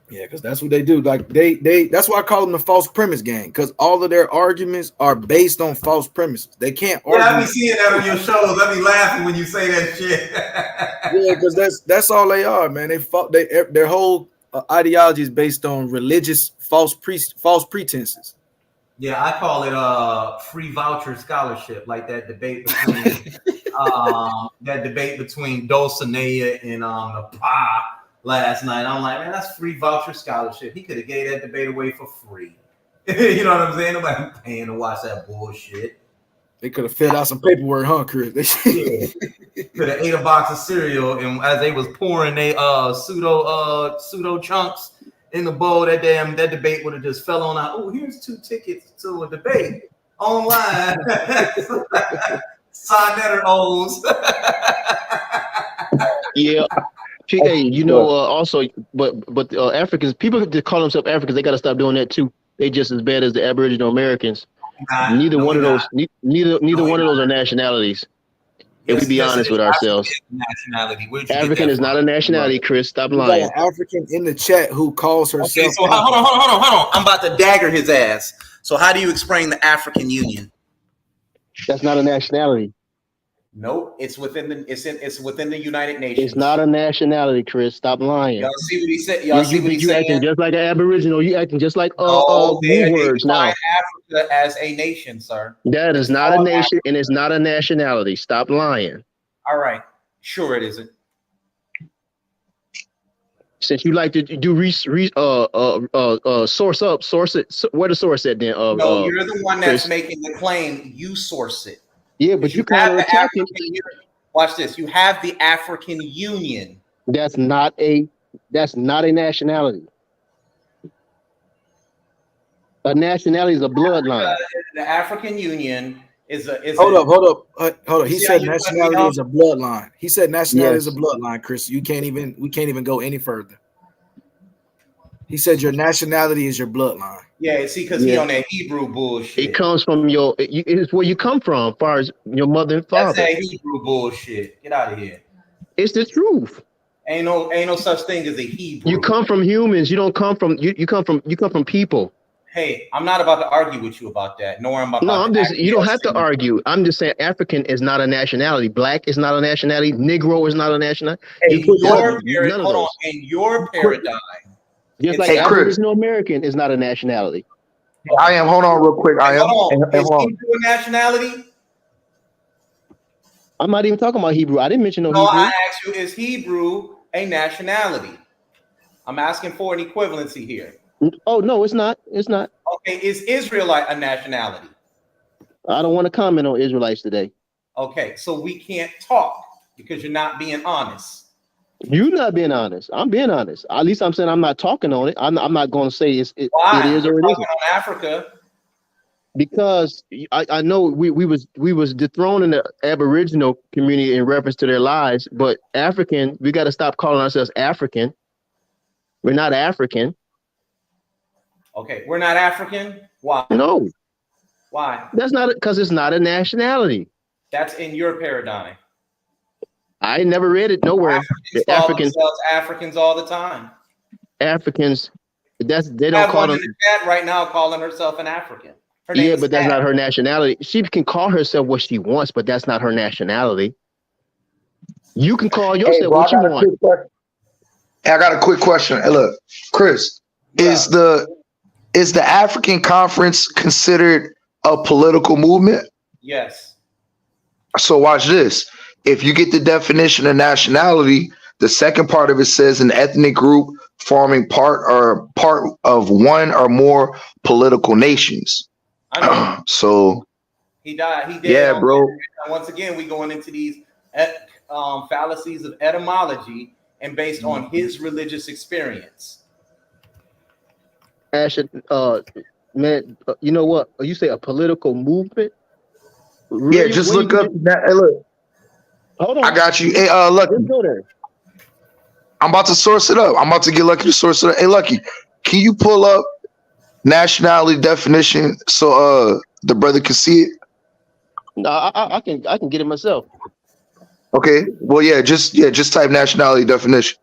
Yeah, because that's what they do. Like they that's why I call them the false premise gang, because all of their arguments are based on false premises. They can't argue. Yeah, I be seeing that on your shows. I be laughing when you say that shit. Yeah, because that's all they are, man. Their whole ideology is based on religious false pretenses. Yeah, I call it free voucher scholarship, like that debate between Dulcinea and the Pa last night. I'm like, man, that's free voucher scholarship. He could have gave that debate away for free. You know what I'm saying? Nobody paying to watch that bullshit. They could have filled out some paperwork, huh, Chris? Yeah. Could have ate a box of cereal, and as they was pouring they pseudo chunks in the bowl, that debate would have just fell on out. Oh, here's 2 tickets to a debate online. Signetter O's. Yeah. Hey, you know, also, but Africans, people that call themselves Africans, they got to stop doing that too. They just as bad as the Aboriginal Americans. Neither one of those are nationalities. If we be honest with ourselves, nationality. African is not a nationality, Chris. Stop We got lying. an African in the chat who calls herself. Okay, so hold on. I'm about to dagger his ass. So how do you explain the African Union? That's not a nationality. Nope, it's within the United Nations. It's not a nationality, Chris. Stop lying. Y'all see what he said? Y'all see what he's saying? Acting just like an Aboriginal. You acting just like they words now. Africa as a nation, sir. That is not a nation, and it's not a nationality. Stop lying. All right, sure it isn't. Since you like to do source it. Where the source at then? No, you're the one that's Chris. making the claim. You source it. Yeah, but you kind of attacking. Watch this. You have the African Union. That's not a nationality. A nationality is a bloodline. The African Union is a. Hold up. He said nationality is a bloodline. He said nationality is a bloodline, Chris. We can't even go any further. He said your nationality is your bloodline. Yeah, see, because he on that Hebrew bullshit. It comes from it's where you come from, as far as your mother and father. That's that Hebrew bullshit. Get out of here. It's the truth. Ain't no such thing as a Hebrew. You come from humans. You don't come from you come from people. Hey, I'm not about to argue with you about that. Nor I'm about. No, I'm just. You don't have to argue. I'm just saying African is not a nationality. Black is not a nationality. Negro is not a nationality. Hey, hold on. In your paradigm. Just like Aboriginal American is not a nationality. I am. Hold on, real quick. I am. Is Hebrew a nationality? I'm not even talking about Hebrew. I didn't mention no No, Hebrew. I asked you, is Hebrew a nationality? I'm asking for an equivalency here. Oh no, it's not. It's not. Okay, is Israelite a nationality? I don't want to comment on Israelites today. Okay, so we can't talk because you're not being honest. You're not being honest. I'm being honest. At least I'm saying I'm not talking on it. I'm not going to say it is Why? or You're it talking isn't. on Africa. Because I know we was dethroning the Aboriginal community in reference to their lives, but African, we got to stop calling ourselves African. We're not African. Okay, we're not African. Why? No, Why? that's not because it's not a nationality. That's in your paradigm. I never read it nowhere. Africans call themselves Africans all the time. Africans, they don't have call one them. in the chat right now calling herself an African. Her name Yeah, is but that's Kat. not her nationality. She can call herself what she wants, but that's not her nationality. You can call yourself what you want. I got a quick question. Hey, look, Chris, is the African Conference considered a political movement? Yes. So watch this. If you get the definition of nationality, the second part of it says an ethnic group forming part of one or more political nations. I know. So He died. He dead. yeah, bro. Once again, we going into these fallacies of etymology and based on his religious experience. Ashton, man, you know what? You say a political movement? Yeah, just look up that. Hey, look. Hold on. I got you. Hey, Lucky. Let's go there. I'm about to source it up. I'm about to get Lucky to source it up. Hey, Lucky, can you pull up nationality definition so the brother can see it? No, I can get it myself. Okay. Well, just type nationality definition.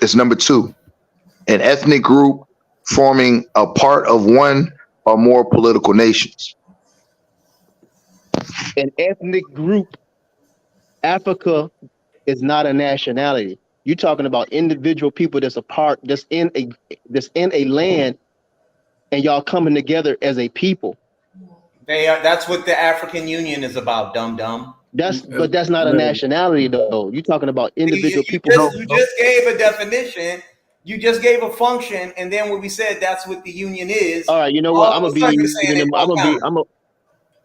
It's number 2. An ethnic group forming a part of one or more political nations. An ethnic group. Africa is not a nationality. You're talking about individual people that's in a land, and y'all coming together as a people. They are. That's what the African Union is about, dum-dum. But that's not a nationality, though. You're talking about individual people. You just gave a definition. You just gave a function, and then when we said that's what the union is. All right, you know what? I'm gonna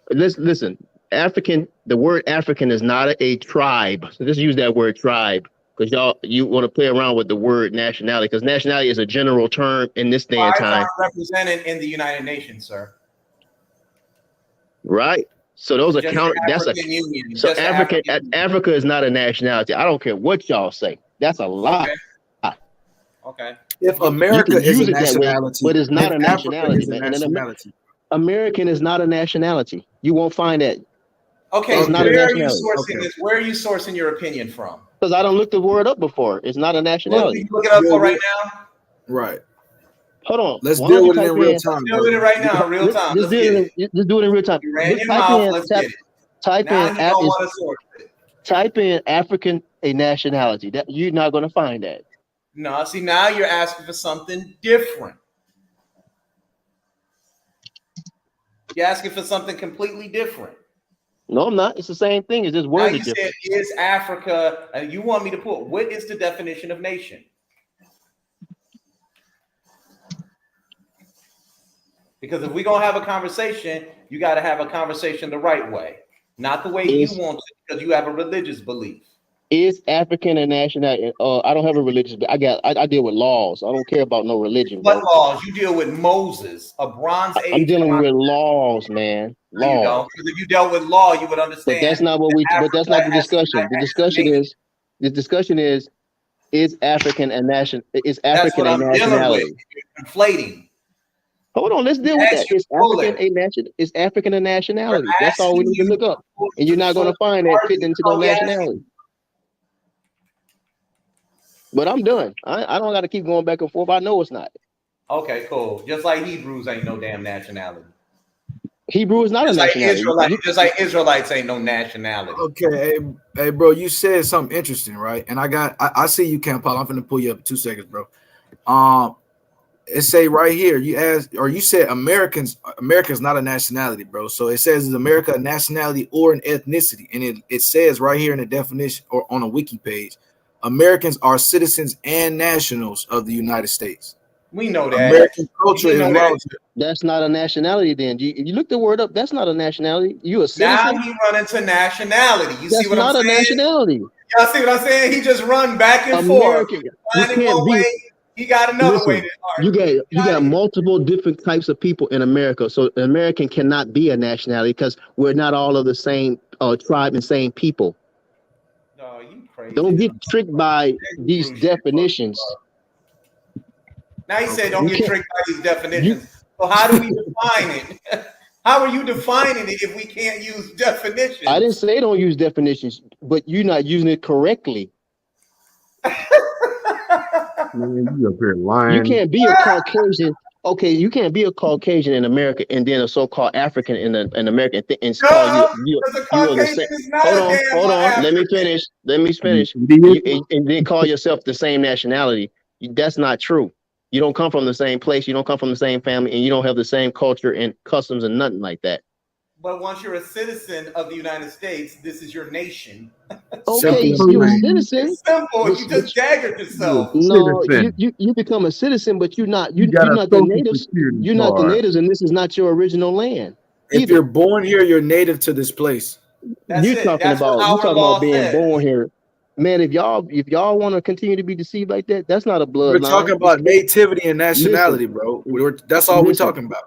listen. African. The word African is not a tribe. So just use that word tribe, because you want to play around with the word nationality, because nationality is a general term in this day and time. Tribes are represented in the United Nations, sir. Right. So those are count. That's a union. So Africa is not a nationality. I don't care what y'all say. That's a lie. Okay. If America is a nationality, but it's not a then Africa nationality, is a man. nationality. American is not a nationality. You won't find that. Okay. It's not a Where are you nationality. sourcing this? Where are you sourcing your opinion from? Because I don't look the word up before. It's not a nationality. Look it up for right now. Right. Hold on. Let's deal with it in real time. Deal with it right now, real time. Just do it in real time. You ran your mouth. Let's get it. Type now in. You don't want to source it. Type in African a nationality. That you're not going to find that. No, see, now you're asking for something different. You're asking for something completely different. No, I'm not. It's the same thing. It's just words. Now you said, is Africa, and you want me to put, what is the definition of nation? Because if we're going to have a conversation, you got to have a conversation the right way, not the way you want to, because you have a religious belief. Is African a nationality? I don't have a religious. I deal with laws. I don't care about no religion. What laws? You deal with Moses, a Bronze Age. I'm dealing with laws, man. No, you don't. Because if you dealt with law, you would understand. But that's not what we. But that's not the discussion. The discussion is African a nation? Is African a nationality? You're conflating. Hold on, let's deal with that. Is African a nationality? That's all we need to look up. And you're not going to find that fitting into no nationality. But I'm done. I don't got to keep going back and forth. I know it's not. Okay, cool. Just like Hebrews ain't no damn nationality. Hebrew is not a nationality. Just like Israelites ain't no nationality. Okay, hey, bro, you said something interesting, right? And I see you, Camp Paul. I'm finna pull you up in 2 seconds, bro. it say right here, you asked, or you said Americans. America's not a nationality, bro. So it says, is America a nationality or an ethnicity? And it says right here in the definition or on a wiki page, Americans are citizens and nationals of the United States. We know that. American culture is large. That's not a nationality. Then you look the word up. That's not a nationality. You a citizen? Now he run into nationality. You That's see what not I'm a saying? nationality. Y'all see what I'm saying? He just run back and American. forth. You Finding can't one be. way, he got another way Listen, to argue. you got multiple different types of people in America. So an American cannot be a nationality because we're not all of the same tribe and same people. No, you crazy. Don't get tricked by these definitions. Now he said don't You get can't- tricked by these definitions. So how do we define it? How are you defining it if we can't use definitions? I didn't say don't use definitions, but you're not using it correctly. Man, you up here lying. You can't be a Caucasian. Okay, you can't be a Caucasian in America and then a so-called African in America and call you are the same. Hold on. Let me finish. And then call yourself the same nationality. That's not true. You don't come from the same place. You don't come from the same family, and you don't have the same culture and customs and nothing like that. But once you're a citizen of the United States, this is your nation. Okay, you're a citizen. It's simple. You just daggered yourself. No, you become a citizen, but you're not the natives. You're not the natives, and this is not your original land. If you're born here, you're native to this place. You're talking about being born here. Man, if y'all want to continue to be deceived like that, that's not a bloodline. We're talking about nativity and nationality, bro. That's all we're talking about.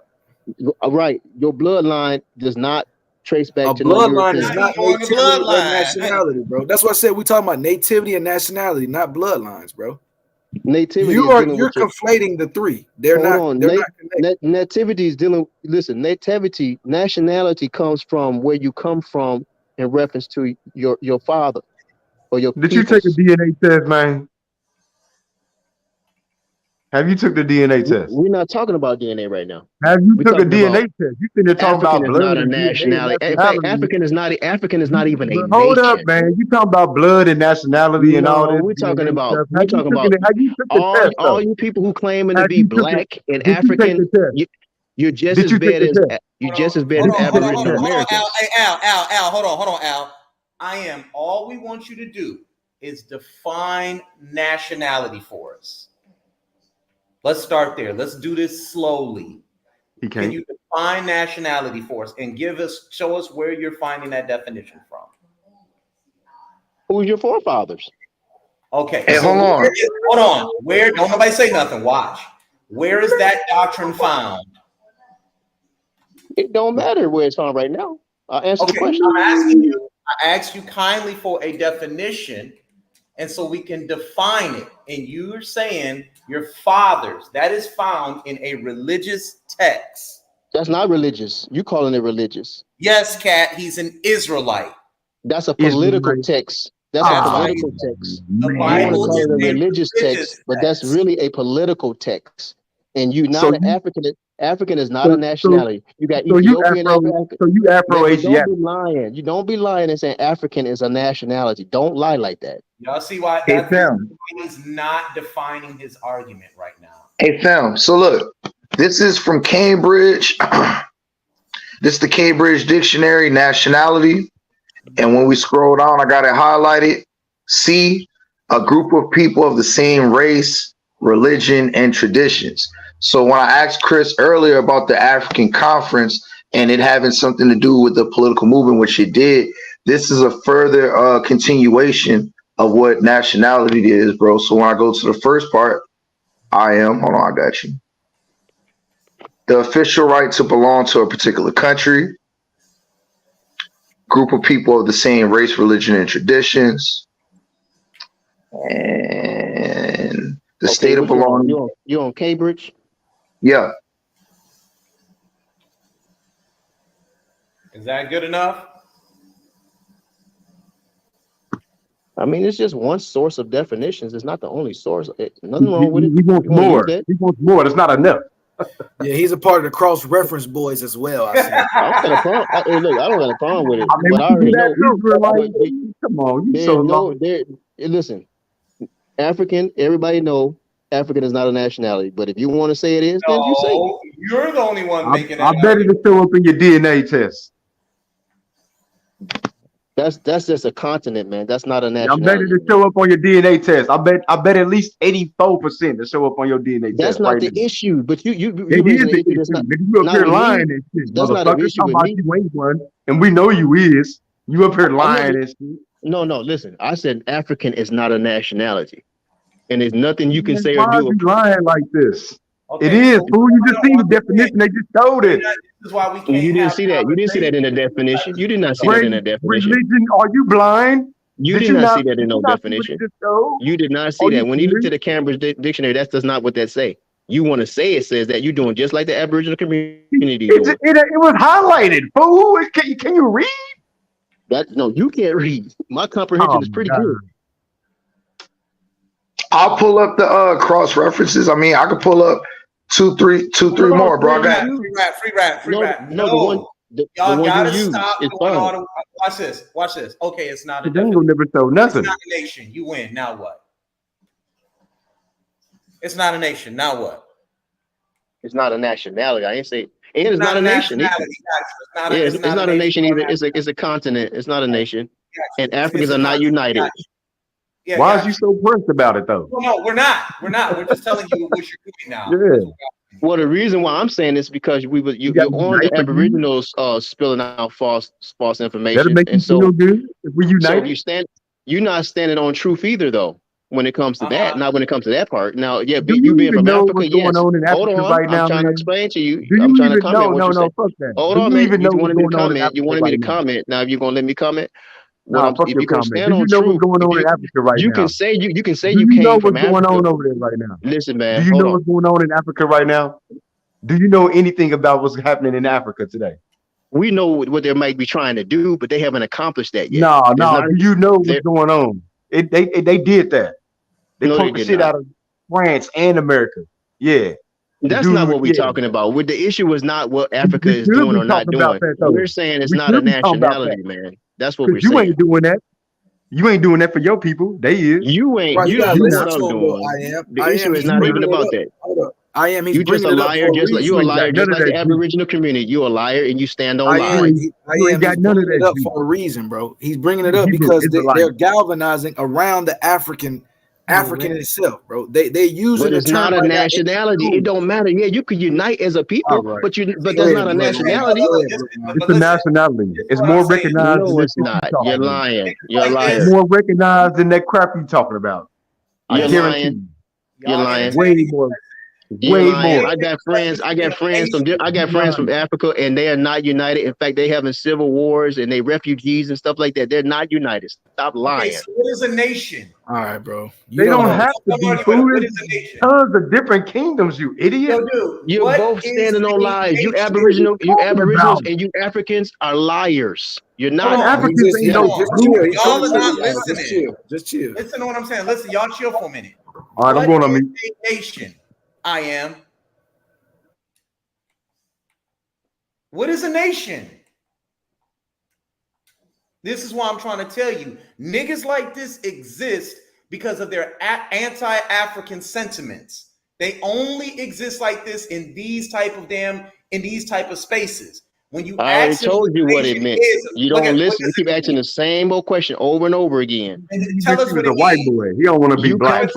Right. Your bloodline does not trace back to bloodline is no not nativity or nationality, bro. That's what I said. We're talking about nativity and nationality, not bloodlines, bro. Nativity. You're conflating the three. They're not connected. Nativity is dealing. Listen, nationality comes from where you come from in reference to your father or your. Did you take a DNA test, man? Have you took the DNA test? We're not talking about DNA right now. Have you took a DNA test? You think they're talking about blood? Not a nationality. In fact, African is not even a Hold nation. up, man. You talking about blood and nationality and all this? We're talking about all you people who claiming to be black and African. You're just as bad as Aboriginal Americans. Al, hold on, Al. All we want you to do is define nationality for us. Let's start there. Let's do this slowly. Can you define nationality for us and show us where you're finding that definition from? Who's your forefathers? Okay. Hey, hold on. Hold on. Where? Don't nobody say nothing. Watch. Where is that doctrine found? It don't matter where it's found right now. I'll answer the question. I'm asking you. I asked you kindly for a definition, and so we can define it. And you're saying your fathers, that is found in a religious text. That's not religious. You calling it religious. Yes, Cat, he's an Israelite. That's a political text. That's a political text. The You want to Bible call is it a religious text, text. but that's really a political text. And you not an African. African is not a nationality. You got Ethiopian African. So you Afro-Asiatic. Don't be lying. You don't be lying and saying African is a nationality. Don't lie like that. Y'all see why he's not defining his argument right now. Hey, fam. So look, this is from Cambridge. This is the Cambridge Dictionary, nationality. And when we scroll down, I got it highlighted. C, a group of people of the same race, religion, and traditions. So when I asked Chris earlier about the African conference and it having something to do with the political movement, which it did, this is a further continuation of what nationality is, bro. So when I go to the first part, hold on, I got you. The official right to belong to a particular country, group of people of the same race, religion, and traditions, and the state of belonging. You on Cambridge? Yeah. Is that good enough? I mean, it's just one source of definitions. It's not the only source. Nothing wrong with it. He wants more. He wants more. That's not enough. Yeah, he's a part of the cross-reference boys as well. I don't got a problem with it. I mean, but I already know. Come on, you so long. Listen, African. Everybody know African is not a nationality. But if you want to say it is, then you say it. No, you're the only one making I that bet it'll show up in your DNA test. That's just a continent, man. That's not a I bet nationality. it'll show up on your DNA test. I bet at least 84% will show up on your DNA That's test not right the now. issue. But you It raising is an the issue that's issue. not Nigga, you up not here with lying me. and shit, That's not an motherfucker. issue Talking with about me. you ain't one, and we know you is. You up here I'm not lying just, and shit. no. Listen, I said African is not a nationality, and there's nothing you can Man, say or why is do. you lying like this? It Okay, is, so fool. You just seen the definition. They just showed it. this is why we You can't didn't have see that. You didn't see that in the definition. You did not see that Race, in the definition. religion, are you blind? You Did did you not not, see that in did you no not see what it definition. just showed? You did not see Are that. you When you look to serious? the Cambridge Dictionary, that does not what that say. You want to say it says that you're doing just like the Aboriginal community doing. It was highlighted, fool. Can you read? That no, you can't read. My comprehension Oh is my pretty God. good. I'll pull up the cross references. I mean, I could pull up two, three more, bro. I got Free rap. No, the one Y'all one gotta you use stop is doing all fine. the. Watch this. Okay, it's not a They ain't gonna never show It's nothing. not a nation. You win. Now what? It's not a nation. Now what? It's not a nationality. I ain't say, and it's not a nation either. It's It's not a nation either. It's a continent. It's not a nation. And Africans are not united. Yeah, Why is you so pressed about it though? Well, no, we're not. We're just telling you what you're doing now. Yeah. Well, the reason why I'm saying this because you're on the Aboriginals spilling out false That'll information, make you and so feel good if we so unite. you're not standing on truth either though. When it comes to that, not when it comes to that part. Now, yeah, Do you you being even from know Africa, what's going yes. on in Hold Africa on, right I'm now, trying to man? explain to you. Do I'm you trying to even comment what you say. fuck that. Hold Do on, you man. even know You what's wanted me to going on in comment. You Africa wanted me right to now? comment. Now, if you're gonna let me comment, Nah, fuck if your you're gonna comment. stand Do you on know what's truth, going on in Africa right you now? can say you can say Do you you know came from what's going Africa. on over there right now? Listen, Do man. you Hold know on. what's going on in Africa right now? Do you know anything about what's happening in Africa today? We know what they might be trying to do, but they haven't accomplished that yet. No. Do you know what's going on? They did that. They No, they punked the did shit not. out of France and America. Yeah. That's not what we're talking about. The issue is not what Africa We is should doing be or not talking about doing. that though. We're saying it's We not a should be talking about nationality, that. man. That's what we're Because you saying. ain't doing that. You ain't doing that for your people. They is. You ain't. Right, You you gotta don't know listen what to I'm him though. doing. I The am. issue is He's not bringing even it about up. that. Hold up. I am. He's You just bringing a it up liar, for a just like you a reason. liar, none just of like the that, G. Aboriginal community. You a liar, and you stand on I lies. am. You I ain't am. got He's none of bringing that, it up G. for a reason, bro. He's bringing it You up Hebrew because Israelite. they're galvanizing around the African in itself, bro. They're using But the it's term not a right now. nationality. It don't matter. Yeah, you could unite as a All people, right. but Go that's ahead, not a bro. nationality. It's a nationality. It's more recognized No, than this it's shit you not. talking You're about. lying. You're a It's liar. more recognized than that crap you talking about. I You're guarantee lying. you. You're lying. Way more. You're Way lying. more. I got friends You from lying. Africa, and they are not united. In fact, they having civil wars and they refugees and stuff like that. They're not united. Stop lying. Okay, so what is a nation? All right, bro. They don't have to be food. What is a nation? Tons of different kingdoms, you idiot. Yo, dude, You're what both is standing on a lies. You nation? Aboriginals about? and you Africans are liars. You're Hold not. on. Africans ain't no Just food. chill. Y'all are not Just listening. chill. Just chill. Listen to what I'm saying. Listen, y'all chill for a minute. All right, I'm What going on is mute. a nation? I am. What is a nation? This is why I'm trying to tell you. Niggas like this exist because of their anti-African sentiments. They only exist like this in these type of spaces. When you I already ask them told you what it nation meant. is, You look don't at what listen. You does keep it asking mean? the same old question over and over again. You Tell wish us he what was it a white means. boy. He don't want to be You black.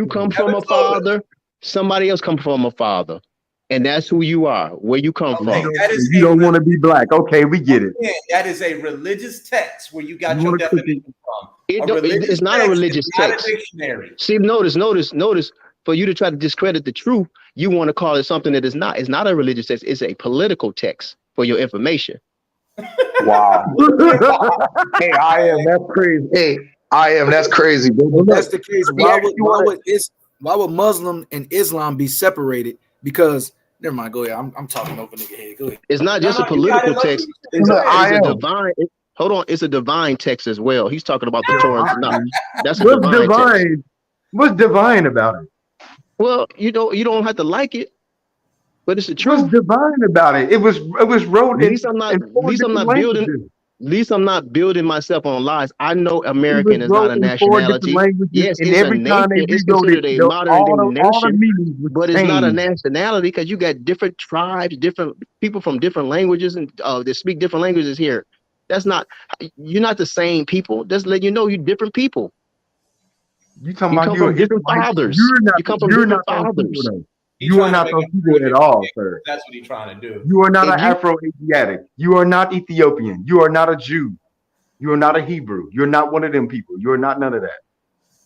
come from a father. Somebody else come from a father, and that's who you are. Where you come Okay, from. that is You don't want to be black. Okay, we get it. that is a religious text where you got You your want to cook it? definition from. Religious It's not a text religious is not text. a dictionary. See, notice. For you to try to discredit the truth, you want to call it something that is not. It's not a religious text. It's a political text for your information. Wow. Hey, I am. That's crazy. Hey, I am. That's crazy, bro. If that's the case, Yeah, why would Muslim and Islam be separated? Because never mind. Go ahead. I'm talking over nigga head. Go ahead. It's not just a political text. It's a divine. Hold on, it's a divine text as well. He's talking about the Torah. That's a What's divine text. divine? What's divine about it? Well, you don't have to like it, but it's the truth. What's divine about it? It was wrote At least I'm not in four different building. languages. least I'm not building myself on lies. I know English American is not wrote a in 4 different nationality. languages, Yes, and it's a every time nation. they It's rewrote it, considered a modern day all the nation, meanings was but it's not a changed. nationality because you got different tribes, different people from different languages, and that speak different languages here. That's not, you're not the same people. Just let you know you're different people. You talking You about come you're from an different Israelite? fathers. You come from You're not different those people fathers. though. He You are trying to not make those up people three at different all, things. sir. That's what he's trying to do. You are not If an you Afro-Asiatic. You are not Ethiopian. You are not a Jew. You are not a Hebrew. You're not one of them people. You are not none of that.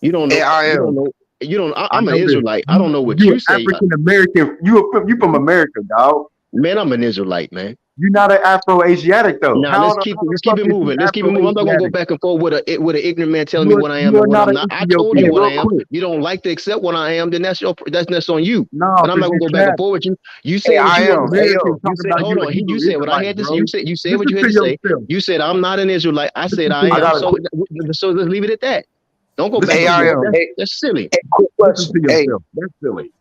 you don't know, you don't know, you don't. I I'm an know this. Israelite. I don't know what You you are say. African American. You from America, dog. Man, I'm an Israelite, man. You're not an Afro-Asiatic though. Now How the let's keep fuck it is you moving. Let's keep it moving. I'm not gonna go Afro-Asiatic? back and forth with an ignorant man telling me what I am You are and what not I'm an not. I told you Ethiopian. what I Real am. quick. You don't like to accept what I am, then that's on you. No, But I'm not because gonna you're go back and capping. forth with you. You Hey, said what I you You want to am. say. Hey, Americans yo. You talking said, about hold you a on. Hebrew You said what I Israelite, had to say. bro. You said what Listen you had to to say. yourself. You said I'm not an Israelite. I said Listen to I I am. got a yourself. So quick. let's leave it at that. Don't go back Listen Hey, and to I forth. am. yourself. That's silly. Hey, quick Listen question. to Hey, yourself. That's silly.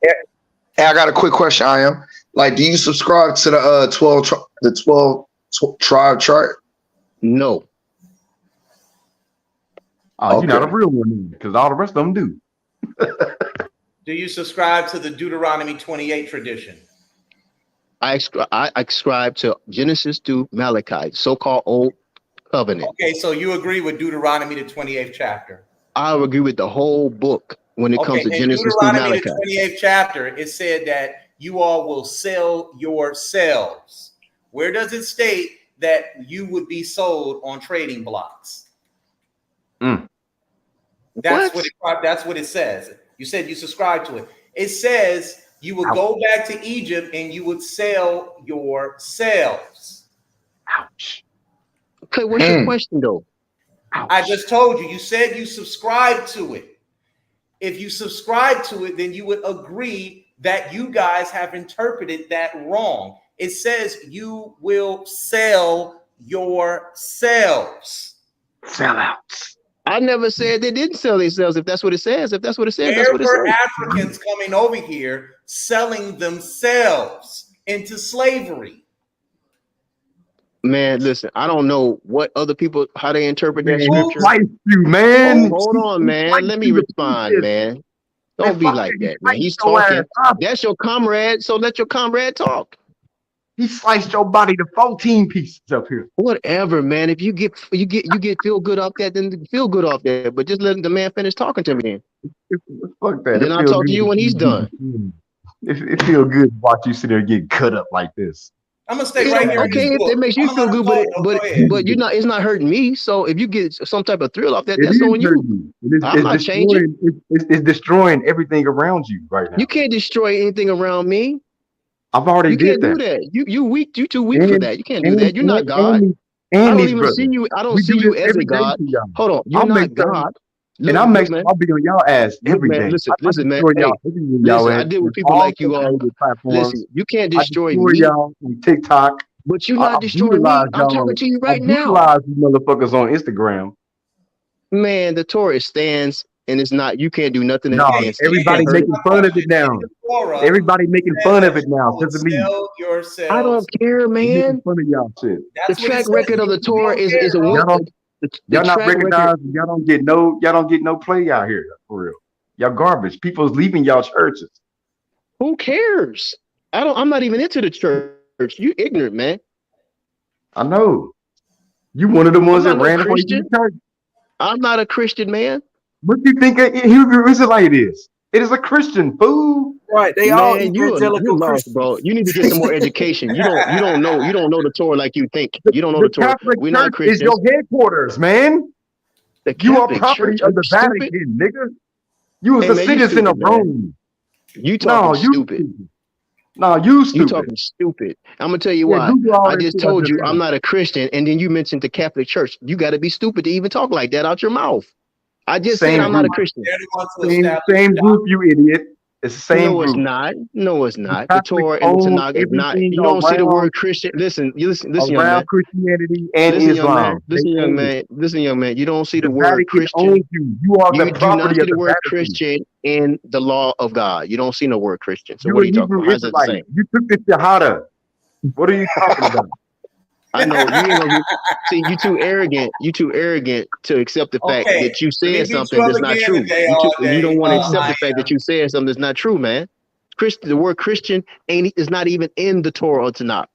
hey, I got a quick question. I am. Like, do you subscribe to the 12 tribe chart? No. Oh, you're not a Okay. real one because all the rest of them do. Do you subscribe to the Deuteronomy 28 tradition? I ascribe to Genesis to Malachi, so-called Old Covenant. Okay, so you agree with Deuteronomy, the 28th chapter. I agree with the whole book when it comes Okay, to in Genesis through Deuteronomy, Malachi. the 28th chapter, it said that you all will sell yourselves. Where does it state that you would be sold on trading blocks? That's what it says. You said you subscribe to it. It says you would go back to Egypt and you would sell yourselves. Ouch. Okay, what's your question though? I just told you. You said you subscribe to it. If you subscribe to it, then you would agree that you guys have interpreted that wrong. It says you will sell yourselves. Sellouts. I never said they didn't sell themselves. If that's what it says, that's what it There says. were Africans coming over here selling themselves into slavery. Man, listen, I don't know what other people, how they interpret that Man, he scripture. sliced you, man. Hold on, man. Let me respond, man. Don't be like that, man. He's talking. That's your comrade, so let your comrade talk. He sliced your body to 14 pieces up here. Whatever, man. If you get feel good off that, then feel good off that. But just let the man finish talking to me. Fuck that. And then I'll talk to you when he's done. It feels good to watch you sit there get cut up like this. I'm gonna stay right here. Okay, if it makes you feel good, but you're not. It's not hurting me. So if you get some type of thrill off that, that's on you. I'm not changing. It's destroying everything around you right now. You can't destroy anything around me. I've already did that. that. You weak. You too weak for that. You can't do that. You're not God. I don't even see you. I don't see you as a God. Hold on. You're not God. And I'll make sure I'll be on y'all ass every day. Listen, man. Hey, listen, I deal with people like you all. Listen, you can't destroy me. Y'all on TikTok. But you're not destroying me. I'm talking to you right now. Brutalize you motherfuckers on Instagram. Man, the Torah stands and it's not. You can't do nothing against it. Everybody making fun of it now. Everybody making fun of it now because of me. I don't care, man. Fun of y'all shit. The track record of the Torah is a one. Y'all not recognized. Y'all don't get no play out here for real. Y'all garbage. People's leaving y'all churches. Who cares? I'm not even into the church. You ignorant, man. I know. You one of the ones that ran away from the church. I'm not a Christian, man. What do you think a Hebrew Israelite is? It is a Christian, fool. Right. They all evangelical lost, bro. You need to get some more education. You don't know the Torah like you think. You don't know the Torah. We're not Christians. Is your headquarters, man. You are property of the Vatican, nigga. You was a citizen of Rome. You talking stupid. No, you stupid. You talking stupid. I'm gonna tell you why. I just told you I'm not a Christian, and then you mentioned the Catholic Church. You got to be stupid to even talk like that out your mouth. I just said I'm not a Christian. Same group, you idiot. It's the same group. It's not. No, it's not. The Torah and the Tanakh is not. You don't see the word Christian. Listen, young man. Christianity and Islam. Listen, young man. You don't see the word Christian. You are the property of the Vatican. You do not see the word Christian in the law of God. You don't see no word Christian. So what are you talking about? How's that the same? You took the Shahada. What are you talking about? I know you ain't gonna see. You too arrogant. You too arrogant to accept the fact Okay, that you let me said beat something you up that's not again true. today, You all don't day. want to accept I the fact am. that you said something that's not true, man. Christian, the word Christian is not even in the Torah or Tanakh.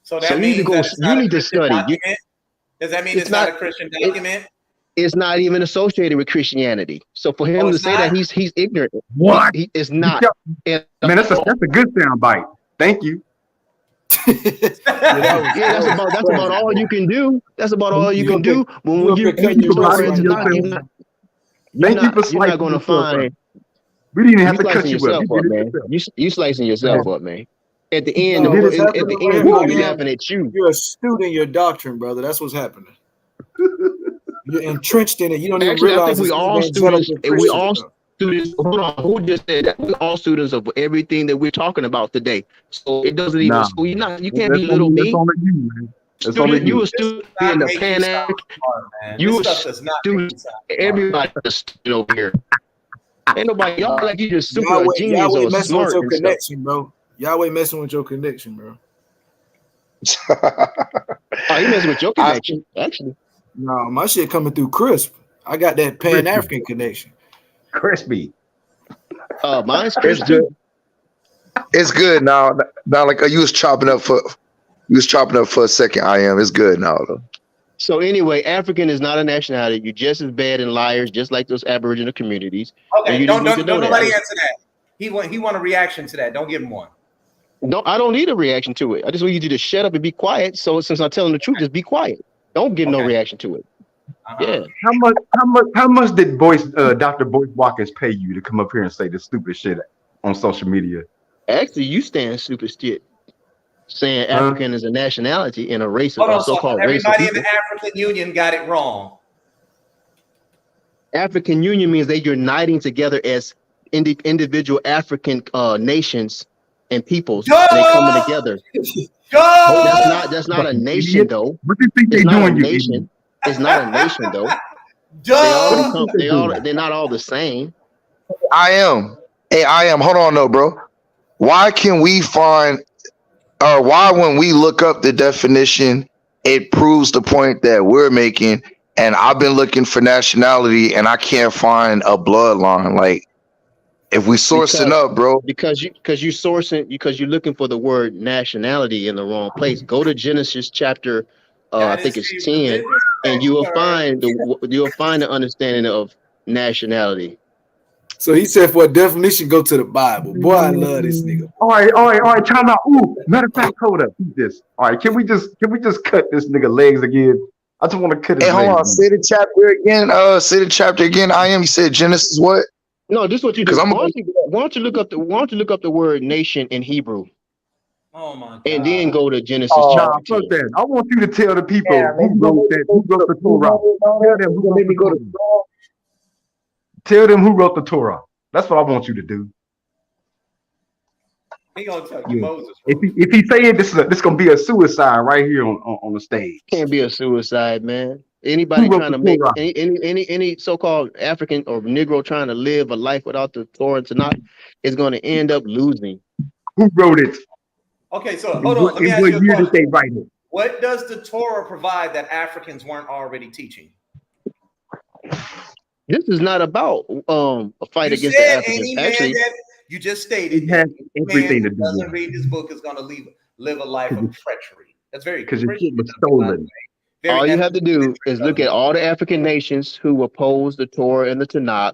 So So that you need to means go. that it's You not a need to Christian study. document? Does that mean It's it's not not. a Christian It, document? it's not even associated with Christianity. So for Oh, him to it's say not? that he's ignorant. What? He is You not. kept- And Man, that's a good sound bite. Thank you. yeah, that's about all you can do. That's about all you can do. But when you Thank read you the for Torah slicing and Tanakh, yourself. Thank you for you're not slicing going to yourself up. find We didn't even have you to cut slicing you up. yourself You up, did it man. yourself. You slicing yourself up, man. At the end, No, what's at happening the right end, here, we're gonna be I am. laughing at you. You're astute in your doctrine, brother. That's what's happening. You're entrenched in it. You don't even Actually, I think realize we it's all students, evangelical and we Christian all stuff. students. Hold on, who just said that? We're all students of everything that we're talking about today. So it doesn't even. Nah, So you can't that's belittle only me. you, man. That's only Student, you you. a This student does in not the make you Pan sound smart, man. You This a stuff does not make you student. sound smart. Everybody a student over here. Ain't nobody. Y'all like you just super a Yahweh, genius Yahweh or messing with smart your and stuff. connection, bro. Yahweh messing with your connection, bro. Oh, he messing with your connection, actually. No, my shit coming through crisp. I got that Pan African connection. Crispy. Mine's It's crisp good. too. It's good now. Now, like you was chopping up for a second. I am. It's good now though. So anyway, African is not a nationality. You're just as bad and liars, just like those Aboriginal communities. And Okay, you don't just need to know nobody that. answer that. He want a reaction to that. Don't give him one. No, I don't need a reaction to it. I just want you to shut up and be quiet. So since I'm telling the truth, just be quiet. Don't give no reaction to it. Yeah. How much did Dr. Boyce Watkins pay you to come up here and say this stupid shit on social media? Actually, you stand stupid shit saying Huh? African is a nationality and a race Hold of on, so so-called race of everybody in people. the African Union got it wrong. African Union means they're uniting together as individual African nations and peoples, and they coming together. That's not a nation Idiot. though. What do you think It's they not a doing, you nation. idiot? It's not a nation though. What do you think They're not all the same. I am. Hey, I am. Hold on, though, bro. Why can we find, or why when we look up the definition, it proves the point that we're making? And I've been looking for nationality, and I can't find a bloodline. Like, if we sourcing up, bro. Because you're looking for the word nationality in the wrong place. Go to Genesis chapter I think it's 10, and you will find the understanding of nationality. So he said for a definition, go to the Bible. Boy, I love this nigga. All right. Time out. Ooh, matter of fact, hold up. Eat this. All right, can we just cut this nigga legs again? I just want to cut his Hey, hold legs. on. Say the chapter again. I am. You said Genesis what? No, this is what you do. Why don't you look up the word nation in Hebrew? Oh my God. And then go to Genesis chapter 10. Fuck that. I want you to tell the people who wrote the Torah. Tell them who wrote the Torah. That's what I want you to do. He gonna tell you Moses. If he say it, this gonna be a suicide right here on the stage. Can't be a suicide, man. Anybody trying to make any so-called African or Negro trying to live a life without the Torah and Tanakh is going to end up losing. Who wrote it? Okay, so hold on. Let me ask you a year question. did they write it? What does the Torah provide that Africans weren't already teaching? This is not about a fight You against said the Africans. any man Actually, that you just stated it has everything to man do doesn't with read this book is going to live a life of treachery. That's very because your shit Christian was of you, by the stolen. way. all Very you have to do is look at all the African nations who opposed the Torah and the Tanakh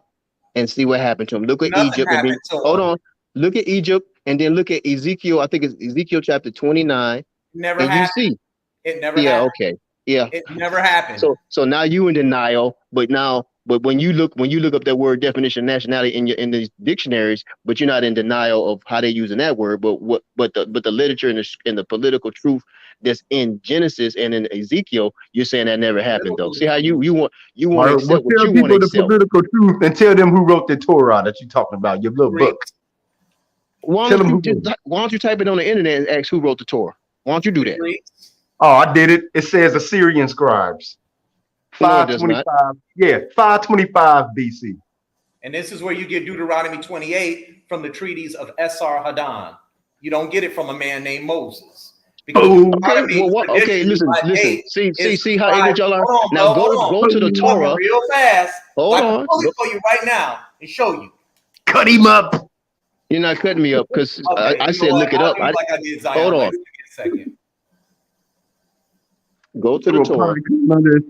and see what happened to them. Look at Nothing Egypt and then happened to hold them. on. Look at Egypt and then look at Ezekiel. I think it's Ezekiel chapter 29. Never and happened. you see. It never Yeah, happened. okay. Yeah. It never happened. So now you in denial, but when you look up that word definition of nationality in these dictionaries, but you're not in denial of how they're using that word, but the literature and the political truth that's in Genesis and in Ezekiel, you're saying that never happened though. See how you want to accept what tell you want people to the accept. political truth and tell them who wrote the Torah that you're talking about, your little book. Why don't you type it on the internet and ask who wrote the Torah? Why don't you do that? Oh, I did it. It says Assyrian scribes. No, it does not. 525. Yeah, 525 BC. And this is where you get Deuteronomy 28 from the treaties of Esar Haddon. You don't get it from a man named Moses. Because Oh, Okay, listen. See how ignorant y'all are. Hold on, Now bro, hold on. go to the You're talking Torah. real fast. Hold I can on. pull it for you right now and show you. cut him up. You're not cutting me up because Okay, I you know said what? look it I'll up. do it like I did Zion. Hold on. Wait a second. Go to the Torah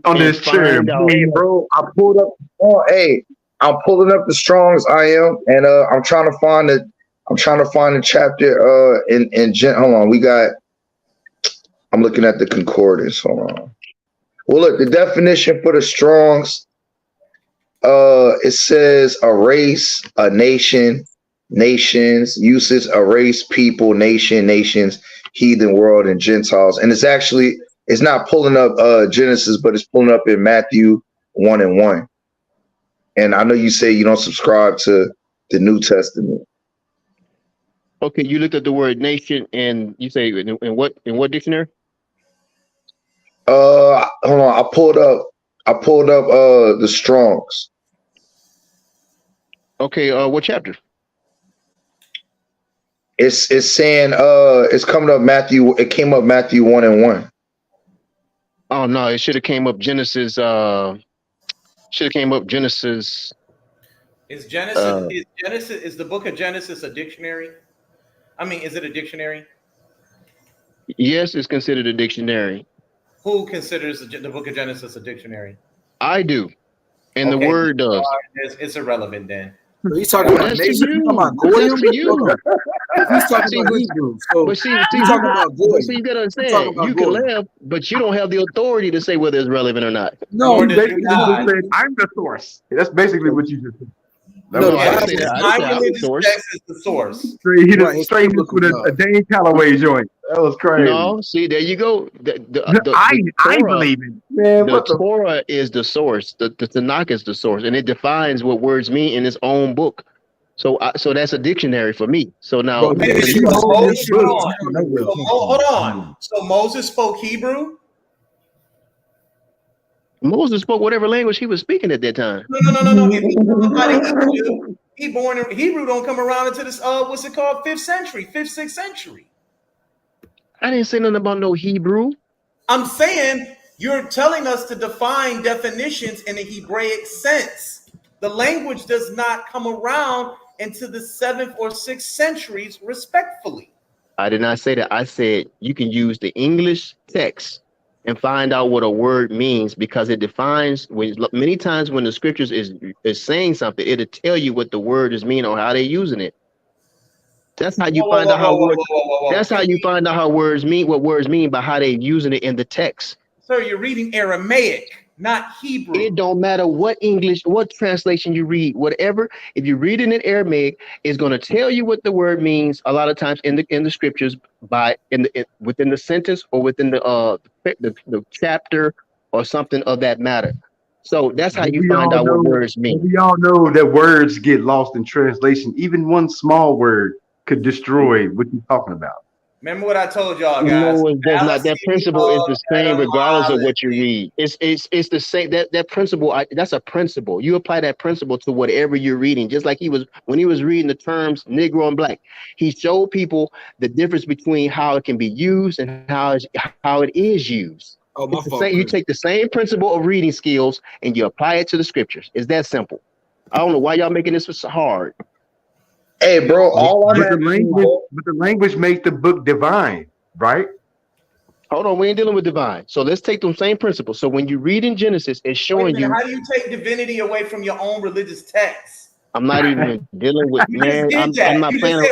on this chair. find out. Hey, bro, I pulled up. Oh, hey, I'm pulling up the Strong's I am, and I'm trying to find the chapter. Hold on, I'm looking at the concordance. Hold on. Well, look, the definition for the Strong's. It says a race, a nation, nations. Uses a race, people, nation, nations, heathen world, and Gentiles. And it's not pulling up Genesis, but it's pulling up in Matthew 1:1. And I know you say you don't subscribe to the New Testament. Okay, you looked at the word nation and you say in what dictionary? Hold on, I pulled up the Strong's. Okay, what chapter? It's saying it's coming up Matthew. It came up Matthew 1:1. Oh no, it should have came up Genesis. Should have came up Genesis. Is the book of Genesis a dictionary? I mean, is it a dictionary? Yes, it's considered a dictionary. Who considers the book of Genesis a dictionary? I do, and the Okay, word does. it's irrelevant then. So he's talking about That's for nation. He's talking you. about Goyim. That's for you. He's talking See, about Hebrew. So But see, he's talking about Goyim. you gotta He's talking understand. about You can Goyim. laugh, but you don't have the authority to say whether it's relevant or not. No, You basically just said, I'm the source. That's basically what you just said. No, I didn't say that. I didn't say I'm the source. Text is the source. Straight hit us with a Dane Calloway joint. That was crazy. No, see, there you go. I Torah, believe it. Man, the Torah is the source. The Tanakh is the source, and it defines what words mean in its own book. So that's a dictionary for me. So now, Hold on. So Moses spoke Hebrew? Moses spoke whatever language he was speaking at that time. No. If he was somebody Hebrew, he born in Hebrew don't come around until this what's it called? 5th, 6th century. I didn't say nothing about no Hebrew. I'm saying you're telling us to define definitions in a Hebraic sense. The language does not come around into the 7th or 6th centuries, respectfully. I did not say that. I said you can use the English text and find out what a word means because it defines. Many times when the scriptures is saying something, it'll tell you what the word is mean or how they're using it. That's how you find out how words. That's how you find out how words mean. What words mean by how they're using it in the text. Sir, you're reading Aramaic, not Hebrew. It don't matter what English, what translation you read, whatever. If you read it in Aramaic, it's going to tell you what the word means. A lot of times in the scriptures, within the sentence or within the chapter or something of that matter. So that's how you find out what words mean. We all know that words get lost in translation. Even one small word could destroy what you're talking about. Remember what I told y'all, guys. No, it does not. That principle is the same regardless of what you read. It's the same. That principle. That's a principle. You apply that principle to whatever you're reading. Just like when he was reading the terms Negro and Black, he showed people the difference between how it can be used and how it is used. Oh, my fault. You take the same principle of reading skills and you apply it to the scriptures. It's that simple. I don't know why y'all making this so hard. Hey, bro, but the language makes the book divine, right? Hold on, we ain't dealing with divine. So let's take those same principles. So when you read in Genesis, it's showing you. How do you take divinity away from your own religious text? I'm not even dealing with man. I'm not playing.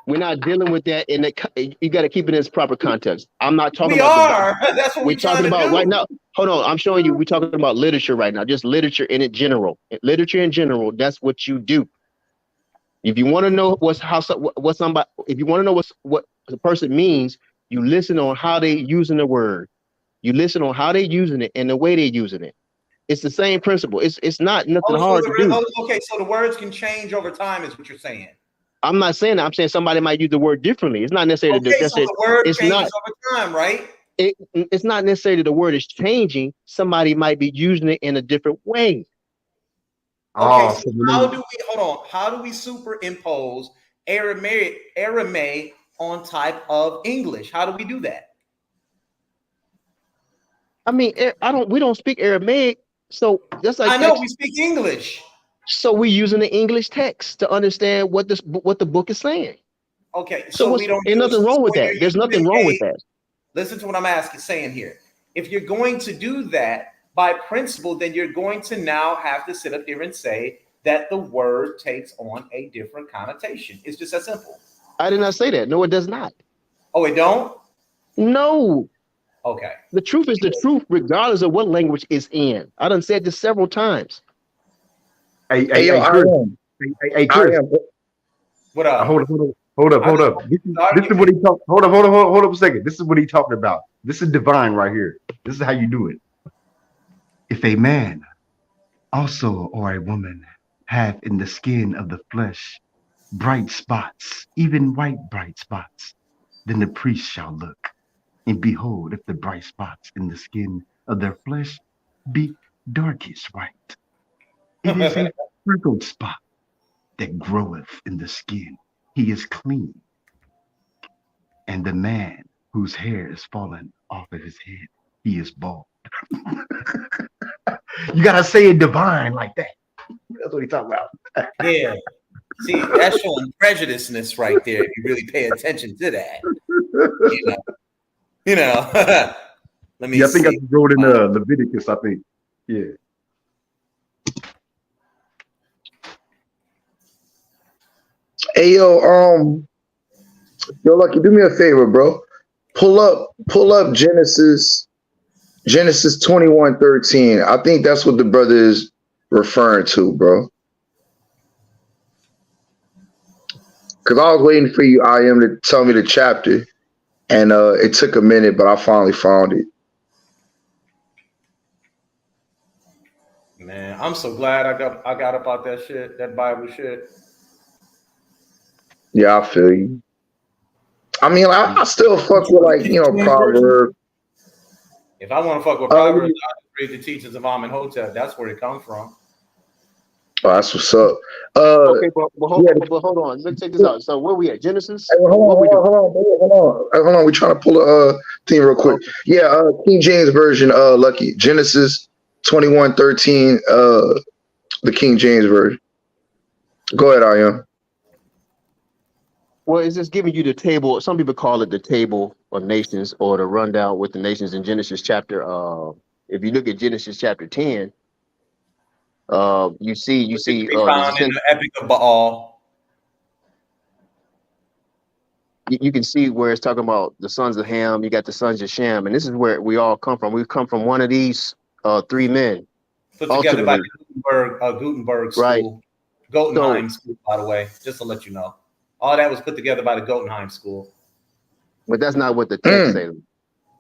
We're not dealing with that. And you got to keep it in its proper context. I'm not talking about. That's what we're talking about right now. Hold on, I'm showing you. We're talking about literature right now. Just literature in general. Literature in general. That's what you do. If you want to know what the person means, you listen on how they using the word. You listen on how they using it and the way they're using it. It's the same principle. It's not nothing hard to do. Okay, so the words can change over time, is what you're saying. I'm not saying that. I'm saying somebody might use the word differently. It's not necessarily the word changes over time, right? It's not necessarily the word is changing. Somebody might be using it in a different way. Okay, so how do we superimpose Aramaic on type of English. How do we do that? I mean, we don't speak Aramaic, so that's like I know we speak English. So we're using the English text to understand what the book is saying. Okay, So we don't ain't use. nothing wrong with when that. you're There's nothing using wrong with that. Listen to what I'm saying here. If you're going to do that by principle, then you're going to now have to sit up here and say that the word takes on a different connotation. It's just that simple. I did not say that. No, it does not. Oh, it don't? No. Okay. The truth is the truth, regardless of what language it's in. I done said this several times. Hey, yo, Chris. Hey, Chris. What up? Hold up. This is what he talk. Hold up a second. This is what he talking about. This is divine right here. This is how you do it. If a man also or a woman have in the skin of the flesh bright spots, even white bright spots, then the priest shall look, and behold, if the bright spots in the skin of their flesh be darkish white, it is a sprinkled spot that groweth in the skin. He is clean. And the man whose hair is fallen off of his head, he is bald. You gotta say it divine like that. That's what he's talking about. Yeah. See, that's showing prejudiceness right there. If you really pay attention to that, you know. Let me. Yeah, I think I see. wrote in Leviticus. I think. Yeah. Hey yo, Lucky, do me a favor, bro. Pull up Genesis 21:13. I think that's what the brother is referring to, bro. Because I was waiting for you, I am, to tell me the chapter, and it took a minute, but I finally found it. Man, I'm so glad I got about that shit, that Bible shit. Yeah, I feel you. I mean, I still fuck with, like, Proverbs. If I want to fuck with Proverbs, I read the teachings of Amenhotep. That's where it comes from. Oh, that's what's up. Okay, but hold on. Let's take this out. So where we at? Genesis? Hey, hold on. We're trying to pull a thing real quick. Yeah, King James version. Lucky Genesis 21:13. The King James version. Go ahead, Ayam. Well, it's just giving you the table. Some people call it the table of nations or the rundown with the nations in Genesis chapter. If you look at Genesis chapter 10, you see. Found in the Epic of Baal. You can see where it's talking about the sons of Ham. You got the sons of Shem, and this is where we all come from. We come from one of these three men. Put together by the Gutenberg school, right? Gotenheim school, by the way, just to let you know. All that was put together by the Gotenheim school. But that's not what the text say.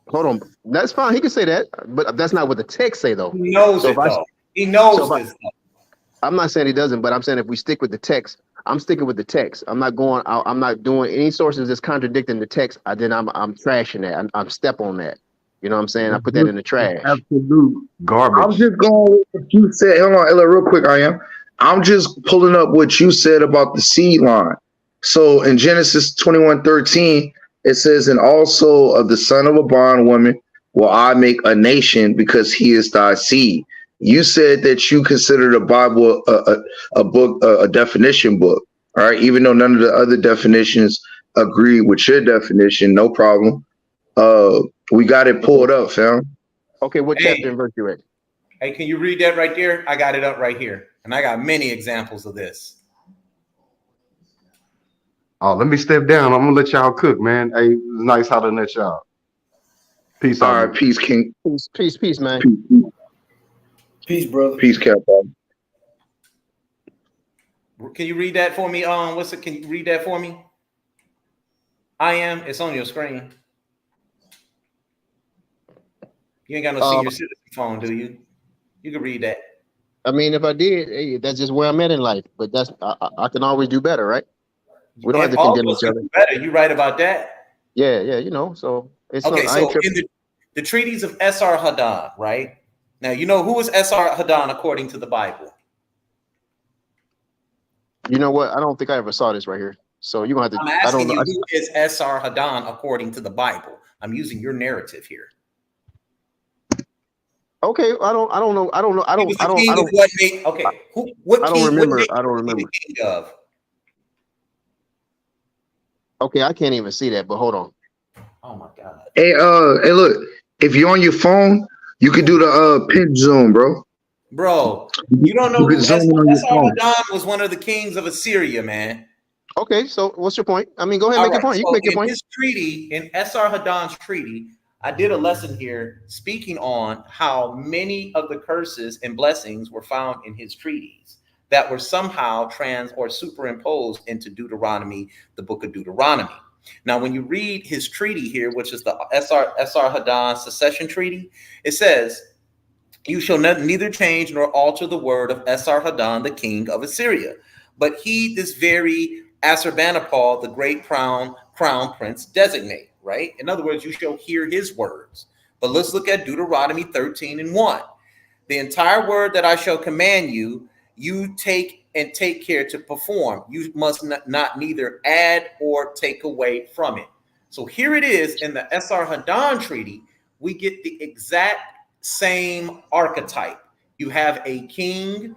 Hold on, that's fine. He can say that, but that's not what the text say, though. He knows it, though. He knows this. I'm not saying he doesn't, but I'm saying if we stick with the text, I'm sticking with the text. I'm not going out. I'm not doing any sources that's contradicting the text. I'm trashing that. I'm step on that. You know what I'm saying? I put that in the trash. Absolute garbage. I'm just going with what you said. Hold on, Ella, real quick, I'm just pulling up what you said about the seed line. So in Genesis 21:13, it says, and also of the son of a bondwoman will I make a nation because he is thy seed. You said that you consider the Bible a book, a definition book. All right. Even though none of the other definitions agree with your definition, no problem. We got it pulled up, fam. Okay, what chapter and verse you at? Hey, can you read that right there? I got it up right here. And I got many examples of this. Oh, let me step down. I'm gonna let y'all cook, man. Hey, it's nice hollering at y'all. Peace. All right, peace, King. Peace, man. Peace, brother. Peace, Cap. Can you read that for me? Can you read that for me? It's on your screen. You ain't got no senior citizen phone, do you? You can read that. I mean, if I did, hey, that's just where I'm at in life. But that's I can always do better, right? We don't have to condemn each other. Better, you right about that. Yeah, so it's okay. So in the treaties of Esar-Haddon, right? Now you know who was Esar-Haddon according to the Bible. You know what? I don't think I ever saw this right here. So you're gonna have I'm to. I don't asking know. you, who is Esarhaddon according to the Bible? I'm using your narrative here. Okay, I don't know. I don't know. He was the king of what nation? Okay, what I don't king? What remember. nation I don't was he remember. the king of? Okay, I can't even see that. But hold on. Oh my God. Hey, look, if you're on your phone, you could do the pin zoom, bro. Bro, you don't know You who can zoom in on your phone. Esarhaddon was? One of the kings of Assyria, man. Okay, so what's your point? I mean, go ahead and All make your right. point. You can So make your in point. his treaty, in Esarhaddon's treaty, I did a lesson here speaking on how many of the curses and blessings were found in his treaties that were somehow trans or superimposed into Deuteronomy, the book of Deuteronomy. Now, when you read his treaty here, which is the Esarhaddon secession treaty, it says, "You shall neither change nor alter the word of Esarhaddon, the king of Assyria, but he, this very Assurbanipal, the great crown prince, designate," right? In other words, you shall hear his words. But let's look at Deuteronomy 13:1. "The entire word that I shall command you, you take care to perform. You must not neither add or take away from it." So here it is in the Esarhaddon treaty, we get the exact same archetype. You have a king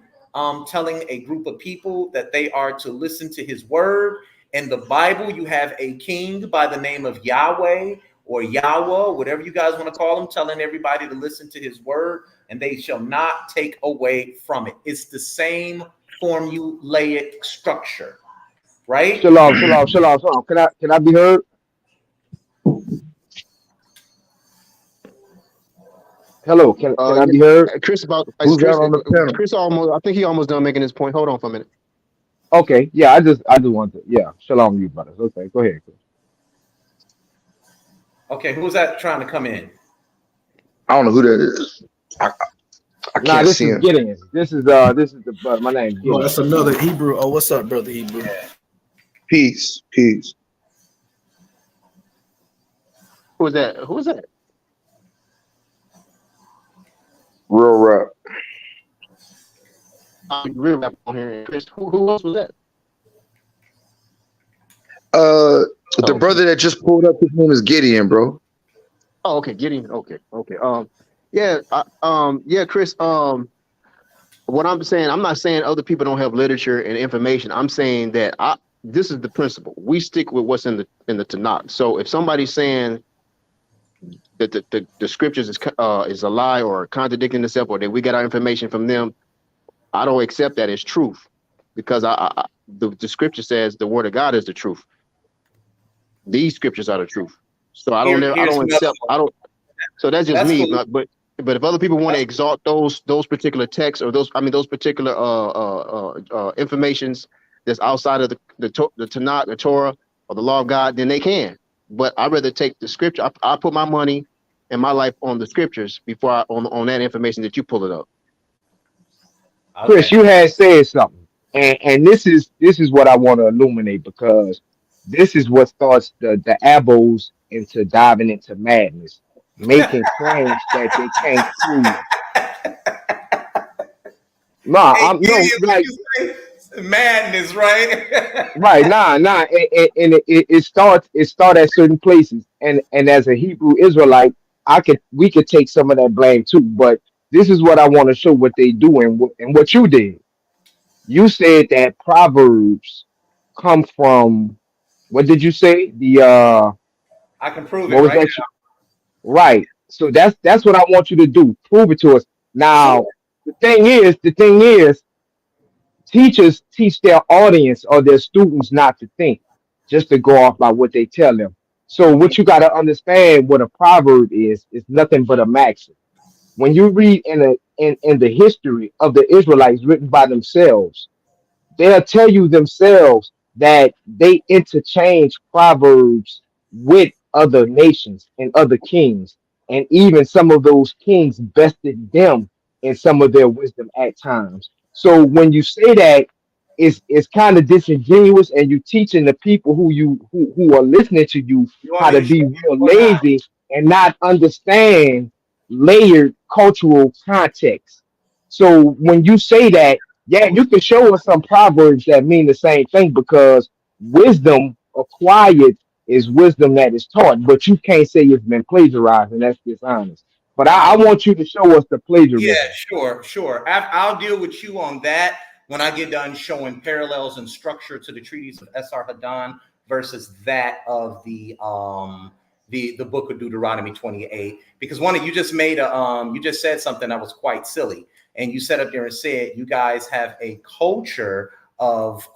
telling a group of people that they are to listen to his word. In the Bible, you have a king by the name of Yahweh or Yahweh, whatever you guys want to call him, telling everybody to listen to his word, and they shall not take away from it. It's the same formulaic structure, right? Shalom. Can I be heard? Hello, can I be heard? Chris Who's that on the panel? Chris almost. I think he almost done making his point. Hold on for a minute. Okay, yeah, I just want to, yeah, shalom, you brothers. Okay, go ahead, Chris. Okay, who's that trying to come in? I don't know who that is. I Nah, can't this see is him. Gideon. This is the my name Oh, Gideon. that's another Hebrew. Oh, what's up, brother Hebrew? Peace. Who is that? Who is that? Real rap. Real rap on here. Chris, who else was that? The brother that just pulled up, his name is Gideon, bro. Oh, okay, Gideon. Okay. Yeah, yeah, Chris. What I'm saying, I'm not saying other people don't have literature and information. I'm saying that this is the principle. We stick with what's in the Tanakh. So if somebody's saying that the scriptures is a lie or contradicting itself, or that we get our information from them, I don't accept that as truth, because the scripture says the word of God is the truth. These scriptures are the truth. So I don't accept. So that's just me. Cool. But if other people want to exalt those particular texts, or those particular informations that's outside of the Tanakh, the Torah, or the law of God, then they can. But I'd rather take the scripture. I put my money and my life on the scriptures before on that information that you pull it up. Okay. Chris, you had said something, and this is what I want to illuminate, because this is what starts the abos into diving into madness, making claims that they can't prove. Nah, Hey, I'm no like madness, right? right, nah, and it starts at certain places, and as a Hebrew Israelite, we could take some of that blame too, but this is what I want to show what they do and what you did. You said that Proverbs come from, what did you say? I can prove it What was right that? now. Right. So that's what I want you to do. Prove it to us. Now, the thing is, teachers teach their audience or their students not to think, just to go off by what they tell them. So what you got to understand, what a proverb is nothing but a maxim. When you read in the history of the Israelites written by themselves, they'll tell you themselves that they interchange proverbs with other nations and other kings, and even some of those kings bested them in some of their wisdom at times. So when you say that, it's kind of disingenuous, and you teaching the people who are listening to you You want how me to to show be you real what now? lazy and not understand layered cultural context. So when you say that, yeah, you can show us some proverbs that mean the same thing, because wisdom acquired is wisdom that is taught, but you can't say it's been plagiarized, and that's dishonest. But I want you to show us the Yeah, plagiarism. sure. I'll deal with you on that when I get done showing parallels and structure to the treaties of S.R. Hadan versus that of the book of Deuteronomy 28. Because one of you just made you just said something that was quite silly, and you sat up there and said you guys have a culture of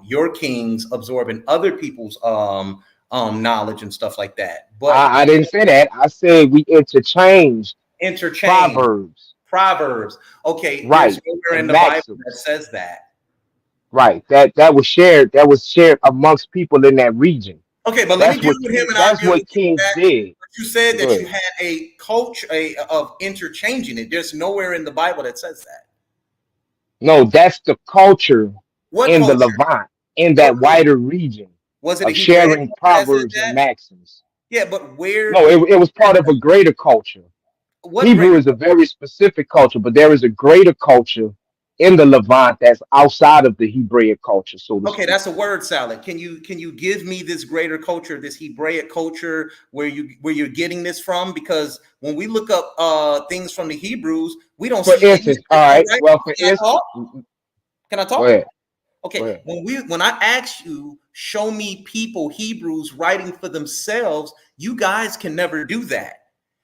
your kings absorbing other people's knowledge and stuff like that. But I didn't say that. I said we interchanged Proverbs. Okay, there's right, nowhere in and the Bible that maxims. says that. Right. That was shared. That was shared amongst people in that region. Okay, but let me That's deal what with him king, and I'll that's deal with what you kings back. did. But you said Go that you ahead. had a culture of interchanging it. There's nowhere in the Bible that says that. No, that's the culture What in the culture? Levant, in What that wider region was it? A of Hebraic sharing culture that said proverbs and that? maxims. Yeah, but where? No, it was part of a greater culture. What Hebrew greater? is a very specific culture, but there is a greater culture in the Levant that's outside of the Hebraic culture, so to Okay, speak. that's a word salad. Can you give me this greater culture, this Hebraic culture, where you're getting this from? Because when we look up things from the Hebrews, we don't For see any instance, all Hebrew right. writing. Well, for Can I instance, talk? Can I go talk? ahead. Go Okay, ahead. when I ask you, show me people, Hebrews writing for themselves, you guys can never do that.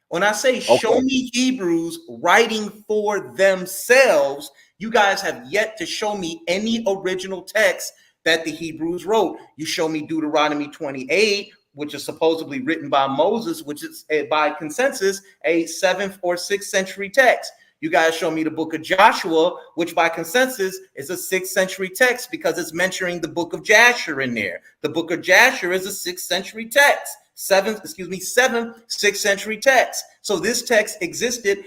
When I say show Okay. me Hebrews writing for themselves, you guys have yet to show me any original text that the Hebrews wrote. You show me Deuteronomy 28, which is supposedly written by Moses, which is by consensus a 7th or 6th century text. You guys show me the book of Joshua, which by consensus is a 6th century text because it's mentioning the book of Jasher in there. The book of Jasher is a 6th century text. 7th, 6th century text. So this text existed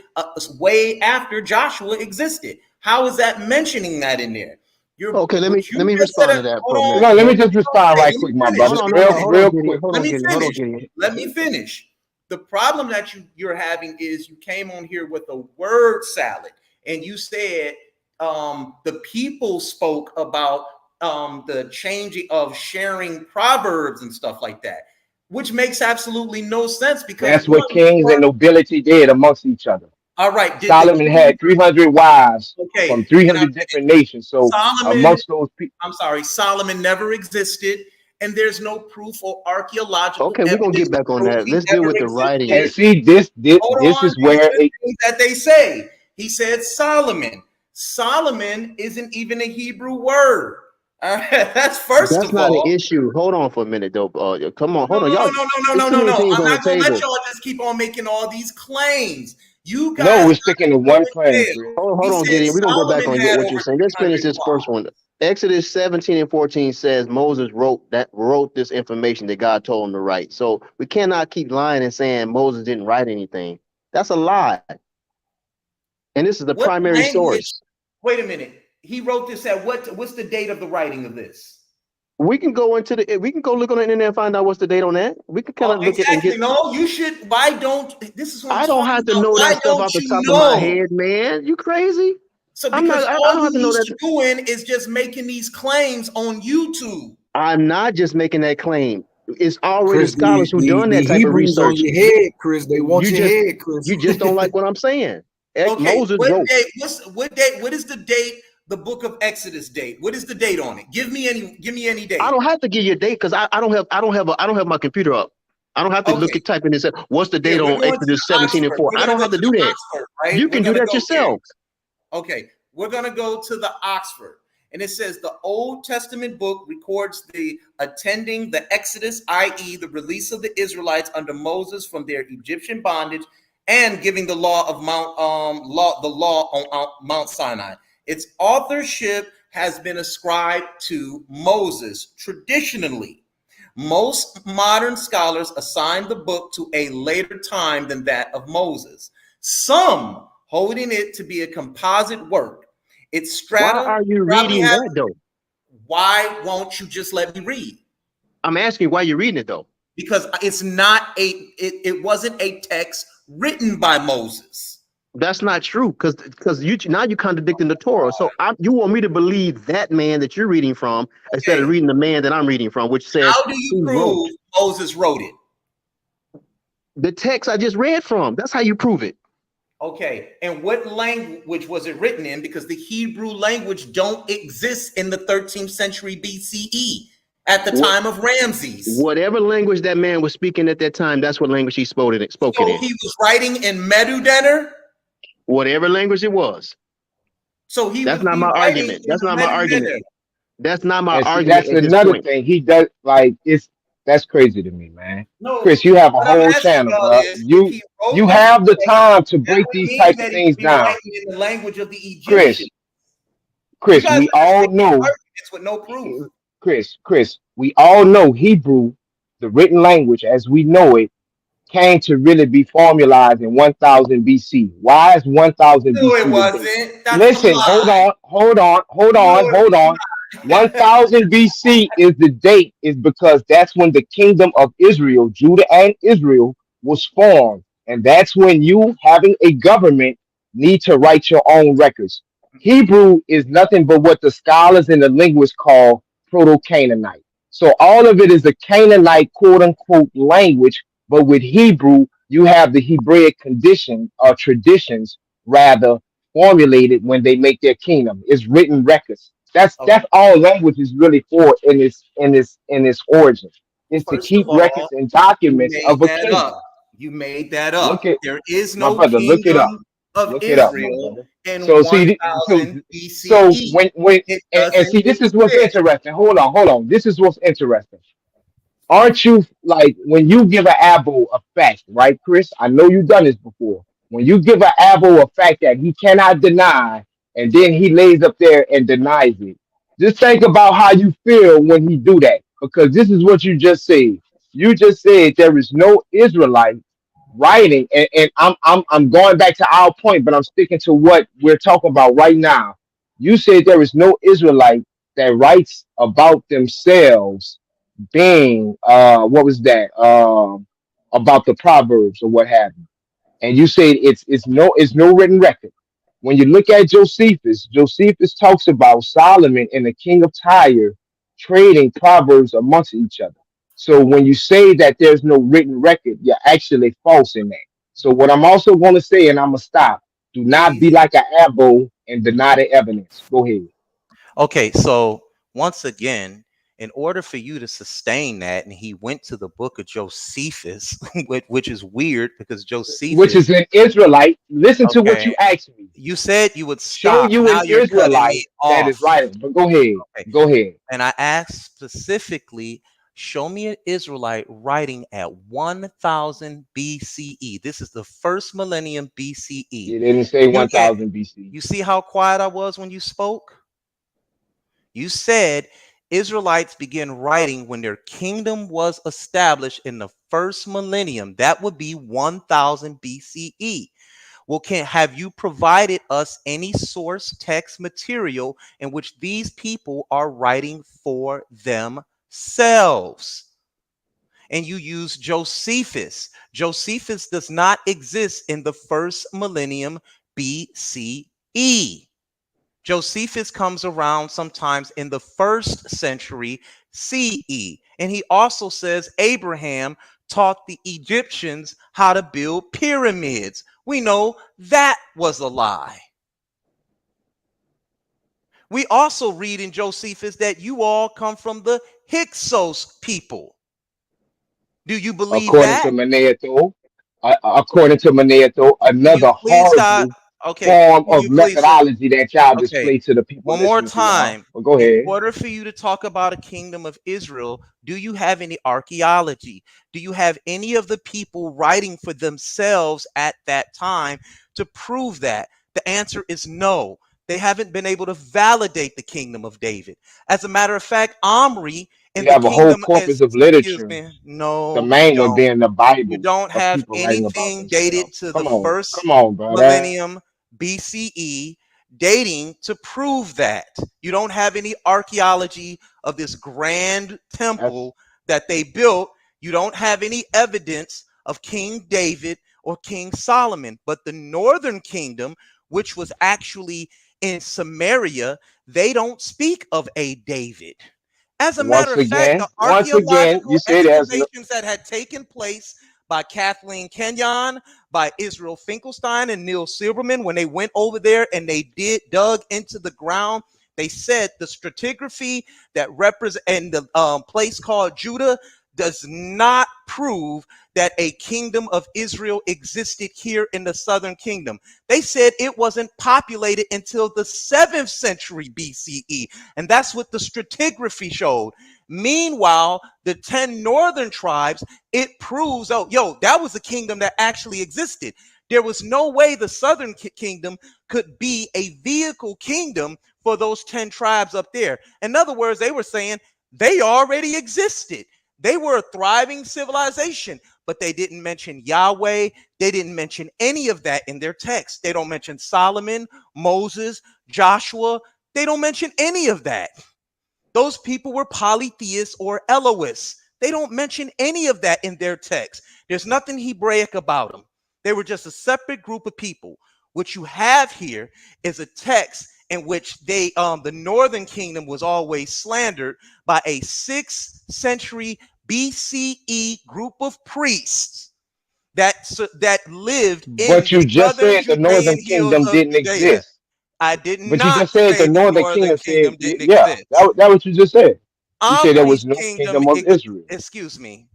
way after Joshua existed. How is that mentioning that in there? Okay, let me respond to that for a Hold minute. on. Let me just respond Okay, right let me quick, my finish. brother. Hold on, hold Real on, Gideon. quick. Hold on, Gideon. Hold on, Gideon. Let me finish. The problem that you're having is you came on here with a word salad and you said the people spoke about the changing of sharing proverbs and stuff like that, which makes absolutely no sense because That's what kings and nobility did amongst each other. all right, did the Solomon had 300 wives okay, from 300 different nations. So Solomon, amongst those people, I'm sorry, Solomon never existed, and there's no proof or archaeological Okay, we're gonna evidence get back to on prove that. he Let's deal ever with the writing. and existed. see this Hold this on, is where these are it, things that they say. He said Solomon. Solomon isn't even a Hebrew word. All right, that's first That's of not an all. issue. Hold on for a minute, though. Come on, No, hold on, no, no, y'all. no, no, There's no, too no, many no. things I'm on the not gonna let table. y'all just keep on making all these claims. You no, guys we're sticking to one claim, Chris. he Hold on, said Gideon. We're gonna go back Solomon on had what you're over saying. Let's finish 300 this first one. Exodus 17 and 14 says Moses wrote this information that God told him to write. So we cannot keep lying and saying Moses didn't write anything. That's a lie. And this is the what primary language? source. Wait a minute. He wrote this at what's the date of the writing of this? We can go look on the internet and find out what's the date on that. We can kind of look at and Exactly. get. No, you should. Why don't this is what I'm I don't talking have to about. know that Why stuff don't off the you top of my know? head, man. You crazy? So I'm not. because I all don't have to know he's that. doing is just making these claims on YouTube. I'm not just making that claim. It's already Chris, scholars who done the that type of Hebrews on research. your head, Chris. They want You your just head, Chris. you just don't like what I'm saying. Okay, Moses what wrote. date? What date? What is the date? The book of Exodus date. What is the date on it? Give me any date. I don't have to give you a date because I don't have my computer up. I don't have to look Okay. at type in and say, what's the Yeah, date we're on going to Exodus the 17 and Oxford. 4? We're I gonna don't go have to to do the that. Oxford, right? You We're can do gonna that go there. yourself. Okay, we're gonna go to the Oxford. And it says the Old Testament book records the attending the Exodus, i.e., the release of the Israelites under Moses from their Egyptian bondage, and giving the law of the law on Mount Sinai. Its authorship has been ascribed to Moses traditionally. Most modern scholars assign the book to a later time than that of Moses. Some holding it to be a composite work. It Why are you probably reading has. that though? Why won't you just let me read? I'm asking you why you're reading it though. Because it's not it wasn't a text written by Moses. That's not true, because you now you're contradicting the Torah. So you want me to believe that man that you're reading from instead of reading the man that I'm reading from, which says How do you he wrote prove Moses wrote it? the text I just read from. That's how you prove it. Okay, and what language was it written in? Because the Hebrew language don't exist in the 13th century BCE at the time of Ramses. Whatever language that man was speaking at that time, that's what language he spoke it So in. he was writing in Medudener? Whatever language it was. So he That's would not be my writing argument. in That's the not my argument. Medudener. That's not my And see, argument that's at this another point. thing. He does like that's crazy to me, man. No, Chris, you have a what I'm whole asking channel, y'all bro. is, if You he wrote you this have the book, time to that break would these mean types of that he things would be down. writing in the language of the Chris, Egyptians. You Chris, guys we are just all making know, arguments with no proof. Chris, we all know Hebrew, the written language as we know it, came to really be formalized in 1000 BC. Why is 1000 No, it BC the date? wasn't. That's a Listen, hold lie. on. 1000 BC is the date, is because that's when the kingdom of Israel, Judah and Israel, was formed. And that's when you, having a government, need to write your own records. Hebrew is nothing but what the scholars and the linguists call Proto-Canaanite. So all of it is a Canaanite quote unquote language, but with Hebrew, you have the Hebraic condition or traditions rather formulated when they make their kingdom. It's written records. That's all language is really for in its origin. Is to First of keep all, records and you documents made of a that kingdom. up. You made that Look up. at There is my no brother. Look it up. kingdom of Look it up, my Israel brother. in So see, 1000 so BCE. when It and doesn't see, this is what's exist. interesting. Hold on. This is what's interesting. Aren't you like when you give an Abel a fact, right, Chris? I know you've done this before. When you give an Abel a fact that he cannot deny, and then he lays up there and denies it. Just think about how you feel when he do that, because this is what you just said. You just said there is no Israelite writing, and I'm going back to our point, but I'm sticking to what we're talking about right now. You said there is no Israelite that writes about themselves being what was that about the proverbs or what have you, and you say it's no written record. When you look at Josephus talks about Solomon and the king of Tyre trading proverbs amongst each other. So when you say that there's no written record, you're actually false in that. So what I'm also going to say, and I'm gonna stop, do not be like an Abbo and deny the evidence. Go ahead. Okay, so once again, in order for you to sustain that, and he went to the book of Josephus, which is weird because Which Josephus. is an Israelite. Listen to what Okay, you asked me. you said you would Show stop. you an Now you're cutting me Israelite that is off. writing. But go ahead. Okay, Go ahead. and I asked specifically, show me an Israelite writing at 1000 BCE. This is the first millennium BCE. You didn't say 1000 BC. You see how quiet I was when you spoke? You said Israelites began writing when their kingdom was established in the first millennium. That would be 1000 BCE. Well, have you provided us any source text material in which these people are writing for themselves? And you use Josephus. Josephus does not exist in the first millennium BCE. Josephus comes around sometimes in the first century CE. And he also says Abraham taught the Egyptians how to build pyramids. We know that was a lie. We also read in Josephus that you all come from the Hyksos people. Do you believe According that? to Maneato, Can you another please stop? horrible Okay. form Can of you please stop? methodology that y'all Okay. display to the people One more listening to y'all. time. But go In ahead. order for you to talk about a kingdom of Israel, do you have any archaeology? Do you have any of the people writing for themselves at that time to prove that? The answer is no. They haven't been able to validate the kingdom of David. As a matter of fact, Omri We in the have a whole kingdom corpus is, of excuse literature. me, The no, you main one don't. being the You Bible don't of have people writing about anything dated themselves. to the Come on, first come on, brother. millennium BCE dating to prove that. You don't have any archaeology of this grand That's temple that they built. You don't have any evidence of King David or King Solomon. But the northern kingdom, which was actually in Samaria, they don't speak of a David. As a matter of fact, the once again, archaeological you say there's no, excavations that had taken place by Kathleen Kenyon, by Israel Finkelstein and Neil Silberman, when they went over there and they dug into the ground, they said the stratigraphy that represent and the place called Judah does not prove that a kingdom of Israel existed here in the southern kingdom. They said it wasn't populated until the 7th century BCE, and that's what the stratigraphy showed. Meanwhile, the 10 northern tribes, it proves, oh, yo, that was a kingdom that actually existed. There was no way the southern kingdom could be a vehicle kingdom for those 10 tribes up there. In other words, they were saying they already existed. They were a thriving civilization, but they didn't mention Yahweh. They didn't mention any of that in their text. They don't mention Solomon, Moses, Joshua. They don't mention any of that. Those people were polytheists or Elohists. They don't mention any of that in their text. There's nothing Hebraic about them. They were just a separate group of people. What you have here is a text in which the northern kingdom was always slandered by a 6th century BCE group of priests that lived in but you the just southern said the northern Judean hills kingdom of didn't Judea. exist. I did But you not just said say the the northern northern kingdom said, kingdom didn't yeah, exist. that what you just said. You said there was Omri's no kingdom, kingdom of Israel. excuse me,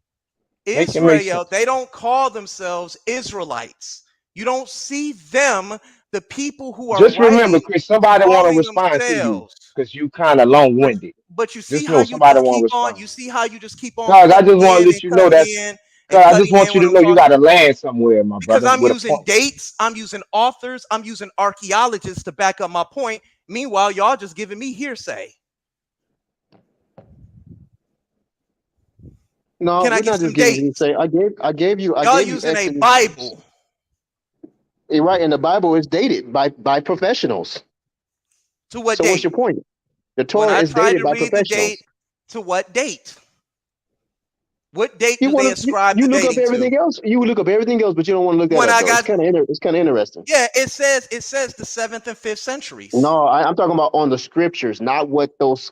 Make it make Israel, sense. they don't call themselves Israelites. You don't see them, the people who are Just remember, writing, Chris, somebody want to calling respond to you themselves. because you kind of long-winded. But you see Just how know you somebody just want to keep on, respond. you see how you just keep on Cause I cutting just want to in let and you know cutting that. in and Cause I just cutting want in you when to I'm know you talking. got to land somewhere, my Because brother, I'm with a using point. dates, I'm using authors, I'm using archaeologists to back up my point. Meanwhile, y'all just giving me hearsay. No, Can I we're get not some just giving you dates? say. I gave you Y'all using a Exodus. Bible. Right, and the Bible is dated by professionals. To what So what's date? your point? The When Torah I is tried dated to by read the date, professionals. to what date? What date You do they want to ascribe you the look up dating to? everything else. You look up everything else, but you don't want to look that When up I though. got, It's kind of interesting. yeah, it says the 7th and 5th centuries. No, I'm talking about on the scriptures, not what those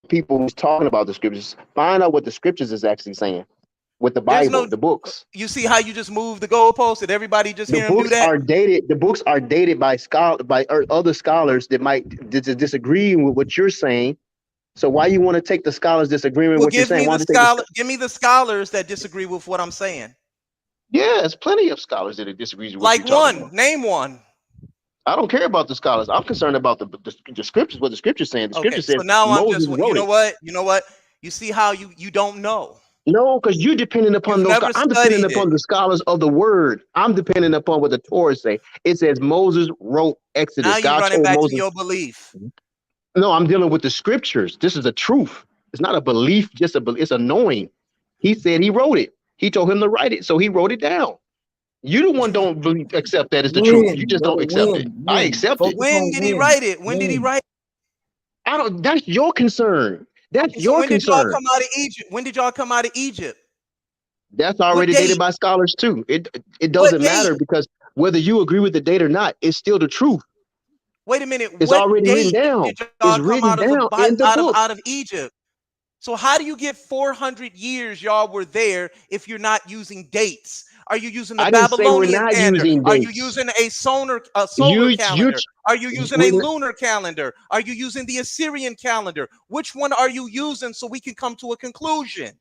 people who's talking about the scriptures. Find out what the scriptures is actually saying with the There's Bible, no, the books. you see how you just move the goalpost? Did everybody just The hear him do books that? are dated. The books are dated by other scholars that might disagree with what you're saying. So why you want to take the scholars disagreeing with Well, what you're saying? Why don't you take the give me the scholars that disagree with what I'm saying. Yeah, there's plenty of scholars that disagree with what Like you're talking one, about. name one. I don't care about the scholars. I'm concerned about the scriptures. What the scripture's saying. The Okay, scripture so says now I'm just, Moses wrote it. you know what? You see how you don't know. No, because you're depending You've upon those. never I'm depending studied it. upon the scholars of the word. I'm depending upon what the Torah say. It says Moses wrote Now Exodus. you're God running told back to Moses. your belief. No, I'm dealing with the scriptures. This is a truth. It's not a belief, just it's a knowing. He said he wrote it. He told him to write it, so he wrote it down. You the one don't accept that as the truth. You When, just don't brother, accept it. I when. accept it. Focus When on did he write it? When did he when. write it? I don't. That's your concern. That's Okay, so your when did y'all concern. come out of Egypt? When did y'all come out of Egypt? That's What already dated date? by scholars too. It What doesn't date? matter because whether you agree with the date or not, it's still the truth. Wait a minute. It's What already written date down. did y'all It's come written out of the down in the book. out of Egypt? So how do you get 400 years y'all were there if you're not using dates? Are you using the I didn't say we're Babylonian not calendar? using Are you dates. using a solar You calendar? Are you using a we're lunar calendar? Are you using the Assyrian calendar? Which one are you using so we can come to a conclusion?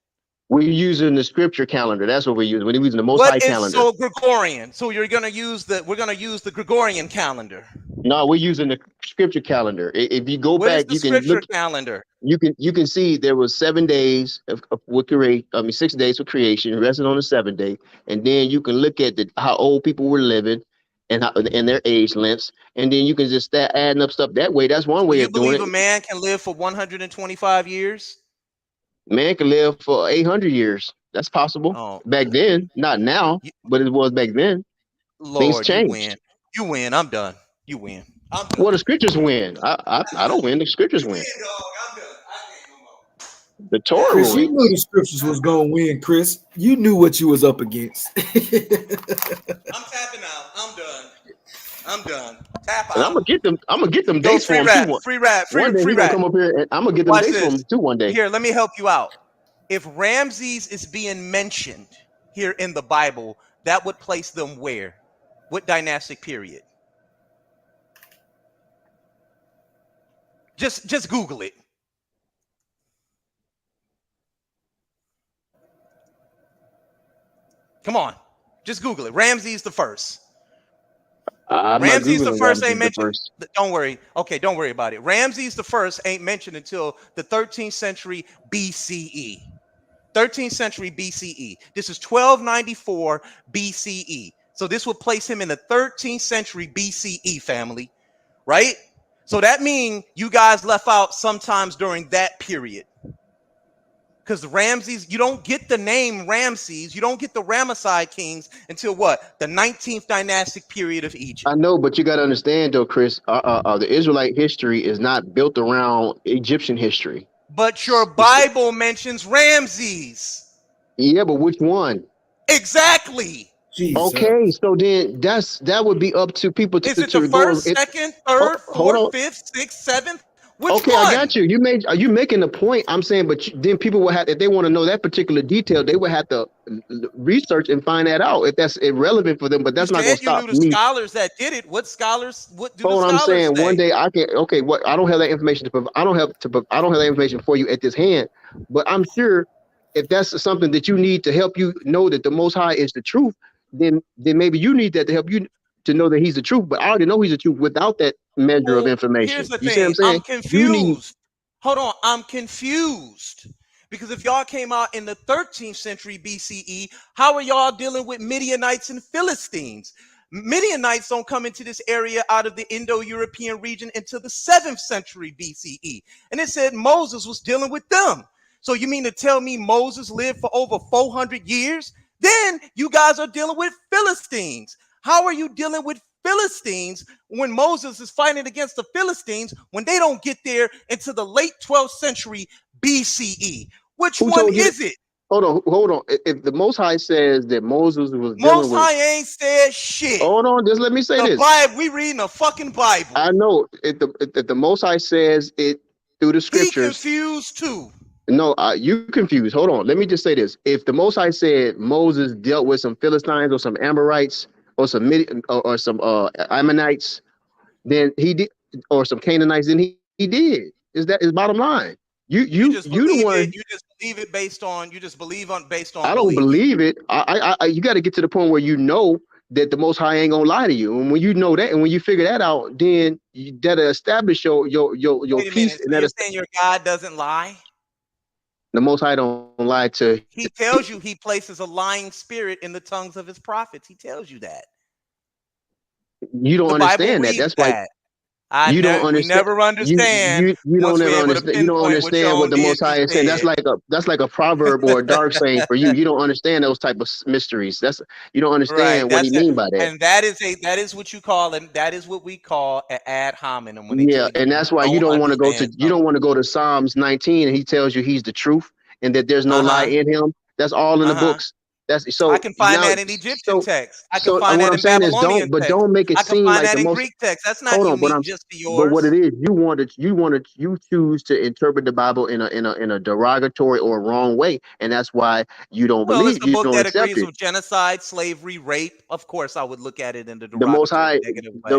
we're using the scripture calendar. That's what we're using. We're using the Most What High is calendar. so Gregorian? So we're gonna use the Gregorian calendar. No, we're using the scripture calendar. If you go What is back, the you can look. scripture calendar? You can see there was 7 days of create. I mean 6 days for creation, resting on the 7th day, and then you can look at how old people were living and their age lengths, and then you can just start adding up stuff that way. That's one So way you of doing believe a it. man can live for 125 years? Man can live for 800 years. That's possible. Oh, Back then, not now, but it was back then. Things Lord, you changed. win. You win. I'm done. You win. I'm done. Well, the scriptures win. I don't win. The scriptures You win. win, dog. I'm done. I can't no more. The Torah Chris, will you win. knew the scriptures was gonna win, Chris. You knew what you was up against. I'm tapping out. I'm done. Tap And I'm out. gonna get them. I'm gonna get them Yo, dates for him too. One day free he gonna rap. come up here, and I'm gonna get them Watch dates for this. him too. One day. Here, let me help you out. If Ramses is being mentioned here in the Bible, that would place them where? What dynastic period? Just Google it. Come on. Just Google it. Ramses the first. I'm not Ramses the googling first ain't Ramses the mentioned. first. Don't worry. Okay, don't worry about it. Ramses the first ain't mentioned until the 13th century BCE. 13th century BCE. This is 1294 BCE. So this would place him in the 13th century BCE, family, right? So that means you guys left out sometimes during that period. Because Ramses, you don't get the name Ramses, you don't get the Ramesside kings until what? The 19th dynastic period of Egypt. I know, but you got to understand though, Chris. The Israelite history is not built around Egyptian history. But your Bible mentions Ramses. Yeah, but which one? Exactly. Jesus. Okay, so then that would be up to people Is to, it the to go. first, second, third, Hold fourth, on. fifth, sixth, seventh? Which Okay, one? I got you. You making the point. I'm saying, but then people will have, if they want to know that particular detail, they would have to research and find that out if that's irrelevant for them. But You that's not going said to you stop knew the me. scholars that did it. What do the Hold on, I'm scholars saying say? one day I can. Okay, what I don't have that information I don't have that information for you at this hand. But I'm sure if that's something that you need to help you know that the Most High is the truth, then maybe you need that to help you to know that He's the truth. But I already know He's the truth without that measure of Well, information. here's the You see what I'm thing. saying? I'm You need. confused. Hold on. I'm confused. Because if y'all came out in the 13th century BCE, how are y'all dealing with Midianites and Philistines? Midianites don't come into this area out of the Indo-European region until the 7th century BCE. And it said Moses was dealing with them. So you mean to tell me Moses lived for over 400 years? Then you guys are dealing with Philistines. How are you dealing with Philistines when Moses is fighting against the Philistines when they don't get there into the late 12th century BCE? Which Who one told you? is it? Hold on. If the Most High says that Moses was dealing Most with, High ain't said shit. hold on, just let me say The this. Bible, we reading a fucking Bible. I know if the Most High says it through the He scriptures. confused too. No, you confused. Hold on. Let me just say this. If the Most High said Moses dealt with some Philistines or some Amorites or some or some Ammonites, then he did, or some Canaanites, then he did. Is bottom line. You just You the believe one. it. You just believe it based on. You just believe on based on I don't belief. believe it. You got to get to the point where you know that the Most High ain't gonna lie to you, and when you know that, and when you figure that out, then that'll establish your Wait a peace, minute. and So that you're saying your God doesn't lie? the Most High don't lie to. He tells you he places a lying spirit in the tongues of his prophets. He tells you that. You don't The Bible understand that. reads That's why that. you don't We understand. never understand You once don't ever we're able to understand. You don't pinpoint what your understand what own the Most deity High is saying. said. That's like a proverb or a dark saying for you. You don't understand those type of mysteries. You don't Right. understand what he That's it. mean by that. And that is what you call, and that is what we call an ad hominem when they Yeah, tell you and you that's why you don't don't want to go to understand something. Psalms 19 and he tells you he's the truth and that there's no lie Uh-huh. in him. That's all in the Uh-huh. books. That's I so can find now that in Egyptian text. I can so find what that I'm in saying is Babylonian text. don't make it I can seem find like that the in most. Greek text. That's not Hold on, unique just to but what yours. it is, you choose to interpret the Bible in a derogatory or wrong way, and that's why you don't Well, it's believe, the you book don't that accept agrees it. with genocide, slavery, rape. Of course, I would look at it in the The Most derogatory, High, negative way.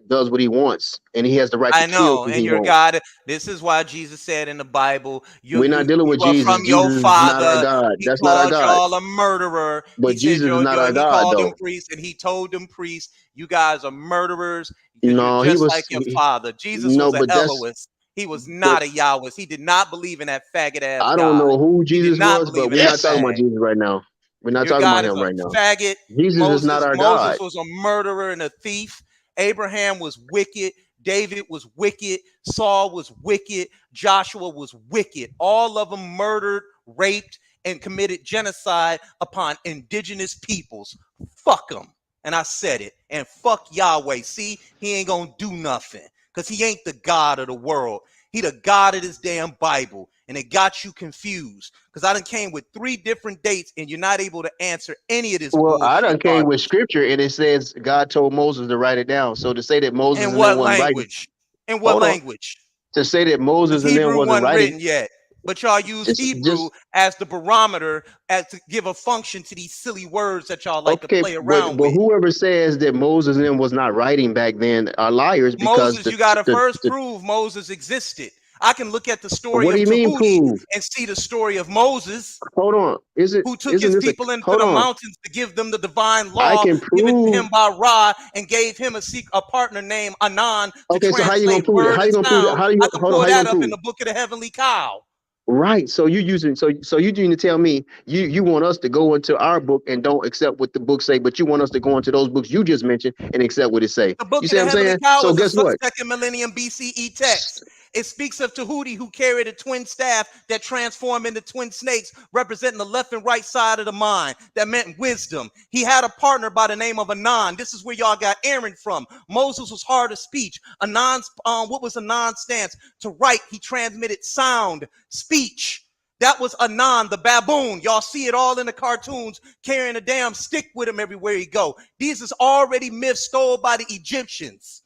does what he wants, and he has the right to I kill know, who and he your wants. God. This is why Jesus said in the Bible, We're not dealing you with are Jesus. from your Jesus is not our father. God. He That's not our called God. y'all a murderer. He But said Jesus is not our he God, called them though. priests, and he told them priests, you guys are murderers because you're No, he just like was. your father. Jesus was No, an but Elohist. He was but not a Yahwist. He did not believe in that faggot ass I don't God. know who He did Jesus not was, but believe in we're that not talking about thing. Jesus right now. We're not Your talking about God is him a right now. faggot. Jesus is not our Moses God. was a murderer and a thief. Abraham was wicked. David was wicked. Saul was wicked. Joshua was wicked. All of them murdered, raped, and committed genocide upon indigenous peoples. Fuck them. And I said it. And fuck Yahweh. See, he ain't gonna do nothing because he ain't the God of the world. He the God of this damn Bible, and it got you confused because I done came with 3 different dates, and you're not able to answer any of this Well, I done bullshit came with garbage. scripture, and it says God told Moses to write it down. So to say that Moses In and them what wasn't writing, language? In what hold on. language? To say that Because Moses and them Hebrew wasn't wasn't writing, written yet, but y'all use just Hebrew as the barometer as to give a function to these silly words that y'all like to okay. play around But with. whoever says that Moses and them was not writing back then are liars because Moses, you got to first prove Moses existed. I can look at the story what do of you mean Tahuti prove? and see the story of Moses, Hold on. who took Isn't his this a people into hold the on? mountains to give them the divine I law can given to prove. him by Ra, and gave him a partner named Anan to Okay, so how you gonna translate prove it? word How and you gonna prove it? sound. How you I can hold on? pull How you that gonna up prove in it? the book of the Heavenly Cow. Right. So you using so you need to tell me you want us to go into our book and don't accept what the book say, but you want us to go into those books you just mentioned and accept what it say. The book You of see the what I'm Heavenly saying? Cow So is a guess what? second millennium BCE text. It speaks of Tahuti who carried a twin staff that transformed into twin snakes, representing the left and right side of the mind. That meant wisdom. He had a partner by the name of Anan. This is where y'all got Aaron from. Moses was hard of speech. Anan's what was Anan's stance? To write, he transmitted sound, speech. That was Anan, the baboon. Y'all see it all in the cartoons, carrying a damn stick with him everywhere he go. These is already myths stole by the Egyptians.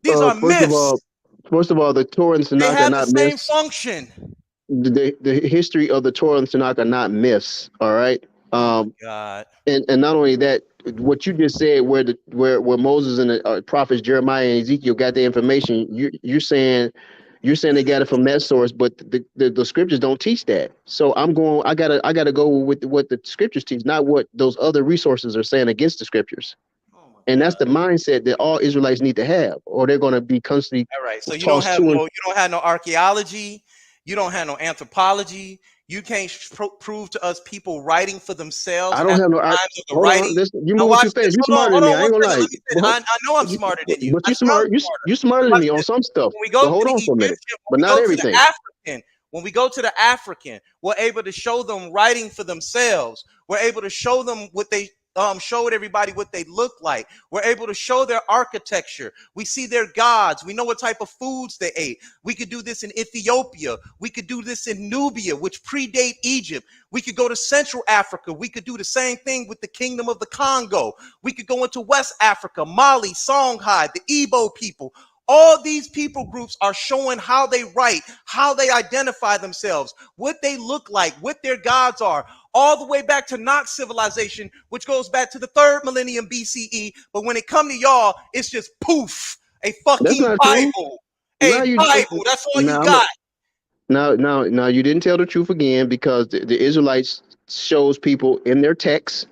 These are myths. First of all, the Torah and They Tanakh are have the not same myths. function. The history of the Torah and Tanakh are not myths. All right. Oh my God. And not only that, what you just said, where Moses and the prophets Jeremiah and Ezekiel got their information, you're saying they got it from that source, but the scriptures don't teach that. So I gotta go with what the scriptures teach, not what those other resources are saying against the scriptures. And that's the mindset that all Israelites need to have, or they're going to be constantly All right. So tossed to and you don't have no archaeology, you don't have no anthropology. You can't prove to us people writing for themselves I don't at have the no. time of the Hold writing. on, listen, you Now moving watch too fast. this. You smarter Hold than me. on I ain't one gonna second. lie. Let me say, I know I'm smarter than you. But I you sound smart. smarter. You smarter than Watch me on this. some stuff. When we go But to hold the on for a minute. Egyptian, But not everything. when we go to the African, we're able to show them writing for themselves. We're able to show them what they showed everybody what they look like. We're able to show their architecture. We see their gods. We know what type of foods they ate. We could do this in Ethiopia. We could do this in Nubia, which predate Egypt. We could go to Central Africa. We could do the same thing with the Kingdom of the Congo. We could go into West Africa, Mali, Songhai, the Igbo people. All these people groups are showing how they write, how they identify themselves, what they look like, what their gods are, all the way back to Nox civilization, which goes back to the 3rd millennium BCE. But when it come to y'all, it's just poof, a That's fucking not true. Bible. Now A you Bible. That's all you now got. now you didn't tell the truth again because the Israelites shows people in their texts.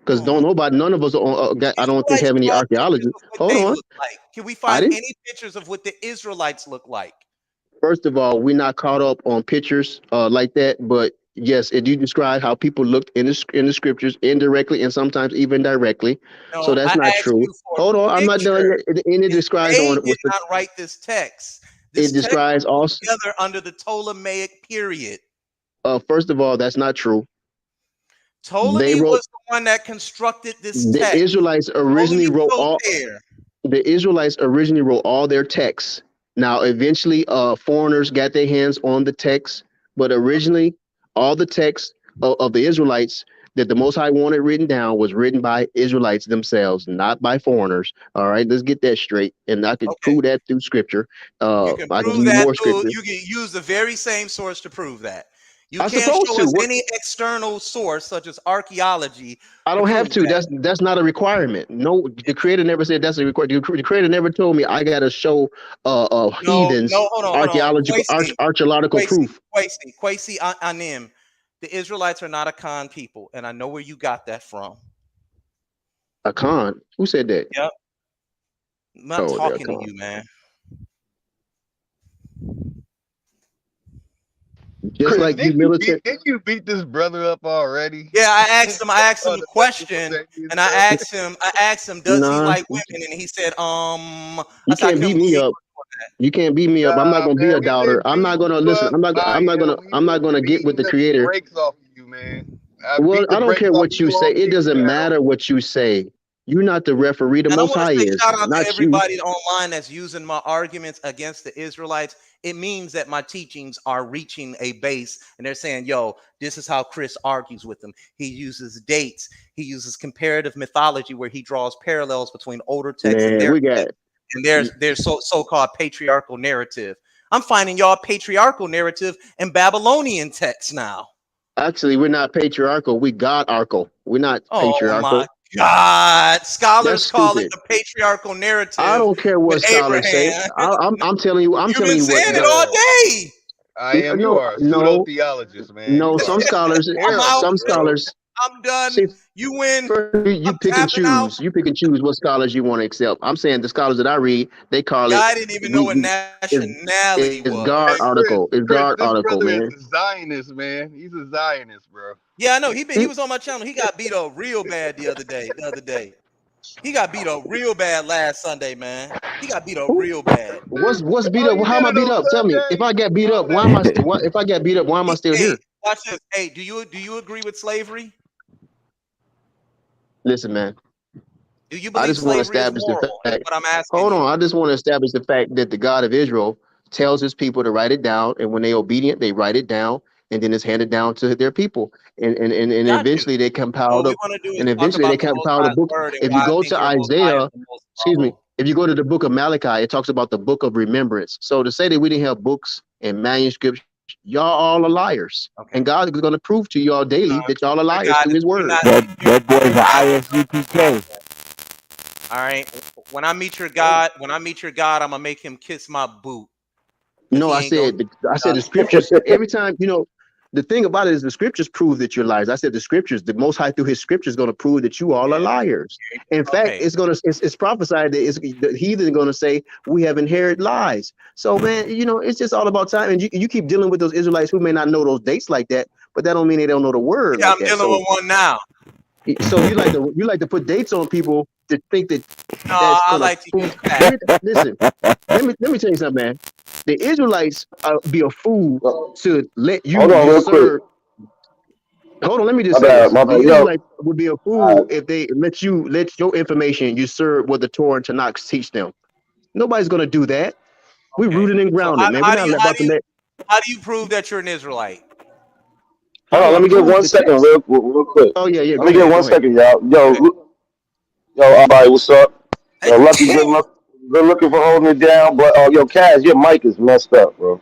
Because none of us I don't think have any archaeology. Hold They on. look like. Can we I find didn't. any pictures of what the Israelites look like? First of all, we're not caught up on pictures like that, but yes, it do describe how people looked in the scriptures indirectly and sometimes even directly. So No, that's I not asked true. you for Hold on, I'm not done picture. yet. And it describes They on did what's the, not write this text. it This text describes was also. put together under the Ptolemaic period. First of all, that's not true. They Ptolemy wrote was the one that constructed this the text. Israelites originally Ptolemy wrote all. Soter. The Israelites originally wrote all their texts. Now, eventually, foreigners got their hands on the text, but originally, all the texts of the Israelites that the Most High wanted written down was written by Israelites themselves, not by foreigners. All right, let's get that straight, and I can prove that through Scripture. You can I can prove give you that more through, Scripture. you can use the very same source to prove that. You I'm can't supposed show to. us What? any external source, such as archaeology, I to don't have prove to. that. That's not a requirement. No, the Creator never said that's a requirement. The Creator never told me I gotta show No, heathens hold on. archaeological proof. Kwesi Anim. The Israelites are not a Khan people, and I know where you got that from. A con? Who said that? Yep. I'm not Oh, they're a talking to con. you, man. Just like you militant. Didn't you beat this brother up already? Yeah, I asked him a question, and I asked him, does he Nah, like women? And he said, I you said, I can't beat couldn't me believe up. You can't beat me up. I'm not gonna be Man, a we doubter. didn't I'm beat not gonna you listen. up. I'm not gonna get with Beating the the Creator. brakes off of you, man. I Well, beat the I don't brakes care off what of you you say. on It mute doesn't now. matter what you say. You're not the referee. The And I Most want to High say is, shout out to not you. everybody online that's using my arguments against the Israelites It means that my teachings are reaching a base, and they're saying, yo, this is how Chris argues with them. He uses dates. He uses comparative mythology where he draws parallels between older texts and Man, their we got texts, and their so-called patriarchal narrative. I'm finding y'all patriarchal narrative in Babylonian texts now. actually we're not patriarchal, we God-archal. We're not Oh my patriarchal. God. Scholars That's call it stupid. the patriarchal narrative I don't care with what scholars say. Abraham. I'm telling you, You've been what saying it God. all day. I am. You are a pseudo theologist, man. No. You Some are scholars, I'm out. some scholars. I'm done. See, You win. you I'm pick and tapping out. choose. You pick and choose what scholars you want to accept. I'm saying the scholars that I read, they call it. I didn't even know what nationality It's was. God Chris, article. It's Chris, God this article, brother is man. a Zionist, man. He's a Zionist, bro. Yeah, I know. He was on my channel. He got beat up real bad the other day. He got beat up real bad last Sunday, man. He got beat up real bad. What's beat Oh, up? you How did am I it beat on up? Tell me. If Sunday? I get beat Oh, up, why am I? If I get beat up, why am I still Hey, here? watch this. Hey, do you agree with slavery? Listen, man. Do you I believe just want to slavery is establish the moral? Is fact. what I'm asking Hold you. on. I just want to establish the fact that the God of Israel tells his people to write it down, and when they're obedient, they write it down, and then it's handed down to their people, and Got you. eventually they compiled What we up, want to do is and talk eventually they about the Most compiled a High's book. word and If you why I go think to your Most High is Isaiah, the most excuse me, moral. if you go to the book of Malachi, it talks about the book of remembrance. So to say that we didn't have books and manuscripts, y'all all are liars, and God is going to prove to y'all daily that y'all are liars through His word. That boy's an ISUPK. All right. When I meet your God, I'm gonna make him kiss my boot. No, I said the scriptures. Every time, the thing about it is the scriptures prove that you're liars. I said the scriptures, the Most High through His scriptures, going to prove that you all are liars. In fact, it's prophesied that the heathen going to say we have inherited lies. So, man, it's just all about time. And you keep dealing with those Israelites who may not know those dates like that, but that don't mean they don't know the word Yeah, like I'm that. dealing with one now. So you like to put dates on people to think that No, that's I gonna like to use prove. facts. Listen, let me tell you something, man. The Israelites be a fool to let you Hold on, real quick. usurp. Hold on, let me just My say bad, this. my The bad. Yo, Israelites would be a fool if they let your information usurp what the Torah and Tanakh teach them. Nobody's gonna do that. We're rooted and So grounded, man. We're not about to let. how do you prove that you're an Israelite? How hold do on, I let me get prove 1 the second, text? real quick. Oh yeah, Let go me get ahead, 1 go ahead. second, y'all. Yo, everybody, what's up? Yo, Lucky, good looking for holding it down, but yo, Kaz, your mic is messed up, bro.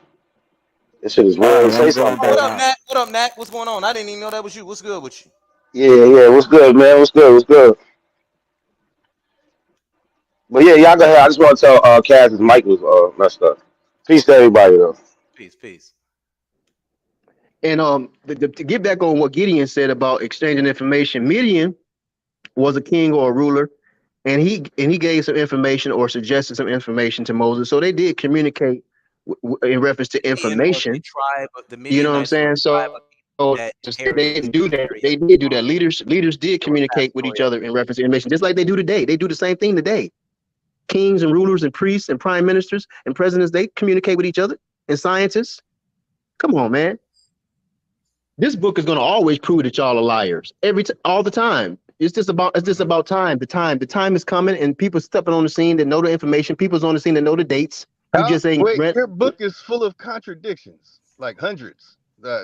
This shit is weird. Say something, What bro. up, Nat? What up, Nat? What's going on? I didn't even know that was you. What's good with you? Yeah, what's good, man? What's good? But yeah, y'all go ahead. I just want to tell Kaz his mic was messed up. Peace to everybody, though. Peace. And to get back on what Gideon said about exchanging information, Midian was a king or a ruler, and he gave some information or suggested some information to Moses. So they did communicate in reference to information. The You know what I'm Midianites saying? were a tribe So of people that they inherited didn't do that. area. They did do that. Leaders did communicate with each other in reference to information, just like they do today. They do the same thing today. Kings and rulers and priests and prime ministers and presidents, they communicate with each other, and scientists. Come on, man. This book is going to always prove that y'all are liars all the time. It's just about time. The time is coming, and people stepping on the scene that know the information. People's on the scene that know the dates. You just ain't Wait, read. your book is full of contradictions, like hundreds.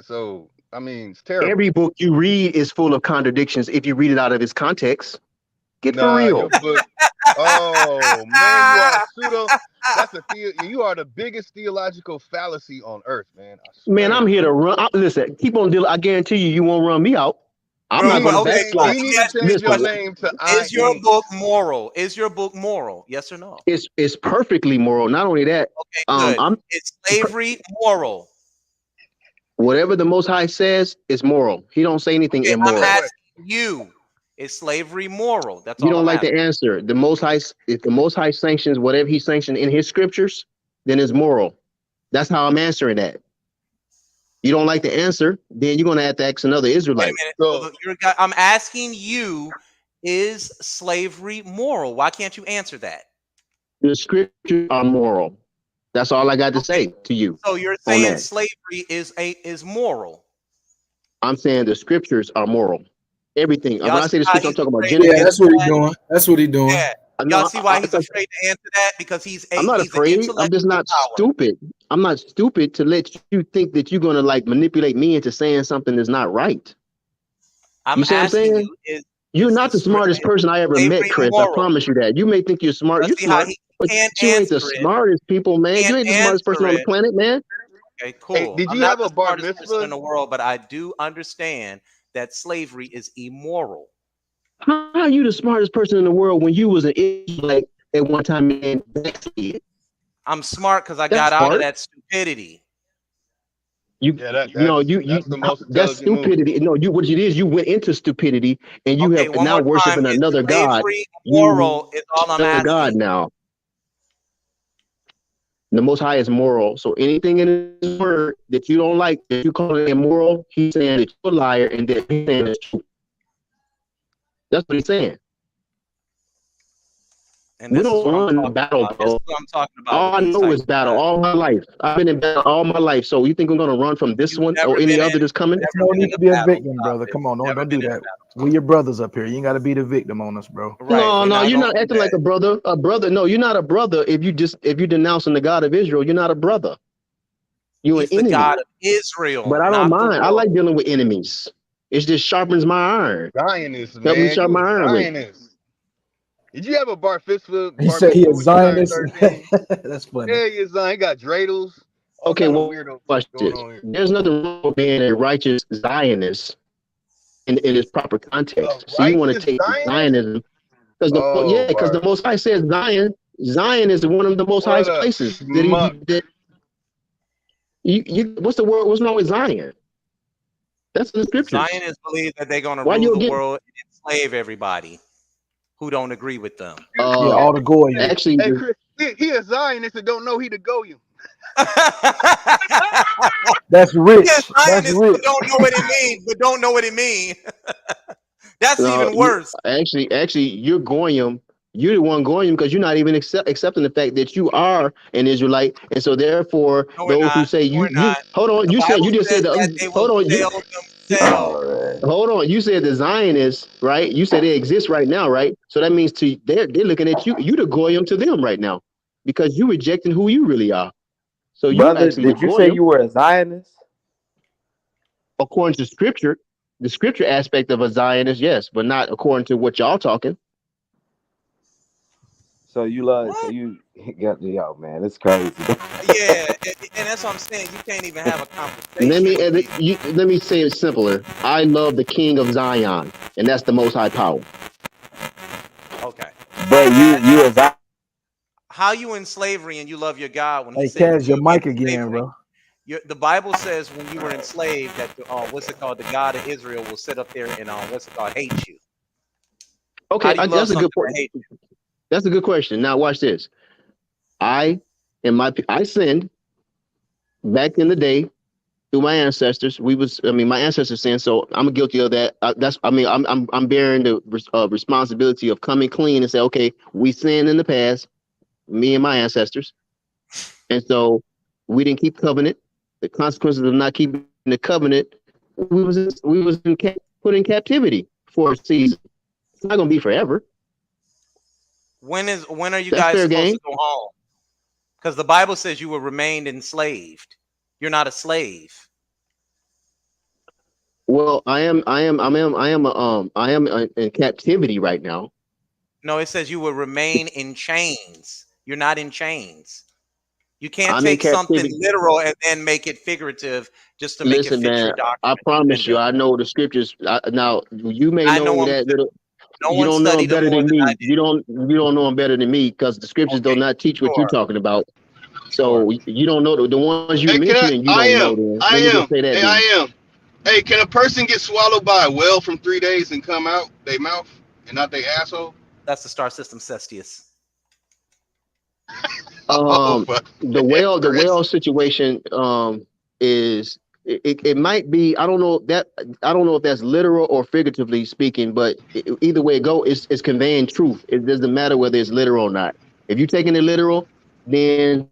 So I mean, it's terrible. Every book you read is full of contradictions if you read it out of its context. Get for Nah, real. your book. Oh man, you are a pseudo. You are the biggest theological fallacy on earth, man. I swear Man, I'm to here God. to run. Listen, keep on dealing. I guarantee you won't run me out. I'm not going to backslide. You need to change your name to I Is your am. book moral? Is your book moral? Yes or no? It's perfectly moral. Not only that, Good. I'm Is slavery moral? whatever the Most High says is moral. He don't say anything Okay, I'm immoral. asking you. Is slavery moral? That's You all don't I'm like asking. the answer. The Most High, if the Most High sanctions whatever He sanctioned in His scriptures, then it's moral. That's how I'm answering that. You don't like the answer, then you're going to have to ask another Israelite. Wait a minute. I'm asking you, is slavery moral? Why can't you answer that? The scriptures are moral. That's all I got to say to you. So you're on saying that. slavery is moral? I'm saying the scriptures are moral. Everything. When Y'all I say the see how scripture, I'm he's talking about afraid to Genesis. Yeah, that's what he's doing. That's what he's doing. Yeah. Y'all see why he's afraid to answer that? Because he's I'm not he's an afraid. I'm just intellectual not power. stupid. I'm not stupid to let you think that you're gonna like manipulate me into saying something that's not right. I'm You see what I'm asking saying? you, You're is not the smartest person I ever met, slavery Chris. I moral? promise you that. You may think you're smart. Let's You're see how smart, he but can't you ain't the answer it. smartest people, man. You ain't the smartest person on the planet, man. Okay, Hey, cool. did I'm you not have the a bar smartest person mitzvah? in the world, but I do understand that slavery is immoral. How are you the smartest person in the world when you was an Israelite at one time and backslid? I'm smart because I That's got out of smart. that stupidity. Yeah, that's the most that's intelligent move. stupidity. No, what it is, you went into stupidity and you Okay, have one now more time. worshiping Is another God. slavery You moral? Is all I'm another God asking. now. The Most High is moral. So anything in His word that you don't like, that you call it immoral, He's saying that you're a liar and that He's saying it's true. That's what He's saying. And We this is don't what I'm run talking battle, about. This is bro. what I'm talking about All with I these know type is of battle guys. all my life. I've been in battle all my life. So you think I'm gonna run from this You've one never or any been other in. that's coming? Never No been need in to a be a battle. victim, Stop brother. it. Come on, Never don't been do in a that. battle. We your brothers up here. You ain't gotta be the victim on us, bro. Right. We're No, not you're gonna not do acting like that. a brother. A brother. No, you're not a brother. If you denouncing the God of Israel, you're not a brother. You're an He's the enemy. God of Israel, But I don't not the mind. I like world. dealing with enemies. It just sharpens my iron. Zionists, Help me man. sharpen You my a iron with. Zionist. Did you have a bar He mitzvah said he a when you turned Zionist. 13? That's funny. Yeah, you're Zion. You got dreidels. All Okay, kind of well, weirdo watch shit going this. on here. There's nothing wrong with being a righteous Zionist in its proper A context. So you want to righteous take Zionist? Zionism because Oh, because the bar. Most High says Zion. Zion is one of the Most What Highest a places schmuck. that what's the word? What's wrong with Zion? That's in the scriptures. Zionists believe that they're gonna Why rule you the get world and enslave everybody who don't agree with them. Yeah, all the Goyim. actually Hey, Chris, he a Zionist that don't know he the Goyim. That's rich. Yes, That's Zionists rich. but don't know what it means, but don't know what it means. That's no, even worse. actually you're Goyim. You're the one Goyim because you're not even accepting the fact that you are an Israelite, and so therefore No, we're those who not. say No, we're you not. hold on. The You Bible just said says that they will hold on. sell themselves. Hold on. You said the Zionists, right? You said they exist right now, right? So that means they're looking at you. You the Goyim to them right now because you rejecting who you really are. So you Brother, actually the did you say Goyim you were a Zionist? according to scripture. The scripture aspect of a Zionist, yes, but not according to what y'all talking. So you got me out, man. It's crazy. Yeah, and that's what I'm saying. You can't even have a conversation with these. Let me say it simpler. I love the King of Zion, and that's the Most High power. Okay. But you a Zionist. How you in slavery and you love your God when he Hey, said Kaz, your when you get mic in again, slavery? bro. The Bible says when you were enslaved that what's it called? The God of Israel will sit up there and what's it called? Hate you. How Okay, do you love that's a good something point. that hates you? That's a good question. Now watch this. I sinned back in the day through my ancestors. My ancestors sinned, so I'm guilty of that. I'm bearing the responsibility of coming clean and say, okay, we sinned in the past, me and my ancestors, and so we didn't keep covenant. The consequences of not keeping the covenant, put in captivity for a season. It's not gonna be forever. When are you That's guys fair supposed game. to go home? Because the Bible says you will remain enslaved. You're not a slave. Well, I am in captivity right now. No, it says you will remain in chains. You're not in chains. You can't I'm in take something captivity. literal and then make it figurative just to make it Listen, fit your man, I doctrine. promise you, I know the scriptures. Now, you may I know know them that too. little. No You one don't know them studied them better more than than I me. did. You don't know them better than me because the scriptures do not teach what you're Sure. talking about. Sure. So you don't know the ones you Hey, mentioning. You don't know them. Let me just say that. I Then am. Hey, can a person get swallowed by a whale from 3 days and come out their mouth and not their asshole? That's the star system Cestius. Oh, fuck. the Chris. whale situation is it might be. I don't know if that's literal or figuratively speaking, but either way it go, it's conveying truth. It doesn't matter whether it's literal or not. If you're taking it literal, then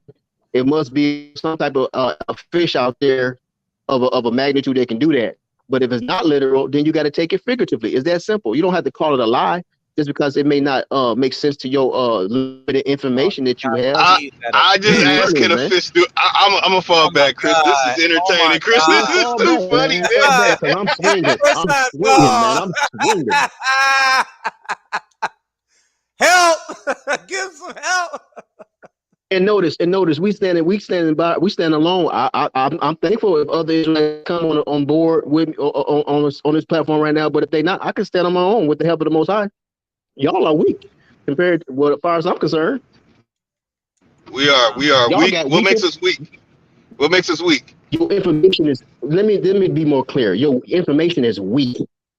it must be some type of a fish out there of a magnitude that can do that. But if it's not literal, then you got to take it figuratively. It's that simple. You don't have to call it a lie. just because it may not make sense to your limited information that you have. I just Be asked, can learning, a man. fish do? I'm gonna fall back, Chris. This is entertaining, Chris. Yeah, This is fall too back, funny, man. man. Fall back, cause I'm swinging. I'm swinging, man. I'm swinging. Help! Give some help. And notice, we standing alone. I'm thankful if other Israelites come on board with me on this platform right now. But if they not, I can stand on my own with the help of the Most High. Y'all are weak compared to what, as far as I'm concerned. We are Y'all weak. got What weaker. makes us weak? What makes us weak? Your information is. Let me be more clear. Your information is weak.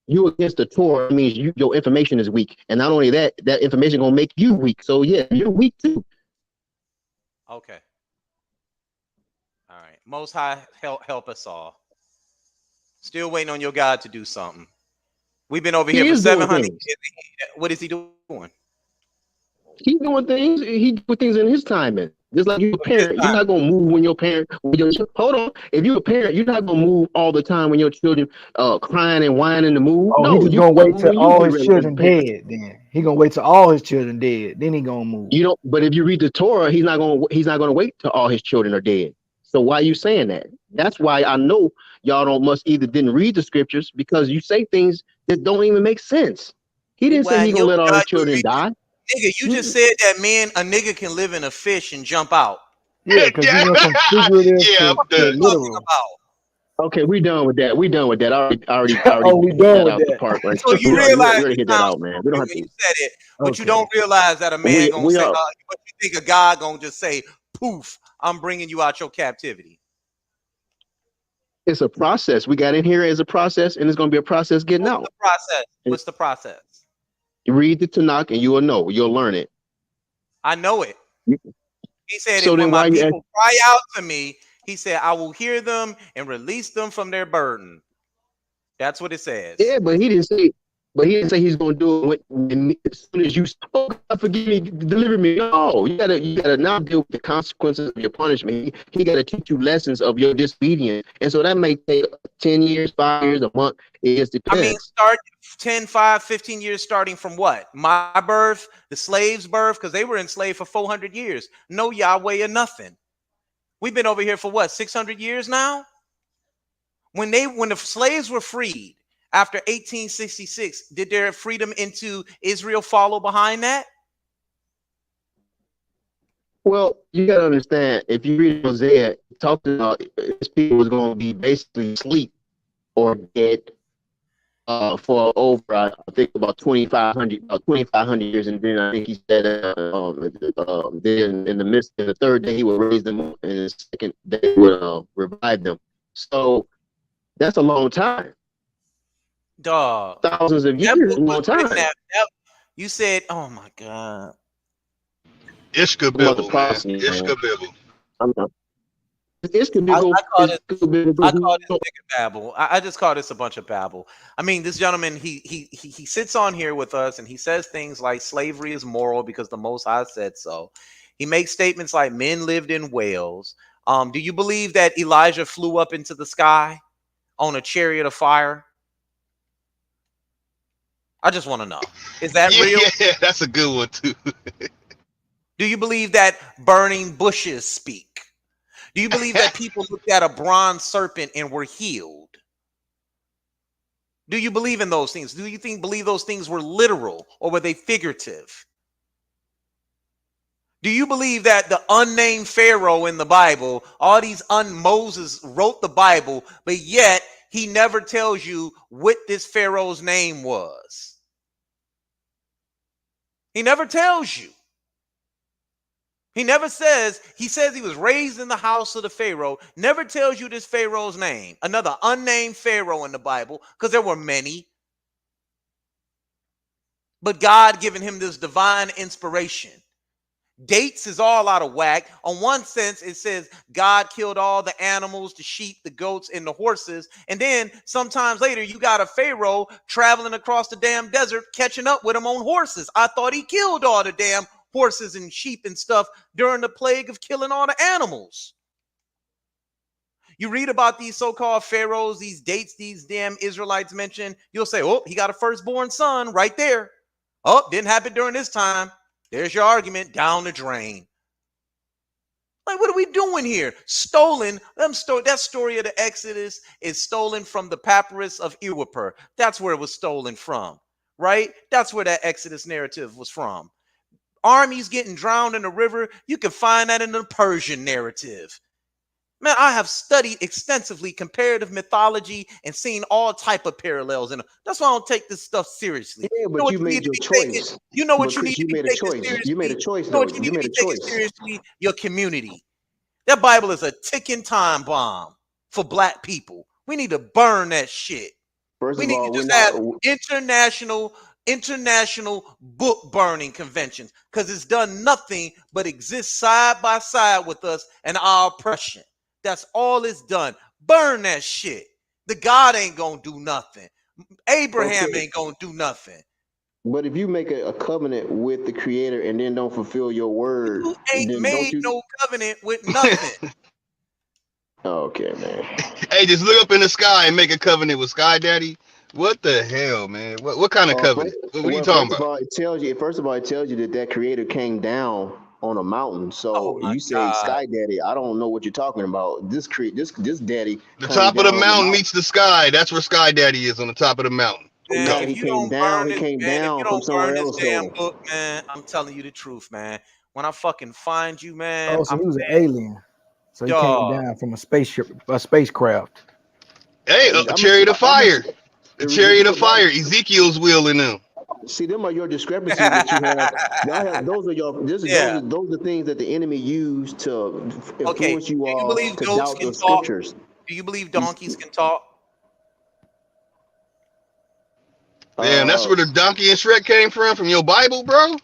You against the Torah means your information is weak, and not only that, that information gonna make you weak. So yeah, you're weak too. Okay. All right. Most High, help us all. Still waiting on your God to do something. We've been over here for 700 years. What is he doing? He's doing things. He do things in his timing. Just like you're a parent, you're not gonna move when your parent. Hold on. If you're a parent, you're not gonna move all the time when your children crying and whining to move. Oh, No, he just you gonna wait move till when you all get his ready as a children parent. dead. Then he gonna wait till all his children dead. Then he gonna move. You don't. But if you read the Torah, he's not gonna wait till all his children are dead. So why are you saying that? That's why I know y'all must either didn't read the scriptures, because you say things that don't even make sense. He didn't say he gonna let all his children die. Nigga, you just said that a nigga can live in a fish and jump out. Yeah, because he went from figurative to literal. Okay, we done with that. I already Oh, we hit done that with out the that. park, right? So you we realize already it hit that sounds out, man. We don't have when you to. said it, but you don't realize that a man gonna We say, are. "But you think a God gonna just say, poof, I'm bringing you out your captivity." It's a process. We got in here as a process, and it's gonna be a process getting out. What's the process? You read the Tanakh, and you will know. You'll learn it. I know it. He said, So "And when then, my why you ask? people cry out to me, he said, I will hear them and release them from their burden." That's what it says. Yeah, but he didn't say. But he didn't say he's gonna do it as soon as you. Oh, God, forgive me, deliver me. No, you gotta now deal with the consequences of your punishment. He gotta teach you lessons of your disobedience, and so that may take 10 years, 5 years, a month. It just I mean, depends. start 10, 5, 15 years starting from what? My birth, the slaves' birth, because they were enslaved for 400 years. No Yahweh or nothing. We've been over here for what, 600 years now? When the slaves were freed after 1866, did their freedom into Israel follow behind that? Well, you gotta understand, if you read Hosea, it talks about his people was gonna be basically asleep or dead for over I think about 2,500 years, and then I think he said then in the third day he would raise them up, and the second day he would revive them. So that's a long time. Dog. Thousands of years, a long time. You said, oh my God. Ishkabibble, man. Ishkabibble. I call this nigga babble. I just call this a bunch of babble. I mean, this gentleman, he sits on here with us and he says things like slavery is moral because the Most High said so. He makes statements like men lived in Wales. Do you believe that Elijah flew up into the sky on a chariot of fire? I just want to know. Is that real? Yeah, that's a good one too. Do you believe that burning bushes speak? Do you believe that people looked at a bronze serpent and were healed? Do you believe in those things? Do you believe those things were literal or were they figurative? Do you believe that the unnamed Pharaoh in the Bible, Moses wrote the Bible, but yet he never tells you what this Pharaoh's name was? He never tells you. He never says, he says he was raised in the house of the Pharaoh, never tells you this Pharaoh's name, another unnamed Pharaoh in the Bible, because there were many. But God given him this divine inspiration. Dates is all out of whack. On one sense, it says God killed all the animals, the sheep, the goats, and the horses. And then sometimes later, you got a Pharaoh traveling across the damn desert, catching up with him on horses. I thought he killed all the damn horses and sheep and stuff during the plague of killing all the animals. You read about these so-called pharaohs, these dates these damn Israelites mention, you'll say, oh, he got a firstborn son right there. Oh, didn't happen during this time. There's your argument down the drain. Like, what are we doing here? Stolen. That story of the Exodus is stolen from the papyrus of Iwapur. That's where it was stolen from, right? That's where that Exodus narrative was from. Armies getting drowned in the river. You can find that in the Persian narrative. Man, I have studied extensively comparative mythology and seen all type of parallels, and that's why I don't take this stuff seriously. Yeah, You know but what you you need made to your be taking. choice. You know what But you need Chris, to you be made a taking choice. seriously. You made a choice, You know though. what you need You to made be a taking choice. seriously. Your community. That Bible is a ticking time bomb for black people. We need to burn that shit. First We of need to all, we're just not. have international book burning conventions because it's done nothing but exist side by side with us and our oppression. That's all it's done. Burn that shit. The God ain't gonna do nothing. Abraham Okay. ain't gonna do nothing. But if you make a covenant with the Creator and then don't fulfill your word, You ain't then don't made you? no covenant with nothing. Okay, man. Hey, just look up in the sky and make a covenant with Sky Daddy. What the hell, man? What kind of covenant? What are you talking First of about? all, it tells you. First of all, it tells you that Creator came down on a mountain. Oh So my you say God. Sky Daddy. I don't know what you're talking about. This Daddy The came top of the down on the mountain mountain. meets the sky. That's where Sky Daddy is, on the top of the mountain. Man, No, Go. he if you came don't down. burn He this, came man, if you down from don't burn somewhere this else, damn though. book, man, I'm telling you the truth, man. When I fucking find you, man, Oh, so I'm he was an saying, alien. So he came dog. down from a spaceship, a spacecraft. Hey, a I'm chariot of fire. A the chariot book of of Acts. fire. Ezekiel's wheeling them. See, them are your discrepancies that you have. Y'all have those are your. Yeah. Those are things that the enemy used to Okay. influence you Do you all believe to goats doubt can the talk? scriptures. Do you believe donkeys can talk? Damn, that's Uh, where the donkey and Shrek came from your Bible, bro?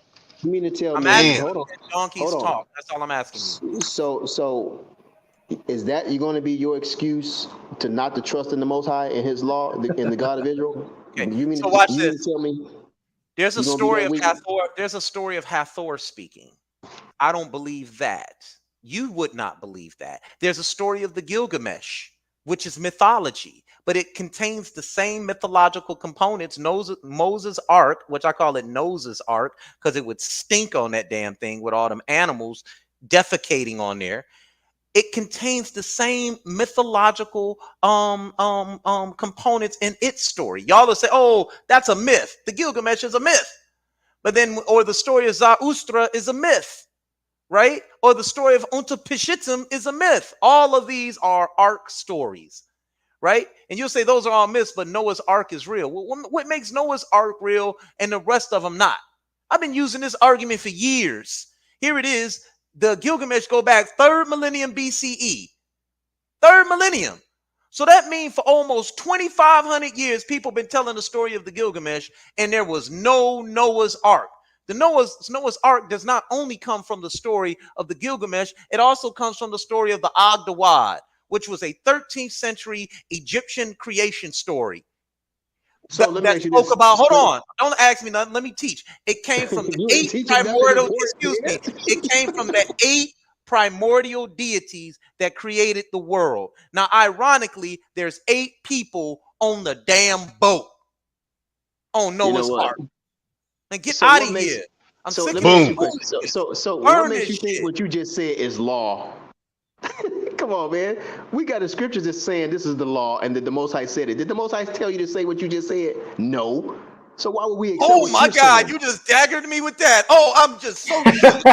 you mean to tell I'm me? Damn. asking you, Hold on, can donkeys hold talk? on. That's all I'm asking you. So is that going to be your excuse to not to trust in the Most High and His law, in the God of Israel? Okay. You mean So watch you mean to this. tell me There's a you're gonna be story that of weak? Hathor. There's a story of Hathor speaking. I don't believe that. You would not believe that. There's a story of the Gilgamesh, which is mythology, but it contains the same mythological components. Moses' Ark, which I call it Nose's Ark, because it would stink on that damn thing with all them animals defecating on there. It contains the same mythological components in its story. Y'all will say, "Oh, that's a myth. The Gilgamesh is a myth." But then, or the story of Zarathustra is a myth, right? Or the story of Untapishtim is a myth. All of these are ark stories, right? And you'll say those are all myths, but Noah's Ark is real. Well, what makes Noah's Ark real and the rest of them not? I've been using this argument for years. Here it is. The Gilgamesh go back 3rd millennium BCE. 3rd millennium. So that means for almost 2,500 years, people been telling the story of the Gilgamesh, and there was no Noah's Ark. The Noah's Ark does not only come from the story of the Gilgamesh, it also comes from the story of the Agdawad, which was a 13th century Egyptian creation story. So let me That ask you spoke this. about, hold on, don't ask me nothing, let me teach. It came from the You ain't 8 teaching nothing primordial, important, excuse me, man. it came from the 8 primordial deities that created the world. Now, ironically, there's 8 people on the damn boat on You know Noah's what? Ark. Now get So out of what makes? here. I'm So sick let of me ask this you a Boom. question. foolishness. So what Burn makes this you think shit. what you just said is law? Come on, man. We got the scriptures that's saying this is the law, and that the Most High said it. Did the Most High tell you to say what you just said? No. So why would we accept Oh what my you're God, saying? you just daggered me with that. Oh, I'm just so shook.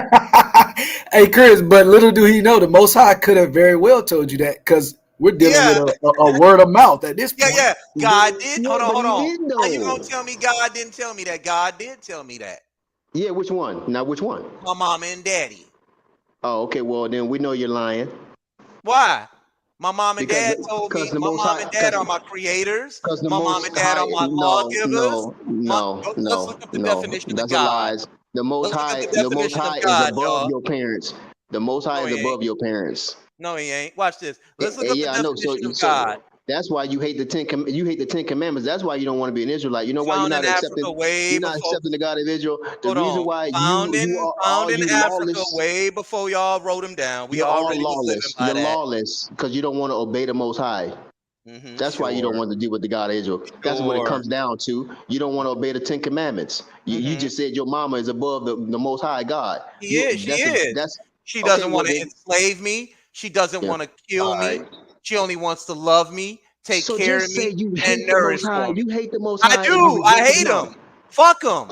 Hey, Chris, but little do he know, the Most High could have very well told you that because we're dealing with Yeah, a word of mouth at this yeah, point. yeah. God did. Yeah, Hold on, but hold he on. didn't How you gonna though. tell me God didn't tell me that? God did tell me that. Yeah, which one? Now, which one? My mama and daddy. Oh, okay. Well, then we know you're lying Why? My mom and because dad told me the my Most mom High, and dad are my creators. because the My mom and Most dad High. are my No, lawgivers. no, no, Let's look no, up the no. definition of That's a God. lies. The Most Let's look up High. the The Most definition of High is God, above y'all. your parents. The Most High No, is he ain't. above your parents. No, he ain't. Watch this. Let's look up the Yeah, I know. So, definition of God. that's why you hate the you hate the Ten Commandments. That's why you don't want to be an Israelite. You know why Found in Africa way you're not before. accepting the God of Israel. The Hold reason on. why Found you in are found all in you Africa lawless. way before y'all wrote them down. We You're all already was living lawless. by You're that. lawless because you don't want to obey the Most High. That's why you don't want to deal with the God of Israel. That's what it comes down to. You don't want to obey the 10 Commandments. You just said your mama is above the Most High God. She is. That's She okay. doesn't Well, want to then, enslave me. She doesn't yeah. want to kill All me. right. She only wants to love me, take So care of just say me, you and hate the Most nourish High. for me. You hate the Most I High, and you do. I reject His hate law. them. Fuck them.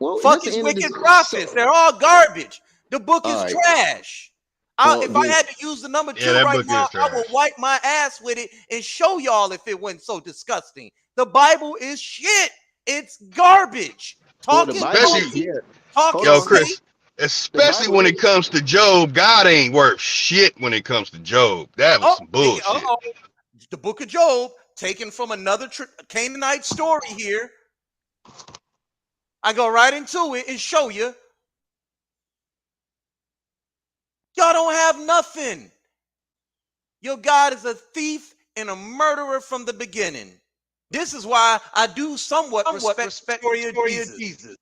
Well, Fuck that's the his end of wicked this. prophets. They're all garbage. The book All is right. trash. Well, If I then, had to use the number 2 Yeah, that right book now, is I will trash. wipe my ass with it and show y'all if it wasn't so disgusting. The Bible is shit. It's garbage. well, the Talking Bible Especially, is donkey, yeah. talking Hold yo, on. snake. Chris. The Especially Bible when is. it comes to Job, God ain't worth shit when it comes to Job. That was Oh, some bullshit. the book of Job, taken from another Canaanite story here. I go right into it and show you. Y'all don't have nothing. Your God is a thief and a murderer from the beginning. This is why I do somewhat respect the story of Jesus.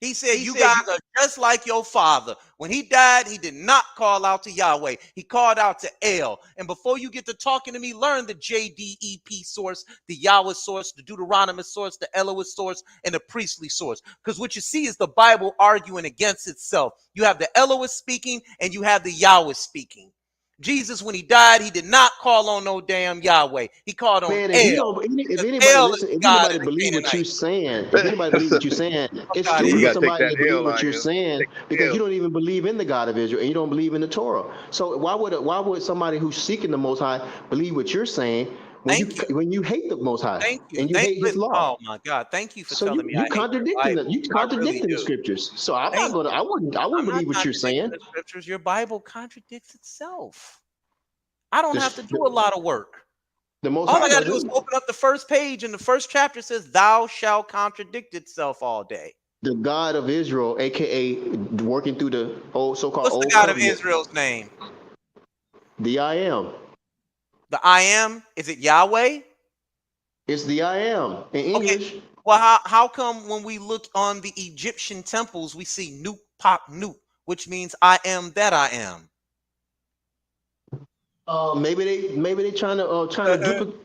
He said, you guys are just like your father. When he died, he did not call out to Yahweh. He called out to El. And before you get to talking to me, learn the JDEP source, the Yahweh source, the Deuteronomy source, the Elohist source, and the priestly source. Because what you see is the Bible arguing against itself. You have the Elohist speaking and you have the Yahweh speaking. Jesus, when he died, he did not call on no damn Yahweh. He called on Man, if you El. don't, if Because anybody El is listen, the if God anybody of the believe what you're Canaanite. saying, if anybody believe what you're saying, it's out of stupid You for here. gotta take somebody that to believe L what out you're here. saying because L. you don't even believe in the God of Israel and you don't believe in the Torah. So why would somebody who's seeking the Most High believe what you're saying Thank you. when you hate the Most High Thank you. and you hate His Listen, law? oh my God. Thank you for So telling me you I hate your contradicting Bible. you I really contradicting the do. scriptures. So I'm not Thank gonna. you. I wouldn't I'm not believe what you're contradicting saying. the scriptures. Your Bible contradicts itself. I don't have to The, do a lot of work. the Most All High I got to do is doesn't. open up the first page, and the first chapter says, "Thou shalt contradict itself all day." The God of Israel, aka working through the so-called What's the old God of covenant, Israel's name? the I am. The I am. Is it Yahweh? It's the I am in Okay. English. Well, how come when we look on the Egyptian temples, we see Nup Pop Nup, which means I am that I am? Maybe they trying to duplicate.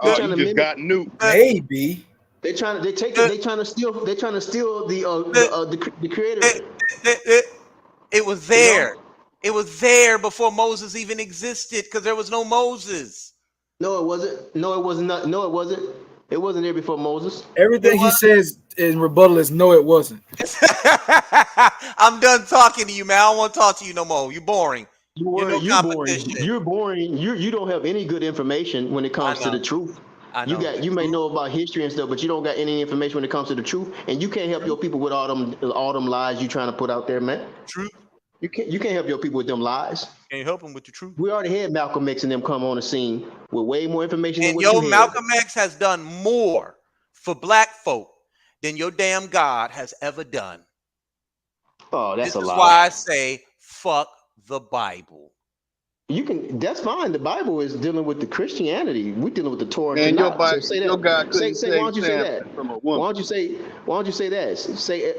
They Oh, trying you to just mimic. got nuked. Maybe. They trying to steal the creator. It was You there. know? It was there before Moses even existed because there was no Moses. No, it wasn't. No, it was not. No, it wasn't. It wasn't there before Moses. It Everything he was. says in rebuttal is no, it wasn't. I'm done talking to you, man. I don't want to talk to you no more. You're boring. You're no You're boring. competition. You're boring. You don't have any good information when it I comes to the know. truth. I know. You may know about history and stuff, but you don't got any information when it comes to the truth, and you can't help your people with all them lies you trying to put out there, man. Truth. You can't help your people with them lies. Can't help them with the truth. We already had Malcolm X and them come on the scene with way more information than And what you yo, had. Malcolm X has done more for black folk than your damn God has ever done. Oh, that's This a is lie. why I say fuck the Bible. That's fine. The Bible is dealing with the Christianity. We're dealing with the Torah and Man, Tanakh. So say your that. God couldn't Say why save don't you say Samson that? from a Why woman. don't you say that? Say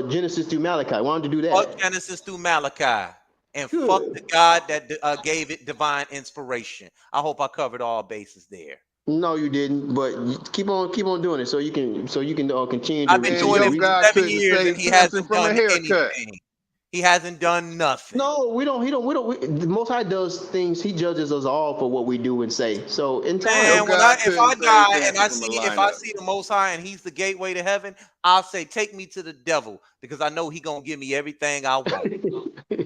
Genesis through Malachi. Why don't you do Fuck that? Genesis through Malachi. And fuck Good. the God that gave it divine inspiration. I hope I covered all bases there. No, you didn't. But keep on doing it so you can continue I've to been Man, doing your it for God 7 couldn't years and save he Samson hasn't from a done haircut. anything. He hasn't done nothing. No, we don't. The Most High does things. He judges us all for what we do and say. So in Your Man, time, God if couldn't I save die and Samson from a if I lineup. see the Most High and he's the gateway to heaven, I'll say, take me to the devil because I know he gonna give me everything I want.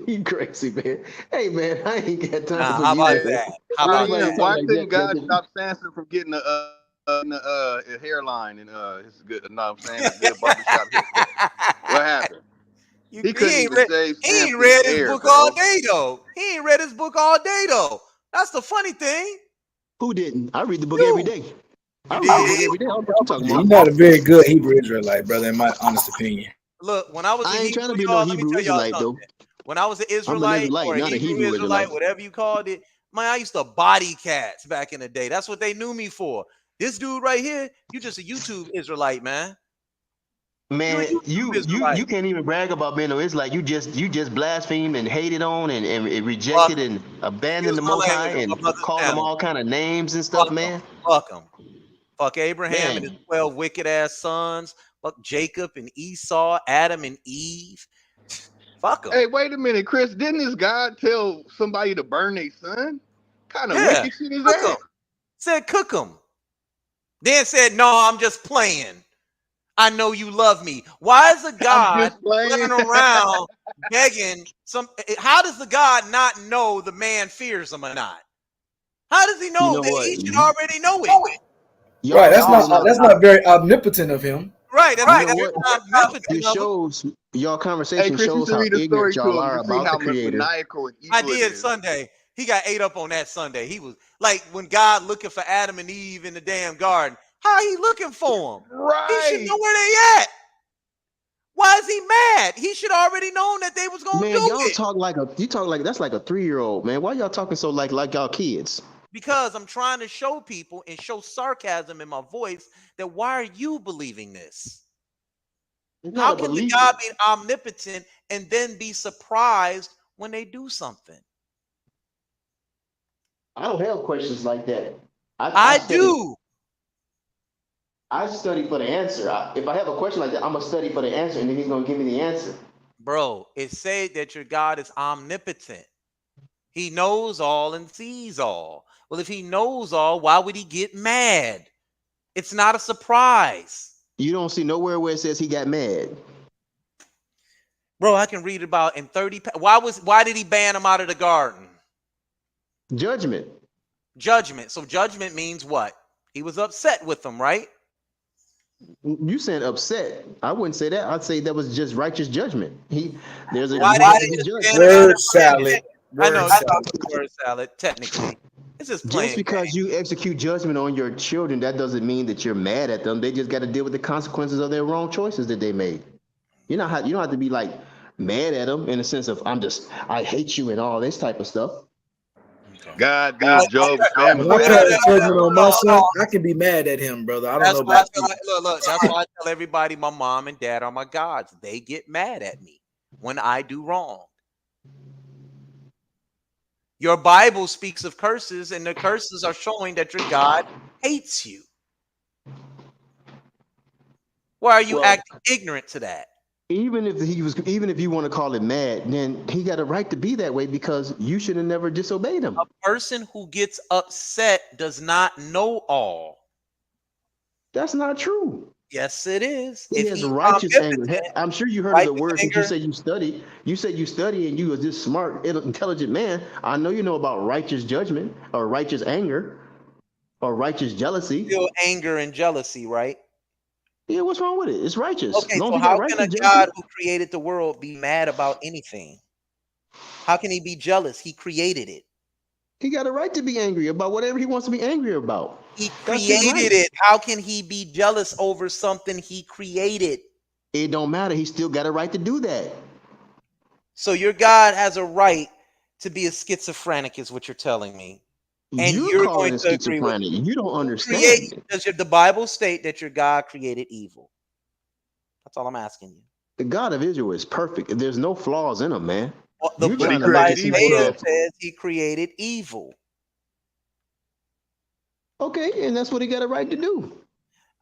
you crazy man. Hey man, I ain't got time Nah, for how you, about Man, man. that? How Ain't about nobody that? talk why like couldn't that, God brother. stop Samson from getting a hairline and his good? No, I'm saying a good barbershop haircut. What happened? He couldn't even save He ain't Samson's read his hair, book all bro. day though. He ain't read his book all day though. That's the funny thing. Who didn't? I read the book every You. day. You I read the book did? every day. I don't know what you talking You're about. not a very good Hebrew Israelite, brother, in my honest opinion. Look, when I was a I ain't Hebrew, trying to be no y'all, let me Hebrew tell y'all Israelite something. though. When I was an I'm an Israelite or Israelite, a not a Hebrew Hebrew Israelite, Israelite. whatever you called it, man, I used to body cats back in the day. That's what they knew me for. This dude right here, you just a YouTube Israelite, man. Man, you Israelite. can't even brag about being no Israelite. You just blasphemed and hated on and rejected and abandoned Excuse the my Most High language on and my brother's called them channel. all kind of names and stuff, Fuck him. man. Fuck him. Fuck Abraham and his Man, 12 wicked ass sons. Fuck Jacob and Esau, Adam and Eve. Fuck him. Hey, wait a minute, Chris. Didn't this God tell somebody to burn their son? Kind of Yeah. wicked shit is Cook that? him. Said cook him. Then said, no, I'm just playing. I know you love me. Why is a God running around begging some? How does the God not know the man fears him or not? How does he know you know that what? he should already know it? Right. That's not very omnipotent of him. Right. That's You right. know That's what? omnipotent This of him. shows y'all Hey, conversation Chris, you shows should how read the ignorant story to y'all him are to see about how the Creator. maniacal and I evil it did is. Sunday. He got ate up on that Sunday. He was like when God looking for Adam and Eve in the damn garden. How he looking for them? He should know Right. where they at. Why is he mad? He should already known that they was gonna Man, do y'all it. talk like that's like a 3-year-old, man. Why y'all talking so like y'all kids? Because I'm trying to show people and show sarcasm in my voice that why are you believing this? It's How not a can the belief. God be omnipotent and then be surprised when they do something? I don't have questions like that. I do. I study for the answer. If I have a question like that, I'm gonna study for the answer, and then he's gonna give me the answer. Bro, it said that your God is omnipotent. He knows all and sees all. Well, if he knows all, why would he get mad? It's not a surprise. You don't see nowhere where it says he got mad. Bro, I can read about in 30. Why did he ban him out of the garden? Judgment. Judgment. So judgment means what? He was upset with them, right? You saying upset? I wouldn't say that. I'd say that was just righteous judgment. There's a Why he did has to be he judged. ban him out Word of salad. I know Word it's salad. word salad. Technically, it's just Just plain. because you execute judgment on your children, that doesn't mean that you're mad at them. They just got to deal with the consequences of their wrong choices that they made. You don't have to be like mad at them in the sense of I hate you and all this type of stuff. God did Job's family. When I That pass ain't judgment on my God. son, I can be mad at him, brother. I don't That's know why I about you. look. That's why I tell everybody my mom and dad are my gods. They get mad at me when I do wrong. Your Bible speaks of curses, and the curses are showing that your God hates you. Why are you acting ignorant to that? Even if you want to call it mad, then he got a right to be that way because you should have never disobeyed him. A person who gets upset does not know all. That's not true. Yes, it is. He If has he's righteous anger. omnipotent, I'm sure you heard of the righteous word since you anger. say you study. You say you study and you are this smart, intelligent man. I know you know about righteous judgment or righteous anger or righteous jealousy. Still anger and jealousy, right? Yeah, what's wrong with it? It's righteous. Okay, As long so as you got how can righteous a jealousy. God who created the world be mad about anything? How can he be jealous? He created it. He got a right to be angry about whatever he wants to be angry about. He That's his created right. it. How can he be jealous over something he created? It don't matter. He still got a right to do that. So your God has a right to be a schizophrenic, is what you're telling me. And You're calling going it to agree with schizophrenic. You don't understand. Does the Bible state that your God created evil? That's all I'm asking you. The God of Israel is perfect. There's no flaws in him, man. The You're book trying of to make it seem like Isaiah that. says he created evil. Okay, and that's what he got a right to do.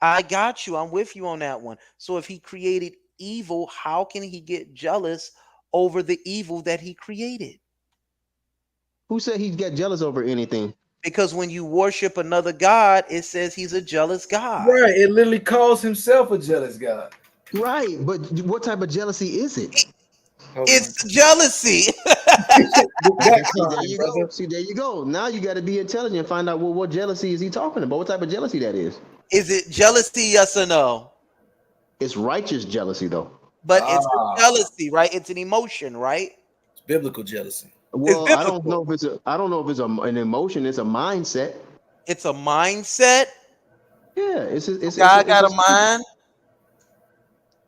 I got you. I'm with you on that one. So if he created evil, how can he get jealous over the evil that he created? Who said he got jealous over anything? Because when you worship another God, it says he's a jealous God. Right. It literally calls himself a jealous God. Right, but what type of jealousy is it? It's jealousy. See, there you go. See, there you go. Now you got to be intelligent and find out what jealousy is he talking about? What type of jealousy that is? Is it jealousy, yes or no? It's righteous jealousy, though. But it's a jealousy, right? It's an emotion, right? It's biblical jealousy. Well, I don't know if it's an emotion. It's a mindset. It's a mindset. Yeah, it's God got a mind.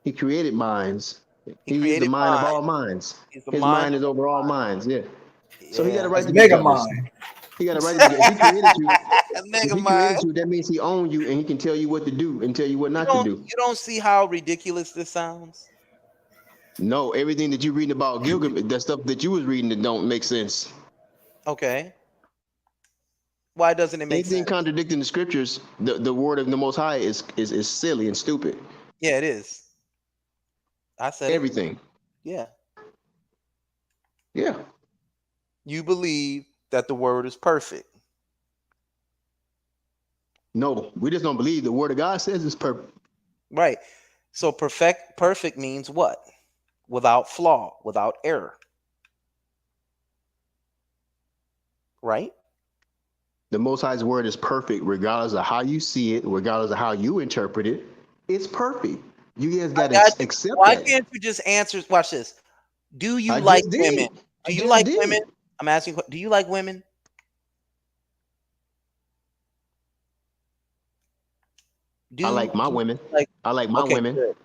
He created minds. He is created the mind of mind. all minds. He's the His mind mind is over all minds. Yeah. So he got a right That's to be mega jealous. mind. He got a right to be. If he created you, If he created you, that means he owns you and he can tell you what to do and tell you what not to do. You don't see how ridiculous this sounds? No, everything that you're reading about Gilgamesh, that stuff that you was reading, that don't make sense. Okay. Why doesn't it make Anything sense? contradicting the scriptures, the word of the Most High is silly and stupid. Yeah, it is. I said everything. Yeah. Yeah. You believe that the word is perfect. No, we just don't believe the word of God says it's perfect. Right. So perfect means what? Without flaw, without error. Right? The Most High's word is perfect, regardless of how you see it, regardless of how you interpret it. It's perfect. You guys got to accept Why that. can't you just answer? Watch this. Do you I like just did. women? I Do you just like did. women? I'm asking. Do you like women? I like my women. I like my women. Good.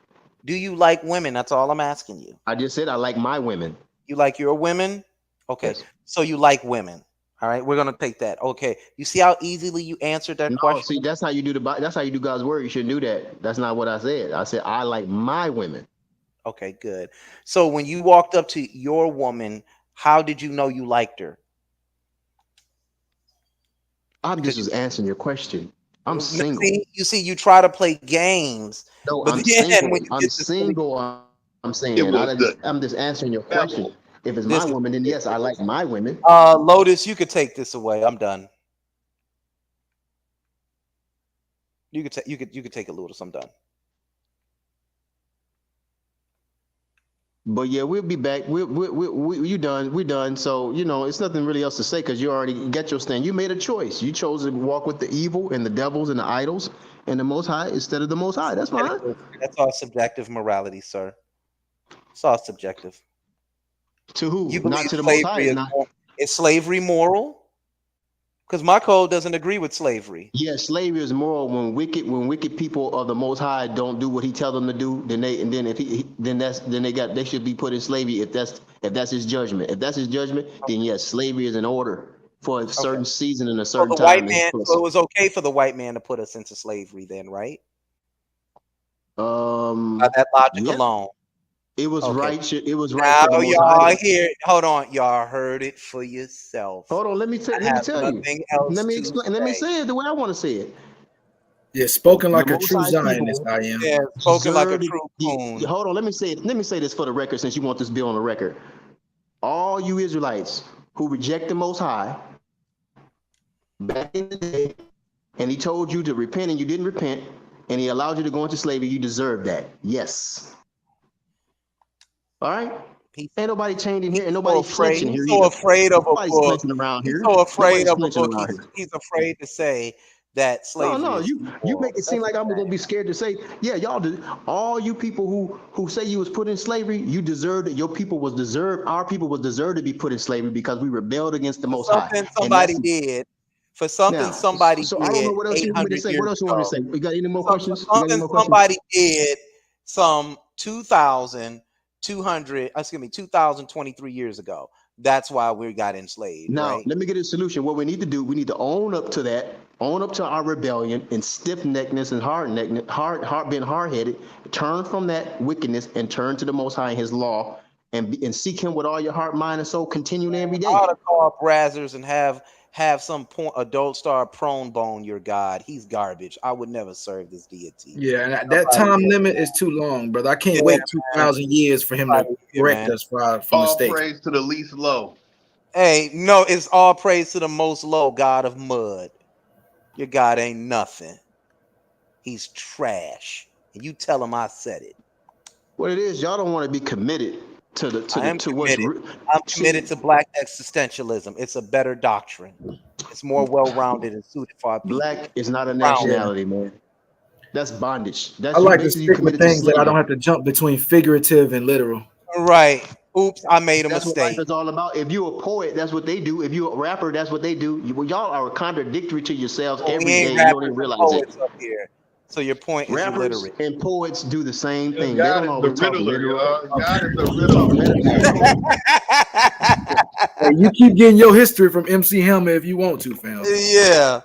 Do you like women? That's all I'm asking you. I just said I like my women. You like your women? Okay. Yes. So you like women. All right. We're gonna take that. Okay. You see how easily you answered that question? See, that's how you do that's how you do God's word. You shouldn't do that. That's not what I said. I said I like my women. Okay, good. So when you walked up to your woman, how did you know you liked her? I'm just answering your question. I'm single. You see, you try to play games. No, but I'm then single. when you I'm get to single. I'm saying. I'm just answering your question. If it's my woman, then yes, I like my women. Lotus, you could take this away. I'm done. You could take it, Lotus. I'm done. But yeah, we'll be back. You done. We're done. So it's nothing really else to say because you already get your stand. You made a choice. You chose to walk with the evil and the devils and the idols and the Most High instead of the Most High. That's fine. That's all subjective morality, sir. It's all subjective. To who? You Not to the Most High. Is slavery moral? Because my code doesn't agree with slavery. Yeah, slavery is moral when wicked people of the Most High don't do what He tell them to do. Then they should be put in slavery if that's His judgment. If that's His judgment, then yes, slavery is in order for a certain season and a certain time. So it was okay for the white man to put us into slavery, then, right? By that logic alone. It was right. It was right now for the Most y'all High. hear. Hold on, y'all heard it for yourself. Hold on, let me tell you. Let me explain. Let me say it the way I want to say it. Yeah, spoken like a true Zionist, I am. Yeah, spoken like a true coon. Hold on, let me say this for the record, since you want this bill on the record. All you Israelites who reject the Most High back in the day, and He told you to repent and you didn't repent, and He allowed you to go into slavery, you deserve that. Yes. All right. Ain't nobody changing here, and nobody snitching here. He's so afraid of a book. Snitching around here. He's so afraid of a book. Around here. He's afraid to say that slavery. No, you make it seem like I'm gonna be scared to say, yeah, y'all do. All you people who say you was put in slavery, you deserved it. Our people was deserved to be put in slavery because we rebelled against the Most High. Somebody did. For something somebody so did. I don't know what else you want me to say. What else you want me to say? We got any more questions? Somebody did some 2,023 years ago. That's why we got enslaved. Now, right? Let me get a solution. What we need to do, we need to own up to that, own up to our rebellion and stiff-neckedness and being hard-headed, turn from that wickedness and turn to the Most High and His law and seek Him with all your heart, mind, and soul, continuing every day. I ought to call up Brazzers and have some adult star prone bone your God. He's garbage. I would never serve this deity. Yeah, and that time limit is too long, brother. I can't wait 2,000 years for him to correct us from all mistakes. Praise to the least low. Hey, no, it's all praise to the most low God of mud. Your God ain't nothing. He's trash. And you tell him I said it. What it is, y'all don't want to be committed I'm committed to black existentialism. It's a better doctrine. It's more well-rounded and suited for our people. Black is not a nationality, man. That's bondage. That's I like to stick with things that I don't have to jump between figurative and literal. Right. Oops, I made a That's mistake. What life is all about. If you're a poet, that's what they do. If you're a rapper, that's what they do. Y'all are contradictory to yourselves every day. You don't even realize it. Up here. So your point is rappers illiterate. and poets do the same thing. God they don't always talk literal. God is the Hey, you keep getting your history from MC Hammer if you want to, fam. Yeah.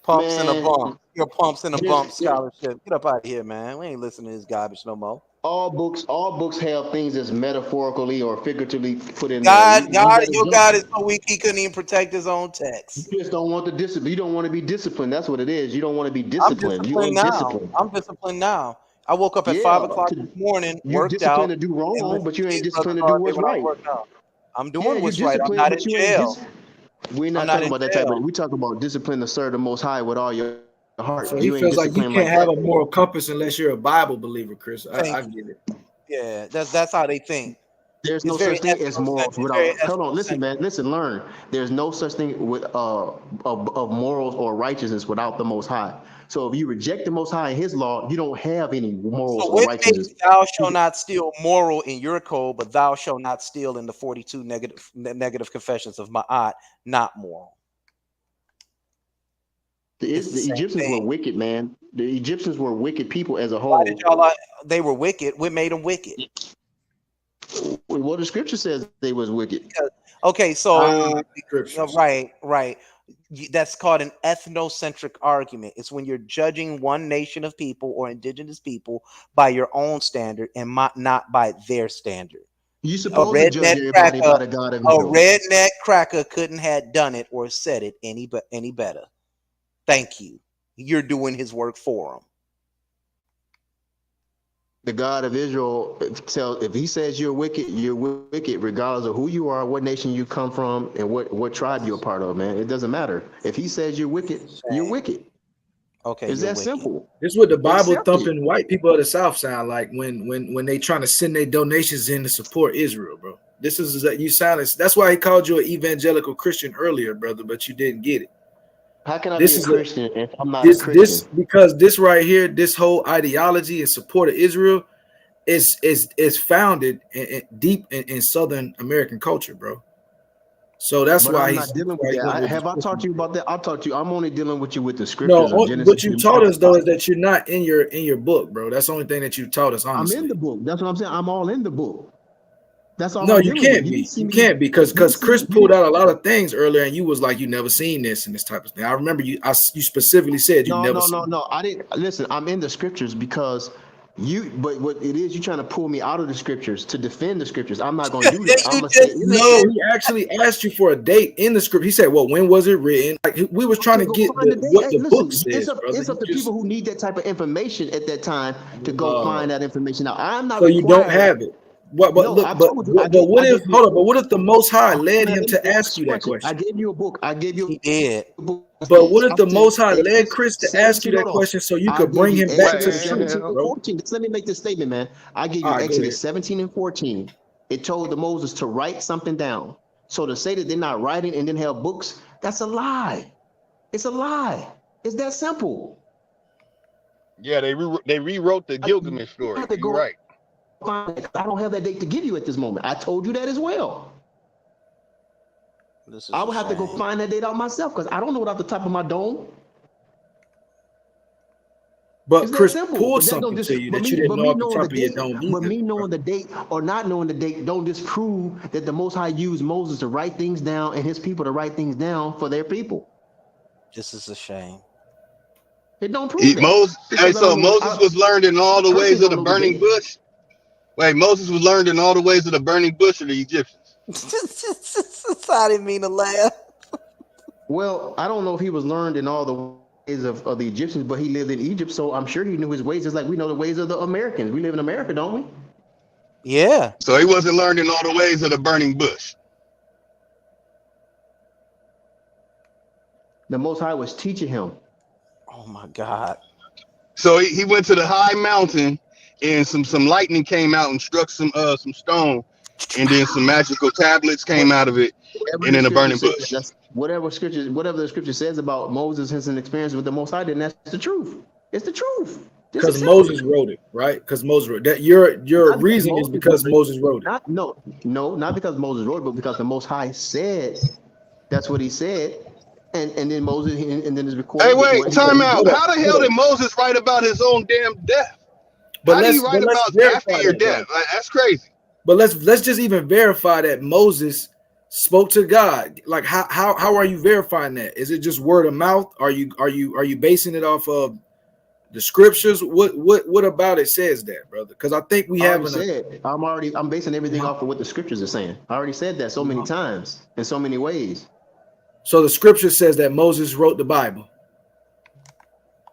Pumps and a Man, bump. Your pumps and a bump there's scholarship. Get up out of here, man. We ain't listening to this garbage no more. all books have things that's metaphorically or figuratively put in there. God, You gotta your jump. God is so weak he couldn't even protect his own text. You just don't want the discipline. You don't want to be disciplined. That's what it is. You don't want to be I'm disciplined. You disciplined now. undisciplined. I'm disciplined now. I woke up at Yeah, 5 o'clock this morning, you're worked disciplined out, to do and wrong, listened but you to ain't these brothers disciplined to all do day what's when I right. worked out. I'm Yeah, doing you're what's right. I'm disciplined, not but in you ain't jail. we're I'm not not talking in about that type of. jail. We talking about discipline to serve the Most High with all your heart. So he You ain't feels like you disciplined can't like have that. a moral compass unless you're a Bible believer, Chris. Thank I you. get it. Yeah, that's how they think. There's It's no very such thing as morals it's very without. Hold on, listen, ethnocentric. man. Listen, learn. There's no such thing with of morals or righteousness without the Most High. So if you reject the Most High and His law, you don't have any morals So or what righteousness. makes thou shall not steal moral in your code, but thou shall not steal in the 42 negative confessions of Ma'at not moral? The Egyptians were wicked, man. The Egyptians were wicked people as a Why did whole. y'all they were wicked? What made them wicked? Well, the scripture says they was wicked. Okay, so scriptures. right. That's called an ethnocentric argument. It's when you're judging one nation of people or indigenous people by your own standard and not by their standard. You supposed to judge everybody by the God of A Israel. redneck cracker couldn't have done it or said it any better. Thank you. You're doing his work for him. The God of Israel if he says you're wicked regardless of who you are, what nation you come from, and what tribe you're a part of, man. It doesn't matter. If he says you're wicked, you're wicked. Okay, it's that simple. This is what the Bible Accept thumping it. white people of the South sound like when they trying to send their donations in to support Israel, bro. This is that you silence. That's why he called you an evangelical Christian earlier, brother, but you didn't get it. How can I be a Christian if I'm not a this Christian? because this right here, this whole ideology in support of Israel is founded deep in Southern American culture, bro. So that's But why I'm he's not dealing with that. Have I taught you about that? I'll talk to you. I'm only dealing with you with the scriptures of Genesis. What you taught us though is that you're not in your book, bro. That's the only thing that you taught us. Honestly, I'm in the book. That's what I'm saying. I'm all in the book. That's all. No, I'm you dealing can't with. be. You can't because Chris pulled out a lot of things earlier, and you was like, you never seen this and this type of thing. I remember you. You specifically said you never. No. I didn't listen. I'm in the scriptures because but what it is, you trying to pull me out of the scriptures to defend the scriptures. I'm not going to do that. I'm gonna say no. He actually asked you for a date in the script. He said, "Well, when was it written?" Like we was trying to get what the book says. It's up to people who need that type of information at that time to go find that information out. I'm not. So you don't have it. But what if the Most High led him to ask you that question? I gave you a book. He did. But what if the Most High led Chris to ask you that question so you could bring him back to the truth, 17 bro? 14. Just let me make this statement, man. I gave you Exodus 17 and 14. It told the Moses to write something down. So to say that they're not writing and didn't have books, that's a lie. It's a lie. It's that simple. Yeah, they rewrote the Gilgamesh story. You're right. I don't have that date to give you at this moment. I told you that as well. I would have to go find that date out myself because I don't know it off the top of my dome. But Chris pulled something to you that you didn't know off the top of your dome either. But me knowing the date or not knowing the date don't disprove that the Most High used Moses to write things down and his people to write things down for their people. This is a shame. It don't prove that. Moses was learned in all the ways of the burning bush. Wait, Moses was learned in all the ways of the burning bush of the Egyptians. I didn't mean to laugh. Well, I don't know if he was learned in all the ways of the Egyptians, but he lived in Egypt, so I'm sure he knew his ways, just like we know the ways of the Americans. We live in America, don't we? Yeah. So he wasn't learned in all the ways of the burning bush. The Most High was teaching him. Oh my God. So he went to the high mountain and some lightning came out and struck some stone, and then some magical tablets came out of it, and then a burning bush. Whatever the scripture says about Moses and his experience with the Most High, then that's the truth. It's the truth. Because Moses wrote it, right? Because Moses wrote that. Your reason is because Moses wrote it. No, not because Moses wrote it, but because the Most High said that's what he said. And then Moses, and then it's recorded. Hey, wait, time out. How the hell did Moses write about his own damn death? How do you write about after your death? Like, that's crazy. But let's just even verify that Moses spoke to God. Like how are you verifying that? Is it just word of mouth? Are you basing it off of the scriptures? What about it says that, brother? Because I think we have I'm basing everything off of what the scriptures are saying. I already said that so many times in so many ways. So the scripture says that Moses wrote the Bible.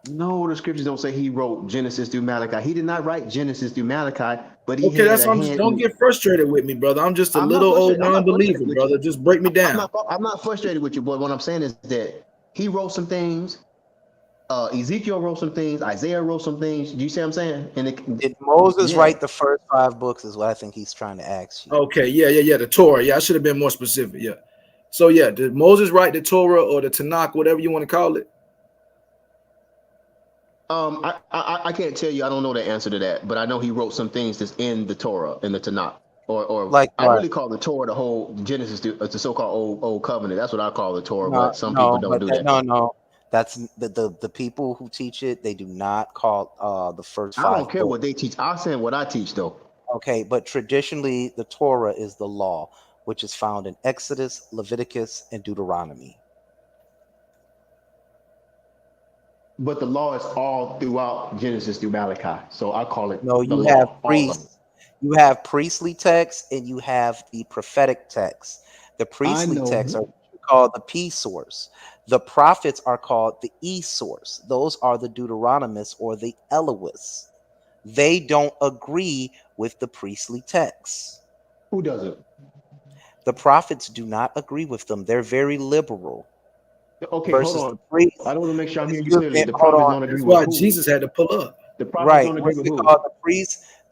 No, the scriptures don't say he wrote Genesis through Malachi. He did not write Genesis through Malachi, but he Okay, had that's a I'm just hand. don't get frustrated with me, brother. I'm just a little old non-believer, brother. Just break me down. I'm not frustrated with you, boy. What I'm saying is that he wrote some things. Ezekiel wrote some things. Isaiah wrote some things. Do you see what I'm saying? And did Moses write the first 5 books? Is what I think he's trying to ask you. Okay, yeah. The Torah. Yeah, I should have been more specific. Yeah. So yeah, did Moses write the Torah or the Tanakh, whatever you want to call it? I can't tell you. I don't know the answer to that, but I know he wrote some things that's in the Torah, in the Tanakh, or like I really call the Torah the whole Genesis, the so-called old covenant. That's what I call the Torah, but some people don't do that. No. That's the people who teach it. They do not call the first 5. I don't care what they teach. I'm saying what I teach, though. Okay, but traditionally, the Torah is the law, which is found in Exodus, Leviticus, and Deuteronomy. But the law is all throughout Genesis through Malachi, so I call it. No, the you law, have priests. You have priestly texts, and you have the prophetic texts. The priestly texts are called the P source. The prophets are called the E source. Those are the Deuteronomists or the Elohists. They don't agree with the priestly texts. Who doesn't? The prophets do not agree with them. They're very liberal. Okay, hold on. I don't want to make sure I'm hearing you clearly. The Hold prophets on. don't agree That's with why who? Jesus had to pull up. The prophets don't agree What's with it who? called?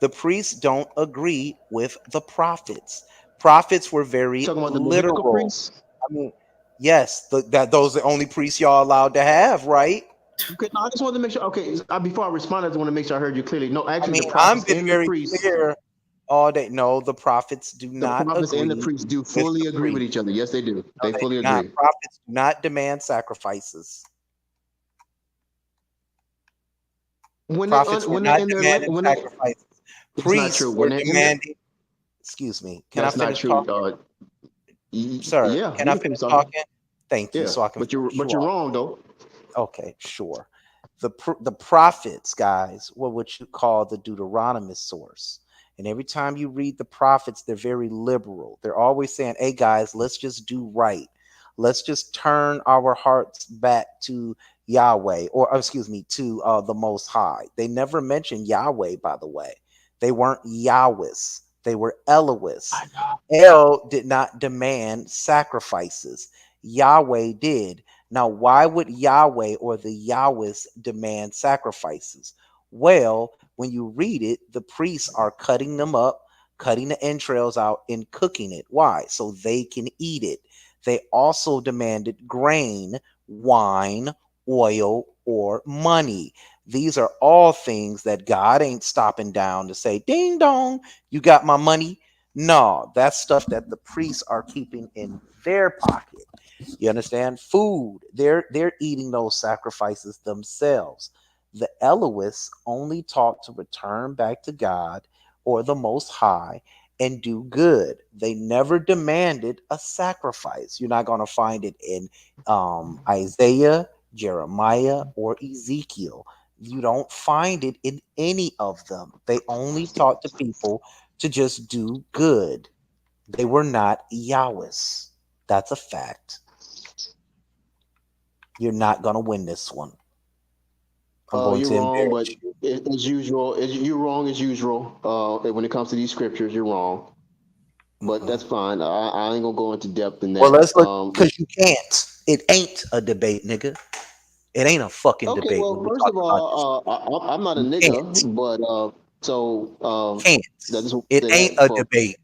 The priests don't agree with the prophets. Prophets were very talking about the Levitical literal. priests? I mean, yes, those are the only priests y'all allowed to have, right? Okay, no, I just wanted to make sure. Okay, before I respond, I just want to make sure I heard you clearly. No, actually, I mean, the prophets I've been and very the priests. clear all day. No, the prophets do The not prophets agree. and the priests do fully agree with each other. Yes, they do. No, They fully do not. agree. Prophets do not demand sacrifices. Prophets were not demanding sacrifices. Priests were demanding. Excuse me. Can I finish talking? Sir, yeah, can I finish talking? Thank you. Yeah, So I can. but you're wrong though. Okay, sure. The prophets, guys, were what you call the Deuteronomist source. And every time you read the prophets, they're very liberal. They're always saying, hey, guys, let's just do right. Let's just turn our hearts back to Yahweh, or excuse me, to the Most High. They never mentioned Yahweh, by the way. They weren't Yahwehs. They were Elohists. El did not demand sacrifices. Yahweh did. Now, why would Yahweh or the Yahwehs demand sacrifices? Well, when you read it, the priests are cutting them up, cutting the entrails out, and cooking it. Why? So they can eat it. They also demanded grain, wine, oil, or money. These are all things that God ain't stopping down to say, ding dong, you got my money. No, that's stuff that the priests are keeping in their pocket. You understand? Food. They're eating those sacrifices themselves. The Elohists only taught to return back to God or the Most High and do good. They never demanded a sacrifice. You're not going to find it in Isaiah, Jeremiah, or Ezekiel. You don't find it in any of them. They only taught the people to just do good. They were not Yahwehs. That's a fact. You're not going to win this one. You're wrong, but as usual, you're wrong as usual. When it comes to these scriptures, you're wrong. But that's fine. I ain't gonna go into depth in that. Well, let's look, because you can't. It ain't a debate, nigga. It ain't a fucking okay, debate. well, first of all, I'm not a nigga, but it ain't a debate.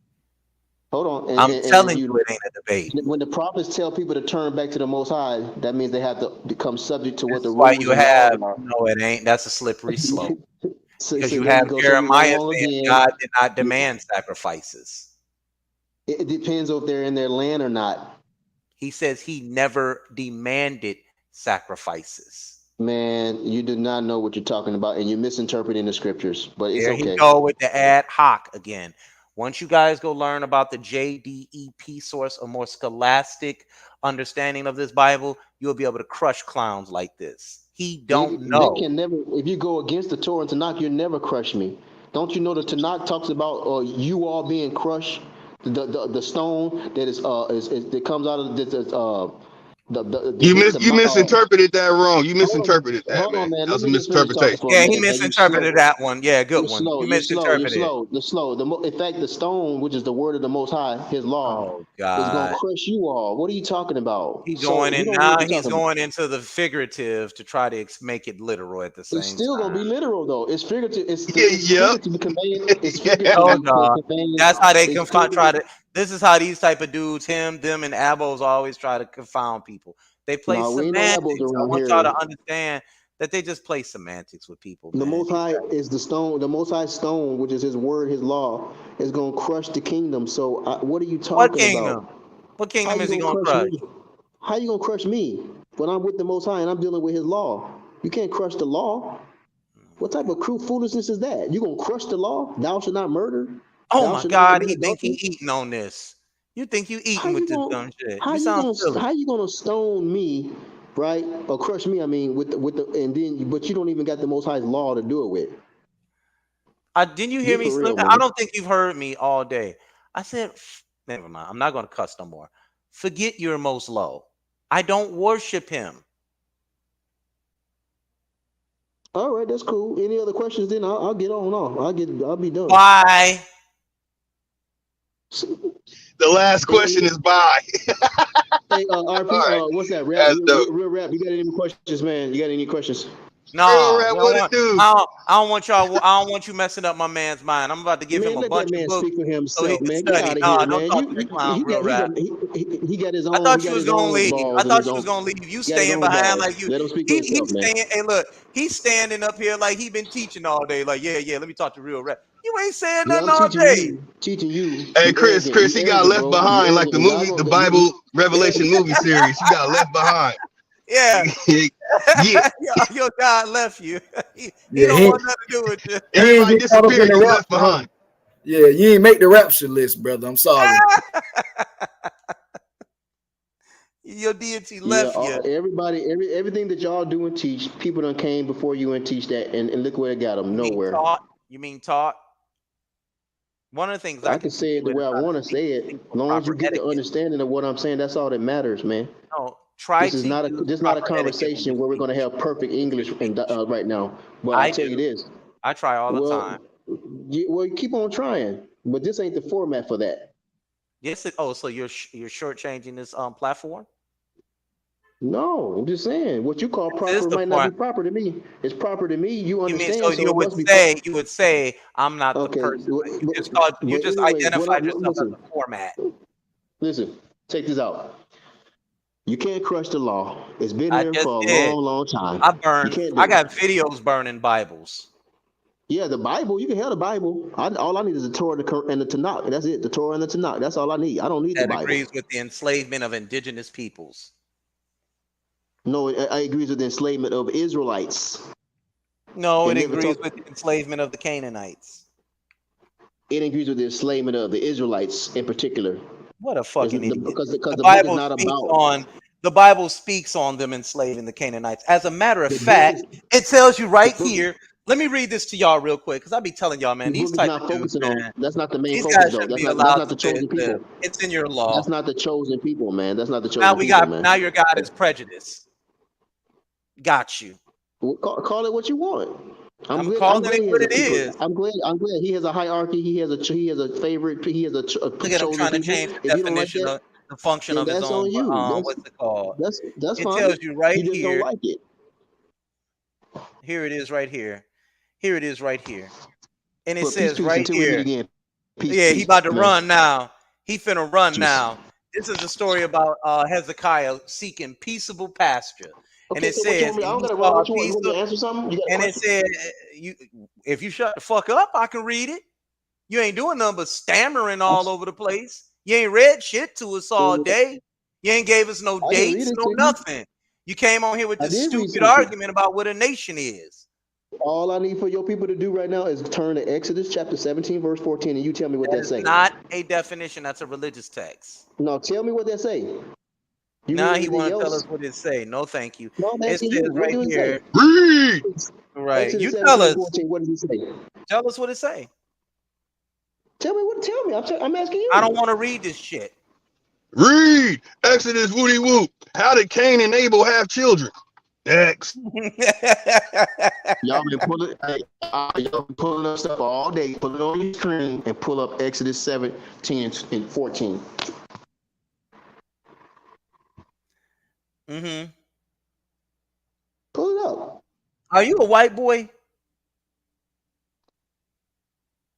Hold on. I'm telling you, it ain't a debate. When the prophets tell people to turn back to the Most High, that means they have to become subject to what the rules Why you have and laws are. no, it ain't. That's a slippery slope. Because you there have you go. So Jeremiah you're wrong saying again. God did not demand sacrifices. It depends if they're in their land or not. He says he never demanded sacrifices. Man, you do not know what you're talking about, and you're misinterpreting the scriptures. But it's Here okay. he go with the ad hoc again. Once you guys go learn about the JDEP source, a more scholastic understanding of this Bible, you'll be able to crush clowns like this. He don't They know. can never. If you go against the Torah and Tanakh, you'll never crush me. Don't you know the Tanakh talks about you all being crushed? The stone that is that comes out of You misinterpreted that wrong. You misinterpreted that, hold on, man. man. That Let was a me just finish talking misinterpretation. for a Yeah, he minute, man. You misinterpreted slow. that one. Yeah, good You're one. slow. You You're slow. You're misinterpreted it. slow. The slow. In fact, the stone, which is the word of the Most High, His law, Oh is gonna God. crush you all. What are you talking about? He's So going you in don't know now. what you're He's talking about. going into the figurative to try to make it literal at the It's same still gonna be time. literal though. It's figurative. It's Yep. figuratively conveying. It's figuratively Oh God, conveying. that's how they It's try to. This is how these type of dudes, him, them, and abos always try to confound people. They play No, we ain't no rebels semantics. I around want y'all here. to understand that they just play semantics with people, The man. Most High is the stone. The Most High stone, which is His word, His law, is gonna crush the kingdom. So what are you What talking kingdom? about? What How kingdom you is he gonna gonna crush crush? me? How you gonna crush me when I'm with the Most High and I'm dealing with His law? You can't crush the law. What type of cruel foolishness is that? You gonna crush the law? Thou shalt not murder. Oh Thou my shalt not God, commit he think he adultery. eating on this. You think you How eating with you this gonna dumb shit? how You you sound gonna silly. how you gonna stone me, right? Or crush me? I mean, with the and then but you don't even got the Most High's law to do it with. Didn't you Be hear me, for Slim? real, I man. don't think you've heard me all day. I said, never mind. I'm not going to cuss no more. Forget your most low. I don't worship him. All right, that's cool. Any other questions? Then I'll get on off. I'll be done. Why? The last question is bye. Hey, RP, All right. what's that? That's dope. Real rap. You got any questions, man? You got any questions? Real No, rap, you what don't it want, do? I don't want y'all. I don't want you messing up my man's mind. I'm about to give him Man, a let that bunch of man books speak for so he himself, can man. Get study. out of No, here, don't man. talk to that clown, real rap. He got his I own. He thought you got was his gonna own leave. I balls and thought his you was own. gonna leave. You He got his staying own behind balls. like you. Let him speak for himself, He's man. staying. Hey, look, he's standing up here like he been teaching all day. Like, yeah. Let me talk to real rap. You ain't saying Yeah, nothing I'm all day. teaching you. Hey, You Chris, arrogant. You he got arrogant, left bro. You behind like arrogant. the And y'all movie, the gonna Bible you Revelation movie series. You got left behind. Yeah. Yeah. Your God left you. he Yeah, don't want nothing to do with you. he ain't Everybody get caught up in disappeared. the You left rapture, huh? behind. Yeah, you ain't make the rapture list, brother. I'm sorry. Your deity Yeah, left you. everything that y'all do and teach, people done came before you and teach that, and look where it got them. You mean Nowhere. taught? You mean taught? One of the things I I can can teach say it you the is way I how to want to speak say it. As with long as you proper get the etiquette. understanding of what I'm saying, that's all that matters, man. No, try to use This is not a proper etiquette when you conversation where we're speak. going to have perfect English right now. But I I tell do. you this. I try all the time. Well, keep on trying, but this ain't the format for that. Yes. So you're shortchanging this platform? No, I'm just saying what you call This is proper the might not be point. proper to me. It's proper to me. You You mean so understand, so you it would must be proper. say I'm not the Okay, person. You but just anyways, identified yourself as a format. listen, check this out. You can't crush the law. It's been I here just for a did. long, long time. You can't I do it. got videos burning Bibles. Yeah, the Bible, you can have the Bible. All I need is the Torah and the Tanakh. That's it. The Torah and the Tanakh. That's all I need. I don't need the That Bible. agrees with the enslavement of indigenous peoples. No, I agree with the enslavement of Israelites. No, it agrees with the enslavement of the Canaanites. It agrees with the enslavement of the Israelites in particular. What a fucking idiot. Because The the book is Bible not speaks about. on them enslaving the Canaanites. As a matter of The book fact, is it tells you right the book. here. Let me read this to y'all real quick, because I be telling y'all, man, The these book is type not of dudes, focusing on. man, That's not the main these focus guys though. shouldn't be That's allowed not to the chosen live. people. It's in your law. That's not the chosen people, man. That's not the Now chosen people, man. now your God is prejudice. Got you. Well, call it what you want. I'm calling it he what has a it people. is. I'm glad he has a hierarchy. He has a favorite. He has a Look at him chosen trying to people. change the If you don't like definition that, of the function then of his that's own. on you. What's it called? That's It fine. tells you right You just don't here. like it. Here it is right here. Here it is right here. And it But peace, says peace. right Until we meet here. again. Peace, Yeah, he peace, about to man. run now. He finna run Peace. now. This is a story about Hezekiah seeking peaceable pasture. And Okay, it so what you says, want me? I and don't he gotta run. saw What a you want? You piece want me of, to answer something? You got a and it question? said, if you shut the fuck up, I can read it. You ain't doing nothing but stammering all over the place. You ain't read shit to us all day. You ain't gave us no I didn't read dates, it no to you. nothing. You came on here with I this did read stupid something. argument about what a nation is. All I need for your people to do right now is turn to Exodus chapter 17, verse 14, and you tell me what That that is say. not a definition. That's a religious text. No, tell me what that say. You Now read he anything want to tell else? us what it say. No, thank you. No, I'm It asking says you. What right do it say? here. Read. Right. Exodus You tell 17, us. 14, what does it say? Tell us what it say. Tell me what. Tell me. I'm asking you. I don't want to read this shit. Read. Exodus woody whoop. How did Cain and Abel have children? X. Y'all been pulling. Y'all been pulling up stuff all day. Put it on your screen and pull up Exodus 17 and 14. Mm-hmm. Pull it up. Are you a white boy?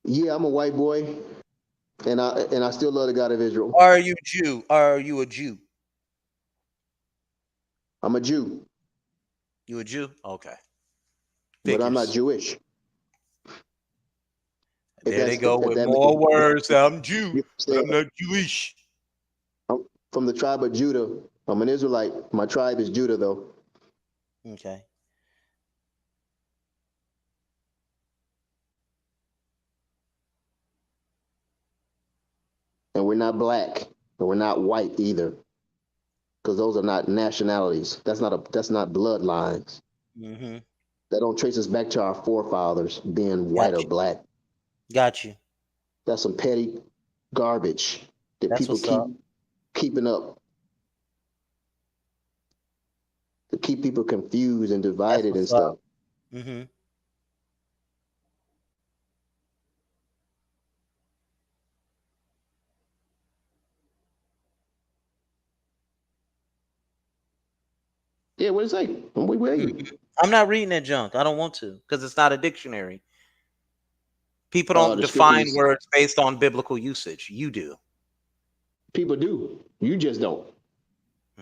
Yeah, I'm a white boy, and I still love the God of Israel. Are you Jew? Are you a Jew? I'm a Jew. You a Jew? Okay. But I'm not Figures. Jewish. There they go with more words. I'm Jew, but I'm not Jewish. I'm from the tribe of Judah. I'm an Israelite. My tribe is Judah, though. Okay. And we're not black, and we're not white either, because those are not nationalities. That's not bloodlines. Mm-hmm. That don't trace us back to our forefathers being white or black. Got you. That's some petty garbage that That's people keeping up to keep people confused and divided and stuff. Mm-hmm. Yeah, what is it say? Where are you? I'm not reading that junk. I don't want to because it's not a dictionary. People don't The define scriptures- words based on biblical usage. You do. People do. You just don't.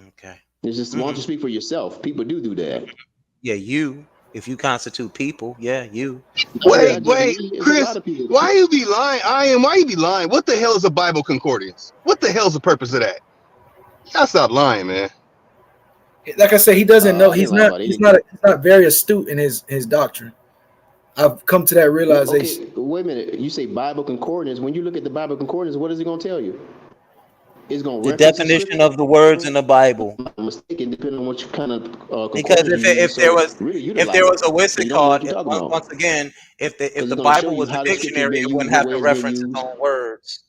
Okay. It's just why don't you speak for yourself? People do that. Yeah, you. If you constitute people, yeah, you. Wait, Chris, why you be lying? Why you be lying? What the hell is a Bible concordance? What the hell's the purpose of that? Y'all stop lying, man. Like I said, he doesn't know. He's not very astute in his doctrine. I've come to that realization. Okay, wait a minute. You say Bible concordance. When you look at the Bible concordance, what is it going to tell you? It's going to The reference definition of the words in the Bible. I'm mistaken, depending on what you kind of Because if there was a what's it called? about. Once again, if the gonna Bible show you was how a the scripture dictionary, being it wouldn't used, have what to way it's being reference its used. own words.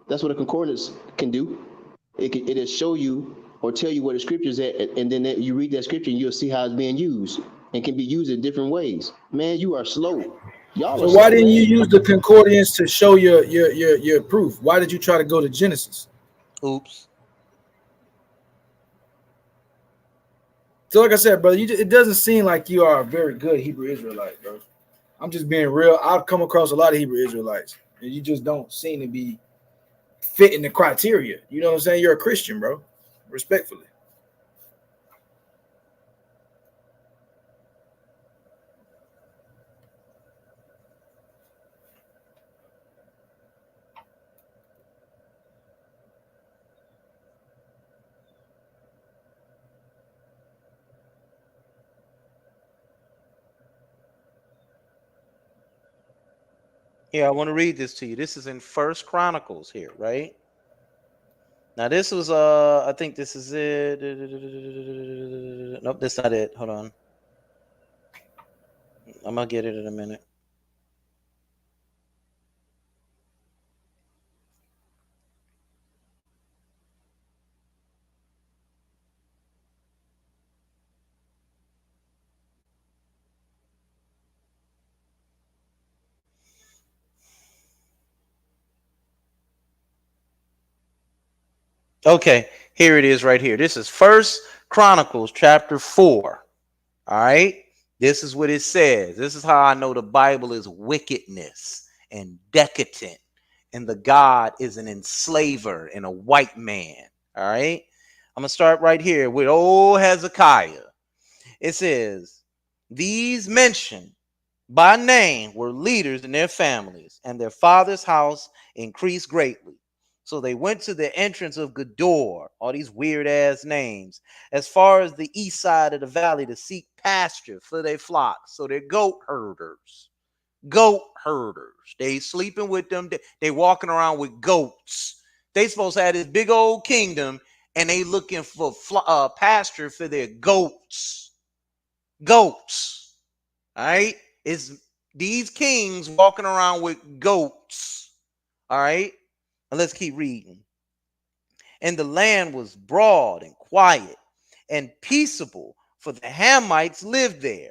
That's what a concordance can do. It'll show you or tell you where the scripture's at, and then you read that scripture and you'll see how it's being used and can be used in different ways. Man, you are slow. Y'all So are why slow, didn't man. you use the concordance to show your proof? Why did you try to go to Genesis? Oops. So like I said, brother, it doesn't seem like you are a very good Hebrew Israelite, bro. I'm just being real. I've come across a lot of Hebrew Israelites, and you just don't seem to be fitting the criteria. You know what I'm saying? You're a Christian, bro. Respectfully. Here, I want to read this to you. This is in First Chronicles here, right? Now this was I think this is it. Nope, that's not it. Hold on. I'm gonna get it in a minute. Okay, here it is right here. This is First Chronicles chapter 4. All right. This is what it says. This is how I know the Bible is wickedness and decadent, and the God is an enslaver and a white man. All right. I'm gonna start right here with old Hezekiah. It says, these mentioned by name were leaders in their families, and their father's house increased greatly. So they went to the entrance of Gedor, all these weird ass names, as far as the east side of the valley to seek pasture for their flocks. So they're goat herders. Goat herders. They sleeping with them. They walking around with goats. They supposed to have this big old kingdom, and they looking for pasture for their goats. Goats. All right? It's these kings walking around with goats. All right? And let's keep reading. And the land was broad and quiet and peaceable, for the Hamites lived there.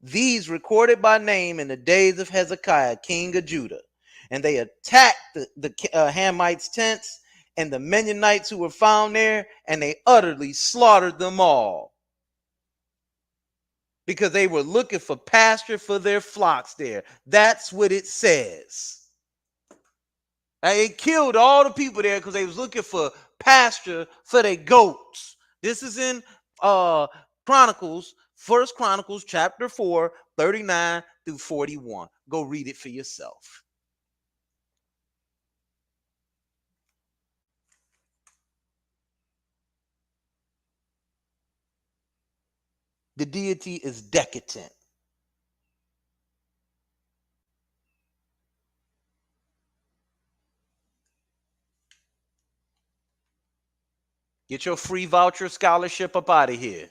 These recorded by name in the days of Hezekiah, king of Judah. And they attacked the Hamites' tents and the Mennonites who were found there, and they utterly slaughtered them all, because they were looking for pasture for their flocks there. That's what it says. It killed all the people there because they was looking for pasture for their goats. This is in Chronicles, First Chronicles chapter 4, 39 through 41. Go read it for yourself. The deity is decadent. Get your free voucher scholarship up out of here.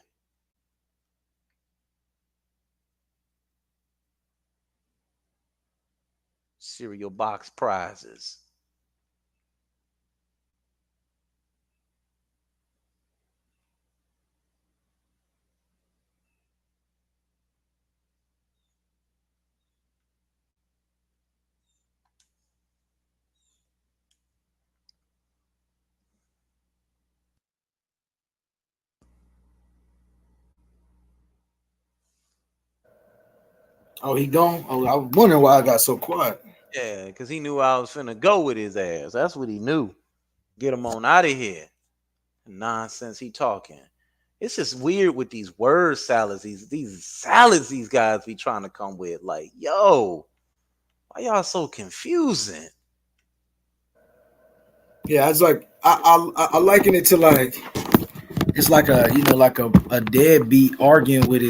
Cereal box prizes. Oh, he gone? Oh, I was wondering why I got so quiet. Yeah, because he knew I was finna go with his ass. That's what he knew. Get him on out of here. Nonsense he talking. It's just weird with these word salads. These salads these guys be trying to come with. Like, yo, why y'all so confusing? Yeah, it's like I liken it to like it's like a deadbeat arguing with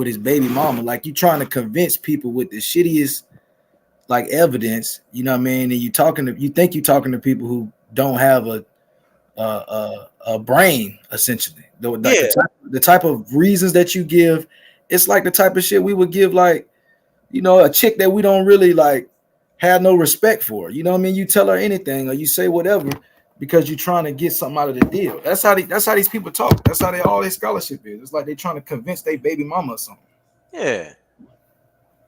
his baby mama. Like you trying to convince people with the shittiest like evidence, you know what I mean? And you think you're talking to people who don't have a brain, essentially. The type of reasons that you give, it's like the type of shit we would give like, a chick that we don't really like have no respect for. You know what I mean? You tell her anything or you say whatever because you're trying to get something out of the deal. That's how these people talk. That's how all their scholarship is. It's like they're trying to convince their baby mama or something. Yeah.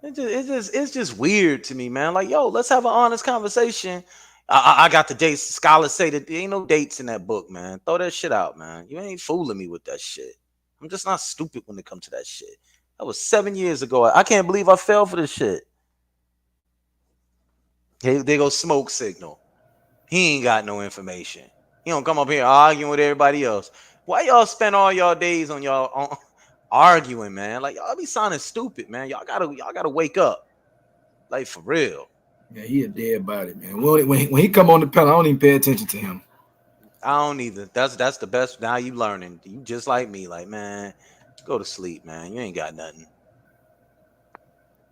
It's just weird to me, man. Like, yo, let's have an honest conversation. I got the dates. Scholars say that there ain't no dates in that book, man. Throw that shit out, man. You ain't fooling me with that shit. I'm just not stupid when it comes to that shit. That was 7 years ago. I can't believe I fell for this shit. They go smoke signal. He ain't got no information. He don't come up here arguing with everybody else. Why y'all spend all y'all days on y'all arguing, man? Like y'all be sounding stupid, man. Y'all gotta wake up. Like for real. Yeah, he a dead body, man. When he come on the panel, I don't even pay attention to him. I don't either. That's the best. Now you learning. You just like me. Like, man, go to sleep, man. You ain't got nothing.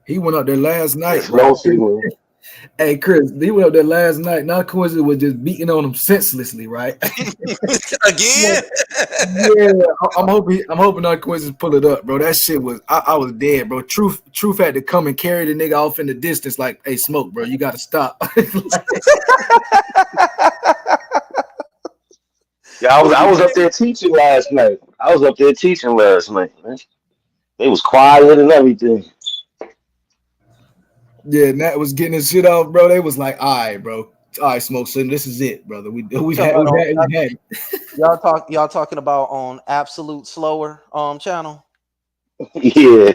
He went up there last night. Slow signal. Hey Chris, he went up there last night. Now Quincy was just beating on him senselessly, right? Again? Yeah, I'm hoping not Quincy pull it up, bro. That shit was I was dead, bro. Truth had to come and carry the nigga off in the distance, like, hey, Smoke, bro, you gotta stop. Yeah, I was up there teaching last night. Man. They was quiet and everything. Yeah, Nat was getting his shit off, bro. They was like, all right, bro. All right, Smoke, so this is it, brother. We've had it. Y'all talking about on Absolute Slower channel? Yeah.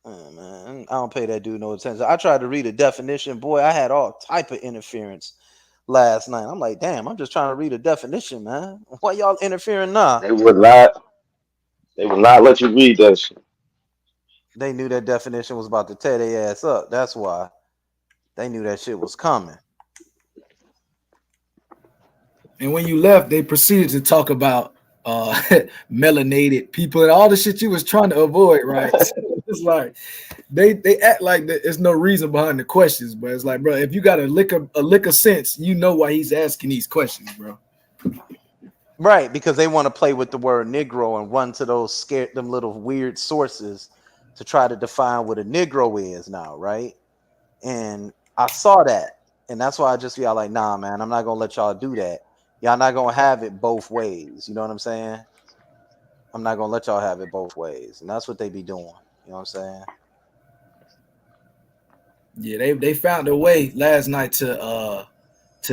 Oh, man, I don't pay that dude no attention. I tried to read a definition. Boy, I had all type of interference last night. I'm like, damn, I'm just trying to read a definition, man. Why y'all interfering now? They would not let you read that shit. They knew that definition was about to tear their ass up. That's why. They knew that shit was coming. And when you left, they proceeded to talk about melanated people and all the shit you was trying to avoid, right? So it's like they act like there's no reason behind the questions, but it's like, bro, if you got a lick of sense, you know why he's asking these questions, bro. Right, because they want to play with the word Negro and run to those them little weird sources to try to define what a Negro is now, right? And I saw that, and that's why I just feel like, nah, man, I'm not gonna let y'all do that. Y'all not gonna have it both ways. You know what I'm saying? I'm not gonna let y'all have it both ways, and that's what they be doing. You know what I'm saying? Yeah, they found a way last night to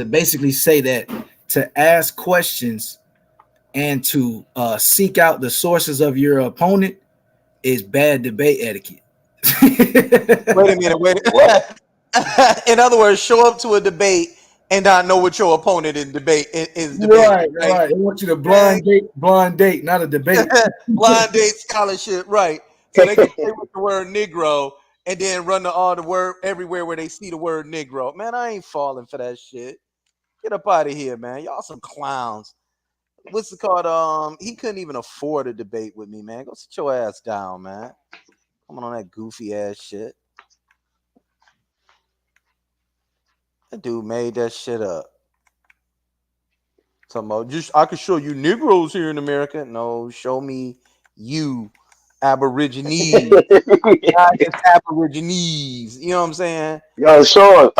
basically say that to ask questions and to seek out the sources of your opponent is bad debate etiquette. Wait a minute, wait. In other words, show up to a debate and not know what your opponent in debate is debating. Right. They want you to blind date, not a debate. Blind date scholarship, right? So they can play with the word Negro and then run to all the word everywhere where they see the word Negro. Man, I ain't falling for that shit. Get up out of here, man. Y'all some clowns. What's it called? He couldn't even afford a debate with me, man. Go sit your ass down, man. Coming on that goofy ass shit. That dude made that shit up. Talking about just I could show you Negroes here in America. No, show me you Aborigines. Not just Aborigines. You know what I'm saying? Yo, Sean,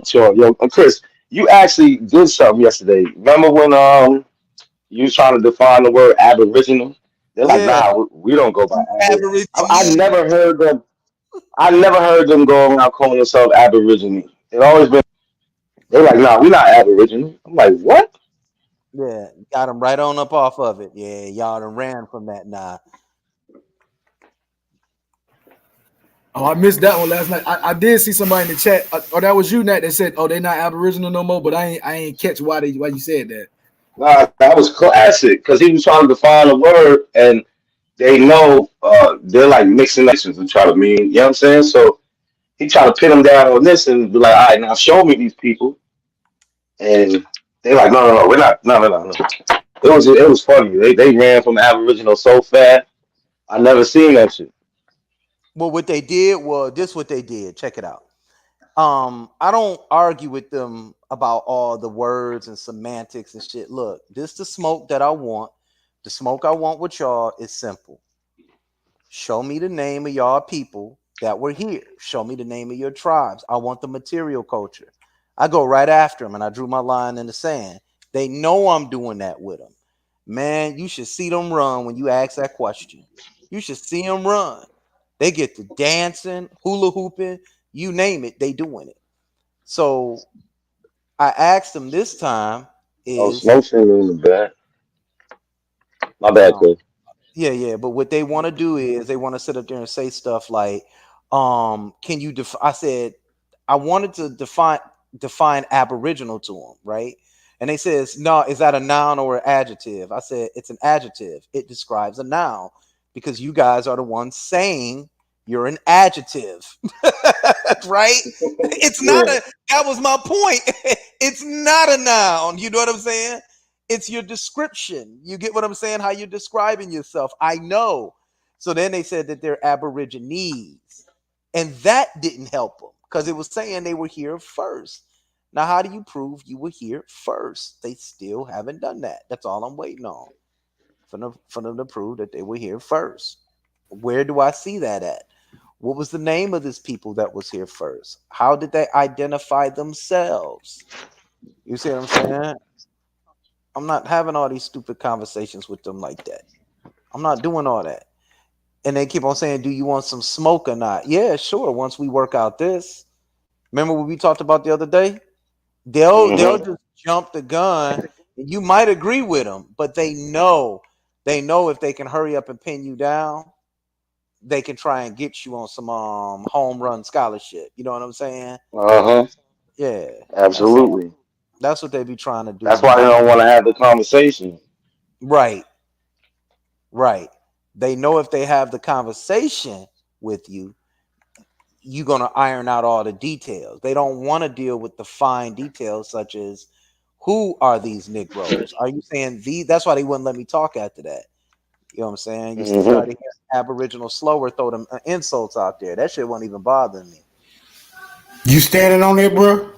Sean, yo, Chris, you actually did something yesterday. Remember when you was trying to define the word aboriginal? They're like, Yeah. nah, we don't go by I Aborigines. never heard them. I never heard them go around calling themselves Aborigine. It always been they're like, nah, we not Aboriginal. I'm like, what? Yeah, got him right on up off of it. Yeah, y'all done ran from that. Nah. Oh, I missed that one last night. I did see somebody in the chat. Oh, that was you, Nat, that said, "Oh, they not Aboriginal no more." But I ain't catch why you said that. Nah, that was classic because he was trying to define a word and they know they're like mixing nations and try to mean, you know what I'm saying? So he tried to pin them down on this and be like, all right, now show me these people. And they like, no, we're not, no. It was funny. They ran from Aboriginal so fast. I never seen that shit. Well, what they did was this: what they did. Check it out. I don't argue with them about all the words and semantics and shit. Look, this the smoke that I want. The smoke I want with y'all is simple. Show me the name of y'all people that were here. Show me the name of your tribes. I want the material culture. I go right after them and I drew my line in the sand. They know I'm doing that with them. Man, you should see them run when you ask that question. You should see them run. They get to dancing, hula hooping, you name it, they doing it. So I asked them this time Oh, is smoke signal in the back. My bad, Chris. yeah. But what they want to do is they want to sit up there and say stuff like, can you I said I wanted to define Aboriginal to them, right? And they says, no, is that a noun or an adjective? I said, it's an adjective. It describes a noun because you guys are the ones saying you're an adjective. Right? It's not that was my point. It's not a noun. You know what I'm saying? It's your description. You get what I'm saying? How you're describing yourself. I know. So then they said that they're Aborigines. And that didn't help them because it was saying they were here first. Now, how do you prove you were here first? They still haven't done that. That's all I'm waiting on for them to prove that they were here first. Where do I see that at? What was the name of this people that was here first? How did they identify themselves? You see what I'm saying? I'm not having all these stupid conversations with them like that. I'm not doing all that. And they keep on saying, do you want some smoke or not? Yeah, sure. Once we work out this. Remember what we talked about the other day? They'll just jump the gun. And you might agree with them, but they know if they can hurry up and pin you down, they can try and get you on some home run scholarship. You know what I'm saying? Yeah. Absolutely. That's what they be trying to do, That's why they man. don't want to have the conversation. Right. They know if they have the conversation with you, you're going to iron out all the details. They don't want to deal with the fine details such as Who are these Negroes? Are you saying the? That's why they wouldn't let me talk after that. You know what I'm saying? You started hearing Aboriginal slower, throw them insults out there. That shit wasn't even bothering me. You standing on it, bro?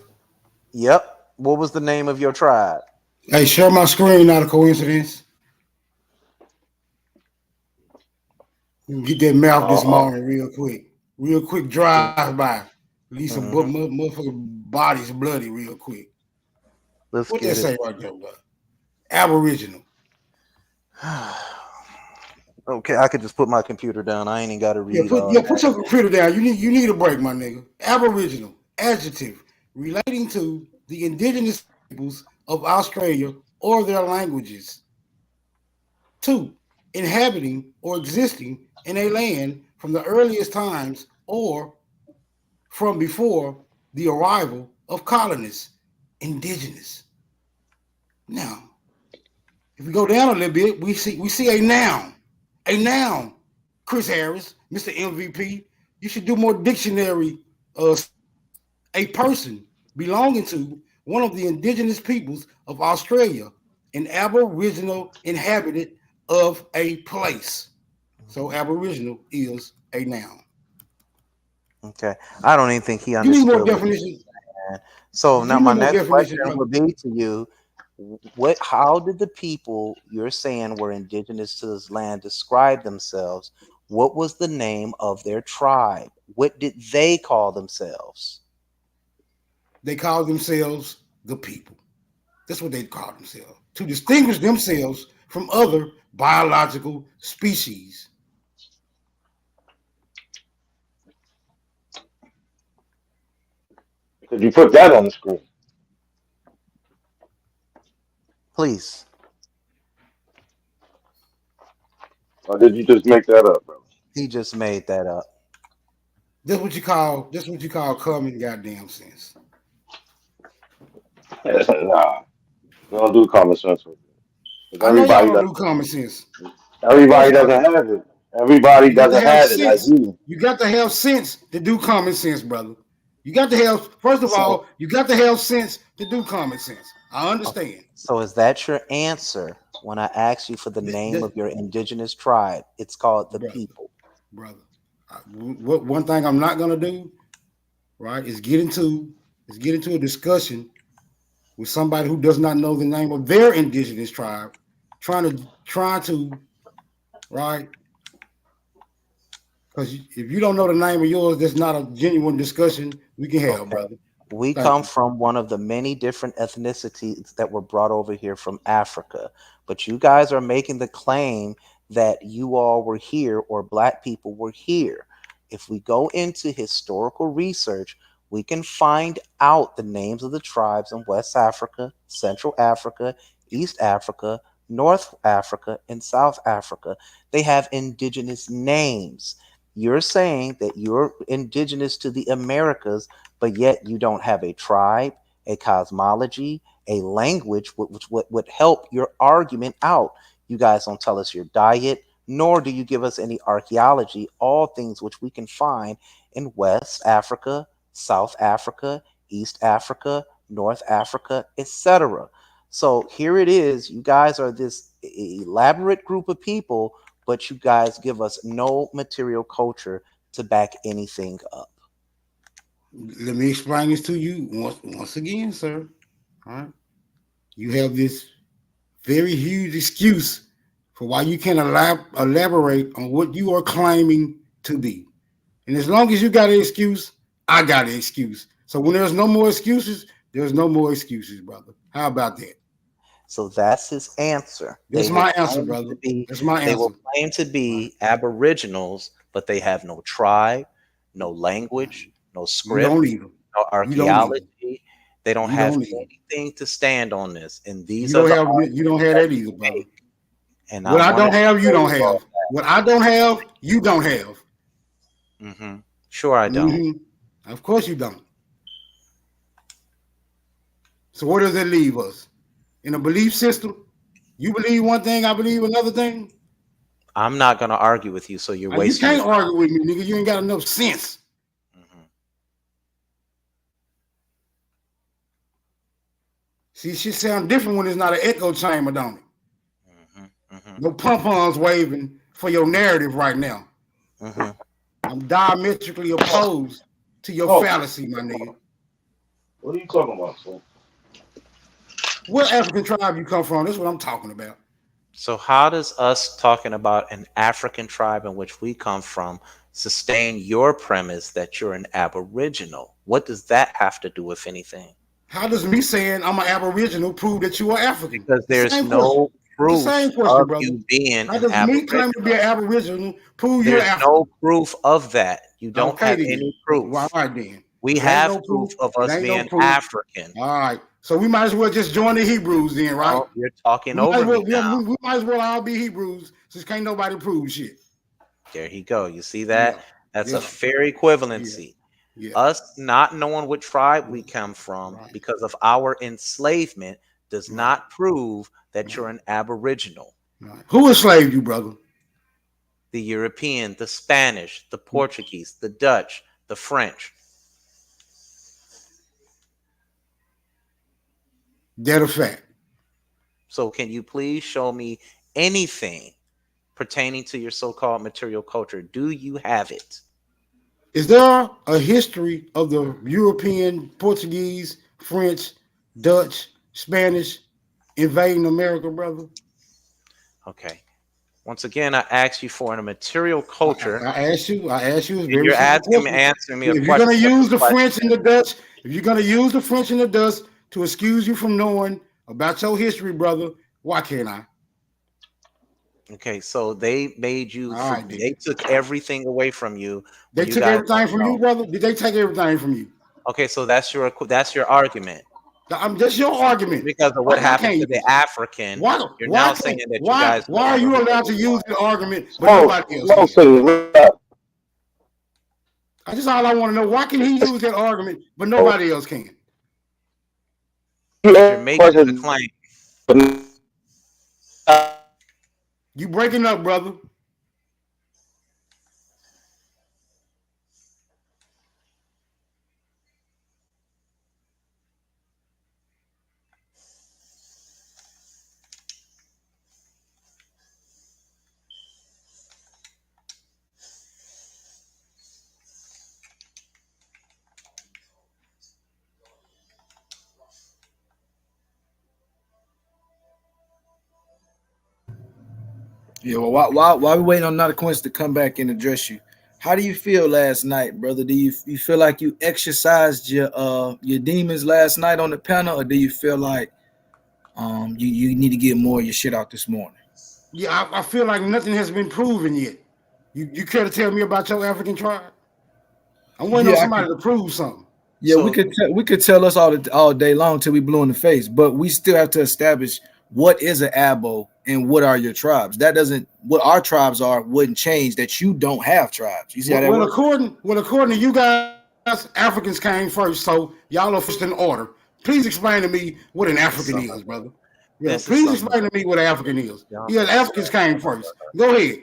Yep. What was the name of your tribe? Hey, share my screen, not a coincidence. Get that mouth this morning real quick. Real quick drive by. Leave some motherfucking bodies bloody real quick. Let's what get they it. say right there, bro? Aboriginal. Okay, I could just put my computer down. I ain't even got to read. Put your computer down. You need a break, my nigga. Aboriginal adjective relating to the indigenous peoples of Australia or their languages. 2, inhabiting or existing in a land from the earliest times or from before the arrival of colonists, indigenous. Now, if we go down a little bit, we see a noun. A noun. Chris Harris, Mr. MVP, you should do more dictionary. A person belonging to one of the indigenous peoples of Australia, an Aboriginal inhabitant of a place. So Aboriginal is a noun. Okay, I don't even think he You understood. need more definitions. So now my next question would be to you: how did the people you're saying were indigenous to this land describe themselves? What was the name of their tribe? What did they call themselves? They call themselves the people. That's what they call themselves, to distinguish themselves from other biological species. Could you put that on the screen? Please. Or did you just make that up, bro? He just made that up. This what you call common goddamn sense. Nah, we don't do common sense with it. I know y'all don't do common sense. Everybody doesn't have it. Everybody doesn't have it like sense. you. You got to have sense to do common sense, brother. You got to have, first of all, you got to have sense to do common sense. I understand. So is that your answer when I ask you for the name of your indigenous tribe? It's called the people. Brother, one thing I'm not gonna do, right, is get into a discussion with somebody who does not know the name of their indigenous tribe, trying to, right? Because if you don't know the name of yours, that's not a genuine discussion we can have, brother. We come from one of the many different ethnicities that were brought over here from Africa. But you guys are making the claim that you all were here or Black people were here. If we go into historical research, we can find out the names of the tribes in West Africa, Central Africa, East Africa, North Africa, and South Africa. They have indigenous names. You're saying that you're indigenous to the Americas, but yet you don't have a tribe, a cosmology, a language, which would help your argument out. You guys don't tell us your diet, nor do you give us any archaeology, all things which we can find in West Africa, South Africa, East Africa, North Africa, etc. So here it is. You guys are this elaborate group of people, but you guys give us no material culture to back anything up. Let me explain this to you once again, sir. All right. You have this very huge excuse for why you can't elaborate on what you are claiming to be. And as long as you got an excuse, I got an excuse. So when there's no more excuses, there's no more excuses, brother. How about that? So that's his answer. That's my answer, brother. That's my answer. They will claim to be Aboriginals, but they have no tribe, no language, no script, no archaeology. They don't have anything to stand on this. And these you don't have that either, brother. And what I don't have, you don't have. What I don't have, you don't have. Mm-hmm. Sure, I don't. Mm-hmm. Of course you don't. So where does it leave us? In a belief system? You believe one thing, I believe another thing? I'm not going to argue with you, so you're wasting. You can't argue with me, nigga. You ain't got enough sense. See, shit sound different when it's not an echo chamber, don't it? Mm-hmm. No pom-poms waving for your narrative right now. Mm-hmm. I'm diametrically opposed to your fallacy, my nigga. What are you talking about, sir? What African tribe you come from? That's what I'm talking about. So how does us talking about an African tribe in which we come from sustain your premise that you're an Aboriginal? What does that have to do with anything? How does me saying I'm an Aboriginal prove that you are African? Because The there's same question. no The proof same question, of brother. you being How an does me claim to be an Aboriginal. Aboriginal prove you're There's African? no proof of that. You don't Okay, have then. any Well, all proof. right, then. We It ain't have no proof proof. of It us ain't no being proof. African. All right. So we might as well just join the Hebrews then, right? Oh, you're talking We might over as well, me now. we might as well all be Hebrews since can't nobody prove shit. There you go. You see that? Yeah. That's Yeah. a fair equivalency. Yeah. Us not knowing what tribe we come from because of our enslavement does not prove that you're an Aboriginal. Right. Who enslaved you, brother? The European, the Spanish, the Portuguese, the Dutch, the French. That a fact. So can you please show me anything pertaining to your so-called material culture? Do you have it? Is there a history of the European, Portuguese, French, Dutch, Spanish invading America, brother? Okay. Once again, I asked you for a material culture. I asked you a very You're simple question. answering me a If you're question. gonna use the French and the Dutch, if you're gonna use the French and the Dutch to excuse you from knowing about your history, brother, why can't I? Okay, so they made you. All right, They took everything away from you. They When you took guys everything don't from know. you, brother. Did they take everything from you? Okay, so that's your argument. I'm just your argument. Because of Why what I happened can't to the use it? African, you're Why now can't saying that you guys no why are longer you know allowed who to you use are. the argument but nobody else can? That's all I want to know. Why can he use that argument but nobody else can? You're making the claim. You breaking up, brother. Yeah, well, while we waiting on another question to come back and address you, how do you feel last night, brother? Do you feel like you exercised your demons last night on the panel, or do you feel like you need to get more of your shit out this morning? Yeah, I feel like nothing has been proven yet. You care to tell me about your African tribe? I'm waiting on somebody to prove something. Yeah, we could tell us all day long till we blue in the face, but we still have to establish what is an abo and what are your tribes. That doesn't what our tribes are wouldn't change that you don't have tribes. You see how that works? According to you guys, Africans came first, so y'all are first in order. Please explain to me what an African is, brother. Yeah, please explain to me what an African is. Yeah, Africans came first. Go ahead.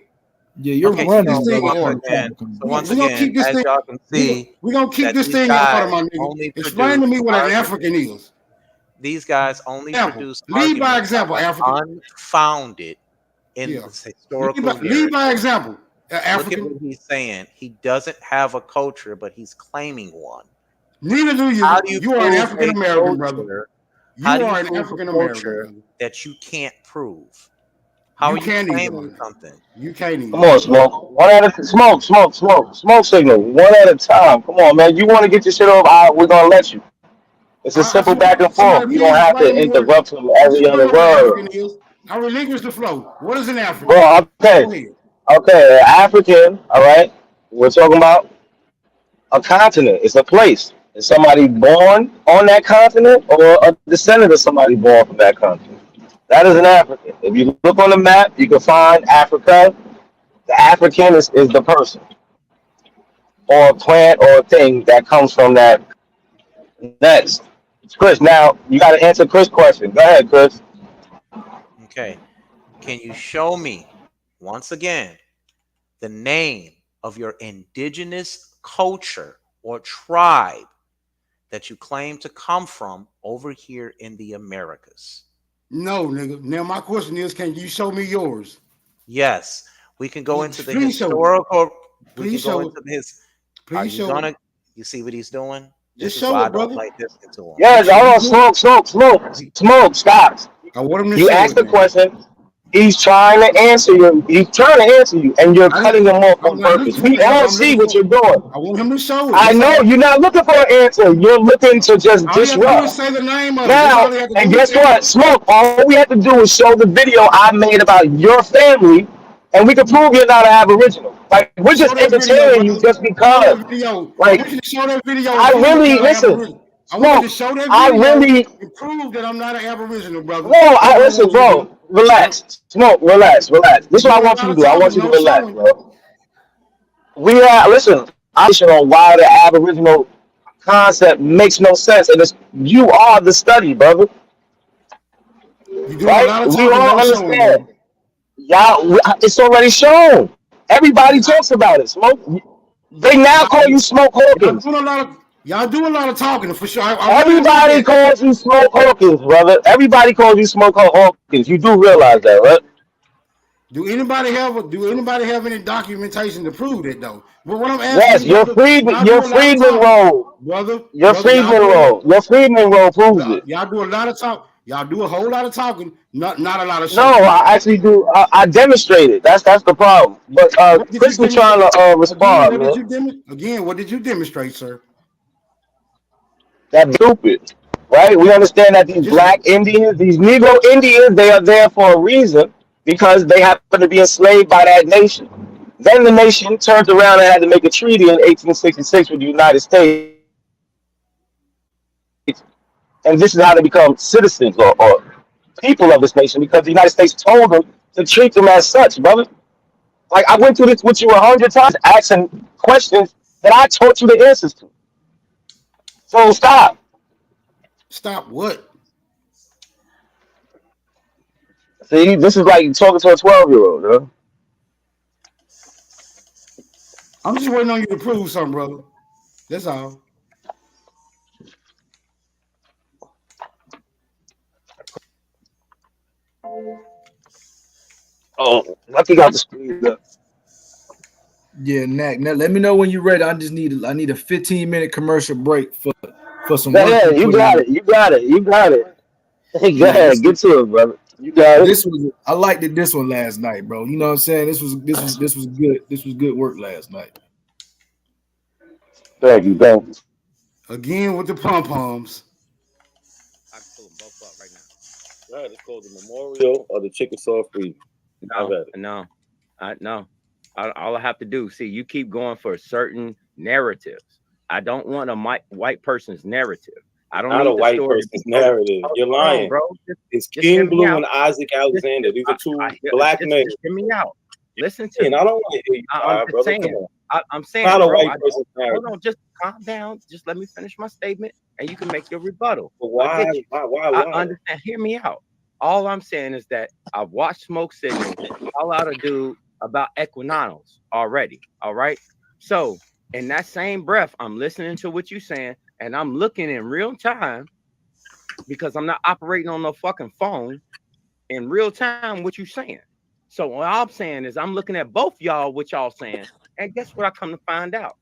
Yeah, you're Okay, running. so once again, as y'all can see, we're gonna keep that this these thing in order, guys my nigga. only Explain to me produce what an arguments. African is. These guys only produce Lead by arguments that example, are African. unfounded in the historical Lead by narrative. example, Look at African. what he's saying. He doesn't have a culture, but he's claiming one. Neither do you. How do you You are an prove African a American, brother. culture? You How do you are an prove African a American, culture brother. that you can't prove? How You are you can't either, claiming man. something? You can't either. Come on, smoke. One at a smoke signal. One at a time. Come on, man. You want to get your shit over? We're gonna let you. It's a simple back and forth. Somebody You please don't have explain to to me interrupt from every other explain what an African word. is. I relinquish the flow. What is an African? Bro, okay. Go ahead. Okay, African, all right. We're talking about a continent. It's a place. Is somebody born on that continent or a descendant of somebody born from that continent? That is an African. If you look on the map, you can find Africa. The African is the person or a plant or a thing that comes from that. Next. Chris, now you got to answer Chris' question. Go ahead, Chris. Okay. Can you show me once again the name of your indigenous culture or tribe that you claim to come from over here in the Americas? No, nigga. Now my question is, can you show me yours? Yes, we can go into the Please show me. historical. We Please can go show into it. his. Please Are you show gonna? it. You see what he's doing? This Just is show why I it, don't brother. like listening to him. Yes, smoke, stop. I want him to You show asked it, the man. question. He's trying to answer you. He's trying to answer you, and you're cutting him off I'm on not purpose. looking for We the answer. all I'm see looking what for. you're doing. I want him to show it. I That's know all. you're not looking for an answer. You're looking to just All you have to do is disrupt. say the name of it. That's Now, all you have to and do. guess what? Smoke. All we have to do is show the video I made about your family, and we can prove you're not an Aboriginal. Like we're Show just that video, entertaining you brother. just Show because. that video. I Like want you to show that video and I prove I'm really not an listen. Aboriginal. I want you to Smoke. show that I video really and prove that I'm not an Aboriginal, brother. no. That's I all I listen, want you to do. bro. Relax. Smoke. Relax. This is You're what I doing a want you lot to of do. I want talking, you to no relax, showing. bro. We are listen. I'm on why the Aboriginal concept makes no sense, and it's you are the study, brother. You're doing a Right? lot of We talking, no all showing, understand. brother. It's already shown. Everybody talks about it. Smoke. They now call you Smoke Hawkins. Y'all do a lot of talking for sure. I will admit Everybody that. calls you Smoke Hawkins, brother. Everybody calls you Smoke Hawkins. You do realize that, right? Do anybody have any documentation to prove that though? But what I'm asking Yes, you, your brother, Freedman, y'all do your a lot of Freedman talking, role, brother. your Freedman role, your Freedman role proves it. Y'all do a lot of talk. Y'all do a whole lot of talking, not a lot of No, showing. I actually do. I demonstrated. That's the problem. But What did you Chris was trying demonstrate? to Again, respond, what did man. you what did you demonstrate, sir? That's stupid, right? We understand that these Just black Indians, these Negro Indians, they are there for a reason because they happen to be enslaved by that nation. Then the nation turned around and had to make a treaty in 1866 with the United States, and this is how they become citizens or people of this nation because the United States told them to treat them as such, brother. Like I went through this with you 100 times, asking questions that I taught you the answers to. So stop. Stop what? See, this is like talking to a 12-year-old, huh? I'm just waiting on you to prove something, brother. That's all. Oh, lucky got the speed up. Yeah, Knack. Now let me know when you're ready. I need a 15-minute commercial break for some Go work you ahead, you put got in. it. You got it. You got it. Hey, go Yeah, ahead, get to it, brother. You got it. I liked it this one last night, bro. You know what I'm saying? This was good. This was good work last night. Thank you, thank you. Again with the pom-poms. I can pull them both up right now. Right, it's called the Memorial of the Chickasaw Freedom. No. All I have to do, see, you keep going for certain narratives. I don't want a white person's narrative. I don't Not need a the white story person's narrative. You're Hold on, lying, bro. It's just hear King me Blue out. and Isaac Alexander. These are two black men. Just hear me out. Listen to And me. I don't want to hear you I'm cry, just brother. saying. Come on. I'm saying, Not a bro. white person's narrative. Hold on, just calm down. Just let me finish my statement, and you can make your rebuttal. But why? I get you. Why? I understand. Hear me out. All I'm saying is that I've watched Smoke Signal call out a dude about equinox already. All right. So in that same breath, I'm listening to what you're saying, and I'm looking in real time because I'm not operating on no fucking phone in real time what you're saying. So what I'm saying is I'm looking at both y'all, what y'all saying, and guess what I come to find out?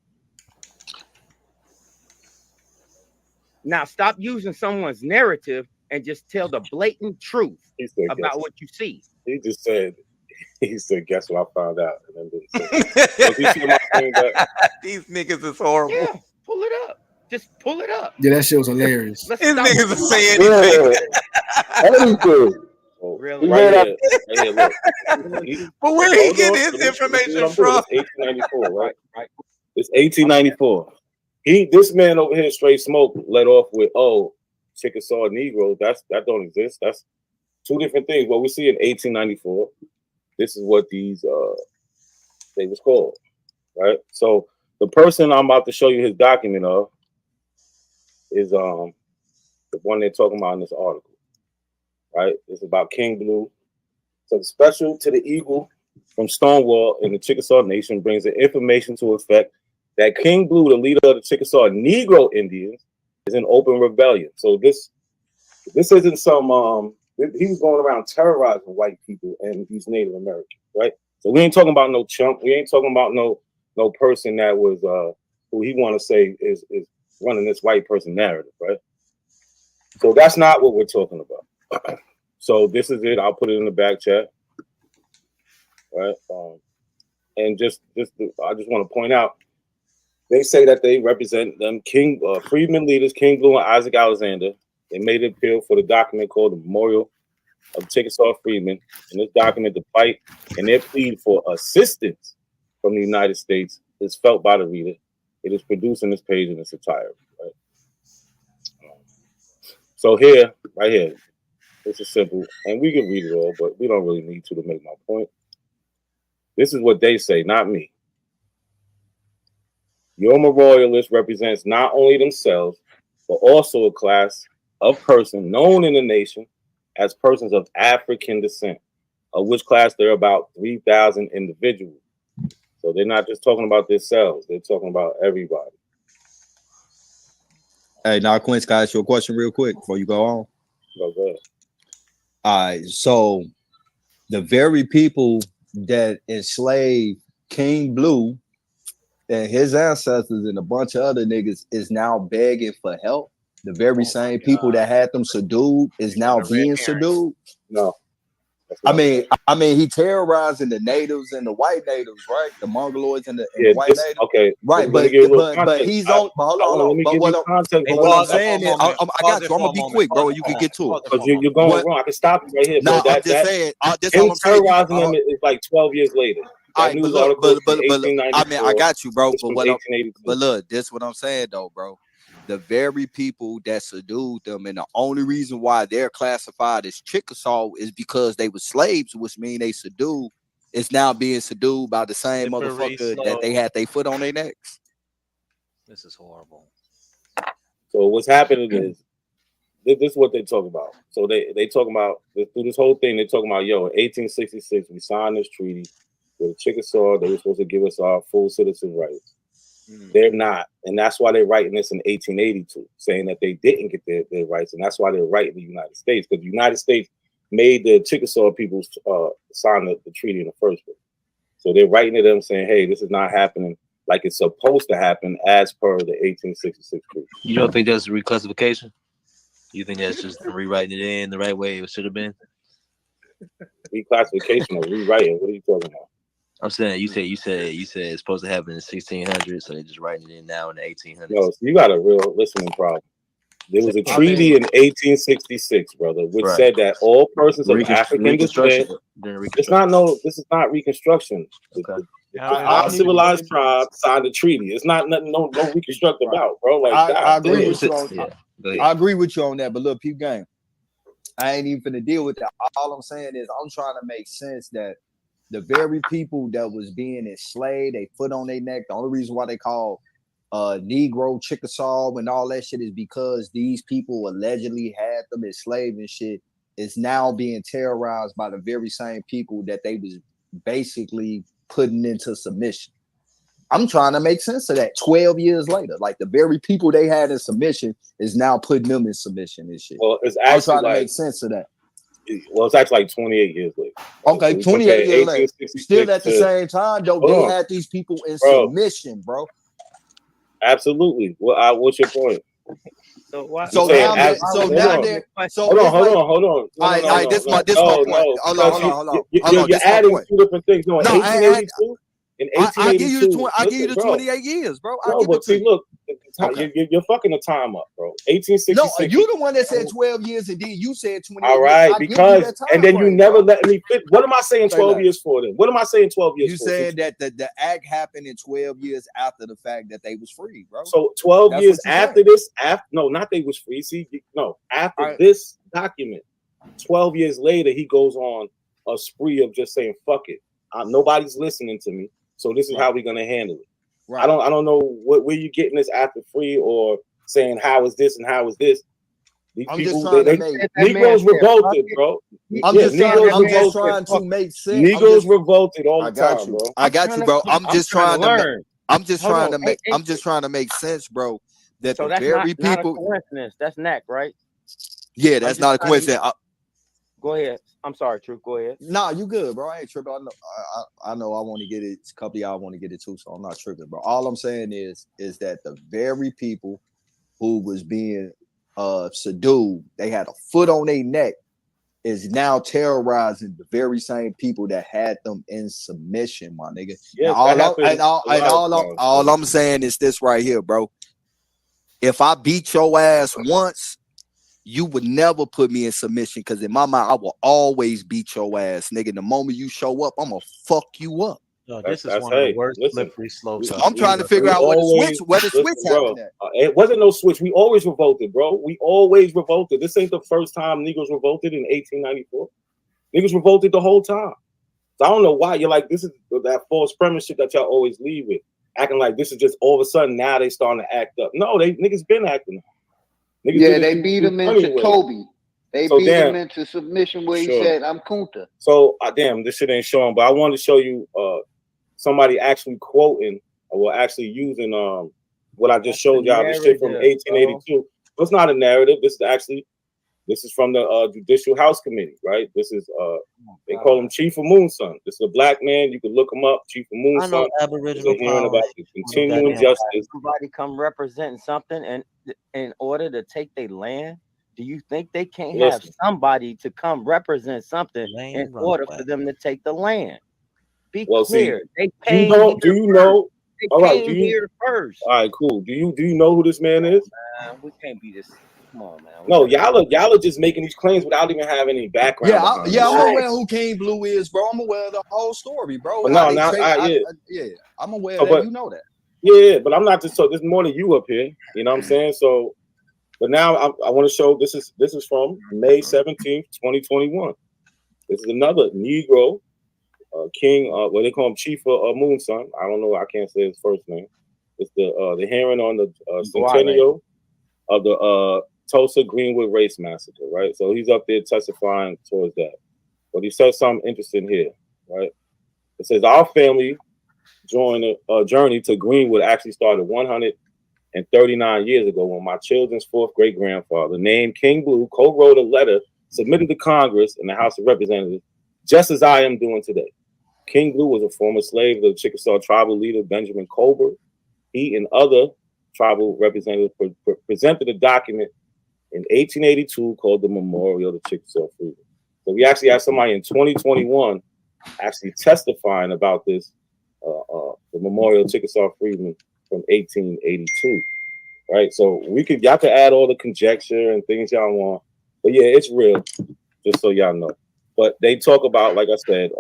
Now stop using someone's narrative and just tell the blatant truth about what you see. He just said, guess what I found out. And then These niggas is horrible. Yeah, pull it up. Just pull it up. Yeah, that shit was hilarious. These niggas will say anything. Anything. Really? Right here, look. But where he get his information from? It's 1894, right? It's 1894. This man over here, Straight Smoke, let off with, Chickasaw Negro. That don't exist. That's two different things. What we see in 1894, this is what these they was called, right? So the person I'm about to show you his document of is the one they're talking about in this article, right? It's about King Blue. So the special to the Eagle from Stonewall in the Chickasaw Nation brings the information to effect that King Blue, the leader of the Chickasaw Negro Indians, is in open rebellion. So this This isn't some he was going around terrorizing white people and these Native Americans, right? So we ain't talking about no chump. We ain't talking about no person that was who he want to say is running this white person narrative, right? So that's not what we're talking about. So this is it. I'll put it in the back chat, right? And I just want to point out, they say that they represent them freedmen leaders, King Blue and Isaac Alexander. They made an appeal for the document called the Memorial of Chickasaw Freedmen. In this document, the fight and their plea for assistance from the United States is felt by the reader. It is produced in this page in its entirety, right? So here, right here, this is simple, and we can read it all, but we don't really need to make my point. This is what they say, not me. Your memorialist represents not only themselves, but also a class of person known in the nation as persons of African descent, of which class there are about 3,000 individuals. So they're not just talking about themselves, they're talking about everybody. Hey, now Quince, can I ask you a question real quick before you go on? Go ahead. All right, so the very people that enslaved King Blue and his ancestors and a bunch of other niggas is now begging for help. The very same people that had them subdued is now being subdued. No. I mean, he terrorizing the natives and the white natives, right? The Mongoloids and the white natives. Okay, right? But he's on. But hold on, let me give you context. What I'm saying is, I got you. I'm gonna be quick, bro. You can get to it. Because you're going wrong. I can stop you right here. No, I'm just saying. This all I'm saying. Terrorizing them is like 12 years later. All right, but look, I mean, I got you, bro. But look, this what I'm saying though, bro. The very people that subdued them, and the only reason why they're classified as Chickasaw is because they were slaves, which mean they subdued, is now being subdued by the same motherfucker that they had their foot on their necks. This is horrible. So what's happening is, this is what they talk about. So they talk about, through this whole thing, they talking about, yo, in 1866, we signed this treaty with the Chickasaw. They were supposed to give us our full citizen rights. They're not, and that's why they're writing this in 1882, saying that they didn't get their rights, and that's why they're writing the United States, because the United States made the Chickasaw people sign the treaty in the first place. So they're writing to them saying, hey, this is not happening like it's supposed to happen as per the 1866 treaty. You don't think that's a reclassification? You think that's just rewriting it in the right way it should have been? Reclassification or rewriting? What are you talking about? I'm saying you said it's supposed to happen in 1600, so they're just writing it in now in the 1800s. No, so you got a real listening problem. There was a treaty in 1866, brother, which said that all persons of African descent. It's not this is not Reconstruction. Our civilized tribe signed a treaty. It's not nothing no reconstruct about, bro. Like I agree with you on. I agree with you on that, but look, peep game. I ain't even finna deal with that. All I'm saying is I'm trying to make sense that the very people that was being enslaved, they foot on their neck. The only reason why they call Negro Chickasaw and all that shit is because these people allegedly had them enslaved and shit is now being terrorized by the very same people that they was basically putting into submission. I'm trying to make sense of that 12 years later. Like the very people they had in submission is now putting them in submission and shit. Well, it's actually I'm trying to make sense of that. Well, it's actually like 28 years later. Okay, 28 years later. Still at the same time, though, they had these people in submission, bro. Absolutely. Well, what's your point? So why? So now they're hold on. All right, this my point. Hold on. You're adding two different things. No, in 1882. In 1882, I give you the 28 years, bro. But see, look, you're fucking the time up, bro. 1866. No, you the one that said 12 years, and then you said 28 all right, years. because and then you never let me fit. What am I saying 12 years for then? What am I saying 12 years you for? You said that the act happened in 12 years after the fact that they was free, bro. So 12 years after this, not they was free. See, after this document, 12 years later, he goes on a spree of just saying, fuck it. Nobody's listening to me. So this is how we're gonna handle it. Right. I don't know where you getting this after free or saying how is this and how is this. These people, Negroes revolted, bro. I'm just trying to make sense. Negroes revolted all the time, bro. I got you, bro. I'm just trying to make sense, bro. That so the very people. Not a coincidence. That's neck, right? Yeah, that's not a coincidence. Go ahead. I'm sorry, Truth. Go ahead. Nah, you good, bro. I ain't tripping. I know I want to get it. A couple of y'all want to get it too, so I'm not tripping, bro. All I'm saying is that the very people who was being subdued, they had a foot on their neck, is now terrorizing the very same people that had them in submission, my nigga. Yes, All I'm saying is this right here, bro. If I beat your ass once, you would never put me in submission, because in my mind, I will always beat your ass, nigga. The moment you show up, I'm gonna fuck you up. No, this is one of the worst slippery slopes. So I'm trying to figure out where the switch happened at. It wasn't no switch. We always revolted, bro. We always revolted. This ain't the first time Negroes revolted in 1894. Niggas revolted the whole time. So I don't know why you're like, this is that false premise shit that y'all always leave with, acting like this is just all of a sudden now they starting to act up. No, niggas been acting up. Yeah, they beat him into Toby. They beat him into submission where he said, "I'm Kunta." So damn, this shit ain't showing, but I wanted to show you somebody actually quoting or actually using what I just showed y'all. This shit from 1882. So it's not a narrative. This is from the Judicial House Committee, right? This is they call him Chief of Moonson. This is a black man. You can look him up, Chief of Moonson. I know Aboriginal hearing about the continuing justice. Somebody come representing something, and in order to take their land, do you think they can't have somebody to come represent something in order for them to take the land? Be clear. They came. Do you know? They All right. came here first. All right. Cool. Do you know who this man is? Man, we can't be this. Come on, man. No, y'all are just making these claims without even having any background. I'm aware who King Blue is, bro. I'm aware of the whole story, bro. But I'm aware of that. You know that. Yeah, but I'm not just so. There's more than you up here. You know what I'm saying? So, but now I want to show this is from May 17th, 2021. This is another Negro king. What they call him, Chief of Moonson. I don't know. I can't say his first name. It's the hearing on the centennial of the Tulsa Greenwood Race Massacre, right? So he's up there testifying towards that. But he says something interesting here, right? It says our family joined a journey to Greenwood actually started 139 years ago when my children's fourth great grandfather, named King Blue, co-wrote a letter submitted to Congress and the House of Representatives, just as I am doing today. King Blue was a former slave of the Chickasaw tribal leader Benjamin Colbert. He and other tribal representatives presented a document in 1882 called the Memorial of Chickasaw Freedom. So we actually have somebody in 2021 actually testifying about this, the Memorial of Chickasaw Freedom from 1882, right? So y'all can add all the conjecture and things y'all want, but yeah, it's real, just so y'all know. But they talk about, like I said,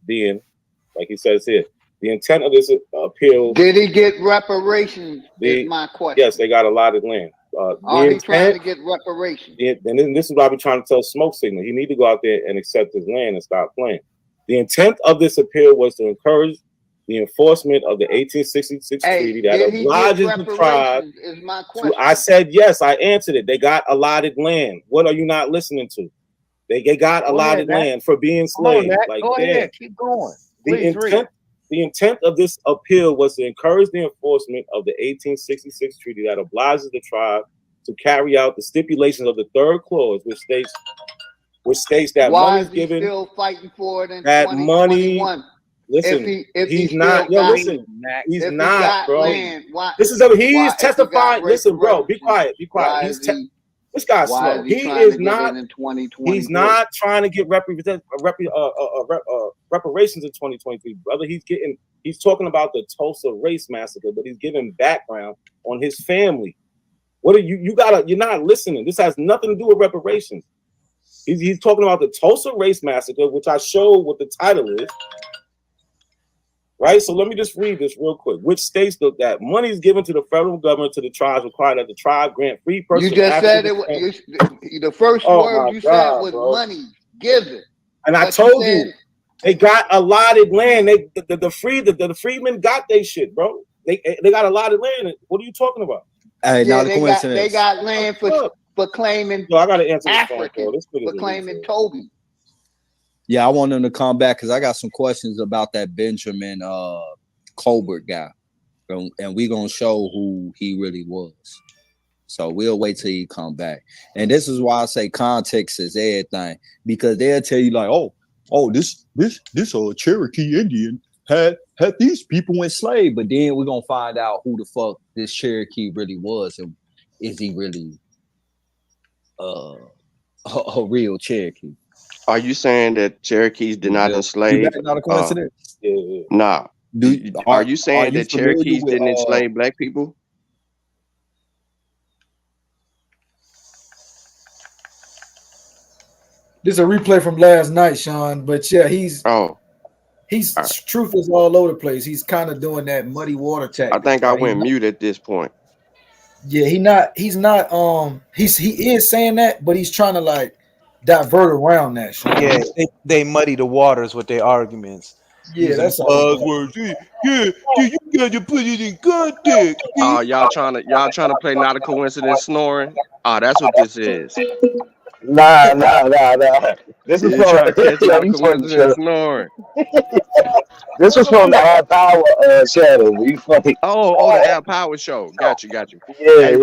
being, like he says here, the intent of this appeal. Did he get reparations? Is my question. Yes, they got allotted land. Are he trying to get reparations? And then this is what I be trying to tell Smoke Signal. He need to go out there and accept his land and stop playing. The intent of this appeal was to encourage the enforcement of the 1866 treaty that obliges the tribe. Is my question. I said yes. I answered it. They got allotted land. What are you not listening to? They got allotted land for being slaves. Go ahead. Keep going. The intent of this appeal was to encourage the enforcement of the 1866 treaty that obliges the tribe to carry out the stipulations of the third clause, which states that money is given. Still fighting for it in that 2021? Money. Listen, he's not. He's not, bro. Land, he's testifying. Listen, bro, be quiet. Be quiet. This guy's slow. He is not. He's not trying to get reparations in 2023, brother. He's talking about the Tulsa race massacre, but he's giving background on his family. What are you're not listening. This has nothing to do with reparations. He's talking about the Tulsa race massacre, which I show what the title is. Right, so let me just read this real quick. Which states that money is given to the federal government to the tribes required that the tribe grant free person. You just said it. The first word you said was money given. And I told you, they got allotted land. The freedmen got their shit, bro. They got allotted land. What are you talking about? Hey, yeah, they got land for claiming. So I got to answer African for claiming Toby. Yeah, I want them to come back because I got some questions about that Benjamin Colbert guy, and we gonna show who he really was. So we'll wait till he come back. And this is why I say context is everything, because they'll tell you like, oh, this Cherokee Indian had these people enslaved, but then we're gonna find out who the fuck this Cherokee really was, and is he really a real Cherokee? Are you saying that Cherokees did not enslave? That's not a coincidence. Nah. Are you saying that Cherokees didn't enslave black people? This is a replay from last night, Sean. But yeah, he's truth is all over the place. He's kind of doing that muddy water tactic. I think I went mute at this point. Yeah, he is saying that, but he's trying to like divert around that, Sean. Yeah, they muddy the waters with their arguments. Yeah, that's buzzwords. Yeah, you got to put it in context. Oh, y'all trying to play not a coincidence snoring? Oh, that's what this is. Nah. This is trying to catch not a coincidence snoring. This was from the Al Power Shadow. You funny. Oh, the Al Power show. Got you. Yeah,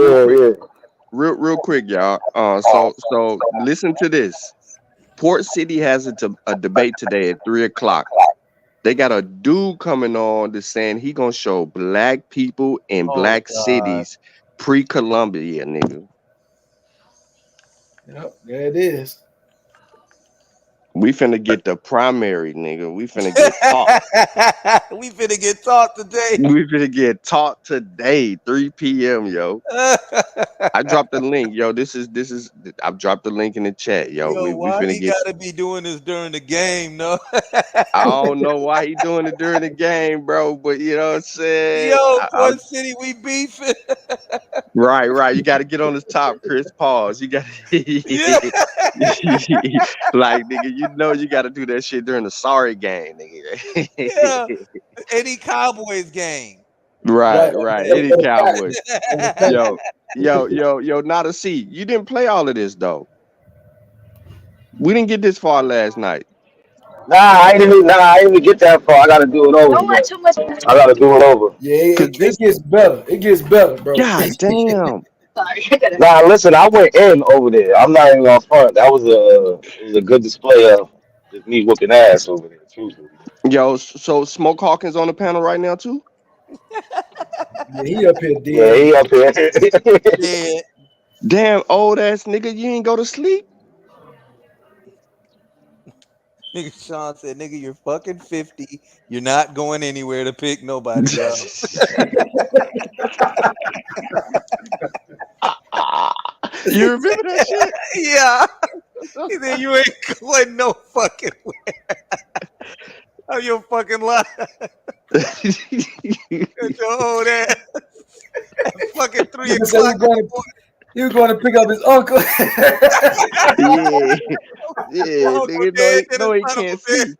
Real quick, y'all. So listen to this. Port City has a debate today at 3:00. They got a dude coming on that's saying he gonna show black people in black cities pre-Columbia, nigga. Yep, there it is. We finna get the primary, nigga. We finna get taught. We finna get taught today. We finna get taught today, 3 p.m. Yo. I dropped the link, yo. This is. I've dropped the link in the chat, yo. We why finna he get. Gotta be doing this during the game, no? I don't know why he doing it during the game, bro. But you know what I'm saying. Yo, Port City, we beefing. Right. You got to get on this top, Chris. Pause. You got to, like, nigga. You know you got to do that shit during the sorry game, nigga. Yeah, any Cowboys game. Right. Any Cowboys. Yo. Not a C. You didn't play all of this though. We didn't get this far last night. I ain't even get that far. I gotta do it over. I gotta do it over. Yeah, it gets better. It gets better, bro. God damn. Nah, listen, I went in over there. I'm not even on front. That was a good display of just me whooping ass over there. Yo, so Smoke Hawkins on the panel right now too? Yeah, he up here dead. Yeah, he up here. Yeah. Damn old ass nigga, you ain't go to sleep? Nigga Sean said, nigga, you're fucking 50. You're not going anywhere to pick nobody up. You remember that shit? Yeah. He said, you ain't going no fucking where. Oh, you're fucking lying. That's your old ass. Fucking 3 o'clock. You're going to pick up his uncle. Yeah, nigga, know he can't see.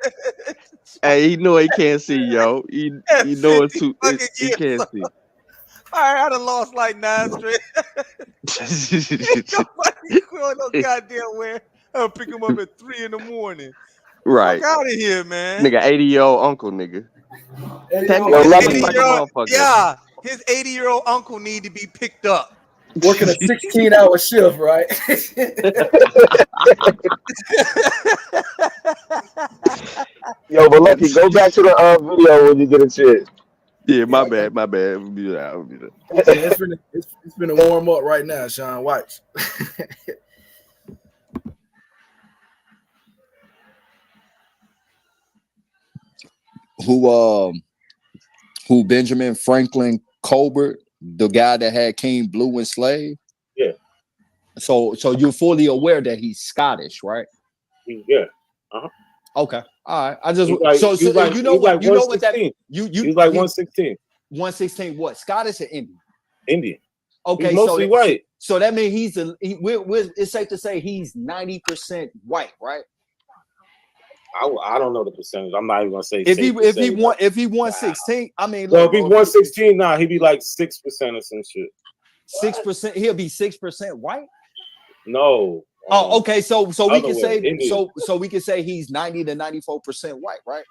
Hey, he know he can't see, yo. He know it's too. He can't see. All right, I done lost like 9 straight. Nobody going no goddamn where. I'll pick him up at 3 in the morning. Right. Fuck out of here, man. Nigga, 80-year-old uncle, nigga. Yeah, his 80-year-old uncle need to be picked up. Working a 16-hour shift, right? Yo, but Lucky, go back to the video when you get a chance. Yeah, my bad. We'll be there. It's been a warm up right now, Sean. Watch. Who Benjamin Franklin Colbert, the guy that had King Blue enslaved? Yeah. So you're fully aware that he's Scottish, right? Yeah. Uh-huh. Okay. All right. I just you know what that means. He's like 116. 116 what? Scottish or Indian? Indian. Okay, he's mostly white. So that means it's safe to say he's 90% white, right? I don't know the percentage. I'm not even gonna say if he 116, I mean, well, if he's 116, he'd be like 6% or some shit. 6%, he'll be 6% white. No. Oh, okay. So we can say Indian. so we can say he's 90 to 94% white, right?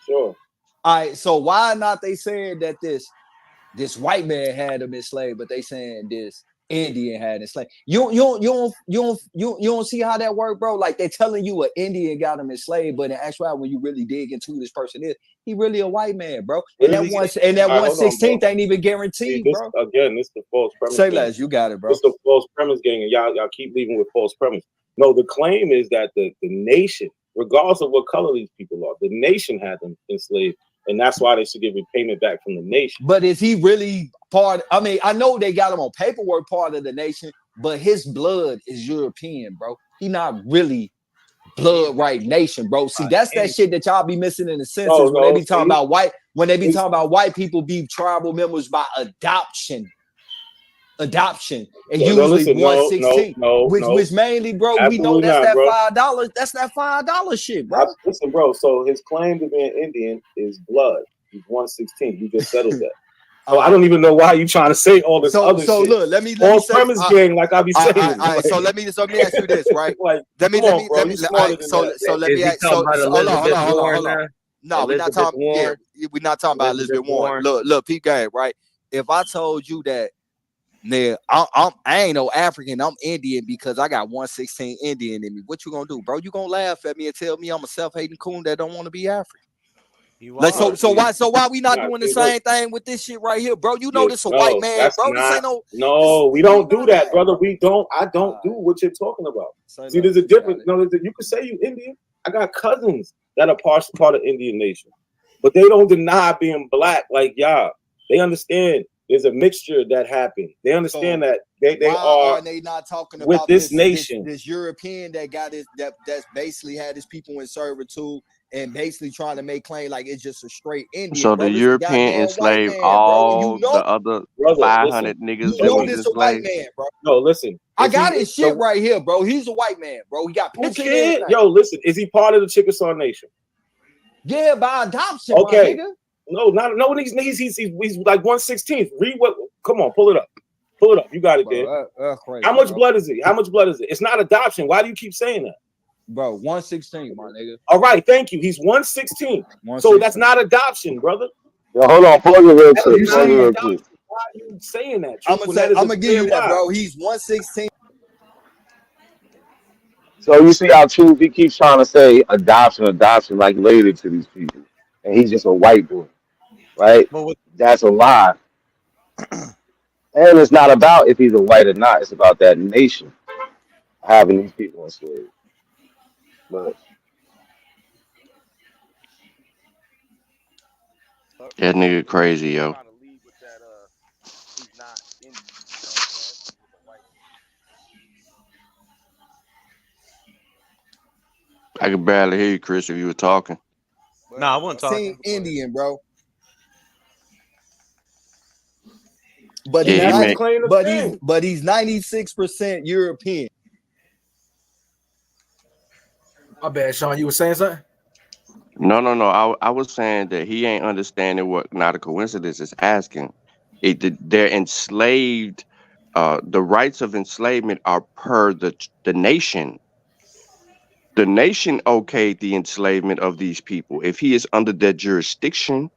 Sure. All right. So why not they saying that this white man had them enslaved, but they saying this Indian had enslaved. You don't see how that work, bro. Like they telling you an Indian got him enslaved, but in actuality, when you really dig into who this person is, he really a white man, bro. And that 1/16th ain't even guaranteed, See, this, bro. again, this the false premise. Say less, you got it, bro. It's the false premise gang, and y'all keep leaving with false premise. No, the claim is that the nation, regardless of what color these people are, the nation had them enslaved, and that's why they should get repayment back from the nation. But is he really part? I mean, I know they got him on paperwork part of the nation, but his blood is European, bro. He not really blood right nation, bro. See, that's that shit that y'all be missing in the census when they be talking about white. When they be talking about white people be tribal members by adoption. Adoption and usually 1/16, which mainly, bro, absolutely we know that's not, that bro. $5. That's that $5 shit, bro. Listen, bro. So his claim to being Indian is blood. He's 1/16. We just settled that. So I don't even know why you trying to say all this other shit. So look, let me false say, premise gang, like I be saying. All right, so let me ask you this, right? Like, let me hold ask. Hold on. No, we're not talking. Yeah, we're not talking about Elizabeth Warren. Look, Pete Game, right? If I told you that, nigga, I ain't no African, I'm Indian because I got 1/16 Indian in me. What you gonna do, bro? You gonna laugh at me and tell me I'm a self-hating coon that don't want to be African? Like, so why we not doing the same thing with this shit right here, bro? You know this a white man, bro. This ain't no, we don't do that, brother. We don't. I don't do what you're talking about. See, there's a difference. No, you can say you Indian. I got cousins that are part of Indian nation, but they don't deny being black like y'all. They understand there's a mixture that happened. They understand that they are they not talking with about this nation. This European that got his that's basically had his people in servitude and basically trying to make claim like it's just a straight Indian. So bro. the European enslaved all the other 500 niggas that was this a white enslaved. man, bro. No, listen. I got his shit right here, bro. He's a white man, bro. He got pictures. Yo, listen. Is he part of the Chickasaw Nation? Yeah, by adoption, okay. my nigga. No, these niggas, he's like 1/16. Read what? Come on, pull it up. Pull it up. You got it, there. Crazy, How much bro. blood is it? How much blood is it? It's not adoption. Why do you keep saying that? Bro, 1/16, my nigga. All right, thank you. He's 1/16. So that's not adoption, brother. Yo, hold on, pause it real That quick. is Pause it not real adoption. quick. Why are you saying that? I'm gonna give you that, bro. He's 1/16. So you see how Truth he keeps trying to say adoption, like related to these people, and he's just a white boy, right? That's a lie. And it's not about if he's a white or not. It's about that nation having these people enslaved. But That nigga crazy, yo. I could barely hear you, Chris, if you were talking. No, I wasn't talking. Indian, bro. But Yeah, he's 96% European. My bad, Sean. You were saying something? No. I was saying that he ain't understanding what not a coincidence is asking. They're enslaved. The rights of enslavement are per the nation. The nation okayed the enslavement of these people. If he is under their jurisdiction,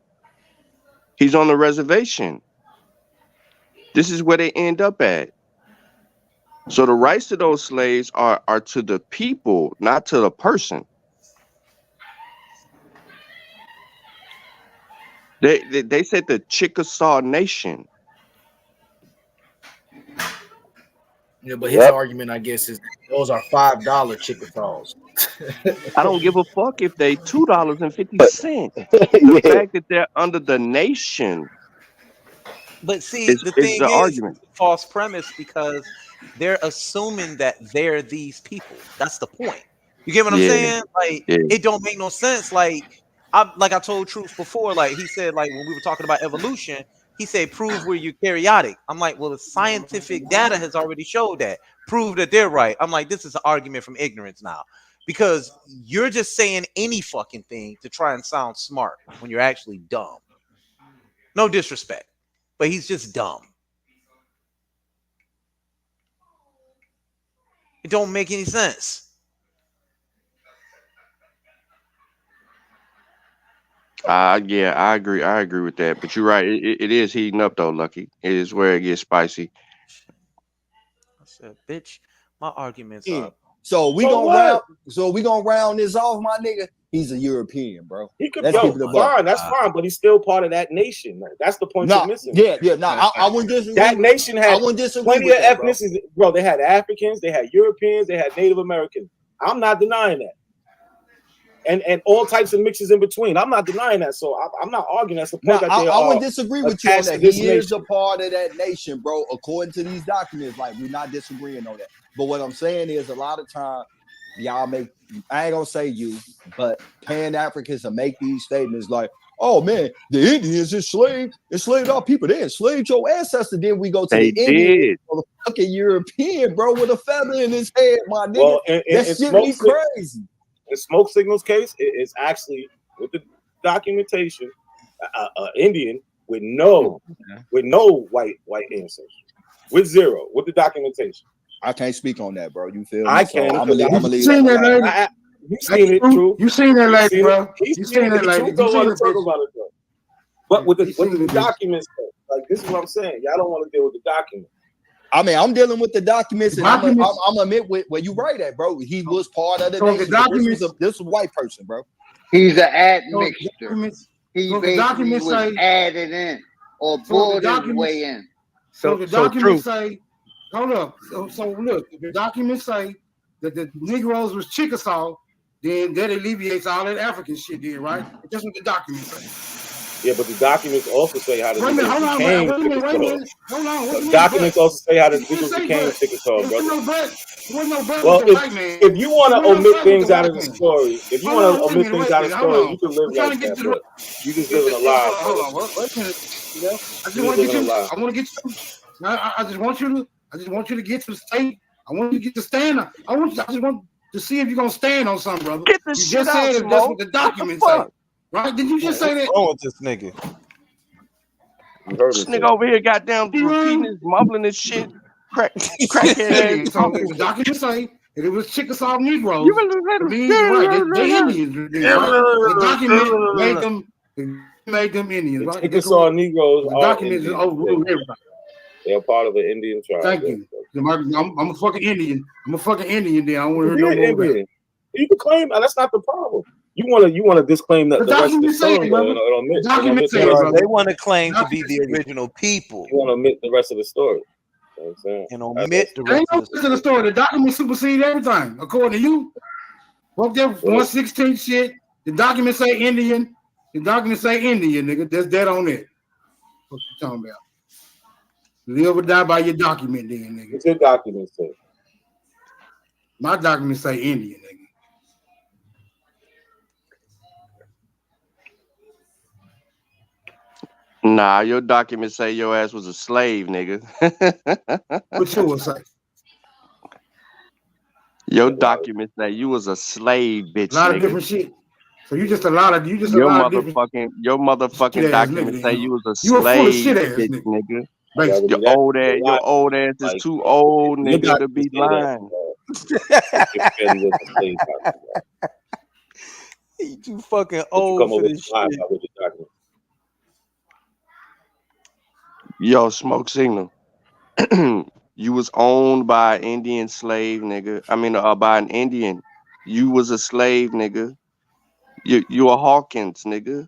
he's on the reservation. This is where they end up at. So the rights to those slaves are to the people, not to the person. They said the Chickasaw Nation. Yeah, but his argument, I guess, is those are $5 Chickasaws. I don't give a fuck if they $2.50. The fact that they're under the nation. But see, the thing is argument. False premise because they're assuming that they're these people. That's the point. You get what I'm saying? Like it don't make no sense. Like I told Truth before. Like he said, like when we were talking about evolution, he said, "Prove we're eukaryotic." I'm like, well, the scientific data has already showed that. Prove that they're right. I'm like, this is an argument from ignorance now, because you're just saying any fucking thing to try and sound smart when you're actually dumb. No disrespect, but he's just dumb. It don't make any sense. Yeah, I agree. I agree with that. But you're right. It is heating up though, Lucky. It is where it gets spicy. I said, bitch, my argument's Yeah. up. So we So gonna what? round this off, my nigga. He's a European, bro. He could, Let's keep it yo, a buck. fine, that's fine, but he's still part of that nation. Man. That's the point you're missing. I wouldn't disagree. That nation had I wouldn't disagree plenty with of that, bro. ethnicities, bro. They had Africans, they had Europeans, they had Native Americans. I'm not denying that. And all types of mixes in between. I'm not denying that. So I'm not arguing. That's the point that they I are. wouldn't disagree with you on attached that. to this He is nation. a part of that nation, bro, according to these documents. Like, we're not disagreeing on that. But what I'm saying is, a lot of time, y'all make, I ain't gonna say you, but Pan-Africans will make these statements like, oh man, the Indians enslaved our people. They enslaved your ancestors. Then we go to They the Indian, did. the fucking European, bro, with a feather in his head, my nigga. Well, that shit be crazy. In Smoke Signal's case, it's actually with the documentation, Indian with no white ancestors, with zero, with the documentation. I can't speak on that, bro. You feel me? I So can. I'm gonna leave You seen that lady? You seen it, true. You seen that lady, bro? You seen that lady? True don't You want seen to the talk bitch? about it though. But with the documents, like this is what I'm saying. Y'all don't want to deal with the documents. I mean, I'm dealing with the documents, and I'm admit where you right at, bro. He was part of the So the nation. documents- This was a white person, bro. He's an So admixture. He so the basically documents was say- added in or So the brought his documents- way in. So the documents say, hold up. So look, if the documents say that the Negroes was Chickasaw, then that alleviates all that African shit, then, right? That's what the documents say. Yeah, but the documents also say how the Wait a minute, Negroes hold on, became wait a minute. Chickasaw. Hold on, The documents also say how the Negroes say became but. Chickasaw, There brother. wasn't no but Well, with the white man. if you want to There wasn't no omit but things with the out of white the man. story, if you Hold want to on, omit wait a things minute, out of the hold story, on. you can live I'm trying like to get that, to the. but you just living a lie, Hold brother. on, wait a minute. You know, I just You want to just get living you. a lie. I want to get you. I just want you to get to the state. I want you to get to stand. I just want to see if you're gonna stand on something, brother. Get the You shit just out, said if that's Smoke. what the What documents the say, fuck? right? Did you just say that? What's wrong with this nigga? You heard This me say nigga over here got down repeating his mumbling his shit. Crackhead ass So talking. the documents say that it was Chickasaw Negroes. You It means right. They Indians, right? The document made them Indians, the right? Chickasaw Negroes The are document just Indians. overruled everybody. They are part of an Indian tribe. Thank yes. you. I'm a fucking Indian. I'm a fucking Indian. Then I don't want to Be hear an no more about Indian. it. You can claim that's not the problem. You want to disclaim that The the rest of the document say story, it, but brother. omit The document say the it, rest. brother. They want to claim to be the original people You want to omit the rest of the story. You know what I'm saying? and omit the There rest ain't no of the rest of the story. The document supersede everything, according to you. Fuck that 116 shit. The document say Indian. The document say Indian, nigga. That's dead on it. What you talking about? Live or die by your document, then, nigga. What's your document say? My document say Indian, nigga. Nah, your documents say your ass was a slave, nigga. What yours say? Your documents say you was a slave, bitch, A lot of nigga. different shit. So you just a lot of different Your shit motherfucking ass documents nigga, say then. you was a You a full of slave, shit ass bitch, nigga. nigga. Basically. Your old ass is Like, too old, your nigga, to documents be say that, lying. defend with the slave document. He too fucking But you old come for over this to lie shit. about what your document. Yo, Smoke Signal. You was owned by an Indian slave, nigga. I mean, by an Indian. You was a slave, nigga. You a Hawkins, nigga.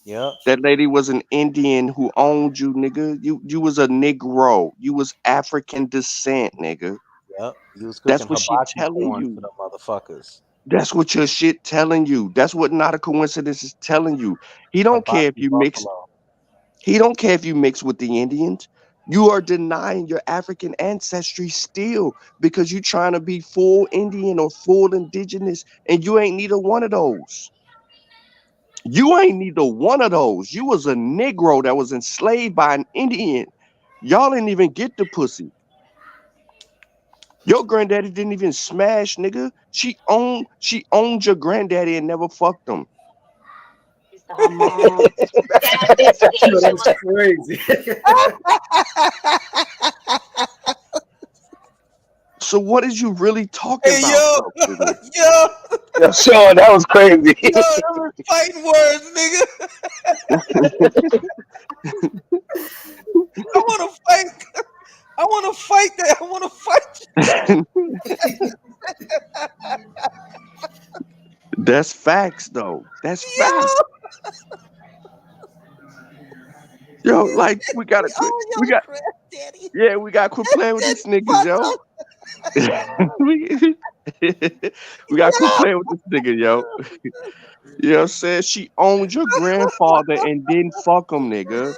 Yep. That lady was an Indian who owned you, nigga. You was a Negro. You was African descent, nigga. Yep. You was That's cooking what she hibachi telling corn you. for them motherfuckers. That's what your shit telling you. That's what Not a Coincidence is telling you. He don't care if Hibachi you mix. buffalo. He don't care if you mix with the Indians. You are denying your African ancestry still because you trying to be full Indian or full indigenous, and you ain't neither one of those. You ain't neither one of those. You was a Negro that was enslaved by an Indian. Y'all didn't even get the pussy. Your granddaddy didn't even smash, nigga. She owned your granddaddy and never fucked him. That's crazy. So what is you really talking about? Yo, Yo, Sean, that was crazy. yo, that was fighting words, nigga. want to fight. I want to fight that. I want to fight. That's facts, though. That's facts. Yo, like we gotta quit. We gotta quit playing with these niggas, yo. we gotta quit playing with this nigga, yo. You know what I'm saying? She owned your grandfather and didn't fuck him, nigga.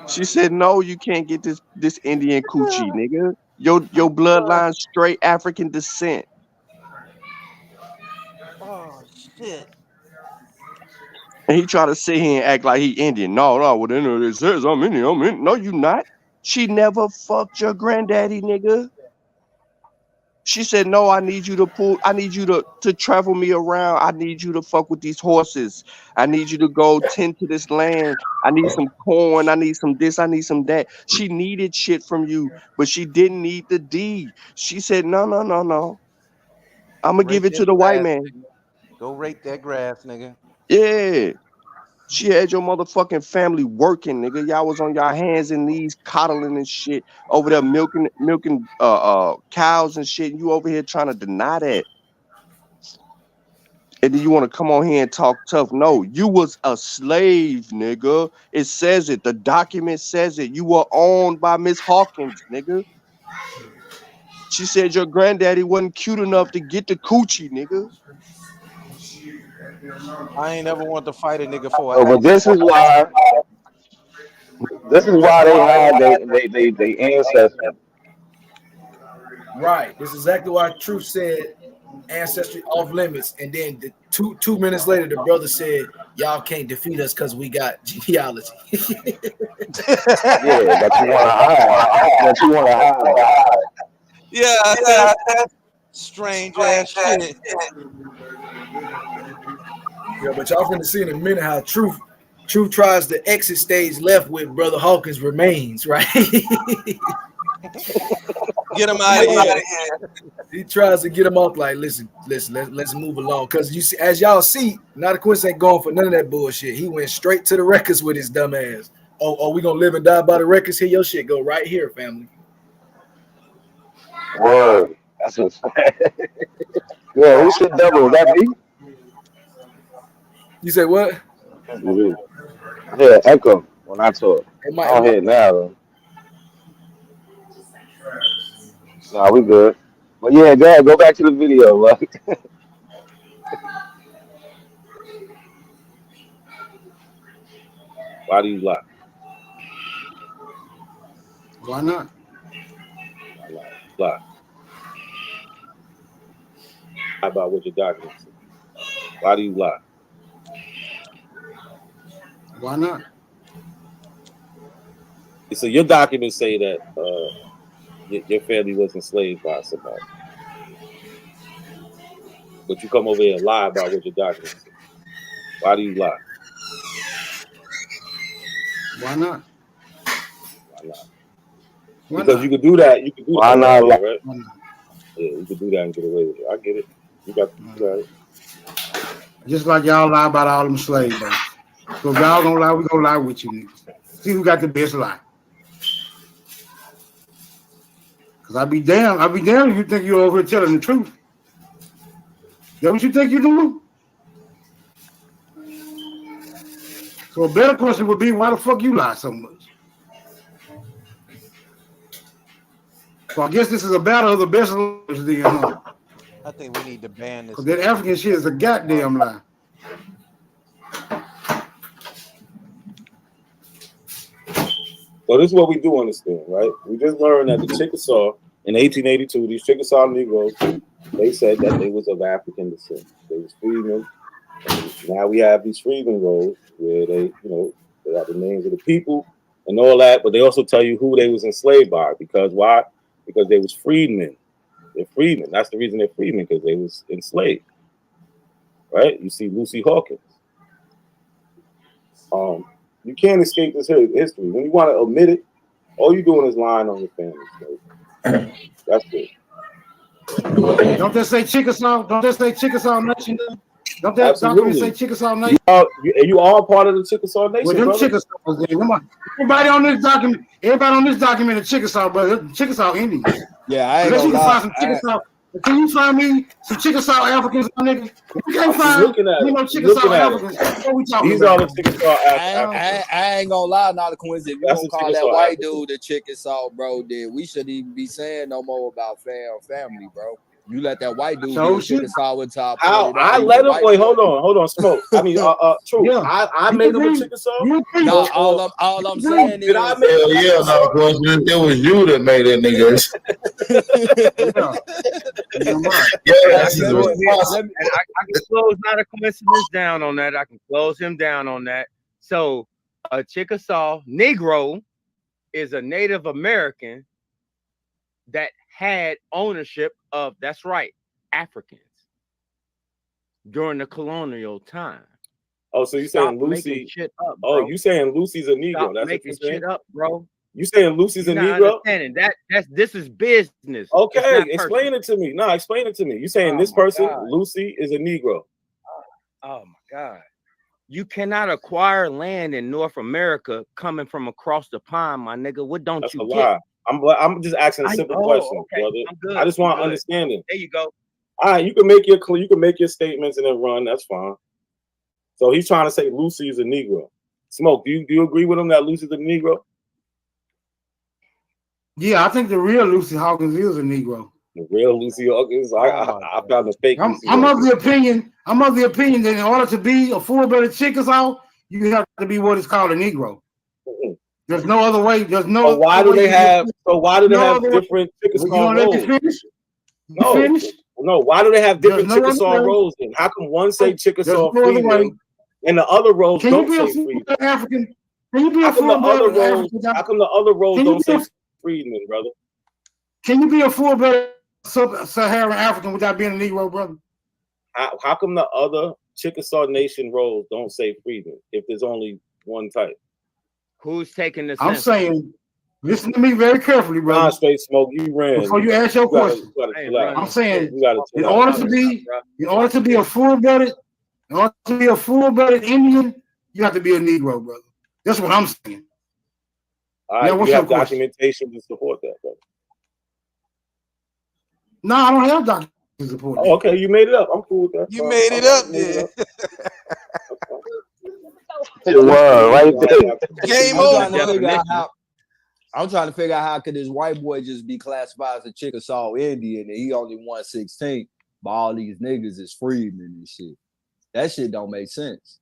She said, no, you can't get this Indian coochie, nigga. Your bloodline straight African descent. Oh shit. And he tried to sit here and act like he Indian. No, well then it says I'm Indian. No, you not. She never fucked your granddaddy, nigga. She said, no, I need you to travel me around. I need you to fuck with these horses. I need you to go tend to this land. I need some corn. I need some this. I need some that. She needed shit from you, but she didn't need the deed. She said, no. I'm going to give it to the white man. Go rake that grass, nigga. Yeah. She had your motherfucking family working, nigga. Y'all was on y'all hands and knees coddling and shit over there milking cows and shit. And you over here trying to deny that. And then you want to come on here and talk tough. No, you was a slave, nigga. It says it. The document says it. You were owned by Miss Hawkins, nigga. She said your granddaddy wasn't cute enough to get the coochie, nigga. I ain't ever want to fight a nigga for. But this is why they hide they ancestors. Right. This is exactly why Truth said ancestry off limits, and then two minutes later, the brother said, "Y'all can't defeat us because we got genealogy." Yeah, but you want to hide. Yeah, that's strange ass shit. Yeah, but y'all finna see in a minute how Truth tries to exit stage left with Brother Hawkins' remains, right? Get him out of here. He tries to get him off like, listen, let's move along. Because you see, as y'all see, Not a Quince ain't going for none of that bullshit. He went straight to the records with his dumb ass. Oh, we gonna live and die by the records? Here, your shit go right here, family. Word. That's what's yeah, who said double? That me? You say what? Yeah, echo when I talk. I don't hear it now though. Nah, we good. But yeah, go back to the video, like. Why do you lie? Why not? Lie. How about what your documents say? Why do you lie? Why not? So your documents say that your family was enslaved by somebody, but you come over here and lie about what your documents say. Why do you lie? Why not? Why not? Because you could do that. You could do Why that, not lie? right? Yeah, you could do that and get away with it. I get it. You got it. Just like y'all lie about all them slave days. So if y'all gonna lie, we gonna lie with you niggas. See who got the best lie. Cause I'd be damned if you think you're over here telling the truth. That what you think you're doing? So a better question would be, why the fuck you lie so much? So I guess this is a battle of the best lies then, huh? I think we need to ban this. Cause that African shit is a goddamn lie. So this is what we do understand, right? We just learned that the Chickasaw in 1882, these Chickasaw Negroes, they said that they was of African descent. They was freedmen. And now we have these freedmen rolls where they, they have the names of the people and all that, but they also tell you who they was enslaved by. Because why? Because they was freedmen. They're freedmen. That's the reason they're freedmen, because they was enslaved. Right? You see Lucy Hawkins. You can't escape this history. When you want to omit it, all you're doing is lying on your family. That's it. Don't they say Chickasaw? Don't they say Chickasaw Nation? Don't that document say Chickasaw Nation? You all part of the Chickasaw Nation, Well, them brother. Chickasaws, everybody on this document is Chickasaw, brother. Chickasaw Indians. Yeah, I ain't Unless you gonna can lie. find some Chickasaw. Can you find me some Chickasaw Africans, my nigga? If you can't I'm find, looking at you know, it. Chickasaw Africans, what we talking These about? are the Chickasaw Africans. I ain't gonna lie, not a coincidence. If you That's gonna the call that Chickasaw white African. dude the Chickasaw, bro, then we shouldn't even be saying no more about family, bro. You let that white dude be a Chickasaw with top. How I let him wait, hold on, Smoke. I mean, true. Yeah. I made him a Chickasaw. No, all I'm saying Did is, I make Hell yeah, no question. It was you that made that nigga. I can close not a coincidence down on that. I can close him down on that. So a Chickasaw Negro is a Native American that had ownership of, that's right, Africans during the colonial time. Oh, so you saying Lucy? Shit up, bro. Oh, you saying Lucy's a Negro? Stop That's what making you're saying, shit up, bro. You saying Lucy's a You're not Negro? understanding this is business. Okay, explain it to me. No, explain it to me. You saying this person, Lucy, is a Negro? Oh my God. You cannot acquire land in North America coming from across the pond, my nigga. What don't That's you a get? lie. I'm just asking a simple question, brother. I'm good. I just want I'm good. understanding. There you go. All right, you can make your statements and then run. That's fine. So he's trying to say Lucy is a Negro. Smoke, do you agree with him that Lucy's a Negro? Yeah, I think the real Lucy Hawkins is a Negro. The real Lucy Hawkins. I found the fake. I'm of the opinion that in order to be a full-blooded Chickasaw, you have to be what is called a Negro. There's no other way. There's no. So why do they have? So why do they have different Chickasaw You want to let roles? me finish? No, finish? no. Why do they have different There's no Chickasaw other way. roles? Then how come one say Chickasaw no other way. freedman and the other roles Can don't you be say a freedman? full-blooded African? Can you be How a come the other full-blooded roles? African? How come the other roles Can you don't be say freedman, brother? Can you be a full-blooded Sub-Saharan African without being a Negro, brother? How come the other Chickasaw Nation roles don't say freedman if there's only one type? Who's taking the I'm census? saying, listen to me very carefully, brother. Nah, straight Smoke, you ran. Before you ask your question, I'm saying, in order to be a full-blooded Indian, you have to be a Negro, brother. That's what I'm saying. All right, Now, what's you your have question? documentation to support that, brother. No, I don't have documentation to support that. Oh, okay, you made it up. I'm cool with that. You made it up, dude. Game over. I'm trying to figure out how could this white boy just be classified as a Chickasaw Indian and he only 1/16, but all these niggas is freedmen and shit. That shit don't make sense.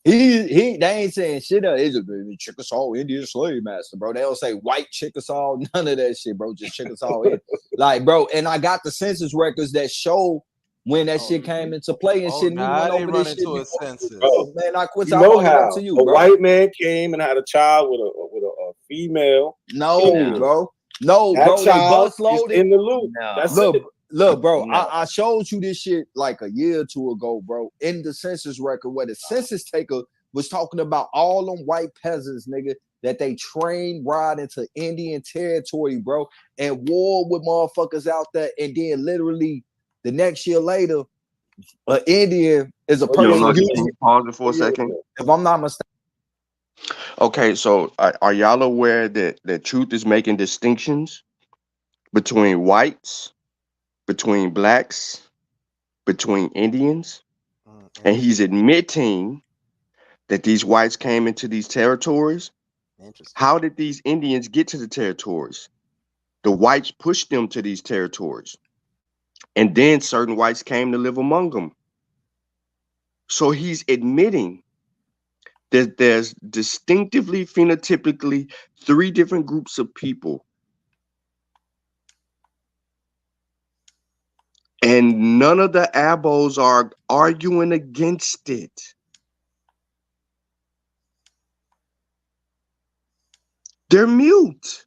They ain't saying shit. It's a Chickasaw Indian slave master, bro. They don't say white Chickasaw, none of that shit, bro. Just Chickasaw Indian. Like, bro, and I got the census records that show when that shit came into play and shit. Nah, went I didn't over run this shit into a before. census. Bro, Man, I quit. you know I'm how to you, a bro. white man came and had a child with a female. No, Indian. bro. No, That bro. They child bus loaded is in the loop. That's it. Look, bro. No. I showed you this shit like a year or two ago, bro. In the census record, where the census taker was talking about all them white peasants, nigga, that they trained right into Indian territory, bro, and war with motherfuckers out there, and then literally the next year later, an Indian is a person. Can you pause it for a second? If I'm not mistaken. Okay, so are y'all aware that Truth is making distinctions between whites, between blacks, between Indians, and he's admitting that these whites came into these territories? How did these Indians get to the territories? The whites pushed them to these territories, and then certain whites came to live among them. So he's admitting that there's distinctively, phenotypically, three different groups of people. And none of the abos are arguing against it. They're mute.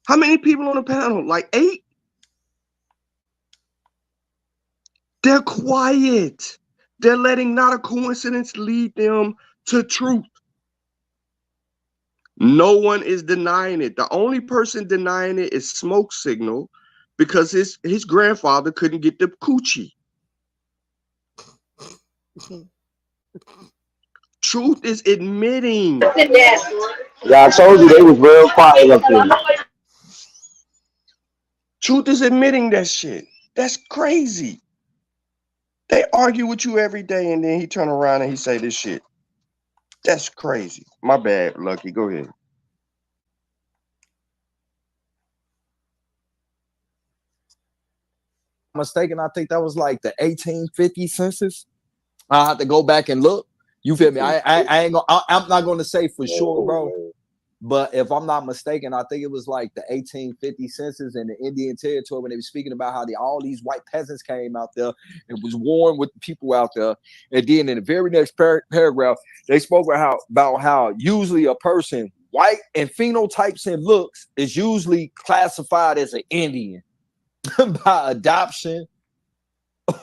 How many people on the panel? Like 8? They're quiet. They're letting not a coincidence lead them to truth. No one is denying it. The only person denying it is Smoke Signal, because his grandfather couldn't get the coochie. Truth is admitting. Yeah, I told you they was real quiet up there. Truth is admitting that shit. That's crazy. They argue with you every day, and then he turn around and he say this shit. That's crazy. My bad, Lucky. Go ahead. Mistaken, I think that was like the 1850 census. I have to go back and look. You feel me? I ain't gonna. I'm not gonna say for sure, bro. But if I'm not mistaken, I think it was like the 1850 census in the Indian Territory when they were speaking about how all these white peasants came out there and was warring with the people out there. And then in the very next paragraph, they spoke about how usually a person white and phenotypes and looks is usually classified as an Indian by adoption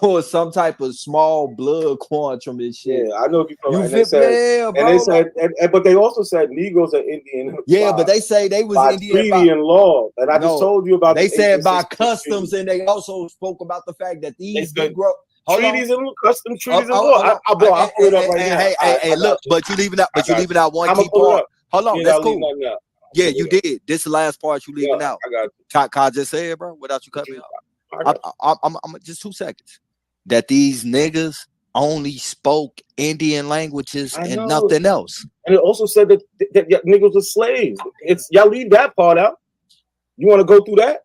or some type of small blood quantum and shit. Yeah, I know people. You And they said, yeah, bro. and they said, but they also said Negroes are Indian. Yeah, but they say they was by Indian treaty and law. And I just No, told you about. They the said by 1860 customs, and they also spoke about the fact that these Negro treaties and custom treaties and law. I'll pull it up right now. Hey, look, but you leaving out, one key part. Hold on, that's cool. Yeah, you did. This is the last part you leaving out. I got Kai just said, bro, without you cutting me off. I'm just 2 seconds. That these niggas only spoke Indian languages and nothing else. And it also said that niggas were slaves. Y'all leave that part out. You want to go through that?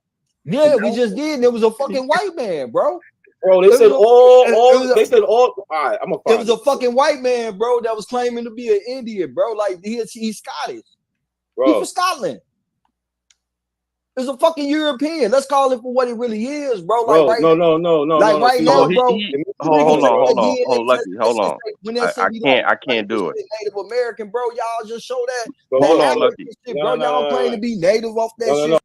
Yeah, we just did. There was a fucking white man, bro. Bro, they said all. They said all. All right, I'm gonna. There was a fucking white man, bro, that was claiming to be an Indian, bro. Like he's Scottish. Bro. He's from Scotland. It's a fucking European. Let's call it for what it really is, bro. Like no. Like right now, bro. Hold on, Lucky. Hold on. I can't do it. Native American, bro. Y'all just show that. Hold on, Lucky. Bro, y'all claim to be native off that shit.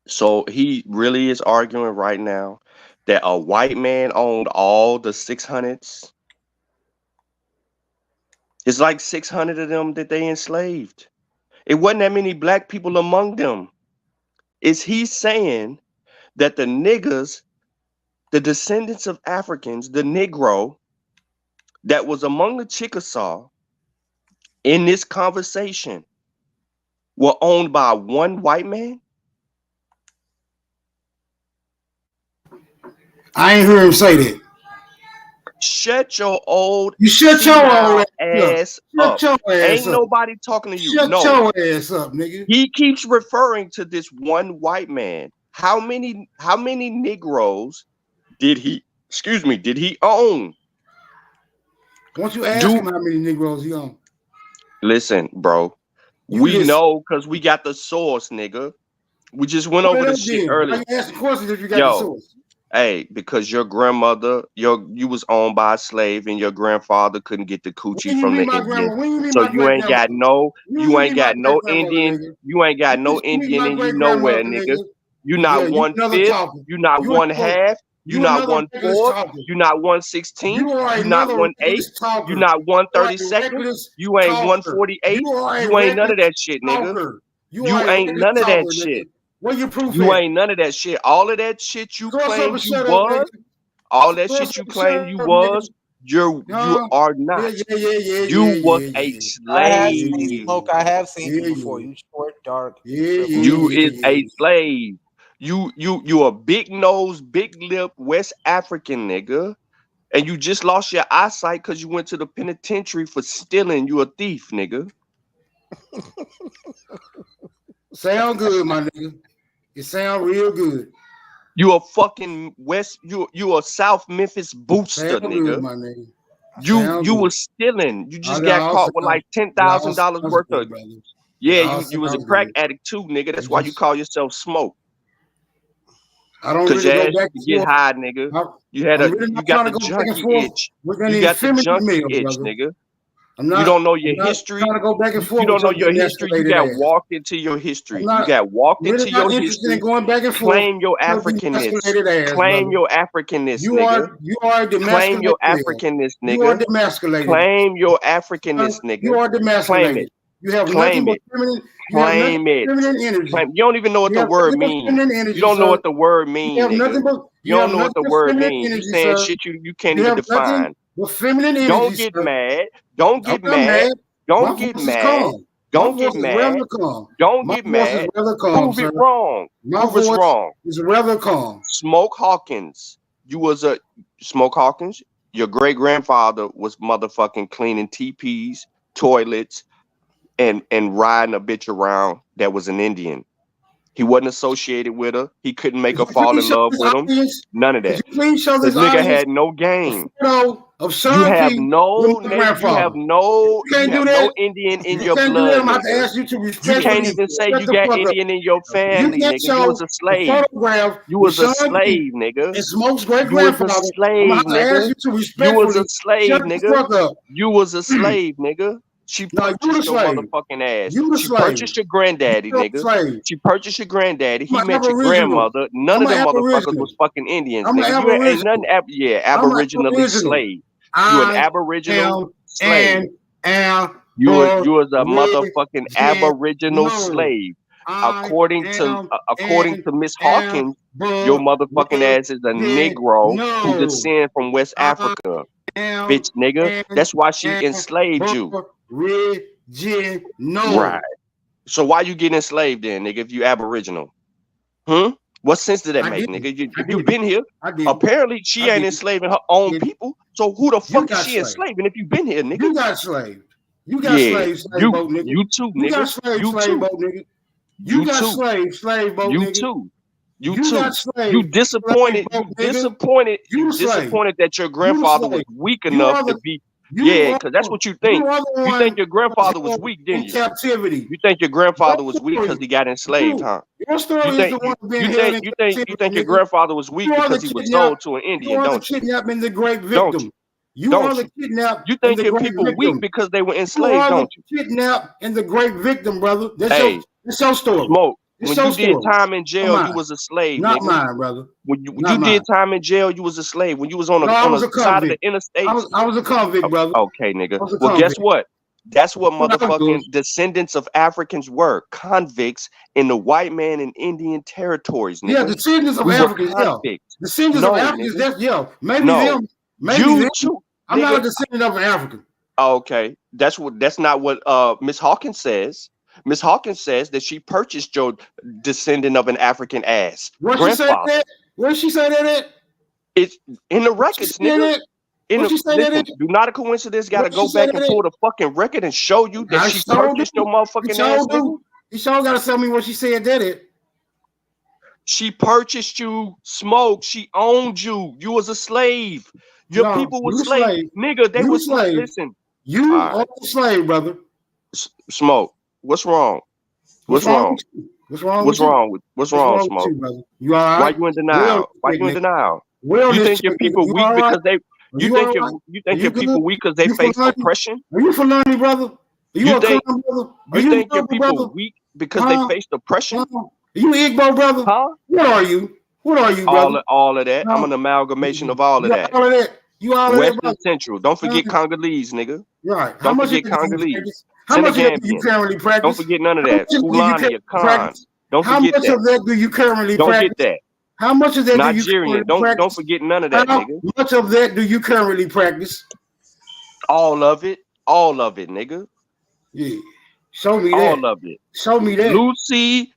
So he really is arguing right now that a white man owned all the 600s. It's like 600 of them that they enslaved. It wasn't that many black people among them. Is he saying that the niggas, the descendants of Africans, the Negro that was among the Chickasaw in this conversation were owned by one white man? I ain't heard him say that. Shut your old shut your old ass up. Shut your ass Ain't up. Nobody talking to you. Shut your ass up, nigga. He keeps referring to this one white man. How many Negroes did he own? Once you ask him how many Negroes he owned. Listen, bro. We know because we got the source, nigga. We just went over this shit earlier. Why you asking questions if you got the source? Hey, because your grandmother, you was owned by a slave, and your grandfather couldn't get the coochie from the Indian. So you ain't got no Indian. You ain't got no Indian in you nowhere, nigga. You not 1/5. You not 1/2. You not 1/4. You not 1/16. You not 1/8. You not 1/32. You ain't 1/48. You ain't none of that shit, nigga. You ain't none of that shit. What you proof? You ain't none of that shit. All of that shit you claim you was, all that shit you claim you was, you are not. You was a slave. I have seen you before. You short, dark. You is a slave. You a big nose, big lip West African nigga, and you just lost your eyesight because you went to the penitentiary for stealing. You a thief, nigga. Sound good, my nigga. It sound real good. You a fucking West. You a South Memphis booster, Sound nigga. good, my nigga. You was stealing. You just got caught with like $10,000 worth of. Yeah, you was a crack addict too, nigga. That's why you call yourself Smoke. I don't really go back and get forth. high, nigga. You got the junkie itch. You got the junkie itch, nigga. You don't know your history. You don't know your history. You got walked into your history. You got walked into your history. Going back and forth. Claim your Africanness. Claim your Africanness, nigga. You are claim your Africanness, nigga. You are demasculated. Claim your Africanness, nigga. You are demasculated. Claim it. You have claim nothing but it. feminine. Claim it. Claim. You don't even know what the word means. You don't know what the word means, nigga. You don't know what the word means. You saying shit you can't even define. With feminine energy. Don't get mad. Don't get mad. Don't get mad. Don't get mad. Don't get mad. Prove it wrong. Prove us wrong. It's rather calm. Smoke Hawkins. You was a Smoke Hawkins. Your great grandfather was motherfucking cleaning TPs, toilets, and riding a bitch around that was an Indian. He wasn't associated with her. He couldn't make her fall in love with him. None of that. Please show This this nigga audience had no game. of Sean You have P. no Indian in your blood, I'm about to nigga. ask you to You respect. can't even say you got Indian in your family, nigga. You was a slave. You was a slave, nigga. And Smoke's great You was grandfather. a slave, I'm about to ask nigga. you to You respectfully was a slave, shut the fuck nigga. up. You was a slave, nigga. She purchased your motherfucking ass. She purchased your granddaddy, nigga. She purchased your granddaddy. He met your grandmother. None of them motherfuckers was fucking Indians, nigga. You ain't nothing. Aboriginally slave. You an aboriginal slave. You was a motherfucking aboriginal slave. According to Miss Hawkins, your motherfucking ass is a Negro who descend from West Africa. Bitch, nigga. That's why she enslaved you. Right. So why you getting enslaved then, nigga, if you aboriginal? What sense did that make, nigga? You been here. Apparently, she ain't enslaving her own people. So who the fuck is she enslaving if you been here, nigga? You got slaved. You got slave boat, nigga. You too, nigga. You got slave boat, nigga. You got slave boat, nigga. You too. You disappointed. You disappointed that your grandfather was weak enough to be. Yeah, because that's what you think. You think your grandfather was weak, didn't you? Captivity. You think your grandfather was weak because he got enslaved, huh? Your story is the one being held in captivity. You think your grandfather was weak because he was sold to an Indian, don't you? You are the kidnapping the great victim. You are the kidnapped. You think your people weak because they were enslaved, don't you? Kidnapped and the great victim, brother. That's your story. Smoke. When you did time in jail, you was a slave, not nigga. Mine, brother. When you did time in jail, you was a slave. When you was on the side of the interstate, I was a convict, brother. Okay, nigga. Well, guess what? That's what motherfucking descendants of Africans were. Convicts in the white man and Indian territories, nigga. Yeah, descendants of Africans, yeah. Descendants of Africans, that's maybe them. Maybe you them. too. I'm not a descendant of an African. Okay. That's not what Miss Hawkins says. Miss Hawkins says that she purchased your descendant of an African ass. Where she say that? Where she say that at? It's in the records, nigga. Do not a coincidence gotta go back and pull the fucking record and show you that she purchased your motherfucking ass, nigga? You sure gotta tell me what she said that it. She purchased you, Smoke. She owned you. You was a slave. Your people were slaves. Nigga, they were slaves. Listen. You are a slave, brother. Smoke. What's wrong? What's wrong? Smoke? You all right? Why you in denial? Why you in denial? You think your people weak because they you think your people weak because they face oppression? Are you Fulani, brother? You think your people weak because they faced oppression? Are you Igbo, brother? Huh? What are you, brother? All of that. I'm an amalgamation of all of that. All of that. You all West that, and Central. Don't forget Congolese, nigga. Right. Don't forget Congolese. How much of that do you currently practice? Don't forget none of that. Fulani, Khan. Don't forget that. How much of that do you currently Don't practice? get that. How much of that Nigerian. do you practice? Don't forget none of that, nigga. How much of that do you currently practice? All of it. All of it, nigga. Yeah. Show me that. All of it. Show me that. Lucy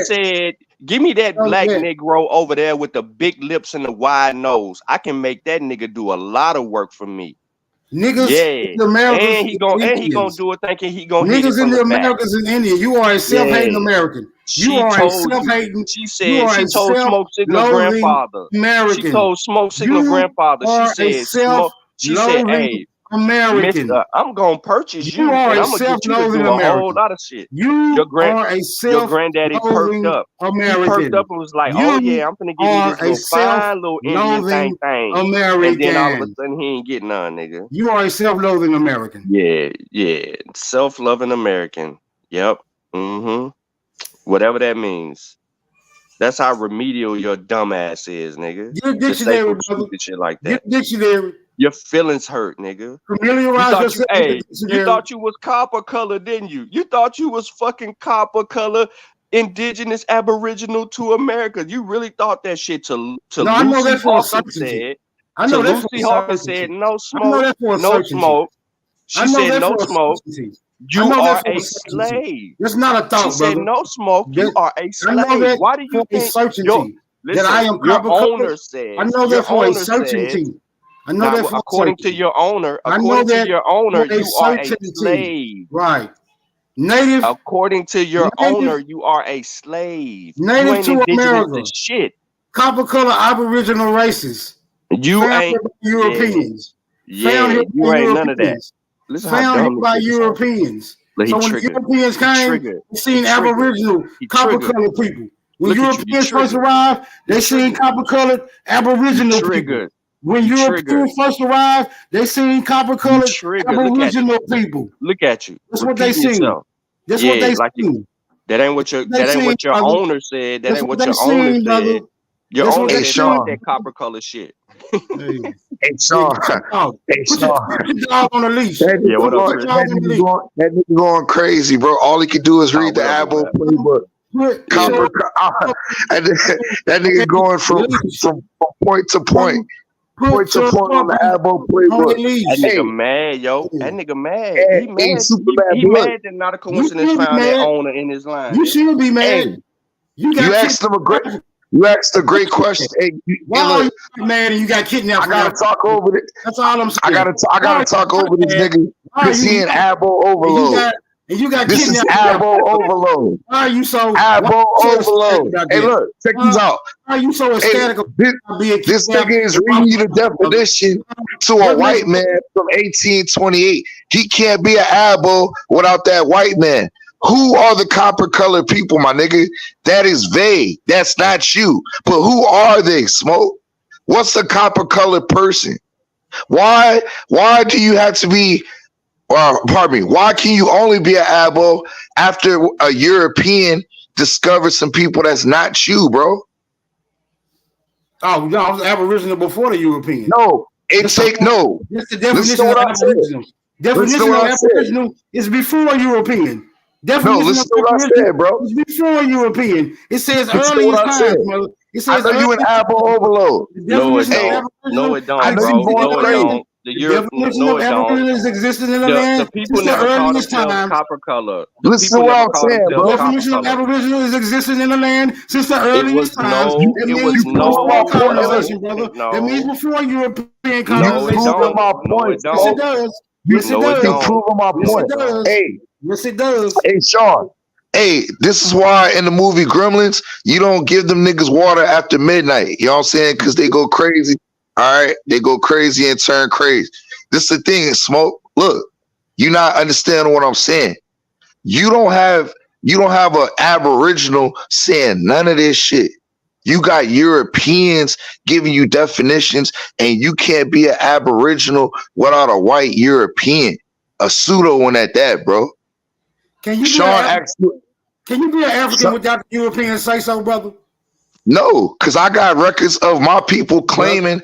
said, give me that black Negro over there with the big lips and the wide nose. I can make that nigga do a lot of work for me. Niggas, and he gonna do it thinking he gonna hit it niggas in the Americas in India. You are a self-hating American. You are a self-hating. She said she told Smoke Signal grandfather. American. She told Smoke Signal grandfather. She said, hey, American. Mister, I'm gonna purchase you, and I'm gonna get you to do a whole lot of shit. Your granddaddy perked up. American. He perked up and was like, "Oh yeah, I'm gonna give you this little fine little Indian thing." American. And then all of a sudden, he ain't getting none, nigga. You are a self-loathing American. Yeah, self-loving American. Yep. Whatever that means. That's how remedial your dumb ass is, nigga. Your dictionary, brother. Shit like that. Your dictionary. Your feelings hurt, nigga. You thought you was copper color, didn't you? You thought you was fucking copper color, indigenous, aboriginal to America. You really thought that shit to I know that for Lucy said. I So know that's for Lucy Hawkins certainty. said, no I know smoke, that's for a no certainty. smoke. I She know said, that no for a smoke. certainty. I You know are that for a a certainty. slave. That's not a She thought, said, brother. no smoke. You That, are a I know slave. that Why do for you a think your certainty that I listen? am Your copper owner colored. I says. know Your that for a owner says. certainty. I know Now, that for a according to certainty. your owner, I know according to that your for owner, a you are a certainty. slave. Right. Native. According to your owner, you are a slave. You Native ain't to indigenous America. to shit. Copper color Aboriginal races. You Found ain't. here by Europeans. Found Yeah, here you by ain't none of that. Europeans. Listen how Found here dumb this by nigga sound. Europeans. Look, he So when the triggered. Europeans He came, triggered. they He seen triggered. Aboriginal He copper triggered. colored people. When Look at you. You Europeans first triggered. arrived, You they seen triggered. copper colored You Aboriginal people. triggered. When You triggered. Europeans first arrived, they seen copper You colored triggered. Look at you. Aboriginal people. Look at you. That's what they Repeating seen. yourself. That's what Yeah, they like you. seen. That ain't what your They that ain't seen, what your brother. owner said. That That's ain't what what they your owner seen, brother. said. Your That's what owner they Hey, said seen. fuck Sean. that copper color shit. Hey, Hey, hey, Sean. get your dog. Hey, Put your Sean. dog on the leash. That Yeah, nigga what up, going, Put Chris? your dog on the leash. that nigga going crazy, bro. All he can do is Oh, read the what up, Abo rap? playbook. Put Yeah. your And that nigga going from point to point put your on the puppy Abo on playbook. the leash. That Hey, nigga mad, yo. That nigga mad. He hey, mad. Superman, He but look, mad that not a You coincidence should be found that mad. owner in his line. You should be hey, mad. You you got asked him you asked a great question. Hey, Why hey, are look, you mad and you got kidnapped? I gotta talk over this. That's all I'm I saying. gotta talk over this nigga because he in Abo overload. You got This is kidnapped. Abo overload. Why are you so Abo overload. ecstatic about Hey, that? look, check this out. Why are you so Hey, ecstatic about being this kidnapped? nigga is reading you the definition to a What white nigga? man from 1828. He can't be an Abo without that white man. Who are the copper colored people, my nigga? That is vague. That's not you. But who are they, Smoke? What's a copper colored person? Why do you have to be, pardon me, why can you only be an Abo after a European discovers some people that's not you, bro? Oh, no, I was Aboriginal before the European. No, That's the definition of what I said. Aboriginal. Listen Definition to of what I said. Aboriginal is before European. No, Definition listen of to what I Aboriginal said, bro. is before European. It says Listen to earliest what I said. times, brother. It I says know you an earliest Abo overload. The No, it definition of don't. No, Aboriginal it I don't, know you bro. going No, it crazy. don't. The The Europe. definition No, of it don't. Aboriginal has existed in the The land people since the never call earliest themselves times. copper color. The Listen to people what never I'm call saying, The themselves bro. copper definition of color. Aboriginal has existed in the land since the It was earliest times. no. It It was means proving before my no. point, colonization, No. brother. No. It means before European You No, it colonization, proving don't. brother. my No, point, it Yes, it don't. Smoke. does. You Yes, it No, it does. don't. proving my Yes, No, it it point. don't. does. Hey, Yes, it does. hey, Sean. Hey, this is why in the movie Gremlins, you don't give them niggas water after midnight. You know what I'm saying? Because they go crazy. All right? They go crazy and turn crazy. This is the thing, Smoke. Look, you're not understanding what I'm saying. You don't have an Aboriginal saying none of this shit. You got Europeans giving you definitions, and you can't be an Aboriginal without a white European, a pseudo one at that, bro. Can you be Sean asked you. Can you be an African without the European say so, brother? No, because I got records of my people claiming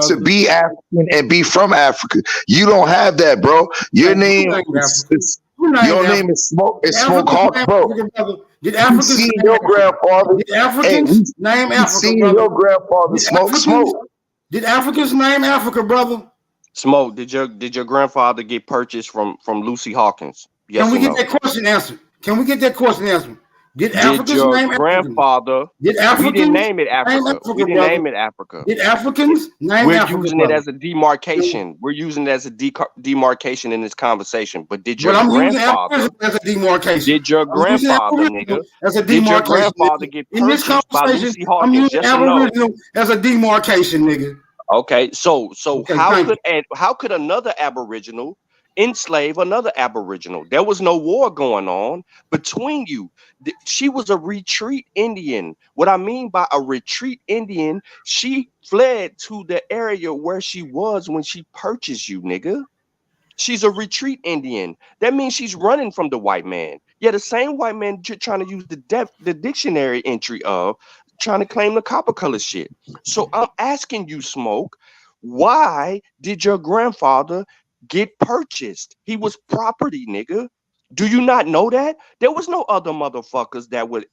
to be African and be from Africa. You don't have that, bro. Your name is Smoke. It's Smoke Hawk, bro. We seen your grandfather. Did Africans name We Africa, seen brother? your grandfather smoke. Did Africans name Africa, brother? Smoke. Did your grandfather get purchased from Lucy Hawkins? Yes Can we or get no? that question answered? Can we get that question answered? Did Did Africans your name Africa? grandfather? Did We Africans didn't name it name Africa. Africa, We didn't brother? name it Africa. Did Africans name We're Africa, using it brother? as a demarcation. We're using it as a demarcation in this conversation. But did your But I'm using grandfather? Aboriginal as a demarcation. Did your I'm using grandfather, Aboriginal nigga? as a Did your demarcation. grandfather get In this purchased by conversation, Lucy I'm Hawkins? using Yes or no? Aboriginal as a demarcation, nigga. Okay, so Okay, how thank could another Aboriginal enslave another Aboriginal? There was no war going on between you. She was a retreat Indian. What I mean by a retreat Indian, she fled to the area where she was when she purchased you, nigga. She's a retreat Indian. That means she's running from the white man. Yeah, the same white man you're trying to use the dictionary entry of, trying to claim the copper color shit. So I'm asking you, Smoke, why did your grandfather get purchased? He was property, nigga. Do you not know that? There was no other motherfuckers that were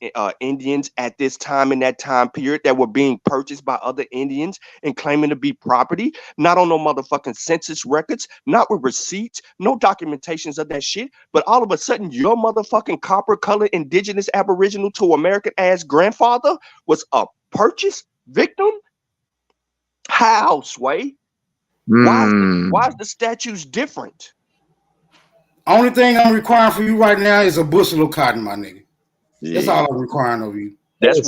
Indians at this time in that time period that were being purchased by other Indians and claiming to be property. Not on no motherfucking census records, not with receipts, no documentations of that shit. But all of a sudden, your motherfucking copper-colored indigenous aboriginal to American ass grandfather was a purchase victim? How, Sway? Why is the statues different? Only thing I'm requiring for you right now is a bushel of cotton, my nigga. That's all I'm requiring of you. That's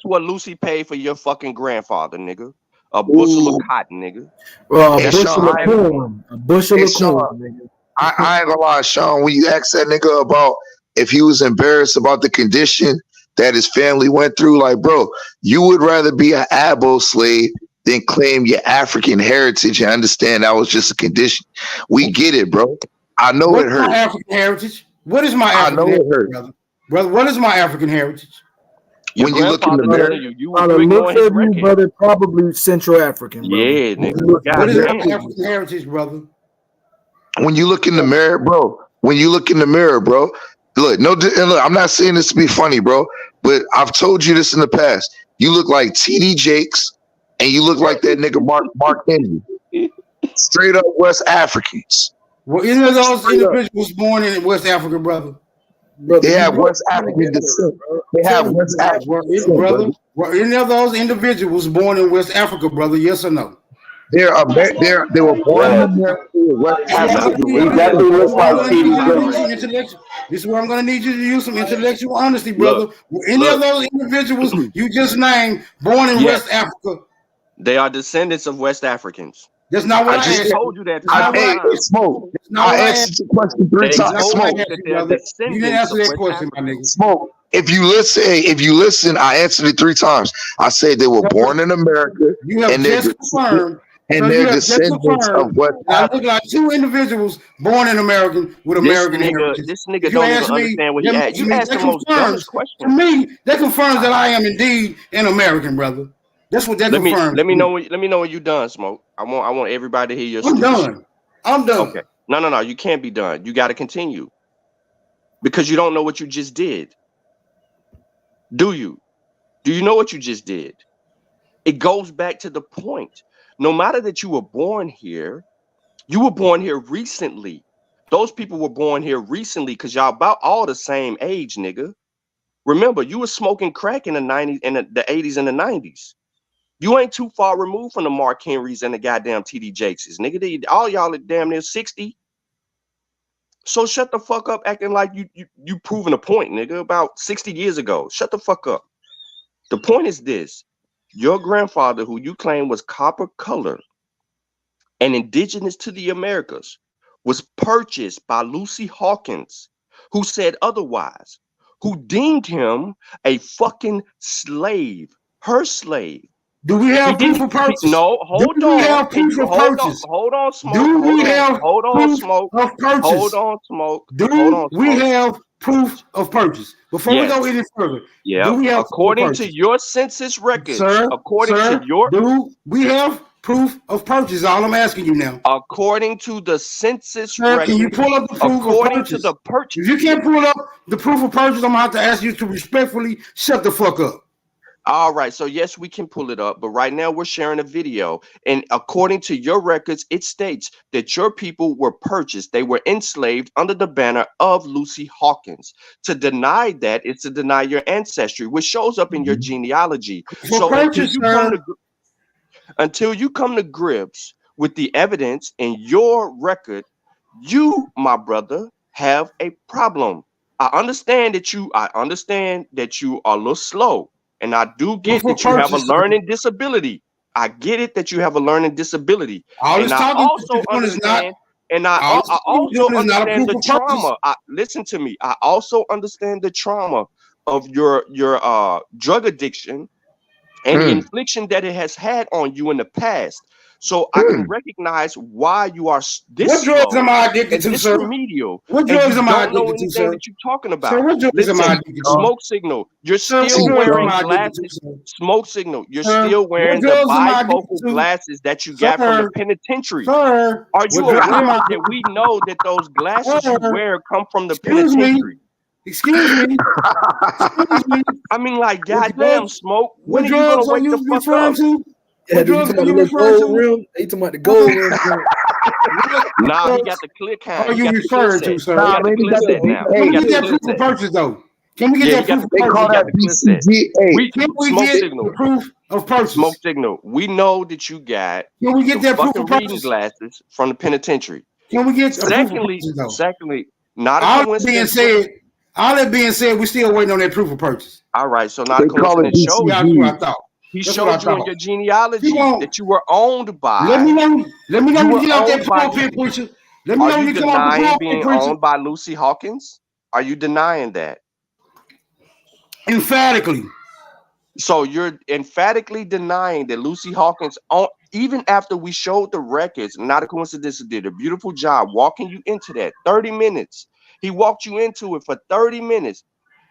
what Lucy paid for your fucking grandfather, nigga. A bushel of cotton, nigga. A bushel of corn. A bushel of corn, nigga. I ain't gonna lie, Sean, when you asked that nigga about if he was embarrassed about the condition that his family went through, like, bro, you would rather be an abo slave than claim your African heritage and understand that was just a condition. We get it, bro. I know it hurts. My African heritage? What is my African heritage, brother? What is my African heritage? When you look in the mirror, looks of you, brother, probably Central African, brother. Yeah, nigga. What is my African heritage, brother? When you look in the mirror, bro. When you look in the mirror, bro. Look, I'm not saying this to be funny, bro, but I've told you this in the past. You look like TD Jakes, and you look like that nigga Mark Henry. Straight up West Africans. Well, any of those individuals born in West Africa, brother? They have West African descent. They have West African descent, brother. Were any of those individuals born in West Africa, brother? Yes or no? They were born in America. West Africa. Exactly looks like TD. This is where I'm going to need you to use some intellectual honesty, brother. Were any of those individuals you just named born in West Africa? They are descendants of West Africans. That's not what I just asked. told you that. Smoke. I answered your question 3 times. Smoke. You didn't answer that question, my nigga. Smoke. If you listen, I answered it 3 times. I said they were born in America. You have just confirmed. And they're descendants of West I look like 2 individuals born in America with American heritage. This nigga don't even understand what he asked. You asked the most dumbest question. To me, that confirms that I am indeed an American, brother. That's what that confirms. Let me know when you done, Smoke. I want everybody to hear your I'm done. I'm done. Okay. No. You can't be done. You got to continue. Because you don't know what you just did. Do you? Do you know what you just did? It goes back to the point. No matter that you were born here, you were born here recently. Those people were born here recently because y'all about all the same age, nigga. Remember, you were smoking crack in the 90s and the 80s and the 90s. You ain't too far removed from the Mark Henrys and the goddamn TD Jakeses, nigga. All y'all are damn near 60. So shut the fuck up acting like you proving a point, nigga, about 60 years ago. Shut the fuck up. The point is this. Your grandfather, who you claim was copper colored and indigenous to the Americas, was purchased by Lucy Hawkins, who said otherwise, who deemed him a fucking slave, her slave. Do we have proof of purchase? No, hold on. We have proof of purchase? Hold on, Smoke. Do we have hold on, Smoke. Of purchase? Hold on, Smoke. Do we have proof of purchase? Before we go any further, do we have according to your census records, sir? To your do we have proof of purchase? All I'm asking you now. According to the census records, can you pull up the proof of purchase? To the purchase. If you can't pull up the proof of purchase, I'm gonna have to ask you to respectfully shut the fuck up. All right, so yes, we can pull it up, but right now we're sharing a video, and according to your records, it states that your people were purchased. They were enslaved under the banner of Lucy Hawkins. To deny that is to deny your ancestry, which shows up in your genealogy. So until you come to grips with the evidence in your record, you, my brother, have a problem. I understand that you are a little slow. And I do get that you have a learning disability. I get it that you have a learning disability. And I also understand the trauma. Listen to me. I also understand the trauma of your drug addiction and the infliction that it has had on you in the past. So I can recognize why you are this What drugs slow am I addicted and to, this sir? remedial. What And drugs you am I don't know addicted to, anything sir? that you're talking Sir, about. what drugs am I Listen, addicted to? smoke signal. You're Sir, what still drugs am wearing I addicted to, glasses. sir? Smoke signal. You're Sir, still what wearing the drugs am I addicted bifocal to? glasses that you got from the Sir, penitentiary. sir, Are you what drugs am aware I that we know that those glasses you Sir, wear come from the excuse me. penitentiary? Excuse me. Excuse me. I mean, like, What goddamn, drugs? Smoke. When What are you gonna drugs are wake the you fuck referring up? to? Yeah, What dude, drugs you talking are about you the little referring gold to? rim? They talking about the gold rim joint. Nah, he drugs got the clear kind. are He you got the clear referring set. to, He sir? got the man, he clear got the set now. Can He we got get the that clear proof of set. purchase though? Can we get Yeah, that proof of They purchase? call he got that the clear set. BCGA. Can we Smoke get signal. the proof of purchase? Smoke signal. We know that you got Can we get some that proof fucking of reading purchase? glasses from the penitentiary. Can we get a proof of Secondly, purchase though? not a All that being coincidence. said, we still waiting on that proof of purchase. All right, so not a They call it coincidence. Showed Yeah, that's what I BCG. thought. he That's what I showed you in thought. your He genealogy won't. that you were owned by. Let me know when You you were get out that owned by. pulpit preacher. Let me Are know when you you come off the denying pulpit being preacher. owned by Lucy Hawkins? Are you denying that? Emphatically. So you're emphatically denying that Lucy Hawkins, even after we showed the records, not a coincidence, did a beautiful job walking you into that 30 minutes. He walked you into it for 30 minutes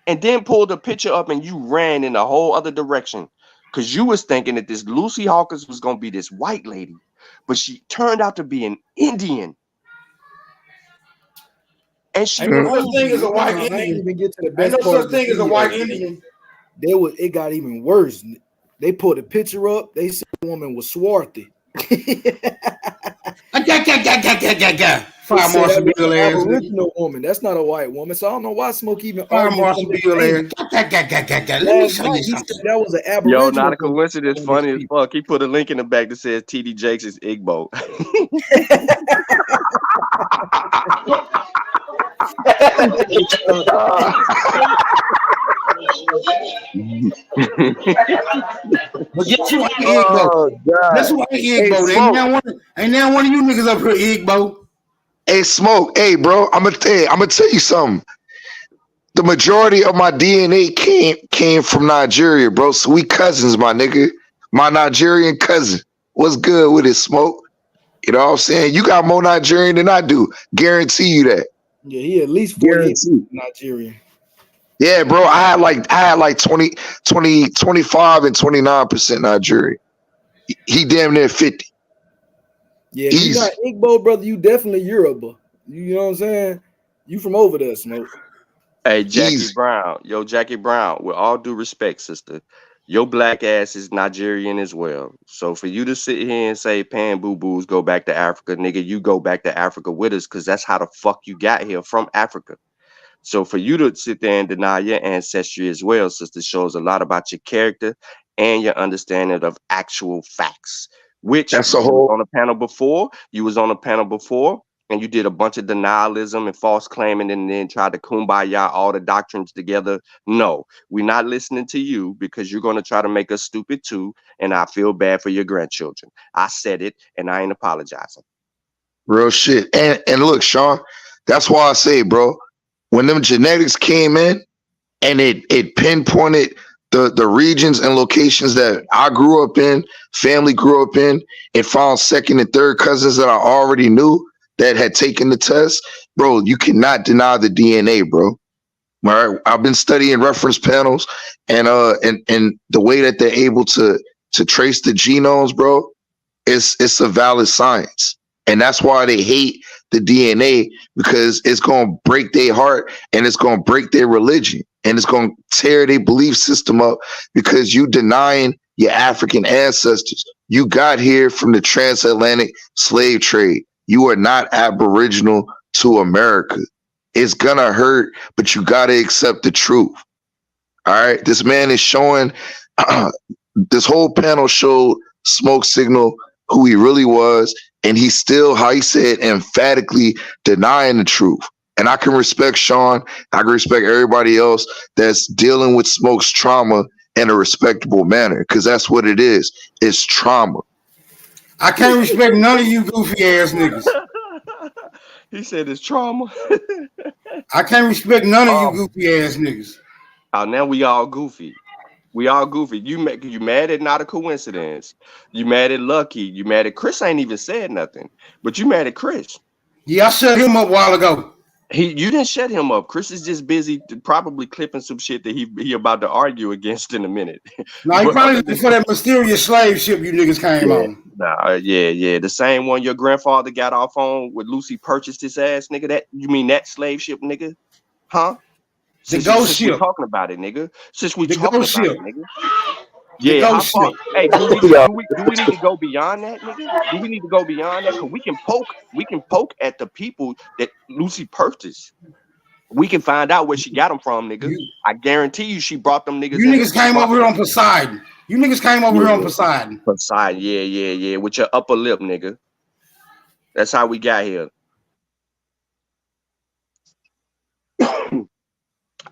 and then pulled a picture up and you ran in a whole other direction because you was thinking that this Lucy Hawkins was going to be this white lady, but she turned out to be an Indian. And she Ain't no such owned thing as a you. white I ain't Indian. even get to the Ain't best no part such of the thing as a video, white man. Indian. It got even worse. They pulled a picture up. They said the woman was swarthy. Fire They said Marshal that was Bill an ass nigga. Aboriginal woman. That's not a white woman. So I don't know why Smoke even Fire arguing Marshal from the Bill angle. ass. Let me Last show night you he said something. that was an Yo, not Aboriginal a woman. coincidence. Funny as fuck. He put a link in the back that says TD Jakes is Igbo. But guess who ain't Igbo? Oh Guess God. who ain't Hey, Igbo? Smoke. Ain't now one of you niggas up here Igbo. Hey, Smoke. Hey, bro. I'm gonna tell you something. The majority of my DNA came from Nigeria, bro. So we cousins, my nigga. My Nigerian cousin. What's good with it, Smoke? You know what I'm saying? You got more Nigerian than I do. Guarantee you that. Yeah, he at least 48% Guarantee. Nigerian. Yeah, bro. I had like 20, 25 and 29% Nigerian. He damn near 50. Yeah, if you're not Igbo, brother, you definitely Yoruba. You know what I'm saying? You from over there, Smoke. Hey, Jackie Brown. Yo, Jackie Brown, with all due respect, sister, your black ass is Nigerian as well. So for you to sit here and say pan boo-boos go back to Africa, nigga, you go back to Africa with us because that's how the fuck you got here from Africa. So for you to sit there and deny your ancestry as well, sister, shows a lot about your character and your understanding of actual facts, which That's a you was whole. on a panel before. You was on a panel before. And you did a bunch of denialism and false claiming and then tried to kumbaya all the doctrines together. No, we're not listening to you because you're going to try to make us stupid too. And I feel bad for your grandchildren. I said it and I ain't apologizing. Real shit. And look, Sean, that's why I say, bro, when them genetics came in and it pinpointed the regions and locations that I grew up in, family grew up in, and found second and third cousins that I already knew that had taken the test, bro, you cannot deny the DNA, bro. All right. I've been studying reference panels and the way that they're able to trace the genomes, bro, it's a valid science. And that's why they hate the DNA, because it's going to break their heart and it's going to break their religion and it's going to tear their belief system up because you denying your African ancestors. You got here from the transatlantic slave trade. You are not aboriginal to America. It's going to hurt, but you got to accept the truth. All right. This man is showing, this whole panel showed Smoke Signal who he really was. And he's still, how he said, emphatically denying the truth. And I can respect Sean. I can respect everybody else that's dealing with Smoke's trauma in a respectable manner, because that's what it is. It's trauma. I can't respect none of you goofy ass niggas. He said it's trauma. I can't respect none of you goofy ass niggas. Oh, now we all goofy. We all goofy. You mad at Not a Coincidence. You mad at Lucky. You mad at Chris. Ain't even said nothing, but you mad at Chris. Yeah, I shut him up a while ago. You didn't shut him up. Chris is just busy probably clipping some shit that he about to argue against in a minute. No, he probably looking for that mysterious slave ship you niggas came on. Nah, yeah. The same one your grandfather got off on with Lucy purchased his ass, nigga. That you mean that slave ship, nigga? Huh? Since we talking about it, nigga. Since we talking about it, nigga. Yeah, how far? Hey, do we need to go beyond that, nigga? Do we need to go beyond that? Cause we can poke at the people that Lucy purchased. We can find out where she got them from, nigga. I guarantee you she brought them niggas. You niggas came over here on Poseidon. You niggas came over here on Poseidon. Poseidon, yeah. With your upper lip, nigga. That's how we got here.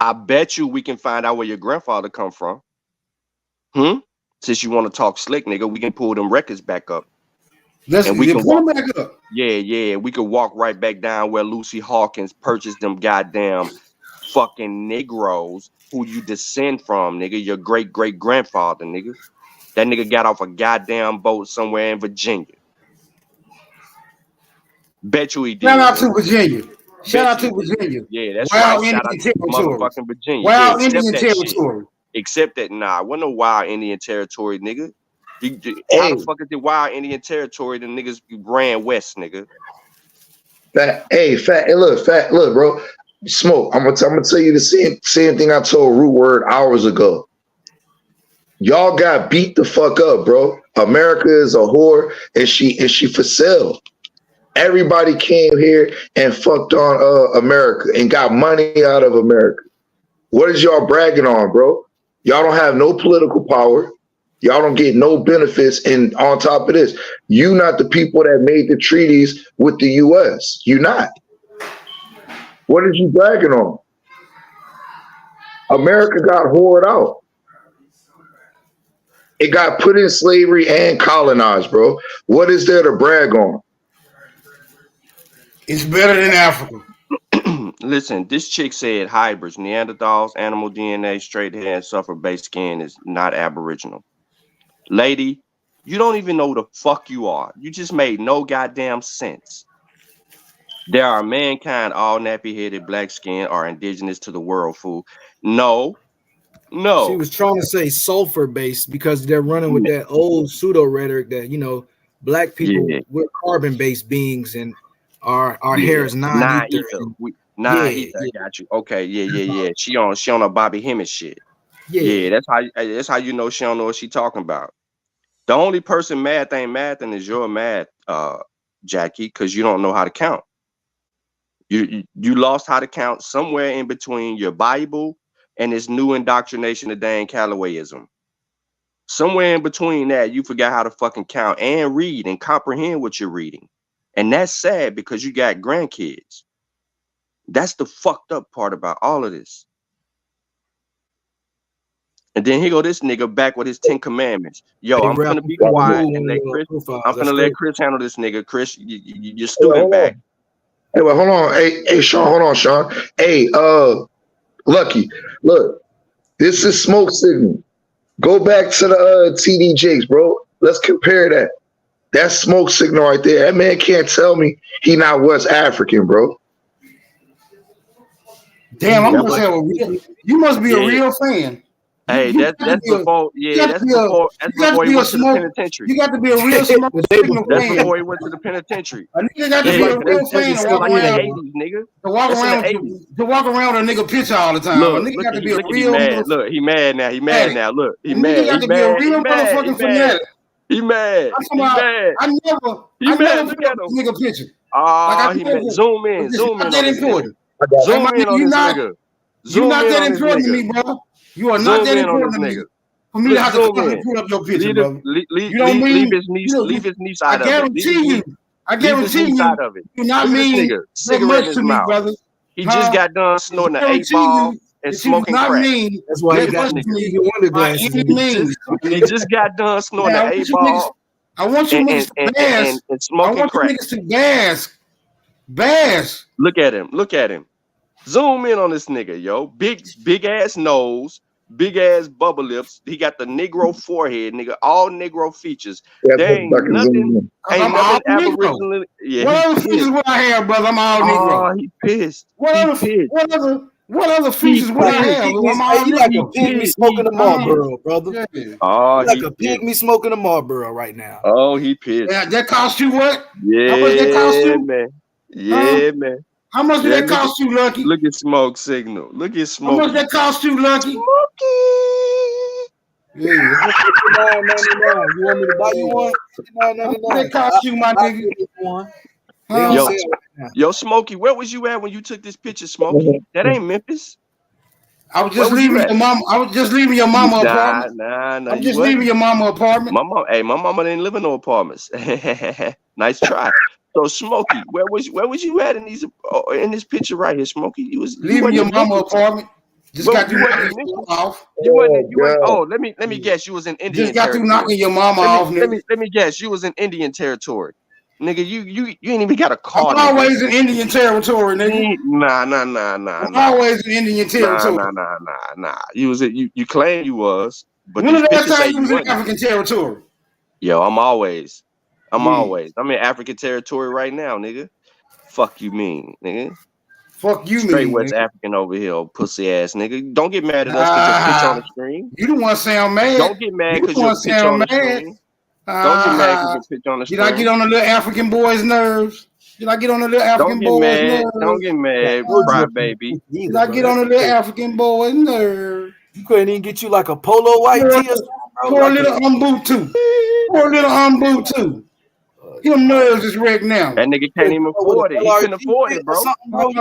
I bet you we can find out where your grandfather come from. Since you want to talk slick, nigga, we can pull them records back up. And we can pull them back up. Yeah. We could walk right back down where Lucy Hawkins purchased them goddamn fucking Negroes who you descend from, nigga. Your great-great-grandfather, nigga. That nigga got off a goddamn boat somewhere in Virginia. Bet you he did. Shout out to Virginia. Shout out to Virginia. Yeah, that's wild right. Shout out to motherfucking Virginia. Wild Indian territory. Except that, nah, wasn't no wild Indian territory, nigga. How the fuck is it wild Indian territory? The niggas ran west, nigga. Fat, look, bro. Smoke. I'm gonna tell you the same thing I told Root Word hours ago. Y'all got beat the fuck up, bro. America is a whore, and she for sale. Everybody came here and fucked on America and got money out of America. What is y'all bragging on, bro? Y'all don't have no political power. Y'all don't get no benefits. And on top of this, you not the people that made the treaties with the U.S. You not. What is you bragging on? America got whored out. It got put in slavery and colonized, bro. What is there to brag on? It's better than Africa. Listen, this chick said hybrids, Neanderthals, animal DNA, straight hair, and suffer-based skin is not aboriginal. Lady, you don't even know who the fuck you are. You just made no goddamn sense. There are mankind, all nappy-headed, black skin, are indigenous to the world, fool. No. She was trying to say sulfur-based because they're running with that old pseudo-rhetoric that, you know, black people, we're carbon-based beings and our hair is non-ether. I got you. Okay, yeah. She on a Bobby Hemmett shit. Yeah, that's how you know she don't know what she talking about. The only person math ain't mathing is your math, Jackie, because you don't know how to count. You lost how to count somewhere in between your Bible and this new indoctrination of dang Callawayism. Somewhere in between that, you forgot how to fucking count and read and comprehend what you're reading. And that's sad because you got grandkids. That's the fucked up part about all of this. And then here go this nigga back with his 10 commandments. Yo, I'm gonna be quiet and let Chris. I'm gonna let Chris handle this nigga. Chris, you're student back. Hey, well, hold on. Hey, Sean, hold on, Sean. Hey, Lucky, look, this is smoke signal. Go back to the TD Jakes, bro. Let's compare that. That's smoke signal right there. That man can't tell me he not West African, bro. Damn, I'm gonna say you must be a real fan. Hey, that's before he went to the penitentiary. You got to be a real smoke signal fan. That's before he went to the penitentiary. A nigga got to be a real fan to walk around. To walk around with a nigga picture all the time. Look, a nigga got to be a real. Look, he mad now. He mad now. Look, he mad. He got to be a real motherfucking fanatic. He mad. I never put a nigga picture. He mad. Zoom in. Zoom in. That important. Zoom in on this nigga. You're not that important to me, bro. You are not that important to me. For me to have to put up your picture, bro. You don't mean leave his niece out of it. I guarantee you, you're not mean that much to me, brother. He just got done snorting an 8-ball and smoking crack. That's why he got the wonder glasses. He just got done snorting an 8-ball. I want you niggas to bask. And smoking crack. I want you niggas to bask. Look at him. Zoom in on this nigga, yo. Big ass nose, big ass bubble lips. He got the Negro forehead, nigga. All Negro features. Yeah, There ain't nothing, I'm all Negro. aboriginal. Yeah, What he other pissed. features would I have, brother? I'm all Negro. Oh, he pissed. What He other pissed. what other features would I have? I'm all You like a Negro. pygmy smoking a Marlboro, brother. Yeah. Oh, You like he a pissed. pygmy smoking a Marlboro right now. Oh, he pissed. Yeah, that cost you what? How much that cost Yeah, you? man. Yeah, man. How much did Yeah, that cost you, Lucky? Look at Smoke Signal. Look at How Smokey. much that cost you, Lucky? Yeah, $59.99. You want me to buy you one? How much that cost you, my nigga? They on Yo, sale right now. yo, Smokey, where was you at when you took this picture, Smokey? That ain't Memphis. I was just leaving your mom. I was just leaving your mama apartment. Nah. I'm just leaving your mama apartment. My mama didn't live in no apartments. Nice try. So Smokey, where was you at in this picture right here, Smokey? You Leaving your mama apartment. Just got through knocking your mama off. You wasn't. Oh, let me guess. You was in Indian Just got through territory. knocking your mama off, nigga. Let me guess. You was in Indian territory, nigga. You ain't even got a car. I'm always in Indian territory, nigga. Nah. I'm always in Indian territory. Nah. You claim you was, but When was the these last pictures say time you was in wasn't. African territory? Yo, I'm always. I'm in African territory right now, nigga. Fuck you mean, nigga. Fuck you Straight mean, West nigga. African over here, old pussy ass nigga. Don't get mad at us because your picture on the screen. You don't want to sound mad. Don't get mad You because don't your want to picture on sound the mad. screen. Don't get mad because your picture on the Did I screen. get on the little African boy's nerves? Did I get on the little African boy's nerves? Don't get mad, cry baby. Did I get on the little African boy's nerves? You couldn't even get you like a polo white tee or something, bro. Poor little Umbutu. Poor little Umbutu. Your nerves is wrecked now. That nigga can't even afford it. He couldn't afford it, bro. I told you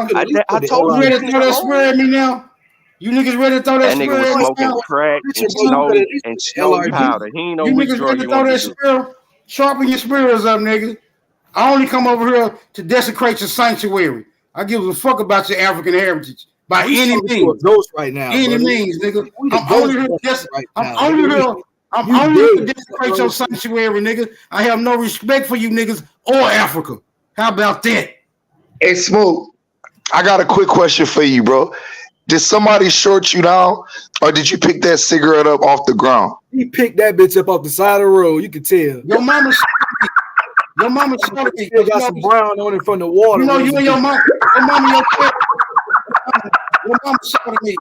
you. ready to throw that spread at me now? You niggas ready to throw that That nigga spread was at me smoking now? crack and snow powder. He ain't know You which niggas drug ready he to throw wanted that to do. spread? Sharpen your spears up, nigga. I only come over here to desecrate your sanctuary. I give a fuck about your African heritage by any means. Ghost right now, any brother. means, nigga. We the I'm only here ghost right now, I'm only nigga. here. I'm You only here to dead. desecrate your sanctuary, nigga. I have no respect for you niggas or Africa. How about that? Hey, Smoke, I got a quick question for you, bro. Did somebody short you down, or did you pick that cigarette up off the ground? He picked that bitch up off the side of the road. You can tell. Your mama Your mama showed me. Still got some brown on it from the water. You know, you and your mom, your mama showed me.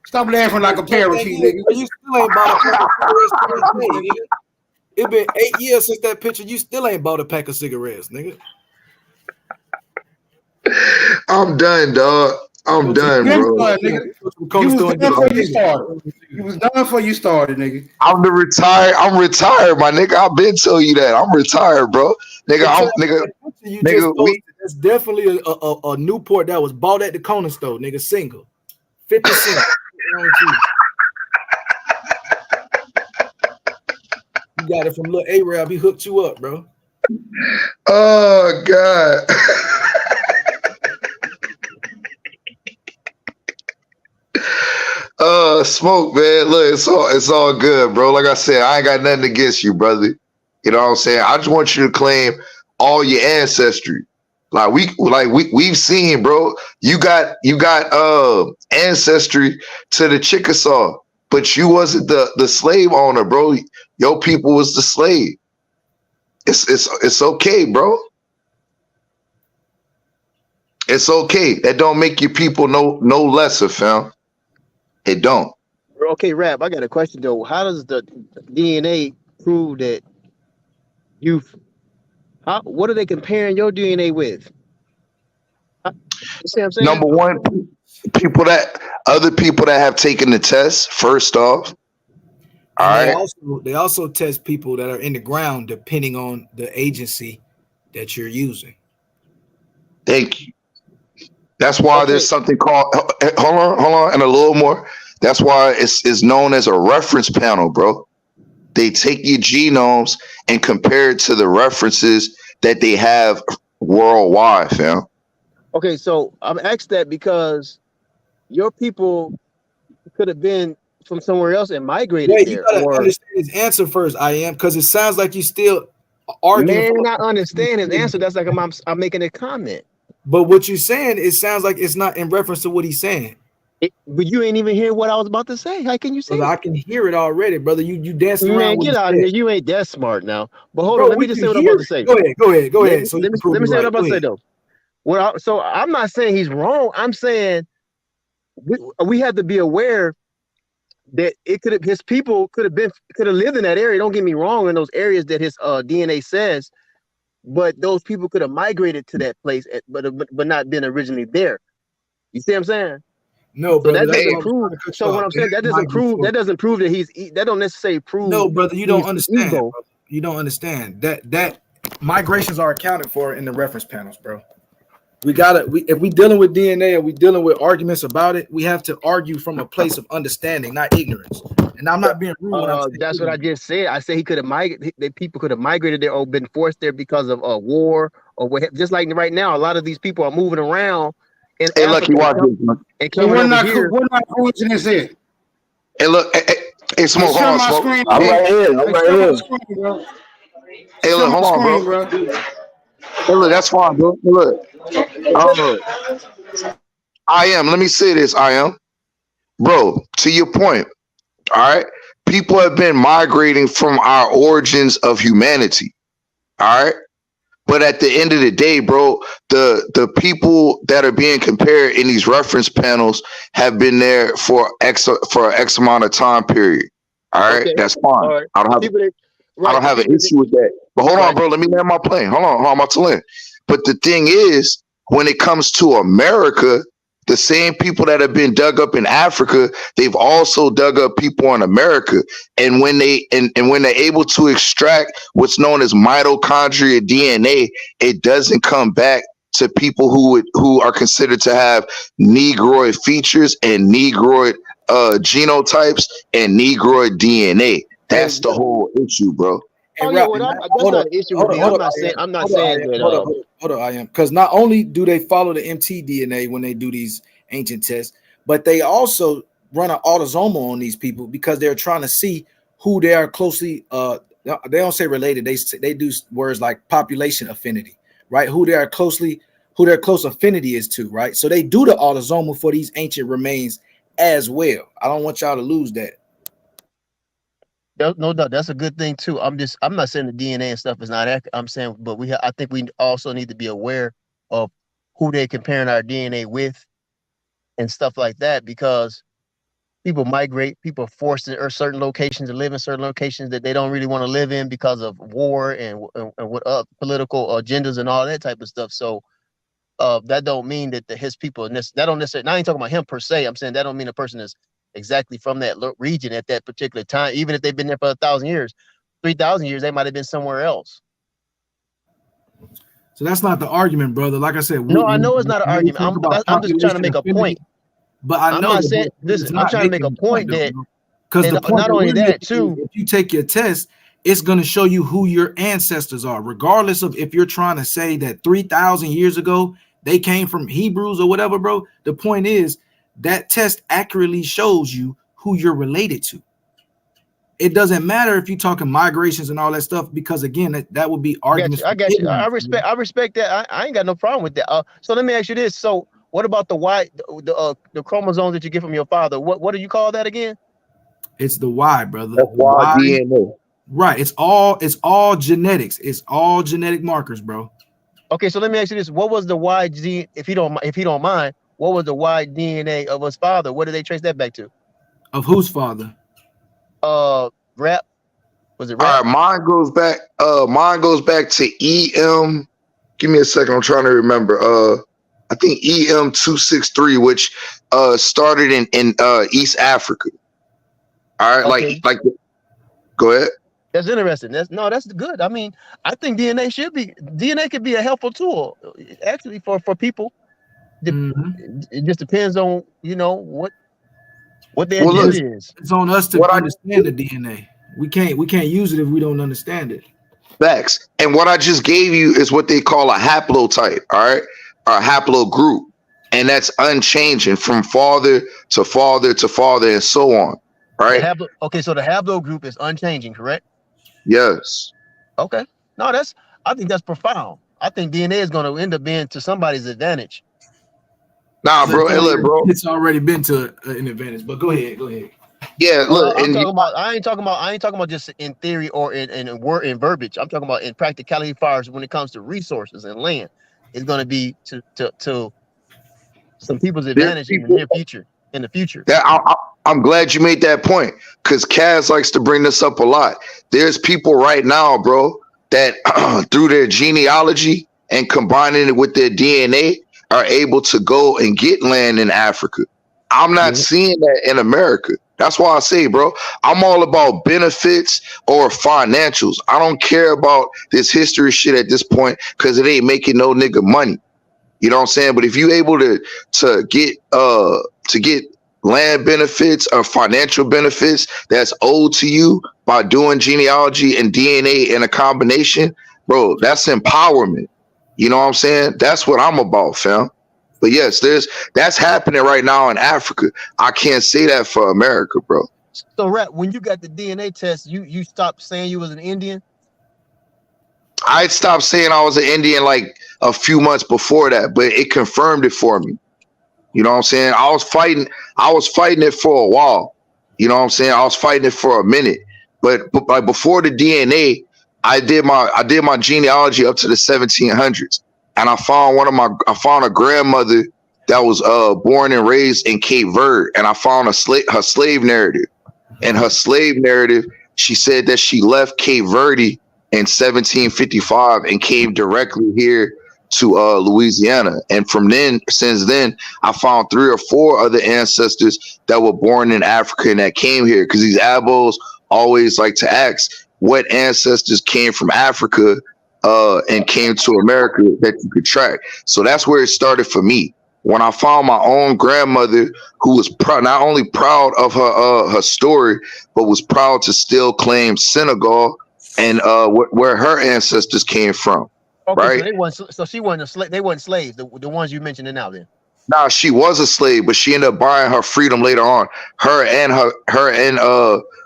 Stop laughing like a parakeet, nigga. You still ain't bought a pack of cigarettes to this day, nigga. It been 8 years since that picture. You still ain't bought a pack of cigarettes, nigga. I'm done, dog. I'm done, bro. You was done before you started. You was done before you started, nigga. I'm retired, my nigga. I've been telling you that. I'm retired, bro. That's definitely a Newport that was bought at the corner store, nigga. Single, 50 cents. You got it from little Arab. He hooked you up, bro. Oh God. Smoke, man. Look, it's all good, bro. Like I said, I ain't got nothing against you, brother. You know what I'm saying? I just want you to claim all your ancestry. We've seen, bro. You got ancestry to the Chickasaw, but you wasn't the slave owner, bro. Your people was the slave. It's okay, bro. It's okay. That don't make your people no lesser, fam. It don't. Okay, Rap, I got a question though. How does the DNA prove that what are they comparing your DNA with? You see what I'm saying? Number one, other people that have taken the test, first off. They also test people that are in the ground depending on the agency that you're using. Thank you. That's why there's something called hold on, and a little more. That's why it's known as a reference panel, bro. They take your genomes and compare it to the references that they have worldwide, fam. Okay, so I'm asked that because your people could have been from somewhere else and migrated Wait, there. you gotta understand his answer first, I am, because it sounds like you still arguing. Man, I understand his answer. That's like I'm making a comment. But what you're saying, it sounds like it's not in reference to what he's saying. But you ain't even hear what I was about to say. How can you say Brother, I that? can hear it already, brother. You dancing around Man, what get he out of said. here. You ain't that smart now. But hold on, Bro, let me we just can say what I'm hear about to it. say. Go ahead. So you Let can prove me me say what right. I'm about to say though. So I'm not saying he's wrong. I'm saying we have to be aware that his people could have lived in that area. Don't get me wrong, in those areas that his DNA says, but those people could have migrated to that place, but not been originally there. You see what I'm saying? No, So brother, that that's doesn't what prove. So what I'm saying, that doesn't prove that he's. That don't necessarily prove. No, brother, you don't understand. Igbo. Brother. You don't understand that migrations are accounted for in the reference panels, bro. If we dealing with DNA and we dealing with arguments about it, we have to argue from a place of understanding, not ignorance. And I'm not being rude when I'm saying That's what I just said. I said he could have migrated. The people could have migrated there or been forced there because of war or what. Just like right now, a lot of these people are moving around in Africa and coming over here. What not coincidence is? Hey, look, hey, Smoke, hold on, Smoke. Screen, I'm right here. Hey, look, hold on, bro. bro. Hey, look, that's fine, bro. Hey, look, I am. Let me say this, I am, bro. To your point, all right. People have been migrating from our origins of humanity, all right. But at the end of the day, bro, the people that are being compared in these reference panels have been there for X amount of time period. All right, Okay. that's fine. All right. I don't have an issue with that. But hold on, bro. Let me land my plane. Hold on, I'm about to land. But the thing is, when it comes to America, the same people that have been dug up in Africa, they've also dug up people in America. And when they when they're able to extract what's known as mitochondria DNA, it doesn't come back to people who are considered to have Negroid features and Negroid genotypes and Negroid DNA. That's the whole issue, bro. Oh yeah, well, that's not an issue with me. I'm not saying that. Hold on, I am, because not only do they follow the mtDNA when they do these ancient tests, but they also run an autosomal on these people because they're trying to see who they are closely. They don't say related. They do words like population affinity, right? Who their close affinity is to, right? So they do the autosomal for these ancient remains as well. I don't want y'all to lose that. No doubt, that's a good thing too. I'm not saying the DNA and stuff is not accurate. I'm saying, but I think we also need to be aware of who they're comparing our DNA with and stuff like that, because people migrate, people are forced to certain locations to live in certain locations that they don't really want to live in because of war and what political agendas and all that type of stuff. So that don't mean that his people, that don't necessarily, I ain't talking about him per se. I'm saying that don't mean a person is exactly from that region at that particular time, even if they've been there for 1,000 years, 3,000 years, they might have been somewhere else. So that's not the argument, brother. Like I said, no, I know it's not an argument. I'm just trying to make a point. But I know I'm saying, listen, I'm trying to make a point that, because the point not only that too, if you take your test, it's going to show you who your ancestors are, regardless of if you're trying to say that 3,000 years ago they came from Hebrews or whatever, bro. The point is that test accurately shows you who you're related to. It doesn't matter if you're talking migrations and all that stuff, because again, that would be arguments. I got you. I respect that. I ain't got no problem with that. So let me ask you this. So what about the Y, the chromosomes that you get from your father? What do you call that again? It's the Y, brother. That's Y DNA. Right. It's all genetics. It's all genetic markers, bro. Okay, so let me ask you this: what was the Y gene? If you don't mind, what was the Y DNA of his father? What did they trace that back to? Of whose father? Rap. Was it Rap? All right, mine goes back to EM. Give me a second. I'm trying to remember. I think EM263, which started in East Africa. All right, okay. like go ahead. That's interesting. That's good. I mean, I think DNA could be a helpful tool actually for people. It just depends on what their agenda is. It's on us to understand the DNA. We can't use it if we don't understand it. Facts. And what I just gave you is what they call a haplotype, all right? Or a haplogroup. And that's unchanging from father to father to father and so on, right? Okay, so the haplogroup is unchanging, correct? Yes. Okay. No, I think that's profound. I think DNA is going to end up being to somebody's advantage. Nah, bro. Hey, look, bro. It's already been to an advantage. But go ahead. Yeah, look. I'm talking about. I ain't talking about just in theory or in word and verbiage. I'm talking about in practicality, as far as when it comes to resources and land, it's going to be to some people's advantage in the near future. In the future. I'm glad you made that point, because Kaz likes to bring this up a lot. There's people right now, bro, that through their genealogy and combining it with their DNA are able to go and get land in Africa. I'm not seeing that in America. That's why I say, bro, I'm all about benefits or financials. I don't care about this history shit at this point, because it ain't making no nigga money. You know what I'm saying? But if you able to get land benefits or financial benefits that's owed to you by doing genealogy and DNA in a combination, bro, that's empowerment. You know what I'm saying? That's what I'm about, fam. But yes, that's happening right now in Africa. I can't say that for America, bro. So, Rap, when you got the DNA test, you stopped saying you was an Indian? I stopped saying I was an Indian like a few months before that, but it confirmed it for me. You know what I'm saying? I was fighting it for a while. You know what I'm saying? I was fighting it for a minute. But like before the DNA, I did my genealogy up to the 1700s. And I found a grandmother that was born and raised in Cape Verde, and I found her slave narrative. In her slave narrative, she said that she left Cape Verde in 1755 and came directly here to Louisiana. And since then, I found 3 or 4 other ancestors that were born in Africa and that came here, because these abos always like to ask what ancestors came from Africa and came to America that you could track. So that's where it started for me. When I found my own grandmother, who was not only proud of her story, but was proud to still claim Senegal and where her ancestors came from. Okay, right? so she wasn't a slave. They weren't slaves. The ones you mentioned now, then. Nah, she was a slave, but she ended up buying her freedom later on. Her and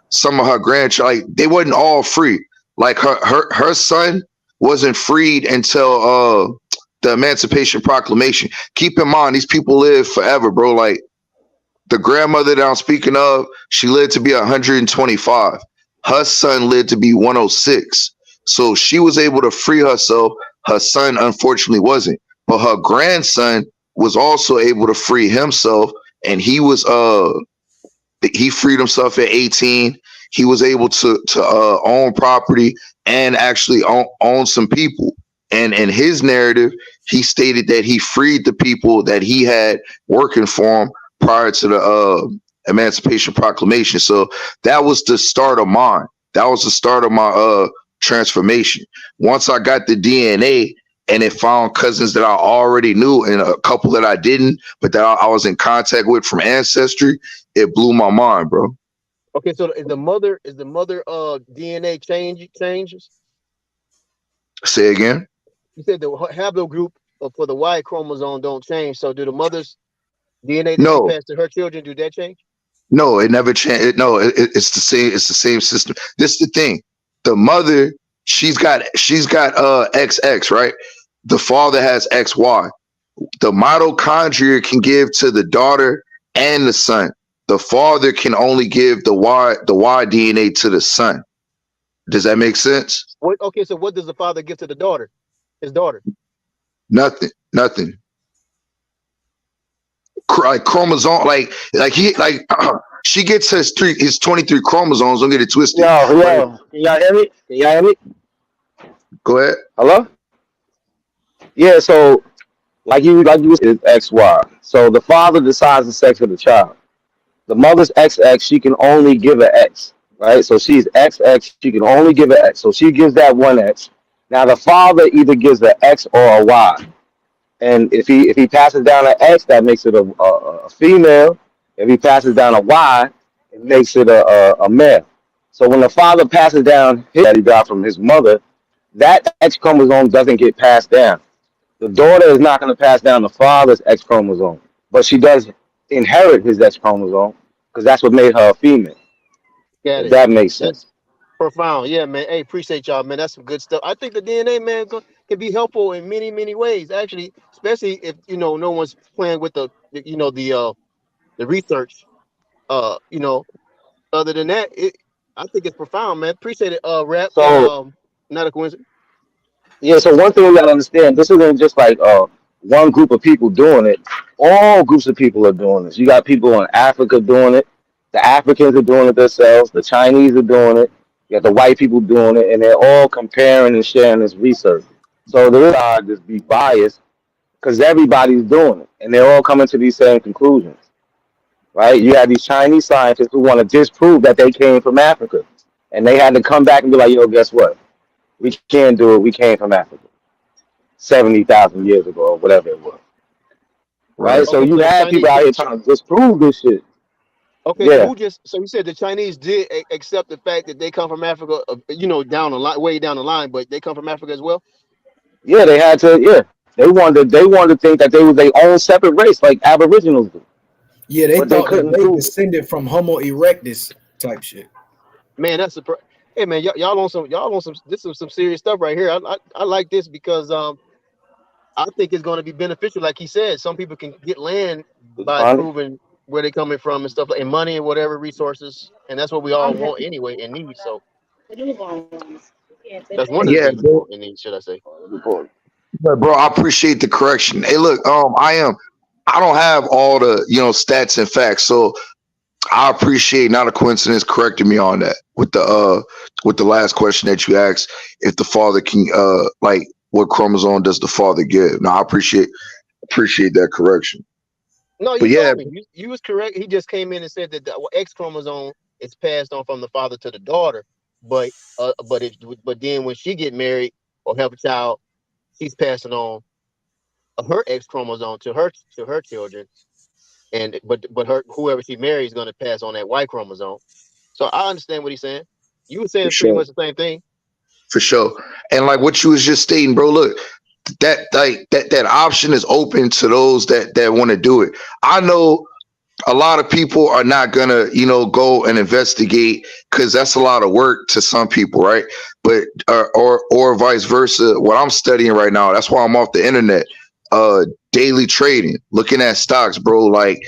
some of her grandchildren, like, they wasn't all free. Like her son wasn't freed until the Emancipation Proclamation. Keep in mind, these people live forever, bro. Like the grandmother that I'm speaking of, she lived to be 125. Her son lived to be 106. So she was able to free herself. Her son, unfortunately, wasn't. But her grandson was also able to free himself, and he freed himself at 18. He was able to own property and actually own some people. And in his narrative, he stated that he freed the people that he had working for him prior to the Emancipation Proclamation. So that was the start of mine. That was the start of my transformation. Once I got the DNA and it found cousins that I already knew and a couple that I didn't, but that I was in contact with from ancestry, it blew my mind, bro. Okay, so is the mother DNA changes? Say again? You said the haplogroup for the Y chromosome don't change. So do the mother's DNA that No. she passed to her children, do that change? No, it never changed. No, it's the same. It's the same system. This is the thing. The mother, she's got XX, right? The father has XY. The mitochondria can give to the daughter and the son. The father can only give the Y DNA to the son. Does that make sense? Okay, so what does the father give to the daughter? His daughter? Nothing. Like chromosome, she gets his 23 chromosomes. Don't get it twisted. Yo, can y'all hear me? Go ahead. Hello? Yeah, so like you said, XY. So the father decides the sex of the child. The mother's XX, she can only give an X, right? So she's XX, she can only give an X. So she gives that one X. Now the father either gives an X or a Y. And if he passes down an X, that makes it a female. If he passes down a Y, it makes it a male. So when the father passes down his that he got from his mother, that X chromosome doesn't get passed down. The daughter is not going to pass down the father's X chromosome, but she does inherit his X chromosome because that's what made her a female. Got If it. that makes sense. Profound. Yeah, man. Hey, appreciate y'all, man. That's some good stuff. I think the DNA, man, can be helpful in many, many ways. Actually, especially if no one's playing with the research. You know, other than that, I think it's profound, man. Appreciate it, Rap and So not a coincidence. yeah, so one thing we gotta understand, this isn't just like one group of people doing it. All groups of people are doing this. You got people in Africa doing it. The Africans are doing it themselves. The Chinese are doing it. You got the white people doing it, and they're all comparing and sharing this research. So there is just be biased because everybody's doing it, and they're all coming to these same conclusions, right? You have these Chinese scientists who want to disprove that they came from Africa, and they had to come back and be like, "Yo, guess what? We can't do it. We came from Africa 70,000 years ago, or whatever it was." Right? So Okay, you so the had people Chinese. out here trying to disprove this shit. Okay, so Yeah. so you said the Chinese did accept the fact that they come from Africa, down the line, way down the line, but they come from Africa as well. Yeah, they had to, yeah. They wanted to think that they was their own separate race, like Aboriginals do. Yeah, they But they thought that couldn't they prove it. descended from Homo erectus type shit. Man, that's hey man, y'all on some this is some serious stuff right here. I like this because I think it's going to be beneficial. Like he said, some people can get land by Fine. proving where they're coming from and stuff, and money and whatever resources, and that's what we all want anyway and need. So that's one of the Yeah, things we bro. want and need, should I say? But bro, I appreciate the correction. Hey, look, I don't have all the stats and facts, so I appreciate not a coincidence correcting me on that with the last question that you asked, if the father can like what chromosome does the father give? No, I appreciate that correction. No, But you yeah, told me you was correct. He just came in and said that the X chromosome is passed on from the father to the daughter, but then when she get married or have a child, she's passing on her X chromosome to her children, and but her whoever she marries is going to pass on that Y chromosome. So I understand what he's saying. You were for saying pretty sure. much the same thing. For sure. And like what you was just stating, bro, look, that option is open to those that want to do it. I know a lot of people are not gonna, go and investigate because that's a lot of work to some people, right? But or vice versa. What I'm studying right now, that's why I'm off the internet. Daily trading, looking at stocks, bro, like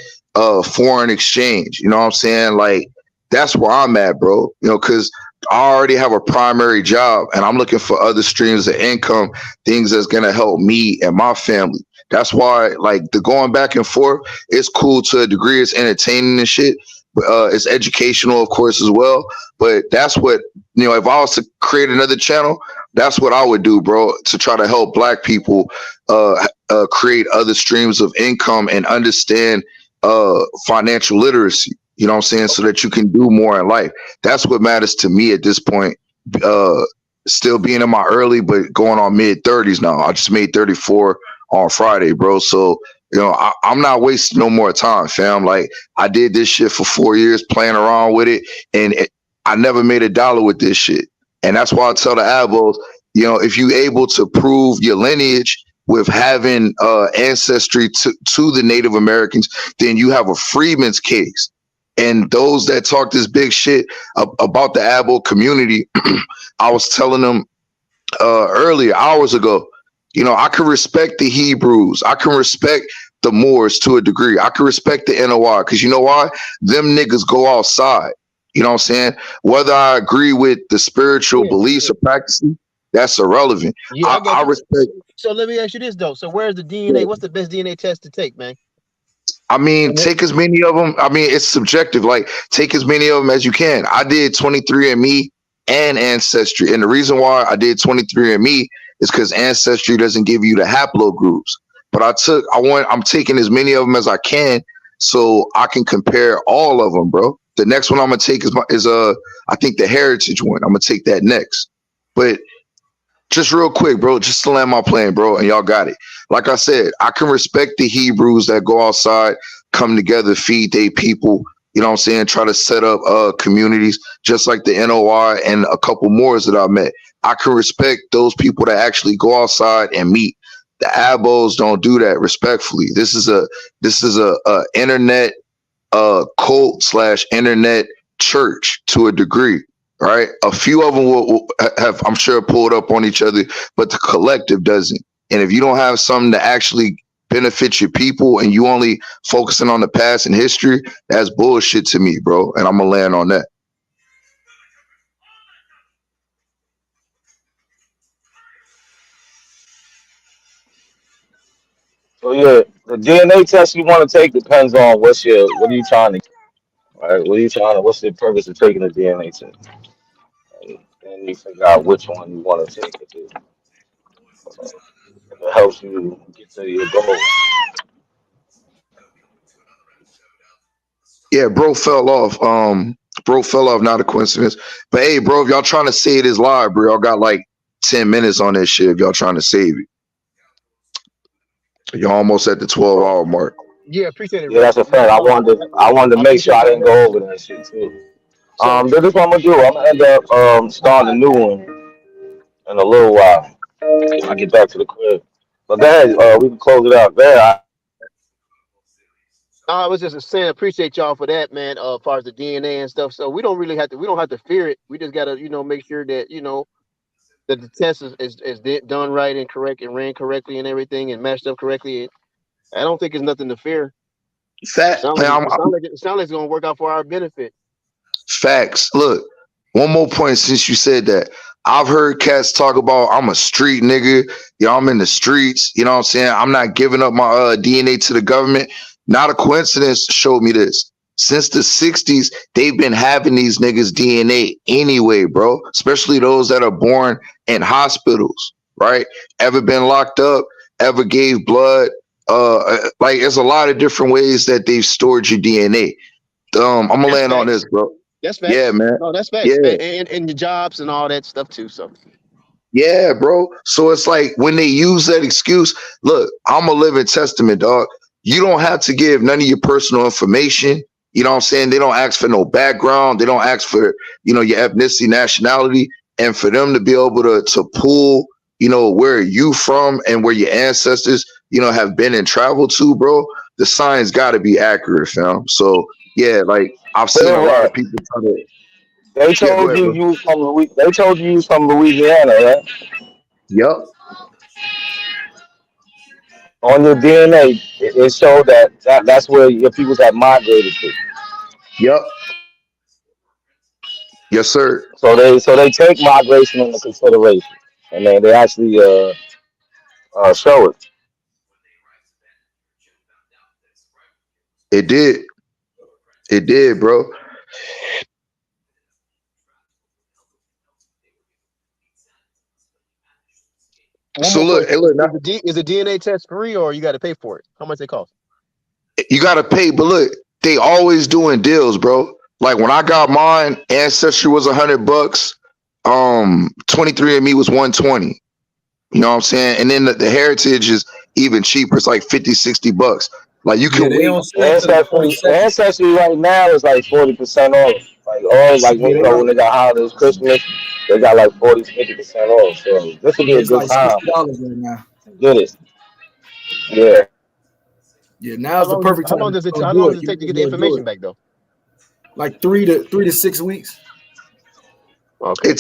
foreign exchange. You know what I'm saying? Like that's where I'm at, bro. Because I already have a primary job and I'm looking for other streams of income, things that's gonna help me and my family. That's why, like, the going back and forth, it's cool to a degree. It's entertaining and shit. But it's educational, of course, as well. But that's what, if I was to create another channel, that's what I would do, bro, to try to help Black people create other streams of income and understand financial literacy. You know what I'm saying? So that you can do more in life. That's what matters to me at this point. Still being in my early, but going on mid 30s now. I just made 34 on Friday, bro. So, I'm not wasting no more time, fam. Like, I did this shit for 4 years playing around with it, and I never made $1 with this shit. And that's why I tell the Abos, if you able to prove your lineage with having ancestry to the Native Americans, then you have a freedman's case. And those that talk this big shit about the Abo community, I was telling them earlier, hours ago, I can respect the Hebrews. I can respect the Moors to a degree. I can respect the NOI because you know why? Them niggas go outside. You know what I'm saying? Whether I agree with the spiritual beliefs or practices, that's irrelevant. Yeah, I got I you. respect. So let me ask you this though. So where's the DNA? What's the best DNA test to take, man? I mean, take as many of them. I mean, it's subjective. Like, take as many of them as you can. I did 23andMe and Ancestry. And the reason why I did 23andMe is because Ancestry doesn't give you the haplogroups. But I'm taking as many of them as I can so I can compare all of them, bro. The next one I'm going to take is I think the Heritage one. I'm going to take that next. But just real quick, bro, just to land my plane, bro, and y'all got it. Like I said, I can respect the Hebrews that go outside, come together, feed their people, you know what I'm saying, try to set up communities, just like the NOI and a couple more that I met. I can respect those people that actually go outside and meet. The Abos don't do that, respectfully. This is a internet cult / internet church to a degree. right? A few of them will have, I'm sure, pulled up on each other, but the collective doesn't. And if you don't have something to actually benefit your people and you only focusing on the past and history, that's bullshit to me, bro. And I'm gonna land on that. So yeah, the DNA test you want to take depends on what are you trying to, right? What's the purpose of taking the DNA test? And you figure out which one you want to take if it helps you get to your goal. Yeah, bro fell off. Bro fell off, not a coincidence. But hey, bro, if y'all trying to say it is live, bro, y'all got like 10 minutes on this shit if y'all trying to save it. You're almost at the 12-hour mark. Yeah, appreciate it, Yeah, Rick. that's a fact. I wanted to make sure I didn't go over that shit too. This is what I'm gonna do. I'm gonna end up starting a new one in a little while. I get back to the crib. But go ahead, we can close it out there. I was just saying, appreciate y'all for that, man. As far as the DNA and stuff, so we don't have to fear it. We just gotta, make sure that that the test is done right and correct and ran correctly and everything and matched up correctly. I don't think it's nothing to fear. It sounds like it's gonna work out for our benefit. Facts. Look, one more point since you said that. I've heard cats talk about I'm a street nigga. I'm in the streets. You know what I'm saying? I'm not giving up my DNA to the government. Not a coincidence showed me this. Since the 60s, they've been having these niggas' DNA anyway, bro. Especially those that are born in hospitals, right? Ever been locked up, ever gave blood. Like there's a lot of different ways that they've stored your DNA. I'm gonna land on this, bro. That's facts. Yeah, man. No, that's facts. Yeah. And the jobs and all that stuff too. So Yeah, bro. So it's like when they use that excuse, look, I'm a living testament, dog. You don't have to give none of your personal information. You know what I'm saying? They don't ask for no background. They don't ask for, your ethnicity, nationality. And for them to be able to pull, where you from and where your ancestors, have been and traveled to, bro, the science got to be accurate, fam. So, yeah, like I've seen a lot of people try to. They told you you was from They told you was from Louisiana, right? Yep. On your DNA, it showed that's where your people had migrated to. Yep. Yes, sir. So they take migration into consideration, and they actually show it. It did. It did, bro. So look, is the DNA test free or you got to pay for it? How much they cost? You got to pay, but look, they always doing deals, bro. Like when I got mine, Ancestry was $100. 23andMe was $120. You know what I'm saying? And then the Heritage is even cheaper. It's like $50-$60. Like you can Ancestry right now is like 40% off. Like when they got holidays, Christmas, they got like 40-50% off. So this would be a good time. $60 right now. Get it? Yeah. Yeah, now's the perfect time. How long does it take to get the information back though? Like 3 to 6 weeks. Okay. It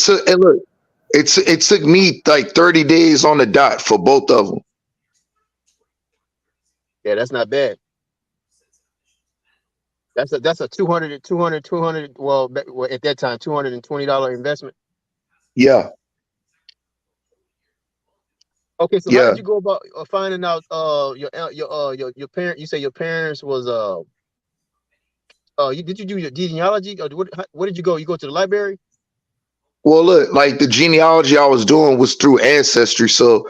took me like 30 days on the dot for both of them. Yeah, that's not bad. That's a 200 well at that time $220 investment. Yeah. Okay, so how did you go about finding out your parent? You say your parents was did you do your genealogy or what did you go? You go to the library? Well, look, like the genealogy I was doing was through Ancestry, so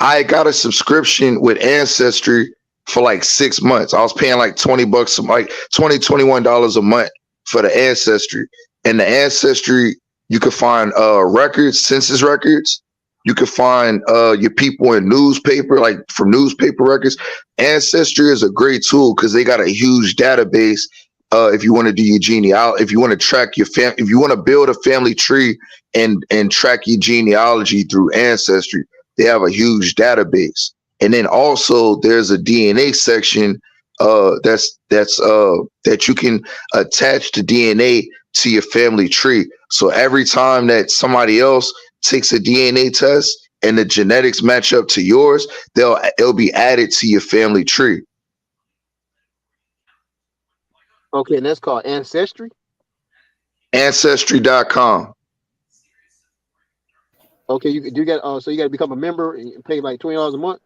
I got a subscription with Ancestry for like 6 months. I was paying like $20, like $21 a month for the Ancestry. And the Ancestry, you could find records, census records. You could find your people in newspaper, like from newspaper records. Ancestry is a great tool because they got a huge database. If you want to do your genealogy, if you want to track your if you want to build a family tree and track your genealogy through Ancestry, they have a huge database. And then also there's a DNA section that you can attach the DNA to your family tree. So every time that somebody else takes a DNA test and the genetics match up to yours, it'll be added to your family tree. Okay, and that's called Ancestry? Ancestry.com. Okay, you got so you got to become a member and pay like $20 a month.